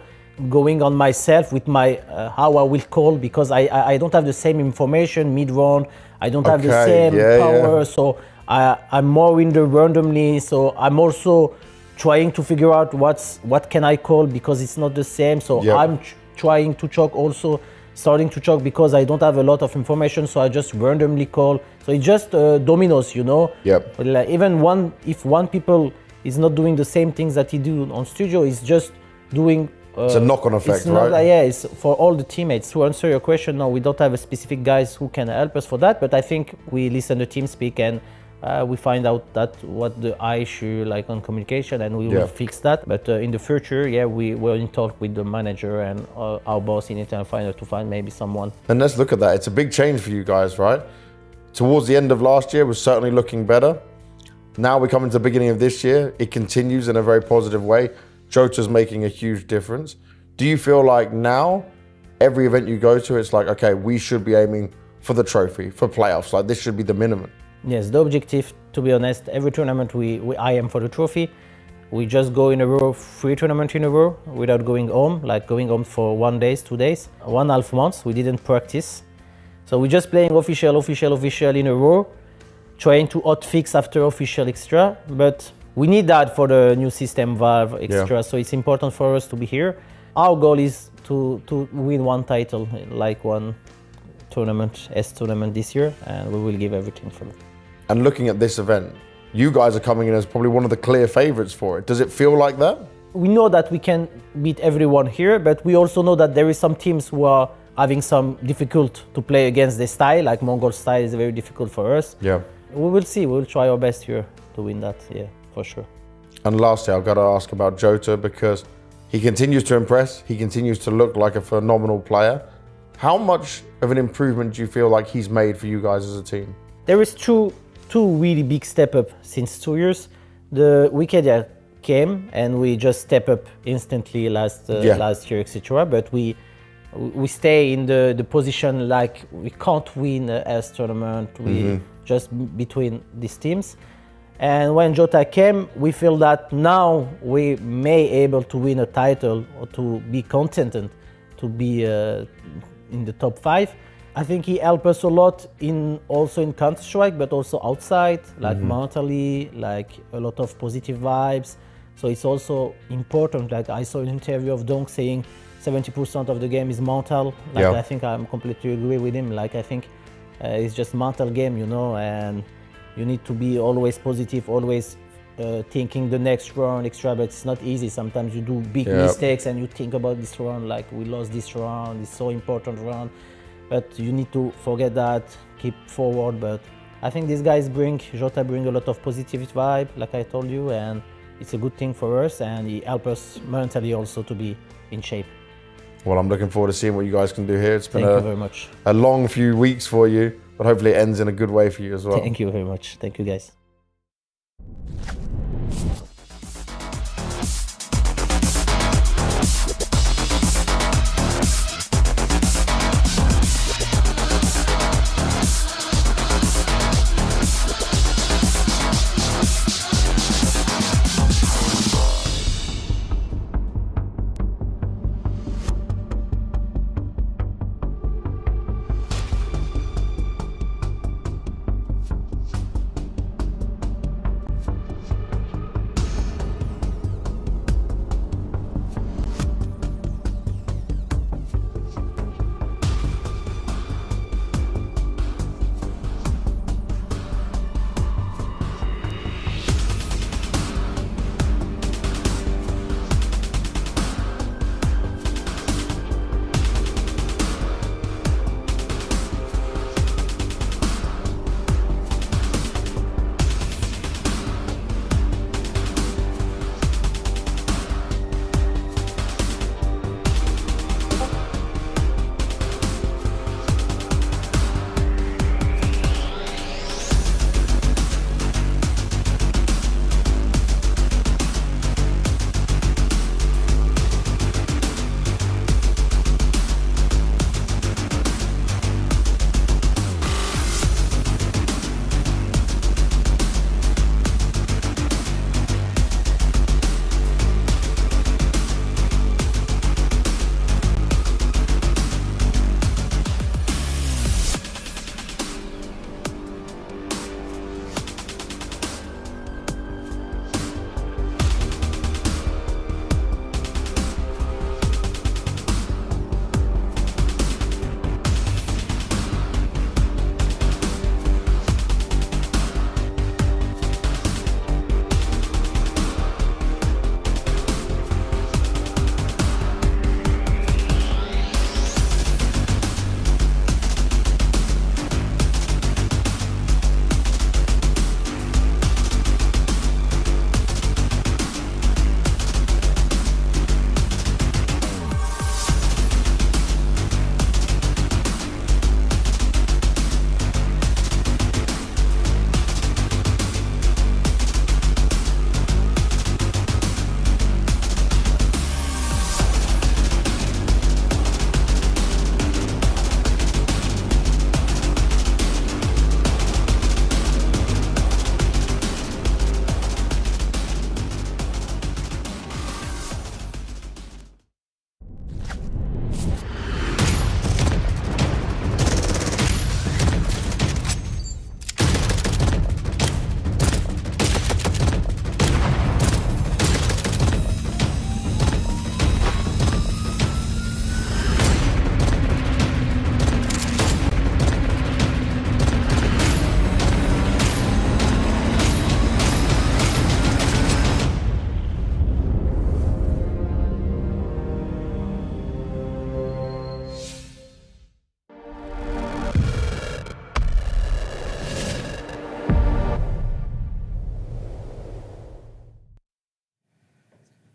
O: going on myself with my how I will call, because I don't have the same information mid-round. I don't have the same power, so I'm more in the randomly. So I'm also trying to figure out what can I call because it's not the same. So I'm trying to choke also starting to choke because I don't have a lot of information, so I just randomly call. So it's just dominoes, you know.
H: Yep.
O: But like, even if one people is not doing the same things that he do on studio, he's just doing.
H: It's a knock-on effect, right?
O: Yeah, it's for all the teammates. To answer your question, no, we don't have a specific guys who can help us for that, but I think we listen to team speak and we find out that what the issue like on communication, and we will fix that. But in the future, yeah, we will in talk with the manager and our boss in Internal Final to find maybe someone.
H: And let's look at that. It's a big change for you guys, right? Towards the end of last year, was certainly looking better. Now we come into the beginning of this year, it continues in a very positive way. Jota's making a huge difference. Do you feel like now, every event you go to, it's like, okay, we should be aiming for the trophy, for playoffs, like this should be the minimum?
O: Yes, the objective, to be honest, every tournament I am for the trophy. We just go in a row, 3 tournaments in a row, without going home, like going home for 1 day, 2 days, 1.5 months, we didn't practice. So we're just playing official in a row, trying to hotfix after official extra, but we need that for the new system Valve extra, so it's important for us to be here. Our goal is to win 1 title, like 1 tournament, S tournament this year, and we will give everything for it.
H: And looking at this event, you guys are coming in as probably one of the clear favorites for it. Does it feel like that?
O: We know that we can beat everyone here, but we also know that there is some teams who are having some difficult to play against the style, like MongolZ style is very difficult for us.
H: Yeah.
O: We will see, we will try our best here to win that, yeah, for sure.
H: And lastly, I've got to ask about Jota because he continues to impress, he continues to look like a phenomenal player. How much of an improvement do you feel like he's made for you guys as a team?
O: There is two really big step up since 2 years. The Wikidia came and we just step up instantly last year, etc. But we stay in the position like we can't win a S tournament. We just between these teams. And when Jota came, we feel that now we may able to win a title or to be contented to be in the top 5. I think he helped us a lot also in Counter-Strike, but also outside, like mentally, like a lot of positive vibes. So it's also important. Like I saw an interview of Donk saying 70% of the game is mental. Like I think I'm completely agree with him. Like I think it's just mental game, you know, and you need to be always positive, always thinking the next round extra, but it's not easy. Sometimes you do big mistakes and you think about this round, like we lost this round, it's so important round. But you need to forget that, keep forward. But I think these guys Jota bring a lot of positive vibe, like I told you, and it's a good thing for us, and he helps us mentally also to be in shape.
H: Well, I'm looking forward to seeing what you guys can do here. It's been
O: Thank you very much.
H: A long few weeks for you, but hopefully it ends in a good way for you as well.
O: Thank you very much. Thank you, guys.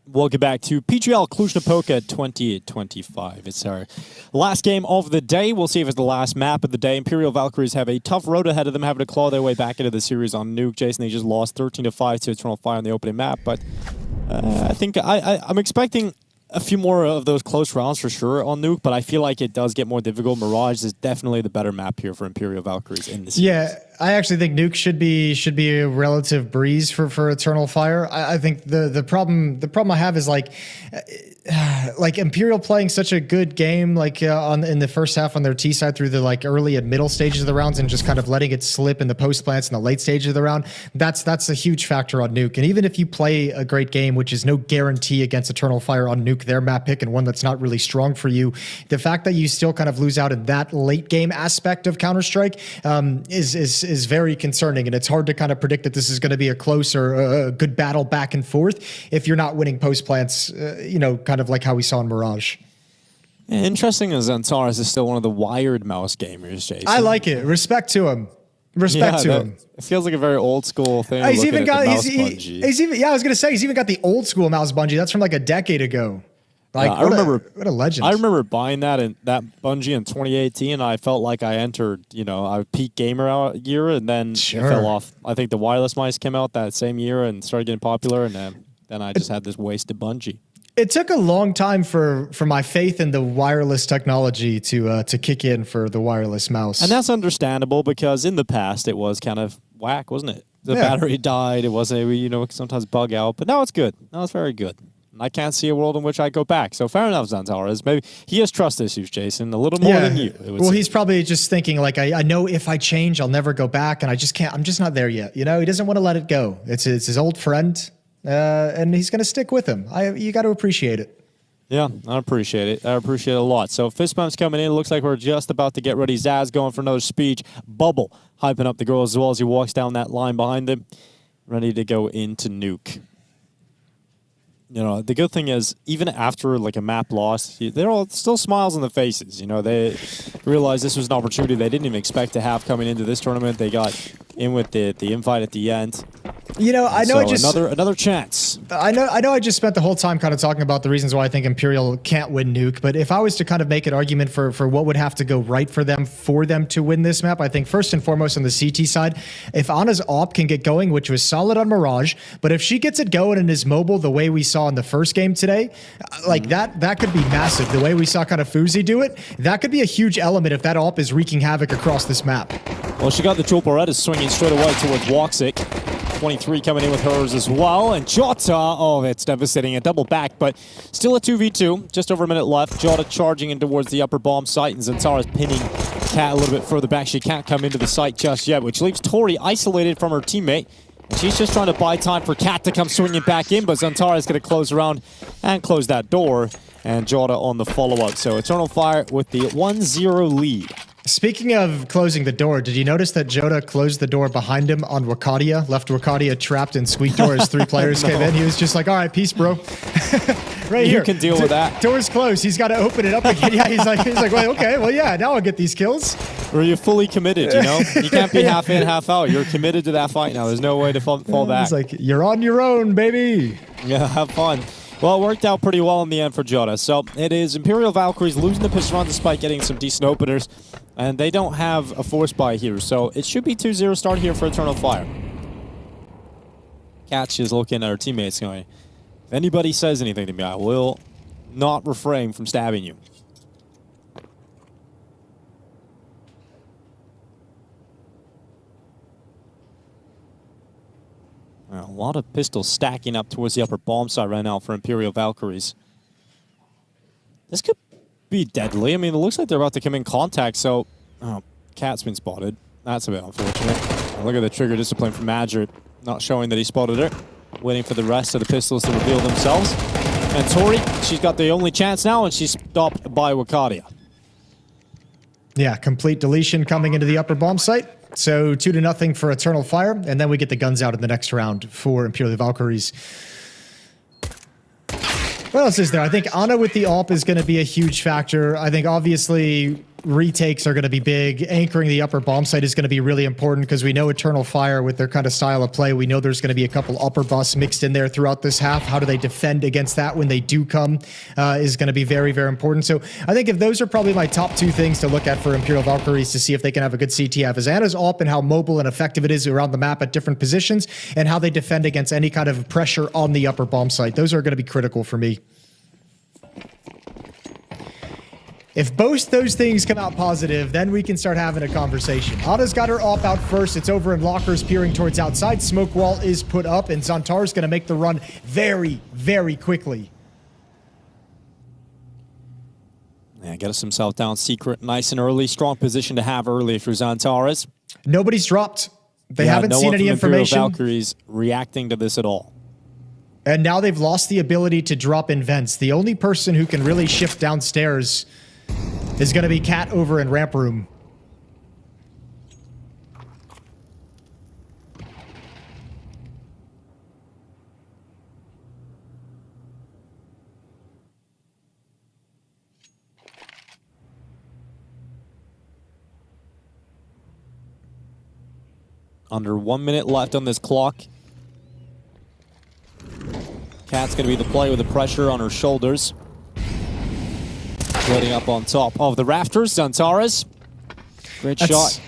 K: Welcome back to PGL Cluj-Napoca 2025. It's our last game of the day. We'll see if it's the last map of the day. Imperial Valkyries have a tough road ahead of them, having to claw their way back into the series on Nuke. Jason, they just lost 13-5 to Eternal Fire on the opening map, but I think I'm expecting a few more of those close rounds for sure on Nuke, but I feel like it does get more difficult. Mirage is definitely the better map here for Imperial Valkyries in this series.
L: Yeah, I actually think Nuke should be a relative breeze for Eternal Fire. I think the problem I have is like Imperial playing such a good game in the first half on their T side through the early and middle stages of the rounds and just kind of letting it slip in the post plants in the late stages of the round. That's a huge factor on Nuke. And even if you play a great game, which is no guarantee against Eternal Fire on Nuke, their map pick, and one that's not really strong for you, the fact that you still kind of lose out in that late game aspect of Counter-Strike is very concerning. And it's hard to kind of predict that this is going to be a close or a good battle back and forth if you're not winning post plants, kind of like how we saw in Mirage.
K: Yeah, interesting as Antares is still one of the wired mouse gamers, Jason.
L: I like it. Respect to him. Respect to him.
K: It feels like a very old school thing.
L: He's even got I was gonna say he's even got the old school mouse bungee. That's from like a decade ago. Like
K: I remember
L: what a legend.
K: I remember buying that bungee in 2018. I felt like I entered, a peak gamer year, and then it fell off. I think the wireless mice came out that same year and started getting popular, and then I just had this wasted bungee.
L: It took a long time for my faith in the wireless technology to kick in for the wireless mouse.
K: And that's understandable because in the past it was kind of whack, wasn't it? The battery died. It wasn't, sometimes bug out. But now it's good. Now it's very good. And I can't see a world in which I go back. So fair enough, Zantares. Maybe he has trust issues, Jason, a little more than you.
L: Well, he's probably just thinking I know if I change, I'll never go back. And I just can't. I'm just not there yet. He doesn't want to let it go. It's his old friend. And he's going to stick with him. You got to appreciate it.
K: Yeah, I appreciate it. I appreciate it a lot. So fist bump's coming in. It looks like we're just about to get ready. Zaz going for another speech. Bubble hyping up the girls as well as he walks down that line behind him, ready to go into Nuke. The good thing is, even after a map loss, they're all still smiles on the faces. They realized this was an opportunity they didn't even expect to have coming into this tournament. They got in with the invite at the end.
L: I know.
K: Another chance.
L: I know. I just spent the whole time kind of talking about the reasons why I think Imperial can't win Nuke. But if I was to kind of make an argument for what would have to go right for them to win this map, I think first and foremost on the CT side, if Ana's AWP can get going, which was solid on Mirage, but if she gets it going and is mobile the way we saw in the first game today, that could be massive. The way we saw kind of Fuzi do it, that could be a huge element if that AWP is wreaking havoc across this map.
K: Well, she got the dual Beretta swinging straight away towards Woxic. 23 coming in with hers as well, and Jota, it's devastating, a double back, but still a 2v2, just over a minute left. Jota charging in towards the upper bomb site, and Zantara's pinning Cat a little bit further back. She can't come into the site just yet, which leaves Tori isolated from her teammate, and she's just trying to buy time for Cat to come swinging back in, but Zantara's going to close around and close that door, and Jota on the follow-up. So Eternal Fire with the 1-0 lead.
L: Speaking of closing the door, did you notice that Jota closed the door behind him on Wakadia, left Wakadia trapped in squeak door as three players came in? He was just like, all right, peace, bro. Right here.
K: You can deal with that.
L: Door's closed. He's got to open it up again. Yeah, he's like, well, okay, well, yeah, now I'll get these kills.
K: Or you're fully committed, You can't be half in, half out. You're committed to that fight now. There's no way to fall back.
L: He's like, you're on your own, baby.
K: Yeah, have fun. Well, it worked out pretty well in the end for Jota. So it is Imperial Valkyries losing the pistol round despite getting some decent openers. And they don't have a force buy here. So it should be 2-0 start here for Eternal Fire. Catch is looking at her teammates going, if anybody says anything to me, I will not refrain from stabbing you. A lot of pistols stacking up towards the upper bomb side right now for Imperial Valkyries. This could be deadly. I mean, it looks like they're about to come in contact, so... Cat's been spotted. That's a bit unfortunate. And look at the trigger discipline from Madrid. Not showing that he spotted her. Waiting for the rest of the pistols to reveal themselves. And Tori, she's got the only chance now, and she's stopped by Wakadia.
L: Yeah, complete deletion coming into the upper bomb site. So 2-0 for Eternal Fire, and then we get the guns out in the next round for Imperial Valkyries. What else is there? I think Ana with the AWP is going to be a huge factor. I think obviously retakes are going to be big. Anchoring the upper bomb site is going to be really important because we know Eternal Fire with their kind of style of play. We know there's going to be a couple upper busts mixed in there throughout this half. How do they defend against that when they do come is going to be very, very important. So I think if those are probably my top 2 things to look at for Imperial Valkyries to see if they can have a good CTF is Ana's AWP and how mobile and effective it is around the map at different positions and how they defend against any kind of pressure on the upper bomb site. Those are going to be critical for me. If both those things come out positive, then we can start having a conversation. Ana's got her AWP out first. It's over in lockers peering towards outside. Smoke wall is put up, and Xantar's going to make the run very, very quickly.
K: Yeah, gets himself down secret nice and early. Strong position to have early for Xantares.
L: Nobody's dropped. They haven't seen any information.
K: Imperial Valkyries reacting to this at all.
L: And now they've lost the ability to drop in vents. The only person who can really shift downstairs is going to be Cat over in ramp room.
K: Under 1 minute left on this clock. Cat's going to be the play with the pressure on her shoulders. Floating up on top of the rafters. Xantares. Great shot.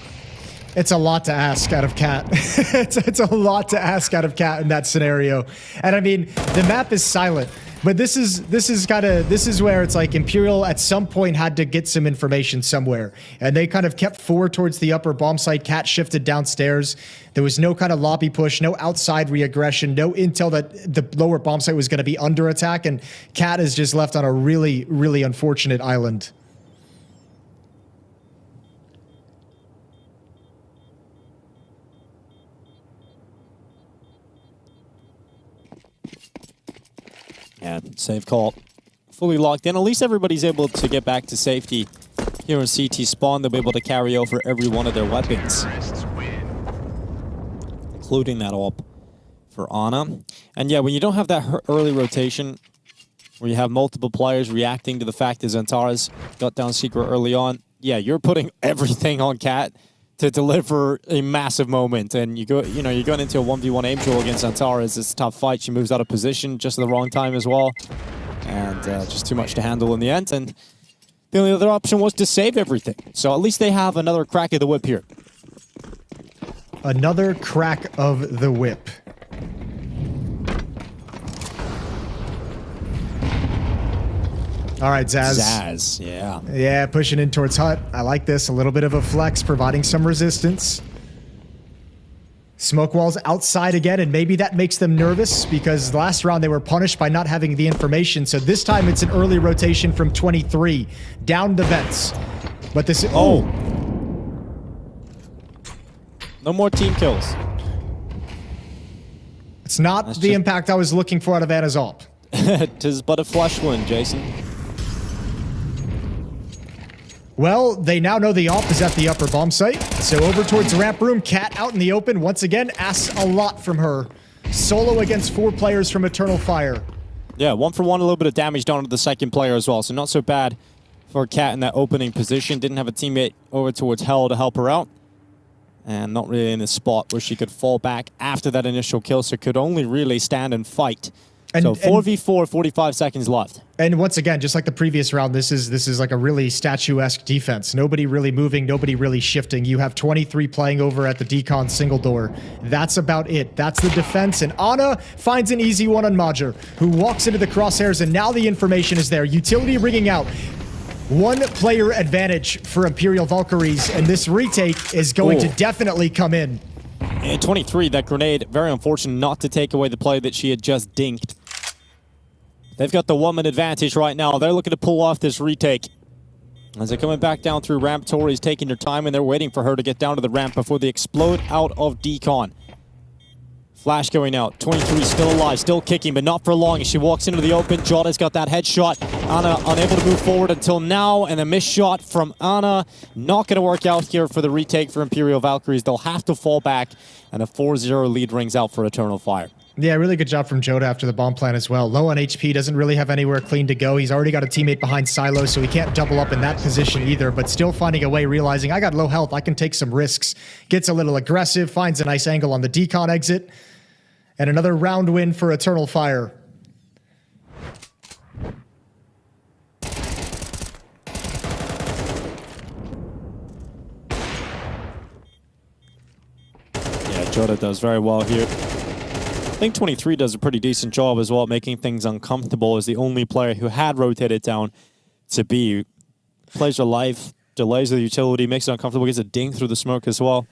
L: It's a lot to ask out of Cat. it's a lot to ask out of Cat in that scenario. And I mean, the map is silent. But this is where it's like Imperial at some point had to get some information somewhere. And they kind of kept forward towards the upper bomb site. Cat shifted downstairs. There was no kind of lobby push, no outside re-aggression, no intel that the lower bomb site was going to be under attack. And Cat is just left on a really, really unfortunate island.
K: Yeah, save call. Fully locked in. At least everybody's able to get back to safety here in CT spawn. They'll be able to carry over every one of their weapons, including that AWP for Ana. And yeah, when you don't have that early rotation, where you have multiple players reacting to the fact that Xantares got down secret early on, yeah, you're putting everything on Cat to deliver a massive moment. And you're going into a 1v1 aim duel against Xantares. It's a tough fight. She moves out of position just at the wrong time as well. And just too much to handle in the end. And the only other option was to save everything. So at least they have another crack of the whip here.
L: Another crack of the whip. All right, Zaz.
K: Zaz, yeah.
L: Yeah, pushing in towards Hut. I like this. A little bit of a flex, providing some resistance. Smoke walls outside again, and maybe that makes them nervous because last round they were punished by not having the information. So this time it's an early rotation from 23 down the vents. But this... Oh!
K: No more team kills.
L: It's not the impact I was looking for out of Ana's AWP.
K: Tis but a flesh wound, Jason.
L: Well, they now know the AWP is at the upper bomb site. So over towards the ramp room, Cat out in the open. Once again, asks a lot from her. Solo against 4 players from Eternal Fire.
K: Yeah, 1 for 1, a little bit of damage down to the second player as well. So not so bad for Cat in that opening position. Didn't have a teammate over towards Hell to help her out. And not really in a spot where she could fall back after that initial kill. So could only really stand and fight. So 4v4, 45 seconds left.
L: And once again, just like the previous round, this is like a really statuesque defense. Nobody really moving, nobody really shifting. You have 23 playing over at the decon single door. That's about it. That's the defense. And Ana finds an easy one on MIBR, who walks into the crosshairs, and now the information is there. Utility ringing out. 1 player advantage for Imperial Valkyries, and this retake is going to definitely come in.
K: And 23, that grenade, very unfortunate not to take away the play that she had just dinked. They've got the 1-man advantage right now. They're looking to pull off this retake. As they're coming back down through ramp, Tori's taking their time, and they're waiting for her to get down to the ramp before they explode out of decon. Flash going out. 23 still alive, still kicking, but not for long. As she walks into the open, Joda's got that headshot. Ana unable to move forward until now, and a missed shot from Ana. Not going to work out here for the retake for Imperial Valkyries. They'll have to fall back, and a 4-0 lead rings out for Eternal Fire.
L: Yeah, really good job from Joda after the bomb plant as well. Low on HP, doesn't really have anywhere clean to go. He's already got a teammate behind Silo, so he can't double up in that position either, but still finding a way, realizing I got low health, I can take some risks. Gets a little aggressive, finds a nice angle on the decon exit, and another round win for Eternal Fire.
K: Yeah, Joda does very well here. I think 23 does a pretty decent job as well, making things uncomfortable as the only player who had rotated down to B. Plays their life, delays the utility, makes it uncomfortable, gets a ding through the smoke as well.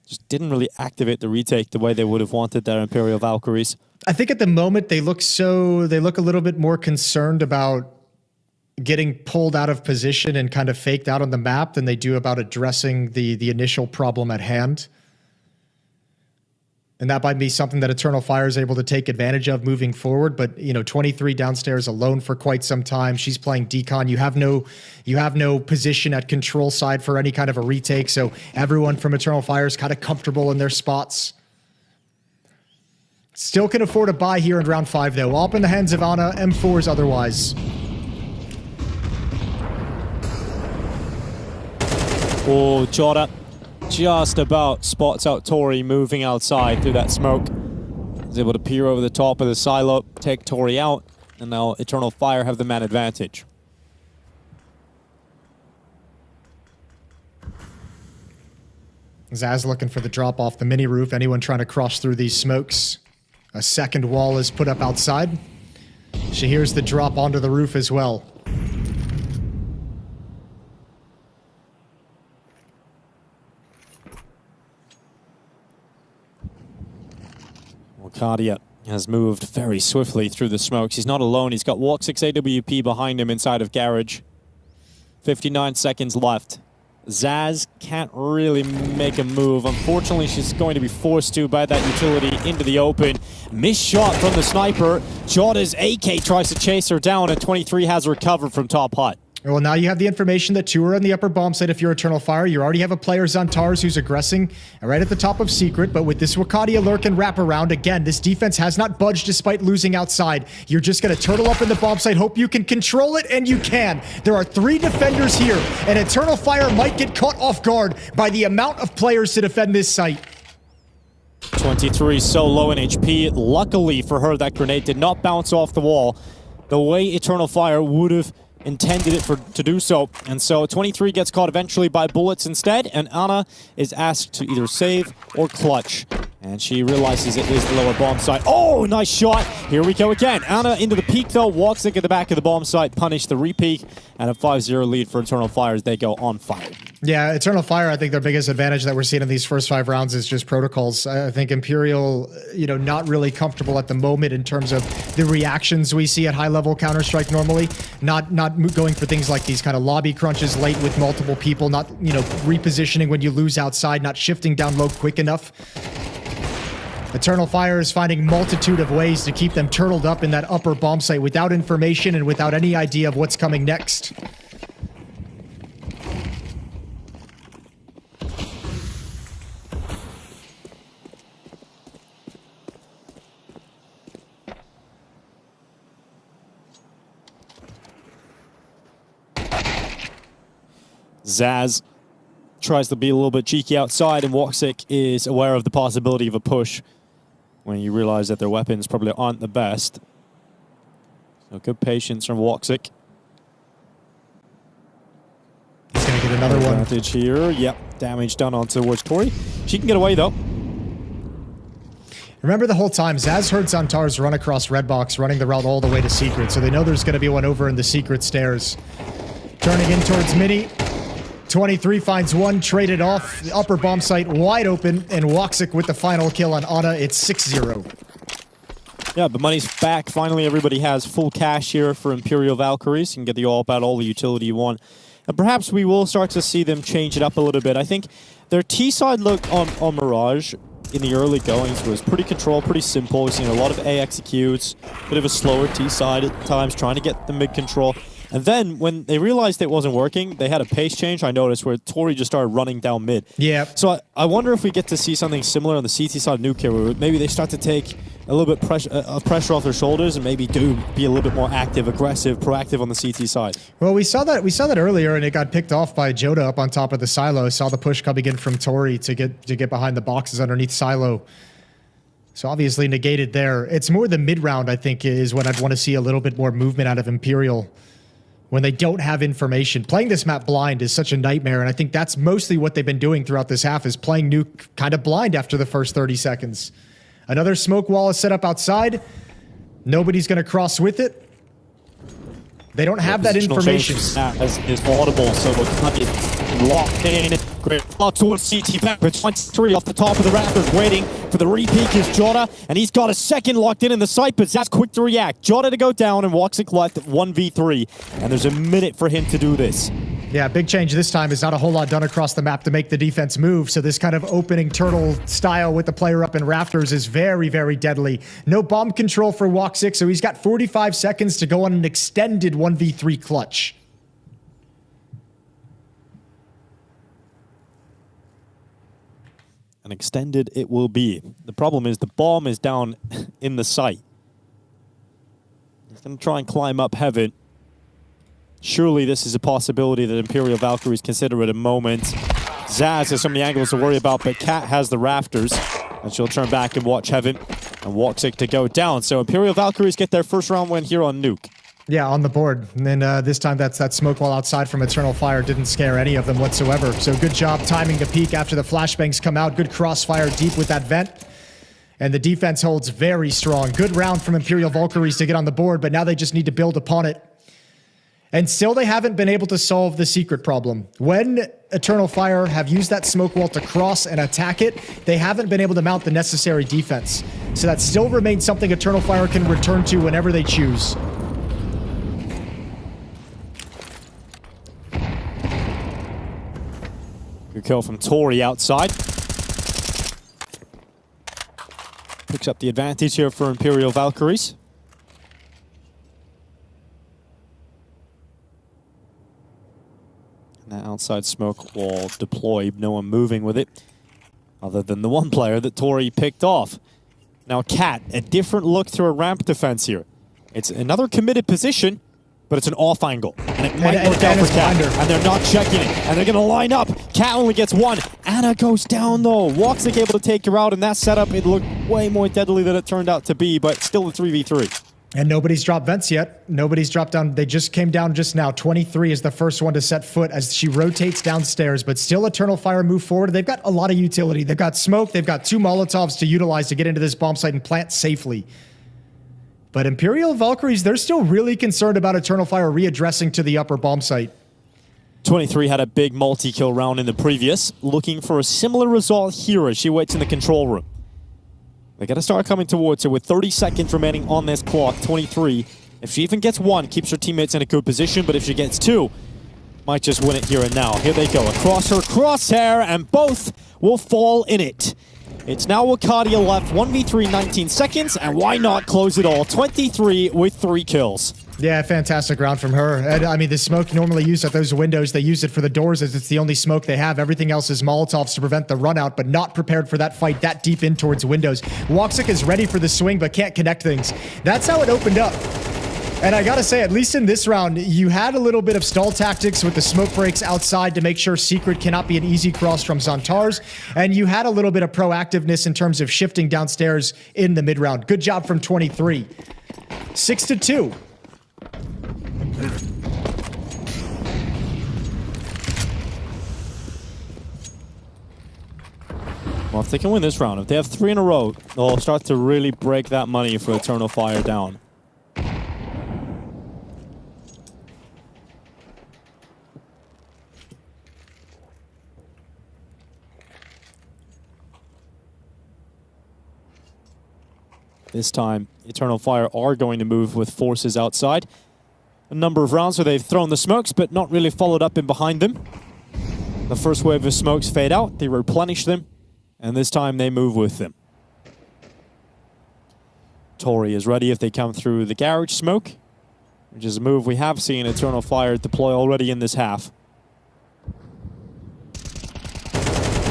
K: Just didn't really activate the retake the way they would have wanted their Imperial Valkyries.
L: I think at the moment they look a little bit more concerned about getting pulled out of position and kind of faked out on the map than they do about addressing the initial problem at hand. And that might be something that Eternal Fire is able to take advantage of moving forward. But, you know, 23 downstairs alone for quite some time. She's playing decon. You have no position at control side for any kind of a retake. So everyone from Eternal Fire is kind of comfortable in their spots. Still can afford a buy here in round 5, though. Up in the hands of Ana, M4s otherwise.
K: Oh, Joda just about spots out Tori moving outside through that smoke. He's able to peer over the top of the silo, take Tori out, and now Eternal Fire have the man advantage.
L: Zaz looking for the drop off the mini roof. Anyone trying to cross through these smokes? A second wall is put up outside. She hears the drop onto the roof as well.
K: Cardia has moved very swiftly through the smokes. He's not alone. He's got Walk 6 AWP behind him inside of Garage. 59 seconds left. Zaz can't really make a move. Unfortunately, she's going to be forced to by that utility into the open. Missed shot from the sniper. Joda's AK tries to chase her down, and 23 has recovered from top hut.
L: Well, now you have the information that 2 are on the upper bomb site if you're Eternal Fire. You already have a player, Xantars, who's aggressing right at the top of Secret, but with this Wakadia lurk and wraparound, again, this defense has not budged despite losing outside. You're just going to turtle up in the bomb site, hope you can control it, and you can. There are 3 defenders here, and Eternal Fire might get caught off guard by the amount of players to defend this site.
K: 23 so low in HP. Luckily for her, that grenade did not bounce off the wall the way Eternal Fire would have intended it to do so. And so 23 gets caught eventually by bullets instead, and Ana is asked to either save or clutch. And she realizes it is the lower bomb site. Oh, nice shot. Here we go again. Ana into the peak though, walks at the back of the bomb site, punish the re-peak, and a 5-0 lead for Eternal Fire as they go on fire.
L: Yeah, Eternal Fire, I think their biggest advantage that we're seeing in these first 5 rounds is just protocols. I think Imperial, not really comfortable at the moment in terms of the reactions we see at high-level Counter-Strike normally. Not going for things like these kind of lobby crunches late with multiple people, not, repositioning when you lose outside, not shifting down low quick enough. Eternal Fire is finding multitude of ways to keep them turtled up in that upper bomb site without information and without any idea of what's coming next.
K: Zaz tries to be a little bit cheeky outside, and Woxic is aware of the possibility of a push when you realize that their weapons probably aren't the best. So good patience from Woxic.
L: He's going to get another one.
K: Advantage here. Yep, damage done on towards Tori. She can get away though.
L: Remember the whole time, Zaz heard Xantars run across Red Box, running the route all the way to Secret, so they know there's going to be one over in the Secret stairs. Turning in towards Mini. 23 finds one, traded off. The upper bomb site wide open, and Woxic with the final kill on Ana. It's 6-0.
K: Yeah, the money's back. Finally, everybody has full cash here for Imperial Valkyries. You can get the all about all the utility you want. And perhaps we will start to see them change it up a little bit. I think their T-side look on Mirage in the early goings was pretty controlled, pretty simple. We've seen a lot of A executes, bit of a slower T-side at times, trying to get the mid-control. And then when they realized it wasn't working, they had a pace change, I noticed, where Tori just started running down mid.
L: Yeah.
K: So I wonder if we get to see something similar on the CT side of Nuke here, where maybe they start to take a little bit pressure off their shoulders and maybe be a little bit more active, aggressive, proactive on the CT side.
L: Well, we saw that earlier, and it got picked off by Joda up on top of the silo. Saw the push coming in from Tori to get behind the boxes underneath silo. So obviously negated there. It's more the mid round, I think, is when I'd want to see a little bit more movement out of Imperial when they don't have information. Playing this map blind is such a nightmare, and I think that's mostly what they've been doing throughout this half, is playing Nuke kind of blind after the first 30 seconds. Another smoke wall is set up outside. Nobody's going to cross with it. They don't have that information.
K: Is audible, so it's not locked in. Great block towards CT back, but 23 off the top of the Raptors, waiting for the repeat is Jota, and he's got a second locked in the site, but Zach's quick to react. Jota to go down, and Woxic left 1v3, and there's a minute for him to do this.
L: Yeah, big change this time is not a whole lot done across the map to make the defense move, so this kind of opening turtle style with the player up in Rafters is very, very deadly. No bomb control for Woxic, so he's got 45 seconds to go on an extended 1v3 clutch.
K: An extended it will be. The problem is the bomb is down in the site. He's going to try and climb up heaven. Surely this is a possibility that Imperial Valkyries consider at a moment. Zaz has so many angles to worry about, but Kat has the Rafters, and she'll turn back and watch heaven, and Woxic to go down. So Imperial Valkyries get their first round win here on Nuke.
L: Yeah, on the board. And then this time that smoke wall outside from Eternal Fire didn't scare any of them whatsoever. So good job timing the peak after the flashbangs come out. Good crossfire deep with that vent. And the defense holds very strong. Good round from Imperial Valkyries to get on the board, but now they just need to build upon it. And still they haven't been able to solve the secret problem. When Eternal Fire have used that smoke wall to cross and attack it, they haven't been able to mount the necessary defense. So that still remains something Eternal Fire can return to whenever they choose.
K: Good kill from Tori outside. Picks up the advantage here for Imperial Valkyries. And that outside smoke wall deployed, no one moving with it, other than the one player that Tori picked off. Now Cat, a different look to a ramp defense here. It's another committed position, but it's an off angle. And it might work out for Cat. And they're not checking it. And they're going to line up. Cat only gets one. Anna goes down though. Woxic able to take her out. In that setup, it looked way more deadly than it turned out to be, but still a 3v3.
L: And nobody's dropped vents yet. Nobody's dropped down. They just came down just now. 23 is the first one to set foot as she rotates downstairs, but still Eternal Fire move forward. They've got a lot of utility. They've got smoke. They've got 2 Molotovs to utilize to get into this bomb site and plant safely. But Imperial Valkyries, they're still really concerned about Eternal Fire readdressing to the upper bomb site.
K: 23 had a big multi-kill round in the previous, looking for a similar result here as she waits in the control room. They got to start coming towards her with 30 seconds remaining on this clock. 23, if she even gets 1, keeps her teammates in a good position, but if she gets 2, might just win it here and now. Here they go, across her crosshair, and both will fall in it. It's now Wakadia left, 1v3, 19 seconds, and why not close it all? 23 with 3 kills.
L: Yeah, fantastic round from her. And, I mean, the smoke normally used at those windows, they use it for the doors as it's the only smoke they have. Everything else is Molotovs to prevent the run out, but not prepared for that fight that deep in towards windows. Woxic is ready for the swing, but can't connect things. That's how it opened up. And I gotta say, at least in this round, you had a little bit of stall tactics with the smoke breaks outside to make sure Secret cannot be an easy cross from Xantars. And you had a little bit of proactiveness in terms of shifting downstairs in the mid round. Good job from 23. 6-2.
K: Well, if they can win this round, if they have 3 in a row, they'll start to really break that money for Eternal Fire down. This time, Eternal Fire are going to move with forces outside. A number of rounds where they've thrown the smokes, but not really followed up in behind them. The first wave of smokes fade out, they replenish them, and this time they move with them. Tori is ready if they come through the garage smoke. which is a move we have seen Eternal Fire deploy already in this half.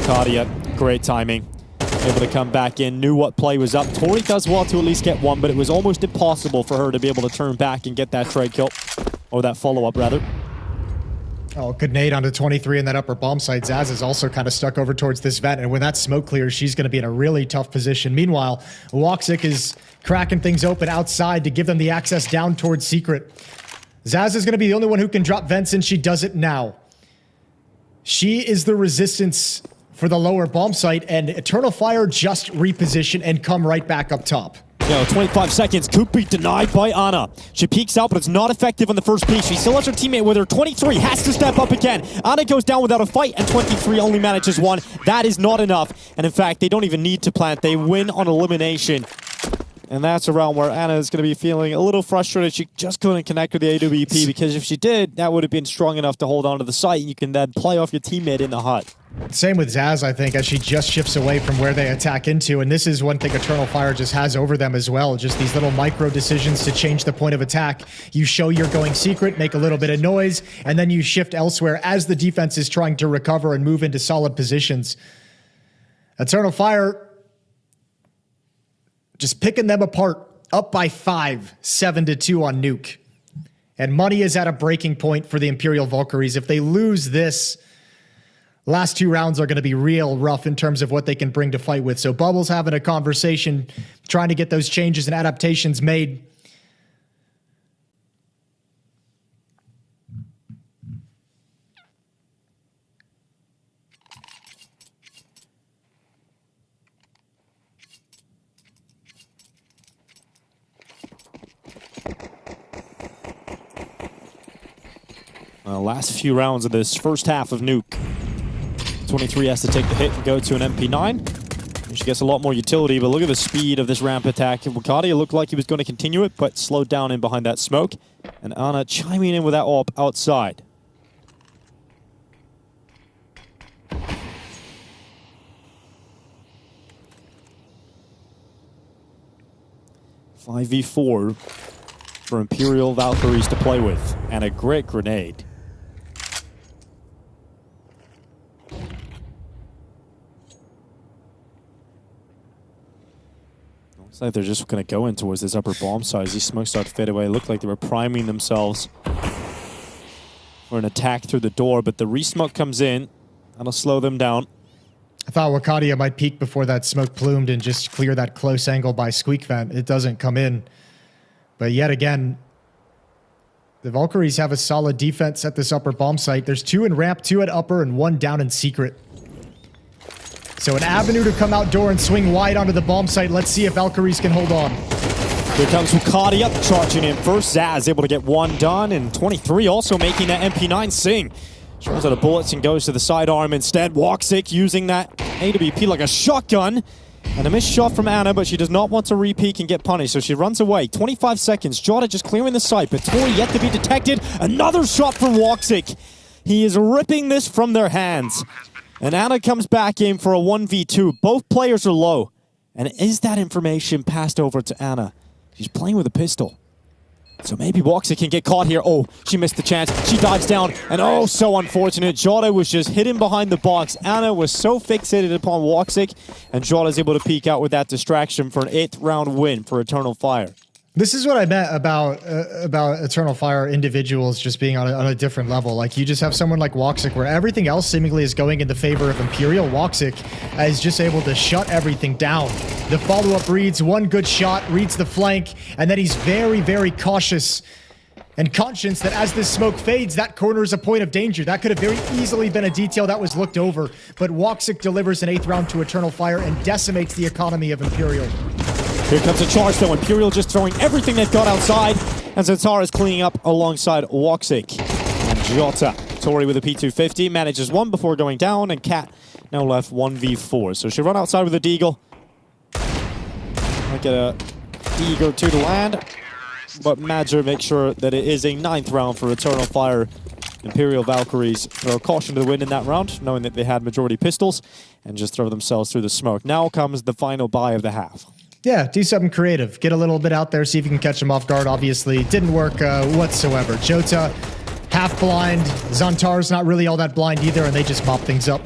K: Kadia, great timing. Able to come back in, knew what play was up. Tori does well to at least get one, but it was almost impossible for her to be able to turn back and get that trade kill. Or that follow-up, rather.
L: Oh, good nade onto 23 in that upper bomb site. Zaz is also kind of stuck over towards this vent, and when that smoke clears, she's going to be in a really tough position. Meanwhile, Woxic is cracking things open outside to give them the access down towards Secret. Zaz is going to be the only one who can drop vents, and she does it now. She is the resistance for the lower bomb site, and Eternal Fire just reposition and come right back up top.
K: 25 seconds. Could be denied by Ana. She peeks out, but it's not effective on the first piece. She still has her teammate with her. 23 has to step up again. Ana goes down without a fight, and 23 only manages one. That is not enough. And in fact, they don't even need to plant. They win on elimination. And that's a round where Ana is going to be feeling a little frustrated. She just couldn't connect with the AWP, because if she did, that would have been strong enough to hold on to the site. You can then play off your teammate in the hut.
L: Same with Zaz, I think, as she just shifts away from where they attack into. And this is one thing Eternal Fire just has over them as well. Just these little micro decisions to change the point of attack. You show you're going secret, make a little bit of noise, and then you shift elsewhere as the defense is trying to recover and move into solid positions. Eternal Fire just picking them apart, up by 5, 7-2 on Nuke. And money is at a breaking point for the Imperial Valkyries. If they lose this, last 2 rounds are going to be real rough in terms of what they can bring to fight with. So Bubbles having a conversation, trying to get those changes and adaptations made.
K: Last few rounds of this first half of Nuke. 23 has to take the hit and go to an MP9. She gets a lot more utility, but look at the speed of this ramp attack. Wakadia looked like he was going to continue it, but slowed down in behind that smoke. And Ana chiming in with that AWP outside. .5v4 for Imperial Valkyries to play with, and a great grenade. Looks like they're just going to go in towards this upper bomb site. As these smokes start to fade away, it looked like they were priming themselves for an attack through the door, but the re-smoke comes in. That'll slow them down.
L: I thought Wakadia might peek before that smoke plumed and just clear that close angle by Squeak Vent. It doesn't come in. But yet again, the Valkyries have a solid defense at this upper bomb site. There's 2 in ramp, 2 at upper, and 1 down in secret. So an avenue to come outdoor and swing wide onto the bomb site. Let's see if Valkyries can hold on.
K: Here comes Wakadia charging in first. Zaz able to get 1 done, and 23 also making that MP9 sing. She runs out of bullets and goes to the sidearm instead. Woxic using that AWP like a shotgun. And a missed shot from Ana, but she does not want to re-peek and get punished, so she runs away. 25 seconds. Jota just clearing the site, but Tori yet to be detected. Another shot from Woxic. He is ripping this from their hands. And Ana comes back in for a 1v2. Both players are low. And is that information passed over to Ana? She's playing with a pistol. So maybe Woxic can get caught here. Oh, she missed the chance. She dives down, and oh, so unfortunate. Jota was just hidden behind the box. Ana was so fixated upon Woxic, and Jota's able to peek out with that distraction for an 8th round win for Eternal Fire.
L: This is what I meant about Eternal Fire individuals just being on a different level. Like, you just have someone like Woxic where everything else seemingly is going in the favor of Imperial. Woxic is just able to shut everything down. The follow-up reads, 1 good shot, reads the flank, and then he's very, very cautious and conscious that as this smoke fades, that corner is a point of danger. That could have very easily been a detail that was looked over, but Woxic delivers an 8th round to Eternal Fire and decimates the economy of Imperial.
K: Here comes a charge though. Imperial just throwing everything they've got outside, and Zatara is cleaning up alongside Woxic and Jota. Tori with a P250 manages 1 before going down, and Cat now left 1v4. So she'll run outside with a Deagle. Might get a Eager 2 to land, but Madger makes sure that it is a 9th round for Eternal Fire. Imperial Valkyries throw caution to the wind in that round, knowing that they had majority pistols, and just throw themselves through the smoke. Now comes the final buy of the half.
L: Yeah, do something creative. Get a little bit out there, see if you can catch them off guard. Obviously, didn't work whatsoever. Jota, half blind. Xantar's not really all that blind either, and they just mop things up.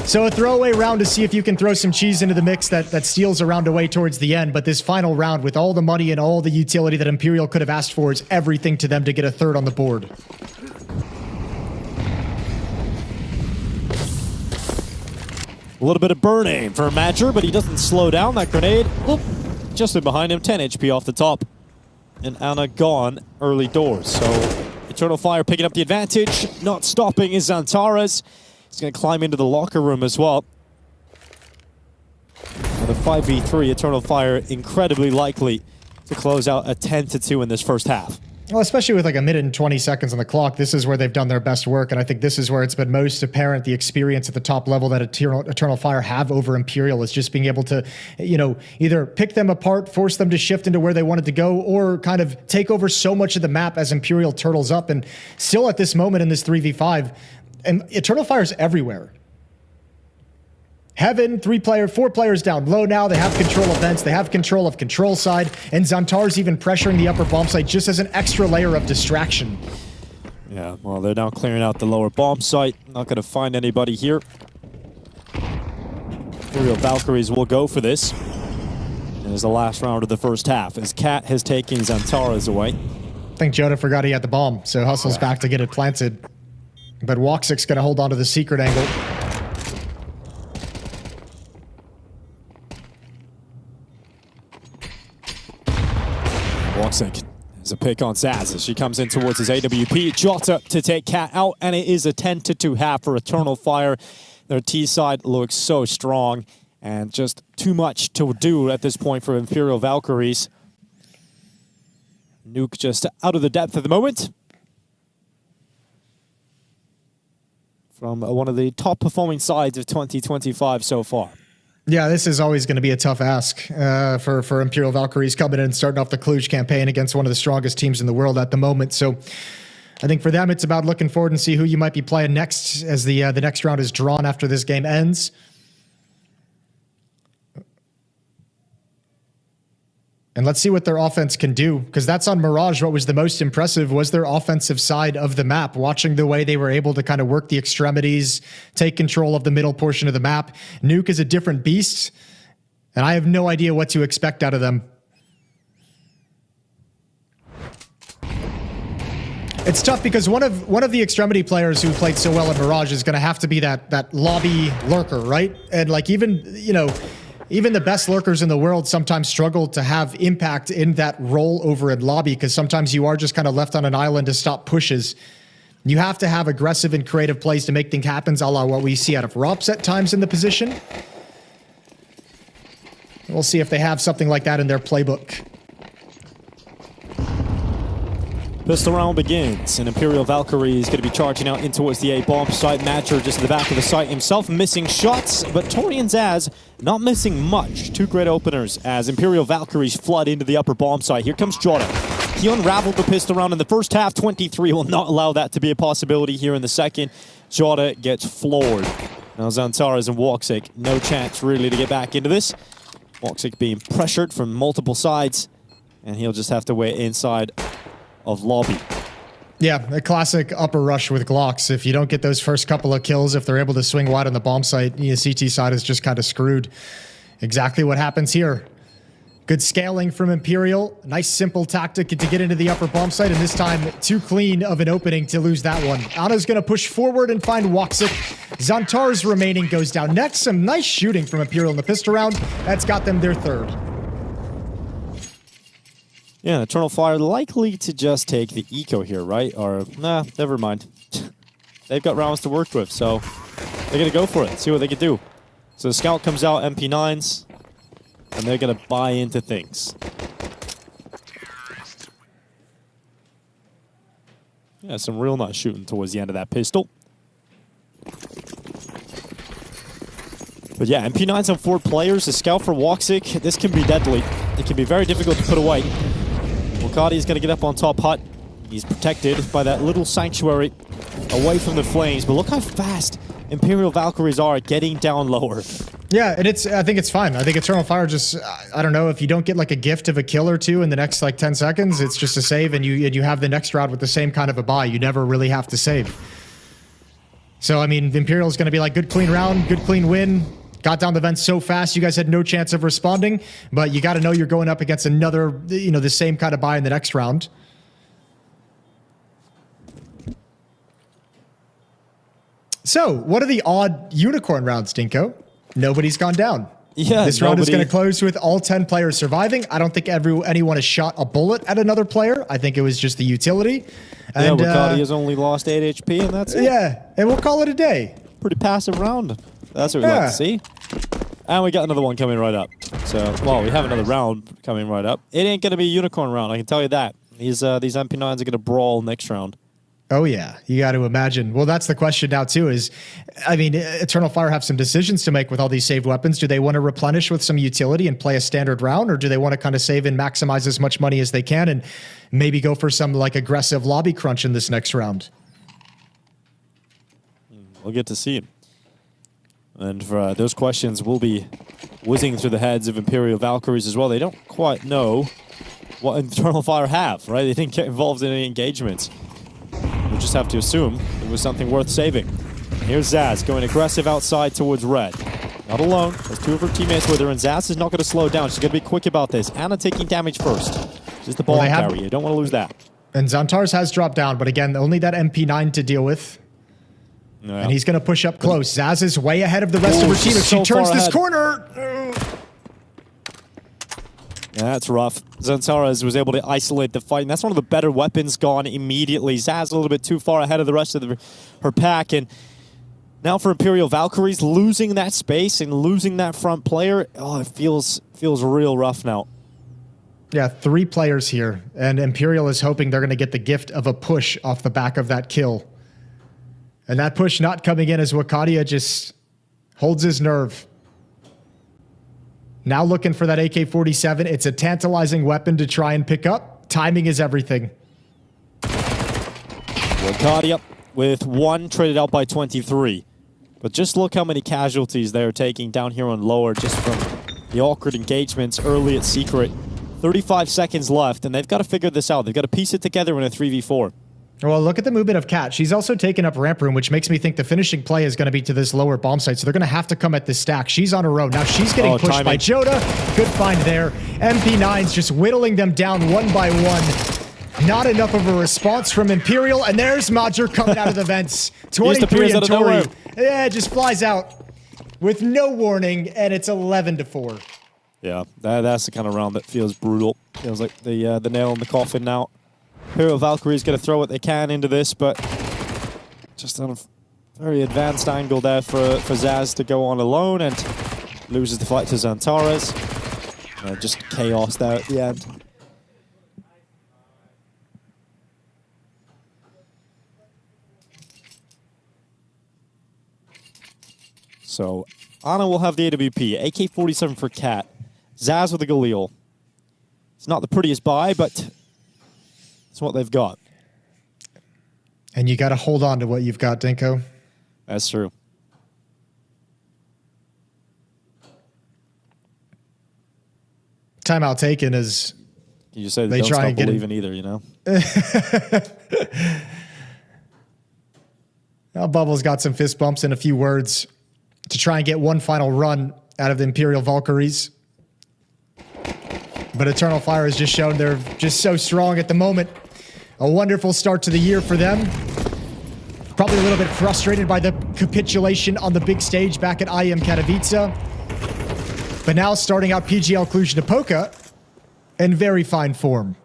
L: So a throwaway round to see if you can throw some cheese into the mix that steals a round away towards the end. But this final round, with all the money and all the utility that Imperial could have asked for, is everything to them to get a third on the board.
K: A little bit of burning for Matcher, but he doesn't slow down that grenade. Oop, just in behind him, 10 HP off the top. And Anna gone early doors. So Eternal Fire picking up the advantage. Not stopping is Xantares. He's going to climb into the locker room as well. With a 5v3, Eternal Fire incredibly likely to close out a 10-2 in this first half.
L: Well, especially with like a minute and 20 seconds on the clock, this is where they've done their best work, and I think this is where it's been most apparent the experience at the top level that Eternal Fire have over Imperial is just being able to, you know, either pick them apart, force them to shift into where they wanted to go, or kind of take over so much of the map as Imperial turtles up. And still at this moment in this 3v5, and Eternal Fire's everywhere. Heaven, 4 players down low now. They have control of vents. They have control of control side. And Xantar's even pressuring the upper bomb site just as an extra layer of distraction.
K: Yeah, well, they're now clearing out the lower bomb site. Not going to find anybody here. Imperial Valkyries will go for this. And it's the last round of the first half as Cat has taken Xantares away.
L: I think Jota forgot he had the bomb, so hustles back to get it planted. But Woxic's going to hold on to the secret angle.
K: Woxic is a pick on Zaz as she comes in towards his AWP. Jota to take Cat out, and it is a 10-2 half for Eternal Fire. Their T side looks so strong, and just too much to do at this point for Imperial Valkyries. Nuke just out of the depth at the moment. From one of the top performing sides of 2025 so far.
L: Yeah, this is always going to be a tough ask for Imperial Valkyries coming in and starting off the Cluj campaign against one of the strongest teams in the world at the moment. So I think for them, it's about looking forward and see who you might be playing next as the next round is drawn after this game ends. And let's see what their offense can do, because that's on Mirage. What was the most impressive was their offensive side of the map, watching the way they were able to kind of work the extremities, take control of the middle portion of the map. Nuke is a different beast, and I have no idea what to expect out of them. It's tough because one of the extremity players who played so well at Mirage is going to have to be that lobby lurker, right? And like even the best lurkers in the world sometimes struggle to have impact in that role over in lobby, because sometimes you are just kind of left on an island to stop pushes. You have to have aggressive and creative plays to make things happen, a la what we see out of Rops at times in the position. We'll see if they have something like that in their playbook.
K: Pistol round begins, and Imperial Valkyrie is going to be charging out in towards the A bomb site. Matcher just in the back of the site himself, missing shots, but Tori and Zaz not missing much. Two great openers as Imperial Valkyries flood into the upper bomb site. Here comes Jota. He unraveled the pistol round in the first half. 23 will not allow that to be a possibility here in the second. Jota gets floored. Now Xantares and Woxic, no chance really to get back into this. Woxic being pressured from multiple sides, and he'll just have to wait inside of lobby.
L: Yeah, a classic upper rush with Glocks. If you don't get those first couple of kills, if they're able to swing wide on the bomb site, the CT side is just kind of screwed. Exactly what happens here. Good scaling from Imperial. Nice simple tactic to get into the upper bomb site, and this time too clean of an opening to lose that one. Anna's going to push forward and find Woxic. Xantar's remaining goes down next. Some nice shooting from Imperial in the pistol round. That's got them their third.
K: Yeah, Eternal Fire likely to just take the eco here, right? Or, nah, never mind. They've got rounds to work with, so they're going to go for it, see what they can do. So the Scout comes out, MP9s, and they're going to buy into things. Yeah, some real nice shooting towards the end of that pistol. But yeah, MP9s on 4 players, the Scout for Woxic, this can be deadly. It can be very difficult to put away. Wakati is going to get up on top hut. He's protected by that little sanctuary away from the flames. But look how fast Imperial Valkyries are getting down lower.
L: Yeah, and I think it's fine. I think Eternal Fire just, I don't know, if you don't get like a gift of a kill or two in the next like 10 seconds, it's just a save, and you have the next round with the same kind of a buy. You never really have to save. So, I mean, Imperial's going to be like, good clean round, good clean win. Got down the vent so fast, you guys had no chance of responding, but you got to know you're going up against another, you know, the same kind of buy in the next round. So, what are the odd unicorn rounds, Dinko? Nobody's gone down.
K: Yeah,
L: this round is going to close with all 10 players surviving. I don't think anyone has shot a bullet at another player. I think it was just the utility.
K: Yeah,
L: And,
K: Wildcard has only lost 8 HP, and that's it.
L: Yeah, and we'll call it a day.
K: Pretty passive round. That's what we like to see. And we got another one coming right up. So, well, we have another round coming right up. It ain't going to be a unicorn round, I can tell you that. These MP9s are going to brawl next round.
L: Oh, yeah. You got to imagine. Well, that's the question now, too, is, I mean, Eternal Fire have some decisions to make with all these saved weapons. Do they want to replenish with some utility and play a standard round, or do they want to kind of save and maximize as much money as they can and maybe go for some, like, aggressive lobby crunch in this next round?
K: We'll get to see. And for those questions will be whizzing through the heads of Imperial Valkyries as well. They don't quite know what Eternal Fire have, right? They didn't get involved in any engagements. We'll just have to assume it was something worth saving. Here's Zaz going aggressive outside towards red. Not alone. There's two of her teammates with her, and Zaz is not going to slow down. She's going to be quick about this. Anna taking damage first. She's the ball carrier. You don't want to lose that.
L: And Xantar's has dropped down, but again, only that MP9 to deal with. Yeah. And he's going to push up close. Zaz is way ahead of the rest of her team. If she turns this corner...
K: Yeah, that's rough. Xantares was able to isolate the fight, and that's one of the better weapons gone immediately. Zaz a little bit too far ahead of the rest of her pack, and now for Imperial Valkyries, losing that space and losing that front player, oh, it feels real rough now.
L: Yeah, 3 players here, and Imperial is hoping they're going to get the gift of a push off the back of that kill. And that push not coming in as Wakadia just holds his nerve. Now looking for that AK-47. It's a tantalizing weapon to try and pick up. Timing is everything.
K: Wakadia with 1 traded out by 23. But just look how many casualties they're taking down here on lower just from the awkward engagements early at Secret. 35 seconds left, and they've got to figure this out. They've got to piece it together in a 3v4.
L: Well, look at the movement of Cat. She's also taken up ramp room, which makes me think the finishing play is going to be to this lower bomb site. So they're going to have to come at this stack. She's on her own. Now she's getting pushed by Joda. Good find there. MP9's just whittling them down one by one. Not enough of a response from Imperial. And there's MOUZ coming out of the vents. 23 and Tori. Yeah, it just flies out with no warning. And it's 11-4.
K: Yeah, that's the kind of round that feels brutal. Feels like the nail in the coffin now. Imperial Valkyrie is going to throw what they can into this, but just on a very advanced angle there for Zaz to go on alone, and loses the fight to Xantares. Just chaos there at the end. So Ana will have the AWP, AK-47 for Cat, Zaz with the Galil. It's not the prettiest buy, but it's what they've got.
L: And you got to hold on to what you've got, Dinko.
K: That's true.
L: Timeout taken is...
K: You just say they don't stop believing either, you know?
L: Now Bubble's got some fist bumps and a few words to try and get one final run out of the Imperial Valkyries. But Eternal Fire has just shown they're just so strong at the moment. A wonderful start to the year for them. Probably a little bit frustrated by the capitulation on the big stage back at IEM Katowice. But now starting out PGL Cluj-Napoca in very fine form.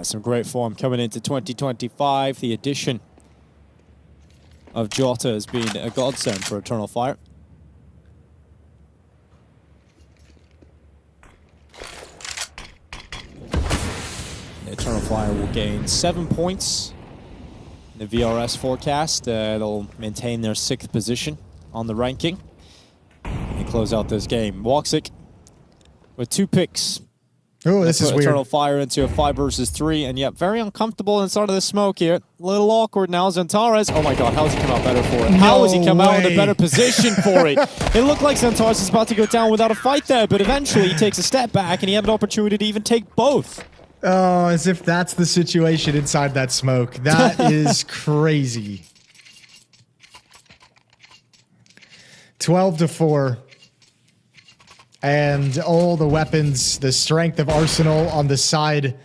K: Some great form coming into 2025. The addition of Jota has been a godsend for Eternal Fire. Eternal Fire will gain 7 points in the VRS forecast. They'll maintain their 6th position on the ranking. close out this game. Woxic with 2 picks.
L: Oh, this is weird.
K: Eternal Fire into a 5 versus 3, and yet very uncomfortable inside of the smoke here. A little awkward now. Xantares, oh my god, how has he come out better for it? How has he come out in a better position for it? It looked like Xantares is about to go down without a fight there, but eventually he takes a step back and he had an opportunity to even take both.
L: Oh, as if that's the situation inside that smoke. That is crazy. 12-4. And all the weapons, the strength of Arsenal on the side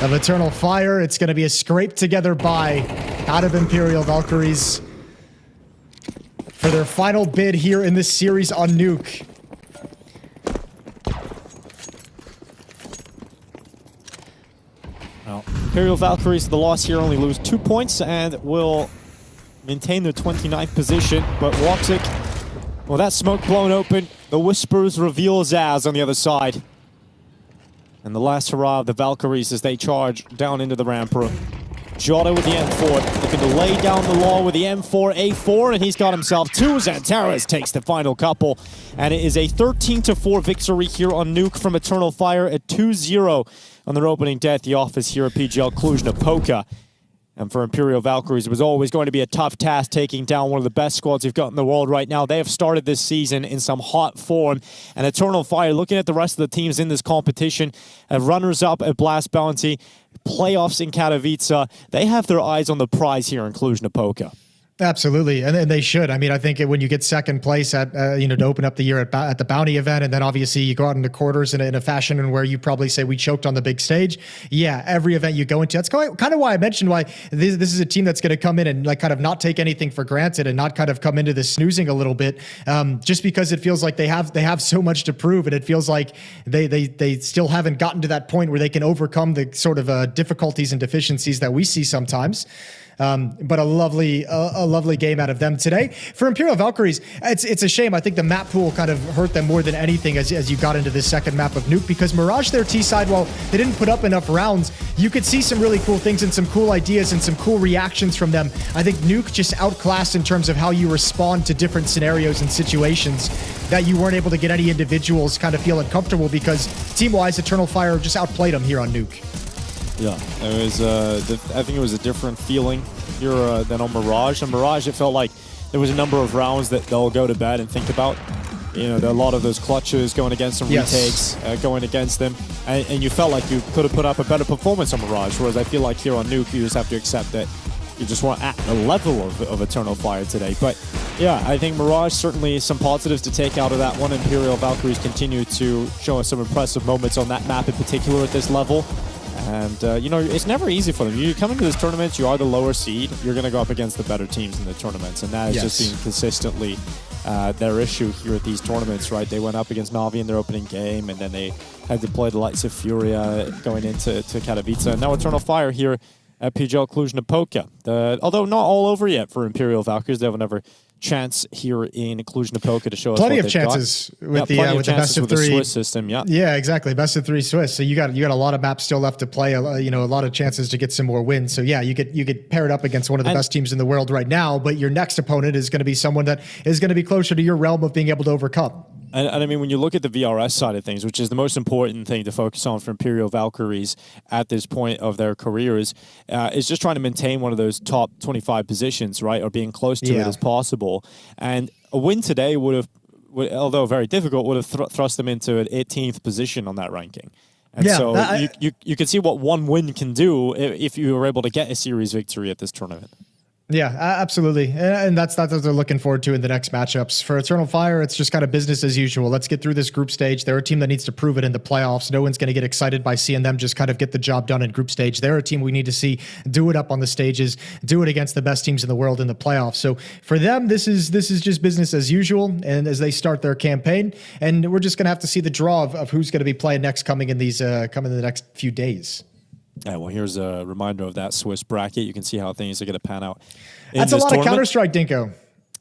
L: of Eternal Fire. It's going to be a scraped together buy out of Imperial Valkyries for their final bid here in this series on Nuke.
K: Well, Imperial Valkyries, the loss here, only lose 2 points and will maintain their 29th position. But Woxic, well, that smoke blown open. The Whispers reveal Zaz on the other side. And the last hurrah of the Valkyries as they charge down into the ramp room. Jota with the M4, looking to lay down the law with the M4A4, and he's got himself 2. Xantares takes the final couple. And it is a 13-4 victory here on Nuke from Eternal Fire at 2-0 on their opening day at the office here at PGL Cluj-Napoca. And for Imperial Valkyries, it was always going to be a tough task taking down one of the best squads you've got in the world right now. They have started this season in some hot form. And Eternal Fire, looking at the rest of the teams in this competition, runners-up at Blast Bounty, playoffs in Katowice, they have their eyes on the prize here in Cluj-Napoca.
L: Absolutely, and they should. I mean, I think when you get second place at, to open up the year at the Bounty event, and then obviously you go out into quarters in a fashion in where you probably say we choked on the big stage. Yeah, every event you go into, that's kind of why I mentioned why this is a team that's going to come in and like kind of not take anything for granted and not kind of come into this snoozing a little bit, just because it feels like they have so much to prove, and it feels like they still haven't gotten to that point where they can overcome the sort of difficulties and deficiencies that we see sometimes. But a lovely game out of them today. For Imperial Valkyries, it's a shame. I think the map pool kind of hurt them more than anything as you got into this second map of Nuke, because Mirage, their T-side, while they didn't put up enough rounds, you could see some really cool things and some cool ideas and some cool reactions from them. I think Nuke just outclassed in terms of how you respond to different scenarios and situations that you weren't able to get any individuals kind of feeling comfortable, because team-wise, Eternal Fire just outplayed them here on Nuke.
K: Yeah, it was. I think it was a different feeling here than on Mirage. On Mirage, it felt like there was a number of rounds that they'll go to bed and think about. You know, a lot of those clutches going against them, retakes going against them, and you felt like you could have put up a better performance on Mirage. Whereas I feel like here on Nuke, you just have to accept that you just weren't at the level of Eternal Fire today. But yeah, I think Mirage certainly some positives to take out of that one. Imperial Valkyries continue to show us some impressive moments on that map in particular at this level. And, it's never easy for them. You come into this tournament, you are the lower seed. You're going to go up against the better teams in the tournaments. And that has just been consistently their issue here at these tournaments, right? They went up against Na'Vi in their opening game, and then they had to play the likes of Furia going into Katowice. And now Eternal Fire here at PGL Cluj-Napoca. Although not all over yet for Imperial Valkyries. They have another chance here in Cluj-Napoca to show us
L: plenty of chances with the best of three
K: Swiss system.
L: Yeah, exactly, best of 3 Swiss. So you got a lot of maps still left to play. A lot of chances to get some more wins. So yeah, you get paired up against one of the best teams in the world right now. But your next opponent is going to be someone that is going to be closer to your realm of being able to overcome.
K: And I mean, when you look at the VRS side of things, which is the most important thing to focus on for Imperial Valkyries at this point of their careers, is just trying to maintain one of those top 25 positions, right, or being close to it as possible. And a win today would have, although very difficult, would have thrust them into an 18th position on that ranking. And you can see what one win can do if you were able to get a series victory at this tournament.
L: Yeah, absolutely. And that's what they're looking forward to in the next matchups. For Eternal Fire, it's just kind of business as usual. Let's get through this group stage. They're a team that needs to prove it in the playoffs. No one's going to get excited by seeing them just kind of get the job done in group stage. They're a team we need to see do it up on the stages, do it against the best teams in the world in the playoffs. So for them, this is just business as usual. And as they start their campaign, and we're just going to have to see the draw of who's going to be playing next coming in the next few days.
K: Yeah, well, here's a reminder of that Swiss bracket. You can see how things are going to pan out.
L: That's a lot of Counter-Strike, Dinko.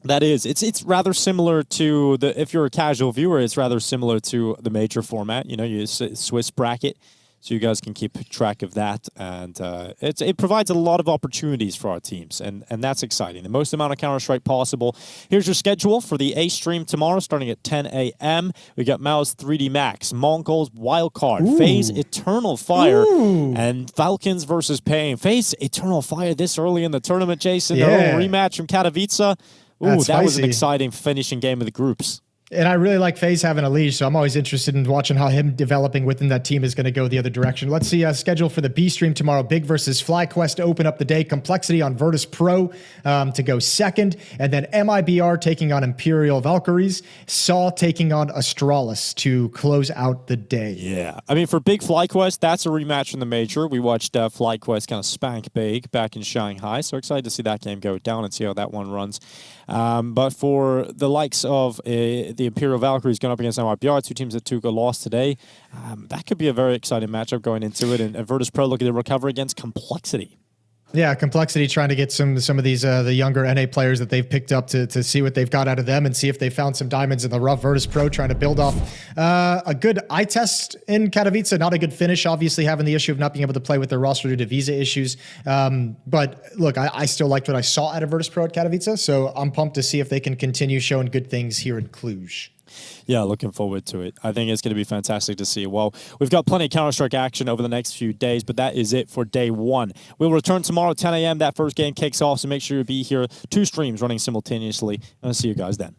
K: That is. It's rather similar to if you're a casual viewer, it's rather similar to the major format. You use Swiss bracket. so you guys can keep track of that. And it provides a lot of opportunities for our teams, and that's exciting. The most amount of Counter-Strike possible. Here's your schedule for the A stream tomorrow, starting at 10 a.m. We got MOUZ 3D Max, MongolZ Wildcard, FaZe Eternal Fire, and Falcons versus Pain. FaZe Eternal Fire this early in the tournament, Jason. Their own rematch from Katowice. Ooh, that was an exciting finishing game of the groups.
L: And I really like FaZe having a lead, so I'm always interested in watching how him developing within that team is going to go the other direction. Let's see schedule for the B stream tomorrow. Big versus FlyQuest to open up the day. Complexity on Virtus.pro to go second. And then MIBR taking on Imperial Valkyries. Saw taking on Astralis to close out the day.
K: Yeah. I mean, for Big FlyQuest, that's a rematch from the Major. We watched FlyQuest kind of spank Big back in Shanghai, so excited to see that game go down and see how that one runs. But for the likes of the Imperial Valkyries going up against MIBR, two teams that took a loss today, that could be a very exciting matchup going into it. And Virtus.pro looking to recover against Complexity.
L: Yeah, Complexity trying to get some of these the younger NA players that they've picked up to see what they've got out of them and see if they found some diamonds in the rough. Virtus.pro trying to build off a good eye test in Katowice, not a good finish, obviously having the issue of not being able to play with their roster due to visa issues. But look, I still liked what I saw out of Virtus.pro at Katowice, so I'm pumped to see if they can continue showing good things here in Cluj.
K: Yeah, looking forward to it. I think it's going to be fantastic to see. Well, we've got plenty of Counter-Strike action over the next few days, but that is it for day one. We'll return tomorrow at 10 a.m. That first game kicks off, so make sure you be here. 2 streams running simultaneously. I'll see you guys then.